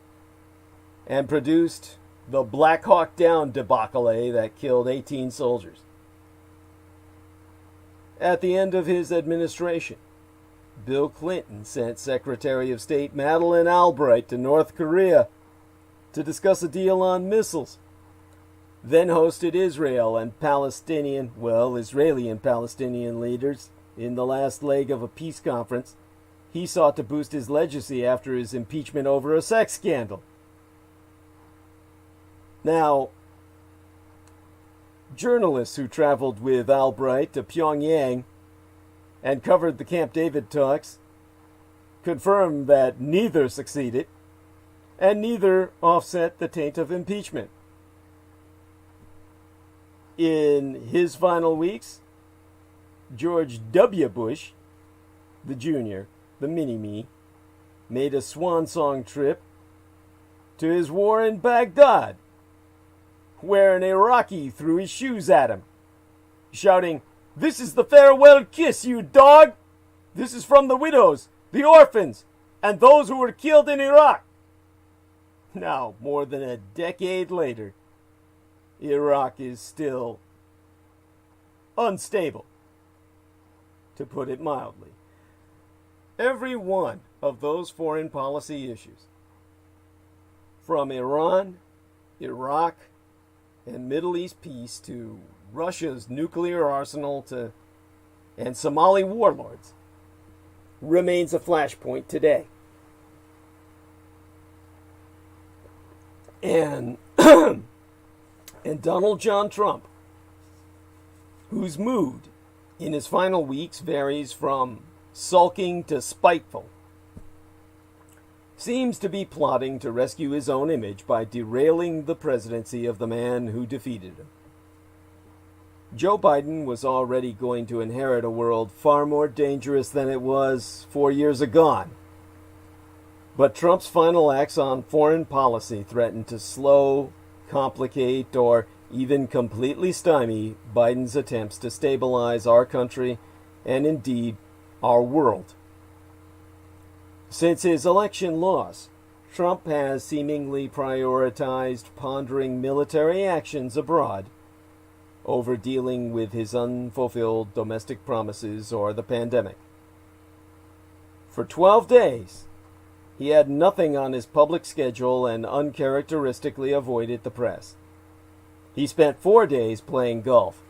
and produced the Black Hawk Down debacle that killed 18 soldiers. At the end of his administration, Bill Clinton sent Secretary of State Madeleine Albright to North Korea to discuss a deal on missiles, then hosted Israel and Israeli and Palestinian leaders in the last leg of a peace conference. He sought to boost his legacy after his impeachment over a sex scandal. Now, journalists who traveled with Albright to Pyongyang and covered the Camp David talks confirmed that neither succeeded, and neither offset the taint of impeachment. In his final weeks, George W. Bush, the Jr., the mini-me, made a swan song trip to his war in Baghdad, where an Iraqi threw his shoes at him, shouting, "This is the farewell kiss, you dog! This is from the widows, the orphans, and those who were killed in Iraq." Now, more than a decade later, Iraq is still unstable, to put it mildly. Every one of those foreign policy issues, from Iran, Iraq, and Middle East peace to Russia's nuclear arsenal and Somali warlords, remains a flashpoint today. And Donald John Trump, whose mood in his final weeks varies from sulking to spiteful, seems to be plotting to rescue his own image by derailing the presidency of the man who defeated him. Joe Biden was already going to inherit a world far more dangerous than it was 4 years agone. But Trump's final acts on foreign policy threatened to slow, complicate, or even completely stymie Biden's attempts to stabilize our country and indeed our world. Since his election loss, Trump has seemingly prioritized pondering military actions abroad over dealing with his unfulfilled domestic promises or the pandemic. For 12 days, he had nothing on his public schedule and uncharacteristically avoided the press. He spent 4 days playing golf.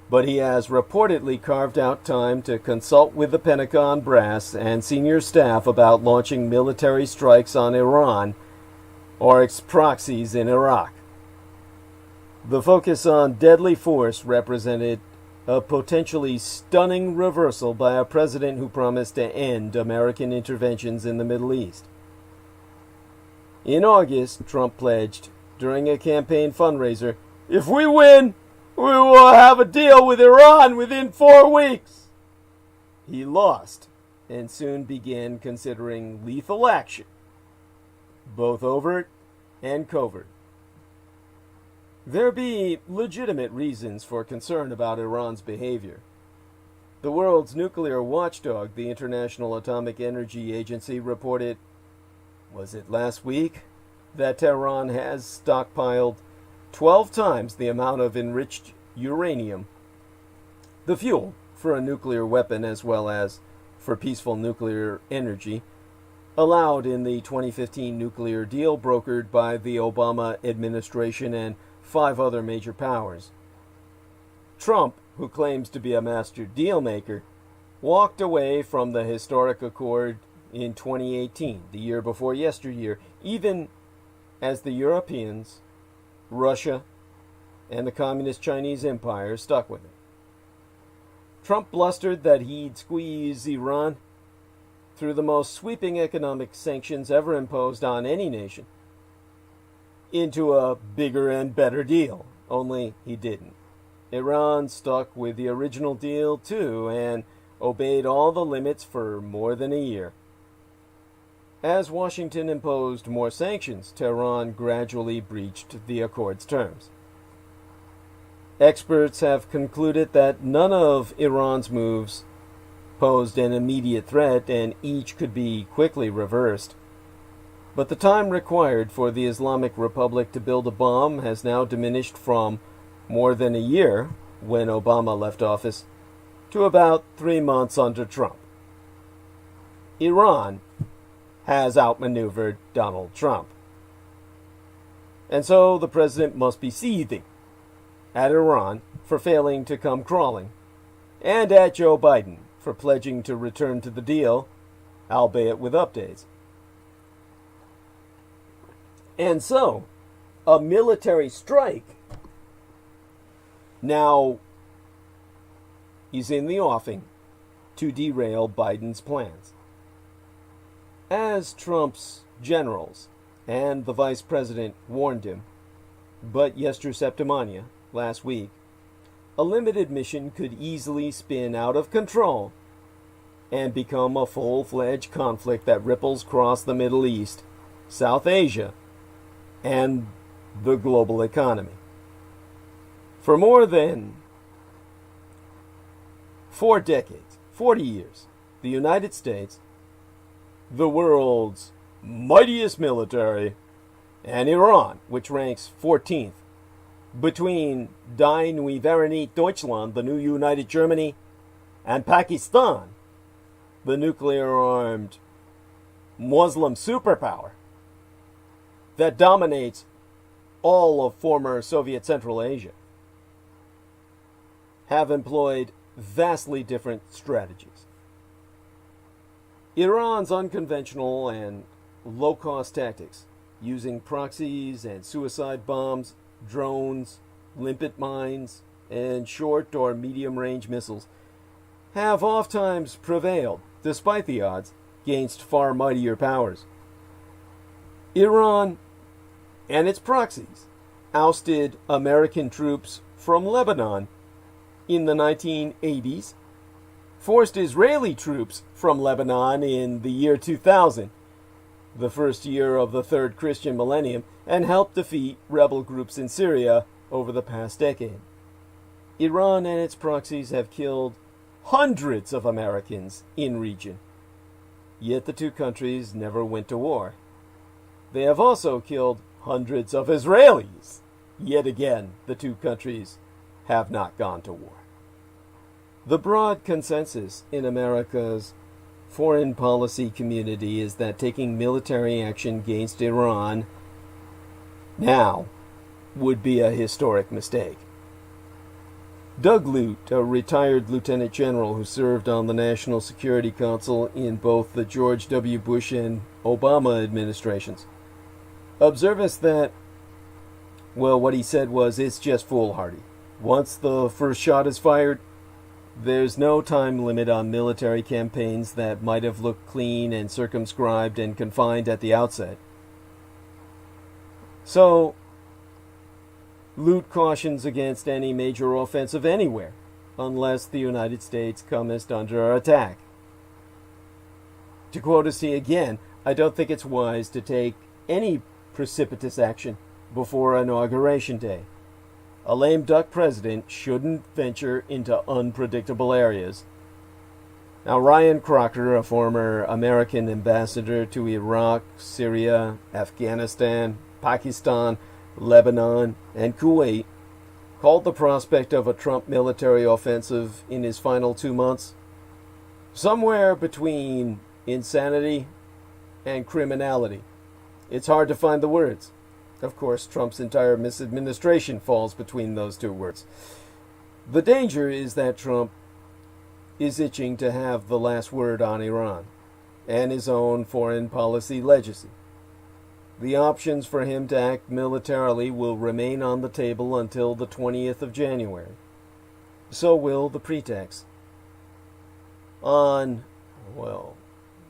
But he has reportedly carved out time to consult with the Pentagon brass and senior staff about launching military strikes on Iran or its proxies in Iraq. The focus on deadly force represented a potentially stunning reversal by a president who promised to end American interventions in the Middle East. In August, Trump pledged, during a campaign fundraiser, "If we win, we will have a deal with Iran within 4 weeks." He lost and soon began considering lethal action, both overt and covert. There be legitimate reasons for concern about Iran's behavior. The world's nuclear watchdog, the International Atomic Energy Agency, reported, was it last week, that Tehran has stockpiled 12 times the amount of enriched uranium, the fuel for a nuclear weapon as well as for peaceful nuclear energy allowed in the 2015 nuclear deal brokered by the Obama administration and 5 other major powers. Trump, who claims to be a master deal maker, walked away from the historic accord in 2018, the year before yesteryear, even as the Europeans, Russia, and the Communist Chinese Empire stuck with it. Trump blustered that he'd squeeze Iran through the most sweeping economic sanctions ever imposed on any nation into a bigger and better deal, only he didn't. Iran stuck with the original deal too and obeyed all the limits for more than a year. As Washington imposed more sanctions, Tehran gradually breached the accord's terms. Experts have concluded that none of Iran's moves posed an immediate threat and each could be quickly reversed. But the time required for the Islamic Republic to build a bomb has now diminished from more than a year, when Obama left office, to about 3 months under Trump. Iran has outmaneuvered Donald Trump. And so the president must be seething at Iran for failing to come crawling, and at Joe Biden for pledging to return to the deal, albeit with updates. And so, a military strike now is in the offing to derail Biden's plans. As Trump's generals and the vice president warned him, but yester septimania, last week, a limited mission could easily spin out of control and become a full-fledged conflict that ripples across the Middle East, South Asia, and the global economy. For more than 4 decades, 40 years, the United States, the world's mightiest military, and Iran, which ranks 14th, between Die Neue Vereinigte Deutschland, the new United Germany, and Pakistan, the nuclear-armed Muslim superpower that dominates all of former Soviet Central Asia, have employed vastly different strategies. Iran's unconventional and low-cost tactics, using proxies and suicide bombs, drones, limpet mines, and short or medium-range missiles, have oftentimes prevailed, despite the odds, against far mightier powers. Iran and its proxies ousted American troops from Lebanon in the 1980s, forced Israeli troops from Lebanon in the year 2000, the first year of the third Christian millennium, and helped defeat rebel groups in Syria over the past decade. Iran and its proxies have killed hundreds of Americans in region, yet the two countries never went to war. They have also killed hundreds of Israelis, yet again the two countries have not gone to war. The broad consensus in America's foreign policy community is that taking military action against Iran now would be a historic mistake. Doug Lute, a retired lieutenant general who served on the National Security Council in both the George W. Bush and Obama administrations, observes that, well, what he said was, it's just foolhardy. Once the first shot is fired, there's no time limit on military campaigns that might have looked clean and circumscribed and confined at the outset. So, Lute cautions against any major offensive anywhere, unless the United States comes under attack. To quote us again, I don't think it's wise to take any precipitous action before Inauguration Day. A lame duck president shouldn't venture into unpredictable areas. Now, Ryan Crocker, a former American ambassador to Iraq, Syria, Afghanistan, Pakistan, Lebanon, and Kuwait, called the prospect of a Trump military offensive in his final 2 months somewhere between insanity and criminality. It's hard to find the words. Of course, Trump's entire misadministration falls between those two words. The danger is that Trump is itching to have the last word on Iran and his own foreign policy legacy. The options for him to act militarily will remain on the table until the 20th of January. So will the pretext. On,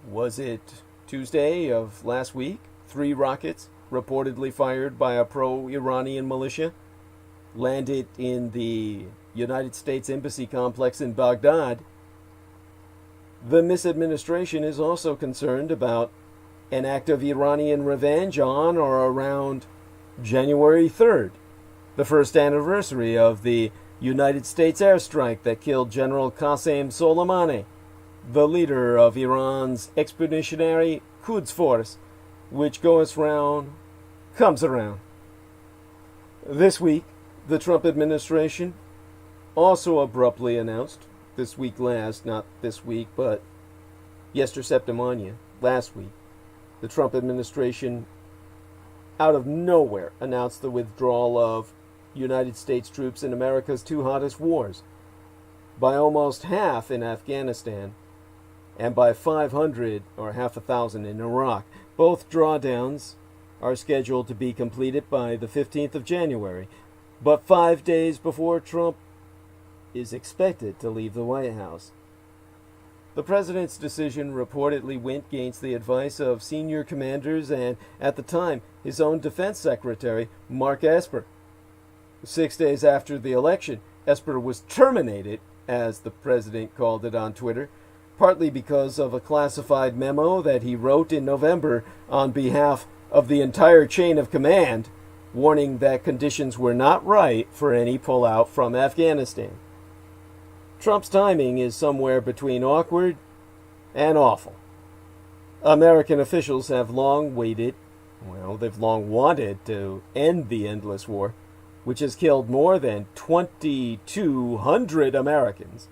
was it Tuesday of last week? 3 rockets, reportedly fired by a pro-Iranian militia, landed in the United States Embassy complex in Baghdad. The misadministration is also concerned about an act of Iranian revenge on or around January 3rd, the first anniversary of the United States airstrike that killed General Qasem Soleimani, the leader of Iran's expeditionary Quds Force, which comes around. This week, the Trump administration also abruptly announced, not this week, but Yester Septimania, last week, the Trump administration, out of nowhere, announced the withdrawal of United States troops in America's 2 hottest wars, by almost half in Afghanistan, and by 500 or half a thousand in Iraq. Both drawdowns are scheduled to be completed by the 15th of January, but 5 days before Trump is expected to leave the White House. The president's decision reportedly went against the advice of senior commanders and, at the time, his own defense secretary, Mark Esper. 6 days after the election, Esper was terminated, as the president called it on Twitter, partly because of a classified memo that he wrote in November on behalf of the entire chain of command, warning that conditions were not right for any pullout from Afghanistan. Trump's timing is somewhere between awkward and awful. American officials have long wanted to end the endless war, which has killed more than 2,200 Americans,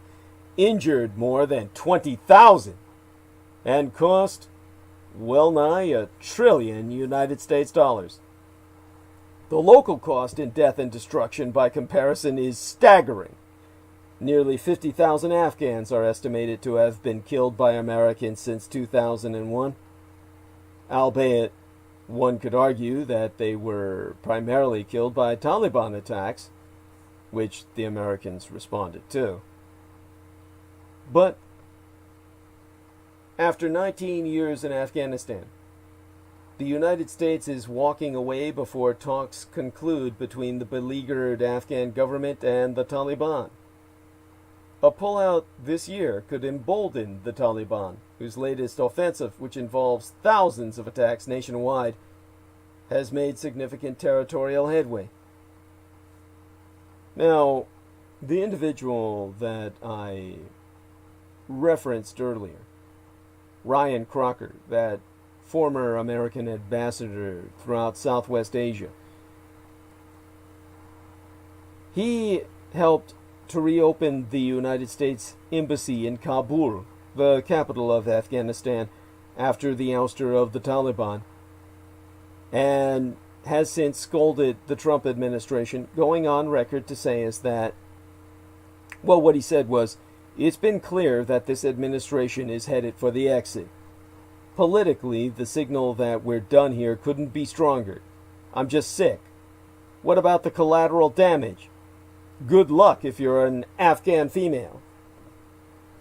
injured more than 20,000, and cost well nigh $1 trillion United States dollars. The local cost in death and destruction, by comparison, is staggering. Nearly 50,000 Afghans are estimated to have been killed by Americans since 2001, albeit one could argue that they were primarily killed by Taliban attacks, which the Americans responded to. But after 19 years in Afghanistan, the United States is walking away before talks conclude between the beleaguered Afghan government and the Taliban. A pullout this year could embolden the Taliban, whose latest offensive, which involves thousands of attacks nationwide, has made significant territorial headway. Now, the individual that I referenced earlier, Ryan Crocker, that former American ambassador throughout Southwest Asia, he helped to reopen the United States Embassy in Kabul, the capital of Afghanistan, after the ouster of the Taliban, and has since scolded the Trump administration, going on record to say is that, what he said was, it's been clear that this administration is headed for the exit. Politically, the signal that we're done here couldn't be stronger. I'm just sick. What about the collateral damage? Good luck if you're an Afghan female.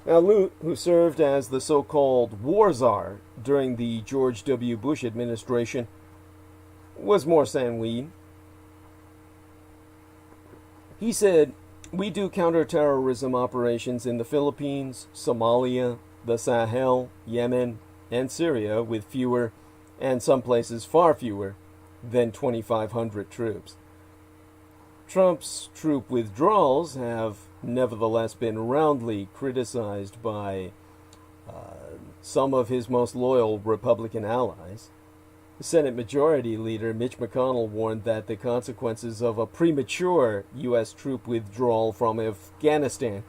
Now, Lute, who served as the so-called war czar during the George W. Bush administration, was more sanguine. He said, "We do counterterrorism operations in the Philippines, Somalia, the Sahel, Yemen, and Syria with fewer, and some places far fewer, than 2,500 troops. Trump's troop withdrawals have nevertheless been roundly criticized by some of his most loyal Republican allies. Senate Majority Leader Mitch McConnell warned that the consequences of a premature U.S. troop withdrawal from Afghanistan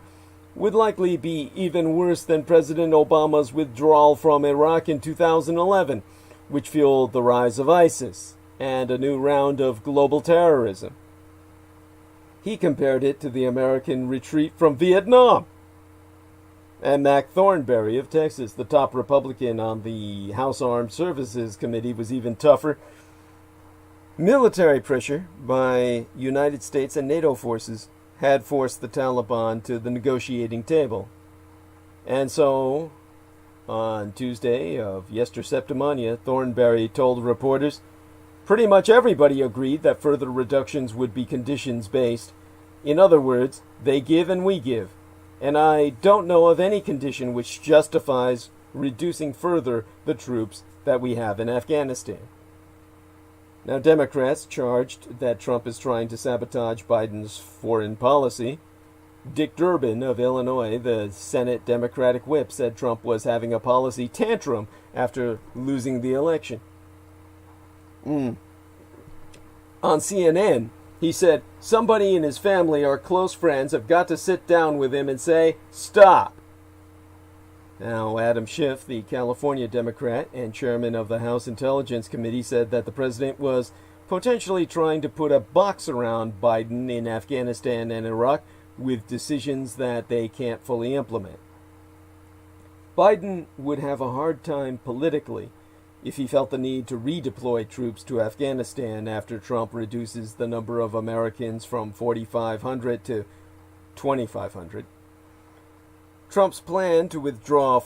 would likely be even worse than President Obama's withdrawal from Iraq in 2011, which fueled the rise of ISIS and a new round of global terrorism. He compared it to the American retreat from Vietnam. And Mac Thornberry of Texas, the top Republican on the House Armed Services Committee, was even tougher. Military pressure by United States and NATO forces had forced the Taliban to the negotiating table. And so, on Tuesday of Yester Septimania, Thornberry told reporters, pretty much everybody agreed that further reductions would be conditions-based. In other words, they give and we give. And I don't know of any condition which justifies reducing further the troops that we have in Afghanistan. Now, Democrats charged that Trump is trying to sabotage Biden's foreign policy. Dick Durbin of Illinois, the Senate Democratic whip, said Trump was having a policy tantrum after losing the election. On CNN, he said, somebody in his family or close friends have got to sit down with him and say, stop. Now, Adam Schiff, the California Democrat and chairman of the House Intelligence Committee, said that the president was potentially trying to put a box around Biden in Afghanistan and Iraq with decisions that they can't fully implement. Biden would have a hard time politically if he felt the need to redeploy troops to Afghanistan after Trump reduces the number of Americans from 4,500 to 2,500. Trump's plan to withdraw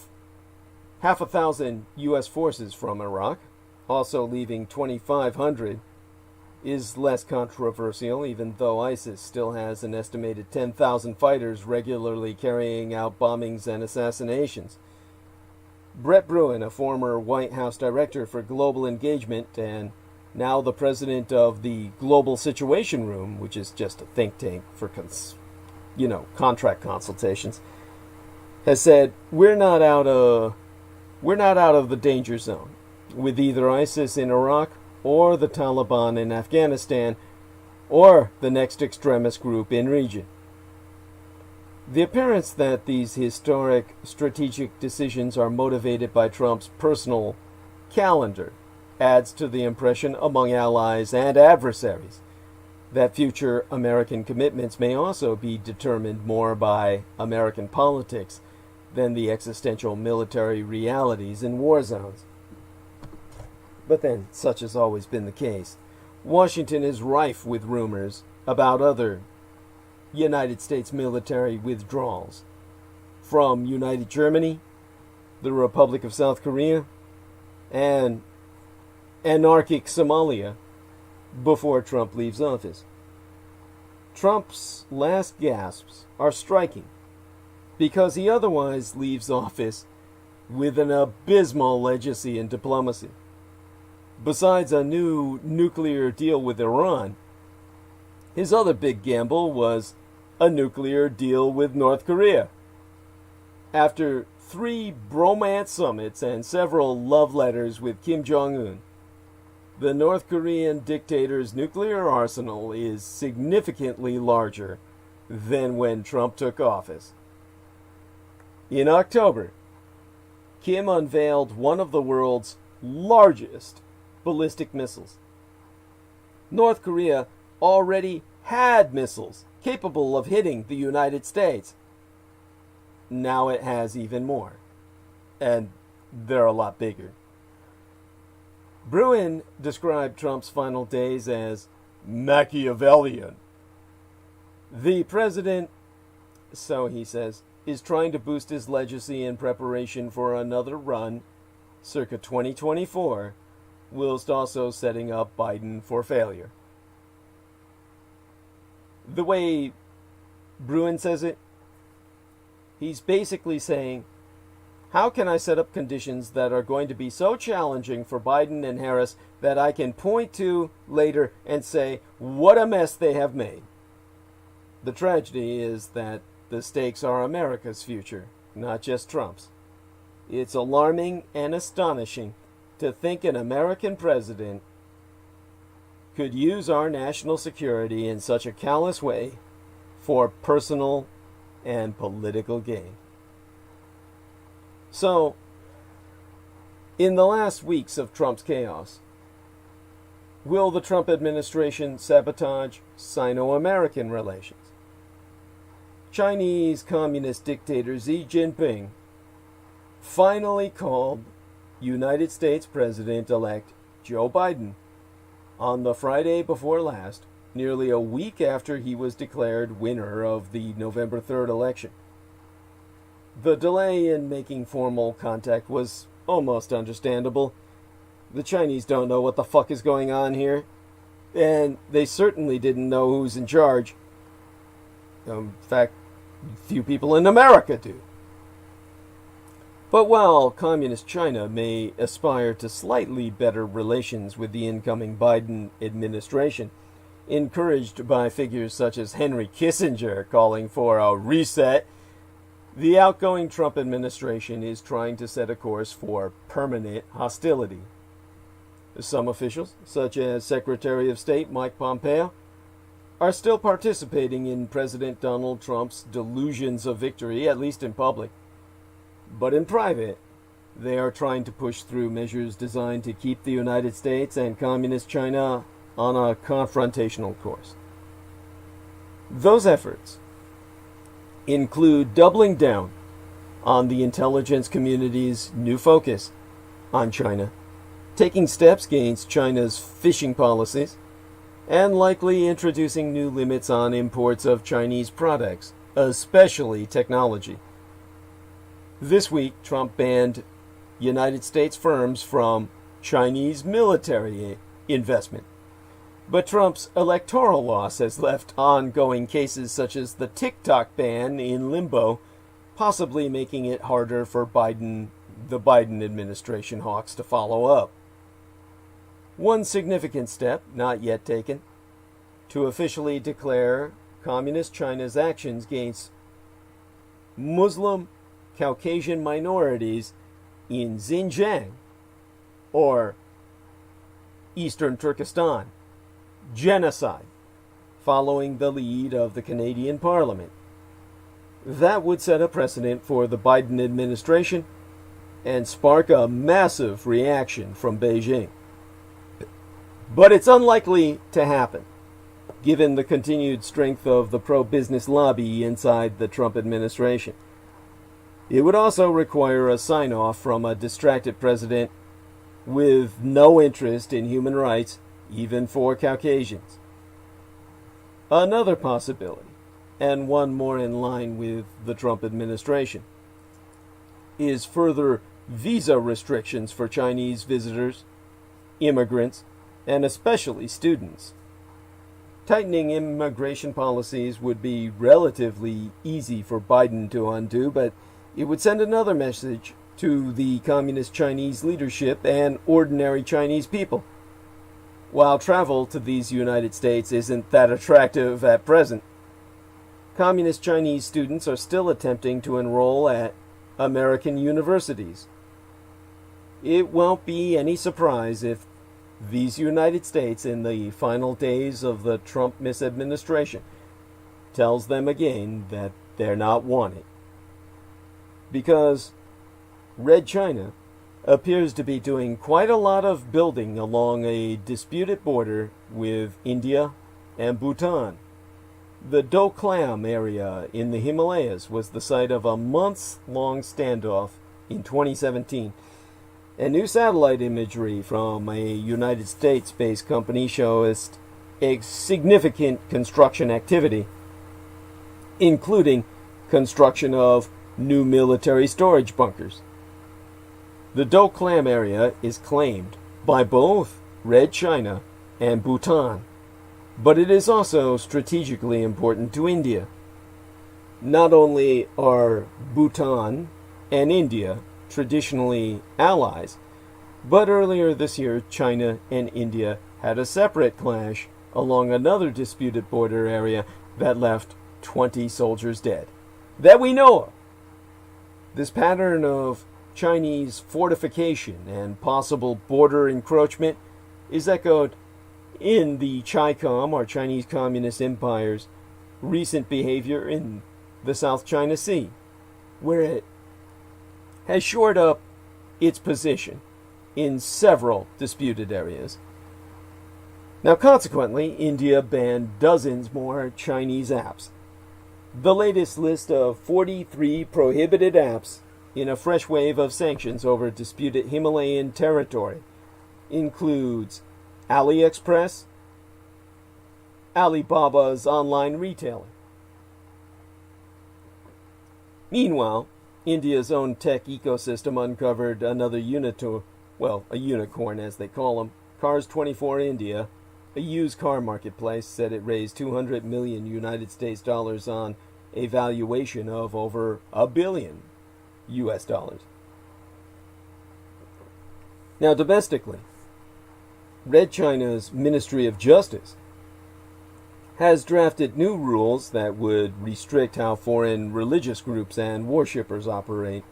1,000 U.S. forces from Iraq, also leaving 2,500, is less controversial, even though ISIS still has an estimated 10,000 fighters regularly carrying out bombings and assassinations. Brett Bruen, a former White House director for global engagement and now the president of the Global Situation Room, which is just a think tank for contract consultations, has said we're not out of the danger zone with either ISIS in Iraq or the Taliban in Afghanistan or the next extremist group in region. The appearance that these historic strategic decisions are motivated by Trump's personal calendar adds to the impression among allies and adversaries that future American commitments may also be determined more by American politics than the existential military realities in war zones. But then, such has always been the case. Washington is rife with rumors about other United States military withdrawals from United Germany, the Republic of South Korea, and anarchic Somalia before Trump leaves office. Trump's last gasps are striking because he otherwise leaves office with an abysmal legacy in diplomacy. Besides a new nuclear deal with Iran, his other big gamble was a nuclear deal with North Korea. After 3 bromance summits and several love letters with Kim Jong-un, the North Korean dictator's nuclear arsenal is significantly larger than when Trump took office. In October, Kim unveiled one of the world's largest ballistic missiles. North Korea already had missiles capable of hitting the United States. Now it has even more. And they're a lot bigger. Bruen described Trump's final days as Machiavellian. The president, so he says, is trying to boost his legacy in preparation for another run, circa 2024, whilst also setting up Biden for failure. The way Bruen says it, he's basically saying, how can I set up conditions that are going to be so challenging for Biden and Harris that I can point to later and say, what a mess they have made? The tragedy is that the stakes are America's future, not just Trump's. It's alarming and astonishing to think an American president could use our national security in such a callous way for personal and political gain. So, in the last weeks of Trump's chaos, will the Trump administration sabotage Sino-American relations? Chinese Communist dictator Xi Jinping finally called United States President-elect Joe Biden on the Friday before last, nearly a week after he was declared winner of the November 3rd election. The delay in making formal contact was almost understandable. The Chinese don't know what the fuck is going on here, and they certainly didn't know who's in charge. In fact, few people in America do. But while Communist China may aspire to slightly better relations with the incoming Biden administration, encouraged by figures such as Henry Kissinger calling for a reset, the outgoing Trump administration is trying to set a course for permanent hostility. Some officials, such as Secretary of State Mike Pompeo, are still participating in President Donald Trump's delusions of victory, at least in public. But in private, they are trying to push through measures designed to keep the United States and Communist China on a confrontational course. Those efforts include doubling down on the intelligence community's new focus on China, taking steps against China's fishing policies, and likely introducing new limits on imports of Chinese products, especially technology. This week, Trump banned United States firms from Chinese military investment. But Trump's electoral loss has left ongoing cases such as the TikTok ban in limbo, possibly making it harder for the Biden administration hawks to follow up. One significant step, not yet taken, to officially declare Communist China's actions against Muslim Caucasian minorities in Xinjiang, or Eastern Turkestan, genocide, following the lead of the Canadian Parliament. That would set a precedent for the Biden administration and spark a massive reaction from Beijing. But it's unlikely to happen, given the continued strength of the pro-business lobby inside the Trump administration. It would also require a sign-off from a distracted president with no interest in human rights, even for Caucasians. Another possibility, and one more in line with the Trump administration, is further visa restrictions for Chinese visitors, immigrants, and especially students. Tightening immigration policies would be relatively easy for Biden to undo, but it would send another message to the Communist Chinese leadership and ordinary Chinese people. While travel to these United States isn't that attractive at present, Communist Chinese students are still attempting to enroll at American universities. It won't be any surprise if these United States, in the final days of the Trump misadministration, tells them again that they're not wanted. Because Red China appears to be doing quite a lot of building along a disputed border with India and Bhutan. The Do Klam area in the Himalayas was the site of a months-long standoff in 2017. And new satellite imagery from a United States-based company shows a significant construction activity, including construction of new military storage bunkers. The Do Klam area is claimed by both Red China and Bhutan, but it is also strategically important to India. Not only are Bhutan and India traditionally allies, but earlier this year China and India had a separate clash along another disputed border area that left 20 soldiers dead, that we know of. This pattern of Chinese fortification and possible border encroachment is echoed in the CHICOM, or Chinese Communist Empire's, recent behavior in the South China Sea, where it has shored up its position in several disputed areas. Now, consequently, India banned dozens more Chinese apps. The latest list of 43 prohibited apps in a fresh wave of sanctions over disputed Himalayan territory includes AliExpress, Alibaba's online retailer. Meanwhile, India's own tech ecosystem uncovered another a unicorn as they call them. Cars24 India, a used car marketplace, said it raised 200 million United States dollars on a valuation of over $1 billion US dollars. Now, domestically, Red China's Ministry of Justice has drafted new rules that would restrict how foreign religious groups and worshippers operate.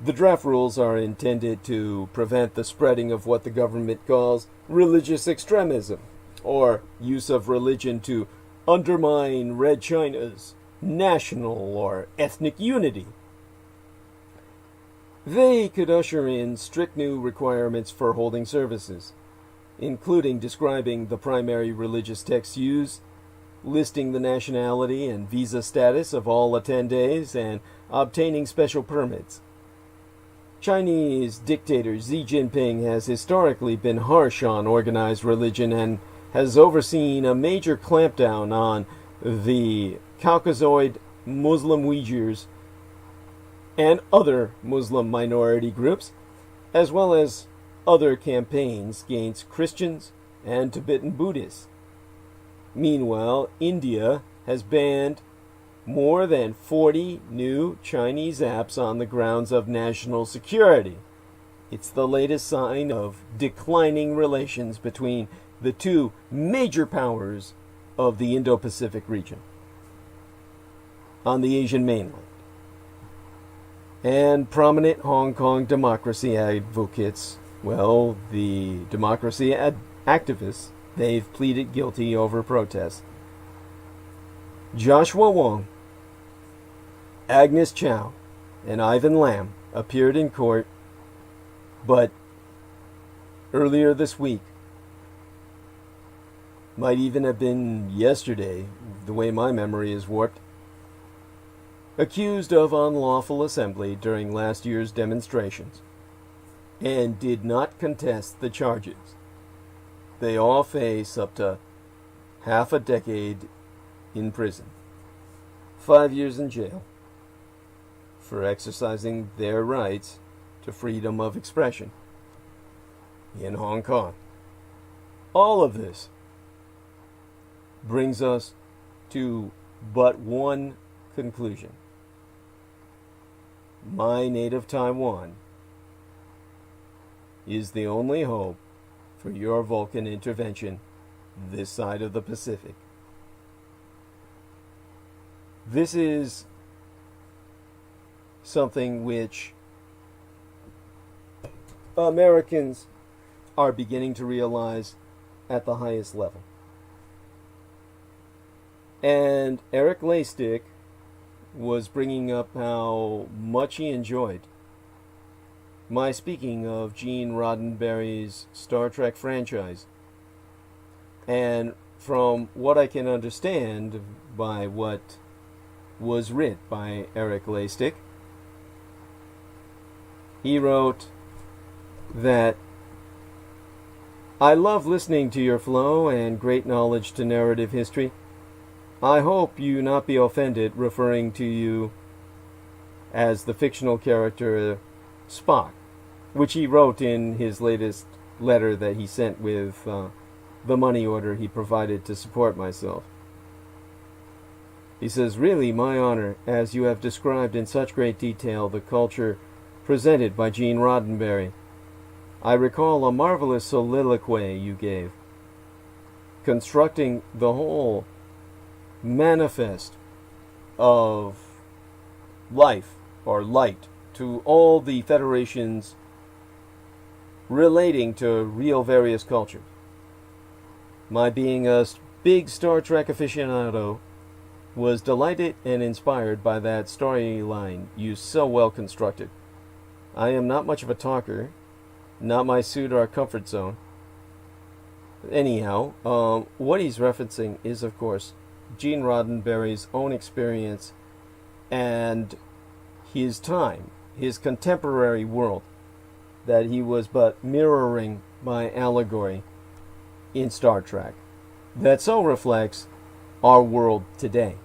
The draft rules are intended to prevent the spreading of what the government calls religious extremism, or use of religion to undermine Red China's national or ethnic unity. They could usher in strict new requirements for holding services, including describing the primary religious texts used, listing the nationality and visa status of all attendees, and obtaining special permits. Chinese dictator Xi Jinping has historically been harsh on organized religion and has overseen a major clampdown on the Caucasoid Muslim Uyghurs and other Muslim minority groups, as well as other campaigns against Christians and Tibetan Buddhists. Meanwhile, India has banned more than 40 new Chinese apps on the grounds of national security. It's the latest sign of declining relations between the two major powers of the Indo-Pacific region on the Asian mainland. And prominent Hong Kong democracy advocates, the democracy activists, they've pleaded guilty over protests. Joshua Wong, Agnes Chow, and Ivan Lam appeared in court, but earlier this week, might even have been yesterday, the way my memory is warped, accused of unlawful assembly during last year's demonstrations, and did not contest the charges. They all face up to half a decade in prison, 5 years in jail, for exercising their rights to freedom of expression in Hong Kong. All of this brings us to but one conclusion. My native Taiwan is the only hope for your Vulcan intervention this side of the Pacific. This is something which Americans are beginning to realize at the highest level. And Eric Laystick was bringing up how much he enjoyed my speaking of Gene Roddenberry's Star Trek franchise. And from what I can understand by what was writ by Eric Laystick, he wrote that I love listening to your flow and great knowledge to narrative history. I hope you not be offended referring to you as the fictional character Spock, which he wrote in his latest letter that he sent with the money order he provided to support myself. He says, really my honor, as you have described in such great detail the culture presented by Gene Roddenberry. I recall a marvelous soliloquy you gave, constructing the whole manifest of life or light to all the federations relating to real various cultures. My being a big Star Trek aficionado was delighted and inspired by that storyline you so well constructed. I am not much of a talker, not my suit or comfort zone. Anyhow, what he's referencing is, of course, Gene Roddenberry's own experience and his time, his contemporary world, that he was but mirroring by allegory in Star Trek, that so reflects our world today.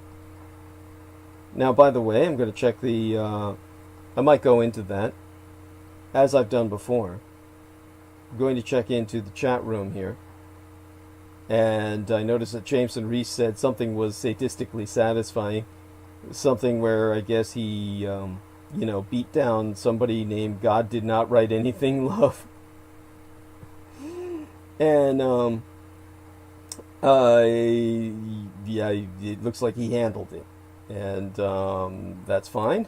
Now, by the way, I'm going to check I might go into that, as I've done before. I'm going to check into the chat room here. And I noticed that Jameson Reese said something was sadistically satisfying. Something where I guess he, beat down somebody named God Did Not Write Anything Love. And, it looks like he handled it. And that's fine.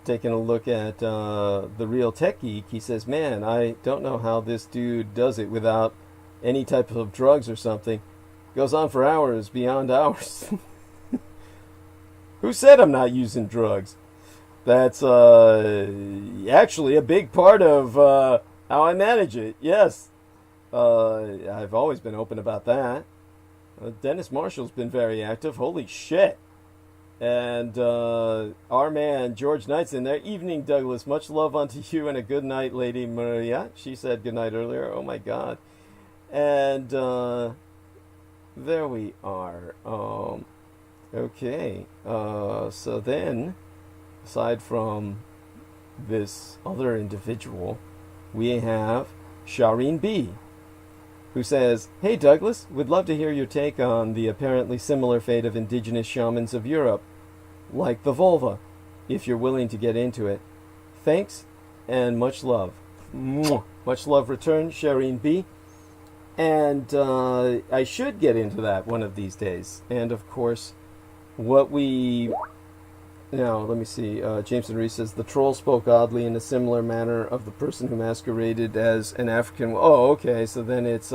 Taking a look at The Real Tech Geek, he says, man, I don't know how this dude does it without any type of drugs or something. Goes on for hours, beyond hours. Who said I'm not using drugs? That's actually a big part of how I manage it. Yes. I've always been open about that. Dennis Marshall's been very active. Holy shit. And our man, George Knight's in there. Evening, Douglas. Much love unto you and a good night, Lady Maria. She said good night earlier. Oh, my God. And there we are. Okay. So then, aside from this other individual, we have Shireen B., who says, hey Douglas, would love to hear your take on the apparently similar fate of indigenous shamans of Europe, like the vulva, if you're willing to get into it. Thanks, and much love. Mwah. Much love returned, Shireen B. And I should get into that one of these days. And of course, what we... Now, let me see. Jameson Reese says, the troll spoke oddly in a similar manner of the person who masqueraded as an African... Oh, okay, so then it's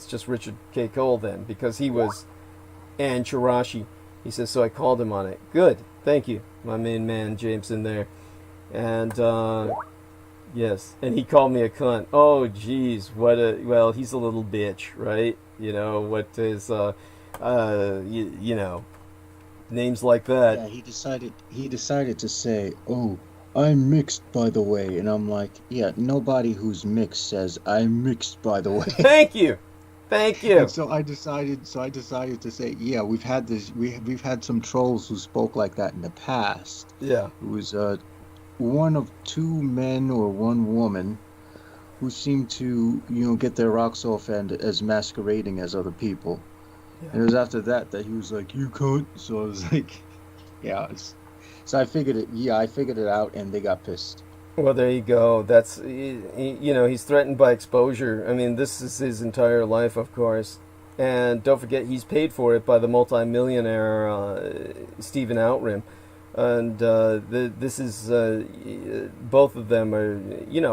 just Richard K. Cole then, because he was Ann Chirashi. He says, so I called him on it. Good, thank you, my main man, Jameson there. And, yes, and he called me a cunt. Oh, jeez, well, he's a little bitch, right? You know, what is, you know... Names like that. Yeah, he decided to say, oh, I'm mixed, by the way. And I'm like, yeah, nobody who's mixed says, I'm mixed, by the way. Thank you. And so I decided to say, yeah, we've had some trolls who spoke like that in the past. Yeah. It was one of two men or one woman who seemed to, get their rocks off and as masquerading as other people. Yeah. And it was after that he was like, you cunt. So I was like, yeah. So I figured it out, and they got pissed. Well, there you go. That's, he's threatened by exposure. I mean, this is his entire life, of course. And don't forget, he's paid for it by the multimillionaire Stephen Outram. And this is, both of them are,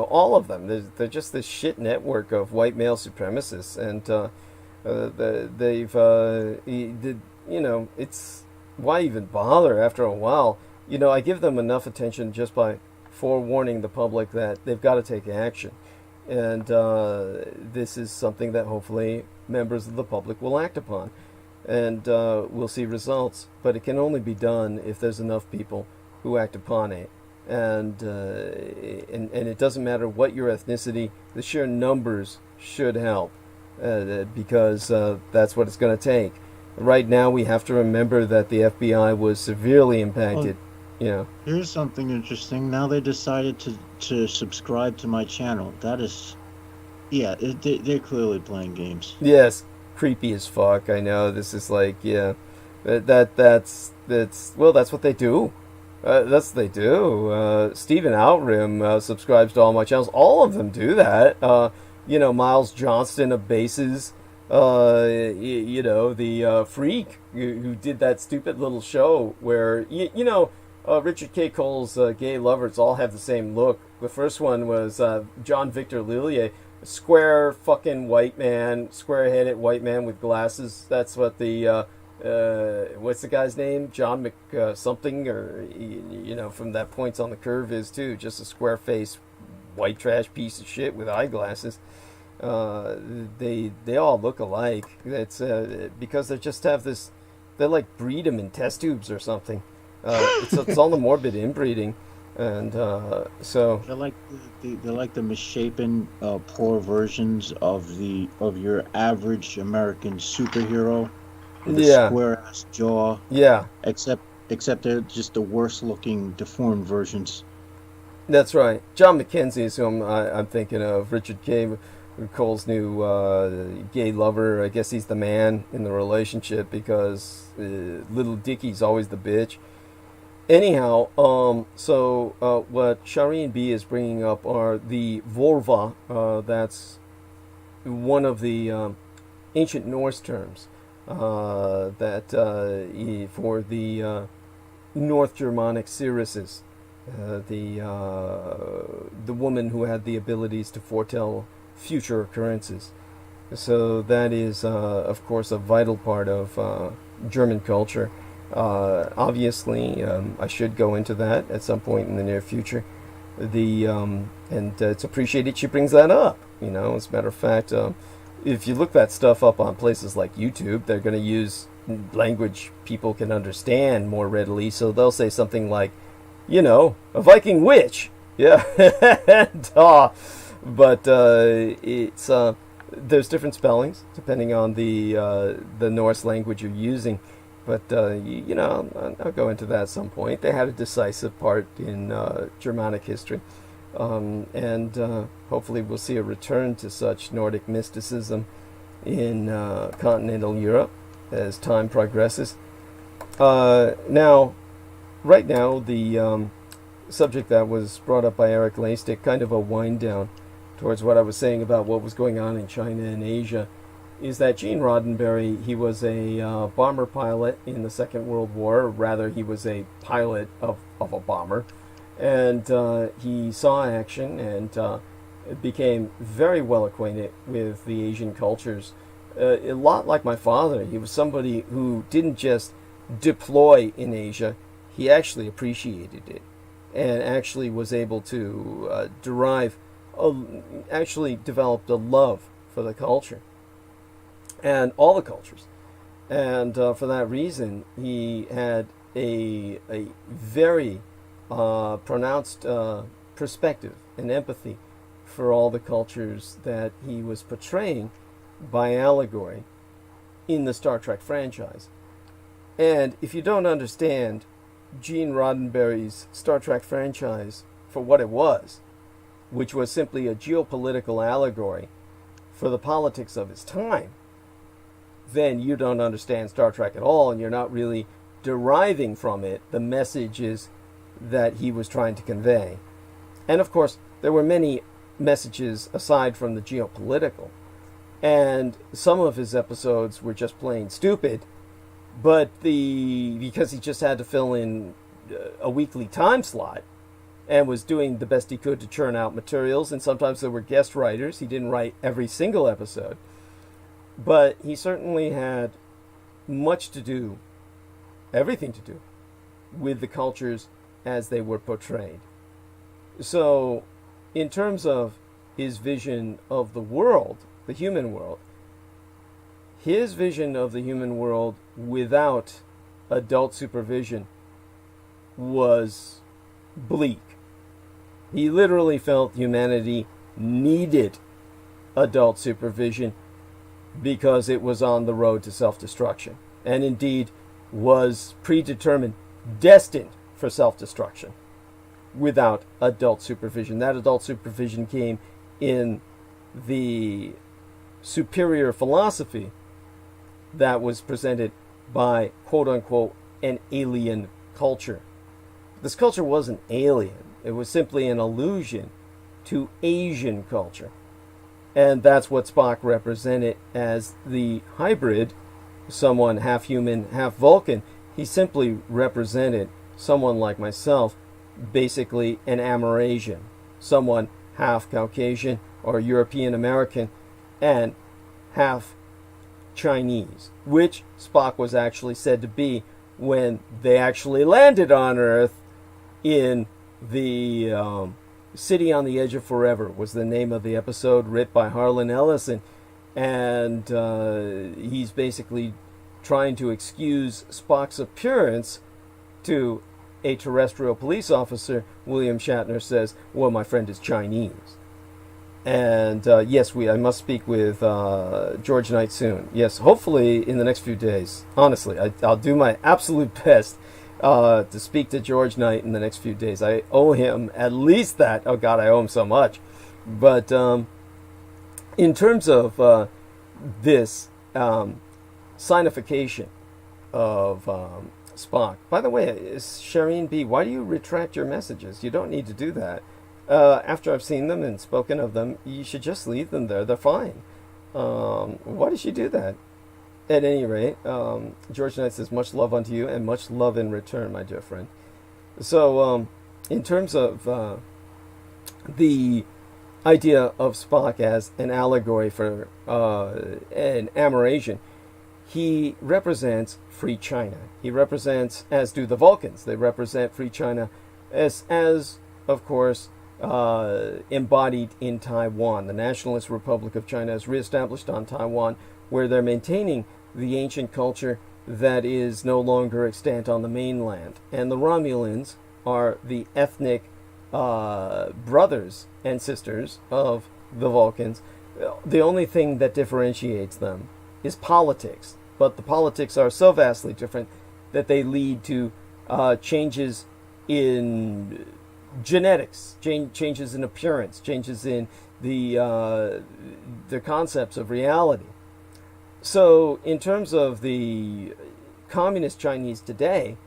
all of them. They're just this shit network of white male supremacists. And, it's why even bother after a while. I give them enough attention just by forewarning the public that they've got to take action. And this is something that hopefully members of the public will act upon. And we'll see results. But it can only be done if there's enough people who act upon it. And it doesn't matter what your ethnicity, the sheer numbers should help. Because that's what it's going to take. Right now, we have to remember that the FBI was severely impacted. Here's something interesting. Now they decided to subscribe to my channel. That is, they're clearly playing games. Yes, creepy as fuck. I know. This is like, that's what they do. That's what they do. Stephen Outram subscribes to all my channels. All of them do that. Miles Johnston of Bases, the freak who did that stupid little show where, Richard K. Cole's gay lovers all have the same look. The first one was John Victor Lillier, square fucking white man, square-headed white man with glasses. That's what the what's the guy's name? John Mc something, or from that Points on the Curve is too. Just a square-faced white trash piece of shit with eyeglasses. They all look alike. It's because they just have this. They like breed them in test tubes or something. It's all the morbid inbreeding, and so they're like the misshapen, poor versions of your average American superhero with a square ass jaw. Yeah. Except they're just the worst looking, deformed versions. That's right. John McKenzie is who I'm thinking of. Richard K. Cole's new gay lover. I guess he's the man in the relationship because little Dickie's always the bitch. Anyhow, so what Shireen B is bringing up are the Volva. That's one of the ancient Norse terms that for the North Germanic Cyruses, the woman who had the abilities to foretell future occurrences. So that is, of course, a vital part of German culture. Obviously, I should go into that at some point in the near future. And it's appreciated she brings that up. As a matter of fact, if you look that stuff up on places like YouTube, they're going to use language people can understand more readily. So they'll say something like, a Viking witch. Yeah. But it's there's different spellings depending on the Norse language you're using. But, I'll go into that at some point. They had a decisive part in Germanic history. And hopefully we'll see a return to such Nordic mysticism in continental Europe as time progresses. Right now, the subject that was brought up by Eric Laystick, kind of a wind down towards what I was saying about what was going on in China and Asia, is that Gene Roddenberry, he was a bomber pilot in the Second World War, or rather he was a pilot of a bomber, and he saw action and became very well acquainted with the Asian cultures. A lot like my father, he was somebody who didn't just deploy in Asia, he actually appreciated it, and actually was able to actually developed a love for the culture. And all the cultures. And for that reason, he had a very pronounced perspective and empathy for all the cultures that he was portraying by allegory in the Star Trek franchise. And if you don't understand Gene Roddenberry's Star Trek franchise for what it was, which was simply a geopolitical allegory for the politics of his time, then you don't understand Star Trek at all, and you're not really deriving from it the messages that he was trying to convey. And of course, there were many messages aside from the geopolitical, and some of his episodes were just plain stupid, but because he just had to fill in a weekly time slot and was doing the best he could to churn out materials, and sometimes there were guest writers. He didn't write every single episode. But he certainly had much to do, everything to do, with the cultures as they were portrayed. So, in terms of his vision of the world, the human world, his vision of the human world without adult supervision was bleak. He literally felt humanity needed adult supervision because it was on the road to self-destruction, and indeed was predetermined, destined for self-destruction without adult supervision. That adult supervision came in the superior philosophy that was presented by, quote-unquote, an alien culture. This culture wasn't alien. It was simply an allusion to Asian culture. And that's what Spock represented as the hybrid, someone half human, half Vulcan. He simply represented someone like myself, basically an Amerasian, someone half Caucasian or European American and half Chinese, which Spock was actually said to be when they actually landed on Earth in the City on the Edge of Forever was the name of the episode, written by Harlan Ellison, and he's basically trying to excuse Spock's appearance to a terrestrial police officer. William Shatner says, well, my friend is Chinese. And yes, I must speak with George Knight soon. Yes, hopefully in the next few days. Honestly, I'll do my absolute best to speak to George Knight in the next few days. I owe him at least that. Oh, God, I owe him so much. But in terms of this signification of Spock. By the way, Shireen B., why do you retract your messages? You don't need to do that. After I've seen them and spoken of them, you should just leave them there. They're fine. Why did she do that? At any rate, George Knight says, much love unto you and much love in return, my dear friend. So, in terms of the idea of Spock as an allegory for an Amerasian, he represents free China. He represents, as do the Vulcans, they represent free China as of course, embodied in Taiwan. The Nationalist Republic of China is reestablished on Taiwan, where they're maintaining the ancient culture that is no longer extant on the mainland. And the Romulans are the ethnic brothers and sisters of the Vulcans. The only thing that differentiates them is politics. But the politics are so vastly different that they lead to changes in genetics, changes in appearance, changes in the concepts of reality. So in terms of the communist Chinese today,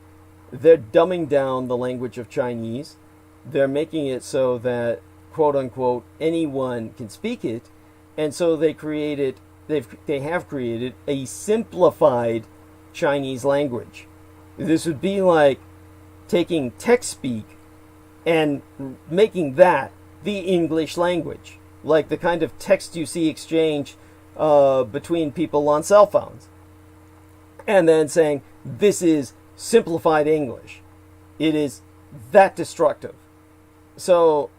they're dumbing down the language of Chinese. They're making it so that, quote unquote, anyone can speak it. And so they have created a simplified Chinese language. This would be like taking text-speak and making that the English language, like the kind of text you see exchanged between people on cell phones, and then saying, this is simplified English. It is that destructive. So,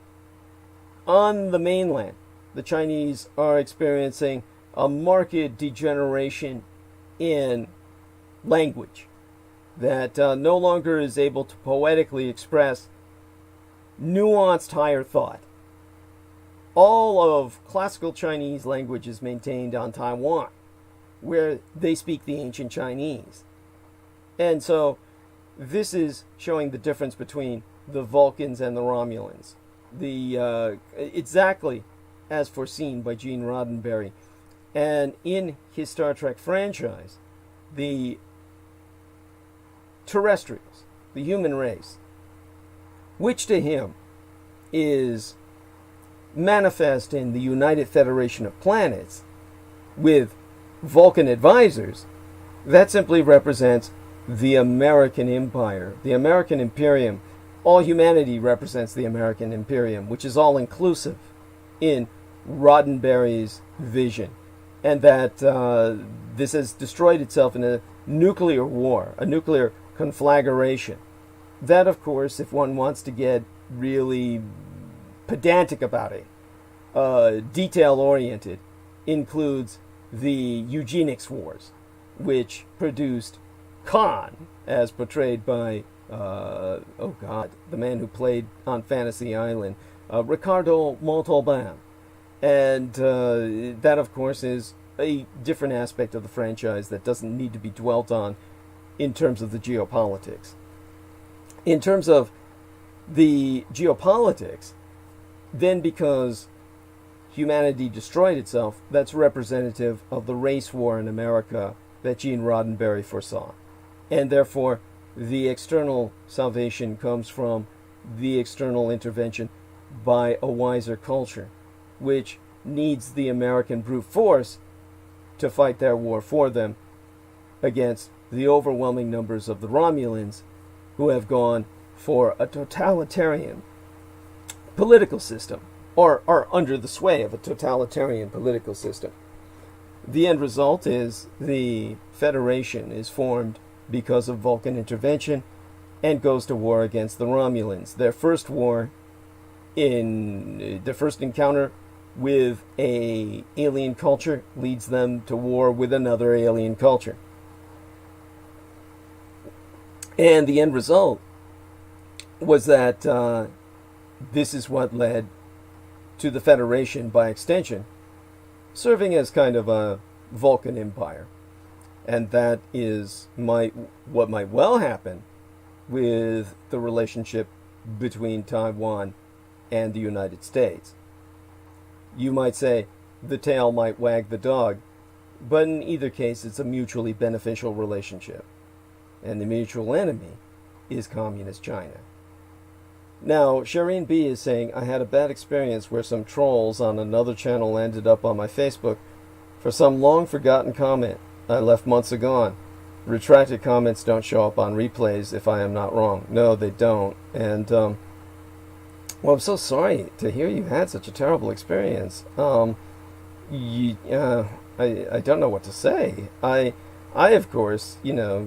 on the mainland, the Chinese are experiencing a marked degeneration in language that no longer is able to poetically express nuanced higher thought. All of classical Chinese language is maintained on Taiwan, where they speak the ancient Chinese. And so this is showing the difference between the Vulcans and the Romulans. Exactly as foreseen by Gene Roddenberry. And in his Star Trek franchise, the terrestrials, the human race, which to him is manifest in the United Federation of Planets with Vulcan advisors, that simply represents the American Empire, the American Imperium. All humanity represents the American Imperium, which is all inclusive in Roddenberry's vision. And that this has destroyed itself in a nuclear war, a nuclear conflagration. That, of course, if one wants to get really pedantic about it, detail-oriented, includes the eugenics wars, which produced Khan, as portrayed by, the man who played on Fantasy Island, Ricardo Montalban. And that, of course, is a different aspect of the franchise that doesn't need to be dwelt on in terms of the geopolitics. In terms of the geopolitics, then because humanity destroyed itself, that's representative of the race war in America that Gene Roddenberry foresaw. And therefore, the external salvation comes from the external intervention by a wiser culture, which needs the American brute force to fight their war for them against the overwhelming numbers of the Romulans who have gone for a totalitarian political system, or are under the sway of a totalitarian political system. The end result is the Federation is formed because of Vulcan intervention and goes to war against the Romulans. Their first encounter with a alien culture leads them to war with another alien culture. And the end result was that this is what led to the Federation, by extension, serving as kind of a Vulcan empire. And that is what might well happen with the relationship between Taiwan and the United States. You might say the tail might wag the dog, but in either case it's a mutually beneficial relationship. And the mutual enemy is Communist China. Now, Shireen B is saying, I had a bad experience where some trolls on another channel ended up on my Facebook for some long-forgotten comment I left months ago. Retracted comments don't show up on replays, if I am not wrong. No, they don't. And, well, I'm so sorry to hear you had such a terrible experience. I don't know what to say. I of course, I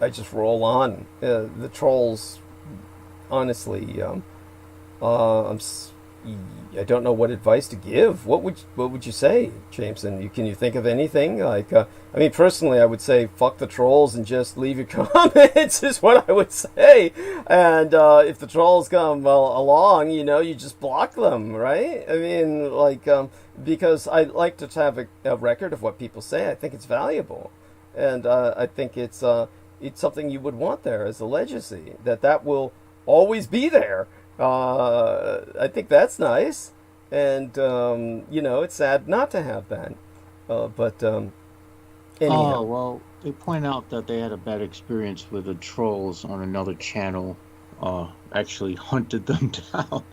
just roll on. The trolls, honestly, I don't know what advice to give. What would you say, Jameson? Can you think of anything? Personally, I would say fuck the trolls and just leave your comments is what I would say. And if the trolls come along, you just block them, right? Because I like to have a record of what people say. I think it's valuable, and I think it's something you would want there as a legacy, that will always be there. I think that's nice, and it's sad not to have that. Anyhow. Oh, well, they point out that they had a bad experience with the trolls on another channel. Actually hunted them down.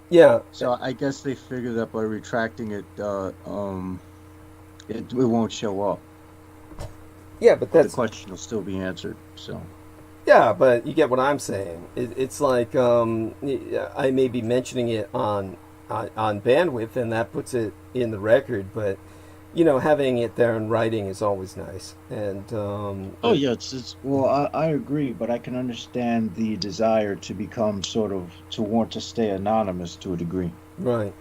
Yeah. So I guess they figured that by retracting it, it won't show up. Yeah, but the question will still be answered. So. Yeah, but you get what I'm saying. It's like I may be mentioning it on bandwidth, and that puts it in the record. But having it there in writing is always nice. And oh yeah, well, I agree, but I can understand the desire to become to want to stay anonymous to a degree. Right.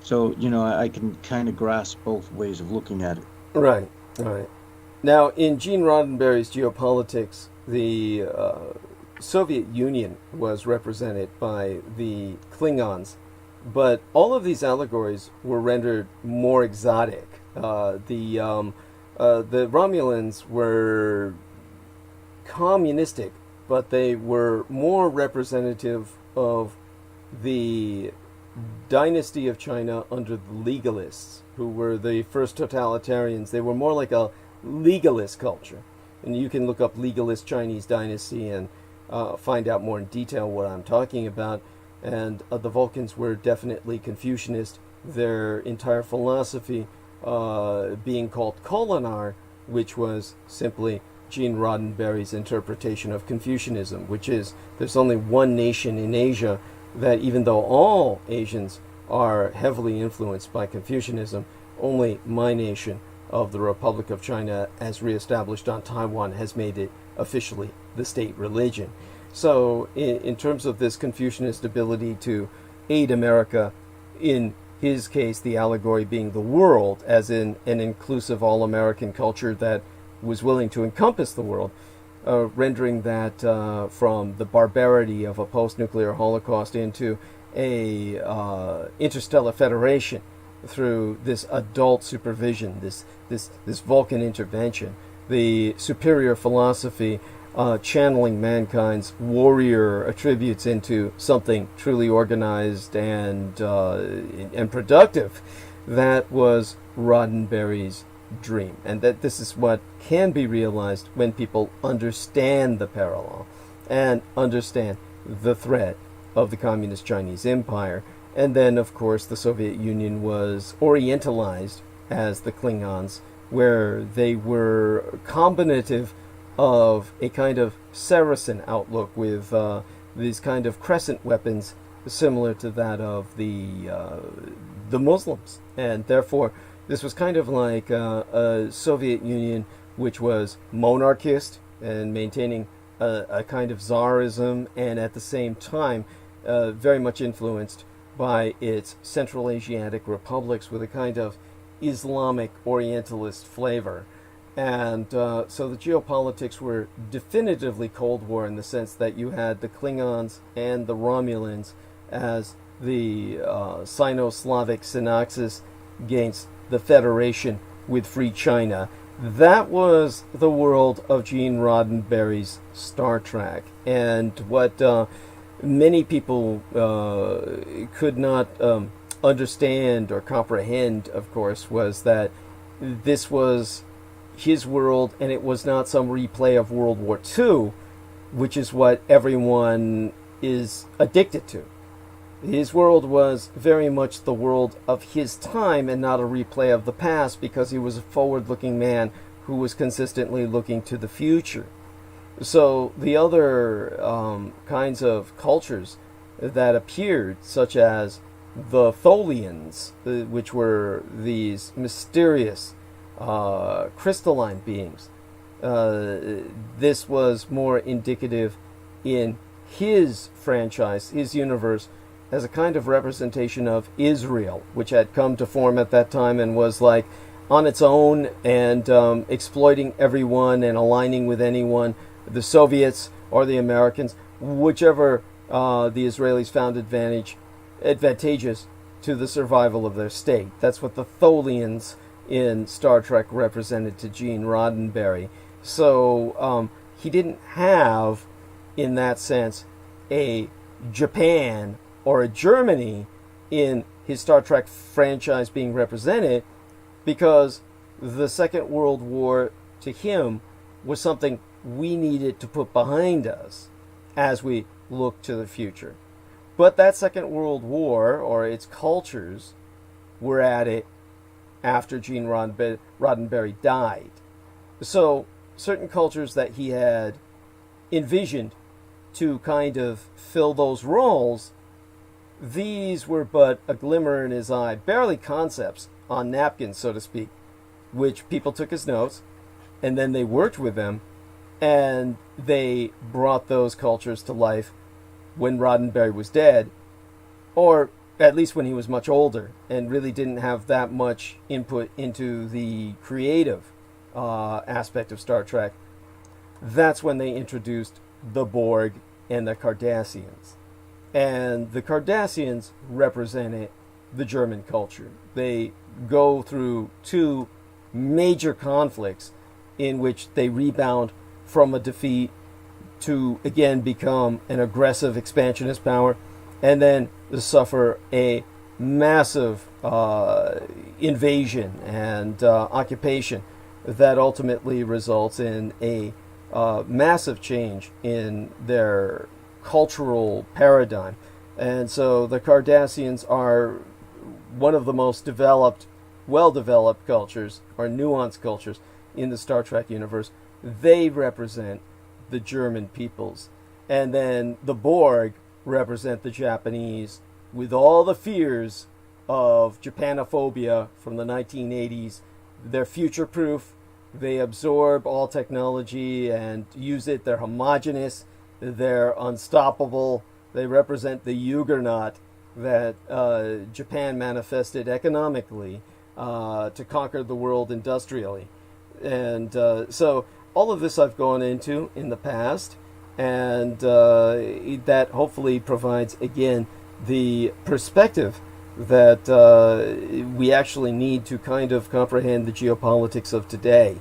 So I can kind of grasp both ways of looking at it. Right. Right. Now, in Gene Roddenberry's Geopolitics, the Soviet Union was represented by the Klingons, but all of these allegories were rendered more exotic. The Romulans were communistic, but they were more representative of the dynasty of China under the legalists, who were the first totalitarians. They were more like a legalist culture. And you can look up legalist Chinese dynasty and find out more in detail what I'm talking about. And the Vulcans were definitely Confucianist. Their entire philosophy being called Kolinar, which was simply Gene Roddenberry's interpretation of Confucianism, which is there's only one nation in Asia that, even though all Asians are heavily influenced by Confucianism, only my nation of the Republic of China, as reestablished on Taiwan, has made it officially the state religion. So in terms of this Confucianist ability to aid America, in his case the allegory being the world, as in an inclusive all-American culture that was willing to encompass the world, rendering that from the barbarity of a post-nuclear Holocaust into a interstellar federation through this adult supervision, this Vulcan intervention, the superior philosophy channeling mankind's warrior attributes into something truly organized and productive. That was Roddenberry's dream, and that this is what can be realized when people understand the parallel and understand the threat of the Communist Chinese Empire. And then, of course, the Soviet Union was orientalized as the Klingons, where they were combinative of a kind of Saracen outlook with these kind of crescent weapons similar to that of the Muslims. And therefore, this was kind of like a Soviet Union which was monarchist and maintaining a kind of Tsarism, and at the same time very much influenced by its Central Asiatic republics with a kind of Islamic Orientalist flavor. And so the geopolitics were definitively Cold War in the sense that you had the Klingons and the Romulans as the Sino-Slavic synaxis against the Federation with Free China. That was the world of Gene Roddenberry's Star Trek. And what many people could not understand or comprehend, of course, was that this was his world, and it was not some replay of World War II, which is what everyone is addicted to. His world was very much the world of his time and not a replay of the past, because he was a forward-looking man who was consistently looking to the future. So the other kinds of cultures that appeared, such as the Tholians, which were these mysterious crystalline beings, this was more indicative in his franchise, his universe, as a kind of representation of Israel, which had come to form at that time and was like on its own and exploiting everyone and aligning with anyone, the Soviets or the Americans, whichever the Israelis found advantageous to the survival of their state. That's what the Tholians in Star Trek represented to Gene Roddenberry. So he didn't have, in that sense, a Japan or a Germany in his Star Trek franchise being represented, because the Second World War to him was something we needed to put behind us as we look to the future. But that Second World War, or its cultures, were at it after Gene Roddenberry died. So certain cultures that he had envisioned to kind of fill those roles, these were but a glimmer in his eye, barely concepts on napkins, so to speak, which people took as notes, and then they worked with them, and they brought those cultures to life when Roddenberry was dead, or at least when he was much older and really didn't have that much input into the creative aspect of Star Trek. That's when they introduced the Borg and the Cardassians. And the Cardassians represented the German culture. They go through two major conflicts in which they rebound from a defeat to again become an aggressive expansionist power, and then suffer a massive invasion and occupation that ultimately results in a massive change in their cultural paradigm. And so the Cardassians are one of the most developed, well-developed cultures, or nuanced cultures, in the Star Trek universe. They represent the German peoples. And then the Borg represent the Japanese, with all the fears of Japanophobia from the 1980s. They're future-proof. They absorb all technology and use it. They're homogenous. They're unstoppable. They represent the Juggernaut that Japan manifested economically to conquer the world industrially. And so all of this I've gone into in the past, and that hopefully provides, again, the perspective that we actually need to kind of comprehend the geopolitics of today.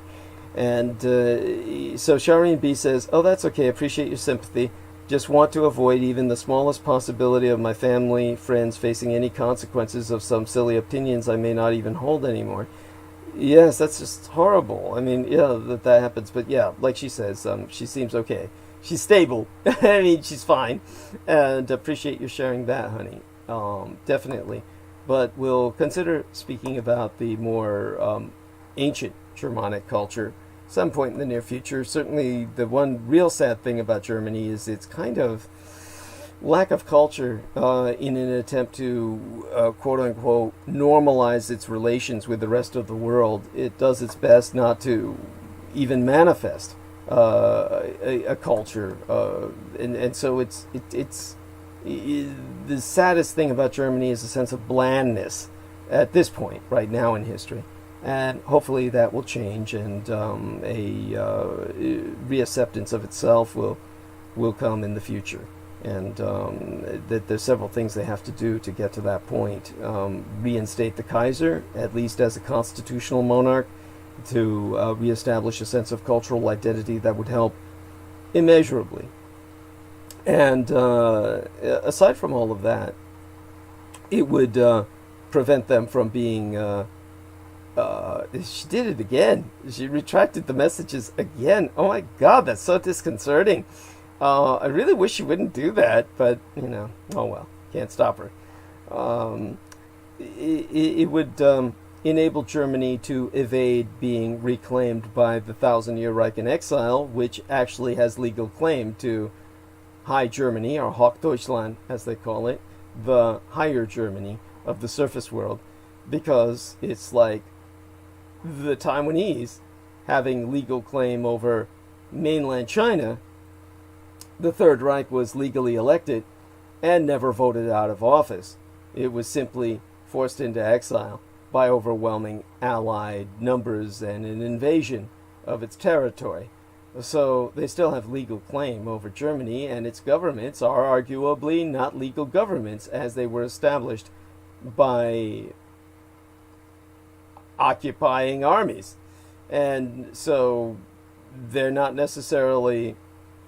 And so Shireen B says, "Oh, that's okay. Appreciate your sympathy. Just want to avoid even the smallest possibility of my family, friends facing any consequences of some silly opinions I may not even hold anymore." Yes, that's just horrible. I mean, yeah, that happens. But yeah, like she says, she seems okay. She's stable. I mean, she's fine. And appreciate you sharing that, honey. Definitely. But we'll consider speaking about the more ancient Germanic culture some point in the near future. Certainly, the one real sad thing about Germany is its kind of lack of culture in an attempt to, quote-unquote, normalize its relations with the rest of the world. It does its best not to even manifest a culture. And so it's the saddest thing about Germany is a sense of blandness at this point, right now in history. And hopefully that will change, and a reacceptance of itself will come in the future. And that there's several things they have to do to get to that point. Reinstate the Kaiser, at least as a constitutional monarch, to reestablish a sense of cultural identity that would help immeasurably. And aside from all of that, it would prevent them from being... she did it again. She retracted the messages again. Oh my God, that's so disconcerting. I really wish she wouldn't do that, but, oh well, can't stop her. It would enable Germany to evade being reclaimed by the 1,000-year Reich in exile, which actually has legal claim to High Germany, or Hochdeutschland, as they call it, the higher Germany of the surface world, because it's like the Taiwanese having legal claim over mainland China. The Third Reich was legally elected and never voted out of office. It was simply forced into exile by overwhelming Allied numbers and an invasion of its territory. So they still have legal claim over Germany, and its governments are arguably not legal governments as they were established by occupying armies. And so they're not necessarily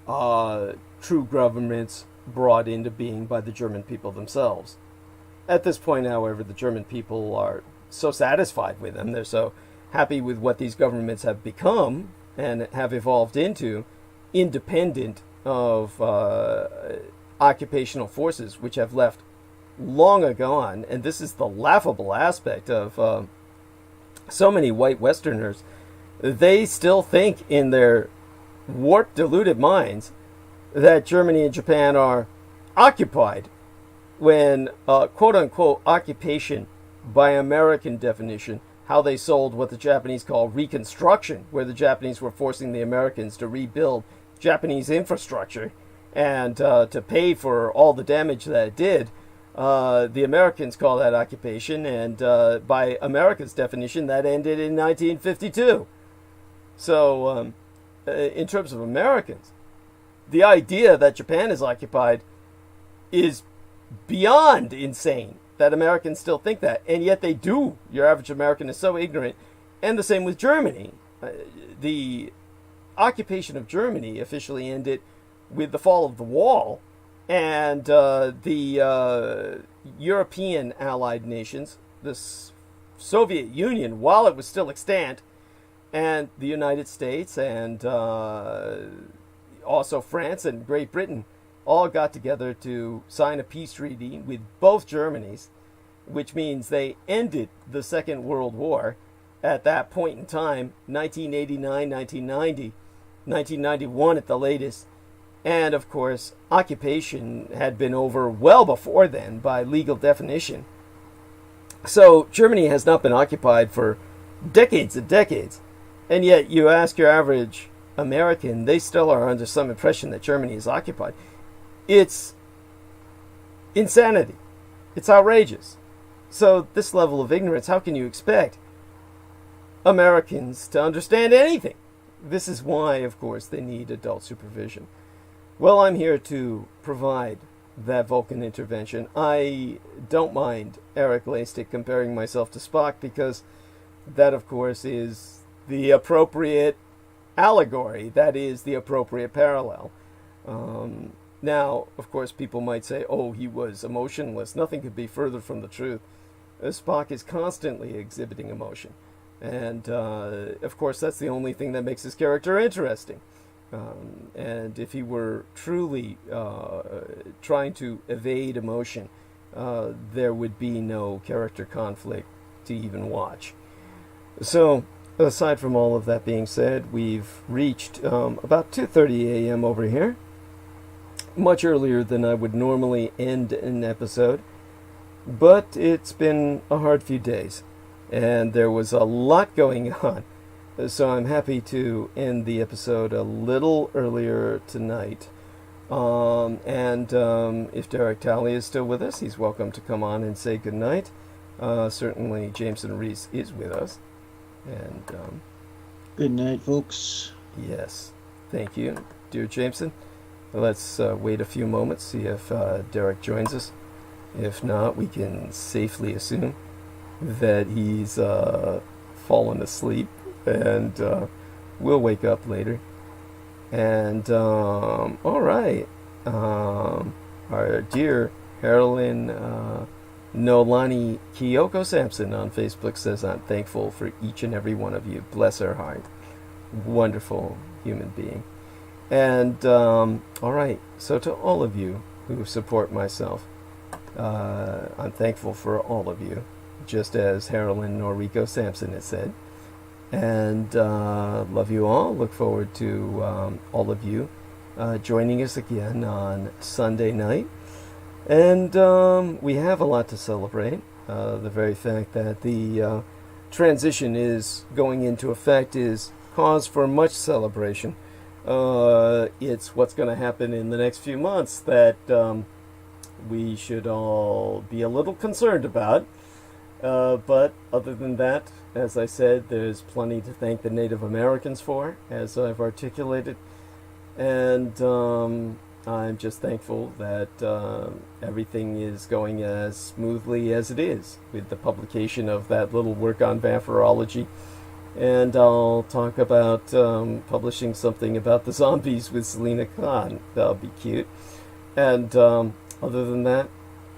true governments brought into being by the German people themselves. At this point, however, the German people are so satisfied with them, they're so happy with what these governments have become and have evolved into, independent of occupational forces, which have left long ago. And this is the laughable aspect of so many white Westerners. They still think in their warped, deluded minds that Germany and Japan are occupied, when quote-unquote occupation by American definition, how they sold what the Japanese call reconstruction, where the Japanese were forcing the Americans to rebuild Japanese infrastructure and to pay for all the damage that it did. The Americans call that occupation, and by America's definition, that ended in 1952. So, in terms of Americans, the idea that Japan is occupied is beyond insane, that Americans still think that, and yet they do. Your average American is so ignorant. And the same with Germany. The occupation of Germany officially ended with the fall of the wall, and the European allied nations, the Soviet Union, while it was still extant, and the United States, and also France and Great Britain, all got together to sign a peace treaty with both Germanys, which means they ended the Second World War at that point in time, 1989, 1990, 1991 at the latest. And, of course, occupation had been over well before then by legal definition. So Germany has not been occupied for decades and decades. And yet you ask your average American, they still are under some impression that Germany is occupied. It's insanity. It's outrageous. So this level of ignorance, how can you expect Americans to understand anything? This is why, of course, they need adult supervision. Well, I'm here to provide that Vulcan intervention. I don't mind Eric Lastic comparing myself to Spock, because that, of course, is the appropriate allegory. That is the appropriate parallel. Now, of course, people might say, oh, he was emotionless. Nothing could be further from the truth. Spock is constantly exhibiting emotion. And, of course, that's the only thing that makes his character interesting. And if he were truly trying to evade emotion, there would be no character conflict to even watch. So, aside from all of that being said, we've reached about 2:30 a.m. over here, much earlier than I would normally end an episode, but it's been a hard few days, and there was a lot going on, so I'm happy to end the episode a little earlier tonight. If Derek Talley is still with us, he's welcome to come on and say goodnight. Certainly Jameson Reese is with us. And good night, folks. Yes, thank you, dear Jameson. Let's wait a few moments, see if Derek joins us. If not, we can safely assume that he's fallen asleep, and we'll wake up later. And all right, our dear Carolyn Nolani Kyoko Sampson on Facebook says, I'm thankful for each and every one of you. Bless her heart. Wonderful human being. And all right, so to all of you who support myself, I'm thankful for all of you, just as Carolyn Noriko Sampson has said. And love you all. Look forward to all of you joining us again on Sunday night. And we have a lot to celebrate. The very fact that the transition is going into effect is cause for much celebration. It's what's going to happen in the next few months that we should all be a little concerned about. But other than that, as I said, there's plenty to thank the Native Americans for, as I've articulated. And I'm just thankful that everything is going as smoothly as it is with the publication of that little work on vampirology. And I'll talk about publishing something about the zombies with Selena Khan. That'll be cute. And other than that,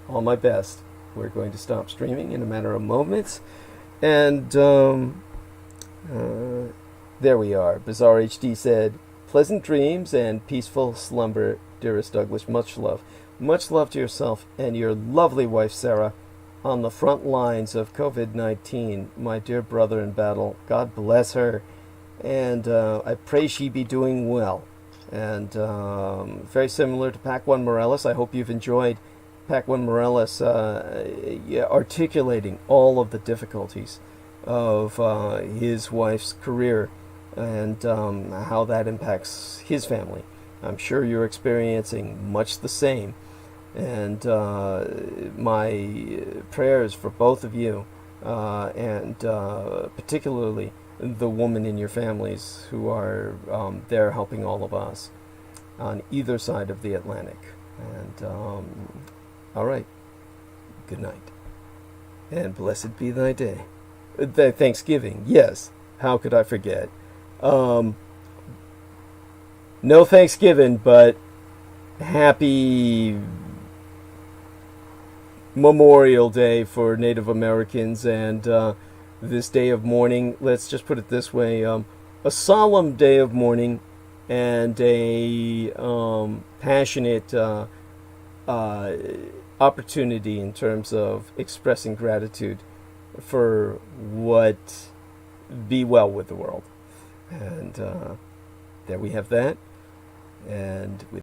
all my best. We're going to stop streaming in a matter of moments. And there we are. Bizarre HD said, pleasant dreams and peaceful slumber, dearest Douglas. Much love. Much love to yourself and your lovely wife, Sarah, on the front lines of COVID-19. My dear brother in battle. God bless her. And I pray she be doing well. And very similar to Pac-1 Morales, I hope you've enjoyed Pac-1 Morales articulating all of the difficulties of his wife's career and how that impacts his family. I'm sure you're experiencing much the same. And my prayers for both of you, and particularly the woman in your families who are there helping all of us on either side of the Atlantic. And all right, good night, and blessed be thy day. Thanksgiving, yes, how could I forget? No Thanksgiving, but happy Memorial Day for Native Americans, and this day of mourning, let's just put it this way, a solemn day of mourning and a passionate opportunity in terms of expressing gratitude for what be well with the world. And there we have that. And with